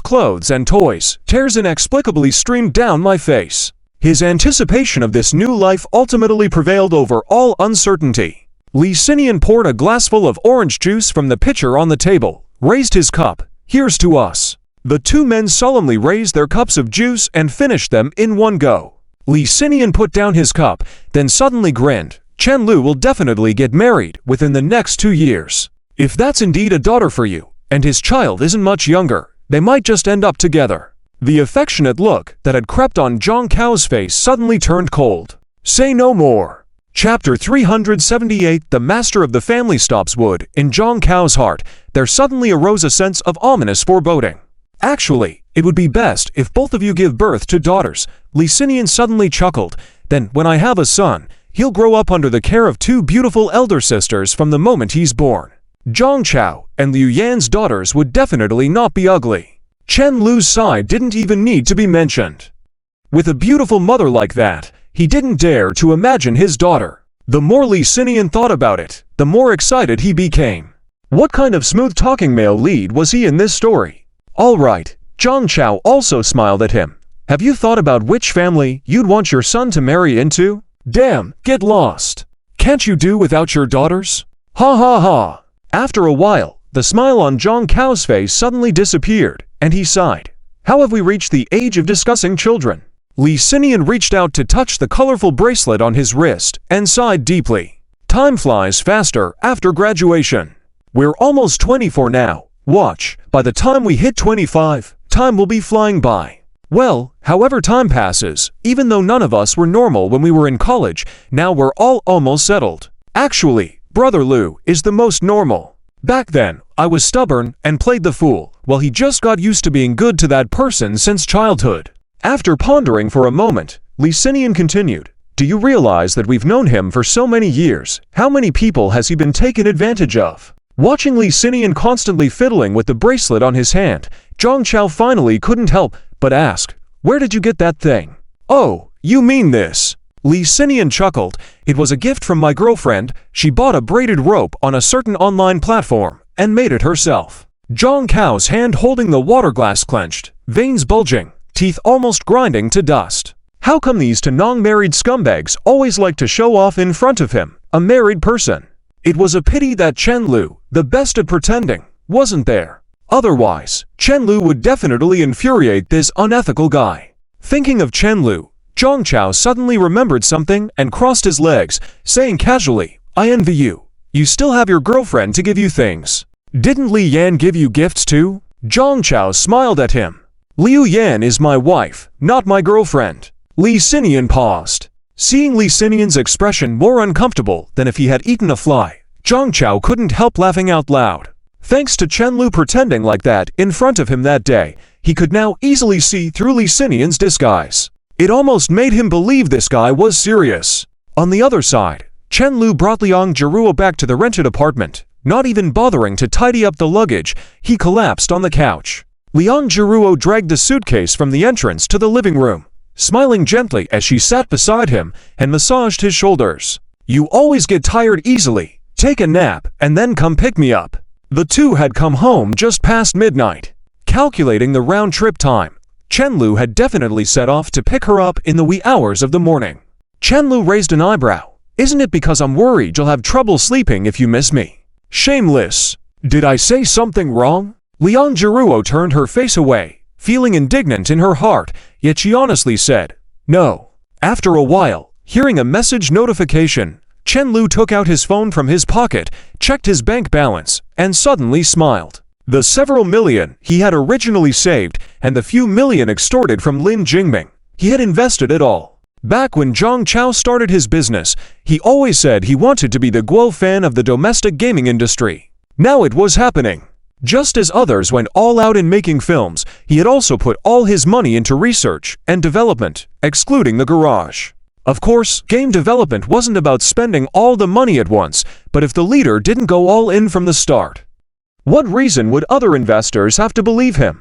clothes and toys, tears inexplicably streamed down my face." His anticipation of this new life ultimately prevailed over all uncertainty. Lee Sinian poured a glassful of orange juice from the pitcher on the table, raised his cup. "Here's to us." The two men solemnly raised their cups of juice and finished them in one go. Lee Sinian put down his cup, then suddenly grinned. "Chen Lu will definitely get married within the next 2 years. If that's indeed a daughter for you, and his child isn't much younger, they might just end up together." The affectionate look that had crept on Zhang Cao's face suddenly turned cold. Say no more. Chapter 378 The master of the family stops wood. In Zhang Cao's heart, there suddenly arose a sense of ominous foreboding. "Actually, it would be best if both of you give birth to daughters." Lee Sinian suddenly chuckled. "Then, when I have a son, he'll grow up under the care of 2 beautiful elder sisters from the moment he's born. Zhang Chao and Liu Yan's daughters would definitely not be ugly." Chen Lu's side didn't even need to be mentioned. With a beautiful mother like that, he didn't dare to imagine his daughter. The more Lee Sinian thought about it, the more excited he became. What kind of smooth-talking male lead was he in this story? All right, Zhang Chao also smiled at him. "Have you thought about which family you'd want your son to marry into? Damn, get lost. Can't you do without your daughters? Ha ha ha." After a while, the smile on Zhang Cao's face suddenly disappeared, and he sighed. "How have we reached the age of discussing children?" Lee Sinian reached out to touch the colorful bracelet on his wrist and sighed deeply. "Time flies faster after graduation. We're almost 24 now. Watch, by the time we hit 25, time will be flying by." Well, however time passes, even though none of us were normal when we were in college, now we're all almost settled. Actually, Brother Liu is the most normal. Back then, I was stubborn and played the fool, while he just got used to being good to that person since childhood. After pondering for a moment, Lee Sinian continued, "Do you realize that we've known him for so many years? How many people has he been taken advantage of?" Watching Lee Sinian constantly fiddling with the bracelet on his hand, Zhang Chao finally couldn't help but ask, "Where did you get that thing?" "Oh, you mean this?" Lee Sinian chuckled. "It was a gift from my girlfriend. She bought a braided rope on a certain online platform and made it herself." Zhang Cao's hand holding the water glass clenched, veins bulging, teeth almost grinding to dust. How come these Tanong married scumbags always like to show off in front of him, a married person? It was a pity that Chen Lu, the best at pretending, wasn't there. Otherwise, Chen Lu would definitely infuriate this unethical guy. Thinking of Chen Lu, Zhang Chao suddenly remembered something and crossed his legs, saying casually, "I envy you. You still have your girlfriend to give you things. Didn't Li Yan give you gifts too?" Zhang Chao smiled at him. "Liu Yan is my wife, not my girlfriend." Lee Sinian paused. Seeing Lee Sinian's expression more uncomfortable than if he had eaten a fly, Zhang Chao couldn't help laughing out loud. Thanks to Chen Lu pretending like that in front of him that day, he could now easily see through Lee Sinian's disguise. It almost made him believe this guy was serious. On the other side, Chen Lu brought Liang Jiruo back to the rented apartment. Not even bothering to tidy up the luggage, he collapsed on the couch. Liang Jiruo dragged the suitcase from the entrance to the living room, smiling gently as she sat beside him and massaged his shoulders. "You always get tired easily. Take a nap and then come pick me up." The two had come home just past midnight. Calculating the round-trip time, Chen Lu had definitely set off to pick her up in the wee hours of the morning. Chen Lu raised an eyebrow. "Isn't it because I'm worried you'll have trouble sleeping if you miss me?" "Shameless. Did I say something wrong?" Liang Jiruo turned her face away, feeling indignant in her heart, yet she honestly said, "No." After a while, hearing a message notification, Chen Lu took out his phone from his pocket, checked his bank balance, and suddenly smiled. The several million he had originally saved and the few million extorted from Lin Jingming, he had invested it all. Back when Zhang Chao started his business, he always said he wanted to be the Guo fan of the domestic gaming industry. Now it was happening. Just as others went all out in making films, he had also put all his money into research and development, excluding the garage. Of course, game development wasn't about spending all the money at once, but if the leader didn't go all in from the start, what reason would other investors have to believe him?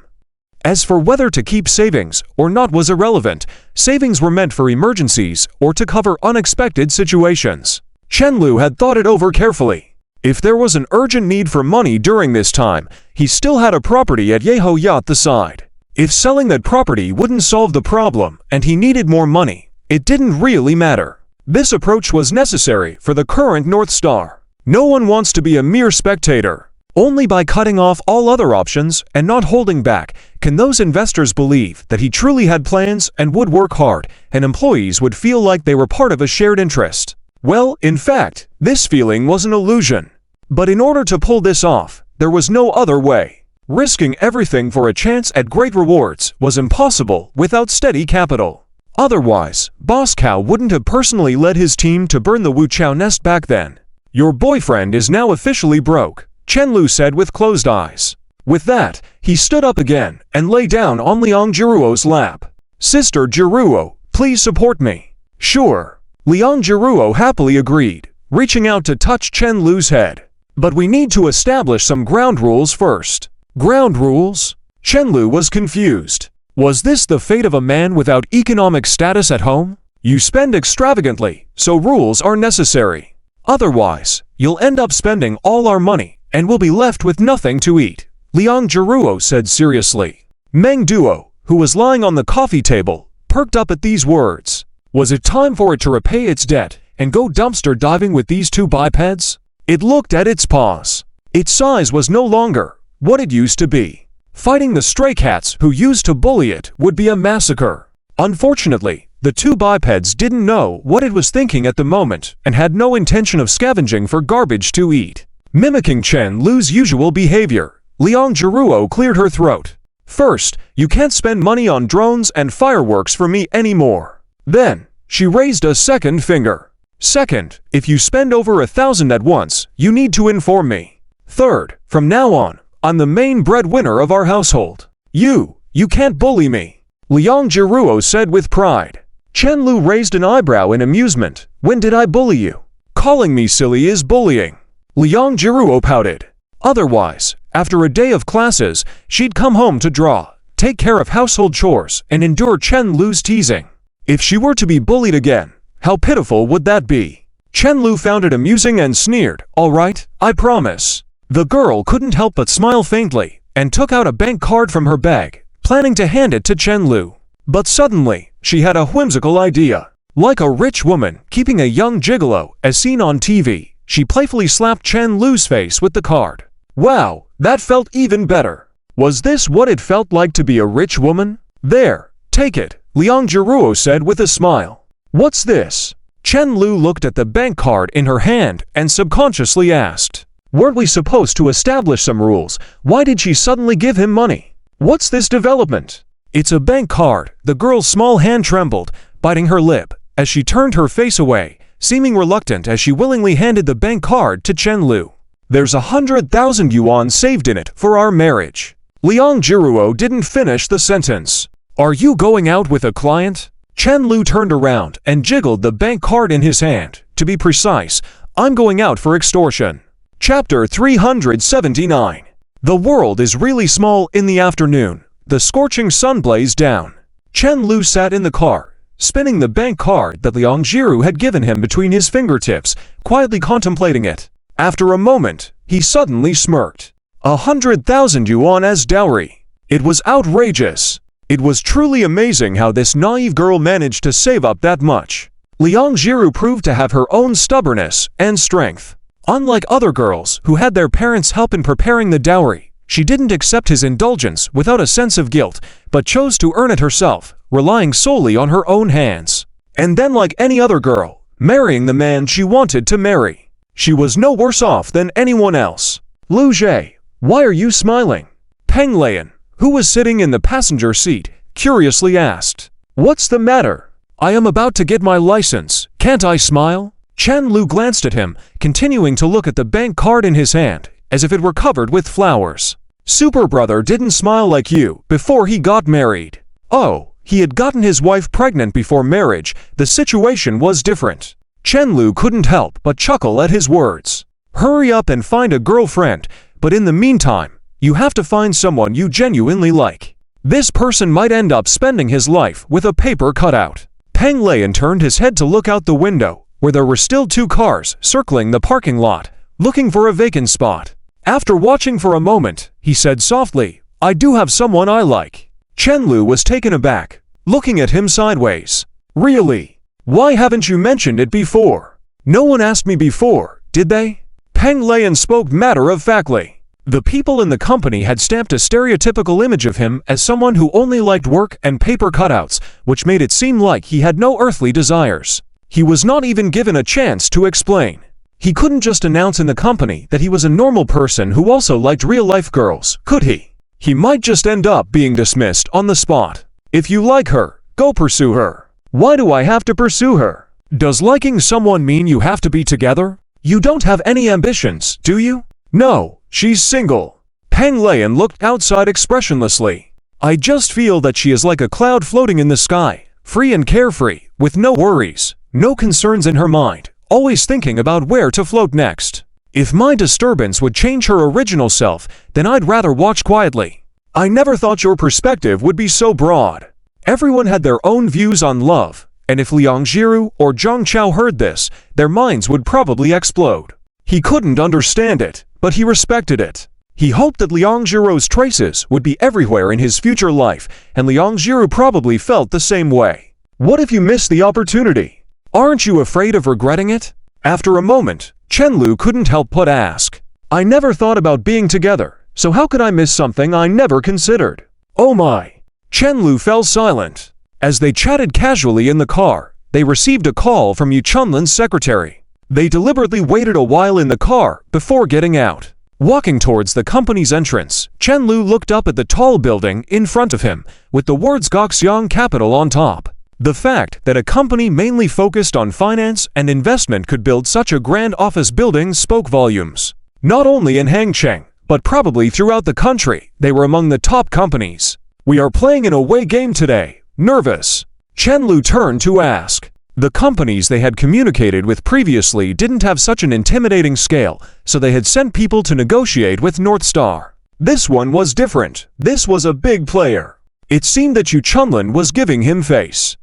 As for whether to keep savings or not was irrelevant. Savings were meant for emergencies or to cover unexpected situations. Chen Lu had thought it over carefully. If there was an urgent need for money during this time, he still had a property at Yeho Yacht the side. If selling that property wouldn't solve the problem and he needed more money, It didn't really matter. This approach was necessary for the current North Star. No one wants to be a mere spectator. Only by cutting off all other options and not holding back can those investors believe that he truly had plans and would work hard, and employees would feel like they were part of a shared interest. Well, in fact, this feeling was an illusion. But in order to pull this off, there was no other way. Risking everything for a chance at great rewards was impossible without steady capital. Otherwise, Boss Cow wouldn't have personally led his team to burn the Wu Chao nest back then. Your boyfriend is now officially broke, Chen Lu said with closed eyes. With that, he stood up again and lay down on Liang Jiruo's lap. Sister Jiruo, please support me. Sure. Liang Jiruo happily agreed, reaching out to touch Chen Lu's head. But we need to establish some ground rules first. Ground rules? Chen Lu was confused. Was this the fate of a man without economic status at home? You spend extravagantly, so rules are necessary. Otherwise, you'll end up spending all our money and we'll be left with nothing to eat, Liang Jiruo said seriously. Meng Duo, who was lying on the coffee table, perked up at these words. Was it time for it to repay its debt and go dumpster diving with these two bipeds? It looked at its paws. Its size was no longer what it used to be. Fighting the stray cats who used to bully it would be a massacre. Unfortunately, the two bipeds didn't know what it was thinking at the moment and had no intention of scavenging for garbage to eat. Mimicking Chen Lu's usual behavior, Liang Jiruo cleared her throat. First, you can't spend money on drones and fireworks for me anymore. Then, she raised a second finger. Second, if you spend over 1,000 at once, you need to inform me. Third, from now on, I'm the main breadwinner of our household. You can't bully me, Liang Jiruo said with pride. Chen Lu raised an eyebrow in amusement. When did I bully you? Calling me silly is bullying. Liang Jiruo pouted. Otherwise, after a day of classes, she'd come home to draw, take care of household chores, and endure Chen Lu's teasing. If she were to be bullied again, how pitiful would that be? Chen Lu found it amusing and sneered. All right, I promise. The girl couldn't help but smile faintly and took out a bank card from her bag, planning to hand it to Chen Lu. But suddenly, she had a whimsical idea. Like a rich woman keeping a young gigolo as seen on TV, she playfully slapped Chen Lu's face with the card. Wow, that felt even better. Was this what it felt like to be a rich woman? There, take it, Liang Jiruo said with a smile. What's this? Chen Lu looked at the bank card in her hand and subconsciously asked. Weren't we supposed to establish some rules? Why did she suddenly give him money? What's this development? It's a bank card. The girl's small hand trembled, biting her lip, as she turned her face away, seeming reluctant as she willingly handed the bank card to Chen Lu. There's 100,000 yuan saved in it for our marriage. Liang Jiruo didn't finish the sentence. Are you going out with a client? Chen Lu turned around and jiggled the bank card in his hand. To be precise, I'm going out for extortion. Chapter 379. The world is really small in the afternoon. The scorching sun blazed down. Chen Lu sat in the car, spinning the bank card that Liang Jiru had given him between his fingertips, quietly contemplating it. After a moment, he suddenly smirked. 100,000 yuan as dowry. It was outrageous. It was truly amazing how this naive girl managed to save up that much. Liang Jiru proved to have her own stubbornness and strength. Unlike other girls who had their parents help in preparing the dowry, she didn't accept his indulgence without a sense of guilt, but chose to earn it herself, relying solely on her own hands. And then, like any other girl, marrying the man she wanted to marry. She was no worse off than anyone else. Lu Jie, why are you smiling? Peng Lian, who was sitting in the passenger seat, curiously asked. What's the matter? I am about to get my license. Can't I smile? Chen Lu glanced at him, continuing to look at the bank card in his hand, as if it were covered with flowers. Super brother didn't smile like you before he got married. Oh, he had gotten his wife pregnant before marriage. The situation was different. Chen Lu couldn't help but chuckle at his words. Hurry up and find a girlfriend, but in the meantime, you have to find someone you genuinely like. This person might end up spending his life with a paper cutout. Peng Lian turned his head to look out the window, where there were still 2 cars circling the parking lot, looking for a vacant spot. After watching for a moment, he said softly, I do have someone I like. Chen Lu was taken aback, looking at him sideways. Really? Why haven't you mentioned it before? No one asked me before, did they? Peng Leian spoke matter-of-factly. The people in the company had stamped a stereotypical image of him as someone who only liked work and paper cutouts, which made it seem like he had no earthly desires. He was not even given a chance to explain. He couldn't just announce in the company that he was a normal person who also liked real-life girls, could he? He might just end up being dismissed on the spot. If you like her, go pursue her. Why do I have to pursue her? Does liking someone mean you have to be together? You don't have any ambitions, do you? No, she's single. Peng Leian looked outside expressionlessly. I just feel that she is like a cloud floating in the sky, free and carefree, with no worries, no concerns in her mind, always thinking about where to float next. If my disturbance would change her original self, then I'd rather watch quietly. I never thought your perspective would be so broad. Everyone had their own views on love, and if Liang Jiru or Zhang Chao heard this, their minds would probably explode. He couldn't understand it, but he respected it. He hoped that Liang Jiru's traces would be everywhere in his future life, and Liang Jiru probably felt the same way. What if you miss the opportunity? Aren't you afraid of regretting it? After a moment, Chen Lu couldn't help but ask. I never thought about being together, so how could I miss something I never considered? Oh my! Chen Lu fell silent. As they chatted casually in the car, they received a call from Yu Chunlin's secretary. They deliberately waited a while in the car before getting out. Walking towards the company's entrance, Chen Lu looked up at the tall building in front of him, with the words Goxiang Capital on top. The fact that a company mainly focused on finance and investment could build such a grand office building spoke volumes. Not only in Hangcheng, but probably throughout the country, they were among the top companies. We are playing an away game today. Nervous? Chen Lu turned to ask. The companies they had communicated with previously didn't have such an intimidating scale, so they had sent people to negotiate with North Star. This one was different. This was a big player. It seemed that Yu Chunlin was giving him face.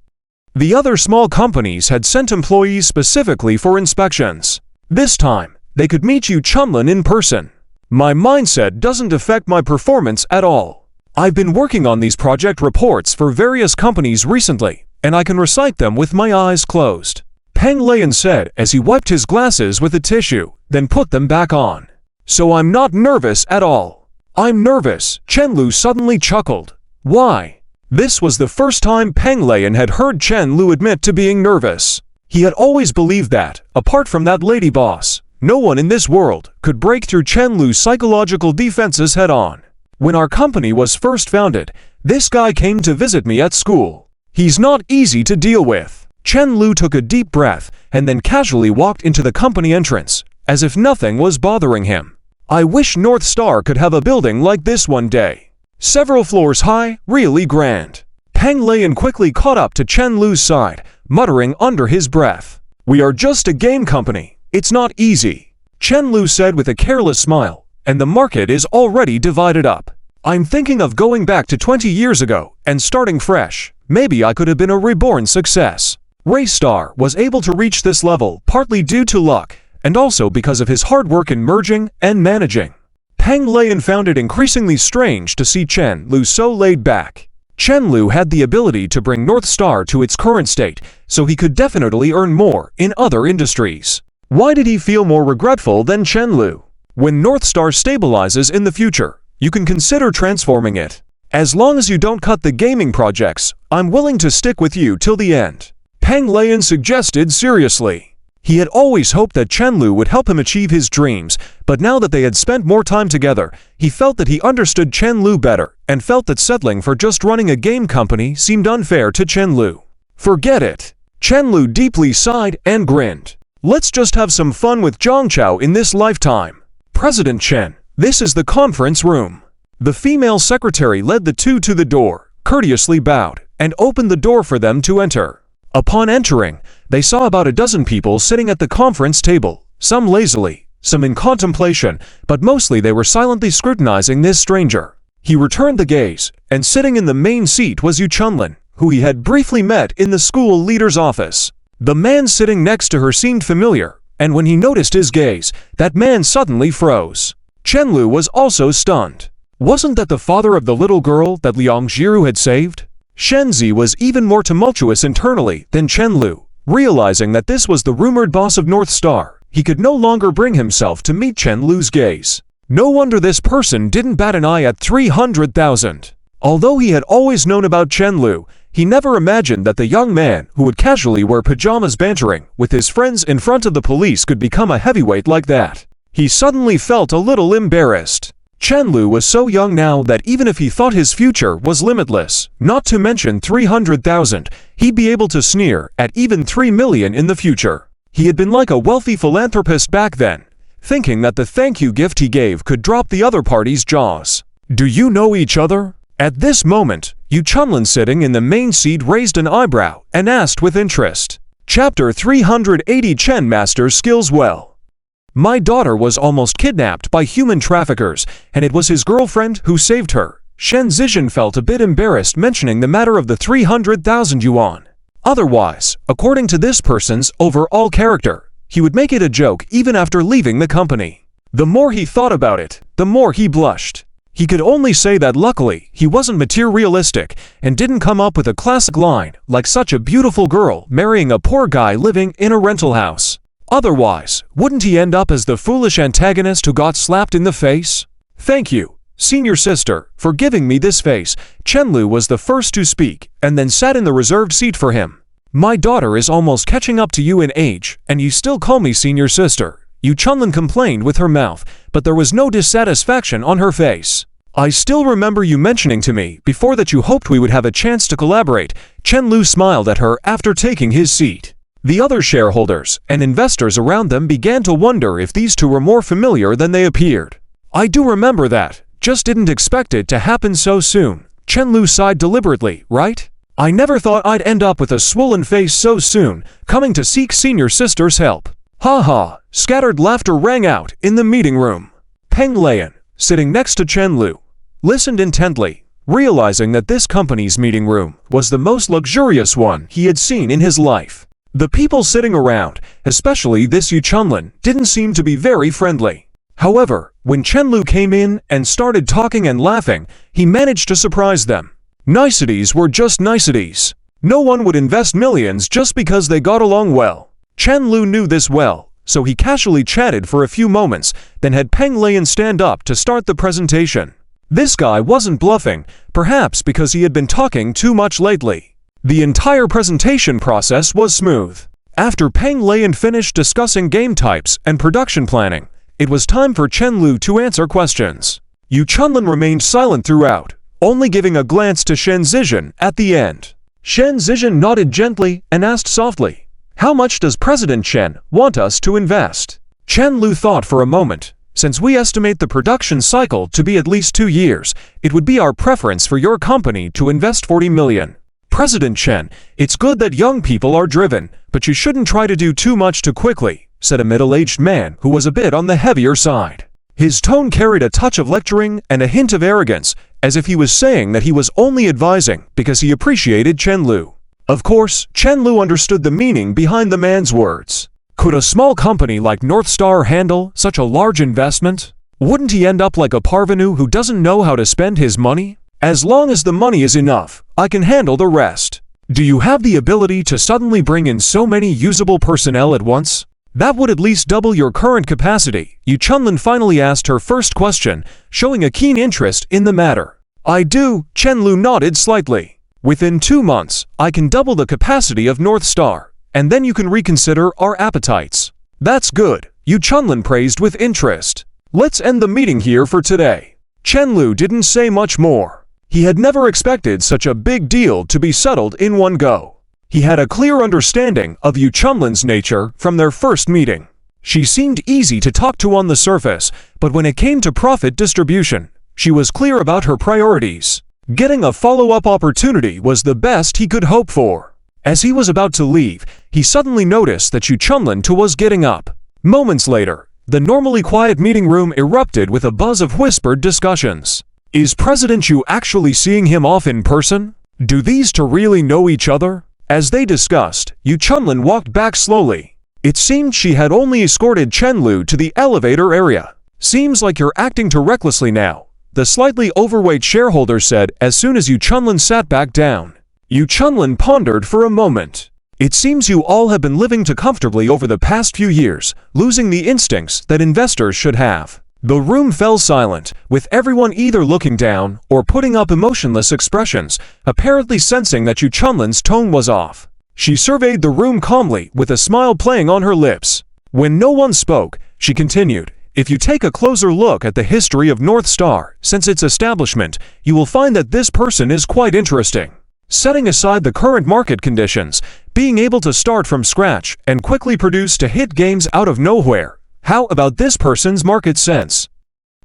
The other small companies had sent employees specifically for inspections. This time, they could meet Yu Chunlin in person. My mindset doesn't affect my performance at all. I've been working on these project reports for various companies recently, and I can recite them with my eyes closed. Peng Leian said as he wiped his glasses with a tissue, then put them back on. So I'm not nervous at all. I'm nervous, Chen Lu suddenly chuckled. Why? This was the first time Peng Leian had heard Chen Lu admit to being nervous. He had always believed that, apart from that lady boss, no one in this world could break through Chen Lu's psychological defenses head-on. When our company was first founded, this guy came to visit me at school. He's not easy to deal with. Chen Lu took a deep breath and then casually walked into the company entrance, as if nothing was bothering him. I wish North Star could have a building like this one day. Several floors high, really grand. Peng Leian quickly caught up to Chen Lu's side, muttering under his breath. We are just a game company. It's not easy. Chen Lu said with a careless smile. And the market is already divided up. I'm thinking of going back to 20 years ago and starting fresh. Maybe I could have been a reborn success. Raystar was able to reach this level partly due to luck, and also because of his hard work in merging and managing. Peng Leian found it increasingly strange to see Chen Lu so laid back. Chen Lu had the ability to bring North Star to its current state, so he could definitely earn more in other industries. Why did he feel more regretful than Chen Lu? When North Star stabilizes in the future, you can consider transforming it. As long as you don't cut the gaming projects, I'm willing to stick with you till the end. Peng Leian suggested seriously. He had always hoped that Chen Lu would help him achieve his dreams, but now that they had spent more time together, he felt that he understood Chen Lu better, and felt that settling for just running a game company seemed unfair to Chen Lu. Forget it. Chen Lu deeply sighed and grinned. Let's just have some fun with Zhang Chao in this lifetime. President Chen, this is the conference room. The female secretary led the two to the door, courteously bowed, and opened the door for them to enter. Upon entering, they saw about a dozen people sitting at the conference table, some lazily, some in contemplation, but mostly they were silently scrutinizing this stranger. He returned the gaze, and sitting in the main seat was Yu Chunlin, who he had briefly met in the school leader's office. The man sitting next to her seemed familiar, and when he noticed his gaze, that man suddenly froze. Chen Lu was also stunned. Wasn't that the father of the little girl that Liang Jiru had saved? Shenzi was even more tumultuous internally than Chen Lu, Realizing that this was the rumored boss of North Star, he could no longer bring himself to meet Chen Lu's gaze. No wonder this person didn't bat an eye at 300,000. Although he had always known about Chen Lu, he never imagined that the young man who would casually wear pajamas bantering with his friends in front of the police could become a heavyweight like that. He suddenly felt a little embarrassed. Chen Lu was so young now that even if he thought his future was limitless, not to mention 300,000, he'd be able to sneer at even 3 million in the future. He had been like a wealthy philanthropist back then, thinking that the thank you gift he gave could drop the other party's jaws. Do you know each other? At this moment, Yu Chunlin sitting in the main seat raised an eyebrow and asked with interest. Chapter 380 Chen masters skills well. My daughter was almost kidnapped by human traffickers, and it was his girlfriend who saved her. Shen Zizhen felt a bit embarrassed mentioning the matter of the 300,000 yuan. Otherwise, according to this person's overall character, he would make it a joke even after leaving the company. The more he thought about it, the more he blushed. He could only say that luckily he wasn't materialistic and didn't come up with a classic line like such a beautiful girl marrying a poor guy living in a rental house. Otherwise, wouldn't he end up as the foolish antagonist who got slapped in the face? Thank you, senior sister, for giving me this face. Chen Lu was the first to speak and then sat in the reserved seat for him. My daughter is almost catching up to you in age, and you still call me senior sister. Yu Chunlin complained with her mouth, but there was no dissatisfaction on her face. I still remember you mentioning to me before that you hoped we would have a chance to collaborate. Chen Lu smiled at her after taking his seat. The other shareholders and investors around them began to wonder if these two were more familiar than they appeared. I do remember that, just didn't expect it to happen so soon. Chen Lu sighed deliberately, right? I never thought I'd end up with a swollen face so soon, coming to seek senior sister's help. Ha ha, scattered laughter rang out in the meeting room. Peng Lian, sitting next to Chen Lu, listened intently, realizing that this company's meeting room was the most luxurious one he had seen in his life. The people sitting around, especially this Yu Chunlin, didn't seem to be very friendly. However, when Chen Lu came in and started talking and laughing, he managed to surprise them. Niceties were just niceties. No one would invest millions just because they got along well. Chen Lu knew this well, so he casually chatted for a few moments, then had Peng Lian stand up to start the presentation. This guy wasn't bluffing, perhaps because he had been talking too much lately. The entire presentation process was smooth. After Peng Lian finished discussing game types and production planning, it was time for Chen Lu to answer questions. Yu Chunlin remained silent throughout, only giving a glance to Shen Zizhen at the end. Shen Zizhen nodded gently and asked softly, "How much does President Chen want us to invest?" Chen Lu thought for a moment. Since we estimate the production cycle to be at least 2 years, it would be our preference for your company to invest 40 million. President Chen, it's good that young people are driven, but you shouldn't try to do too much too quickly, said a middle-aged man who was a bit on the heavier side. His tone carried a touch of lecturing and a hint of arrogance, as if he was saying that he was only advising because he appreciated Chen Lu. Of course, Chen Lu understood the meaning behind the man's words. Could a small company like North Star handle such a large investment? Wouldn't he end up like a parvenu who doesn't know how to spend his money? As long as the money is enough, I can handle the rest. Do you have the ability to suddenly bring in so many usable personnel at once? That would at least double your current capacity. Yu Chunlin finally asked her first question, showing a keen interest in the matter. I do, Chen Lu nodded slightly. Within 2 months, I can double the capacity of North Star, and then you can reconsider our appetites. That's good, Yu Chunlin praised with interest. Let's end the meeting here for today. Chen Lu didn't say much more. He had never expected such a big deal to be settled in one go. He had a clear understanding of Yu Chunlin's nature from their first meeting. She seemed easy to talk to on the surface, but when it came to profit distribution, she was clear about her priorities. Getting a follow-up opportunity was the best he could hope for. As he was about to leave, he suddenly noticed that Yu Chunlin too was getting up. Moments later, the normally quiet meeting room erupted with a buzz of whispered discussions. Is President Yu actually seeing him off in person? Do these two really know each other? As they discussed, Yu Chunlin walked back slowly. It seemed she had only escorted Chen Lu to the elevator area. Seems like you're acting too recklessly now, the slightly overweight shareholder said as soon as Yu Chunlin sat back down. Yu Chunlin pondered for a moment. It seems you all have been living too comfortably over the past few years, losing the instincts that investors should have. The room fell silent, with everyone either looking down or putting up emotionless expressions, apparently sensing that Yu Chunlin's tone was off. She surveyed the room calmly, with a smile playing on her lips. When no one spoke, she continued, "If you take a closer look at the history of North Star since its establishment, you will find that this person is quite interesting. Setting aside the current market conditions, being able to start from scratch and quickly produce to hit games out of nowhere. How about this person's market sense?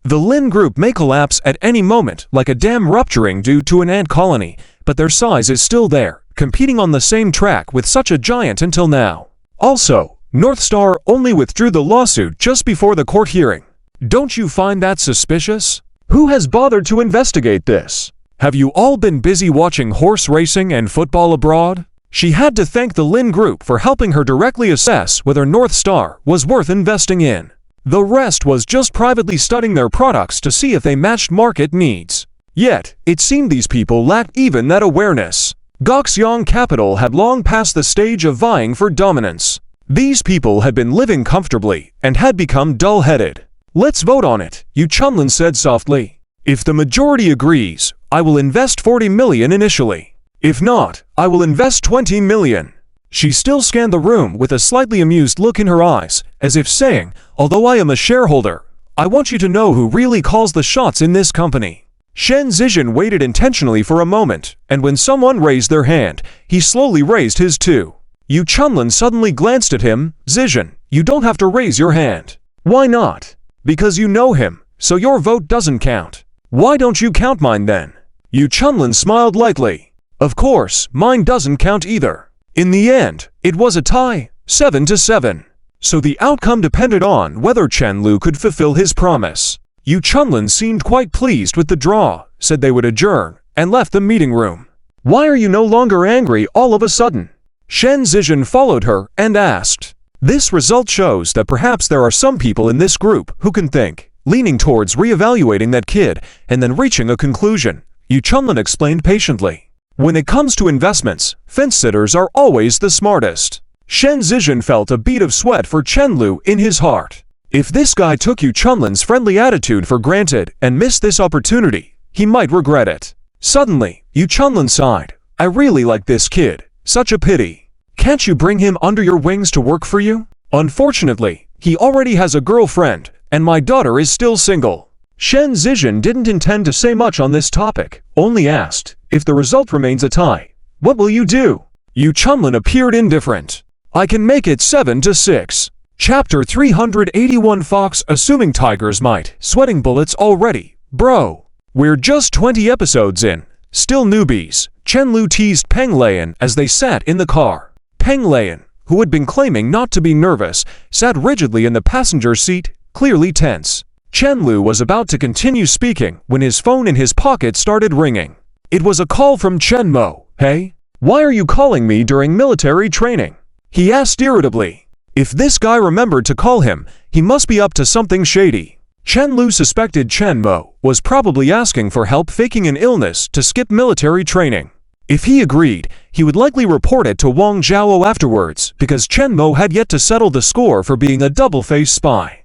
The Lin Group may collapse at any moment like a dam rupturing due to an ant colony, but their size is still there, competing on the same track with such a giant until now. Also, North Star only withdrew the lawsuit just before the court hearing. Don't you find that suspicious? Who has bothered to investigate this? Have you all been busy watching horse racing and football abroad?" She had to thank the Lin Group for helping her directly assess whether North Star was worth investing in. The rest was just privately studying their products to see if they matched market needs. Yet, it seemed these people lacked even that awareness. Goxiang Capital had long passed the stage of vying for dominance. These people had been living comfortably and had become dull-headed. "Let's vote on it," Yu Chunlin said softly. "If the majority agrees, I will invest 40 million initially. If not, I will invest 20 million. She still scanned the room with a slightly amused look in her eyes, as if saying, "Although I am a shareholder, I want you to know who really calls the shots in this company." Shen Zizhen waited intentionally for a moment, and when someone raised their hand, he slowly raised his too. Yu Chunlin suddenly glanced at him. "Zizhen, you don't have to raise your hand." "Why not?" "Because you know him, so your vote doesn't count." "Why don't you count mine then?" Yu Chunlin smiled lightly. "Of course, mine doesn't count either." In the end, it was a tie, 7-7. So the outcome depended on whether Chen Lu could fulfill his promise. Yu Chunlin seemed quite pleased with the draw, said they would adjourn, and left the meeting room. "Why are you no longer angry all of a sudden?" Shen Zizhen followed her and asked. "This result shows that perhaps there are some people in this group who can think," leaning towards re-evaluating that kid and then reaching a conclusion. Yu Chunlin explained patiently. "When it comes to investments, fence-sitters are always the smartest." Shen Zizhen felt a bead of sweat for Chen Lu in his heart. If this guy took Yu Chunlin's friendly attitude for granted and missed this opportunity, he might regret it. Suddenly, Yu Chunlin sighed. "I really like this kid. Such a pity. Can't you bring him under your wings to work for you?" "Unfortunately, he already has a girlfriend, and my daughter is still single." Shen Zizhen didn't intend to say much on this topic, only asked, "If the result remains a tie, what will you do?" Yu Chunlin appeared indifferent. "I can make it 7-6. Chapter 381 Fox assuming tigers might. Sweating bullets already, bro. We're just 20 episodes in. Still newbies. Chen Lu teased Peng Lian as they sat in the car. Peng Lian, who had been claiming not to be nervous, sat rigidly in the passenger seat, clearly tense. Chen Lu was about to continue speaking when his phone in his pocket started ringing. It was a call from Chen Mo. "Hey, why are you calling me during military training?" he asked irritably. If this guy remembered to call him, he must be up to something shady. Chen Lu suspected Chen Mo was probably asking for help faking an illness to skip military training. If he agreed, he would likely report it to Wang Zhao afterwards because Chen Mo had yet to settle the score for being a double-faced spy.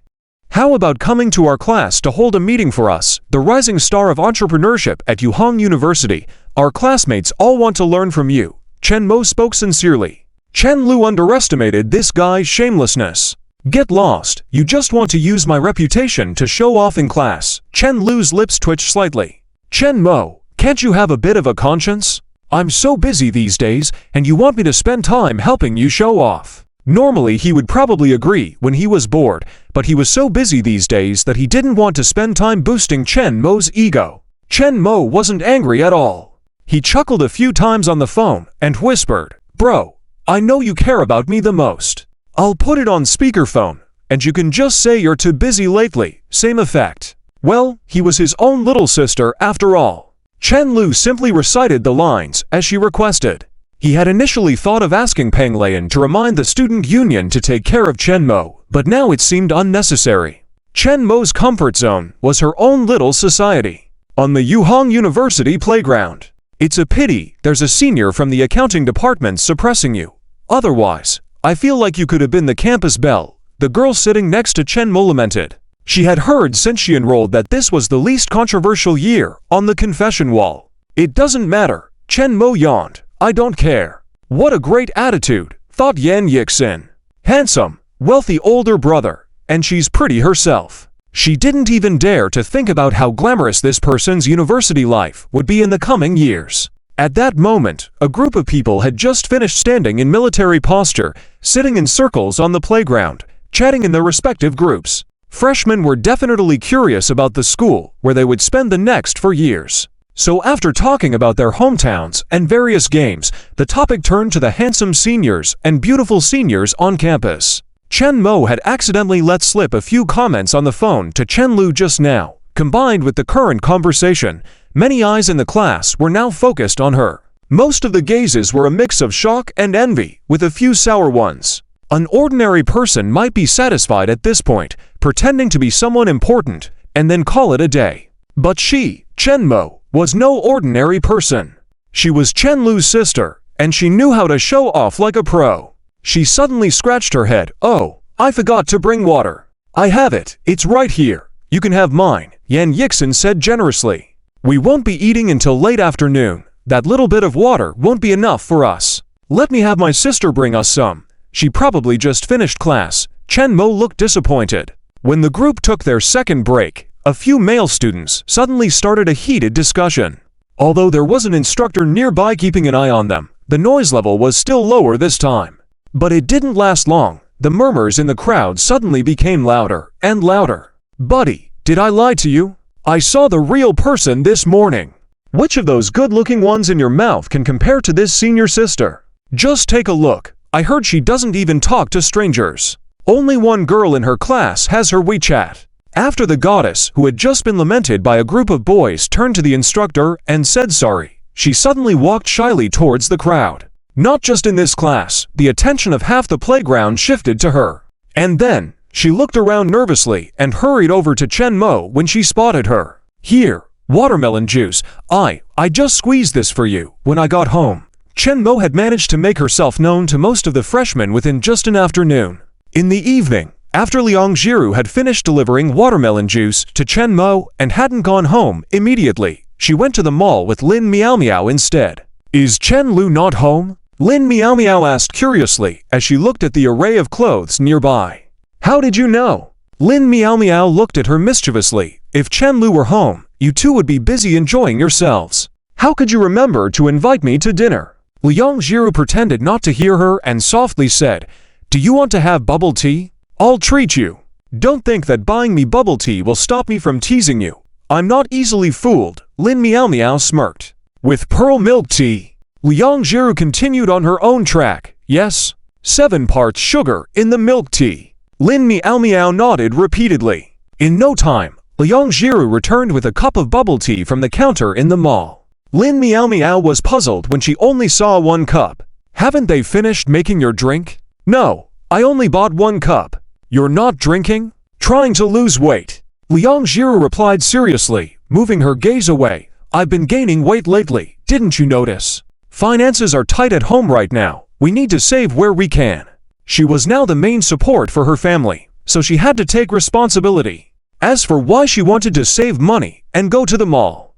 "How about coming to our class to hold a meeting for us, the rising star of entrepreneurship at Yuhang University? Our classmates all want to learn from you." Chen Mo spoke sincerely. Chen Lu underestimated this guy's shamelessness. "Get lost, you just want to use my reputation to show off in class." Chen Lu's lips twitched slightly. "Chen Mo, can't you have a bit of a conscience? I'm so busy these days, and you want me to spend time helping you show off." Normally he would probably agree when he was bored, but he was so busy these days that he didn't want to spend time boosting Chen Mo's ego. Chen Mo wasn't angry at all. He chuckled a few times on the phone and whispered, "Bro, I know you care about me the most. I'll put it on speakerphone, and you can just say you're too busy lately, same effect." Well, he was his own little sister after all. Chen Lu simply recited the lines as she requested. He had initially thought of asking Peng Lian to remind the student union to take care of Chen Mo, but now it seemed unnecessary. Chen Mo's comfort zone was her own little society. On the Yuhang University playground. "It's a pity there's a senior from the accounting department suppressing you. Otherwise, I feel like you could have been the campus belle," the girl sitting next to Chen Mo lamented. She had heard since she enrolled that this was the least controversial year on the confession wall. "It doesn't matter," Chen Mo yawned. "I don't care." "What a great attitude," thought Yan Yixin. "Handsome, wealthy older brother, and she's pretty herself." She didn't even dare to think about how glamorous this person's university life would be in the coming years. At that moment, a group of people had just finished standing in military posture, sitting in circles on the playground, chatting in their respective groups. Freshmen were definitely curious about the school where they would spend the next 4 years. So after talking about their hometowns and various games, the topic turned to the handsome seniors and beautiful seniors on campus. Chen Mo had accidentally let slip a few comments on the phone to Chen Lu just now. Combined with the current conversation, many eyes in the class were now focused on her. Most of the gazes were a mix of shock and envy, with a few sour ones. An ordinary person might be satisfied at this point, pretending to be someone important, and then call it a day. But she, Chen Mo, was no ordinary person. She was Chen Lu's sister, and she knew how to show off like a pro. She suddenly scratched her head. "Oh, I forgot to bring water." "I have it, it's right here. You can have mine," Yan Yixin said generously. "We won't be eating until late afternoon. That little bit of water won't be enough for us. Let me have my sister bring us some. She probably just finished class." Chen Mo looked disappointed. When the group took their second break, a few male students suddenly started a heated discussion. Although there was an instructor nearby keeping an eye on them, the noise level was still lower this time. But it didn't last long. The murmurs in the crowd suddenly became louder and louder. "Buddy, did I lie to you? I saw the real person this morning. Which of those good-looking ones in your mouth can compare to this senior sister? Just take a look. I heard she doesn't even talk to strangers. Only one girl in her class has her WeChat." After the goddess, who had just been lamented by a group of boys, turned to the instructor and said sorry, she suddenly walked shyly towards the crowd. Not just in this class, the attention of half the playground shifted to her. And then, she looked around nervously and hurried over to Chen Mo when she spotted her. "Here, watermelon juice. I just squeezed this for you when I got home." Chen Mo had managed to make herself known to most of the freshmen within just an afternoon. In the evening, after Liang Jiru had finished delivering watermelon juice to Chen Mo and hadn't gone home immediately, she went to the mall with Lin Miao Miao instead. "Is Chen Lu not home?" Lin Miao Miao asked curiously as she looked at the array of clothes nearby. "How did you know?" Lin Miao Miao looked at her mischievously. "If Chen Lu were home, you two would be busy enjoying yourselves. How could you remember to invite me to dinner?" Liang Jiru pretended not to hear her and softly said, "Do you want to have bubble tea? I'll treat you. Don't think that buying me bubble tea will stop me from teasing you. I'm not easily fooled." Lin Miao Miao smirked. "With pearl milk tea." Liang Jiru continued on her own track. "Yes, 7 parts sugar in the milk tea." Lin Miao Miao nodded repeatedly. In no time, Liang Jiru returned with a cup of bubble tea from the counter in the mall. Lin Miao Miao was puzzled when she only saw 1 cup. "Haven't they finished making your drink?" "No, I only bought 1 cup." "You're not drinking? Trying to lose weight?" Liang Jiru replied seriously, moving her gaze away. "I've been gaining weight lately, didn't you notice? Finances are tight at home right now. We need to save where we can." She was now the main support for her family, so she had to take responsibility. As for why she wanted to save money and go to the mall,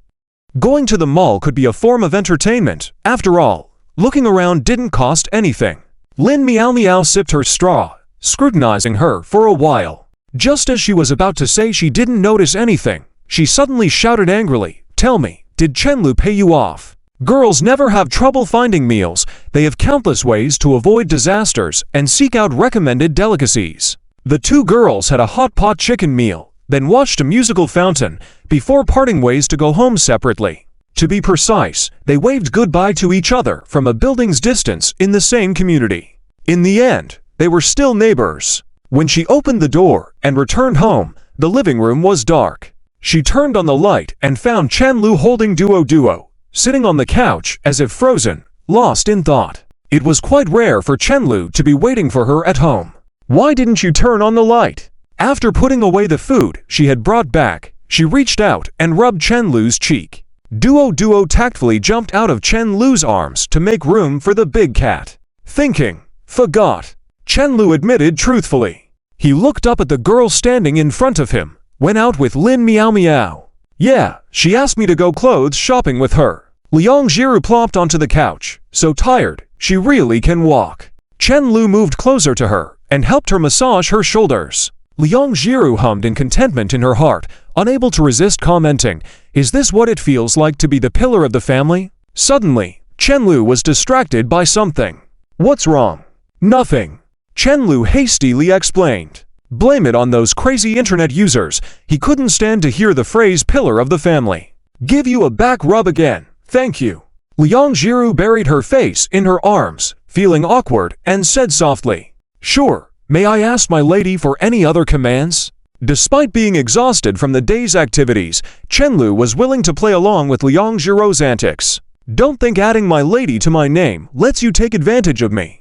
going to the mall could be a form of entertainment. After all, looking around didn't cost anything. Lin Miao Miao sipped her straw, scrutinizing her for a while. Just as she was about to say she didn't notice anything, she suddenly shouted angrily, "Tell me, did Chen Lu pay you off?" Girls never have trouble finding meals. They have countless ways to avoid disasters and seek out recommended delicacies. The two girls had a hot pot chicken meal, then watched a musical fountain, before parting ways to go home separately. To be precise, they waved goodbye to each other from a building's distance in the same community. In the end, they were still neighbors. When she opened the door and returned home, the living room was dark. She turned on the light and found Chen Lu holding Duo, sitting on the couch as if frozen, lost in thought. It was quite rare for Chen Lu to be waiting for her at home. "Why didn't you turn on the light?" After putting away the food she had brought back, she reached out and rubbed Chen Lu's cheek. Duo tactfully jumped out of Chen Lu's arms to make room for the big cat. Thinking, Forgot, Chen Lu admitted truthfully. He looked up at the girl standing in front of him. Went out with Lin Meow Meow. Yeah, she asked me to go clothes shopping with her. Liang Jiru plopped onto the couch, so tired, she really can walk. Chen Lu moved closer to her and helped her massage her shoulders. Liang Jiru hummed in contentment in her heart, unable to resist commenting, "Is this what it feels like to be the pillar of the family?" Suddenly, Chen Lu was distracted by something. "What's wrong?" "Nothing," Chen Lu hastily explained. Blame it on those crazy internet users. He couldn't stand to hear the phrase pillar of the family. "Give you a back rub again, thank you." Liang Jiru buried her face in her arms, feeling awkward, and said softly, "Sure, may I ask my lady for any other commands?" Despite being exhausted from the day's activities, Chen Lu was willing to play along with Liang Jiru's antics. "Don't think adding my lady to my name lets you take advantage of me."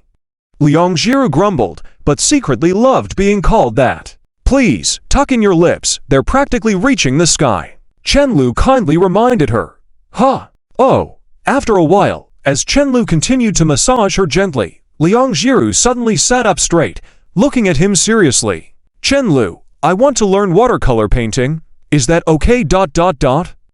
Liang Jiru grumbled, but secretly loved being called that. "Please, tuck in your lips, they're practically reaching the sky," Chen Lu kindly reminded her. "Huh? Oh." After a while, as Chen Lu continued to massage her gently, Liang Jiru suddenly sat up straight, looking at him seriously. "Chen Lu, I want to learn watercolor painting. Is that okay?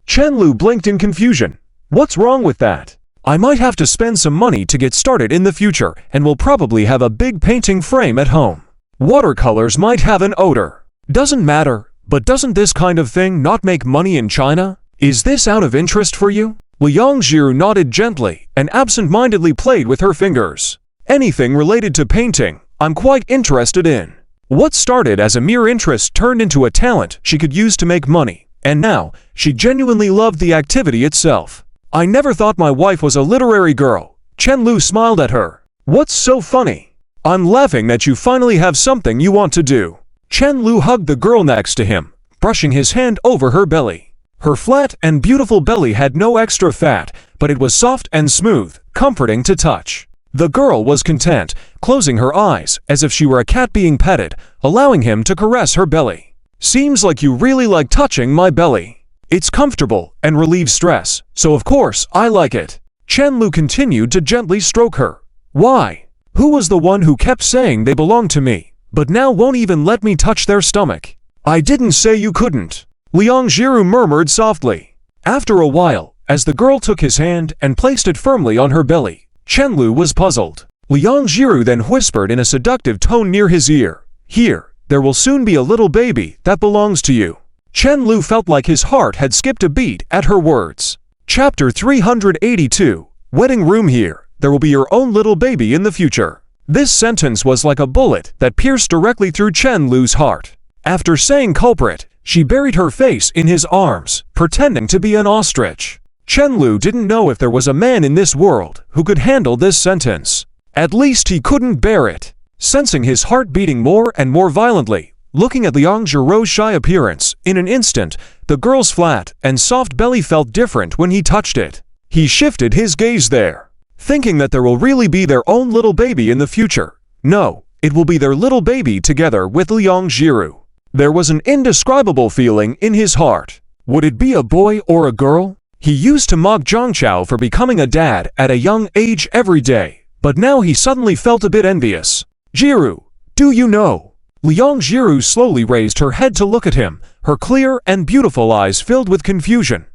Chen Lu blinked in confusion. "What's wrong with that? I might have to spend some money to get started in the future and will probably have a big painting frame at home. Watercolors might have an odor." "Doesn't matter, but doesn't this kind of thing not make money in China? Is this out of interest for you?" Liang Jiru nodded gently and absent-mindedly played with her fingers. "Anything related to painting, I'm quite interested in." What started as a mere interest turned into a talent she could use to make money, and now she genuinely loved the activity itself. "I never thought my wife was a literary girl." Chen Lu smiled at her. "What's so funny?" "I'm laughing that you finally have something you want to do." Chen Lu hugged the girl next to him, brushing his hand over her belly. Her flat and beautiful belly had no extra fat, but it was soft and smooth, comforting to touch. The girl was content, closing her eyes as if she were a cat being petted, allowing him to caress her belly. "Seems like you really like touching my belly. It's comfortable and relieves stress, so of course I like it." Chen Lu continued to gently stroke her. "Why? Who was the one who kept saying they belonged to me, but now won't even let me touch their stomach?" "I didn't say you couldn't," Liang Jiru murmured softly. After a while, as the girl took his hand and placed it firmly on her belly, Chen Lu was puzzled. Liang Jiru then whispered in a seductive tone near his ear, "Here, there will soon be a little baby that belongs to you." Chen Lu felt like his heart had skipped a beat at her words. Chapter 382, Wedding Room. "Here, there will be your own little baby in the future." This sentence was like a bullet that pierced directly through Chen Lu's heart. After saying culprit, she buried her face in his arms, pretending to be an ostrich. Chen Lu didn't know if there was a man in this world who could handle this sentence. At least he couldn't bear it. Sensing his heart beating more and more violently, looking at Liang Jiru's shy appearance, in an instant, the girl's flat and soft belly felt different when he touched it. He shifted his gaze there, thinking that there will really be their own little baby in the future. No, it will be their little baby together with Liang Jiru. There was an indescribable feeling in his heart. Would it be a boy or a girl? He used to mock Zhangqiao for becoming a dad at a young age every day, but now he suddenly felt a bit envious. "Jiru, do you know?" Liang Jiru slowly raised her head to look at him, her clear and beautiful eyes filled with confusion.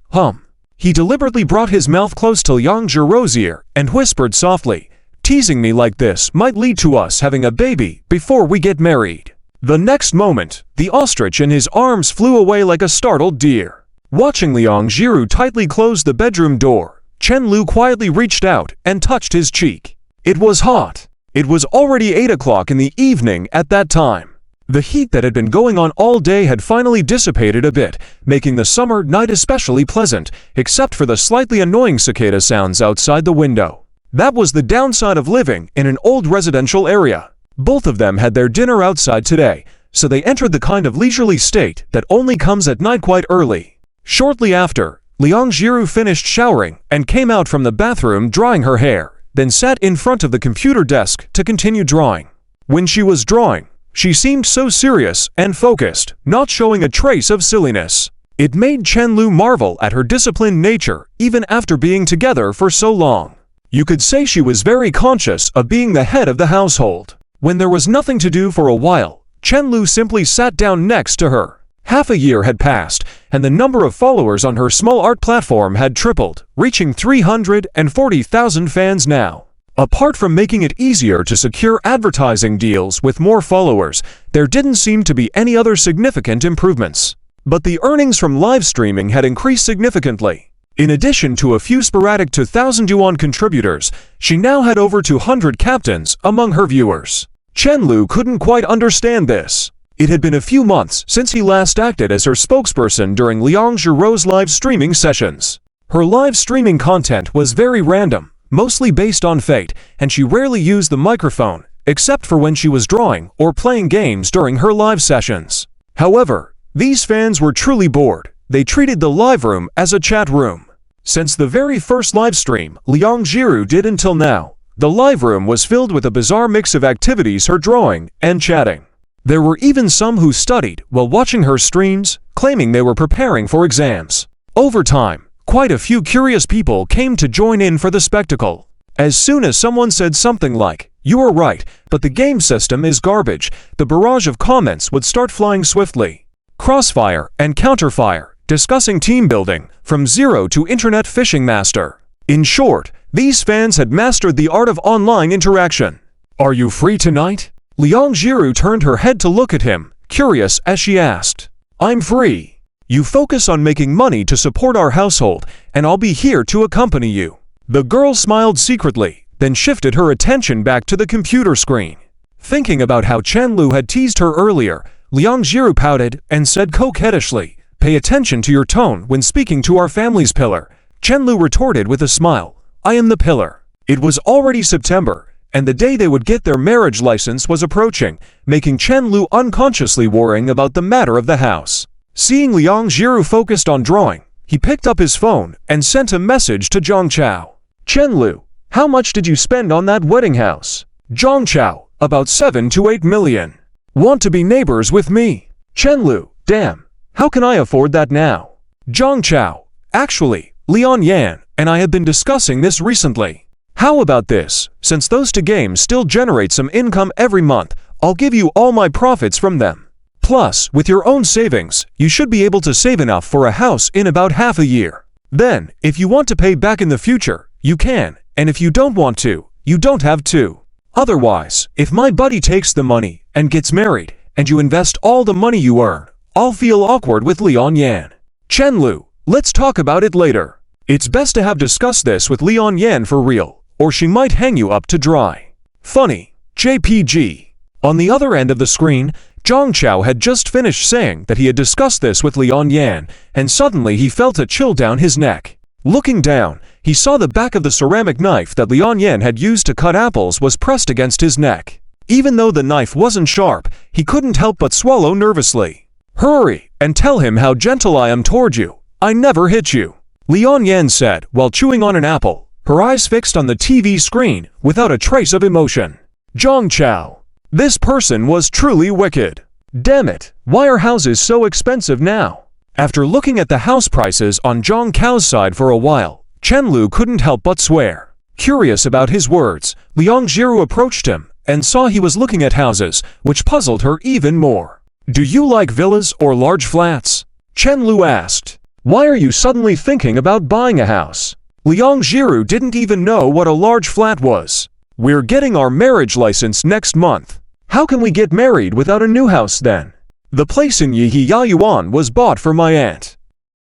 He deliberately brought his mouth close to Liang Jiru's ear and whispered softly, "Teasing me like this might lead to us having a baby before we get married." The next moment, the ostrich in his arms flew away like a startled deer. Watching Liang Jiru tightly close the bedroom door, Chen Lu quietly reached out and touched his cheek. It was hot. It was already 8 o'clock in the evening at that time. The heat that had been going on all day had finally dissipated a bit, making the summer night especially pleasant, except for the slightly annoying cicada sounds outside the window. That was the downside of living in an old residential area. Both of them had their dinner outside today, so they entered the kind of leisurely state that only comes at night quite early. Shortly after, Liang Jiru finished showering and came out from the bathroom drying her hair, then sat in front of the computer desk to continue drawing. When she was drawing, she seemed so serious and focused, not showing a trace of silliness. It made Chen Lu marvel at her disciplined nature even after being together for so long. You could say she was very conscious of being the head of the household. When there was nothing to do for a while, Chen Lu simply sat down next to her. Half a year had passed, and the number of followers on her small art platform had tripled, reaching 340,000 fans now. Apart from making it easier to secure advertising deals with more followers, there didn't seem to be any other significant improvements. But the earnings from live streaming had increased significantly. In addition to a few sporadic 2,000 yuan contributors, she now had over 200 captains among her viewers. Chen Lu couldn't quite understand this. It had been a few months since he last acted as her spokesperson during Liang Zhirou's live streaming sessions. Her live streaming content was very random, mostly based on fate, and she rarely used the microphone, except for when she was drawing or playing games during her live sessions. However, these fans were truly bored. They treated the live room as a chat room. Since the very first live stream Liang Zhirou did until now, the live room was filled with a bizarre mix of activities, her drawing and chatting. There were even some who studied while watching her streams, claiming they were preparing for exams. Over time, quite a few curious people came to join in for the spectacle. As soon as someone said something like, "You are right, but the game system is garbage," the barrage of comments would start flying swiftly. Crossfire and counterfire, discussing team building, from zero to internet fishing master. In short, these fans had mastered the art of online interaction. "Are you free tonight?" Liang Zhirou turned her head to look at him, curious as she asked. "I'm free. You focus on making money to support our household, and I'll be here to accompany you." The girl smiled secretly, then shifted her attention back to the computer screen. Thinking about how Chen Lu had teased her earlier, Liang Zhirou pouted and said coquettishly, "Pay attention to your tone when speaking to our family's pillar." Chen Lu retorted with a smile, "I am the pillar." It was already September, and the day they would get their marriage license was approaching, making Chen Lu unconsciously worrying about the matter of the house. Seeing Liang Zhirou focused on drawing, he picked up his phone and sent a message to Zhang Chao. "Chen Lu, how much did you spend on that wedding house?" Zhang Chao, "About 7 to 8 million. Want to be neighbors with me?" Chen Lu, "Damn, how can I afford that now?" Zhang Chao, "Actually, Lian Yan and I have been discussing this recently. How about this? Since those two games still generate some income every month, I'll give you all my profits from them. Plus, with your own savings, you should be able to save enough for a house in about half a year. Then, if you want to pay back in the future, you can, and if you don't want to, you don't have to. Otherwise, if my buddy takes the money and gets married, and you invest all the money you earn, I'll feel awkward with Lian Yan. Chen Lu, let's talk about it later. It's best to have discussed this with Lian Yan for real, or she might hang you up to dry." Funny, JPG. On the other end of the screen, Zhang Chao had just finished saying that he had discussed this with Lian Yan, and suddenly he felt a chill down his neck. Looking down, he saw the back of the ceramic knife that Lian Yan had used to cut apples was pressed against his neck. Even though the knife wasn't sharp, he couldn't help but swallow nervously. "Hurry, and tell him how gentle I am toward you. I never hit you," Lian Yan said while chewing on an apple, her eyes fixed on the TV screen without a trace of emotion. Zhang Chao. This person was truly wicked. Damn it, why are houses so expensive now? After looking at the house prices on Zhang Chao's side for a while, Chen Lu couldn't help but swear. Curious about his words, Liang Zhirou approached him and saw he was looking at houses, which puzzled her even more. "Do you like villas or large flats?" Chen Lu asked. "Why are you suddenly thinking about buying a house?" Liang Zhirou didn't even know what a large flat was. "We're getting our marriage license next month. How can we get married without a new house then? The place in Yihe Yayuan was bought for my aunt.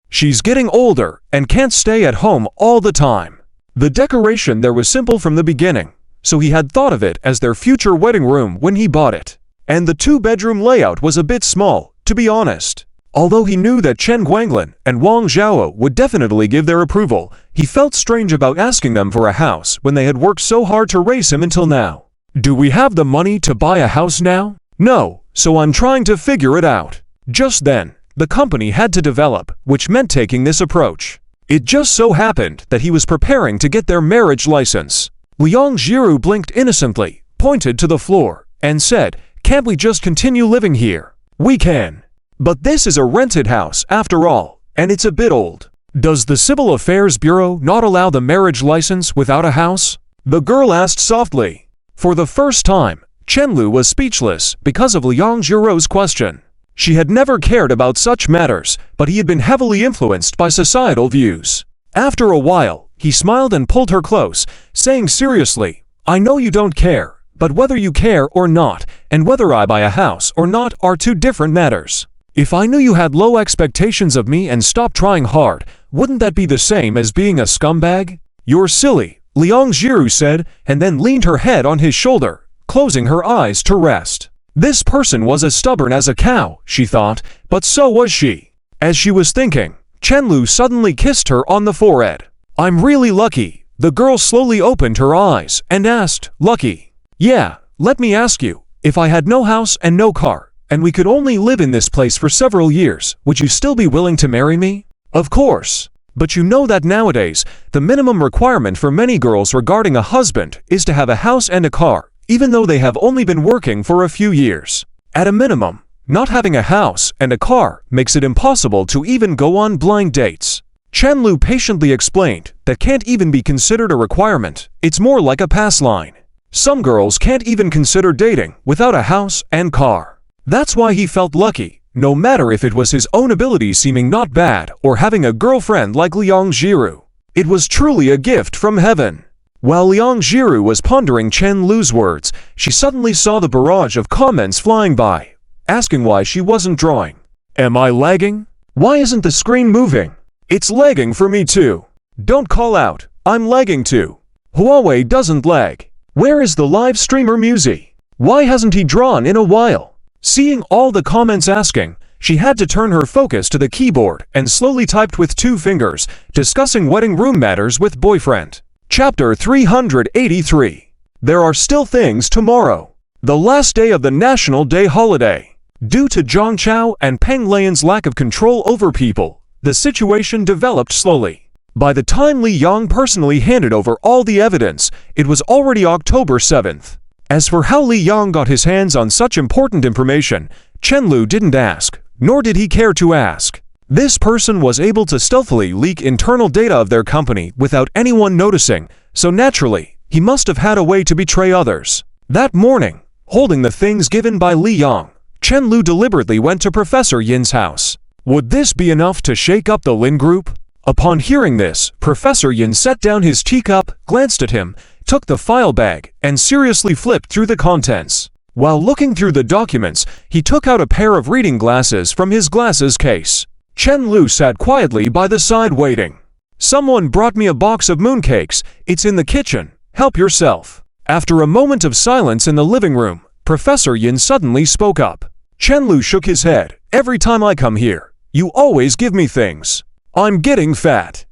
She's getting older and can't stay at home all the time. The decoration there was simple from the beginning, so he had thought of it as their future wedding room when he bought it. And the two-bedroom layout was a bit small, to be honest. Although he knew that Chen Guanglin and Wang Zhao would definitely give their approval, he felt strange about asking them for a house when they had worked so hard to raise him until now. Do we have the money to buy a house now? No, so I'm trying to figure it out. Just then, the company had to develop, which meant taking this approach. It just so happened that he was preparing to get their marriage license. Liang Zhirou blinked innocently, pointed to the floor, and said, "Can't we just continue living here?" "We can. But this is a rented house after all, and it's a bit old." Does the Civil Affairs Bureau not allow the marriage license without a house? The girl asked softly. For the first time, Chenlu was speechless because of Liang Jiro's question. She had never cared about such matters, but he had been heavily influenced by societal views. After a while, he smiled and pulled her close, saying seriously, I know you don't care, but whether you care or not, and whether I buy a house or not are two different matters. If I knew you had low expectations of me and stopped trying hard, wouldn't that be the same as being a scumbag? You're silly, Liang Jiru said, and then leaned her head on his shoulder, closing her eyes to rest. This person was as stubborn as a cow, she thought, but so was she. As she was thinking, Chenlu suddenly kissed her on the forehead. I'm really lucky. The girl slowly opened her eyes and asked, Lucky? Yeah, let me ask you, if I had no house and no car, and we could only live in this place for several years, would you still be willing to marry me? Of course. But you know that nowadays, the minimum requirement for many girls regarding a husband is to have a house and a car, even though they have only been working for a few years. At a minimum, not having a house and a car makes it impossible to even go on blind dates. Chenlu patiently explained that can't even be considered a requirement, it's more like a pass line. Some girls can't even consider dating without a house and car. That's why he felt lucky, no matter if it was his own ability seeming not bad or having a girlfriend like Liang Jiru. It was truly a gift from heaven. While Liang Jiru was pondering Chen Lu's words, she suddenly saw the barrage of comments flying by, asking why she wasn't drawing. Am I lagging? Why isn't the screen moving? It's lagging for me too. Don't call out, I'm lagging too. Huawei doesn't lag. Where is the live streamer Musi? Why hasn't he drawn in a while? Seeing all the comments asking, she had to turn her focus to the keyboard and slowly typed with 2 fingers, discussing wedding room matters with boyfriend. Chapter 383. There are still things tomorrow. The last day of the National Day holiday. Due to Zhang Chao and Peng Lian's lack of control over people, the situation developed slowly. By the time Li Yang personally handed over all the evidence, it was already October 7th. As for how Li Yang got his hands on such important information, Chenlu didn't ask, nor did he care to ask. This person was able to stealthily leak internal data of their company without anyone noticing, so naturally, he must have had a way to betray others. That morning, holding the things given by Li Yang, Chenlu deliberately went to Professor Yin's house. Would this be enough to shake up the Lin group? Upon hearing this, Professor Yin set down his teacup, glanced at him, took the file bag, and seriously flipped through the contents. While looking through the documents, he took out a pair of reading glasses from his glasses case. Chen Lu sat quietly by the side waiting. Someone brought me a box of mooncakes. It's in the kitchen. Help yourself. After a moment of silence in the living room, Professor Yin suddenly spoke up. Chen Lu shook his head. Every time I come here, you always give me things. I'm getting fat.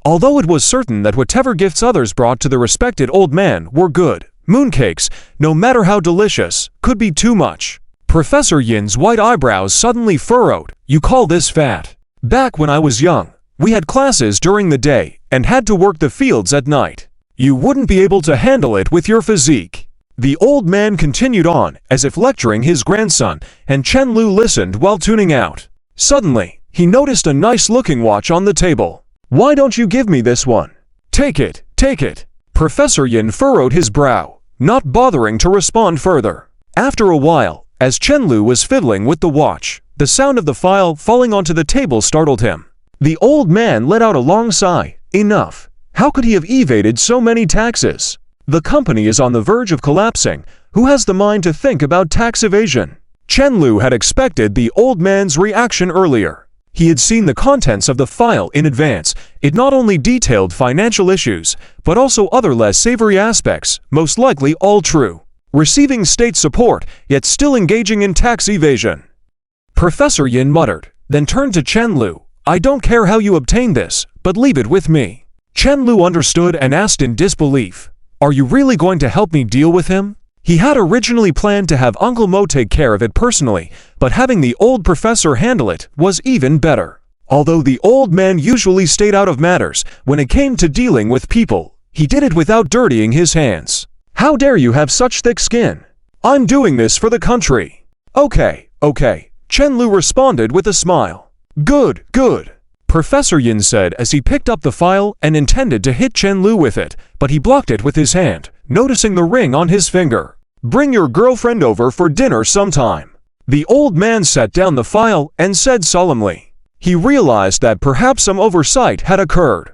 Although it was certain that whatever gifts others brought to the respected old man were good, mooncakes, no matter how delicious, could be too much. Professor Yin's white eyebrows suddenly furrowed. You call this fat? Back when I was young, we had classes during the day and had to work the fields at night. You wouldn't be able to handle it with your physique. The old man continued on, as if lecturing his grandson, and Chen Lu listened while tuning out. Suddenly, he noticed a nice-looking watch on the table. Why don't you give me this one? Take it, take it. Professor Yin furrowed his brow, not bothering to respond further. After a while, as Chen Lu was fiddling with the watch, the sound of the file falling onto the table startled him. The old man let out a long sigh. Enough. How could he have evaded so many taxes? The company is on the verge of collapsing. Who has the mind to think about tax evasion? Chen Lu had expected the old man's reaction earlier. He had seen the contents of the file in advance. It not only detailed financial issues, but also other less savory aspects, most likely all true. Receiving state support, yet still engaging in tax evasion. Professor Yin muttered, then turned to Chen Lu. I don't care how you obtain this, but leave it with me. Chen Lu understood and asked in disbelief, Are you really going to help me deal with him? He had originally planned to have Uncle Mo take care of it personally, but having the old professor handle it was even better. Although the old man usually stayed out of matters, when it came to dealing with people, he did it without dirtying his hands. How dare you have such thick skin? I'm doing this for the country. Okay, okay, Chen Lu responded with a smile. Good, good. Professor Yin said as he picked up the file and intended to hit Chen Lu with it, but he blocked it with his hand, noticing the ring on his finger. Bring your girlfriend over for dinner sometime. The old man set down the file and said solemnly. He realized that perhaps some oversight had occurred.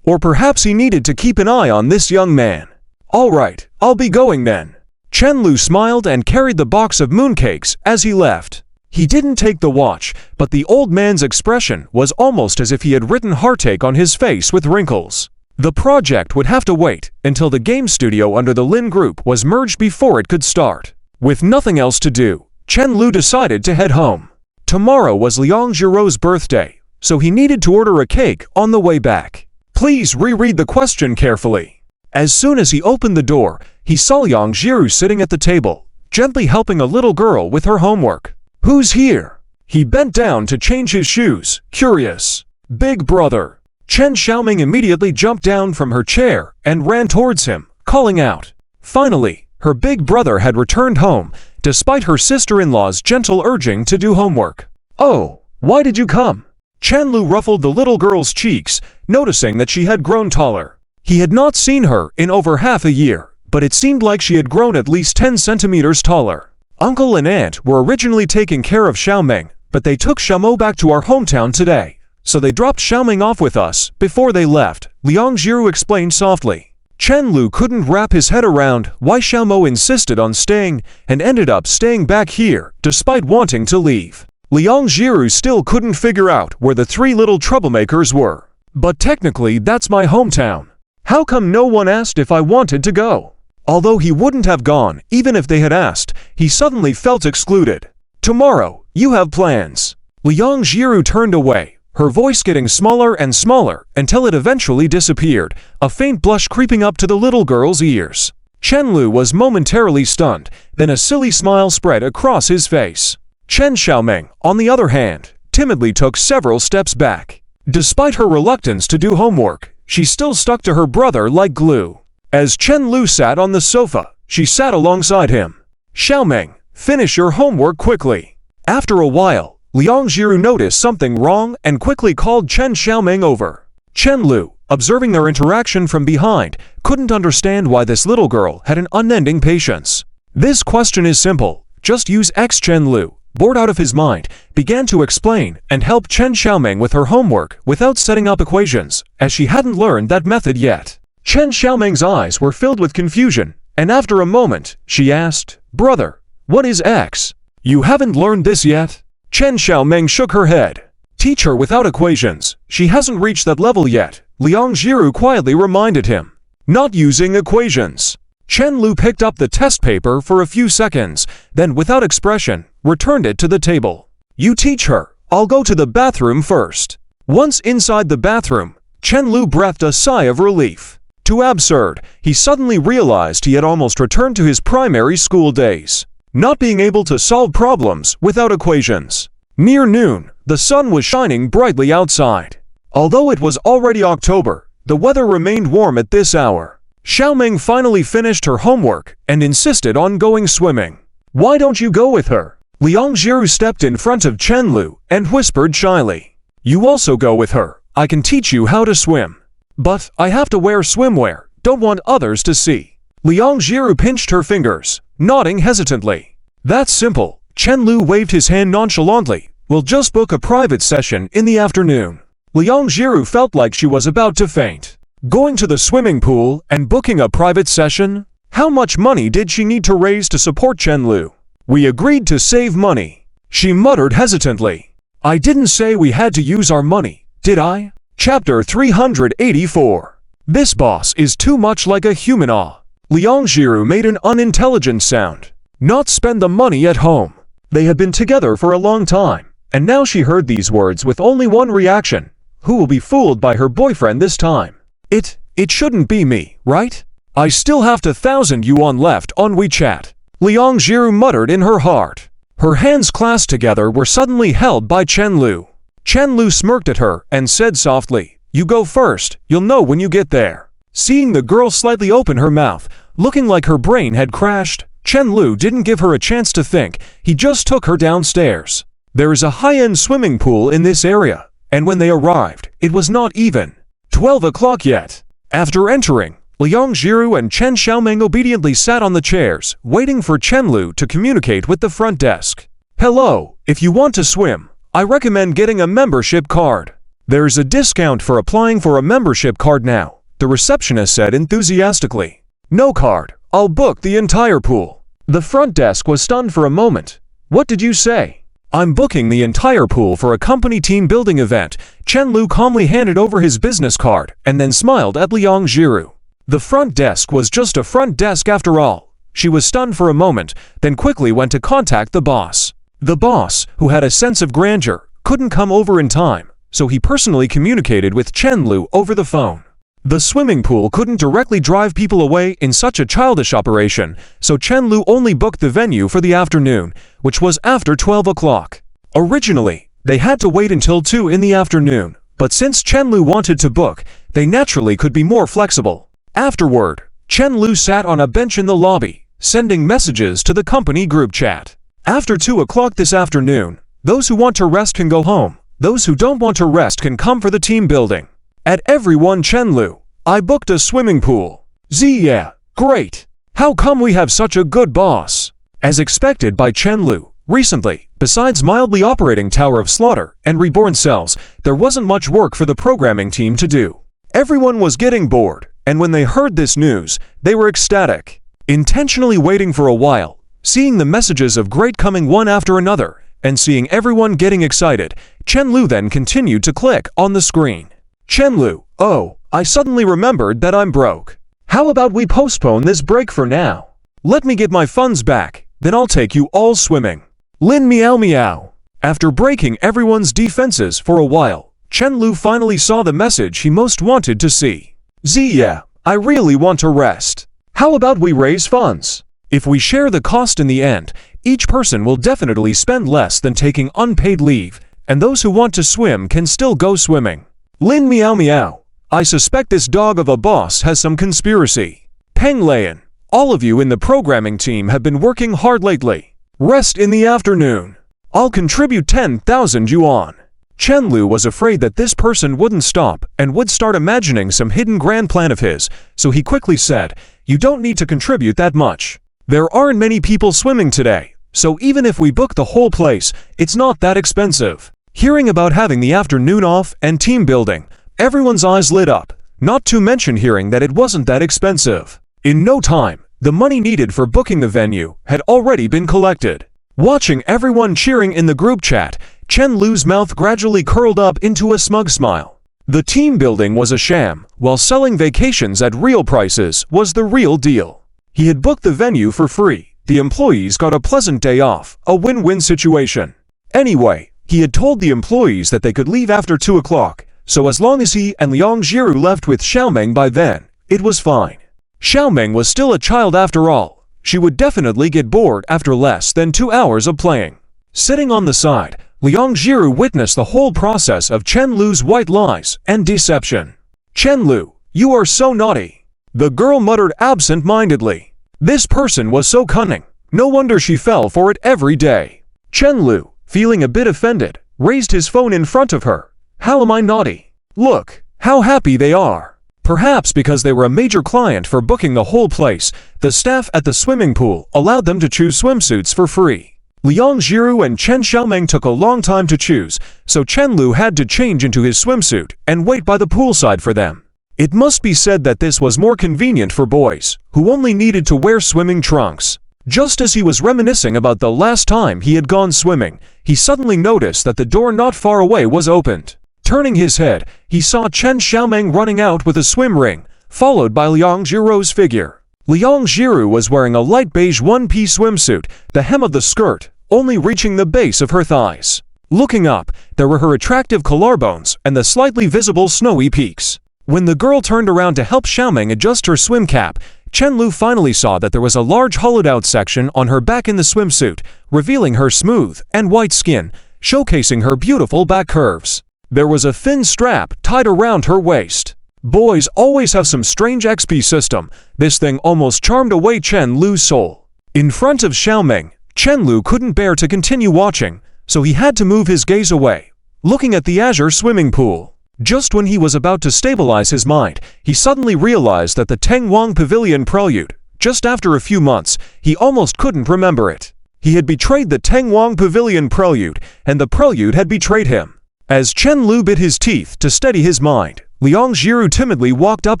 Or perhaps he needed to keep an eye on this young man. All right, I'll be going then. Chen Lu smiled and carried the box of mooncakes as he left. He didn't take the watch, but the old man's expression was almost as if he had written heartache on his face with wrinkles. The project would have to wait until the game studio under the Lin Group was merged before it could start. With nothing else to do, Chen Lu decided to head home. Tomorrow was Liang Jiro's birthday, so he needed to order a cake on the way back. Please reread the question carefully. As soon as he opened the door, he saw Liang Jiru sitting at the table, gently helping a little girl with her homework. Who's here? He bent down to change his shoes, curious. Big brother. Chen Xiaoming immediately jumped down from her chair and ran towards him, calling out. Finally, her big brother had returned home, despite her sister-in-law's gentle urging to do homework. Oh, why did you come? Chen Lu ruffled the little girl's cheeks, noticing that she had grown taller. He had not seen her in over half a year, but it seemed like she had grown at least 10 centimeters taller. Uncle and aunt were originally taking care of Xiaoming, but they took Xiaomo back to our hometown today, so they dropped Xiaoming off with us before they left, Liang Jiru explained softly. Chen Lu couldn't wrap his head around why Xiaomo insisted on staying and ended up staying back here despite wanting to leave. Liang Jiru still couldn't figure out where the three little troublemakers were. But technically that's my hometown. How come no one asked if I wanted to go? Although he wouldn't have gone even if they had asked, he suddenly felt excluded. Tomorrow, you have plans. Liang Jiru turned away, her voice getting smaller and smaller until it eventually disappeared, a faint blush creeping up to the little girl's ears. Chen Lu was momentarily stunned, then a silly smile spread across his face. Chen Xiaoming, on the other hand, timidly took several steps back. Despite her reluctance to do homework, she still stuck to her brother like glue. As Chen Lu sat on the sofa, she sat alongside him. Xiaoming, finish your homework quickly. After a while, Liang Jiru noticed something wrong and quickly called Chen Xiaoming over. Chen Lu, observing their interaction from behind, couldn't understand why this little girl had an unending patience. This question is simple, just use X. Chen Lu, bored out of his mind, began to explain and help Chen Xiaoming with her homework without setting up equations, as she hadn't learned that method yet. Chen Xiaoming's eyes were filled with confusion, and after a moment, she asked, Brother, what is X? You haven't learned this yet? Chen Xiaoming shook her head. Teach her without equations. She hasn't reached that level yet, Liang Jiru quietly reminded him. Not using equations. Chen Lu picked up the test paper for a few seconds, then without expression, returned it to the table. You teach her. I'll go to the bathroom first. Once inside the bathroom, Chen Lu breathed a sigh of relief. Too absurd, he suddenly realized he had almost returned to his primary school days. Not being able to solve problems without equations. Near noon, the sun was shining brightly outside. Although it was already October, the weather remained warm at this hour. Xiaoming finally finished her homework and insisted on going swimming. Why don't you go with her? Liang Jiru stepped in front of Chen Lu and whispered shyly. You also go with her. I can teach you how to swim. But I have to wear swimwear, don't want others to see. Liang Jiru pinched her fingers, nodding hesitantly. That's simple. Chen Lu waved his hand nonchalantly. We'll just book a private session in the afternoon. Liang Jiru felt like she was about to faint. Going to the swimming pool and booking a private session? How much money did she need to raise to support Chen Lu? We agreed to save money. She muttered hesitantly. I didn't say we had to use our money, did I? Chapter 384. This boss is too much like a human. Liang Jiru made an unintelligent sound. Not spend the money at home. They had been together for a long time, and now she heard these words with only one reaction. Who will be fooled by her boyfriend this time? It shouldn't be me, right? I still have 1,000 yuan left on WeChat. Liang Jiru muttered in her heart. Her hands clasped together were suddenly held by Chen Lu. Chen Lu smirked at her and said softly, You go first, you'll know when you get there. Seeing the girl slightly open her mouth, looking like her brain had crashed, Chen Lu didn't give her a chance to think, he just took her downstairs. There is a high-end swimming pool in this area, and when they arrived, it was not even 12 o'clock yet. After entering, Liang Jiru and Chen Xiaoming obediently sat on the chairs, waiting for Chen Lu to communicate with the front desk. "Hello, if you want to swim, I recommend getting a membership card. There's a discount for applying for a membership card now," the receptionist said enthusiastically. "No card, I'll book the entire pool." The front desk was stunned for a moment. "What did you say?" "I'm booking the entire pool for a company team building event." Chen Lu calmly handed over his business card and then smiled at Liang Jiru. The front desk was just a front desk after all. She was stunned for a moment, then quickly went to contact the boss. The boss, who had a sense of grandeur, couldn't come over in time, so he personally communicated with Chen Lu over the phone. The swimming pool couldn't directly drive people away in such a childish operation, so Chen Lu only booked the venue for the afternoon, which was after 12 o'clock. Originally, they had to wait until 2 in the afternoon, but since Chen Lu wanted to book, they naturally could be more flexible. Afterward, Chen Lu sat on a bench in the lobby, sending messages to the company group chat. After 2 o'clock this afternoon, those who want to rest can go home. Those who don't want to rest can come for the team building. At everyone, Chen Lu, I booked a swimming pool. Yeah, great. How come we have such a good boss? As expected by Chen Lu, recently, besides mildly operating Tower of Slaughter and Reborn Cells, there wasn't much work for the programming team to do. Everyone was getting bored, and when they heard this news, they were ecstatic. Intentionally waiting for a while, seeing the messages of great coming one after another, and seeing everyone getting excited, Chen Lu then continued to click on the screen. "Chen Lu, oh, I suddenly remembered that I'm broke. How about we postpone this break for now? Let me get my funds back, then I'll take you all swimming." Lin meow meow. After breaking everyone's defenses for a while, Chen Lu finally saw the message he most wanted to see. "Yeah, I really want to rest. How about we raise funds? If we share the cost in the end, each person will definitely spend less than taking unpaid leave, and those who want to swim can still go swimming." Lin meow meow. I suspect this dog of a boss has some conspiracy. Peng Lian, all of you in the programming team have been working hard lately. Rest in the afternoon. I'll contribute 10,000 yuan. Chen Lu was afraid that this person wouldn't stop and would start imagining some hidden grand plan of his, so he quickly said, "You don't need to contribute that much. There aren't many people swimming today, so even if we book the whole place, it's not that expensive." Hearing about having the afternoon off and team building, everyone's eyes lit up, not to mention hearing that it wasn't that expensive. In no time, the money needed for booking the venue had already been collected. Watching everyone cheering in the group chat, Chen Lu's mouth gradually curled up into a smug smile. The team building was a sham, while selling vacations at real prices was the real deal. He had booked the venue for free, the employees got a pleasant day off, a win-win situation. Anyway, he had told the employees that they could leave after 2 o'clock, so as long as he and Liang Jiru left with Xiaoming by then, it was fine. Xiaoming was still a child after all. She would definitely get bored after less than 2 hours of playing. Sitting on the side, Liang Jiru witnessed the whole process of Chen Lu's white lies and deception. "Chen Lu, you are so naughty," the girl muttered absent-mindedly. This person was so cunning. No wonder she fell for it every day. Chen Lu, feeling a bit offended, raised his phone in front of her. "How am I naughty? Look, how happy they are." Perhaps because they were a major client for booking the whole place, the staff at the swimming pool allowed them to choose swimsuits for free. Liang Jiru and Chen Xiaoming took a long time to choose, so Chen Lu had to change into his swimsuit and wait by the poolside for them. It must be said that this was more convenient for boys, who only needed to wear swimming trunks. Just as he was reminiscing about the last time he had gone swimming, he suddenly noticed that the door not far away was opened. Turning his head, he saw Chen Xiaoming running out with a swim ring, followed by Liang Jiru's figure. Liang Jiru was wearing a light beige one-piece swimsuit, the hem of the skirt only reaching the base of her thighs. Looking up, there were her attractive collarbones and the slightly visible snowy peaks. When the girl turned around to help Xiaoming adjust her swim cap, Chen Lu finally saw that there was a large hollowed-out section on her back in the swimsuit, revealing her smooth and white skin, showcasing her beautiful back curves. There was a thin strap tied around her waist. Boys always have some strange XP system. This thing almost charmed away Chen Lu's soul. In front of Xiaoming, Chen Lu couldn't bear to continue watching, so he had to move his gaze away. looking at the azure swimming pool. Just when he was about to stabilize his mind, he suddenly realized that the Tengwang Pavilion prelude, just after a few months, he almost couldn't remember it. He had betrayed the Tengwang Pavilion prelude, and the prelude had betrayed him. As Chen Lu bit his teeth to steady his mind, Liang Jiru timidly walked up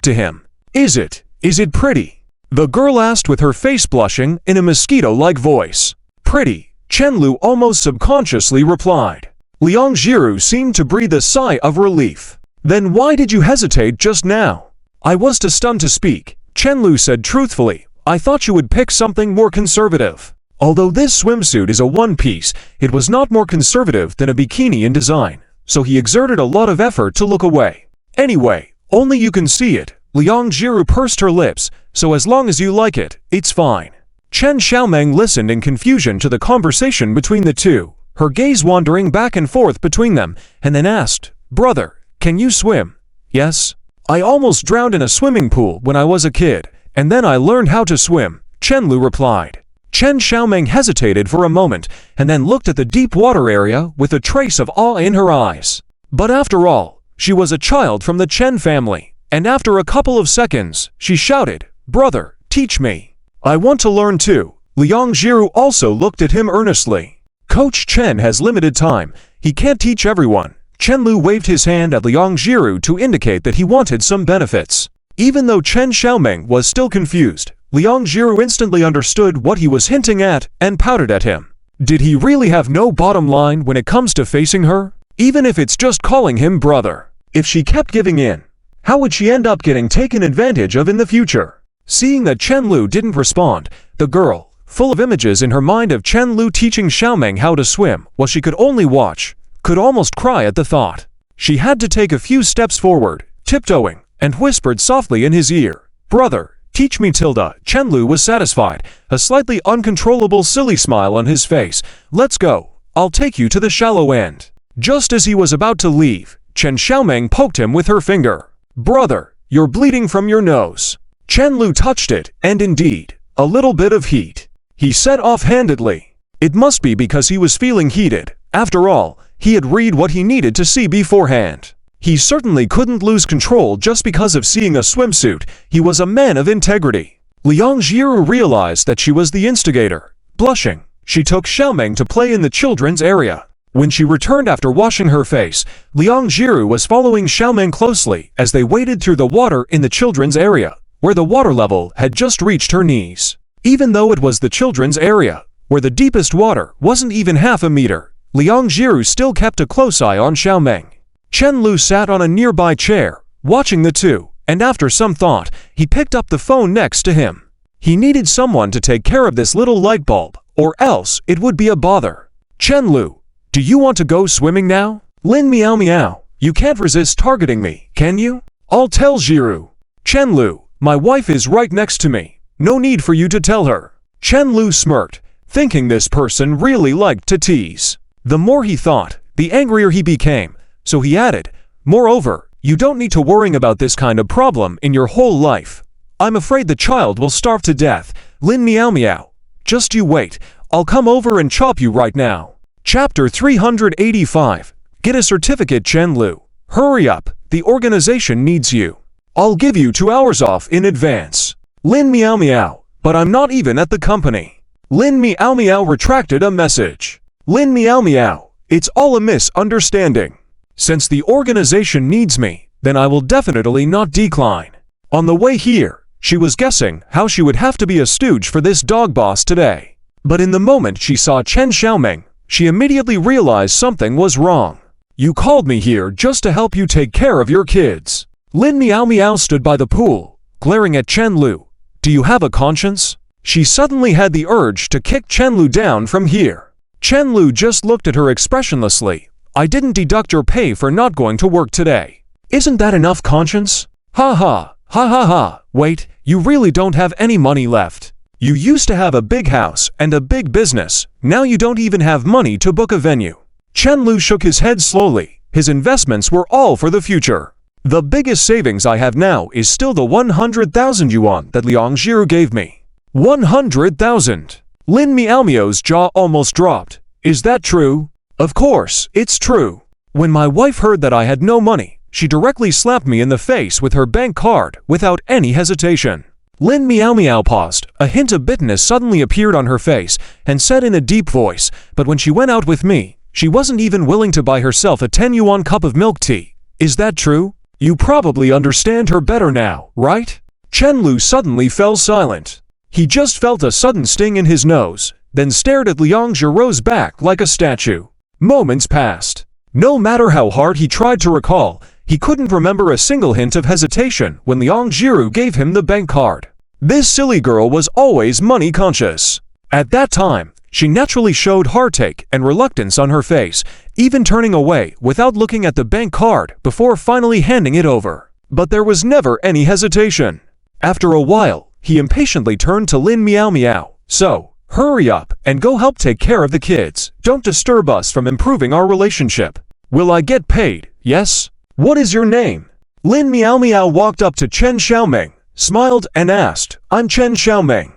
to him. Is it pretty?" the girl asked with her face blushing in a mosquito-like voice. "Pretty," Chen Lu almost subconsciously replied. Liang Jiru seemed to breathe a sigh of relief. "Then why did you hesitate just now?" "I was too stunned to speak," Chen Lu said truthfully. "I thought you would pick something more conservative." Although this swimsuit is a one-piece, it was not more conservative than a bikini in design, so he exerted a lot of effort to look away. "Anyway, only you can see it." Liang Jiru pursed her lips, "so as long as you like it, it's fine." Chen Xiaomeng listened in confusion to the conversation between the two, her gaze wandering back and forth between them, and then asked, "Brother, can you swim?" "Yes. I almost drowned in a swimming pool when I was a kid, and then I learned how to swim," Chen Lu replied. Chen Xiaomeng hesitated for a moment, and then looked at the deep water area with a trace of awe in her eyes. But after all, she was a child from the Chen family, and after a couple of seconds, she shouted, "Brother, teach me. I want to learn too." Liang Jiru also looked at him earnestly. Coach Chen has limited time. He can't teach everyone. Chen Lu waved his hand at Liang Jiru to indicate that he wanted some benefits. Even though Chen Xiaomeng was still confused, Liang Jiru instantly understood what he was hinting at and pouted at him. Did he really have no bottom line when it comes to facing her? Even if it's just calling him brother. If she kept giving in, how would she end up getting taken advantage of in the future? Seeing that Chen Lu didn't respond, the girl, full of images in her mind of Chen Lu teaching Xiaomeng how to swim while she could only watch, could almost cry at the thought. She had to take a few steps forward, tiptoeing, and whispered softly in his ear, "Brother, teach me." Tilda. Chen Lu was satisfied, a slightly uncontrollable silly smile on his face. "Let's go. I'll take you to the shallow end." Just as he was about to leave, Chen Xiaomeng poked him with her finger. "Brother, you're bleeding from your nose." Chen Lu touched it, and indeed, a little bit of heat. He said offhandedly. It must be because he was feeling heated. After all, he had read what he needed to see beforehand. He certainly couldn't lose control just because of seeing a swimsuit. He was a man of integrity. Liang Jiru realized that she was the instigator. Blushing, she took Xiaomeng to play in the children's area. When she returned after washing her face, Liang Jiru was following Xiaomeng closely as they waded through the water in the children's area, where the water level had just reached her knees. Even though it was the children's area, where the deepest water wasn't even half a meter, Liang Jiru still kept a close eye on Xiaomeng. Chen Lu sat on a nearby chair, watching the two, and after some thought, he picked up the phone next to him. He needed someone to take care of this little light bulb, or else it would be a bother. "Chen Lu, do you want to go swimming now?" "Lin Miao Miao, you can't resist targeting me, can you?" "I'll tell Jiru." "Chen Lu, my wife is right next to me. No need for you to tell her." Chen Lu smirked, thinking this person really liked to tease. The more he thought, the angrier he became, so he added, "Moreover, you don't need to worry about this kind of problem in your whole life. I'm afraid the child will starve to death. Lin Miao Miao. Just you wait, I'll come over and chop you right now." Chapter 385. Get a certificate. Chen Lu. Hurry up, the organization needs you. I'll give you 2 hours off in advance. Lin Miao Miao. But I'm not even at the company. Lin Miao Miao retracted a message. Lin Miao Miao. It's all a misunderstanding. Since the organization needs me, then I will definitely not decline. On the way here, she was guessing how she would have to be a stooge for this dog boss today. But in the moment she saw Chen Xiaomeng, she immediately realized something was wrong. "You called me here just to help you take care of your kids." Lin Miao Miao stood by the pool, glaring at Chen Lu. "Do you have a conscience?" She suddenly had the urge to kick Chen Lu down from here. Chen Lu just looked at her expressionlessly. "I didn't deduct your pay for not going to work today. Isn't that enough conscience?" "Ha ha, ha ha ha, wait, you really don't have any money left. You used to have a big house and a big business, now you don't even have money to book a venue." Chen Lu shook his head slowly. His investments were all for the future. "The biggest savings I have now is still the 100,000 yuan that Liang Jiru gave me." 100,000? Lin Miao Miao's jaw almost dropped. "Is that true?" "Of course, it's true." When my wife heard that I had no money, she directly slapped me in the face with her bank card without any hesitation. Lin Meow Meow paused. A hint of bitterness suddenly appeared on her face and said in a deep voice, "But when she went out with me, she wasn't even willing to buy herself a 10 yuan cup of milk tea. Is that true? You probably understand her better now, right?" Chen Lu suddenly fell silent. He just felt a sudden sting in his nose, then stared at Liang Zhirou's back like a statue. Moments passed. No matter how hard he tried to recall, he couldn't remember a single hint of hesitation when Liang Zhirou gave him the bank card. This silly girl was always money conscious. At that time, she naturally showed heartache and reluctance on her face, even turning away without looking at the bank card before finally handing it over. But there was never any hesitation. After a while, he impatiently turned to Lin Meow Meow. "So, hurry up and go help take care of the kids. Don't disturb us from improving our relationship. Will I get paid? Yes? What is your name?" Lin Meow Meow walked up to Chen Xiaoming, smiled and asked, "I'm Chen Xiaoming."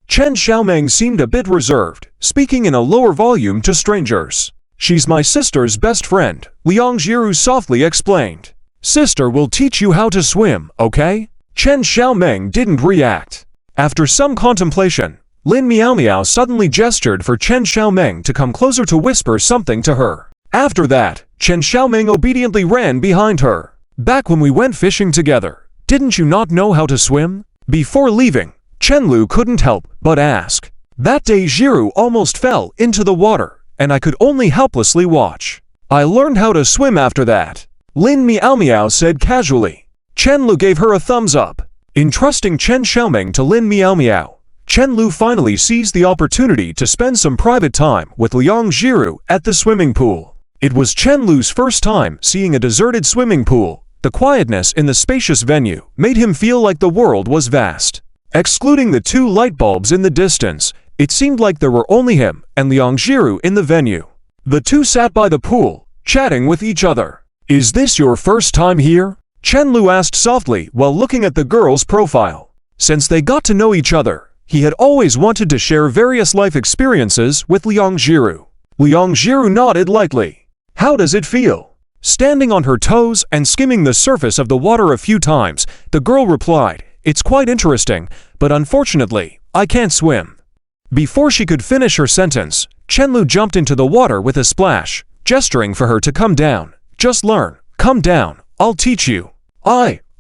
Chen Xiaoming seemed a bit reserved, speaking in a lower volume to strangers. "She's my sister's best friend," Liang Zhirou softly explained. "Sister will teach you how to swim, okay?" Chen Xiaoming didn't react. After some contemplation, Lin Meow Meow suddenly gestured for Chen Xiaoming to come closer to whisper something to her. After that, Chen Xiaoming obediently ran behind her. "Back when we went fishing together, didn't you not know how to swim?" Before leaving, Chen Lu couldn't help but ask. "That day Zhirou almost fell into the water, and I could only helplessly watch. I learned how to swim after that," Lin Meow Meow said casually. Chen Lu gave her a thumbs up. Entrusting Chen Xiaoming to Lin Meow Meow, Chen Lu finally seized the opportunity to spend some private time with Liang Zhirou at the swimming pool. It was Chen Lu's first time seeing a deserted swimming pool. The quietness in the spacious venue made him feel like the world was vast. Excluding the two light bulbs in the distance, it seemed like there were only him and Liang Zhirou in the venue. The two sat by the pool, chatting with each other. "Is this your first time here?" Chen Lu asked softly while looking at the girl's profile. Since they got to know each other, he had always wanted to share various life experiences with Liang Zhirou. Liang Zhirou nodded lightly. "How does it feel?" Standing on her toes and skimming the surface of the water a few times, the girl replied, "It's quite interesting, but unfortunately, I can't swim." Before she could finish her sentence, Chen Lu jumped into the water with a splash, gesturing for her to come down. "Just learn. Come down. I'll teach you."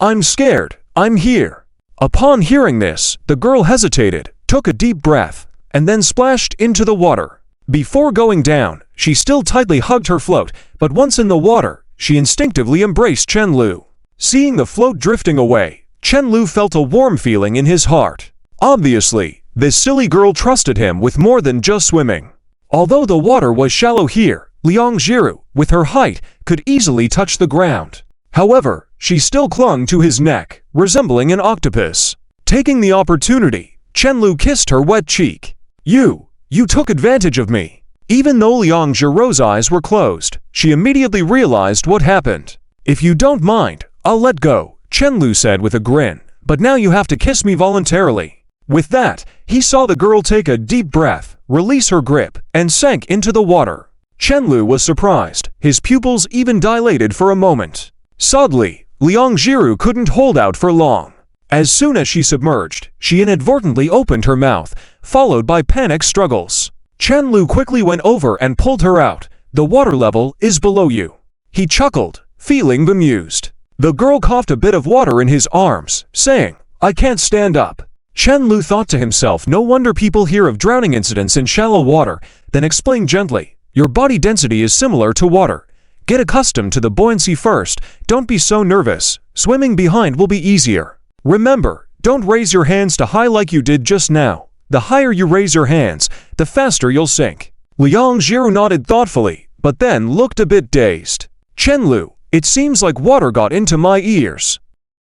I'm scared. I'm here." Upon hearing this, the girl hesitated, took a deep breath, and then splashed into the water. Before going down, she still tightly hugged her float, but once in the water, she instinctively embraced Chen Lu. Seeing the float drifting away, Chen Lu felt a warm feeling in his heart. Obviously, this silly girl trusted him with more than just swimming. Although the water was shallow here, Liang Zhirou, with her height, could easily touch the ground. However, she still clung to his neck, resembling an octopus. Taking the opportunity, Chen Lu kissed her wet cheek. You took advantage of me." Even though Liang Zhirou's eyes were closed, she immediately realized what happened. "If you don't mind, I'll let go," Chen Lu said with a grin. "But now you have to kiss me voluntarily." With that, he saw the girl take a deep breath, release her grip, and sank into the water. Chen Lu was surprised, his pupils even dilated for a moment. Sadly, Liang Zhirou couldn't hold out for long. As soon as she submerged, she inadvertently opened her mouth, followed by panic struggles. Chen Lu quickly went over and pulled her out. "The water level is below you." He chuckled, feeling bemused. The girl coughed a bit of water in his arms, saying, "I can't stand up." Chen Lu thought to himself, no wonder people hear of drowning incidents in shallow water, then explained gently, "Your body density is similar to water. Get accustomed to the buoyancy first, don't be so nervous. Swimming behind will be easier. Remember, don't raise your hands to high like you did just now. The higher you raise your hands, the faster you'll sink." Liang Zhirou nodded thoughtfully, but then looked a bit dazed. "Chen Lu, it seems like water got into my ears."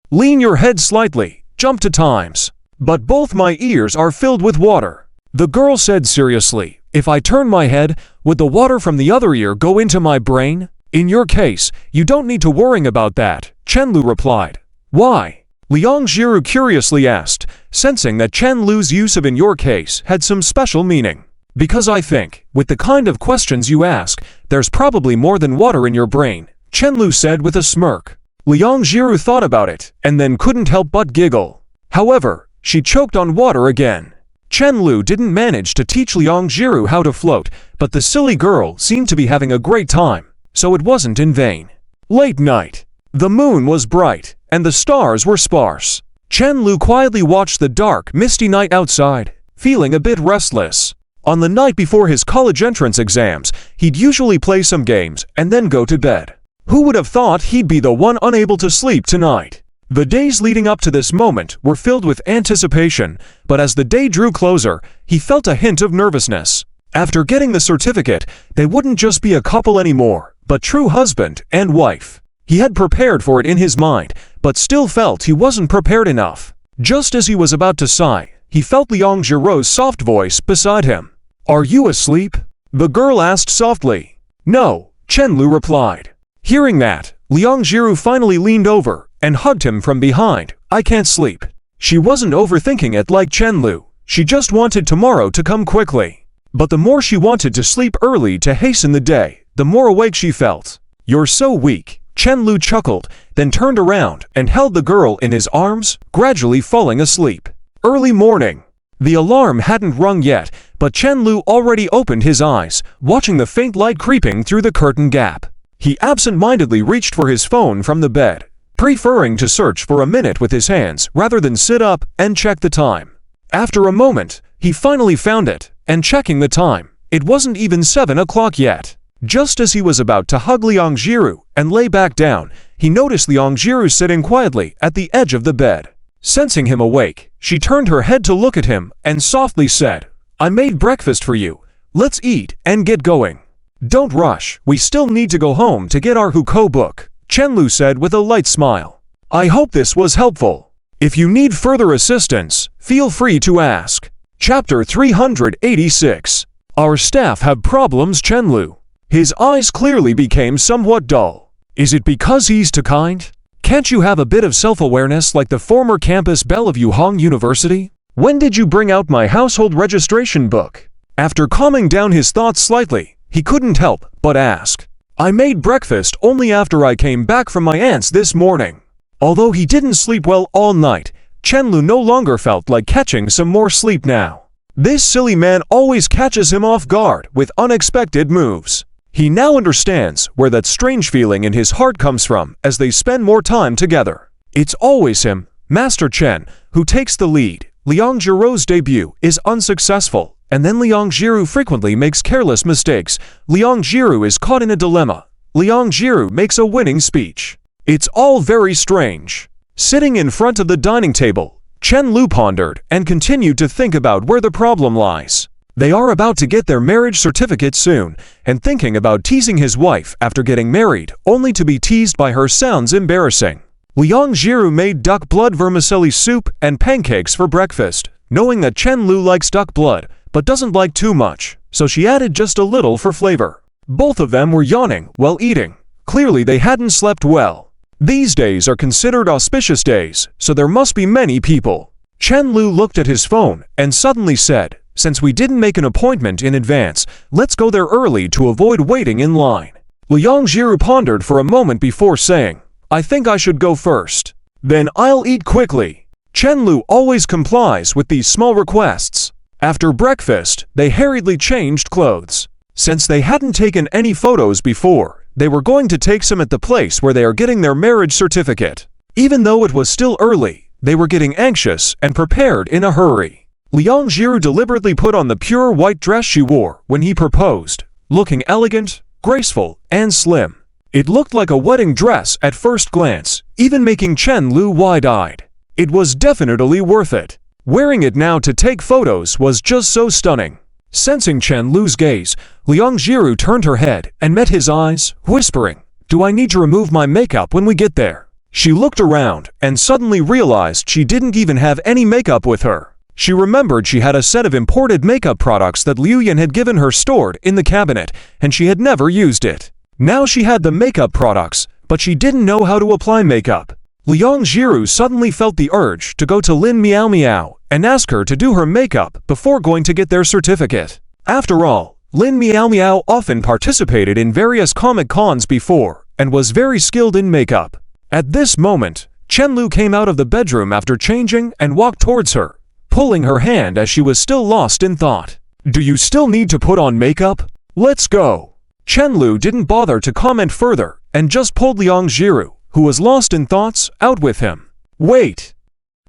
"Lean your head slightly, jump to times." "But both my ears are filled with water." The girl said seriously, "If I turn my head, would the water from the other ear go into my brain?" "In your case, you don't need to worry about that," Chen Lu replied. "Why?" Liang Zhirou curiously asked, sensing that Chen Lu's use of "in your case" had some special meaning. Because I think, with the kind of questions you ask, there's probably more than water in your brain, Chen Lu said with a smirk. Liang Jiru thought about it, and then couldn't help but giggle. However, she choked on water again. Chen Lu didn't manage to teach Liang Jiru how to float, but the silly girl seemed to be having a great time, so it wasn't in vain. Late night. The moon was bright, and the stars were sparse. Chen Lu quietly watched the dark, misty night outside, feeling a bit restless. On the night before his college entrance exams, he'd usually play some games and then go to bed. Who would have thought he'd be the one unable to sleep tonight? The days leading up to this moment were filled with anticipation, but as the day drew closer, he felt a hint of nervousness. After getting the certificate, they wouldn't just be a couple anymore, but true husband and wife. He had prepared for it in his mind, but still felt he wasn't prepared enough. Just as he was about to sigh, he felt Liang Jiru's soft voice beside him. "Are you asleep?" the girl asked softly. "No," Chen Lu replied. Hearing that, Liang Jiru finally leaned over and hugged him from behind. "I can't sleep." She wasn't overthinking it like Chen Lu. She just wanted tomorrow to come quickly. But the more she wanted to sleep early to hasten the day, the more awake she felt. "You're so weak," Chen Lu chuckled, then turned around and held the girl in his arms, gradually falling asleep. Early morning. The alarm hadn't rung yet, but Chen Lu already opened his eyes, watching the faint light creeping through the curtain gap. He absent-mindedly reached for his phone from the bed, preferring to search for a minute with his hands rather than sit up and check the time. After a moment, he finally found it, and checking the time, it wasn't even 7 o'clock yet. Just as he was about to hug Liang Jiru and lay back down, he noticed Liang Jiru sitting quietly at the edge of the bed. Sensing him awake, she turned her head to look at him and softly said, "I made breakfast for you. Let's eat and get going." "Don't rush, we still need to go home to get our Hukou book," Chen Lu said with a light smile. "I hope this was helpful. If you need further assistance, feel free to ask." Chapter 386. Our staff have problems, Chen Lu. His eyes clearly became somewhat dull. Is it because he's too kind? Can't you have a bit of self-awareness like the former campus belle of Yuhang University? When did you bring out my household registration book? After calming down his thoughts slightly, he couldn't help but ask. "I made breakfast only after I came back from my aunt's this morning." Although he didn't sleep well all night, Chen Lu no longer felt like catching some more sleep now. This silly man always catches him off guard with unexpected moves. He now understands where that strange feeling in his heart comes from as they spend more time together. It's always him, Master Chen, who takes the lead. Liang Jiru's debut is unsuccessful, and then Liang Jiru frequently makes careless mistakes. Liang Jiru is caught in a dilemma. Liang Jiru makes a winning speech. It's all very strange. Sitting in front of the dining table, Chen Lu pondered and continued to think about where the problem lies. They are about to get their marriage certificate soon, and thinking about teasing his wife after getting married, only to be teased by her, sounds embarrassing. Liang Jiru made duck blood vermicelli soup and pancakes for breakfast, knowing that Chen Lu likes duck blood, but doesn't like too much, so she added just a little for flavor. Both of them were yawning while eating. Clearly they hadn't slept well. These days are considered auspicious days, so there must be many people. Chen Lu looked at his phone and suddenly said, "Since we didn't make an appointment in advance, let's go there early to avoid waiting in line." Liang Jiru pondered for a moment before saying, "I think I should go first. Then I'll eat quickly." Chen Lu always complies with these small requests. After breakfast, they hurriedly changed clothes. Since they hadn't taken any photos before, they were going to take some at the place where they are getting their marriage certificate. Even though it was still early, they were getting anxious and prepared in a hurry. Liang Jiru deliberately put on the pure white dress she wore when he proposed, looking elegant, graceful, and slim. It looked like a wedding dress at first glance, even making Chen Lu wide-eyed. It was definitely worth it. Wearing it now to take photos was just so stunning. Sensing Chen Lu's gaze, Liang Jiru turned her head and met his eyes, whispering, "Do I need to remove my makeup when we get there?" She looked around and suddenly realized she didn't even have any makeup with her. She remembered she had a set of imported makeup products that Liu Yan had given her stored in the cabinet, and she had never used it. Now she had the makeup products, but she didn't know how to apply makeup. Liang Jiru suddenly felt the urge to go to Lin Miao Miao and ask her to do her makeup before going to get their certificate. After all, Lin Meow Meow often participated in various Comic Cons before and was very skilled in makeup. At this moment, Chenlu came out of the bedroom after changing and walked towards her, pulling her hand as she was still lost in thought. "Do you still need to put on makeup? Let's go." Chenlu didn't bother to comment further and just pulled Liang Jiru, who was lost in thoughts, out with him. "Wait.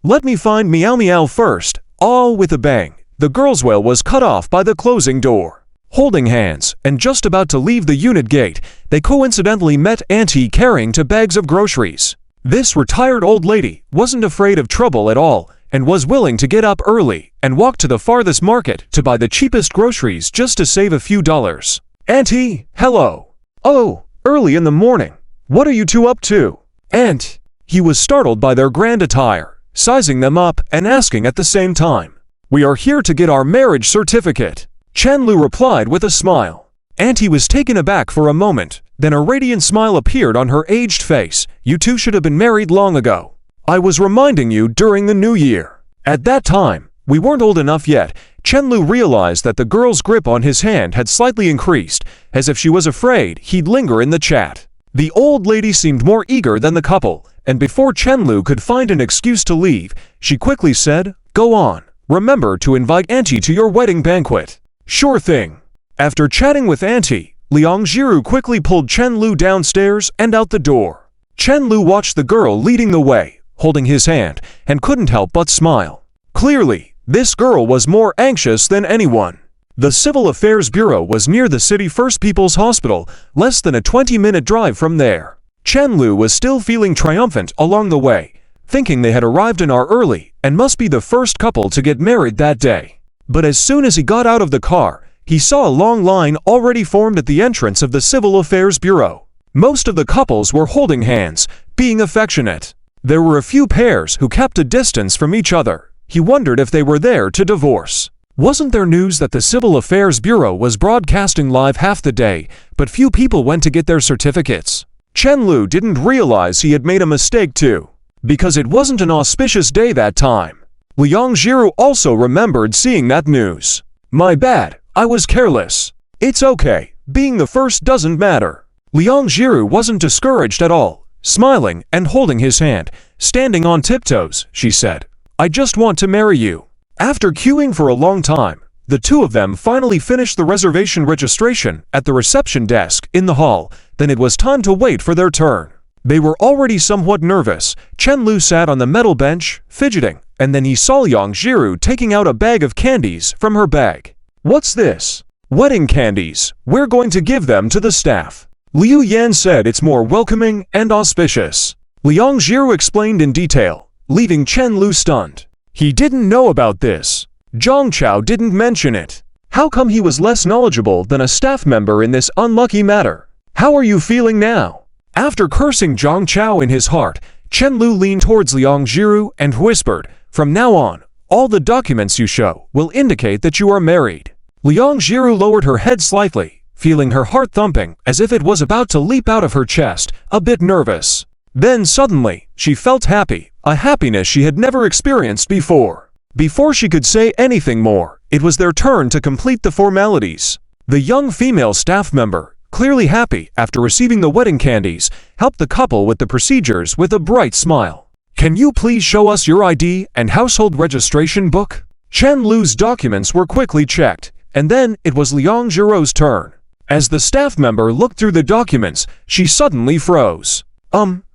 Let me find Meow Meow first." All with a bang, the girl's wail was cut off by the closing door. Holding hands and just about to leave the unit gate, they coincidentally met Auntie carrying 2 bags of groceries. This retired old lady wasn't afraid of trouble at all and was willing to get up early and walk to the farthest market to buy the cheapest groceries just to save a few dollars. "Auntie, hello." "Oh, early in the morning. What are you two up to?" "Aunt." He was startled by their grand attire, sizing them up and asking at the same time. "We are here to get our marriage certificate," Chenlu replied with a smile. Auntie was taken aback for a moment, then a radiant smile appeared on her aged face. "You two should have been married long ago. I was reminding you during the new year. At that time, we weren't old enough yet." Chenlu realized that the girl's grip on his hand had slightly increased, as if she was afraid he'd linger in the chat. The old lady seemed more eager than the couple, and before Chenlu could find an excuse to leave, she quickly said, "Go on. Remember to invite Auntie to your wedding banquet." "Sure thing." After chatting with Auntie, Liang Jiru quickly pulled Chenlu downstairs and out the door. Chenlu watched the girl leading the way, holding his hand, and couldn't help but smile. Clearly, this girl was more anxious than anyone. The Civil Affairs Bureau was near the City First People's Hospital, less than a 20-minute drive from there. Chenlu was still feeling triumphant along the way, thinking they had arrived an hour early and must be the first couple to get married that day. But as soon as he got out of the car, he saw a long line already formed at the entrance of the Civil Affairs Bureau. Most of the couples were holding hands, being affectionate. There were a few pairs who kept a distance from each other. He wondered if they were there to divorce. Wasn't there news that the Civil Affairs Bureau was broadcasting live half the day, but few people went to get their certificates? Chenlu didn't realize he had made a mistake too, because it wasn't an auspicious day that time. Liang Jiru also remembered seeing that news. "My bad, I was careless. It's okay, being the first doesn't matter." Liang Jiru wasn't discouraged at all, smiling and holding his hand. "Standing on tiptoes," she said, "I just want to marry you." After queuing for a long time, the two of them finally finished the reservation registration at the reception desk in the hall. Then it was time to wait for their turn. They were already somewhat nervous. Chenlu sat on the metal bench, fidgeting, and then he saw Liang Jiru taking out a bag of candies from her bag. "What's this?" "Wedding candies. We're going to give them to the staff." Liu Yan said it's more welcoming and auspicious. Liang Jiru explained in detail, leaving Chenlu stunned. He didn't know about this. Zhang Chao didn't mention it. How come he was less knowledgeable than a staff member in this unlucky matter? "How are you feeling now?" After cursing Zhang Chao in his heart, Chenlu leaned towards Liang Jiru and whispered, "From now on, all the documents you show will indicate that you are married." Liang Jiru lowered her head slightly, feeling her heart thumping as if it was about to leap out of her chest, a bit nervous. Then suddenly, she felt happy, a happiness she had never experienced before. Before she could say anything more, it was their turn to complete the formalities. The young female staff member, clearly happy after receiving the wedding candies, helped the couple with the procedures with a bright smile. "Can you please show us your ID and household registration book?" Chenlu's documents were quickly checked, and then it was Liang Jiru's turn. As the staff member looked through the documents, she suddenly froze.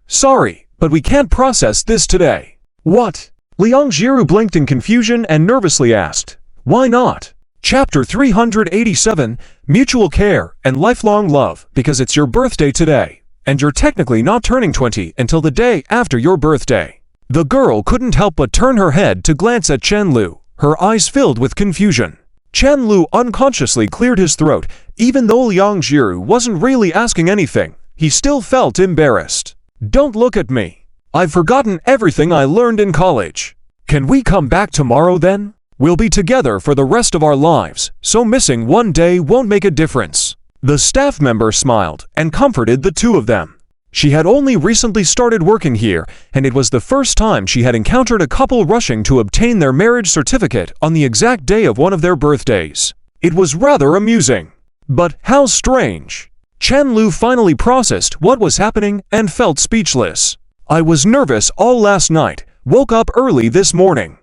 Sorry, but we can't process this today." "What?" Liang Jiru blinked in confusion and nervously asked. "Why not?" Chapter 387, Mutual Care and Lifelong Love. "Because it's your birthday today, and you're technically not turning 20 until the day after your birthday." The girl couldn't help but turn her head to glance at Chenlu, her eyes filled with confusion. Chenlu unconsciously cleared his throat. Even though Liang Jiru wasn't really asking anything, he still felt embarrassed. "Don't look at me. I've forgotten everything I learned in college. Can we come back tomorrow then? We'll be together for the rest of our lives, so missing one day won't make a difference." The staff member smiled and comforted the two of them. She had only recently started working here, and it was the first time she had encountered a couple rushing to obtain their marriage certificate on the exact day of one of their birthdays. It was rather amusing. But how strange. Chen Lu finally processed what was happening and felt speechless. I was nervous all last night, woke up early this morning.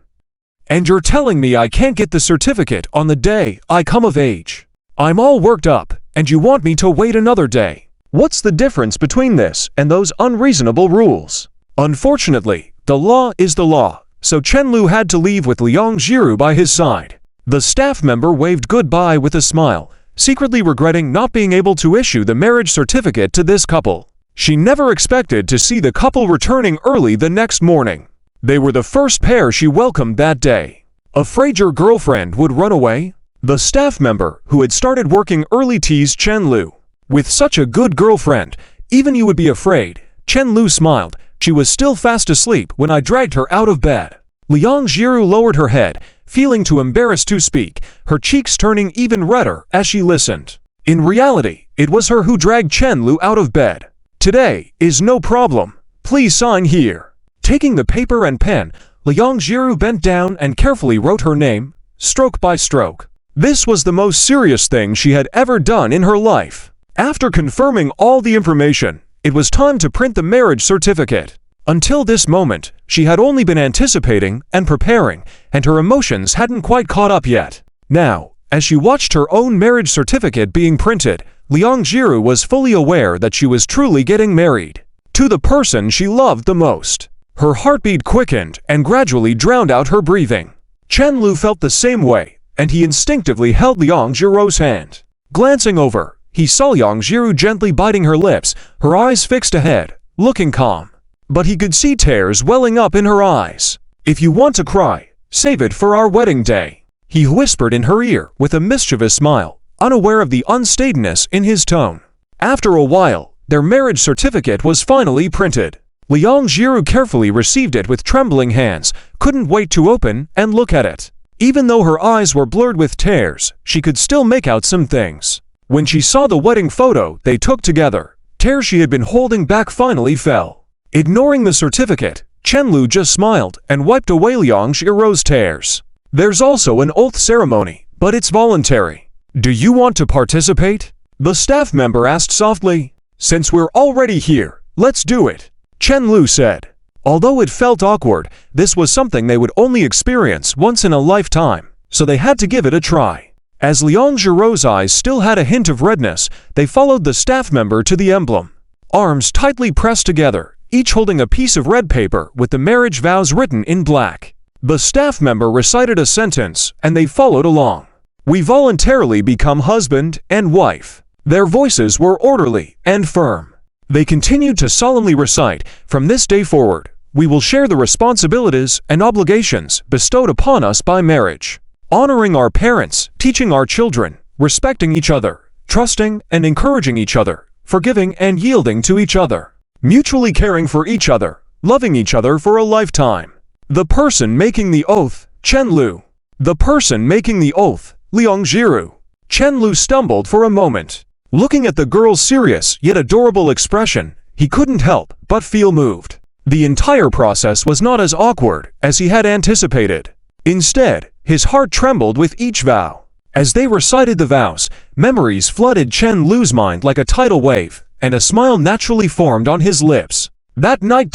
And you're telling me I can't get the certificate on the day I come of age. I'm all worked up, and you want me to wait another day. What's the difference between this and those unreasonable rules? Unfortunately, the law is the law, so Chen Lu had to leave with Liang Jiru by his side. The staff member waved goodbye with a smile, secretly regretting not being able to issue the marriage certificate to this couple. She never expected to see the couple returning early the next morning. They were the first pair she welcomed that day. Afraid your girlfriend would run away? The staff member, who had started working early, teased Chen Lu. With such a good girlfriend, even you would be afraid. Chen Lu smiled. She was still fast asleep when I dragged her out of bed. Liang Jiru lowered her head, feeling too embarrassed to speak, her cheeks turning even redder as she listened. In reality, it was her who dragged Chen Lu out of bed. Today is no problem. Please sign here. Taking the paper and pen, Liang Jiru bent down and carefully wrote her name, stroke by stroke. This was the most serious thing she had ever done in her life. After confirming all the information, it was time to print the marriage certificate. Until this moment, she had only been anticipating and preparing, and her emotions hadn't quite caught up yet. Now, as she watched her own marriage certificate being printed, Liang Jiru was fully aware that she was truly getting married to the person she loved the most. Her heartbeat quickened and gradually drowned out her breathing. Chen Lu felt the same way, and he instinctively held Liang Jiru's hand. Glancing over, he saw Liang Jiru gently biting her lips, her eyes fixed ahead, looking calm. But he could see tears welling up in her eyes. If you want to cry, save it for our wedding day, he whispered in her ear with a mischievous smile, unaware of the unsteadiness in his tone. After a while, their marriage certificate was finally printed. Liang Jiru carefully received it with trembling hands, couldn't wait to open and look at it. Even though her eyes were blurred with tears, she could still make out some things. When she saw the wedding photo they took together, tears she had been holding back finally fell. Ignoring the certificate, Chen Lu just smiled and wiped away Liang Jiru's tears. There's also an oath ceremony, but it's voluntary. Do you want to participate? The staff member asked softly. Since we're already here, let's do it, Chen Lu said. Although it felt awkward, this was something they would only experience once in a lifetime, so they had to give it a try. As Liang Jiru's eyes still had a hint of redness, they followed the staff member to the emblem. Arms tightly pressed together, each holding a piece of red paper with the marriage vows written in black. The staff member recited a sentence, and they followed along. We voluntarily become husband and wife. Their voices were orderly and firm. They continued to solemnly recite, from this day forward, we will share the responsibilities and obligations bestowed upon us by marriage, honoring our parents, teaching our children, respecting each other, trusting and encouraging each other, forgiving and yielding to each other, mutually caring for each other, loving each other for a lifetime. The person making the oath, Chen Lu. The person making the oath, Liang Jiru. Chen Lu stumbled for a moment. Looking at the girl's serious yet adorable expression, he couldn't help but feel moved. The entire process was not as awkward as he had anticipated. Instead, his heart trembled with each vow. As they recited the vows, memories flooded Chen Lu's mind like a tidal wave, and a smile naturally formed on his lips. That night ...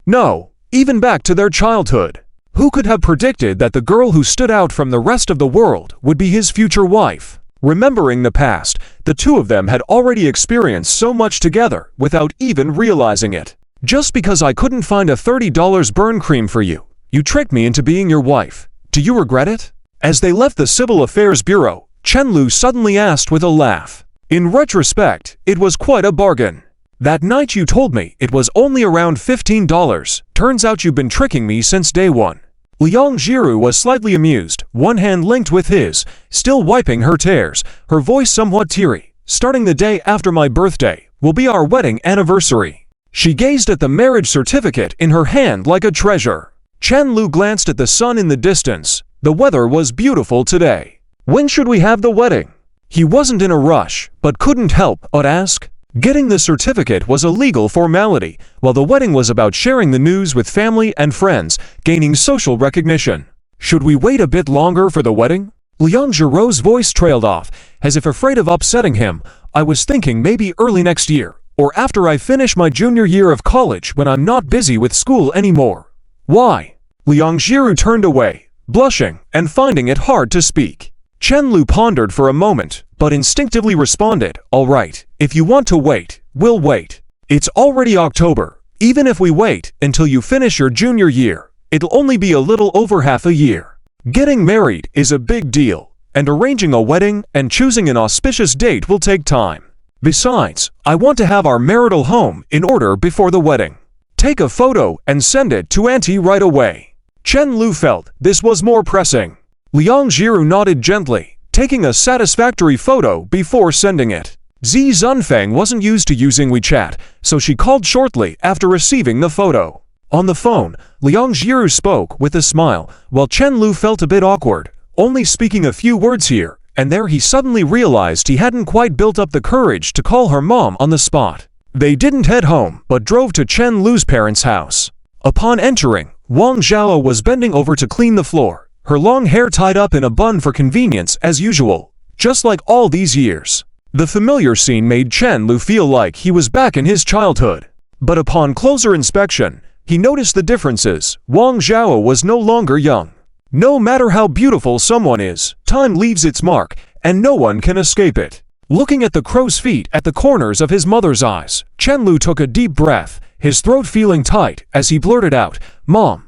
No, even back to their childhood. Who could have predicted that the girl who stood out from the rest of the world would be his future wife? Remembering the past, the two of them had already experienced so much together without even realizing it. Just because I couldn't find a $30 burn cream for you, you tricked me into being your wife. Do you regret it? As they left the Civil Affairs Bureau, Chen Lu suddenly asked with a laugh. In retrospect, it was quite a bargain. That night you told me it was only around $15. Turns out you've been tricking me since day one. Liang Jiru was slightly amused, one hand linked with his, still wiping her tears, her voice somewhat teary. Starting the day after my birthday will be our wedding anniversary. She gazed at the marriage certificate in her hand like a treasure. Chen Lu glanced at the sun in the distance. The weather was beautiful today. When should we have the wedding? He wasn't in a rush, but couldn't help but ask. Getting the certificate was a legal formality, while the wedding was about sharing the news with family and friends, gaining social recognition. Should we wait a bit longer for the wedding? Liang Jiro's voice trailed off, as if afraid of upsetting him. I was thinking maybe early next year, or after I finish my junior year of college when I'm not busy with school anymore. Why? Liang Jiru turned away, blushing and finding it hard to speak. Chen Lu pondered for a moment, but instinctively responded, "All right, if you want to wait, we'll wait. It's already October. Even if we wait until you finish your junior year, it'll only be a little over half a year. Getting married is a big deal, and arranging a wedding and choosing an auspicious date will take time. Besides, I want to have our marital home in order before the wedding. Take a photo and send it to Auntie right away." Chen Lu felt this was more pressing. Liang Jiru nodded gently, taking a satisfactory photo before sending it. Zi Zunfeng wasn't used to using WeChat, so she called shortly after receiving the photo. On the phone, Liang Jiru spoke with a smile, while Chen Lu felt a bit awkward, only speaking a few words here, and there he suddenly realized he hadn't quite built up the courage to call her mom on the spot. They didn't head home, but drove to Chen Lu's parents' house. Upon entering, Wang Zhao was bending over to clean the floor, her long hair tied up in a bun for convenience as usual, just like all these years. The familiar scene made Chen Lu feel like he was back in his childhood. But upon closer inspection, he noticed the differences. Wang Zhao was no longer young. No matter how beautiful someone is, time leaves its mark, and no one can escape it. Looking at the crow's feet at the corners of his mother's eyes, Chen Lu took a deep breath, his throat feeling tight as he blurted out, "Mom,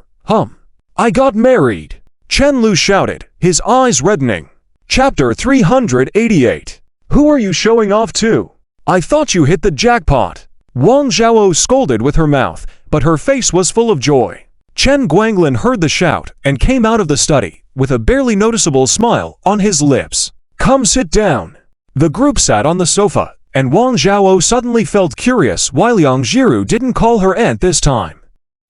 I got married." Chen Lu shouted, his eyes reddening. Chapter 388. "Who are you showing off to? I thought you hit the jackpot." Wang Zhao scolded with her mouth, but her face was full of joy. Chen Guanglin heard the shout and came out of the study, with a barely noticeable smile on his lips. "Come sit down." The group sat on the sofa, and Wang Zhao suddenly felt curious why Liang Jiru didn't call her aunt this time.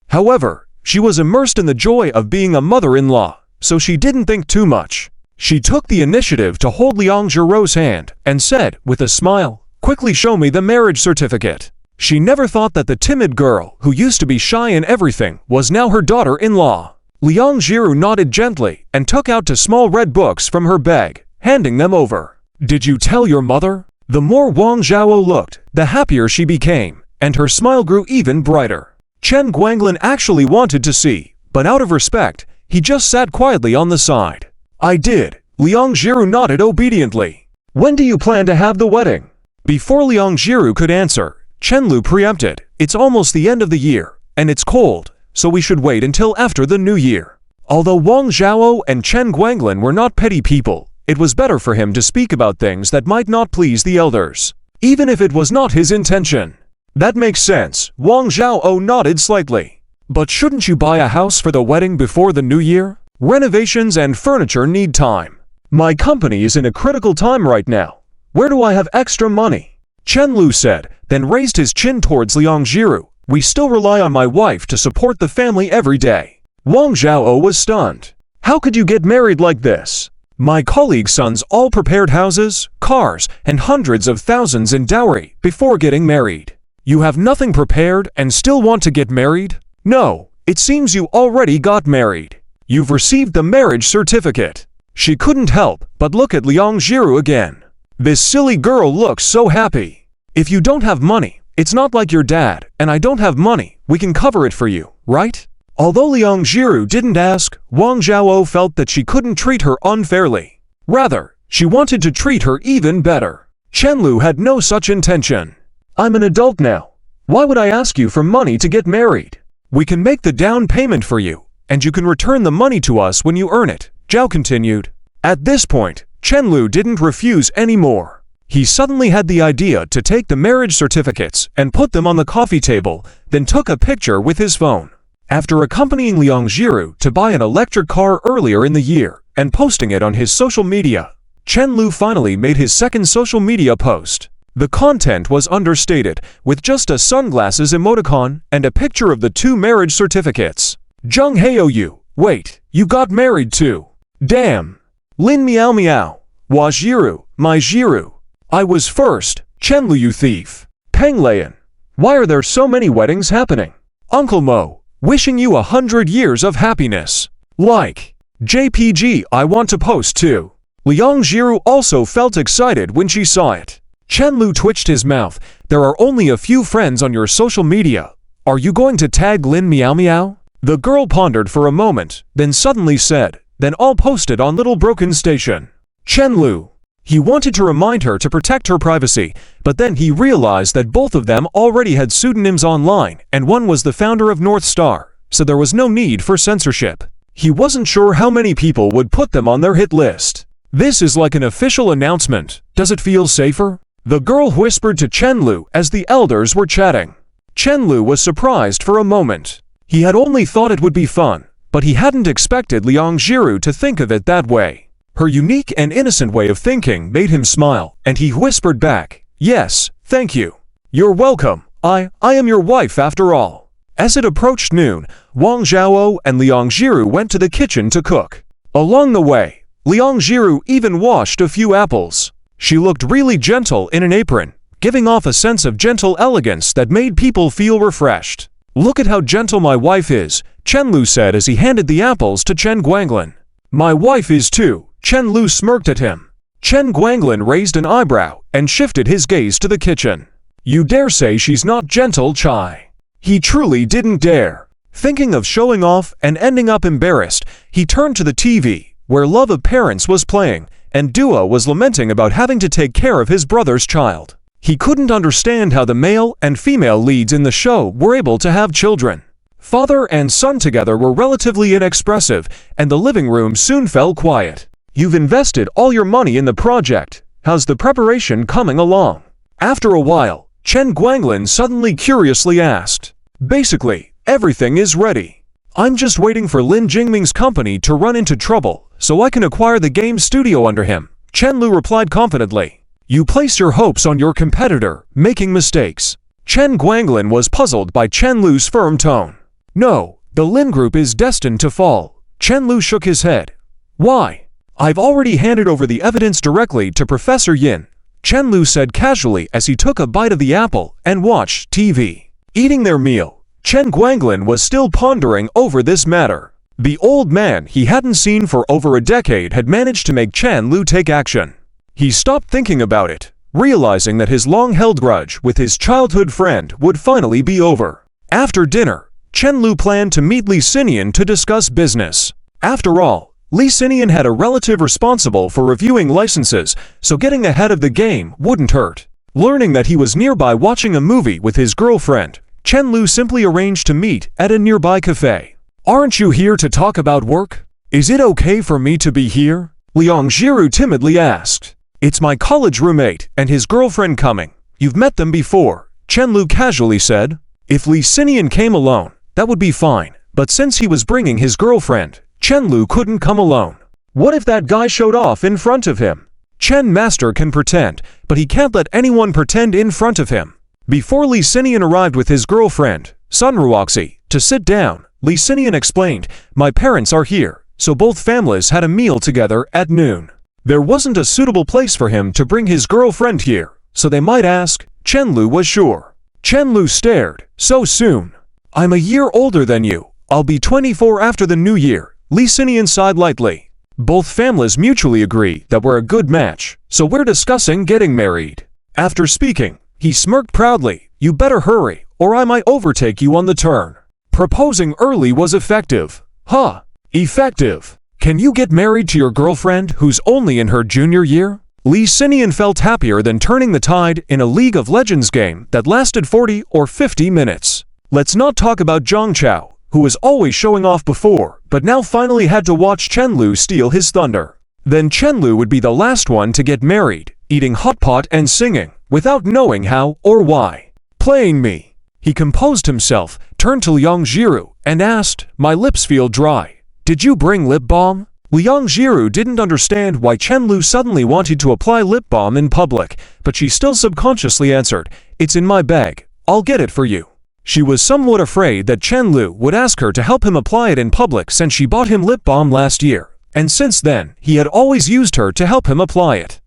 However, she was immersed in the joy of being a mother-in-law, so she didn't think too much. She took the initiative to hold Liang Jiro's hand and said, with a smile, "Quickly show me the marriage certificate." She never thought that the timid girl, who used to be shy in everything, was now her daughter-in-law. Liang Jiru nodded gently and took out two small red books from her bag, handing them over. "Did you tell your mother?" The more Wang Zhao looked, the happier she became, and her smile grew even brighter. Chen Guanglin actually wanted to see, but out of respect, he just sat quietly on the side. "I did." Liang Jiru nodded obediently. "When do you plan to have the wedding?" Before Liang Jiru could answer, Chen Lu preempted, "It's almost the end of the year, and it's cold, so we should wait until after the new year." Although Wang Zhao and Chen Guanglin were not petty people, it was better for him to speak about things that might not please the elders, even if it was not his intention. "That makes sense," Wang Zhao nodded slightly. "But shouldn't you buy a house for the wedding before the new year? Renovations and furniture need time. My company is in a critical time right now. Where do I have extra money?" Chen Lu said, then raised his chin towards Liang Jiru. "We still rely on my wife to support the family every day." Wang Zhao was stunned. "How could you get married like this? My colleagues' sons all prepared houses, cars, and hundreds of thousands in dowry before getting married. You have nothing prepared and still want to get married? No, it seems you already got married. You've received the marriage certificate." She couldn't help but look at Liang Jiru again. This silly girl looks so happy. "If you don't have money, it's not like your dad, and I don't have money, we can cover it for you, right?" Although Liang Jiru didn't ask, Wang Zhao felt that she couldn't treat her unfairly. Rather, she wanted to treat her even better. Chen Lu had no such intention. "I'm an adult now. Why would I ask you for money to get married? We can make the down payment for you, and you can return the money to us when you earn it," Zhao continued. At this point, Chen Lu didn't refuse anymore. He suddenly had the idea to take the marriage certificates and put them on the coffee table, then took a picture with his phone. After accompanying Liang Jiru to buy an electric car earlier in the year and posting it on his social media, Chen Lu finally made his second social media post. The content was understated, with just a sunglasses emoticon and a picture of the two marriage certificates. "Zheng Heoyu, wait, you got married too. Damn. Lin Miao Miao. Wa Jiru, my Jiru. I was first. Chen Lu, you thief. Peng Lian. Why are there so many weddings happening? Uncle Mo, wishing you 100 years of happiness. Like. JPG, I want to post too." Liang Jiru also felt excited when she saw it. Chen Lu twitched his mouth. There are only a few friends on your social media. Are you going to tag Lin Meow Meow? The girl pondered for a moment, then suddenly said, then all posted on Little Broken Station. Chen Lu. He wanted to remind her to protect her privacy, but then he realized that both of them already had pseudonyms online, and one was the founder of North Star, so there was no need for censorship. He wasn't sure how many people would put them on their hit list. This is like an official announcement. Does it feel safer? The girl whispered to Chen Lu as the elders were chatting. Chen Lu was surprised for a moment. He had only thought it would be fun, but he hadn't expected Liang Jiru to think of it that way. Her unique and innocent way of thinking made him smile, and he whispered back, "Yes, thank you. You're welcome. I am your wife after all." As it approached noon, Wang Zhao'o and Liang Jiru went to the kitchen to cook. Along the way, Liang Jiru even washed a few apples. She looked really gentle in an apron, giving off a sense of gentle elegance that made people feel refreshed. "Look at how gentle my wife is," Chen Lu said as he handed the apples to Chen Guanglin. "My wife is too," Chen Lu smirked at him. Chen Guanglin raised an eyebrow and shifted his gaze to the kitchen. "You dare say she's not gentle, Chai?" He truly didn't dare. Thinking of showing off and ending up embarrassed, he turned to the TV, where Love of Parents was playing, and Dua was lamenting about having to take care of his brother's child. He couldn't understand how the male and female leads in the show were able to have children. Father and son together were relatively inexpressive, and the living room soon fell quiet. "You've invested all your money in the project. How's the preparation coming along?" After a while, Chen Guanglin suddenly curiously asked. "Basically, everything is ready. I'm just waiting for Lin Jingming's company to run into trouble, so I can acquire the game studio under him," Chen Lu replied confidently. "You place your hopes on your competitor, making mistakes." Chen Guanglin was puzzled by Chen Lu's firm tone. "No, the Lin Group is destined to fall." Chen Lu shook his head. "Why?" "I've already handed over the evidence directly to Professor Yin," Chen Lu said casually as he took a bite of the apple and watched TV. Eating their meal, Chen Guanglin was still pondering over this matter. The old man he hadn't seen for over a decade had managed to make Chen Lu take action. He stopped thinking about it, realizing that his long-held grudge with his childhood friend would finally be over. After dinner, Chen Lu planned to meet Li Xinian to discuss business. After all, Li Xinian had a relative responsible for reviewing licenses, so getting ahead of the game wouldn't hurt. Learning that he was nearby watching a movie with his girlfriend, Chen Lu simply arranged to meet at a nearby cafe. "Aren't you here to talk about work? Is it okay for me to be here?" Liang Jiru timidly asked. "It's my college roommate and his girlfriend coming. You've met them before," Chen Lu casually said. If Li Xinian came alone, that would be fine, but since he was bringing his girlfriend, Chen Lu couldn't come alone. What if that guy showed off in front of him? Chen Master can pretend, but he can't let anyone pretend in front of him. Before Li Xinian arrived with his girlfriend, Sun Ruoxi, to sit down, Li Xinian explained, "My parents are here," so both families had a meal together at noon. There wasn't a suitable place for him to bring his girlfriend here, so they might ask. Chen Lu was sure. Chen Lu stared. "So soon? I'm a year older than you. I'll be 24 after the new year," Li Xinian sighed lightly. "Both families mutually agree that we're a good match, so we're discussing getting married." After speaking, he smirked proudly. "You better hurry, or I might overtake you on the turn." Proposing early was effective. Huh? Effective? Can you get married to your girlfriend who's only in her junior year? Li Xinian felt happier than turning the tide in a League of Legends game that lasted 40 or 50 minutes. Let's not talk about Zhang Chao, who was always showing off before, but now finally had to watch Chen Lu steal his thunder. Then Chen Lu would be the last one to get married, eating hot pot and singing, without knowing how or why. "Playing me." He composed himself, turned to Liang Jiru, and asked, "My lips feel dry. Did you bring lip balm?" Liang Jiru didn't understand why Chen Lu suddenly wanted to apply lip balm in public, but she still subconsciously answered, "It's in my bag. I'll get it for you." She was somewhat afraid that Chen Lu would ask her to help him apply it in public since she bought him lip balm last year, and since then, he had always used her to help him apply it.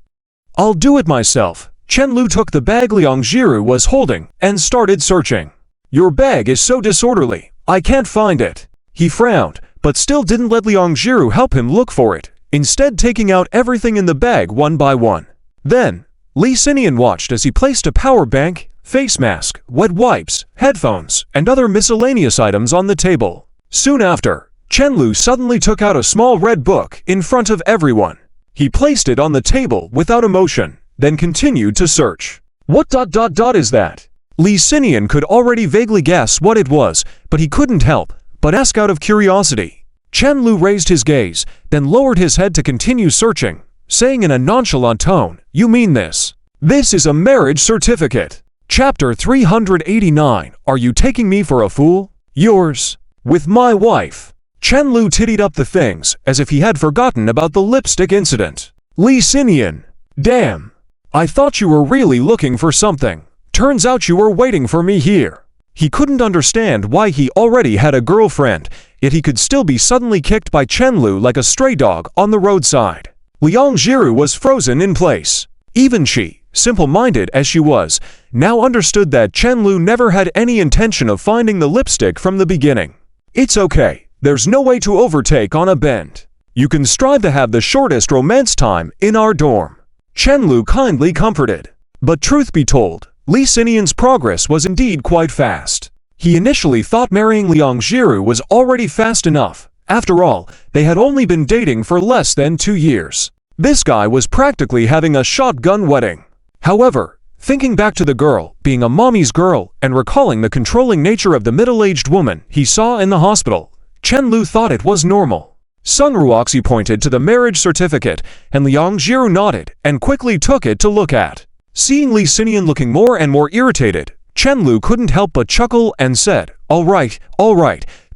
"I'll do it myself." Chen Lu took the bag Liang Jiru was holding and started searching. "Your bag is so disorderly. I can't find it." He frowned, but still didn't let Liang Jiru help him look for it. instead taking out everything in the bag one by one. Then, Li Xinian watched as he placed a power bank, face mask, wet wipes, headphones, and other miscellaneous items on the table. Soon after, Chen Lu suddenly took out a small red book in front of everyone. He placed it on the table without emotion, then continued to search. What is that? Li Xinian could already vaguely guess what it was, but he couldn't help but ask out of curiosity. Chen Lu raised his gaze, then lowered his head to continue searching, saying in a nonchalant tone, "You mean this? This is a marriage certificate." Chapter 389, Are You Taking Me for a Fool? Yours. With my wife. Chen Lu tittied up the things, as if he had forgotten about the lipstick incident. Li Xinian. Damn. I thought you were really looking for something. Turns out you were waiting for me here. He couldn't understand why he already had a girlfriend, yet he could still be suddenly kicked by Chen Lu like a stray dog on the roadside. Liang Jiru was frozen in place. Even she, simple-minded as she was, now understood that Chen Lu never had any intention of finding the lipstick from the beginning. It's okay, there's no way to overtake on a bend. You can strive to have the shortest romance time in our dorm. Chen Lu kindly comforted. But truth be told, Li Xinian's progress was indeed quite fast. He initially thought marrying Liang Jiru was already fast enough. After all, they had only been dating for less than 2 years. This guy was practically having a shotgun wedding. However, thinking back to the girl being a mommy's girl and recalling the controlling nature of the middle-aged woman he saw in the hospital, Chen Lu thought it was normal. Sun Ruoxi pointed to the marriage certificate, and Liang Jiru nodded and quickly took it to look at. Seeing Li Xinian looking more and more irritated, Chen Lu couldn't help but chuckle and said, all right,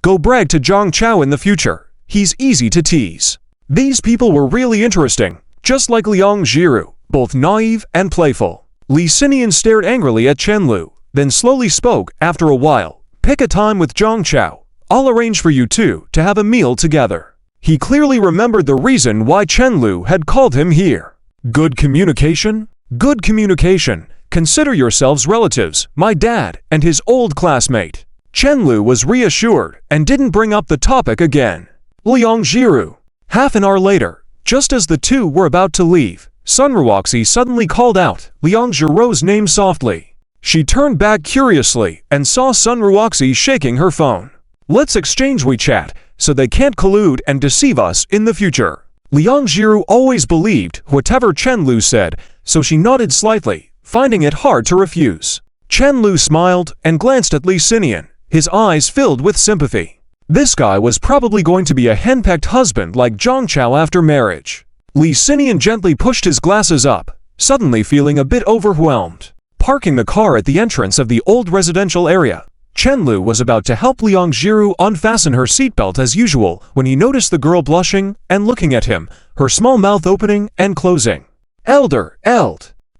go brag to Zhang Chao in the future. He's easy to tease. These people were really interesting, just like Liang Jiru, both naive and playful. Li Xinian stared angrily at Chen Lu, then slowly spoke after a while. Pick a time with Zhang Chao. I'll arrange for you two to have a meal together. He clearly remembered the reason why Chen Lu had called him here. Good communication? Good communication. Consider yourselves relatives, my dad and his old classmate. Chen Lu was reassured and didn't bring up the topic again. Liang Jiru. Half an hour later, just as the two were about to leave, Sun Ruoxi suddenly called out Liang Jiru's name softly. She turned back curiously and saw Sun Ruoxi shaking her phone. Let's exchange WeChat, so they can't collude and deceive us in the future. Liang Jiru always believed whatever Chen Lu said, so she nodded slightly, finding it hard to refuse. Chen Lu smiled and glanced at Li Xinian, his eyes filled with sympathy. This guy was probably going to be a henpecked husband like Zhang Chao after marriage. Li Xinian gently pushed his glasses up, suddenly feeling a bit overwhelmed. Parking the car at the entrance of the old residential area, Chen Lu was about to help Liang Jiru unfasten her seatbelt as usual when he noticed the girl blushing and looking at him, her small mouth opening and closing. Eld.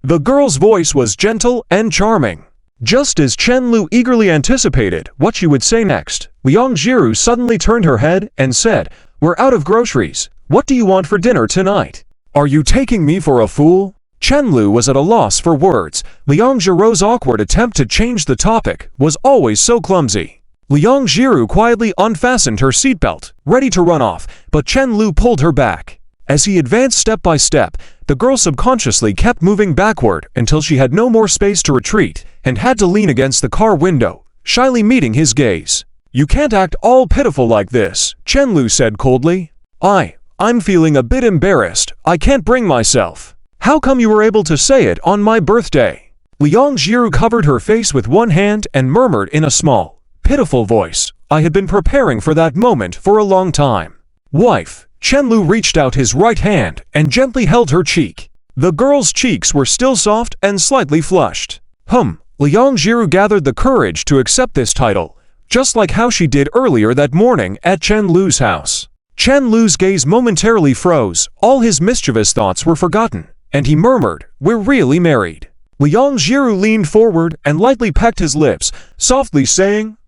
The girl's voice was gentle and charming. Just as Chen Lu eagerly anticipated what she would say next, Liang Jiru suddenly turned her head and said, We're out of groceries. What do you want for dinner tonight? Are you taking me for a fool? Chen Lu was at a loss for words. Liang Jiru's awkward attempt to change the topic was always so clumsy. Liang Jiru quietly unfastened her seatbelt, ready to run off, but Chen Lu pulled her back. As he advanced step by step, the girl subconsciously kept moving backward until she had no more space to retreat and had to lean against the car window, shyly meeting his gaze. You can't act all pitiful like this, Chen Lu said coldly. I'm feeling a bit embarrassed. I can't bring myself. How come you were able to say it on my birthday? Liang Jiru covered her face with one hand and murmured in a small, pitiful voice, I had been preparing for that moment for a long time. Wife. Chen Lu reached out his right hand and gently held her cheek. The girl's cheeks were still soft and slightly flushed. Liang Jiru gathered the courage to accept this title, just like how she did earlier that morning at Chen Lu's house. Chen Lu's gaze momentarily froze, all his mischievous thoughts were forgotten, and he murmured, We're really married. Liang Jiru leaned forward and lightly pecked his lips, softly saying,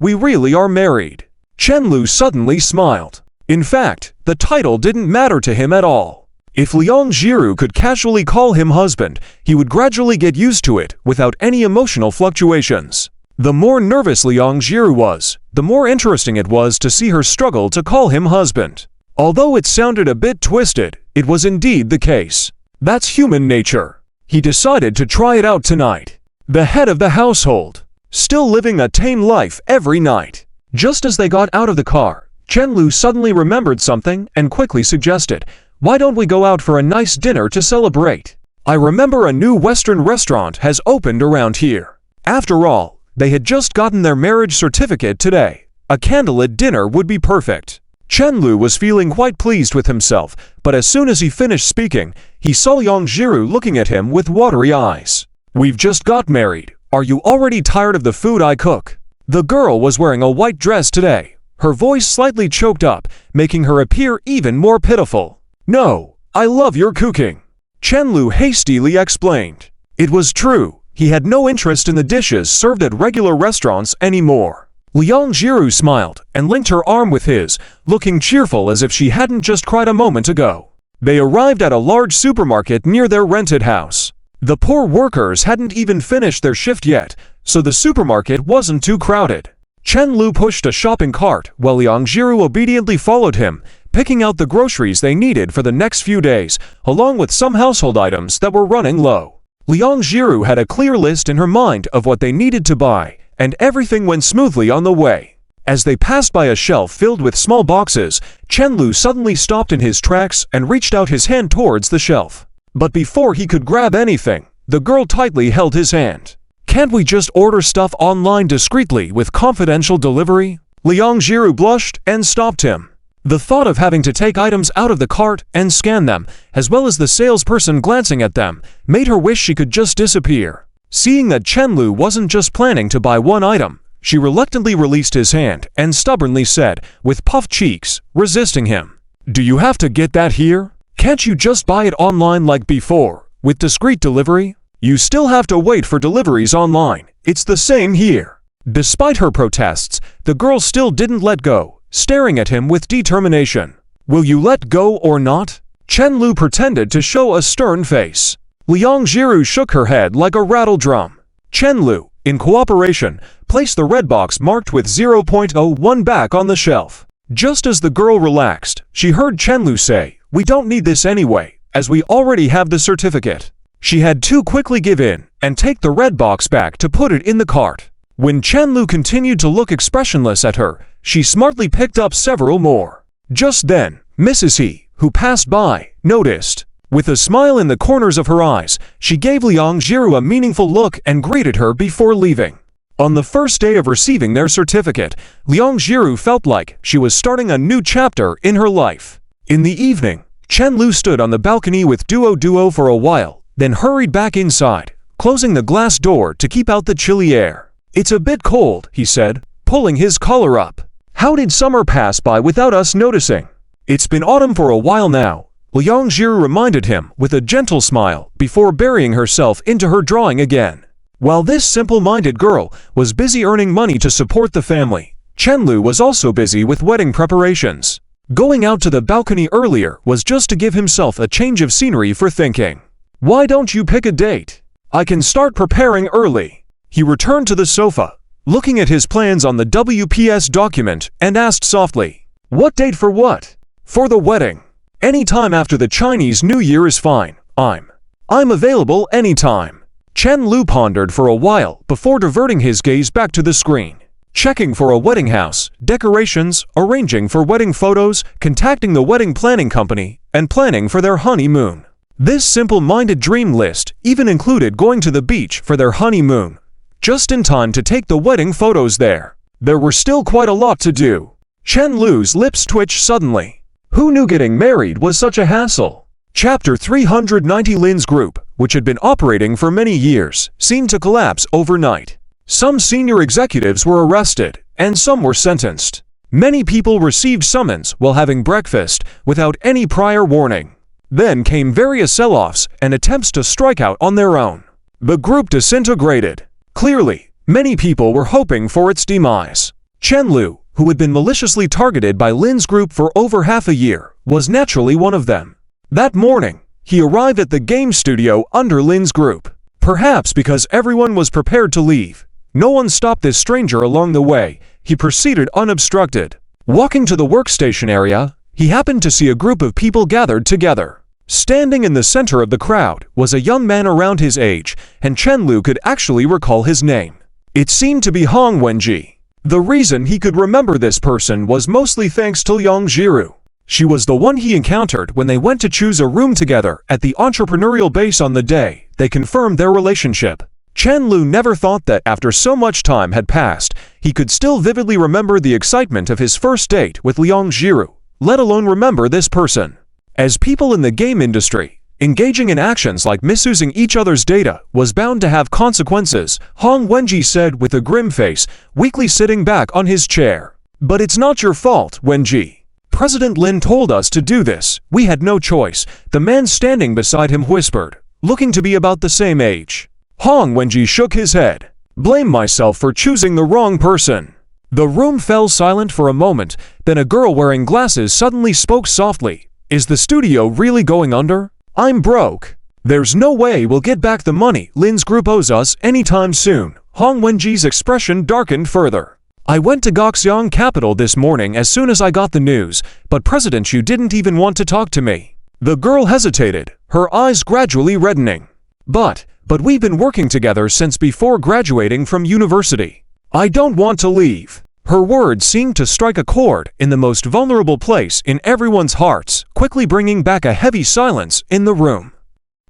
We really are married. Chen Lu suddenly smiled. In fact, the title didn't matter to him at all. If Liang Jiru could casually call him husband, he would gradually get used to it without any emotional fluctuations. The more nervous Liang Jiru was, the more interesting it was to see her struggle to call him husband. Although it sounded a bit twisted, it was indeed the case. That's human nature. He decided to try it out tonight. The head of the household, still living a tame life every night. Just as they got out of the car, Chen-Lu suddenly remembered something and quickly suggested, "Why don't we go out for a nice dinner to celebrate? I remember a new Western restaurant has opened around here." After all, they had just gotten their marriage certificate today. A candlelit dinner would be perfect. Chen-Lu was feeling quite pleased with himself, but as soon as he finished speaking, he saw Yang Jiru looking at him with watery eyes. "We've just got married. Are you already tired of the food I cook?" The girl was wearing a white dress today, her voice slightly choked up, making her appear even more pitiful. "No, I love your cooking," Chen-Lu hastily explained. It was true, he had no interest in the dishes served at regular restaurants anymore. Liang Jiru smiled and linked her arm with his, looking cheerful as if she hadn't just cried a moment ago. They arrived at a large supermarket near their rented house. The poor workers hadn't even finished their shift yet, so the supermarket wasn't too crowded. Chen-Lu pushed a shopping cart while Liang Jiru obediently followed him, picking out the groceries they needed for the next few days, along with some household items that were running low. Liang Jiru had a clear list in her mind of what they needed to buy, and everything went smoothly on the way. As they passed by a shelf filled with small boxes, Chen-Lu suddenly stopped in his tracks and reached out his hand towards the shelf. But before he could grab anything, the girl tightly held his hand. "Can't we just order stuff online discreetly with confidential delivery?" Liang Jiru blushed and stopped him. The thought of having to take items out of the cart and scan them, as well as the salesperson glancing at them, made her wish she could just disappear. Seeing that Chen-Lu wasn't just planning to buy one item, she reluctantly released his hand and stubbornly said, with puffed cheeks, resisting him, "Do you have to get that here? Can't you just buy it online like before, with discreet delivery? You still have to wait for deliveries online. It's the same here." Despite her protests, the girl still didn't let go, staring at him with determination. "Will you let go or not?" Chen-Lu pretended to show a stern face. Liang Jiru shook her head like a rattle drum. Chen-Lu, in cooperation, placed the red box marked with 0.01 back on the shelf. Just as the girl relaxed, she heard Chen-Lu say, "We don't need this anyway, as we already have the certificate." She had to quickly give in and take the red box back to put it in the cart. When Chen-Lu continued to look expressionless at her, she smartly picked up several more. Just then, Mrs. He, who passed by, noticed. With a smile in the corners of her eyes, she gave Liang Jiru a meaningful look and greeted her before leaving. On the first day of receiving their certificate, Liang Jiru felt like she was starting a new chapter in her life. In the evening, Chen-Lu stood on the balcony with Duo for a while, then hurried back inside, closing the glass door to keep out the chilly air. "It's a bit cold," he said, pulling his collar up. "How did summer pass by without us noticing?" "It's been autumn for a while now," Liang Jiru reminded him with a gentle smile before burying herself into her drawing again. While this simple-minded girl was busy earning money to support the family, Chen-Lu was also busy with wedding preparations. Going out to the balcony earlier was just to give himself a change of scenery for thinking. "Why don't you pick a date? I can start preparing early." He returned to the sofa, looking at his plans on the WPS document, and asked softly, "What date for what?" "For the wedding. Any time after the Chinese New Year is fine. I'm available anytime." Chen-Lu pondered for a while before diverting his gaze back to the screen. Checking for a wedding house, decorations, arranging for wedding photos, contacting the wedding planning company, and planning for their honeymoon. This simple-minded dream list even included going to the beach for their honeymoon, just in time to take the wedding photos there. There were still quite a lot to do. Chen-Lu's lips twitched suddenly. Who knew getting married was such a hassle? Chapter 390 Lin's group, which had been operating for many years, seemed to collapse overnight. Some senior executives were arrested, and some were sentenced. Many people received summons while having breakfast without any prior warning. Then came various sell-offs and attempts to strike out on their own. The group disintegrated. Clearly, many people were hoping for its demise. Chen-Lu, who had been maliciously targeted by Lin's group for over half a year, was naturally one of them. That morning, he arrived at the game studio under Lin's group. Perhaps because everyone was prepared to leave, no one stopped this stranger along the way. He proceeded unobstructed. Walking to the workstation area, he happened to see a group of people gathered together. Standing in the center of the crowd was a young man around his age, and Chen Lu could actually recall his name. It seemed to be Hong Wenji. The reason he could remember this person was mostly thanks to Liang Jiru. She was the one he encountered when they went to choose a room together at the entrepreneurial base on the day they confirmed their relationship. Chen Lu never thought that after so much time had passed, he could still vividly remember the excitement of his first date with Liang Jiru, let alone remember this person. As people in the game industry, engaging in actions like misusing each other's data was bound to have consequences, Hong Wenji said with a grim face, weakly sitting back on his chair. But it's not your fault, Wenji. President Lin told us to do this. We had no choice, the man standing beside him whispered, looking to be about the same age. Hong Wenji shook his head. Blame myself for choosing the wrong person. The room fell silent for a moment, then a girl wearing glasses suddenly spoke softly. Is the studio really going under? I'm broke. There's no way we'll get back the money Lin's group owes us anytime soon. Hong Wenji's expression darkened further. I went to Goxiang capital this morning as soon as I got the news, but President Xu didn't even want to talk to me. The girl hesitated, her eyes gradually reddening. But we've been working together since before graduating from university. I don't want to leave. Her words seemed to strike a chord in the most vulnerable place in everyone's hearts, quickly bringing back a heavy silence in the room.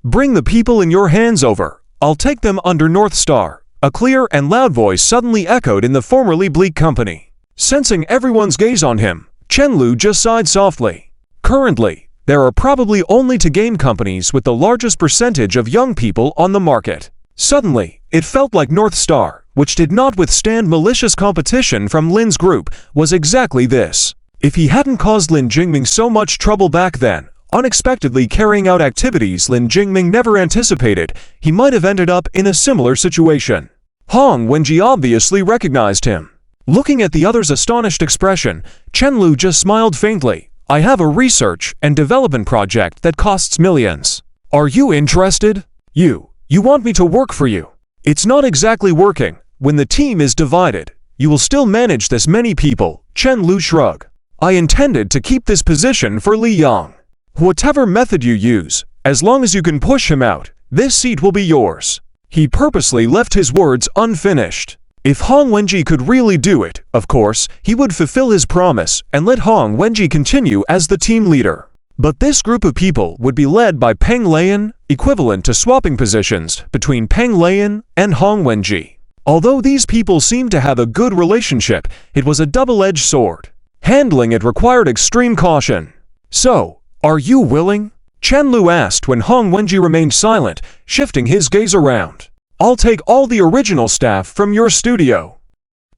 Bring the people in your hands over. I'll take them under North Star. A clear and loud voice suddenly echoed in the formerly bleak company. Sensing everyone's gaze on him, Chen Lu just sighed softly. Currently, there are probably only 2 game companies with the largest percentage of young people on the market. Suddenly, it felt like North Star, which did not withstand malicious competition from Lin's group, was exactly this. If he hadn't caused Lin Jingming so much trouble back then, unexpectedly carrying out activities Lin Jingming never anticipated, he might have ended up in a similar situation. Hong Wenji obviously recognized him. Looking at the other's astonished expression, Chen Lu just smiled faintly. I have a research and development project that costs millions. Are you interested? You want me to work for you? It's not exactly working. When the team is divided, you will still manage this many people, Chen Lu shrugged. I intended to keep this position for Li Yang. Whatever method you use, as long as you can push him out, this seat will be yours. He purposely left his words unfinished. If Hong Wenji could really do it, of course, he would fulfill his promise and let Hong Wenji continue as the team leader. But this group of people would be led by Peng Lian, equivalent to swapping positions between Peng Lian and Hong Wenji. Although these people seemed to have a good relationship, it was a double-edged sword. Handling it required extreme caution. So, are you willing? Chen Lu asked when Hong Wenji remained silent, shifting his gaze around. I'll take all the original staff from your studio.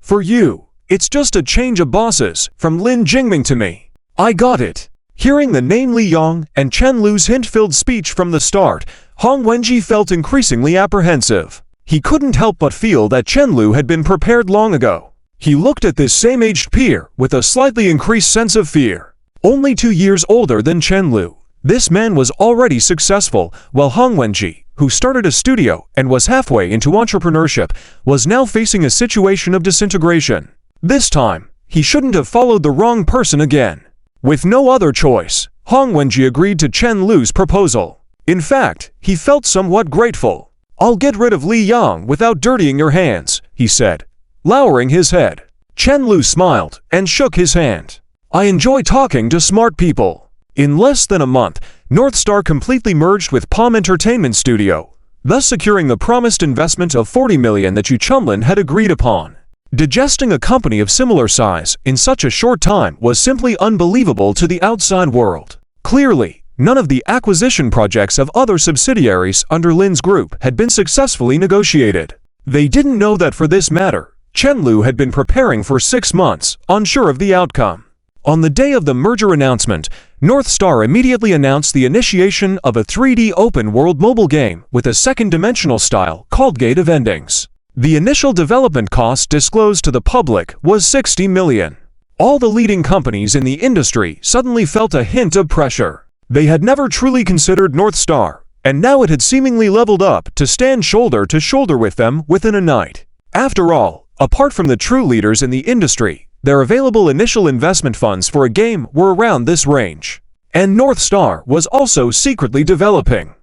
For you, it's just a change of bosses, from Lin Jingming to me. I got it. Hearing the name Li Yang and Chen Lu's hint-filled speech from the start, Hong Wenji felt increasingly apprehensive. He couldn't help but feel that Chen Lu had been prepared long ago. He looked at this same-aged peer with a slightly increased sense of fear. Only 2 years older than Chen Lu, this man was already successful, while Hong Wenji, who started a studio and was halfway into entrepreneurship, was now facing a situation of disintegration. This time, he shouldn't have followed the wrong person again. With no other choice, Hong Wenji agreed to Chen Lu's proposal. In fact, he felt somewhat grateful. I'll get rid of Li Yang without dirtying your hands, he said, lowering his head. Chen Lu smiled and shook his hand. I enjoy talking to smart people. In less than a month, North Star completely merged with Palm Entertainment Studio, thus securing the promised investment of 40 million that Yu Chunlin had agreed upon. Digesting a company of similar size in such a short time was simply unbelievable to the outside world. Clearly, none of the acquisition projects of other subsidiaries under Lin's group had been successfully negotiated. They didn't know that for this matter, Chen Lu had been preparing for 6 months, unsure of the outcome. On the day of the merger announcement, North Star immediately announced the initiation of a 3D open-world mobile game with a second-dimensional style called Gate of Endings. The initial development cost disclosed to the public was 60 million. All the leading companies in the industry suddenly felt a hint of pressure. They had never truly considered North Star, and now it had seemingly leveled up to stand shoulder to shoulder with them within a night. After all, apart from the true leaders in the industry, Their available initial investment funds for a game were around this range. And North Star was also secretly developing.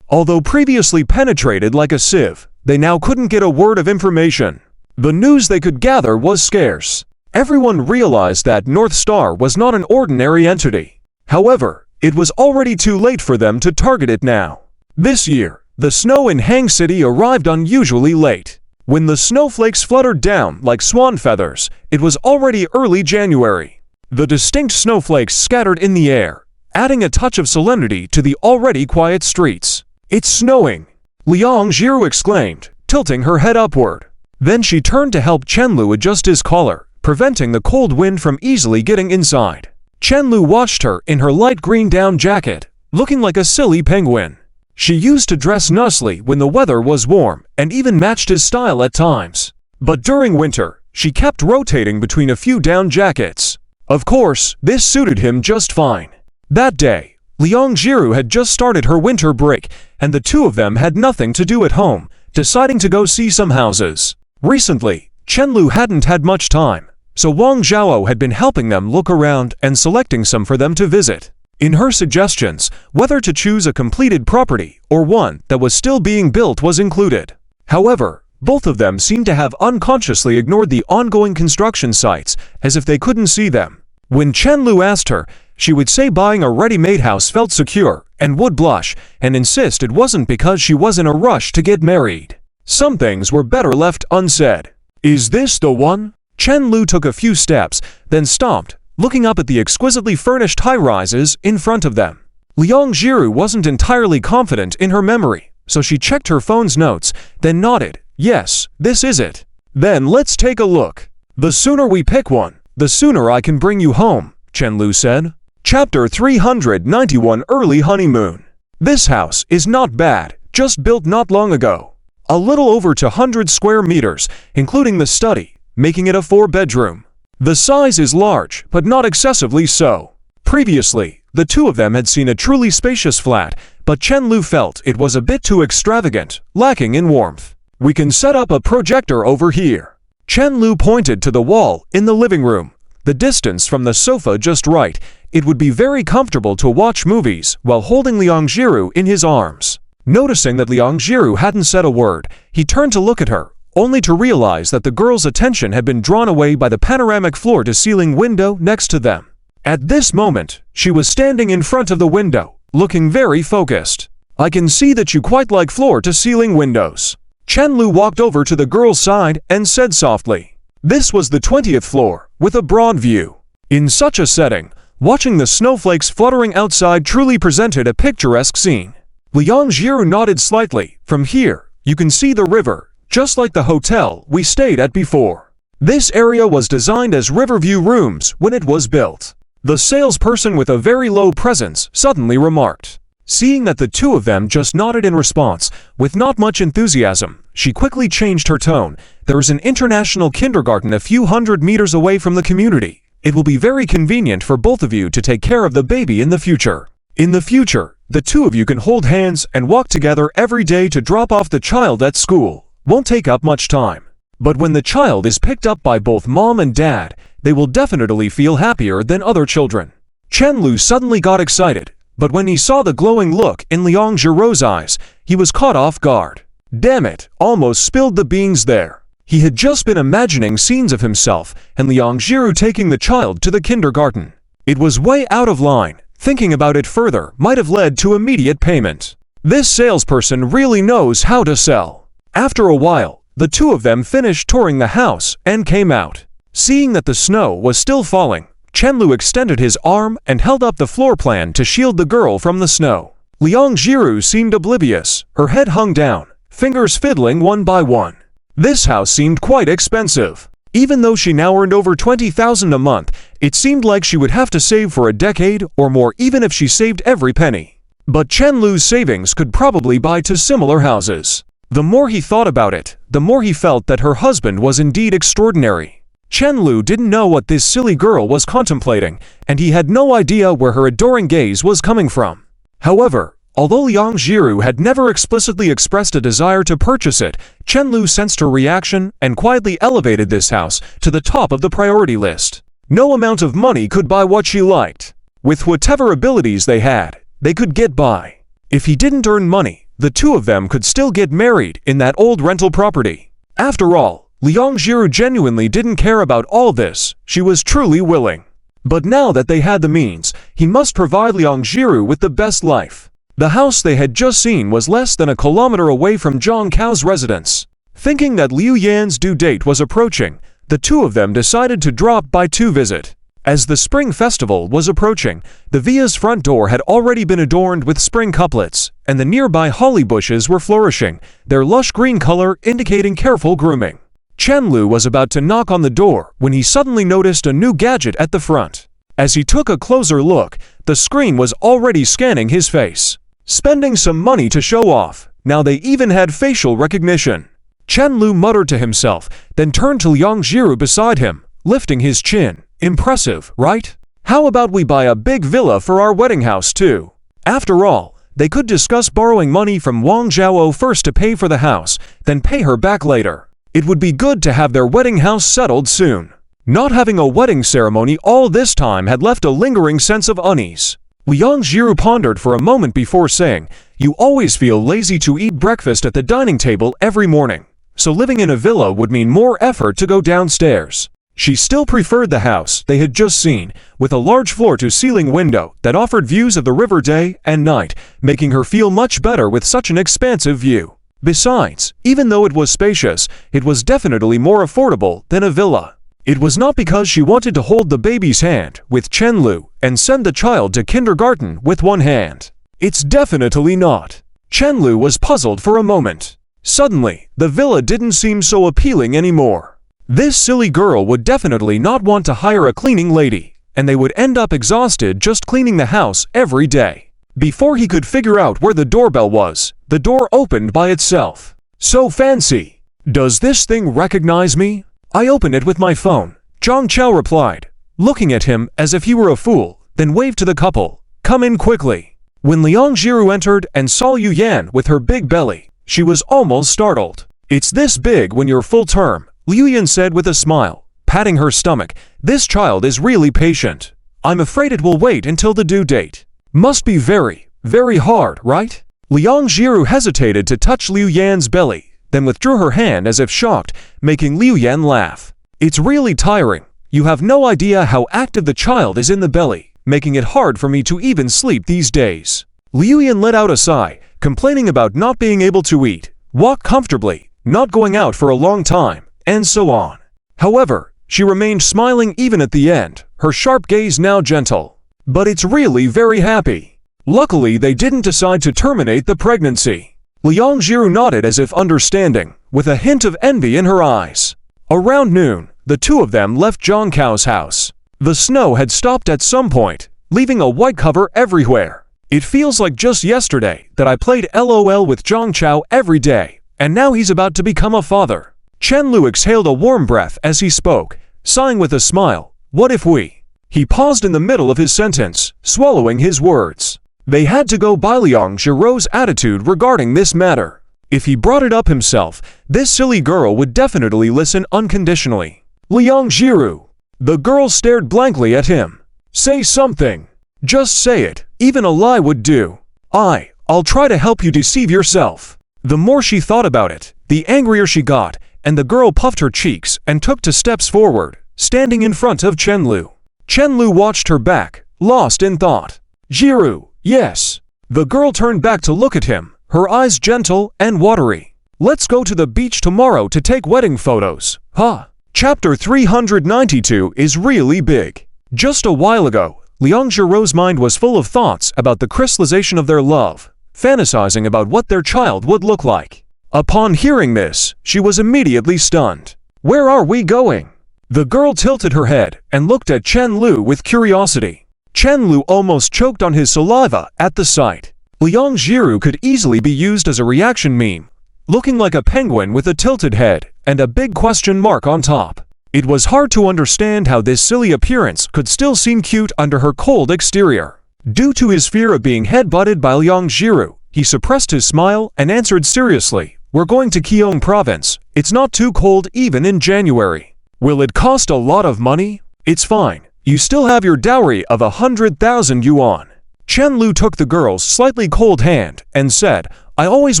Although previously penetrated like a sieve, they now couldn't get a word of information. The news they could gather was scarce. Everyone realized that North Star was not an ordinary entity. However, it was already too late for them to target it now. This year, the snow in Hang City arrived unusually late. When the snowflakes fluttered down like swan feathers, it was already early January. The distinct snowflakes scattered in the air, adding a touch of solemnity to the already quiet streets. "It's snowing!" Liang Jiru exclaimed, tilting her head upward. Then she turned to help Chenlu adjust his collar, preventing the cold wind from easily getting inside. Chenlu watched her in her light green down jacket, looking like a silly penguin. She used to dress nicely when the weather was warm and even matched his style at times. But during winter, she kept rotating between a few down jackets. Of course, this suited him just fine. That day, Liang Jiru had just started her winter break, and the two of them had nothing to do at home, deciding to go see some houses. Recently, Chenlu hadn't had much time, so Wang Zhao had been helping them look around and selecting some for them to visit. In her suggestions, whether to choose a completed property or one that was still being built was included. However, both of them seemed to have unconsciously ignored the ongoing construction sites as if they couldn't see them. When Chenlu asked her, she would say buying a ready-made house felt secure and would blush and insist it wasn't because she was in a rush to get married. Some things were better left unsaid. "Is this the one?" Chenlu took a few steps, then stopped, looking up at the exquisitely furnished high-rises in front of them. Liang Jiru wasn't entirely confident in her memory, so she checked her phone's notes, then nodded, "Yes, this is it." "Then let's take a look. The sooner we pick one, the sooner I can bring you home," Chenlu said. Chapter 391 Early Honeymoon. This house is not bad, just built not long ago. A little over 200 square meters, including the study, making it a 4-bedroom. The size is large, but not excessively so. Previously, the two of them had seen a truly spacious flat, but Chenlu felt it was a bit too extravagant, lacking in warmth. "We can set up a projector over here." Chenlu pointed to the wall in the living room. The distance from the sofa just right. It would be very comfortable to watch movies while holding Liang Jiru in his arms. Noticing that Liang Jiru hadn't said a word, he turned to look at her, only to realize that the girl's attention had been drawn away by the panoramic floor-to-ceiling window next to them. At this moment, she was standing in front of the window, looking very focused. "I can see that you quite like floor-to-ceiling windows." Chenlu walked over to the girl's side and said softly. This was the 20th floor, with a broad view. In such a setting, watching the snowflakes fluttering outside truly presented a picturesque scene. Liang Jiru nodded slightly. "From here, you can see the river, just like the hotel we stayed at before." This area was designed as Riverview rooms when it was built. The salesperson with a very low presence suddenly remarked. Seeing that the two of them just nodded in response, with not much enthusiasm, she quickly changed her tone. "There is an international kindergarten a few hundred meters away from the community. It will be very convenient for both of you to take care of the baby in the future. In the future, the two of you can hold hands and walk together every day to drop off the child at school. Won't take up much time. But when the child is picked up by both mom and dad, they will definitely feel happier than other children." Chenlu suddenly got excited, but when he saw the glowing look in Liang Jiru's eyes, he was caught off guard. Damn it, almost spilled the beans there. He had just been imagining scenes of himself and Liang Jiru taking the child to the kindergarten. It was way out of line. Thinking about it further might have led to immediate payment. This salesperson really knows how to sell. After a while, the two of them finished touring the house and came out. Seeing that the snow was still falling, Chenlu extended his arm and held up the floor plan to shield the girl from the snow. Liang Jiru seemed oblivious, her head hung down, fingers fiddling one by one. This house seemed quite expensive. Even though she now earned over 20,000 a month, it seemed like she would have to save for a decade or more even if she saved every penny. But Chenlu's savings could probably buy two similar houses. The more he thought about it, the more he felt that her husband was indeed extraordinary. Chenlu didn't know what this silly girl was contemplating, and he had no idea where her adoring gaze was coming from. However, Although Liang Jiru had never explicitly expressed a desire to purchase it, Chen Lu sensed her reaction and quietly elevated this house to the top of the priority list. No amount of money could buy what she liked. With whatever abilities they had, they could get by. If he didn't earn money, the two of them could still get married in that old rental property. After all, Liang Jiru genuinely didn't care about all this. She was truly willing. But now that they had the means, he must provide Liang Jiru with the best life. The house they had just seen was less than a kilometer away from Zhang Cao's residence. Thinking that Liu Yan's due date was approaching, the two of them decided to drop by to visit. As the spring festival was approaching, the villa's front door had already been adorned with spring couplets, and the nearby holly bushes were flourishing, their lush green color indicating careful grooming. Chen Lu was about to knock on the door when he suddenly noticed a new gadget at the front. As he took a closer look, the screen was already scanning his face. Spending some money to show off, now they even had facial recognition. Chen Lu muttered to himself, then turned to Liang Jiru beside him, lifting his chin. Impressive, right? How about we buy a big villa for our wedding house too? After all, they could discuss borrowing money from Wang Zhao'o first to pay for the house, then pay her back later. It would be good to have their wedding house settled soon. Not having a wedding ceremony all this time had left a lingering sense of unease. Liang Jiru pondered for a moment before saying, "You always feel lazy to eat breakfast at the dining table every morning, so living in a villa would mean more effort to go downstairs." She still preferred the house they had just seen, with a large floor-to-ceiling window that offered views of the river day and night, making her feel much better with such an expansive view. Besides, even though it was spacious, it was definitely more affordable than a villa. It was not because she wanted to hold the baby's hand with Chen Lu and send the child to kindergarten with one hand. It's definitely not. Chen Lu was puzzled for a moment. Suddenly, the villa didn't seem so appealing anymore. This silly girl would definitely not want to hire a cleaning lady, and they would end up exhausted just cleaning the house every day. Before he could figure out where the doorbell was, the door opened by itself. So fancy. Does this thing recognize me? I opened it with my phone, Zhang Chao replied, looking at him as if he were a fool, then waved to the couple. Come in quickly. When Liang Jiru entered and saw Yu Yan with her big belly, she was almost startled. It's this big when you're full term, Liu Yan said with a smile, patting her stomach. This child is really patient. I'm afraid it will wait until the due date. Must be very, very hard, right? Liang Jiru hesitated to touch Liu Yan's belly, then withdrew her hand as if shocked, making Liu Yan laugh. It's really tiring. You have no idea how active the child is in the belly, making it hard for me to even sleep these days. Liu Yan let out a sigh, complaining about not being able to eat, walk comfortably, not going out for a long time, and so on. However, she remained smiling even at the end, her sharp gaze now gentle. But it's really very happy. Luckily, they didn't decide to terminate the pregnancy. Liang Jiru nodded as if understanding, with a hint of envy in her eyes. Around noon, the two of them left Zhang Cao's house. The snow had stopped at some point, leaving a white cover everywhere. It feels like just yesterday that I played LOL with Zhang Cao every day, and now he's about to become a father. Chen Lu exhaled a warm breath as he spoke, sighing with a smile. What if we? He paused in the middle of his sentence, swallowing his words. They had to go by Liang Jiru's attitude regarding this matter. If he brought it up himself, this silly girl would definitely listen unconditionally. Liang Jiru. The girl stared blankly at him. Say something. Just say it, even a lie would do. I'll try to help you deceive yourself. The more she thought about it, the angrier she got, and the girl puffed her cheeks and took 2 steps forward, standing in front of Chen Lu. Chen Lu watched her back, lost in thought. Jiru, yes. The girl turned back to look at him, her eyes gentle and watery. Let's go to the beach tomorrow to take wedding photos, huh? Chapter 392 is really big. Just a while ago, Liang Jiru's mind was full of thoughts about the crystallization of their love, fantasizing about what their child would look like. Upon hearing this, she was immediately stunned. Where are we going? The girl tilted her head and looked at Chen Lu with curiosity. Chen Lu almost choked on his saliva at the sight. Liang Jiru could easily be used as a reaction meme, looking like a penguin with a tilted head and a big question mark on top. It was hard to understand how this silly appearance could still seem cute under her cold exterior. Due to his fear of being headbutted by Liang Jiru, he suppressed his smile and answered seriously, "We're going to Qiyong Province. It's not too cold even in January." "Will it cost a lot of money?" "It's fine. You still have your dowry of 100,000 yuan." Chen Lu took the girl's slightly cold hand and said, "I always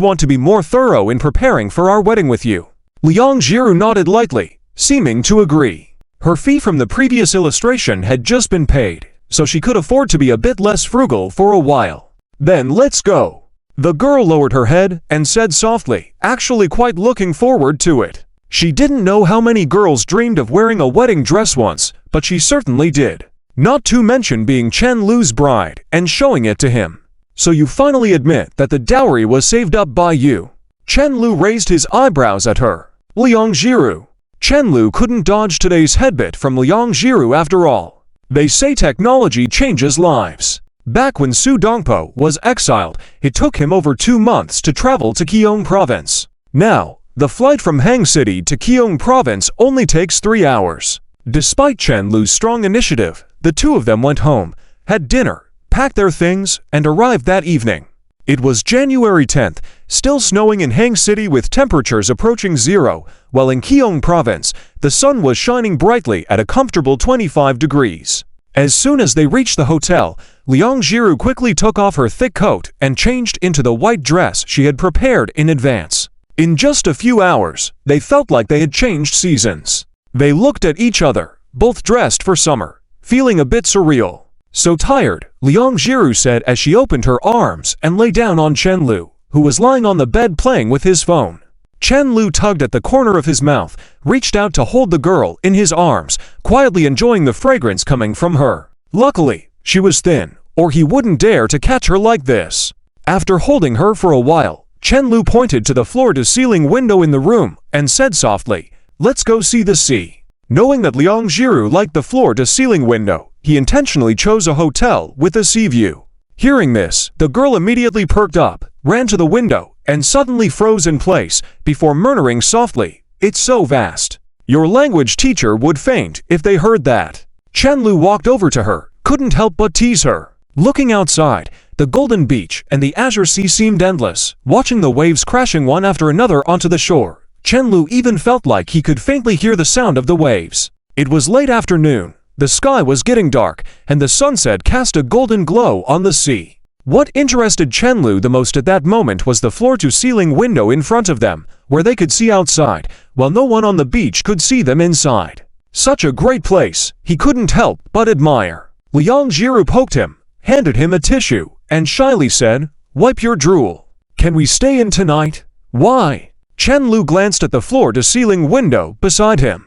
want to be more thorough in preparing for our wedding with you." Liang Jiru nodded lightly, seeming to agree. Her fee from the previous illustration had just been paid, so she could afford to be a bit less frugal for a while. "Then let's go." The girl lowered her head and said softly, actually quite looking forward to it. She didn't know how many girls dreamed of wearing a wedding dress once, but she certainly did. Not to mention being Chen Lu's bride and showing it to him. "So you finally admit that the dowry was saved up by you?" Chen Lu raised his eyebrows at her. Liang Jiru. Chen Lu couldn't dodge today's headbutt from Liang Jiru after all. They say technology changes lives. Back when Su Dongpo was exiled, it took him over 2 months to travel to Qiyong Province. Now, the flight from Hang City to Qiyong Province only takes 3 hours. Despite Chen Lu's strong initiative, the two of them went home, had dinner, packed their things, and arrived that evening. It was January 10th, still snowing in Hang City with temperatures approaching 0, while in Qiyong Province, the sun was shining brightly at a comfortable 25 degrees. As soon as they reached the hotel, Liang Jiru quickly took off her thick coat and changed into the white dress she had prepared in advance. In just a few hours, they felt like they had changed seasons. They looked at each other, both dressed for summer, feeling a bit surreal. "So tired," Liang Jiru said as she opened her arms and lay down on Chen Lu, who was lying on the bed playing with his phone. Chen Lu tugged at the corner of his mouth, reached out to hold the girl in his arms, quietly enjoying the fragrance coming from her. Luckily, she was thin, or he wouldn't dare to catch her like this. After holding her for a while, Chen Lu pointed to the floor-to-ceiling window in the room and said softly, "Let's go see the sea." Knowing that Liang Jiru liked the floor-to-ceiling window, he intentionally chose a hotel with a sea view. Hearing this, the girl immediately perked up, ran to the window, and suddenly froze in place before murmuring softly, "It's so vast. Your language teacher would faint if they heard that." Chen Lu walked over to her, couldn't help but tease her. Looking outside, the golden beach and the azure sea seemed endless, watching the waves crashing one after another onto the shore. Chen Lu even felt like he could faintly hear the sound of the waves. It was late afternoon, the sky was getting dark, and the sunset cast a golden glow on the sea. What interested Chen Lu the most at that moment was the floor-to-ceiling window in front of them, where they could see outside, while no one on the beach could see them inside. Such a great place, he couldn't help but admire. Liang Jiru poked him, handed him a tissue, and shyly said, "Wipe your drool. Can we stay in tonight?" "Why?" Chen Lu glanced at the floor-to-ceiling window beside him,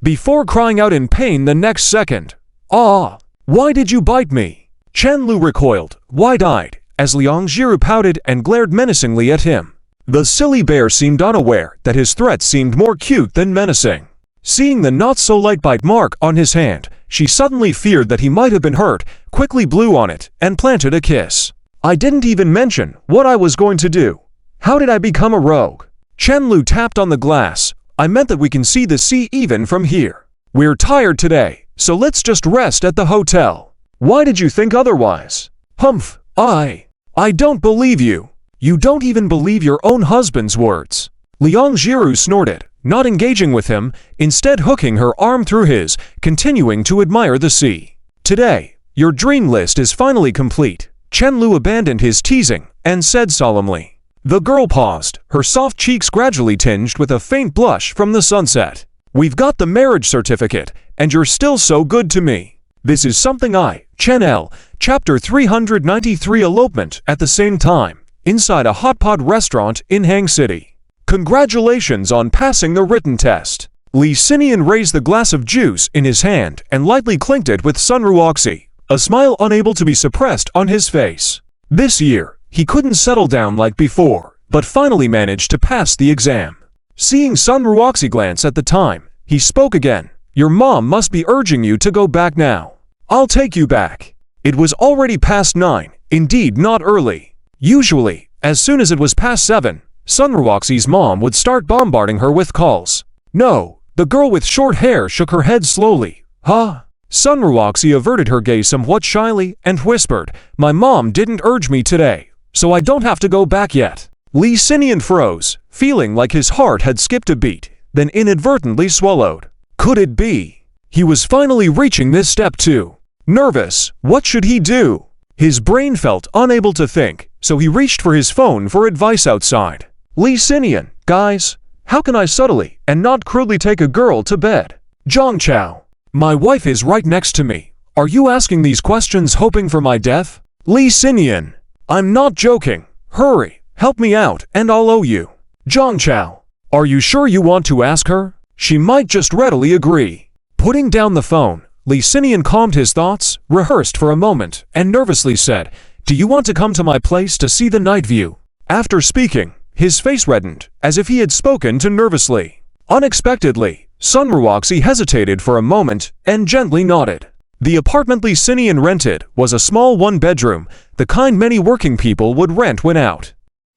before crying out in pain the next second. "Ah! Why did you bite me?" Chen Lu recoiled, wide-eyed, as Liang Jiru pouted and glared menacingly at him. The silly bear seemed unaware that his threat seemed more cute than menacing. Seeing the not-so-light bite mark on his hand, she suddenly feared that he might have been hurt, quickly blew on it, and planted a kiss. "I didn't even mention what I was going to do. How did I become a rogue?" Chen Lu tapped on the glass. "I meant that we can see the sea even from here. We're tired today, so let's just rest at the hotel. Why did you think otherwise?" "Humph, I don't believe you. You don't even believe your own husband's words." Liang Jiru snorted, not engaging with him, instead hooking her arm through his, continuing to admire the sea. "Today, your dream list is finally complete." Chen Lu abandoned his teasing and said solemnly. The girl paused, her soft cheeks gradually tinged with a faint blush from the sunset. "We've got the marriage certificate, and you're still so good to me. This is something I, Chen L, Chapter 393 Elopement at the same time, inside a hot pot restaurant in Hang City. Congratulations on passing the written test." Li Xinian raised the glass of juice in his hand and lightly clinked it with Sunruoxi, a smile unable to be suppressed on his face. This year, he couldn't settle down like before, but finally managed to pass the exam. Seeing Sunruoxi glance at the time, he spoke again. "Your mom must be urging you to go back now. I'll take you back." It was already past 9, indeed not early. Usually, as soon as it was past 7, Sunruoxi's mom would start bombarding her with calls. No, the girl with short hair shook her head slowly. "Huh? Sun Ruoxi averted her gaze somewhat shyly and whispered, "My mom didn't urge me today, so I don't have to go back yet." Lee Sinian froze, feeling like his heart had skipped a beat, then inadvertently swallowed. Could it be? He was finally reaching this step too. Nervous, what should he do? His brain felt unable to think, so he reached for his phone for advice outside. Lee Sinian, guys, how can I subtly and not crudely take a girl to bed? Zhang Chao, my wife is right next to me. Are you asking these questions hoping for my death? Lee Sinian, I'm not joking. Hurry, help me out and I'll owe you. Zhang Chao, are you sure you want to ask her? She might just readily agree. Putting down the phone, Lee Sinian calmed his thoughts, rehearsed for a moment, and nervously said, "Do you want to come to my place to see the night view?" After speaking, his face reddened, as if he had spoken too nervously. Unexpectedly, Sun Ruoxi hesitated for a moment and gently nodded. The apartment Lee Sinian rented was a small one-bedroom, the kind many working people would rent when out.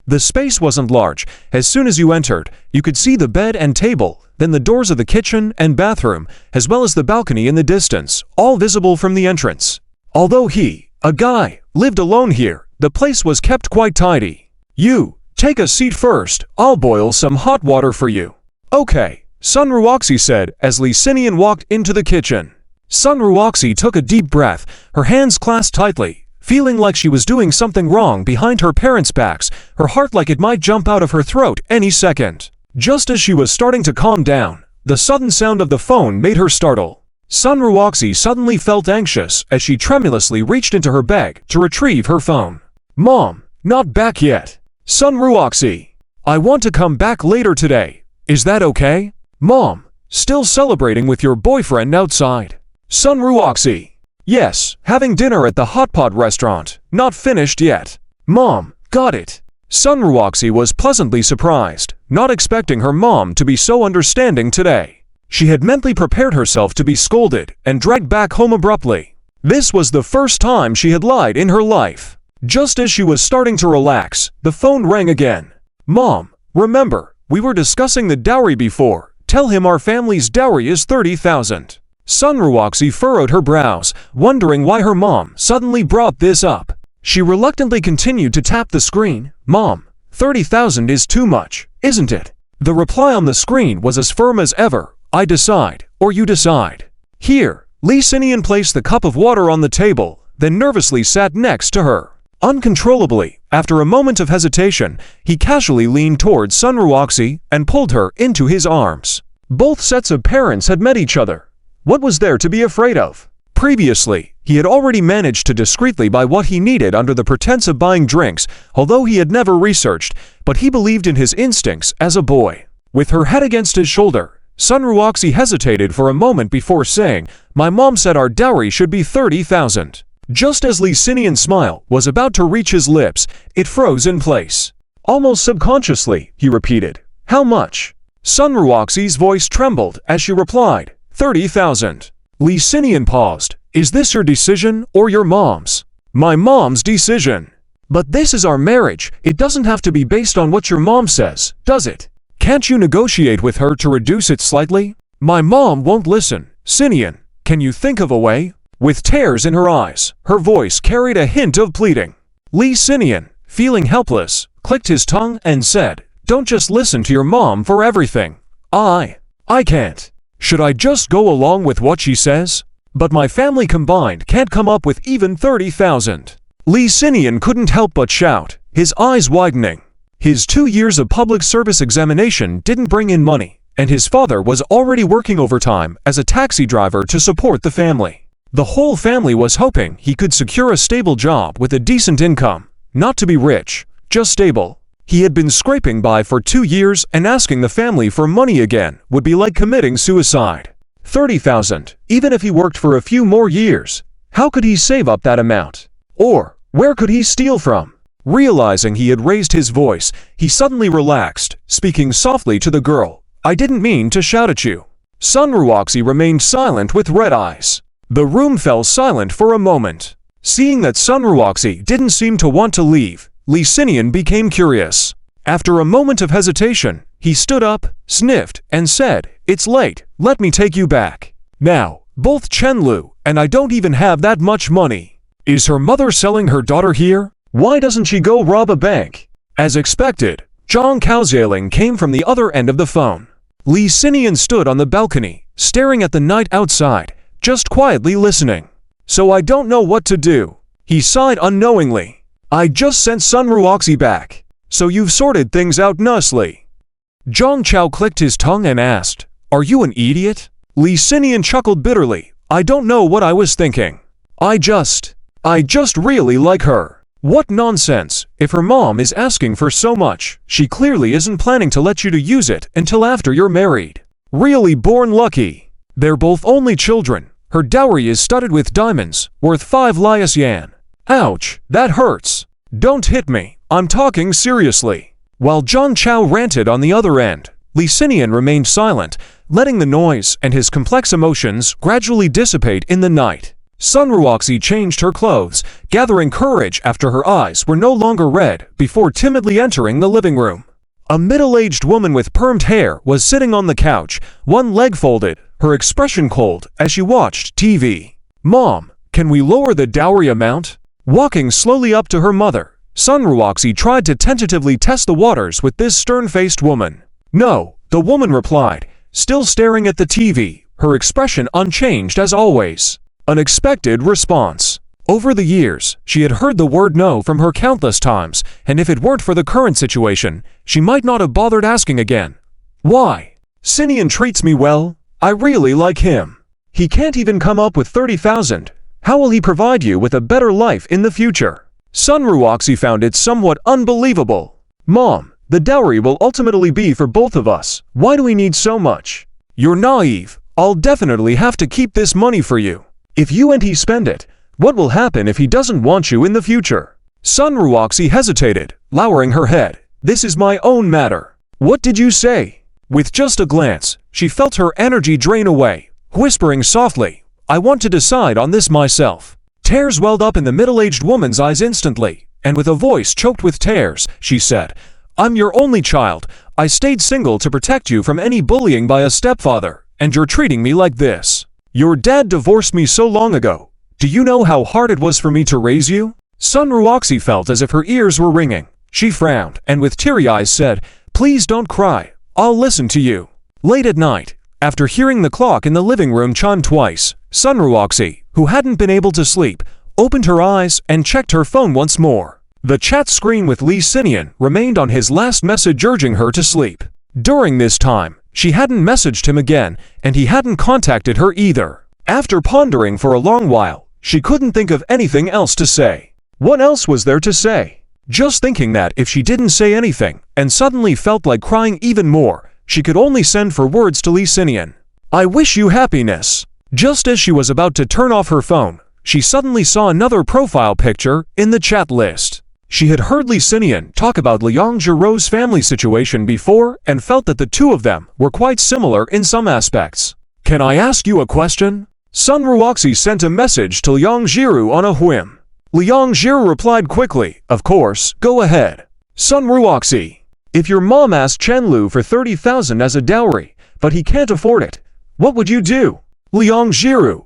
The space wasn't large. As soon as you entered, you could see the bed and table, then the doors of the kitchen and bathroom, as well as the balcony in the distance, all visible from the entrance. Although he, a guy, lived alone here, the place was kept quite tidy. "You, take a seat first, I'll boil some hot water for you." "Okay," Sun Ruoxi said as Lee Sinian walked into the kitchen. Sun Ruoxi took a deep breath, her hands clasped tightly, feeling like she was doing something wrong behind her parents' backs, her heart like it might jump out of her throat any second. Just as she was starting to calm down, the sudden sound of the phone made her startle. Sun Ruoxi suddenly felt anxious as she tremulously reached into her bag to retrieve her phone. "Mom, not back yet." "Sun Ruoxi, I want to come back later today. Is that okay?" "Mom, still celebrating with your boyfriend outside." "Sun Ruoxi, yes, having dinner at the hot pot restaurant, not finished yet." "Mom, got it." Sun Ruoxi was pleasantly surprised, not expecting her mom to be so understanding today. She had mentally prepared herself to be scolded and dragged back home abruptly. This was the first time she had lied in her life. Just as she was starting to relax, the phone rang again. "Mom, remember, we were discussing the dowry before. Tell him our family's dowry is 30,000. Sun Ruoxi furrowed her brows, wondering why her mom suddenly brought this up. She reluctantly continued to tap the screen. "Mom, 30,000 is too much, isn't it?" The reply on the screen was as firm as ever. "I decide, or you decide." "Here." Lee Sinian placed the cup of water on the table, then nervously sat next to her. Uncontrollably, after a moment of hesitation, he casually leaned towards Sun Ruoxi and pulled her into his arms. Both sets of parents had met each other. What was there to be afraid of? Previously, he had already managed to discreetly buy what he needed under the pretense of buying drinks, although he had never researched, but he believed in his instincts as a boy. With her head against his shoulder, Sun Ruoxi hesitated for a moment before saying, "My mom said our dowry should be 30,000. Just as Lee Sinian's smile was about to reach his lips, it froze in place. Almost subconsciously, he repeated, "How much?" Sun Ruoxi's voice trembled as she replied, 30,000. Lee Sinian paused. "Is this your decision or your mom's?" "My mom's decision." "But this is our marriage. It doesn't have to be based on what your mom says, does it? Can't you negotiate with her to reduce it slightly?" "My mom won't listen. Sinian, can you think of a way?" With tears in her eyes, her voice carried a hint of pleading. Lee Sinian, feeling helpless, clicked his tongue and said, "Don't just listen to your mom for everything. I can't. Should I just go along with what she says? But my family combined can't come up with even 30,000. Lee Sinian couldn't help but shout, his eyes widening. His 2 years of public service examination didn't bring in money, and his father was already working overtime as a taxi driver to support the family. The whole family was hoping he could secure a stable job with a decent income, not to be rich, just stable. He had been scraping by for 2 years, and asking the family for money again would be like committing suicide. 30,000, even if he worked for a few more years. How could he save up that amount? Or, where could he steal from? Realizing he had raised his voice, he suddenly relaxed, speaking softly to the girl. "I didn't mean to shout at you." Sun Ruoxi remained silent with red eyes. The room fell silent for a moment. Seeing that Sun Ruoxi didn't seem to want to leave, Lee Sinian became curious. After a moment of hesitation, he stood up, sniffed, and said, "It's late, let me take you back." Now, both Chen Lu and I don't even have that much money. Is her mother selling her daughter here? Why doesn't she go rob a bank? As expected, Zhang Kaoxialing came from the other end of the phone. Li Xinian stood on the balcony, staring at the night outside, just quietly listening. So I don't know what to do. He sighed unknowingly. I just sent Sun Ruoxi back. So you've sorted things out nicely. Zhang Chao clicked his tongue and asked, Are you an idiot? Li Xinian chuckled bitterly. I don't know what I was thinking. I just really like her. What nonsense. If her mom is asking for so much, she clearly isn't planning to let you to use it until after you're married. Really born lucky. They're both only children. Her dowry is studded with diamonds, worth 5 Lias Yan. Ouch, that hurts. Don't hit me. I'm talking seriously. While Zhang Chao ranted on the other end, Li Xinian remained silent, letting the noise and his complex emotions gradually dissipate in the night. Sun Ruoxi changed her clothes, gathering courage after her eyes were no longer red before timidly entering the living room. A middle-aged woman with permed hair was sitting on the couch, one leg folded, her expression cold as she watched TV. Mom, can we lower the dowry amount? Walking slowly up to her mother, Sun Ruoxi tried to tentatively test the waters with this stern-faced woman. No, the woman replied, still staring at the TV, her expression unchanged as always. An expected response. Over the years, she had heard the word no from her countless times, and if it weren't for the current situation, she might not have bothered asking again. Why? Xinian treats me well. I really like him. He can't even come up with 30,000. How will he provide you with a better life in the future? Sun Ruoxi found it somewhat unbelievable. Mom, the dowry will ultimately be for both of us. Why do we need so much? You're naive. I'll definitely have to keep this money for you. If you and he spend it, what will happen if he doesn't want you in the future? Sun Ruoxi hesitated, lowering her head. This is my own matter. What did you say? With just a glance, she felt her energy drain away, whispering softly, I want to decide on this myself. Tears welled up in the middle-aged woman's eyes instantly, and with a voice choked with tears, she said, I'm your only child. I stayed single to protect you from any bullying by a stepfather, and you're treating me like this. Your dad divorced me so long ago. Do you know how hard it was for me to raise you? Sun Ruoxi felt as if her ears were ringing. She frowned, and with teary eyes said, Please don't cry. I'll listen to you. Late at night, after hearing the clock in the living room chime twice, Sun Ruoxi, who hadn't been able to sleep, opened her eyes and checked her phone once more. The chat screen with Li Xinian remained on his last message urging her to sleep. During this time, she hadn't messaged him again, and he hadn't contacted her either. After pondering for a long while, she couldn't think of anything else to say. What else was there to say? Just thinking that if she didn't say anything, and suddenly felt like crying even more, she could only send for words to Li Xinian. I wish you happiness. Just as she was about to turn off her phone, she suddenly saw another profile picture in the chat list. She had heard Li Xinian talk about Liang Jiru's family situation before and felt that the two of them were quite similar in some aspects. Can I ask you a question? Sun Ruoxi sent a message to Liang Jiru on a whim. Liang Jiru replied quickly, Of course, go ahead. Sun Ruoxi, if your mom asked Chen Lu for 30,000 as a dowry, but he can't afford it, what would you do? Liang Jiru,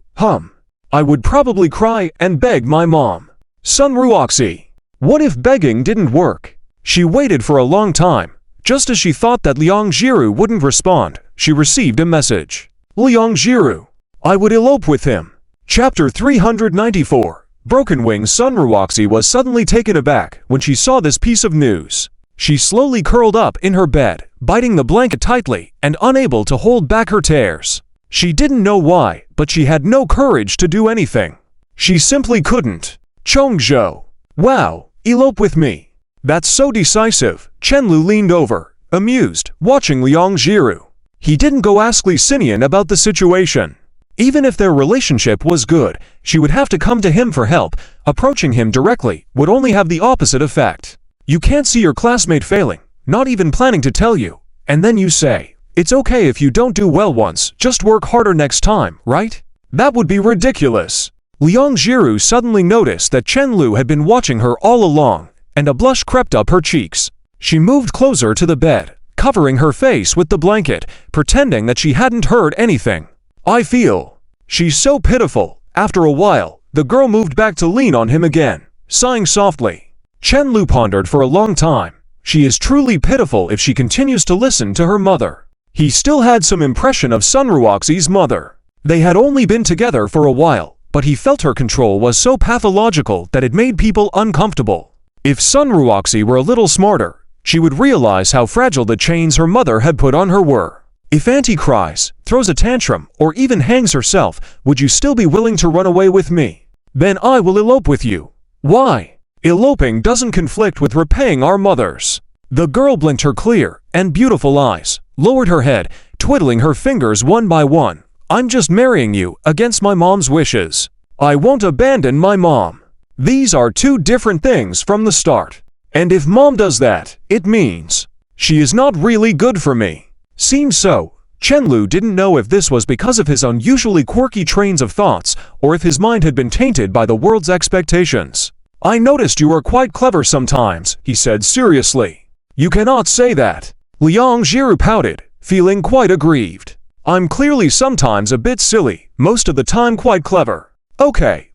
I would probably cry and beg my mom. Sun Ruoxi, what if begging didn't work? She waited for a long time. Just as she thought that Liang Jiru wouldn't respond, she received a message. Liang Jiru, I would elope with him. Chapter 394. Broken Wing. Sun Ruoxi was suddenly taken aback when she saw this piece of news. She slowly curled up in her bed, biting the blanket tightly and unable to hold back her tears. She didn't know why, but she had no courage to do anything. She simply couldn't. Chongzhou. Wow, elope with me. That's so decisive. Chen Lu leaned over, amused, watching Liang Jiru. He didn't go ask Li Xinian about the situation. Even if their relationship was good, she would have to come to him for help. Approaching him directly would only have the opposite effect. You can't see your classmate failing, not even planning to tell you, and then you say, it's okay if you don't do well once, just work harder next time, right? That would be ridiculous. Liang Jiru suddenly noticed that Chen Lu had been watching her all along, and a blush crept up her cheeks. She moved closer to the bed, covering her face with the blanket, pretending that she hadn't heard anything. I feel. She's so pitiful, After a while, the girl moved back to lean on him again, sighing softly. Chen Lu pondered for a long time. She is truly pitiful if she continues to listen to her mother. He still had some impression of Sun Ruoxi's mother. They had only been together for a while, but he felt her control was so pathological that it made people uncomfortable. If Sun Ruoxi were a little smarter, she would realize how fragile the chains her mother had put on her were. If Auntie cries, throws a tantrum, or even hangs herself, would you still be willing to run away with me? Then I will elope with you. Why? Eloping doesn't conflict with repaying our mothers. The girl blinked her clear and beautiful eyes, lowered her head, twiddling her fingers one by one. I'm just marrying you against my mom's wishes. I won't abandon my mom. These are two different things from the start. And if mom does that, it means she is not really good for me. Seems so. Chen Lu didn't know if this was because of his unusually quirky trains of thoughts or if his mind had been tainted by the world's expectations. I noticed you are quite clever sometimes, he said seriously. You cannot say that. Liang Jiru pouted, feeling quite aggrieved. I'm clearly sometimes a bit silly, most of the time quite clever. Okay.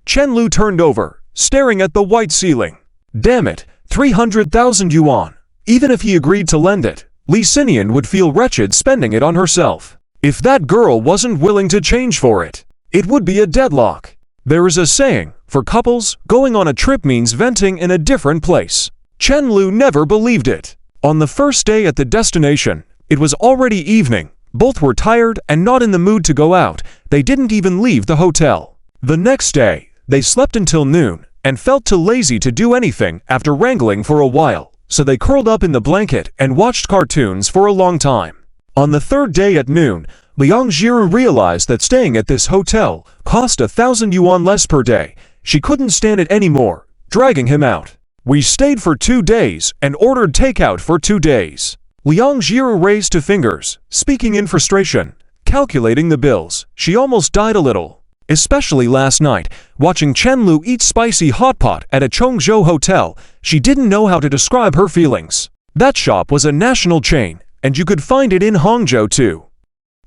Chen Lu turned over, staring at the white ceiling. Damn it, 300,000 yuan. Even if he agreed to lend it, Li Xinian would feel wretched spending it on herself. If that girl wasn't willing to change for it, it would be a deadlock. There is a saying, for couples, going on a trip means venting in a different place. Chen Lu never believed it. On the first day at the destination, it was already evening. Both were tired and not in the mood to go out. They didn't even leave the hotel. The next day, they slept until noon and felt too lazy to do anything after wrangling for a while, so they curled up in the blanket and watched cartoons for a long time. On the third day at noon, Liang Jiru realized that staying at this hotel cost 1,000 yuan less per day. She couldn't stand it anymore, dragging him out. We stayed for 2 days and ordered takeout for 2 days. Liang Jiru raised two fingers, speaking in frustration. Calculating the bills, she almost died a little. Especially last night, watching Chen Lu eat spicy hot pot at a Chongzhou hotel, she didn't know how to describe her feelings. That shop was a national chain, and you could find it in Hangzhou too.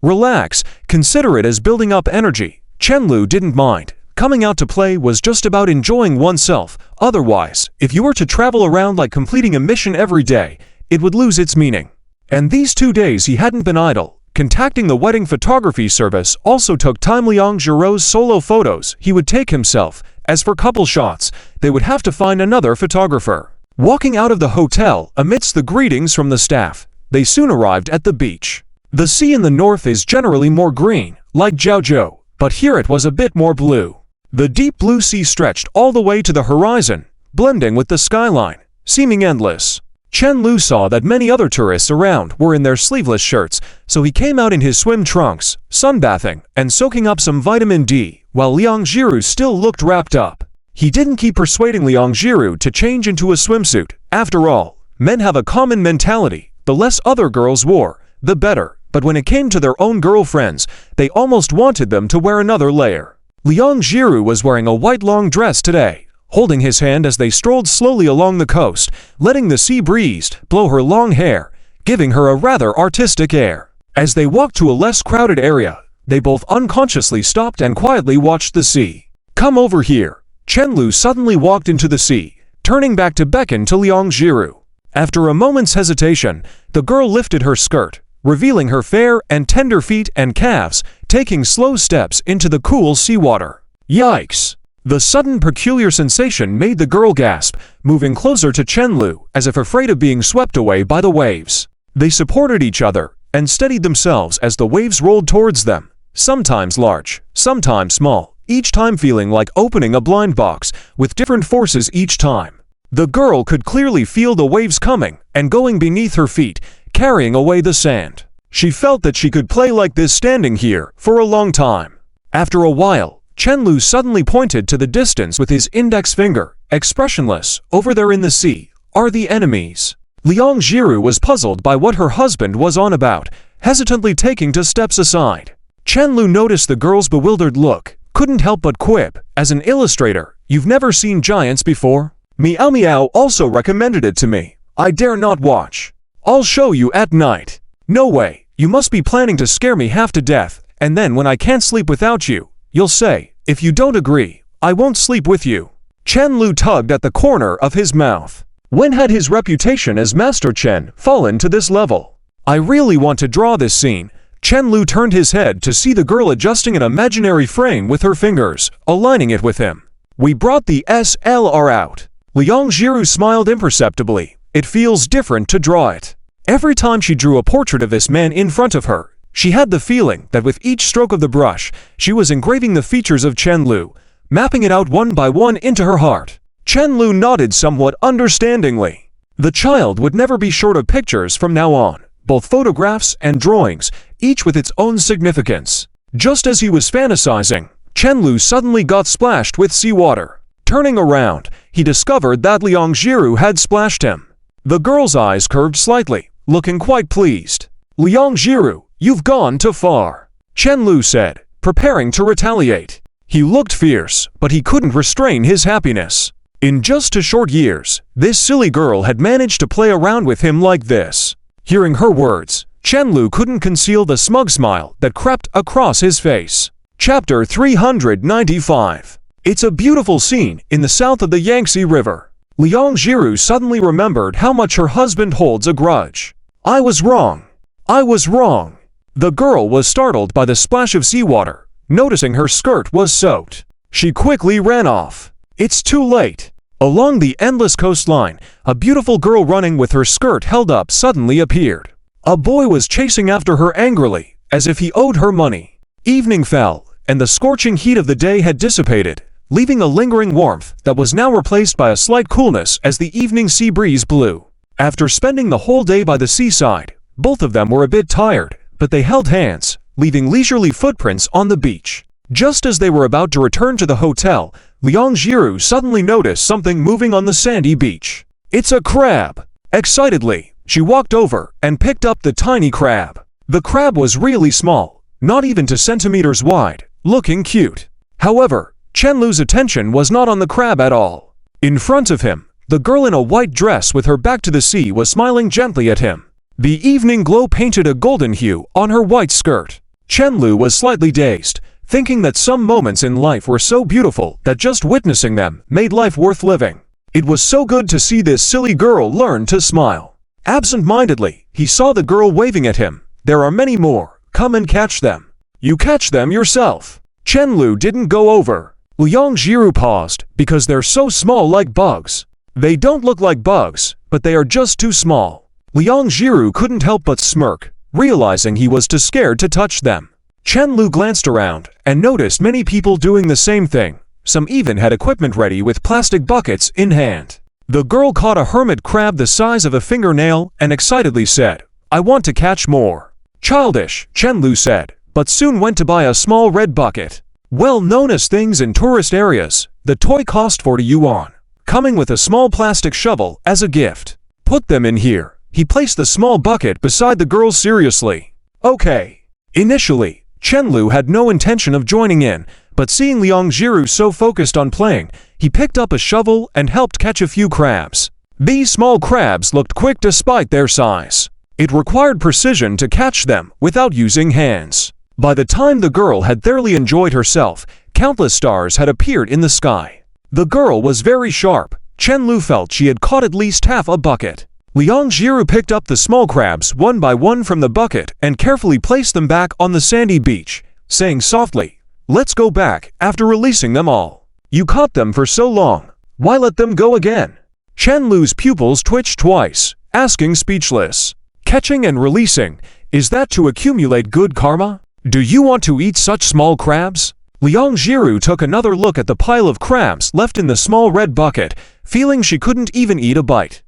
Relax, consider it as building up energy. Chen Lu didn't mind. Coming out to play was just about enjoying oneself. Otherwise, if you were to travel around like completing a mission every day, it would lose its meaning. And these 2 days he hadn't been idle. Contacting the wedding photography service also took time. Liang Jiru's solo photos he would take himself. As for couple shots, they would have to find another photographer. Walking out of the hotel amidst the greetings from the staff, they soon arrived at the beach. The sea in the north is generally more green, like Jiaozhou, but here it was a bit more blue. The deep blue sea stretched all the way to the horizon, blending with the skyline, seeming endless. Chen Lu saw that many other tourists around were in their sleeveless shirts, so he came out in his swim trunks, sunbathing and soaking up some vitamin D, while Liang Jiru still looked wrapped up. He didn't keep persuading Liang Jiru to change into a swimsuit. After all, men have a common mentality: the less other girls wore, the better. But when it came to their own girlfriends, they almost wanted them to wear another layer. Liang Jiru was wearing a white long dress today, holding his hand as they strolled slowly along the coast, letting the sea breeze blow her long hair, giving her a rather artistic air. As they walked to a less crowded area, they both unconsciously stopped and quietly watched the sea. Come over here. Chen Lu suddenly walked into the sea, turning back to beckon to Liang Jiru. After a moment's hesitation, the girl lifted her skirt, revealing her fair and tender feet and calves, taking slow steps into the cool seawater. Yikes! The sudden peculiar sensation made the girl gasp, moving closer to Chen Lu, as if afraid of being swept away by the waves. They supported each other and steadied themselves as the waves rolled towards them, sometimes large, sometimes small, each time feeling like opening a blind box, with different forces each time. The girl could clearly feel the waves coming and going beneath her feet, carrying away the sand. She felt that she could play like this standing here for a long time. After a while, Chen Lu suddenly pointed to the distance with his index finger, expressionless. Over there in the sea are the enemies. Liang Jiru was puzzled by what her husband was on about, hesitantly taking 2 steps aside. Chen Lu noticed the girl's bewildered look, couldn't help but quip, as an illustrator, "You've never seen giants before? Meow Meow also recommended it to me. I dare not watch. I'll show you at night." "No way, you must be planning to scare me half to death, and then when I can't sleep without you, You'll say, if you don't agree, I won't sleep with you. Chen Lu tugged at the corner of his mouth. When had his reputation as Master Chen fallen to this level? I really want to draw this scene. Chen Lu turned his head to see the girl adjusting an imaginary frame with her fingers, aligning it with him. We brought the SLR out. Liang Jiru smiled imperceptibly. It feels different to draw it. Every time she drew a portrait of this man in front of her, she had the feeling that with each stroke of the brush, she was engraving the features of Chen Lu, mapping it out one by one into her heart. Chen Lu nodded somewhat understandingly. The child would never be short of pictures from now on, both photographs and drawings, each with its own significance. Just as he was fantasizing, Chen Lu suddenly got splashed with seawater. Turning around, he discovered that Liang Jiru had splashed him. The girl's eyes curved slightly, looking quite pleased. Liang Jiru, you've gone too far, Chen Lu said, preparing to retaliate. He looked fierce, but he couldn't restrain his happiness. In just 2 short years, this silly girl had managed to play around with him like this. Hearing her words, Chen Lu couldn't conceal the smug smile that crept across his face. Chapter 395. It's a beautiful scene in the south of the Yangtze River. Liang Jiru suddenly remembered how much her husband holds a grudge. I was wrong. I was wrong. The girl was startled by the splash of seawater, noticing her skirt was soaked. She quickly ran off. It's too late. Along the endless coastline, a beautiful girl running with her skirt held up suddenly appeared. A boy was chasing after her angrily, as if he owed her money. Evening fell, and the scorching heat of the day had dissipated, leaving a lingering warmth that was now replaced by a slight coolness as the evening sea breeze blew. After spending the whole day by the seaside, both of them were a bit tired, but they held hands, leaving leisurely footprints on the beach. Just as they were about to return to the hotel, Liang Jiru suddenly noticed something moving on the sandy beach. It's a crab! Excitedly, she walked over and picked up the tiny crab. The crab was really small, not even 2 centimeters wide, looking cute. However, Chen Lu's attention was not on the crab at all. In front of him, the girl in a white dress with her back to the sea was smiling gently at him. The evening glow painted a golden hue on her white skirt. Chen Lu was slightly dazed, thinking that some moments in life were so beautiful that just witnessing them made life worth living. It was so good to see this silly girl learn to smile. Absent-mindedly, he saw the girl waving at him. There are many more. Come and catch them. You catch them yourself. Chen Lu didn't go over. Liang Jiru paused, because they're so small like bugs. They don't look like bugs, but they are just too small. Liang Jiru couldn't help but smirk, realizing he was too scared to touch them. Chen Lu glanced around and noticed many people doing the same thing. Some even had equipment ready with plastic buckets in hand. The girl caught a hermit crab the size of a fingernail and excitedly said, I want to catch more. Childish, Chen Lu said, but soon went to buy a small red bucket. Well known as things in tourist areas, the toy cost 40 yuan, coming with a small plastic shovel as a gift. Put them in here. He placed the small bucket beside the girl seriously. Okay. Initially, Chen Lu had no intention of joining in, but seeing Liang Jiru so focused on playing, he picked up a shovel and helped catch a few crabs. These small crabs looked quick despite their size. It required precision to catch them without using hands. By the time the girl had thoroughly enjoyed herself, countless stars had appeared in the sky. The girl was very sharp. Chen Lu felt she had caught at least half a bucket. Liang Jiru picked up the small crabs one by one from the bucket and carefully placed them back on the sandy beach, saying softly, Let's go back after releasing them all. You caught them for so long. Why let them go again? Chen Lu's pupils twitched twice, asking speechless. Catching and releasing, is that to accumulate good karma? Do you want to eat such small crabs? Liang Jiru took another look at the pile of crabs left in the small red bucket, feeling she couldn't even eat a bite.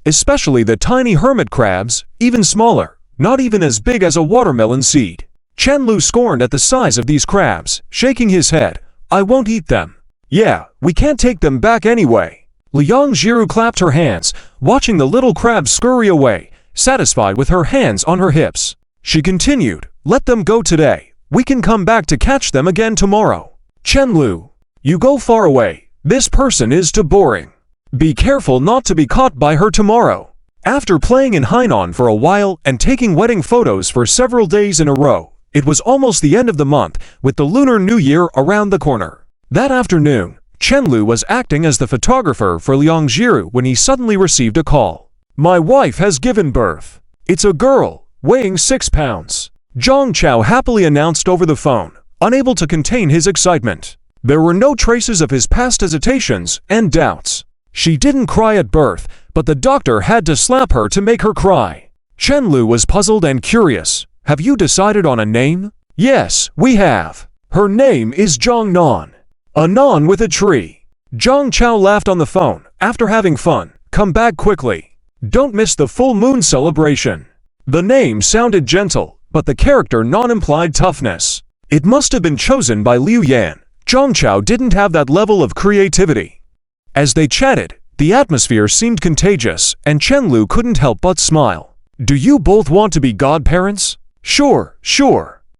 Especially the tiny hermit crabs, even smaller, not even as big as a watermelon seed. Chen Lu scorned at the size of these crabs, shaking his head. I won't eat them. Yeah, we can't take them back anyway. Liang Jiru clapped her hands, watching the little crabs scurry away, satisfied with her hands on her hips. She continued, Let them go today. We can come back to catch them again tomorrow. Chen Lu, you go far away. This person is too boring. Be careful not to be caught by her tomorrow. After playing in Hainan for a while and taking wedding photos for several days in a row, It was almost the end of the month, with the Lunar New Year around the corner. That afternoon, Chen Lu was acting as the photographer for Liang Jiru when he suddenly received a call. "My wife has given birth. It's a girl, weighing 6 pounds. Zhang Chao happily announced over the phone, unable to contain his excitement. There were no traces of his past hesitations and doubts. She didn't cry at birth, but the doctor had to slap her to make her cry. Chen Lu was puzzled and curious. "Have you decided on a name?" "Yes, we have. Her name is Zhang Nan. A nan with a tree." Zhang Chao laughed on the phone. "After having fun, come back quickly. Don't miss the full moon celebration." The name sounded gentle, but the character Nan implied toughness. It must have been chosen by Liu Yan. Zhang Chao didn't have that level of creativity. As they chatted, the atmosphere seemed contagious, and Chen Lu couldn't help but smile. "Do you both want to be godparents?" Sure.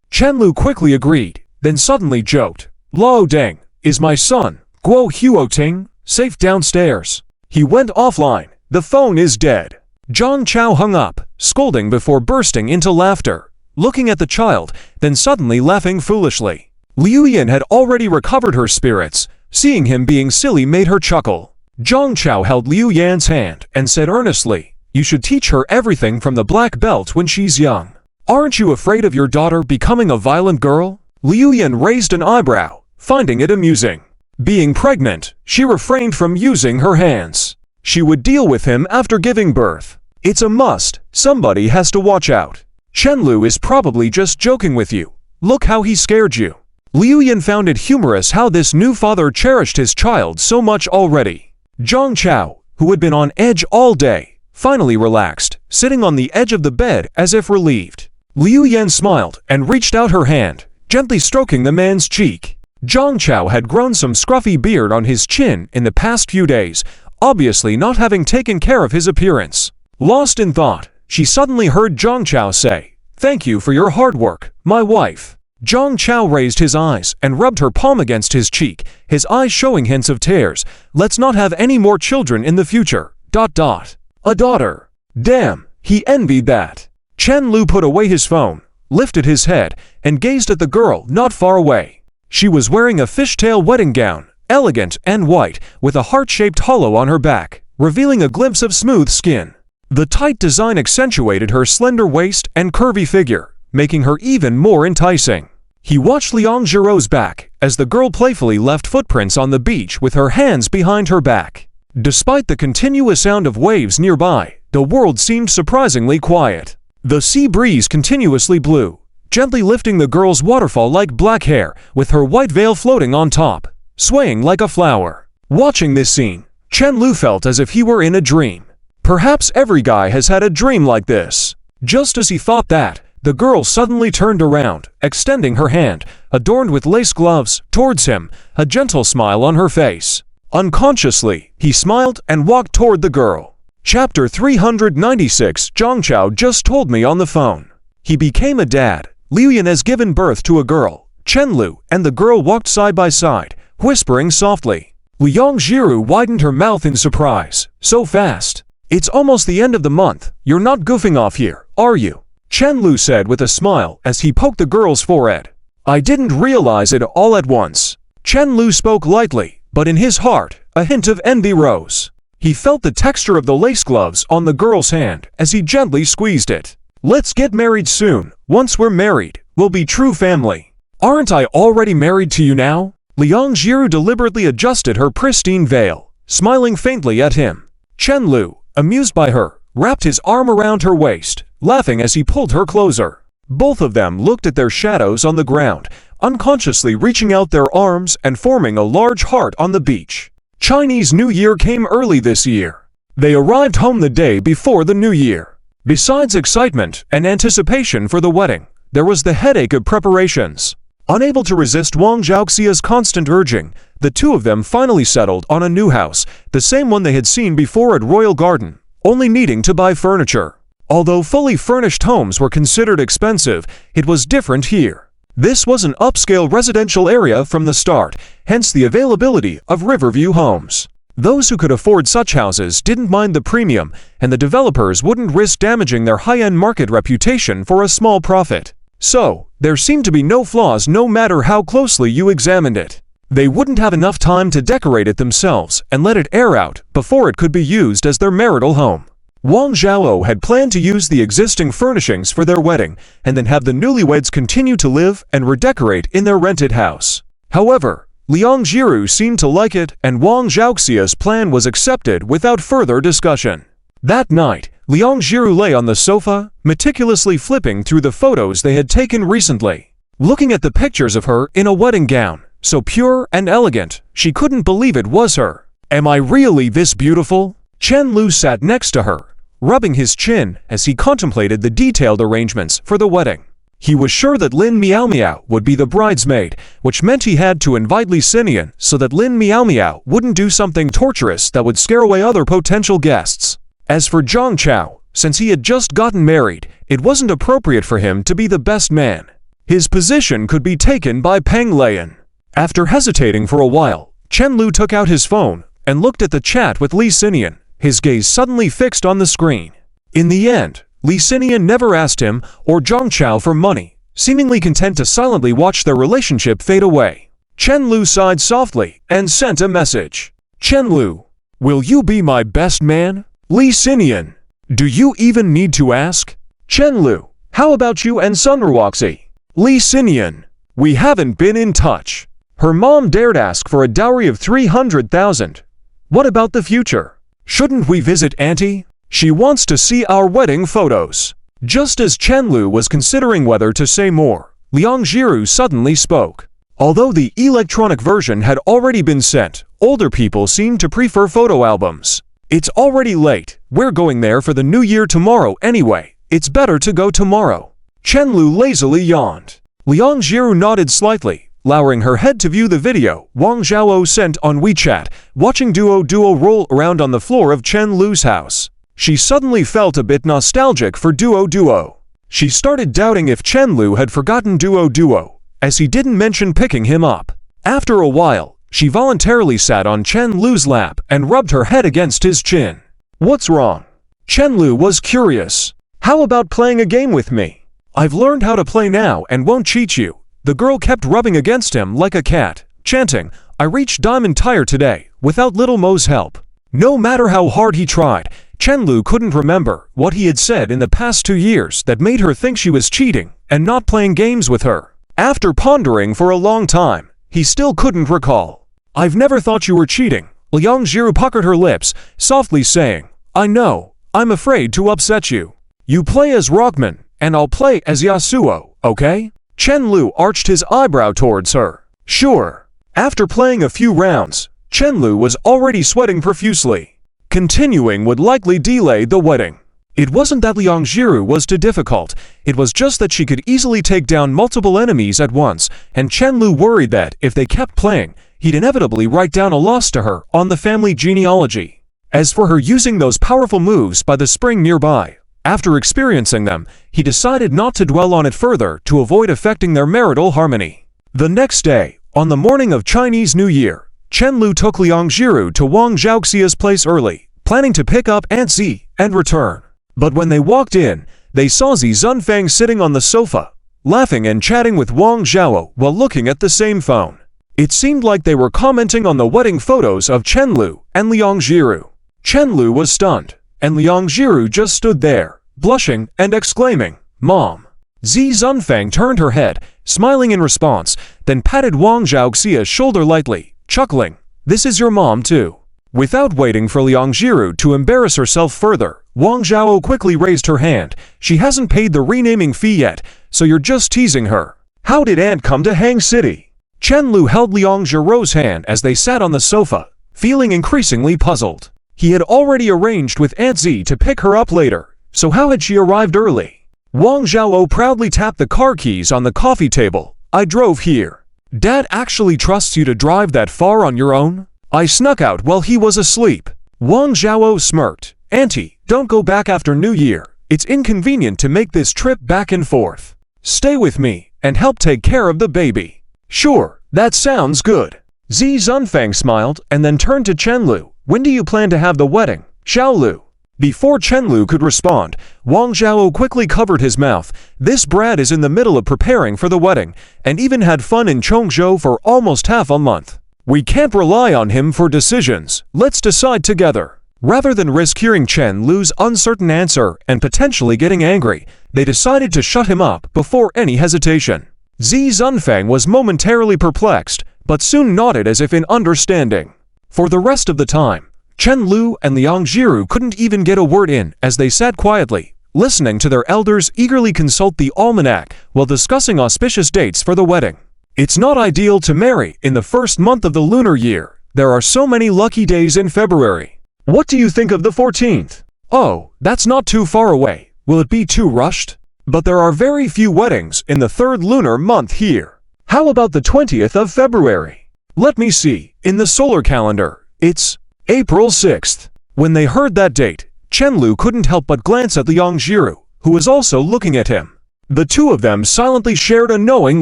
Chen Lu quickly agreed, then suddenly joked. "Lao Deng, is my son, Guo Huoting, safe downstairs?" He went offline. "The phone is dead." Zhang Chao hung up, scolding before bursting into laughter, looking at the child, then suddenly laughing foolishly. Liu Yan had already recovered her spirits. Seeing him being silly made her chuckle. Zhang Chao held Liu Yan's hand and said earnestly, "You should teach her everything from the black belt when she's young. Aren't you afraid of your daughter becoming a violent girl?" Liu Yan raised an eyebrow, finding it amusing. Being pregnant, she refrained from using her hands. She would deal with him after giving birth. "It's a must. Somebody has to watch out. Chen Lu is probably just joking with you. Look how he scared you." Liu Yan found it humorous how this new father cherished his child so much already. Zhang Chao, who had been on edge all day, finally relaxed, sitting on the edge of the bed as if relieved. Liu Yan smiled and reached out her hand, gently stroking the man's cheek. Zhang Chao had grown some scruffy beard on his chin in the past few days, obviously not having taken care of his appearance. Lost in thought, she suddenly heard Zhang Chao say, "Thank you for your hard work, my wife." Zhang Chao raised his eyes and rubbed her palm against his cheek, his eyes showing hints of tears. "Let's not have any more children in the future. ... A daughter. Damn, he envied that." Chen Lu put away his phone, lifted his head, and gazed at the girl not far away. She was wearing a fishtail wedding gown, elegant and white, with a heart-shaped hollow on her back, revealing a glimpse of smooth skin. The tight design accentuated her slender waist and curvy figure, making her even more enticing. He watched Liang Jiru's back as the girl playfully left footprints on the beach with her hands behind her back. Despite the continuous sound of waves nearby, the world seemed surprisingly quiet. The sea breeze continuously blew, gently lifting the girl's waterfall-like black hair with her white veil floating on top, swaying like a flower. Watching this scene, Chen Lu felt as if he were in a dream. Perhaps every guy has had a dream like this. Just as he thought that, the girl suddenly turned around, extending her hand, adorned with lace gloves, towards him, a gentle smile on her face. Unconsciously, he smiled and walked toward the girl. Chapter 396. Zhang Chao just told me on the phone. He became a dad. Liu Yan has given birth to a girl. Chen Lu and the girl walked side by side, whispering softly. Liang Jiru widened her mouth in surprise. "So fast. It's almost the end of the month. You're not goofing off here, are you?" Chen Lu said with a smile as he poked the girl's forehead. "I didn't realize it all at once." Chen Lu spoke lightly, but in his heart, a hint of envy rose. He felt the texture of the lace gloves on the girl's hand as he gently squeezed it. "Let's get married soon. Once we're married, we'll be true family." "Aren't I already married to you now?" Liang Jiru deliberately adjusted her pristine veil, smiling faintly at him. Chen Lu, amused by her, wrapped his arm around her waist, laughing as he pulled her closer. Both of them looked at their shadows on the ground, unconsciously reaching out their arms and forming a large heart on the beach. Chinese New Year came early this year. They arrived home the day before the New Year. Besides excitement and anticipation for the wedding, there was the headache of preparations. Unable to resist Wang Zhaoxia's constant urging, the two of them finally settled on a new house, the same one they had seen before at Royal Garden, only needing to buy furniture. Although fully furnished homes were considered expensive, it was different here. This was an upscale residential area from the start, hence the availability of Riverview homes. Those who could afford such houses didn't mind the premium, and the developers wouldn't risk damaging their high-end market reputation for a small profit. So, there seemed to be no flaws no matter how closely you examined it. They wouldn't have enough time to decorate it themselves and let it air out before it could be used as their marital home. Wang Zhao had planned to use the existing furnishings for their wedding and then have the newlyweds continue to live and redecorate in their rented house. However, Liang Jiru seemed to like it and Wang Zhaoxia's plan was accepted without further discussion. That night, Liang Jiru lay on the sofa, meticulously flipping through the photos they had taken recently. Looking at the pictures of her in a wedding gown, so pure and elegant, she couldn't believe it was her. Am I really this beautiful? Chen Lu sat next to her, rubbing his chin as he contemplated the detailed arrangements for the wedding. He was sure that Lin Miao Miao would be the bridesmaid, which meant he had to invite Li Xinian so that Lin Miao Miao wouldn't do something torturous that would scare away other potential guests. As for Zhang Chao, since he had just gotten married, it wasn't appropriate for him to be the best man. His position could be taken by Peng Lian. After hesitating for a while, Chen Lu took out his phone and looked at the chat with Li Xinian, his gaze suddenly fixed on the screen. In the end, Li Xinian never asked him or Zhang Chao for money, seemingly content to silently watch their relationship fade away. Chen Lu sighed softly and sent a message. Chen Lu, will you be my best man? Li Xinian, do you even need to ask? Chen Lu, how about you and Sunruoxi? Li Xinian, we haven't been in touch. Her mom dared ask for a dowry of 300,000. What about the future? Shouldn't we visit Auntie? She wants to see our wedding photos. Just as Chen Lu was considering whether to say more, Liang Jiru suddenly spoke. Although the electronic version had already been sent, older people seemed to prefer photo albums. It's already late. We're going there for the new year tomorrow anyway. It's better to go tomorrow. Chen Lu lazily yawned. Liang Jiru nodded slightly, lowering her head to view the video Wang Zhao sent on WeChat, watching Duo roll around on the floor of Chen Lu's house. She suddenly felt a bit nostalgic for Duo. She started doubting if Chen Lu had forgotten Duo, as he didn't mention picking him up. After a while, she voluntarily sat on Chen Lu's lap and rubbed her head against his chin. What's wrong? Chen Lu was curious. How about playing a game with me? I've learned how to play now and won't cheat you. The girl kept rubbing against him like a cat, chanting, I reached Diamond Tier today, without Little Mo's help. No matter how hard he tried, Chen Lu couldn't remember what he had said in the past 2 years that made her think she was cheating and not playing games with her. After pondering for a long time, he still couldn't recall. I've never thought you were cheating. Liang Jiru puckered her lips, softly saying, I know, I'm afraid to upset you. You play as Rockman, and I'll play as Yasuo, okay? Chen Lu arched his eyebrow towards her. Sure. After playing a few rounds, Chen Lu was already sweating profusely. Continuing would likely delay the wedding. It wasn't that Liang Jiru was too difficult, it was just that she could easily take down multiple enemies at once, and Chen Lu worried that, if they kept playing, he'd inevitably write down a loss to her on the family genealogy. As for her using those powerful moves by the spring nearby, after experiencing them, he decided not to dwell on it further to avoid affecting their marital harmony. The next day, on the morning of Chinese New Year, Chen Lu took Liang Jiru to Wang Zhaoxia's place early, planning to pick up Aunt Z and return. But when they walked in, they saw Zi Zunfang sitting on the sofa, laughing and chatting with Wang Zhao while looking at the same phone. It seemed like they were commenting on the wedding photos of Chen Lu and Liang Jiru. Chen Lu was stunned, and Liang Jiru just stood there, blushing and exclaiming, Mom. Zi Zunfang turned her head, smiling in response, then patted Wang Zhaoxia's shoulder lightly, chuckling, This is your mom too. Without waiting for Liang Jiru to embarrass herself further, Wang Zhao quickly raised her hand. She hasn't paid the renaming fee yet, so you're just teasing her. How did Aunt come to Hang City? Chen Lu held Liang Jiru's hand as they sat on the sofa, feeling increasingly puzzled. He had already arranged with Aunt Z to pick her up later, so how had she arrived early? Wang Zhao proudly tapped the car keys on the coffee table. I drove here. Dad actually trusts you to drive that far on your own? I snuck out while he was asleep. Wang Zhao smirked. Auntie, don't go back after New Year. It's inconvenient to make this trip back and forth. Stay with me and help take care of the baby. Sure, that sounds good. Zi Zunfang smiled and then turned to Chen Lu. When do you plan to have the wedding, Xiao Lu? Before Chen Lu could respond, Wang Zhao quickly covered his mouth. This brat is in the middle of preparing for the wedding, and even had fun in Chongzhou for almost half a month. We can't rely on him for decisions. Let's decide together. Rather than risk hearing Chen Lu's uncertain answer and potentially getting angry, they decided to shut him up before any hesitation. Zi Zunfeng was momentarily perplexed, but soon nodded as if in understanding. For the rest of the time, Chen Lu and Liang Jiru couldn't even get a word in as they sat quietly, listening to their elders eagerly consult the almanac while discussing auspicious dates for the wedding. It's not ideal to marry in the first month of the lunar year. There are so many lucky days in February. What do you think of the 14th? Oh, that's not too far away. Will it be too rushed? But there are very few weddings in the third lunar month here. How about the 20th of February? Let me see. In the solar calendar, it's April 6th. When they heard that date, Chen Lu couldn't help but glance at Liang Jiru, who was also looking at him. The two of them silently shared a knowing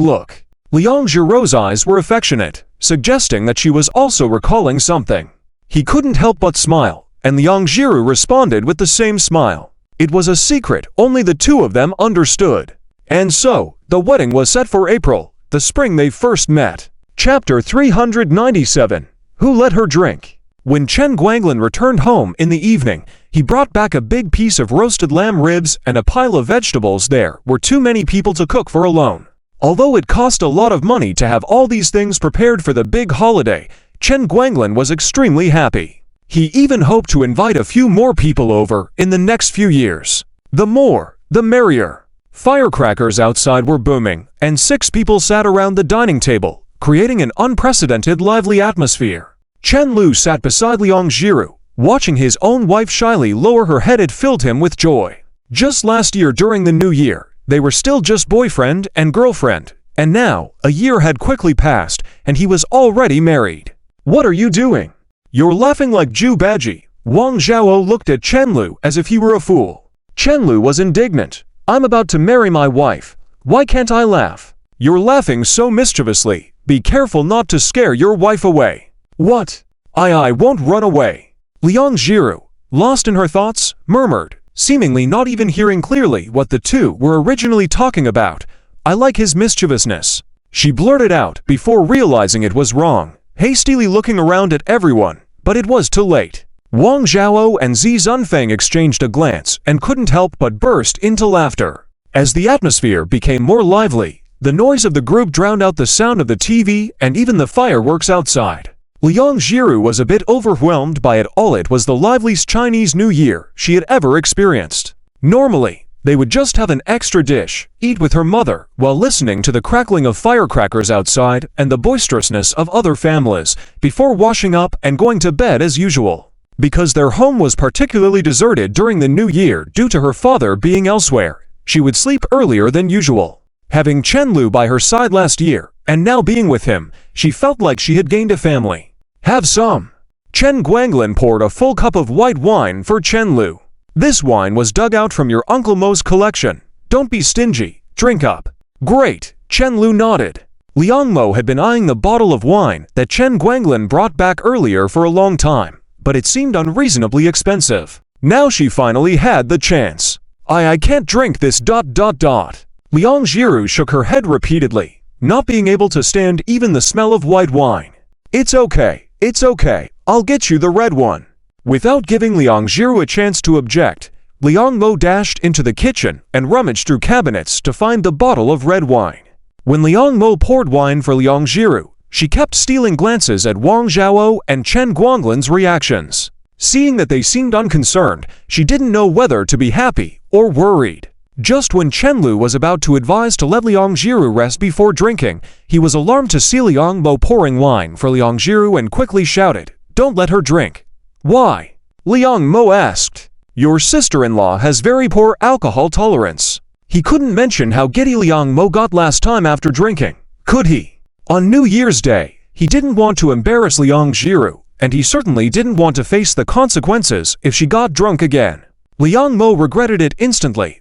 look. Liang Jiru's eyes were affectionate, suggesting that she was also recalling something. He couldn't help but smile, and Liang Jiru responded with the same smile. It was a secret only the two of them understood. And so, the wedding was set for April, the spring they first met. Chapter 397. Who let her drink? When Chen Guanglin returned home in the evening, he brought back a big piece of roasted lamb ribs and a pile of vegetables. There were too many people to cook for alone. Although it cost a lot of money to have all these things prepared for the big holiday, Chen Guanglin was extremely happy. He even hoped to invite a few more people over in the next few years. The more, the merrier. Firecrackers outside were booming, and 6 people sat around the dining table, creating an unprecedented lively atmosphere. Chen Lu sat beside Liang Jiru, watching his own wife shyly lower her head. It filled him with joy. Just last year during the new year, they were still just boyfriend and girlfriend, and now, a year had quickly passed, and he was already married. What are you doing? You're laughing like Ju Baji. Wang Zhao looked at Chen Lu as if he were a fool. Chen Lu was indignant. I'm about to marry my wife. Why can't I laugh? You're laughing so mischievously. Be careful not to scare your wife away. What? I won't run away. Liang Jiru, lost in her thoughts, murmured, seemingly not even hearing clearly what the two were originally talking about. I like his mischievousness. She blurted out before realizing it was wrong, hastily looking around at everyone, but it was too late. Wang Zhao and Zi Zunfeng exchanged a glance and couldn't help but burst into laughter. As the atmosphere became more lively, the noise of the group drowned out the sound of the TV and even the fireworks outside. Liang Jiru was a bit overwhelmed by it all. It was the liveliest Chinese New Year she had ever experienced. Normally, they would just have an extra dish, eat with her mother, while listening to the crackling of firecrackers outside and the boisterousness of other families, before washing up and going to bed as usual. Because their home was particularly deserted during the New Year due to her father being elsewhere, she would sleep earlier than usual. Having Chen Lu by her side last year, and now being with him, she felt like she had gained a family. Have some. Chen Guanglin poured a full cup of white wine for Chen Lu. This wine was dug out from your Uncle Mo's collection. Don't be stingy, drink up. Great, Chen Lu nodded. Liang Mo had been eyeing the bottle of wine that Chen Guanglin brought back earlier for a long time, but it seemed unreasonably expensive. Now she finally had the chance. I can't drink this ... Liang Jiru shook her head repeatedly, not being able to stand even the smell of white wine. It's okay, I'll get you the red one. Without giving Liang Jiru a chance to object, Liang Mo dashed into the kitchen and rummaged through cabinets to find the bottle of red wine. When Liang Mo poured wine for Liang Jiru, she kept stealing glances at Wang Zhao and Chen Guanglin's reactions. Seeing that they seemed unconcerned, she didn't know whether to be happy or worried. Just when Chen Lu was about to advise to let Liang Jiru rest before drinking, he was alarmed to see Liang Mo pouring wine for Liang Jiru and quickly shouted, "Don't let her drink." Why? Liang Mo asked. Your sister-in-law has very poor alcohol tolerance. He couldn't mention how giddy Liang Mo got last time after drinking, could he? On New Year's Day, he didn't want to embarrass Liang Jiru, and he certainly didn't want to face the consequences if she got drunk again. Liang Mo regretted it instantly.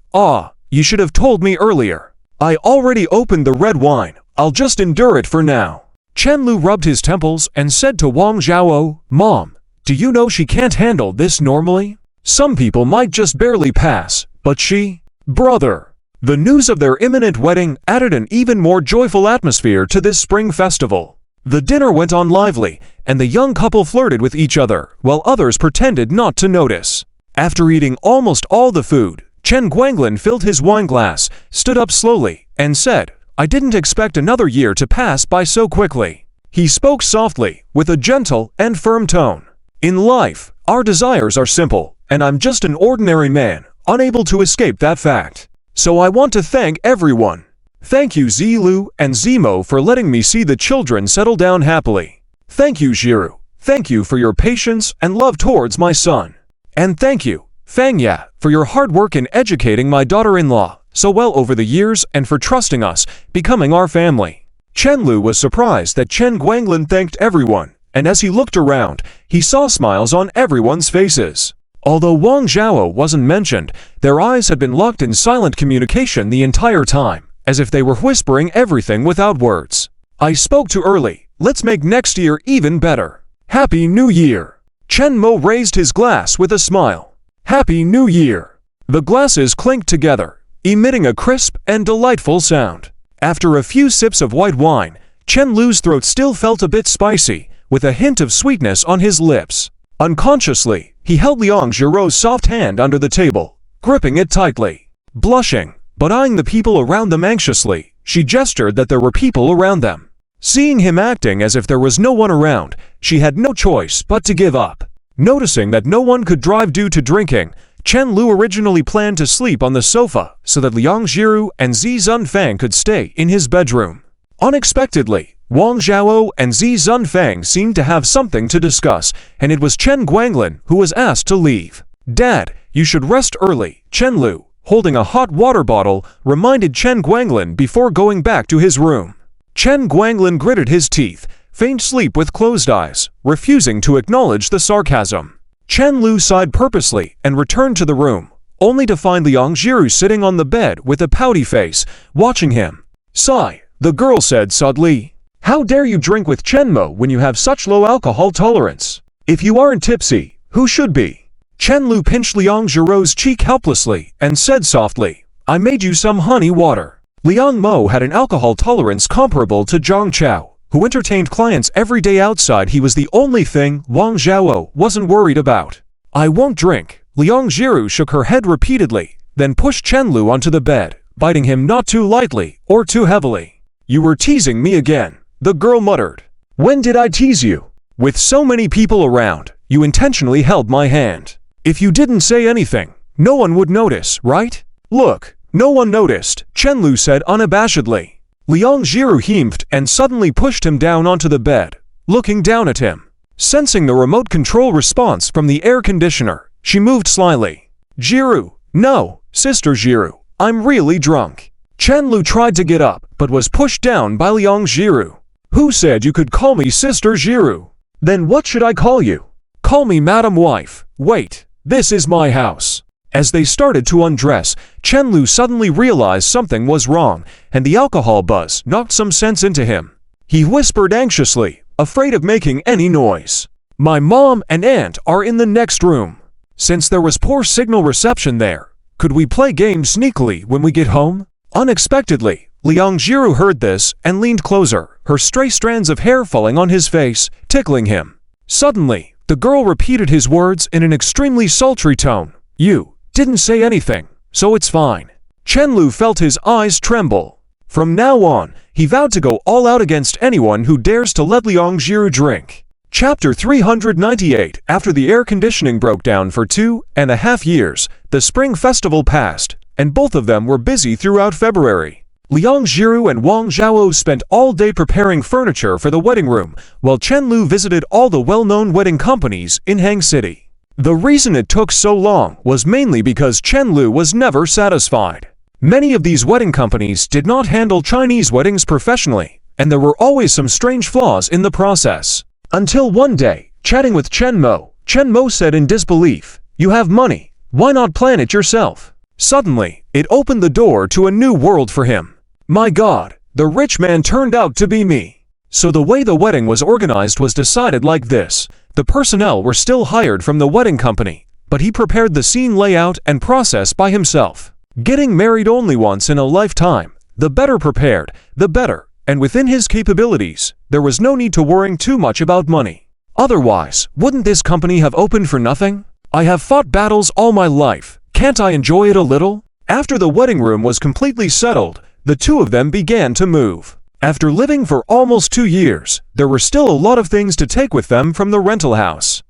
You should have told me earlier. I already opened the red wine. I'll just endure it for now. Chen Lu rubbed his temples and said to Wang Zhao, Mom, do you know she can't handle this normally? Some people might just barely pass, but she... Brother! The news of their imminent wedding added an even more joyful atmosphere to this spring festival. The dinner went on lively, and the young couple flirted with each other, while others pretended not to notice. After eating almost all the food, Chen Guanglin filled his wine glass, stood up slowly, and said, "I didn't expect another year to pass by so quickly." He spoke softly, with a gentle and firm tone. "In life, our desires are simple, and I'm just an ordinary man, unable to escape that fact. So I want to thank everyone. Thank you Zilu and Zemo for letting me see the children settle down happily. Thank you Jiru. Thank you for your patience and love towards my son. And thank you, Fangya, for your hard work in educating my daughter-in-law so well over the years and for trusting us, becoming our family." Chen Lu was surprised that Chen Guanglin thanked everyone, and as he looked around, he saw smiles on everyone's faces. Although Wang Zhao wasn't mentioned, their eyes had been locked in silent communication the entire time, as if they were whispering everything without words. "I spoke too early. Let's make next year even better. Happy New Year!" Chen Mo raised his glass with a smile. "Happy New Year!" The glasses clinked together, emitting a crisp and delightful sound. After a few sips of white wine, Chen Lu's throat still felt a bit spicy, with a hint of sweetness on his lips. Unconsciously, he held Liang Jiro's soft hand under the table, gripping it tightly. Blushing, but eyeing the people around them anxiously, she gestured that there were people around them. Seeing him acting as if there was no one around, she had no choice but to give up. Noticing that no one could drive due to drinking, Chen Lu originally planned to sleep on the sofa so that Liang Jiru and Zi Zunfang could stay in his bedroom. Unexpectedly, Wang Zhao and Zi Zunfang seemed to have something to discuss, and it was Chen Guanglin who was asked to leave. "Dad, you should rest early," Chen Lu, holding a hot water bottle, reminded Chen Guanglin before going back to his room. Chen Guanglin gritted his teeth, feigned sleep with closed eyes, refusing to acknowledge the sarcasm. Chen Lu sighed purposely and returned to the room, only to find Liang Jiru sitting on the bed with a pouty face, watching him. "Sigh," the girl said suddenly. "How dare you drink with Chen Mo when you have such low alcohol tolerance? If you aren't tipsy, who should be?" Chen Lu pinched Liang Jiro's cheek helplessly and said softly, "I made you some honey water." Liang Mo had an alcohol tolerance comparable to Zhang Chao, who entertained clients every day outside. He was the only thing Wang Zhao wasn't worried about. "I won't drink." Liang Jiru shook her head repeatedly, then pushed Chen Lu onto the bed, biting him not too lightly or too heavily. "You were teasing me again," the girl muttered. "When did I tease you? With so many people around, you intentionally held my hand. If you didn't say anything, no one would notice, right?" "Look, no one noticed," Chen Lu said unabashedly. Liang Jiru heaved and suddenly pushed him down onto the bed, looking down at him. Sensing the remote control response from the air conditioner, she moved slyly. "Jiru, no, Sister Jiru, I'm really drunk." Chen Lu tried to get up, but was pushed down by Liang Jiru. "Who said you could call me Sister Jiru? Then what should I call you?" "Call me Madam Wife. Wait, this is my house." As they started to undress, Chen Lu suddenly realized something was wrong, and the alcohol buzz knocked some sense into him. He whispered anxiously, afraid of making any noise, "My mom and aunt are in the next room. Since there was poor signal reception there, could we play games sneakily when we get home?" Unexpectedly, Liang Jiru heard this and leaned closer, her stray strands of hair falling on his face, tickling him. Suddenly, the girl repeated his words in an extremely sultry tone. "You didn't say anything, so it's fine." Chen Lu felt his eyes tremble. From now on, he vowed to go all out against anyone who dares to let Liang Jiru drink. Chapter 398. After the air conditioning broke down for 2.5 years, the spring festival passed, and both of them were busy throughout February. Liang Jiru and Wang Zhao spent all day preparing furniture for the wedding room, while Chen Lu visited all the well-known wedding companies in Hang City. The reason it took so long was mainly because Chen Lu was never satisfied. Many of these wedding companies did not handle Chinese weddings professionally, and there were always some strange flaws in the process. Until one day, chatting with Chen Mo said in disbelief, "You have money, why not plan it yourself?" Suddenly, it opened the door to a new world for him. My God, the rich man turned out to be me. So the way the wedding was organized was decided like this. The personnel were still hired from the wedding company, but he prepared the scene layout and process by himself. Getting married only once in a lifetime, the better prepared, the better, and within his capabilities, there was no need to worry too much about money. Otherwise, wouldn't this company have opened for nothing? I have fought battles all my life, can't I enjoy it a little? After the wedding room was completely settled, the two of them began to move. After living for almost 2 years, there were still a lot of things to take with them from the rental house.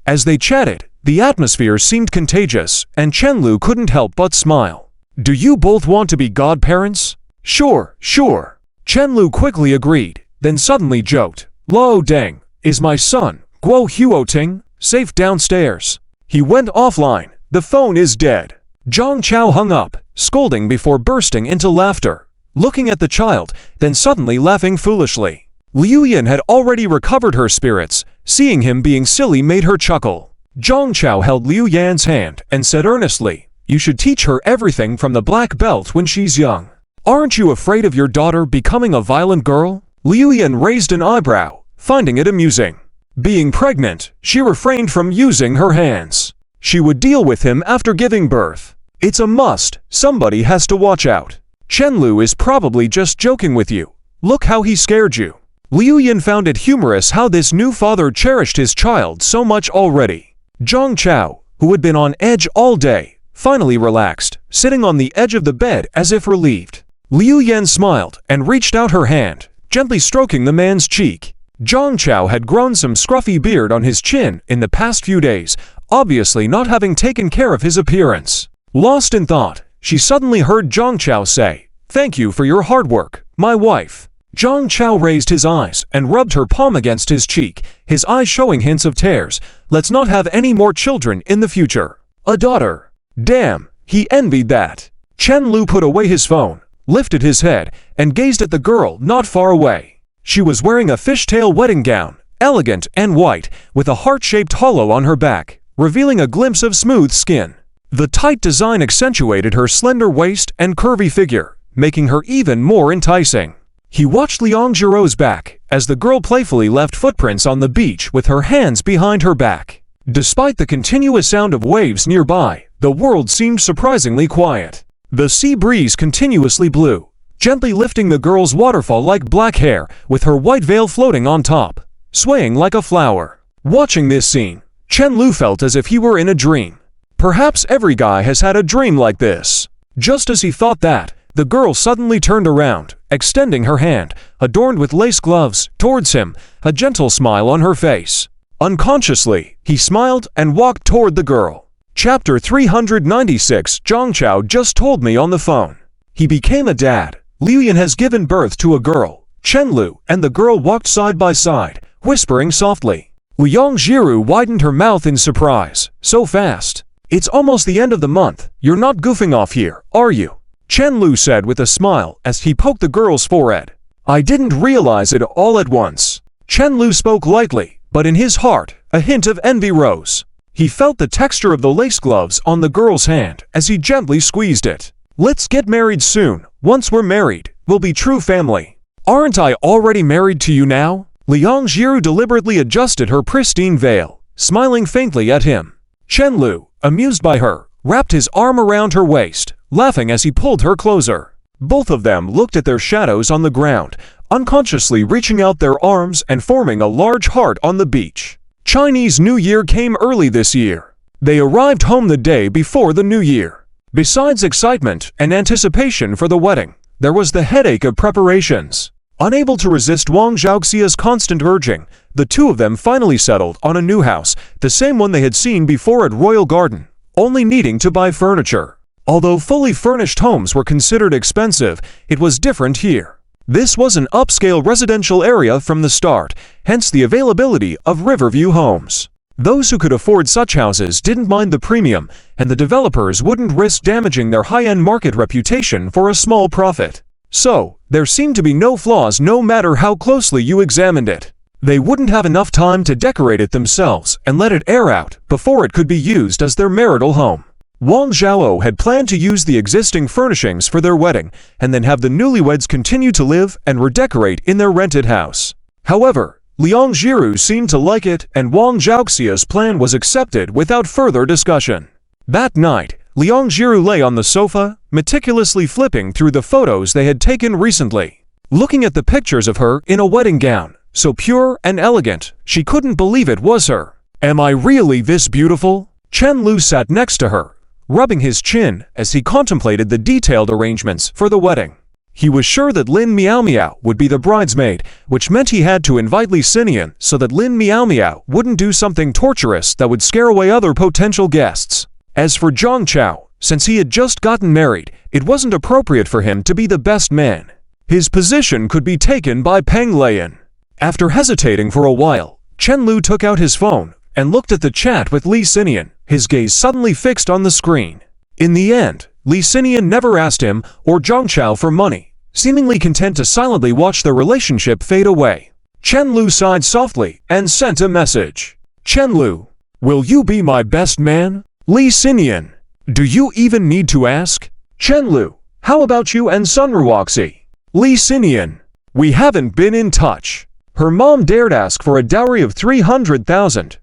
As they chatted, the atmosphere seemed contagious, and Chenlu couldn't help but smile. Do you both want to be godparents? Sure. Chenlu quickly agreed, then suddenly joked, Lo Deng, is my son, Guo Huoting, safe downstairs? He went offline, the phone is dead. Zhang Chao hung up, scolding before bursting into laughter, looking at the child, then suddenly laughing foolishly. Liu Yan had already recovered her spirits, seeing him being silly made her chuckle. Zhang Chao held Liu Yan's hand and said earnestly, You should teach her everything from the black belt when she's young. Aren't you afraid of your daughter becoming a violent girl? Liu Yan raised an eyebrow, finding it amusing. Being pregnant, she refrained from using her hands. She would deal with him after giving birth. It's a must, somebody has to watch out. Chenlu is probably just joking with you. Look how he scared you. Liu Yan found it humorous how this new father cherished his child so much already. Zhang Chao, who had been on edge all day, finally relaxed, sitting on the edge of the bed as if relieved. Liu Yan smiled and reached out her hand, gently stroking the man's cheek. Zhang Chao had grown some scruffy beard on his chin in the past few days, obviously not having taken care of his appearance. Lost in thought, she suddenly heard Zhang Chao say, Thank you for your hard work, my wife. Zhang Chao raised his eyes and rubbed her palm against his cheek, his eyes showing hints of tears. Let's not have any more children in the future. A daughter. Damn, he envied that. Chen Lu put away his phone, lifted his head, and gazed at the girl not far away. She was wearing a fishtail wedding gown, elegant and white, with a heart-shaped hollow on her back, revealing a glimpse of smooth skin. The tight design accentuated her slender waist and curvy figure, making her even more enticing. He watched Liang Jiro's back as the girl playfully left footprints on the beach with her hands behind her back. Despite the continuous sound of waves nearby, the world seemed surprisingly quiet. The sea breeze continuously blew, gently lifting the girl's waterfall-like black hair with her white veil floating on top, swaying like a flower. Watching this scene, Chen Lu felt as if he were in a dream. Perhaps every guy has had a dream like this. Just as he thought that, the girl suddenly turned around, extending her hand, adorned with lace gloves, towards him, a gentle smile on her face. Unconsciously, he smiled and walked toward the girl. Chapter 396. Zhang Chao just told me on the phone. He became a dad. Liu Yan has given birth to a girl. Chen Lu and the girl walked side by side, whispering softly. Liang Jiru widened her mouth in surprise. So fast. It's almost the end of the month. You're not goofing off here, are you? Chen Lu said with a smile as he poked the girl's forehead. I didn't realize it all at once. Chen Lu spoke lightly, but in his heart, a hint of envy rose. He felt the texture of the lace gloves on the girl's hand as he gently squeezed it. Let's get married soon. Once we're married, we'll be true family. Aren't I already married to you now? Liang Jiru deliberately adjusted her pristine veil, smiling faintly at him. Chen Lu, amused by her, wrapped his arm around her waist, laughing as he pulled her closer. Both of them looked at their shadows on the ground, unconsciously reaching out their arms and forming a large heart on the beach. Chinese New Year came early this year. They arrived home the day before the New Year. Besides excitement and anticipation for the wedding, there was the headache of preparations. Unable to resist Wang Zhaoxia's constant urging, the two of them finally settled on a new house, the same one they had seen before at Royal Garden, only needing to buy furniture. Although fully furnished homes were considered expensive, it was different here. This was an upscale residential area from the start, hence the availability of Riverview homes. Those who could afford such houses didn't mind the premium, and the developers wouldn't risk damaging their high-end market reputation for a small profit. So, there seemed to be no flaws no matter how closely you examined it. They wouldn't have enough time to decorate it themselves and let it air out before it could be used as their marital home. Wang Zhao had planned to use the existing furnishings for their wedding and then have the newlyweds continue to live and redecorate in their rented house. However, Liang Jiru seemed to like it, and Wang Zhaoxia's plan was accepted without further discussion. That night, Liang Jiru lay on the sofa, meticulously flipping through the photos they had taken recently. Looking at the pictures of her in a wedding gown, so pure and elegant, she couldn't believe it was her. "Am I really this beautiful?" Chen Lu sat next to her, rubbing his chin as he contemplated the detailed arrangements for the wedding. He was sure that Lin Miao Miao would be the bridesmaid, which meant he had to invite Li Xinian so that Lin Miao Miao wouldn't do something torturous that would scare away other potential guests. As for Zhang Chao, since he had just gotten married, it wasn't appropriate for him to be the best man. His position could be taken by Peng Leian. After hesitating for a while, Chen Lu took out his phone and looked at the chat with Li Xinian, his gaze suddenly fixed on the screen. In the end, Li Xinian never asked him or Zhang Chao for money, seemingly content to silently watch their relationship fade away. Chen Lu sighed softly and sent a message. "Chen Lu, will you be my best man?" Li Xinian, "Do you even need to ask?" Chen Lu, "How about you and Sun Ruoxi?" Li Xinian, "We haven't been in touch. Her mom dared ask for a dowry of 300,000.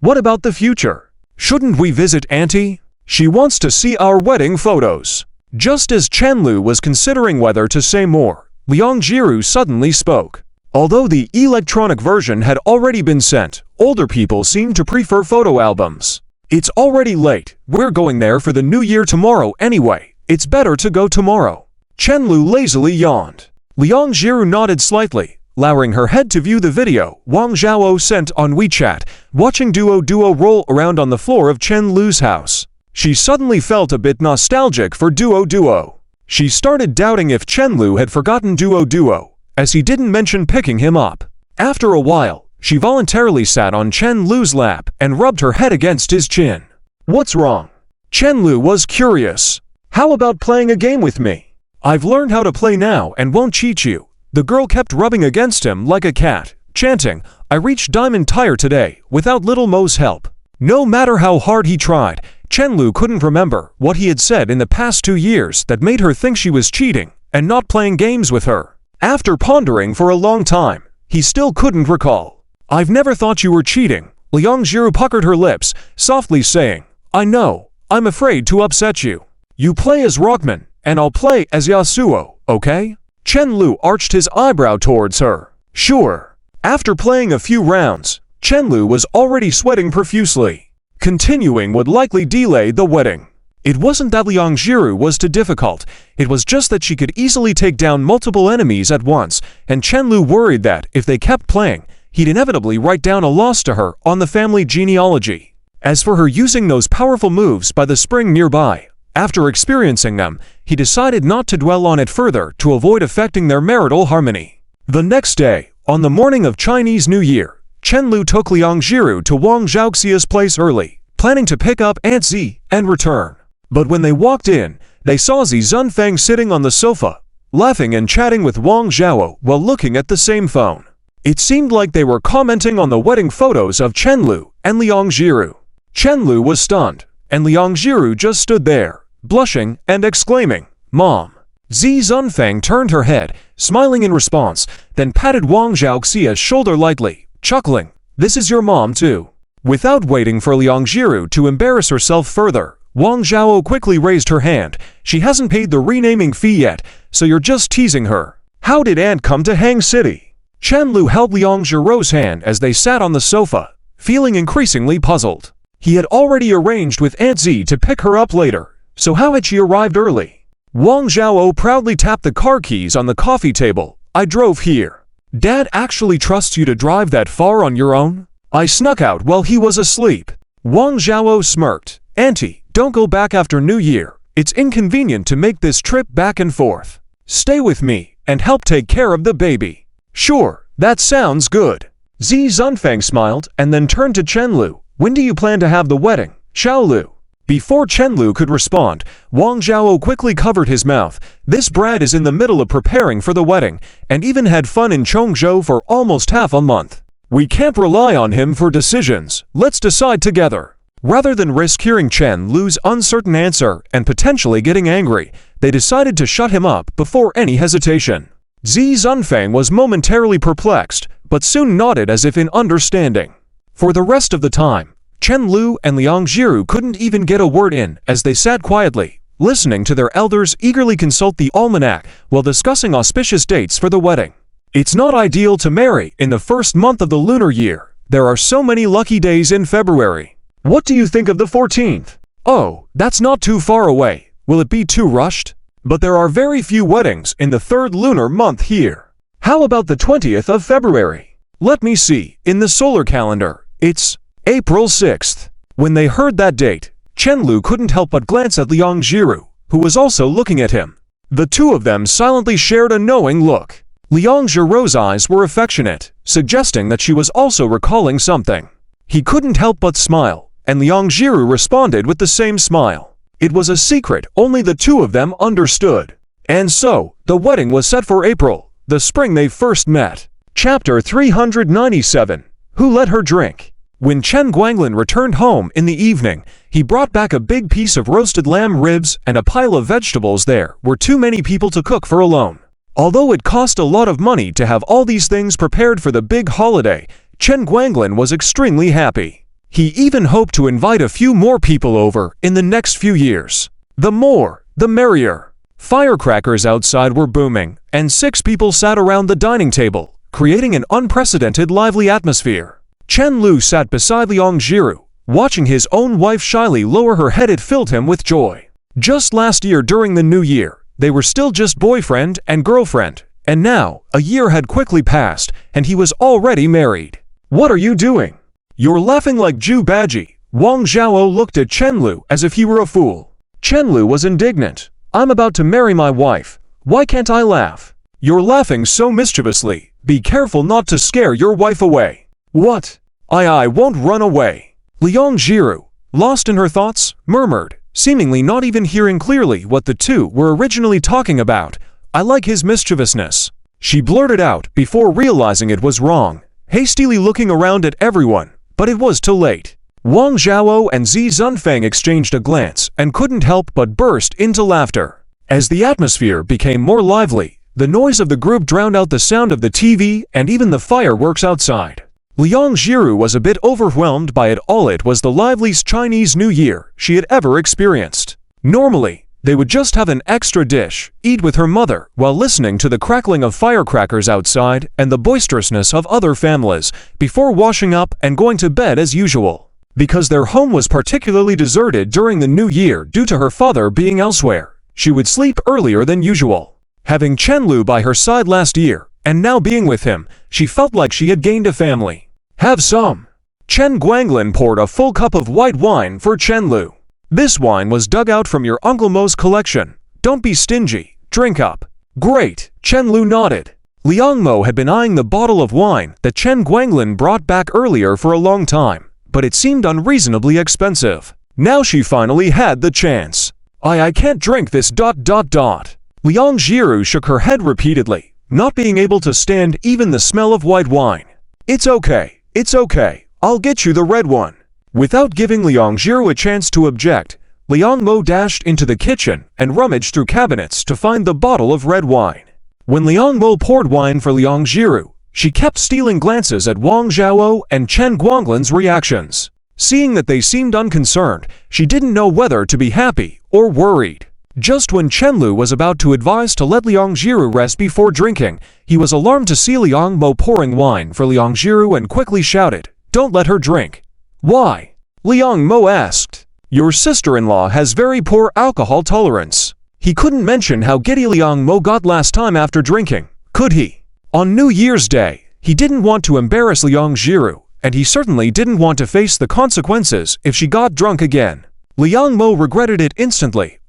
What about the future? Shouldn't we visit Auntie? She wants to see our wedding photos." Just as Chen Lu was considering whether to say more, Liang Jiru suddenly spoke. Although the electronic version had already been sent, older people seemed to prefer photo albums. "It's already late. We're going there for the new year tomorrow anyway. It's better to go tomorrow." Chen Lu lazily yawned. Liang Jiru nodded slightly, lowering her head to view the video Wang Zhao sent on WeChat, watching Duo roll around on the floor of Chen Lu's house. She suddenly felt a bit nostalgic for Duo. She started doubting if Chen Lu had forgotten Duo, as he didn't mention picking him up. After a while, she voluntarily sat on Chen Lu's lap and rubbed her head against his chin. "What's wrong?" Chen Lu was curious. "How about playing a game with me? I've learned how to play now and won't cheat you." The girl kept rubbing against him like a cat, chanting, "I reached Diamond Tire today, without Little Mo's help." No matter how hard he tried, Chen Lu couldn't remember what he had said in the past 2 years that made her think she was cheating and not playing games with her. After pondering for a long time, he still couldn't recall. "I've never thought you were cheating." Liang Jiru puckered her lips, softly saying, "I know, I'm afraid to upset you. You play as Rockman, and I'll play as Yasuo, okay?" Chen Lu arched his eyebrow towards her. "Sure." After playing a few rounds, Chen Lu was already sweating profusely. Continuing would likely delay the wedding. It wasn't that Liang Jiru was too difficult, it was just that she could easily take down multiple enemies at once, and Chen Lu worried that, if they kept playing, he'd inevitably write down a loss to her on the family genealogy. As for her using those powerful moves by the spring nearby, after experiencing them, he decided not to dwell on it further to avoid affecting their marital harmony. The next day, on the morning of Chinese New Year, Chen Lu took Liang Jiru to Wang Zhaoxia's place early, planning to pick up Aunt Zi and return. But when they walked in, they saw Zi Zunfang sitting on the sofa, laughing and chatting with Wang Zhao while looking at the same phone. It seemed like they were commenting on the wedding photos of Chen Lu and Liang Jiru. Chen Lu was stunned, and Liang Jiru just stood there, blushing and exclaiming, "Mom." Zi Zunfang turned her head, smiling in response, then patted Wang Zhaoxia's shoulder lightly, chuckling, "This is your mom too." Without waiting for Liang Jiru to embarrass herself further, Wang Zhao quickly raised her hand. "She hasn't paid the renaming fee yet, so you're just teasing her. How did Aunt come to Hang City?" Chen Lu held Liang Jiru's hand as they sat on the sofa, feeling increasingly puzzled. He had already arranged with Aunt Zi to pick her up later, so how had she arrived early? Wang Zhao proudly tapped the car keys on the coffee table. "I drove here." "Dad actually trusts you to drive that far on your own?" "I snuck out while he was asleep." Wang Zhao smirked. "Auntie, don't go back after New Year. It's inconvenient to make this trip back and forth. Stay with me and help take care of the baby." "Sure, that sounds good." Zi Zunfang smiled and then turned to Chen Lu. "When do you plan to have the wedding, Xiao Lu?" Before Chen Lu could respond, Wang Zhao quickly covered his mouth. This brat is in the middle of preparing for the wedding, and even had fun in Chongzhou for almost half a month. We can't rely on him for decisions. Let's decide together. Rather than risk hearing Chen Lu's uncertain answer and potentially getting angry, they decided to shut him up before any hesitation. Zi Zunfang was momentarily perplexed, but soon nodded as if in understanding. For the rest of the time, Chen Lu and Liang Jiru couldn't even get a word in as they sat quietly, listening to their elders eagerly consult the almanac while discussing auspicious dates for the wedding. It's not ideal to marry in the first month of the lunar year. There are so many lucky days in February. What do you think of the 14th? Oh, that's not too far away. Will it be too rushed? But there are very few weddings in the third lunar month here. How about the 20th of February? Let me see, in the solar calendar, it's April 6th. When they heard that date, Chen Lu couldn't help but glance at Liang Jiru, who was also looking at him. The two of them silently shared a knowing look. Liang Jiru's eyes were affectionate, suggesting that she was also recalling something. He couldn't help but smile, and Liang Jiru responded with the same smile. It was a secret only the two of them understood. And so, the wedding was set for April, the spring they first met. Chapter 397. Who Let Her Drink? When Chen Guanglin returned home in the evening, he brought back a big piece of roasted lamb ribs and a pile of vegetables. There were too many people to cook for alone. Although it cost a lot of money to have all these things prepared for the big holiday, Chen Guanglin was extremely happy. He even hoped to invite a few more people over in the next few years. The more, the merrier. Firecrackers outside were booming, and 6 people sat around the dining table, creating an unprecedented lively atmosphere. Chen Lu sat beside Liang Jiru, watching his own wife shyly lower her head. It filled him with joy. Just last year during the new year, they were still just boyfriend and girlfriend, and now, a year had quickly passed, and he was already married. What are you doing? You're laughing like Ju Baji. Wang Zhao looked at Chen Lu as if he were a fool. Chen Lu was indignant. I'm about to marry my wife. Why can't I laugh? You're laughing so mischievously. Be careful not to scare your wife away. What? I won't run away. Liang Jiru, lost in her thoughts, murmured, seemingly not even hearing clearly what the two were originally talking about. I like his mischievousness. She blurted out before realizing it was wrong, hastily looking around at everyone, but it was too late. Wang Zhao and Zi Zunfang exchanged a glance and couldn't help but burst into laughter. As the atmosphere became more lively, the noise of the group drowned out the sound of the TV and even the fireworks outside. Liang Jiru was a bit overwhelmed by it all. It was the liveliest Chinese New Year she had ever experienced. Normally, they would just have an extra dish, eat with her mother, while listening to the crackling of firecrackers outside and the boisterousness of other families, before washing up and going to bed as usual. Because their home was particularly deserted during the New Year due to her father being elsewhere, she would sleep earlier than usual. Having Chen Lu by her side last year, and now being with him, she felt like she had gained a family. Have some. Chen Guanglin poured a full cup of white wine for Chen Lu. This wine was dug out from your Uncle Mo's collection. Don't be stingy. Drink up. Great. Chen Lu nodded. Liang Mo had been eyeing the bottle of wine that Chen Guanglin brought back earlier for a long time, but it seemed unreasonably expensive. Now she finally had the chance. I can't drink this ... Liang Jiru shook her head repeatedly, not being able to stand even the smell of white wine. It's okay. It's okay, I'll get you the red one. Without giving Liang Jiru a chance to object, Liang Mo dashed into the kitchen and rummaged through cabinets to find the bottle of red wine. When Liang Mo poured wine for Liang Jiru, she kept stealing glances at Wang Zhao and Chen Guanglin's reactions. Seeing that they seemed unconcerned, she didn't know whether to be happy or worried. Just when Chen Lu was about to advise to let Liang Jiru rest before drinking, he was alarmed to see Liang Mo pouring wine for Liang Jiru and quickly shouted, "Don't let her drink." Why? Liang Mo asked. Your sister-in-law has very poor alcohol tolerance. He couldn't mention how giddy Liang Mo got last time after drinking, could he? On New Year's Day, he didn't want to embarrass Liang Jiru, and he certainly didn't want to face the consequences if she got drunk again. Liang Mo regretted it instantly.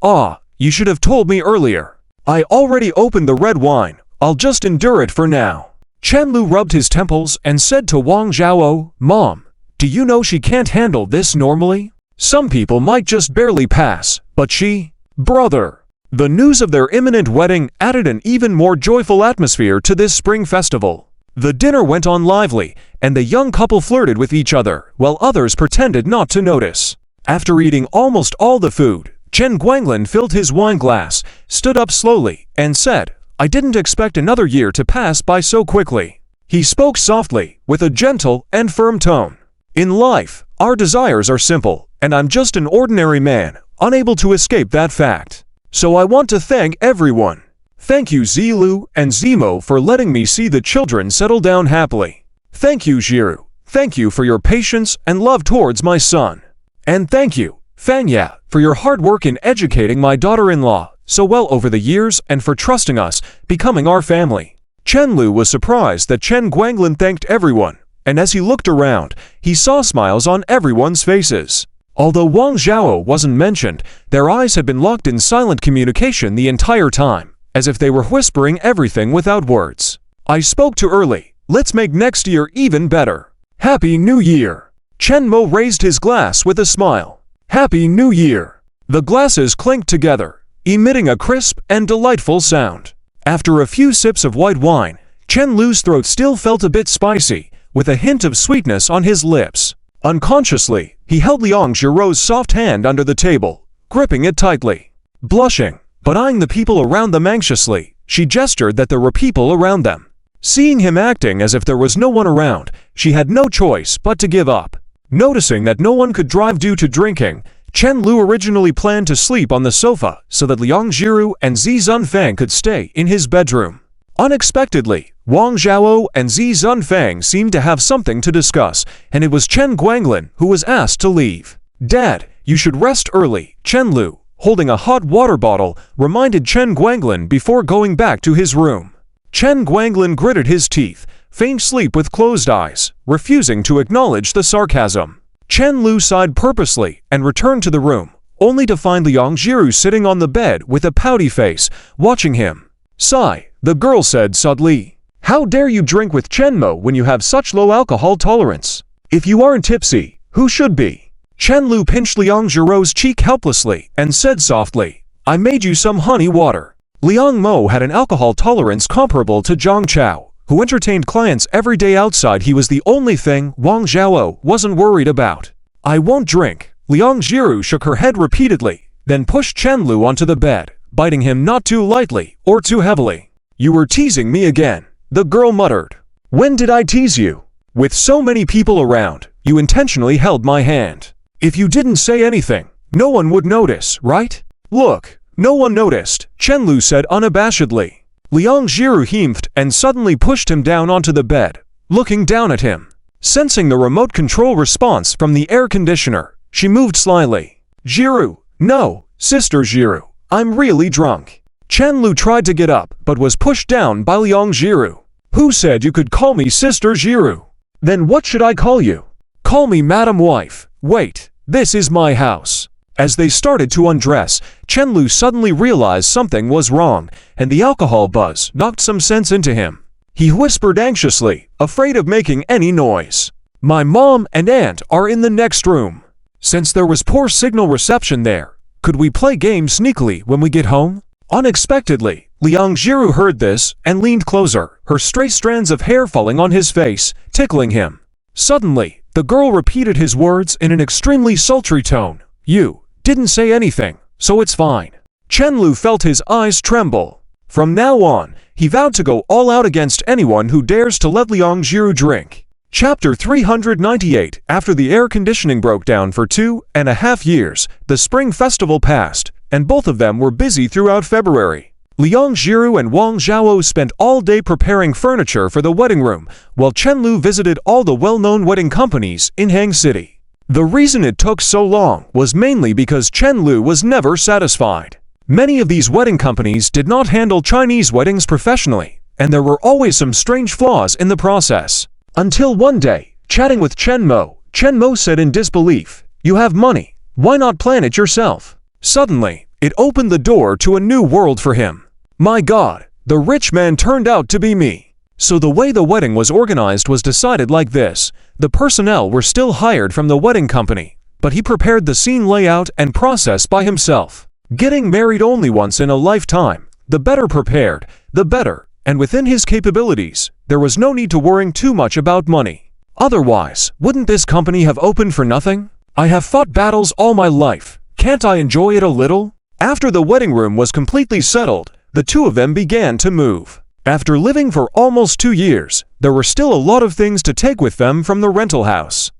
You should have told me earlier. I already opened the red wine. I'll just endure it for now. Chen Lu rubbed his temples and said to Wang Zhao, Mom, do you know she can't handle this normally? Some people might just barely pass, but she... Brother. The news of their imminent wedding added an even more joyful atmosphere to this spring festival. The dinner went on lively, and the young couple flirted with each other, while others pretended not to notice. After eating almost all the food, Chen Guanglin filled his wine glass, stood up slowly, and said, I didn't expect another year to pass by so quickly. He spoke softly, with a gentle and firm tone. In life, our desires are simple, and I'm just an ordinary man, unable to escape that fact. So I want to thank everyone. Thank you Zilu and Zemo for letting me see the children settle down happily. Thank you Jiru. Thank you for your patience and love towards my son. And thank you, Fanya, for your hard work in educating my daughter-in-law so well over the years and for trusting us, becoming our family. Chen Lu was surprised that Chen Guanglin thanked everyone, and as he looked around, he saw smiles on everyone's faces. Although Wang Zhao wasn't mentioned, their eyes had been locked in silent communication the entire time, as if they were whispering everything without words. I spoke too early. Let's make next year even better. Happy New Year! Chen Mo raised his glass with a smile. Happy New Year! The glasses clinked together, emitting a crisp and delightful sound. After a few sips of white wine, Chen Lu's throat still felt a bit spicy, with a hint of sweetness on his lips. Unconsciously, he held Liang Zhirou's soft hand under the table, gripping it tightly. Blushing, but eyeing the people around them anxiously, she gestured that there were people around them. Seeing him acting as if there was no one around, she had no choice but to give up. Noticing that no one could drive due to drinking, Chen Lu originally planned to sleep on the sofa so that Liang Zhiru and Zi Zunfang could stay in his bedroom. Unexpectedly, Wang Zhao and Zi Zunfang seemed to have something to discuss, and it was Chen Guanglin who was asked to leave. Dad, you should rest early, Chen Lu, holding a hot water bottle, reminded Chen Guanglin before going back to his room. Chen Guanglin gritted his teeth, feigned sleep with closed eyes, refusing to acknowledge the sarcasm. Chen Lu sighed purposely and returned to the room, only to find Liang Zhiru sitting on the bed with a pouty face, watching him. Sigh, the girl said suddenly. How dare you drink with Chen Mo when you have such low alcohol tolerance? If you aren't tipsy, who should be? Chen Lu pinched Liang Zhirou's cheek helplessly and said softly, I made you some honey water. Liang Mo had an alcohol tolerance comparable to Zhang Chao, who entertained clients every day outside. He was the only thing Wang Zhao wasn't worried about. I won't drink. Liang Zhiru shook her head repeatedly, then pushed Chen Lu onto the bed, biting him not too lightly or too heavily. You were teasing me again, the girl muttered. When did I tease you? With so many people around, you intentionally held my hand. If you didn't say anything, no one would notice, right? Look, no one noticed, Chen Lu said unabashedly. Liang Zhiru heaved and suddenly pushed him down onto the bed, looking down at him. Sensing the remote control response from the air conditioner, she moved slyly. Zhiru, no, Sister Zhiru, I'm really drunk. Chen Lu tried to get up but was pushed down by Liang Zhiru. Who said you could call me Sister Zhiru? Then what should I call you? Call me Madam Wife. Wait, this is my house. As they started to undress, Chen Lu suddenly realized something was wrong, and the alcohol buzz knocked some sense into him. He whispered anxiously, afraid of making any noise. My mom and aunt are in the next room. Since there was poor signal reception there, could we play games sneakily when we get home? Unexpectedly, Liang Zhiru heard this and leaned closer, her stray strands of hair falling on his face, tickling him. Suddenly, the girl repeated his words in an extremely sultry tone. You didn't say anything, so it's fine. Chen Lu felt his eyes tremble. From now on, he vowed to go all out against anyone who dares to let Liang Zhiru drink. Chapter 398. After the air conditioning broke down for 2.5 years, the spring festival passed, and both of them were busy throughout February. Liang Zhiru and Wang Zhao spent all day preparing furniture for the wedding room, while Chen Lu visited all the well-known wedding companies in Hang City. The reason it took so long was mainly because Chen Lu was never satisfied. Many of these wedding companies did not handle Chinese weddings professionally, and there were always some strange flaws in the process. Until one day, chatting with Chen Mo said in disbelief, "You have money, why not plan it yourself?" Suddenly, it opened the door to a new world for him. My God, the rich man turned out to be me. So the way the wedding was organized was decided like this. The personnel were still hired from the wedding company, but he prepared the scene layout and process by himself. Getting married only once in a lifetime, the better prepared, the better, and within his capabilities, there was no need to worry too much about money. Otherwise, wouldn't this company have opened for nothing? I have fought battles all my life, can't I enjoy it a little? After the wedding room was completely settled, the two of them began to move. After living for almost 2 years, there were still a lot of things to take with them from the rental house.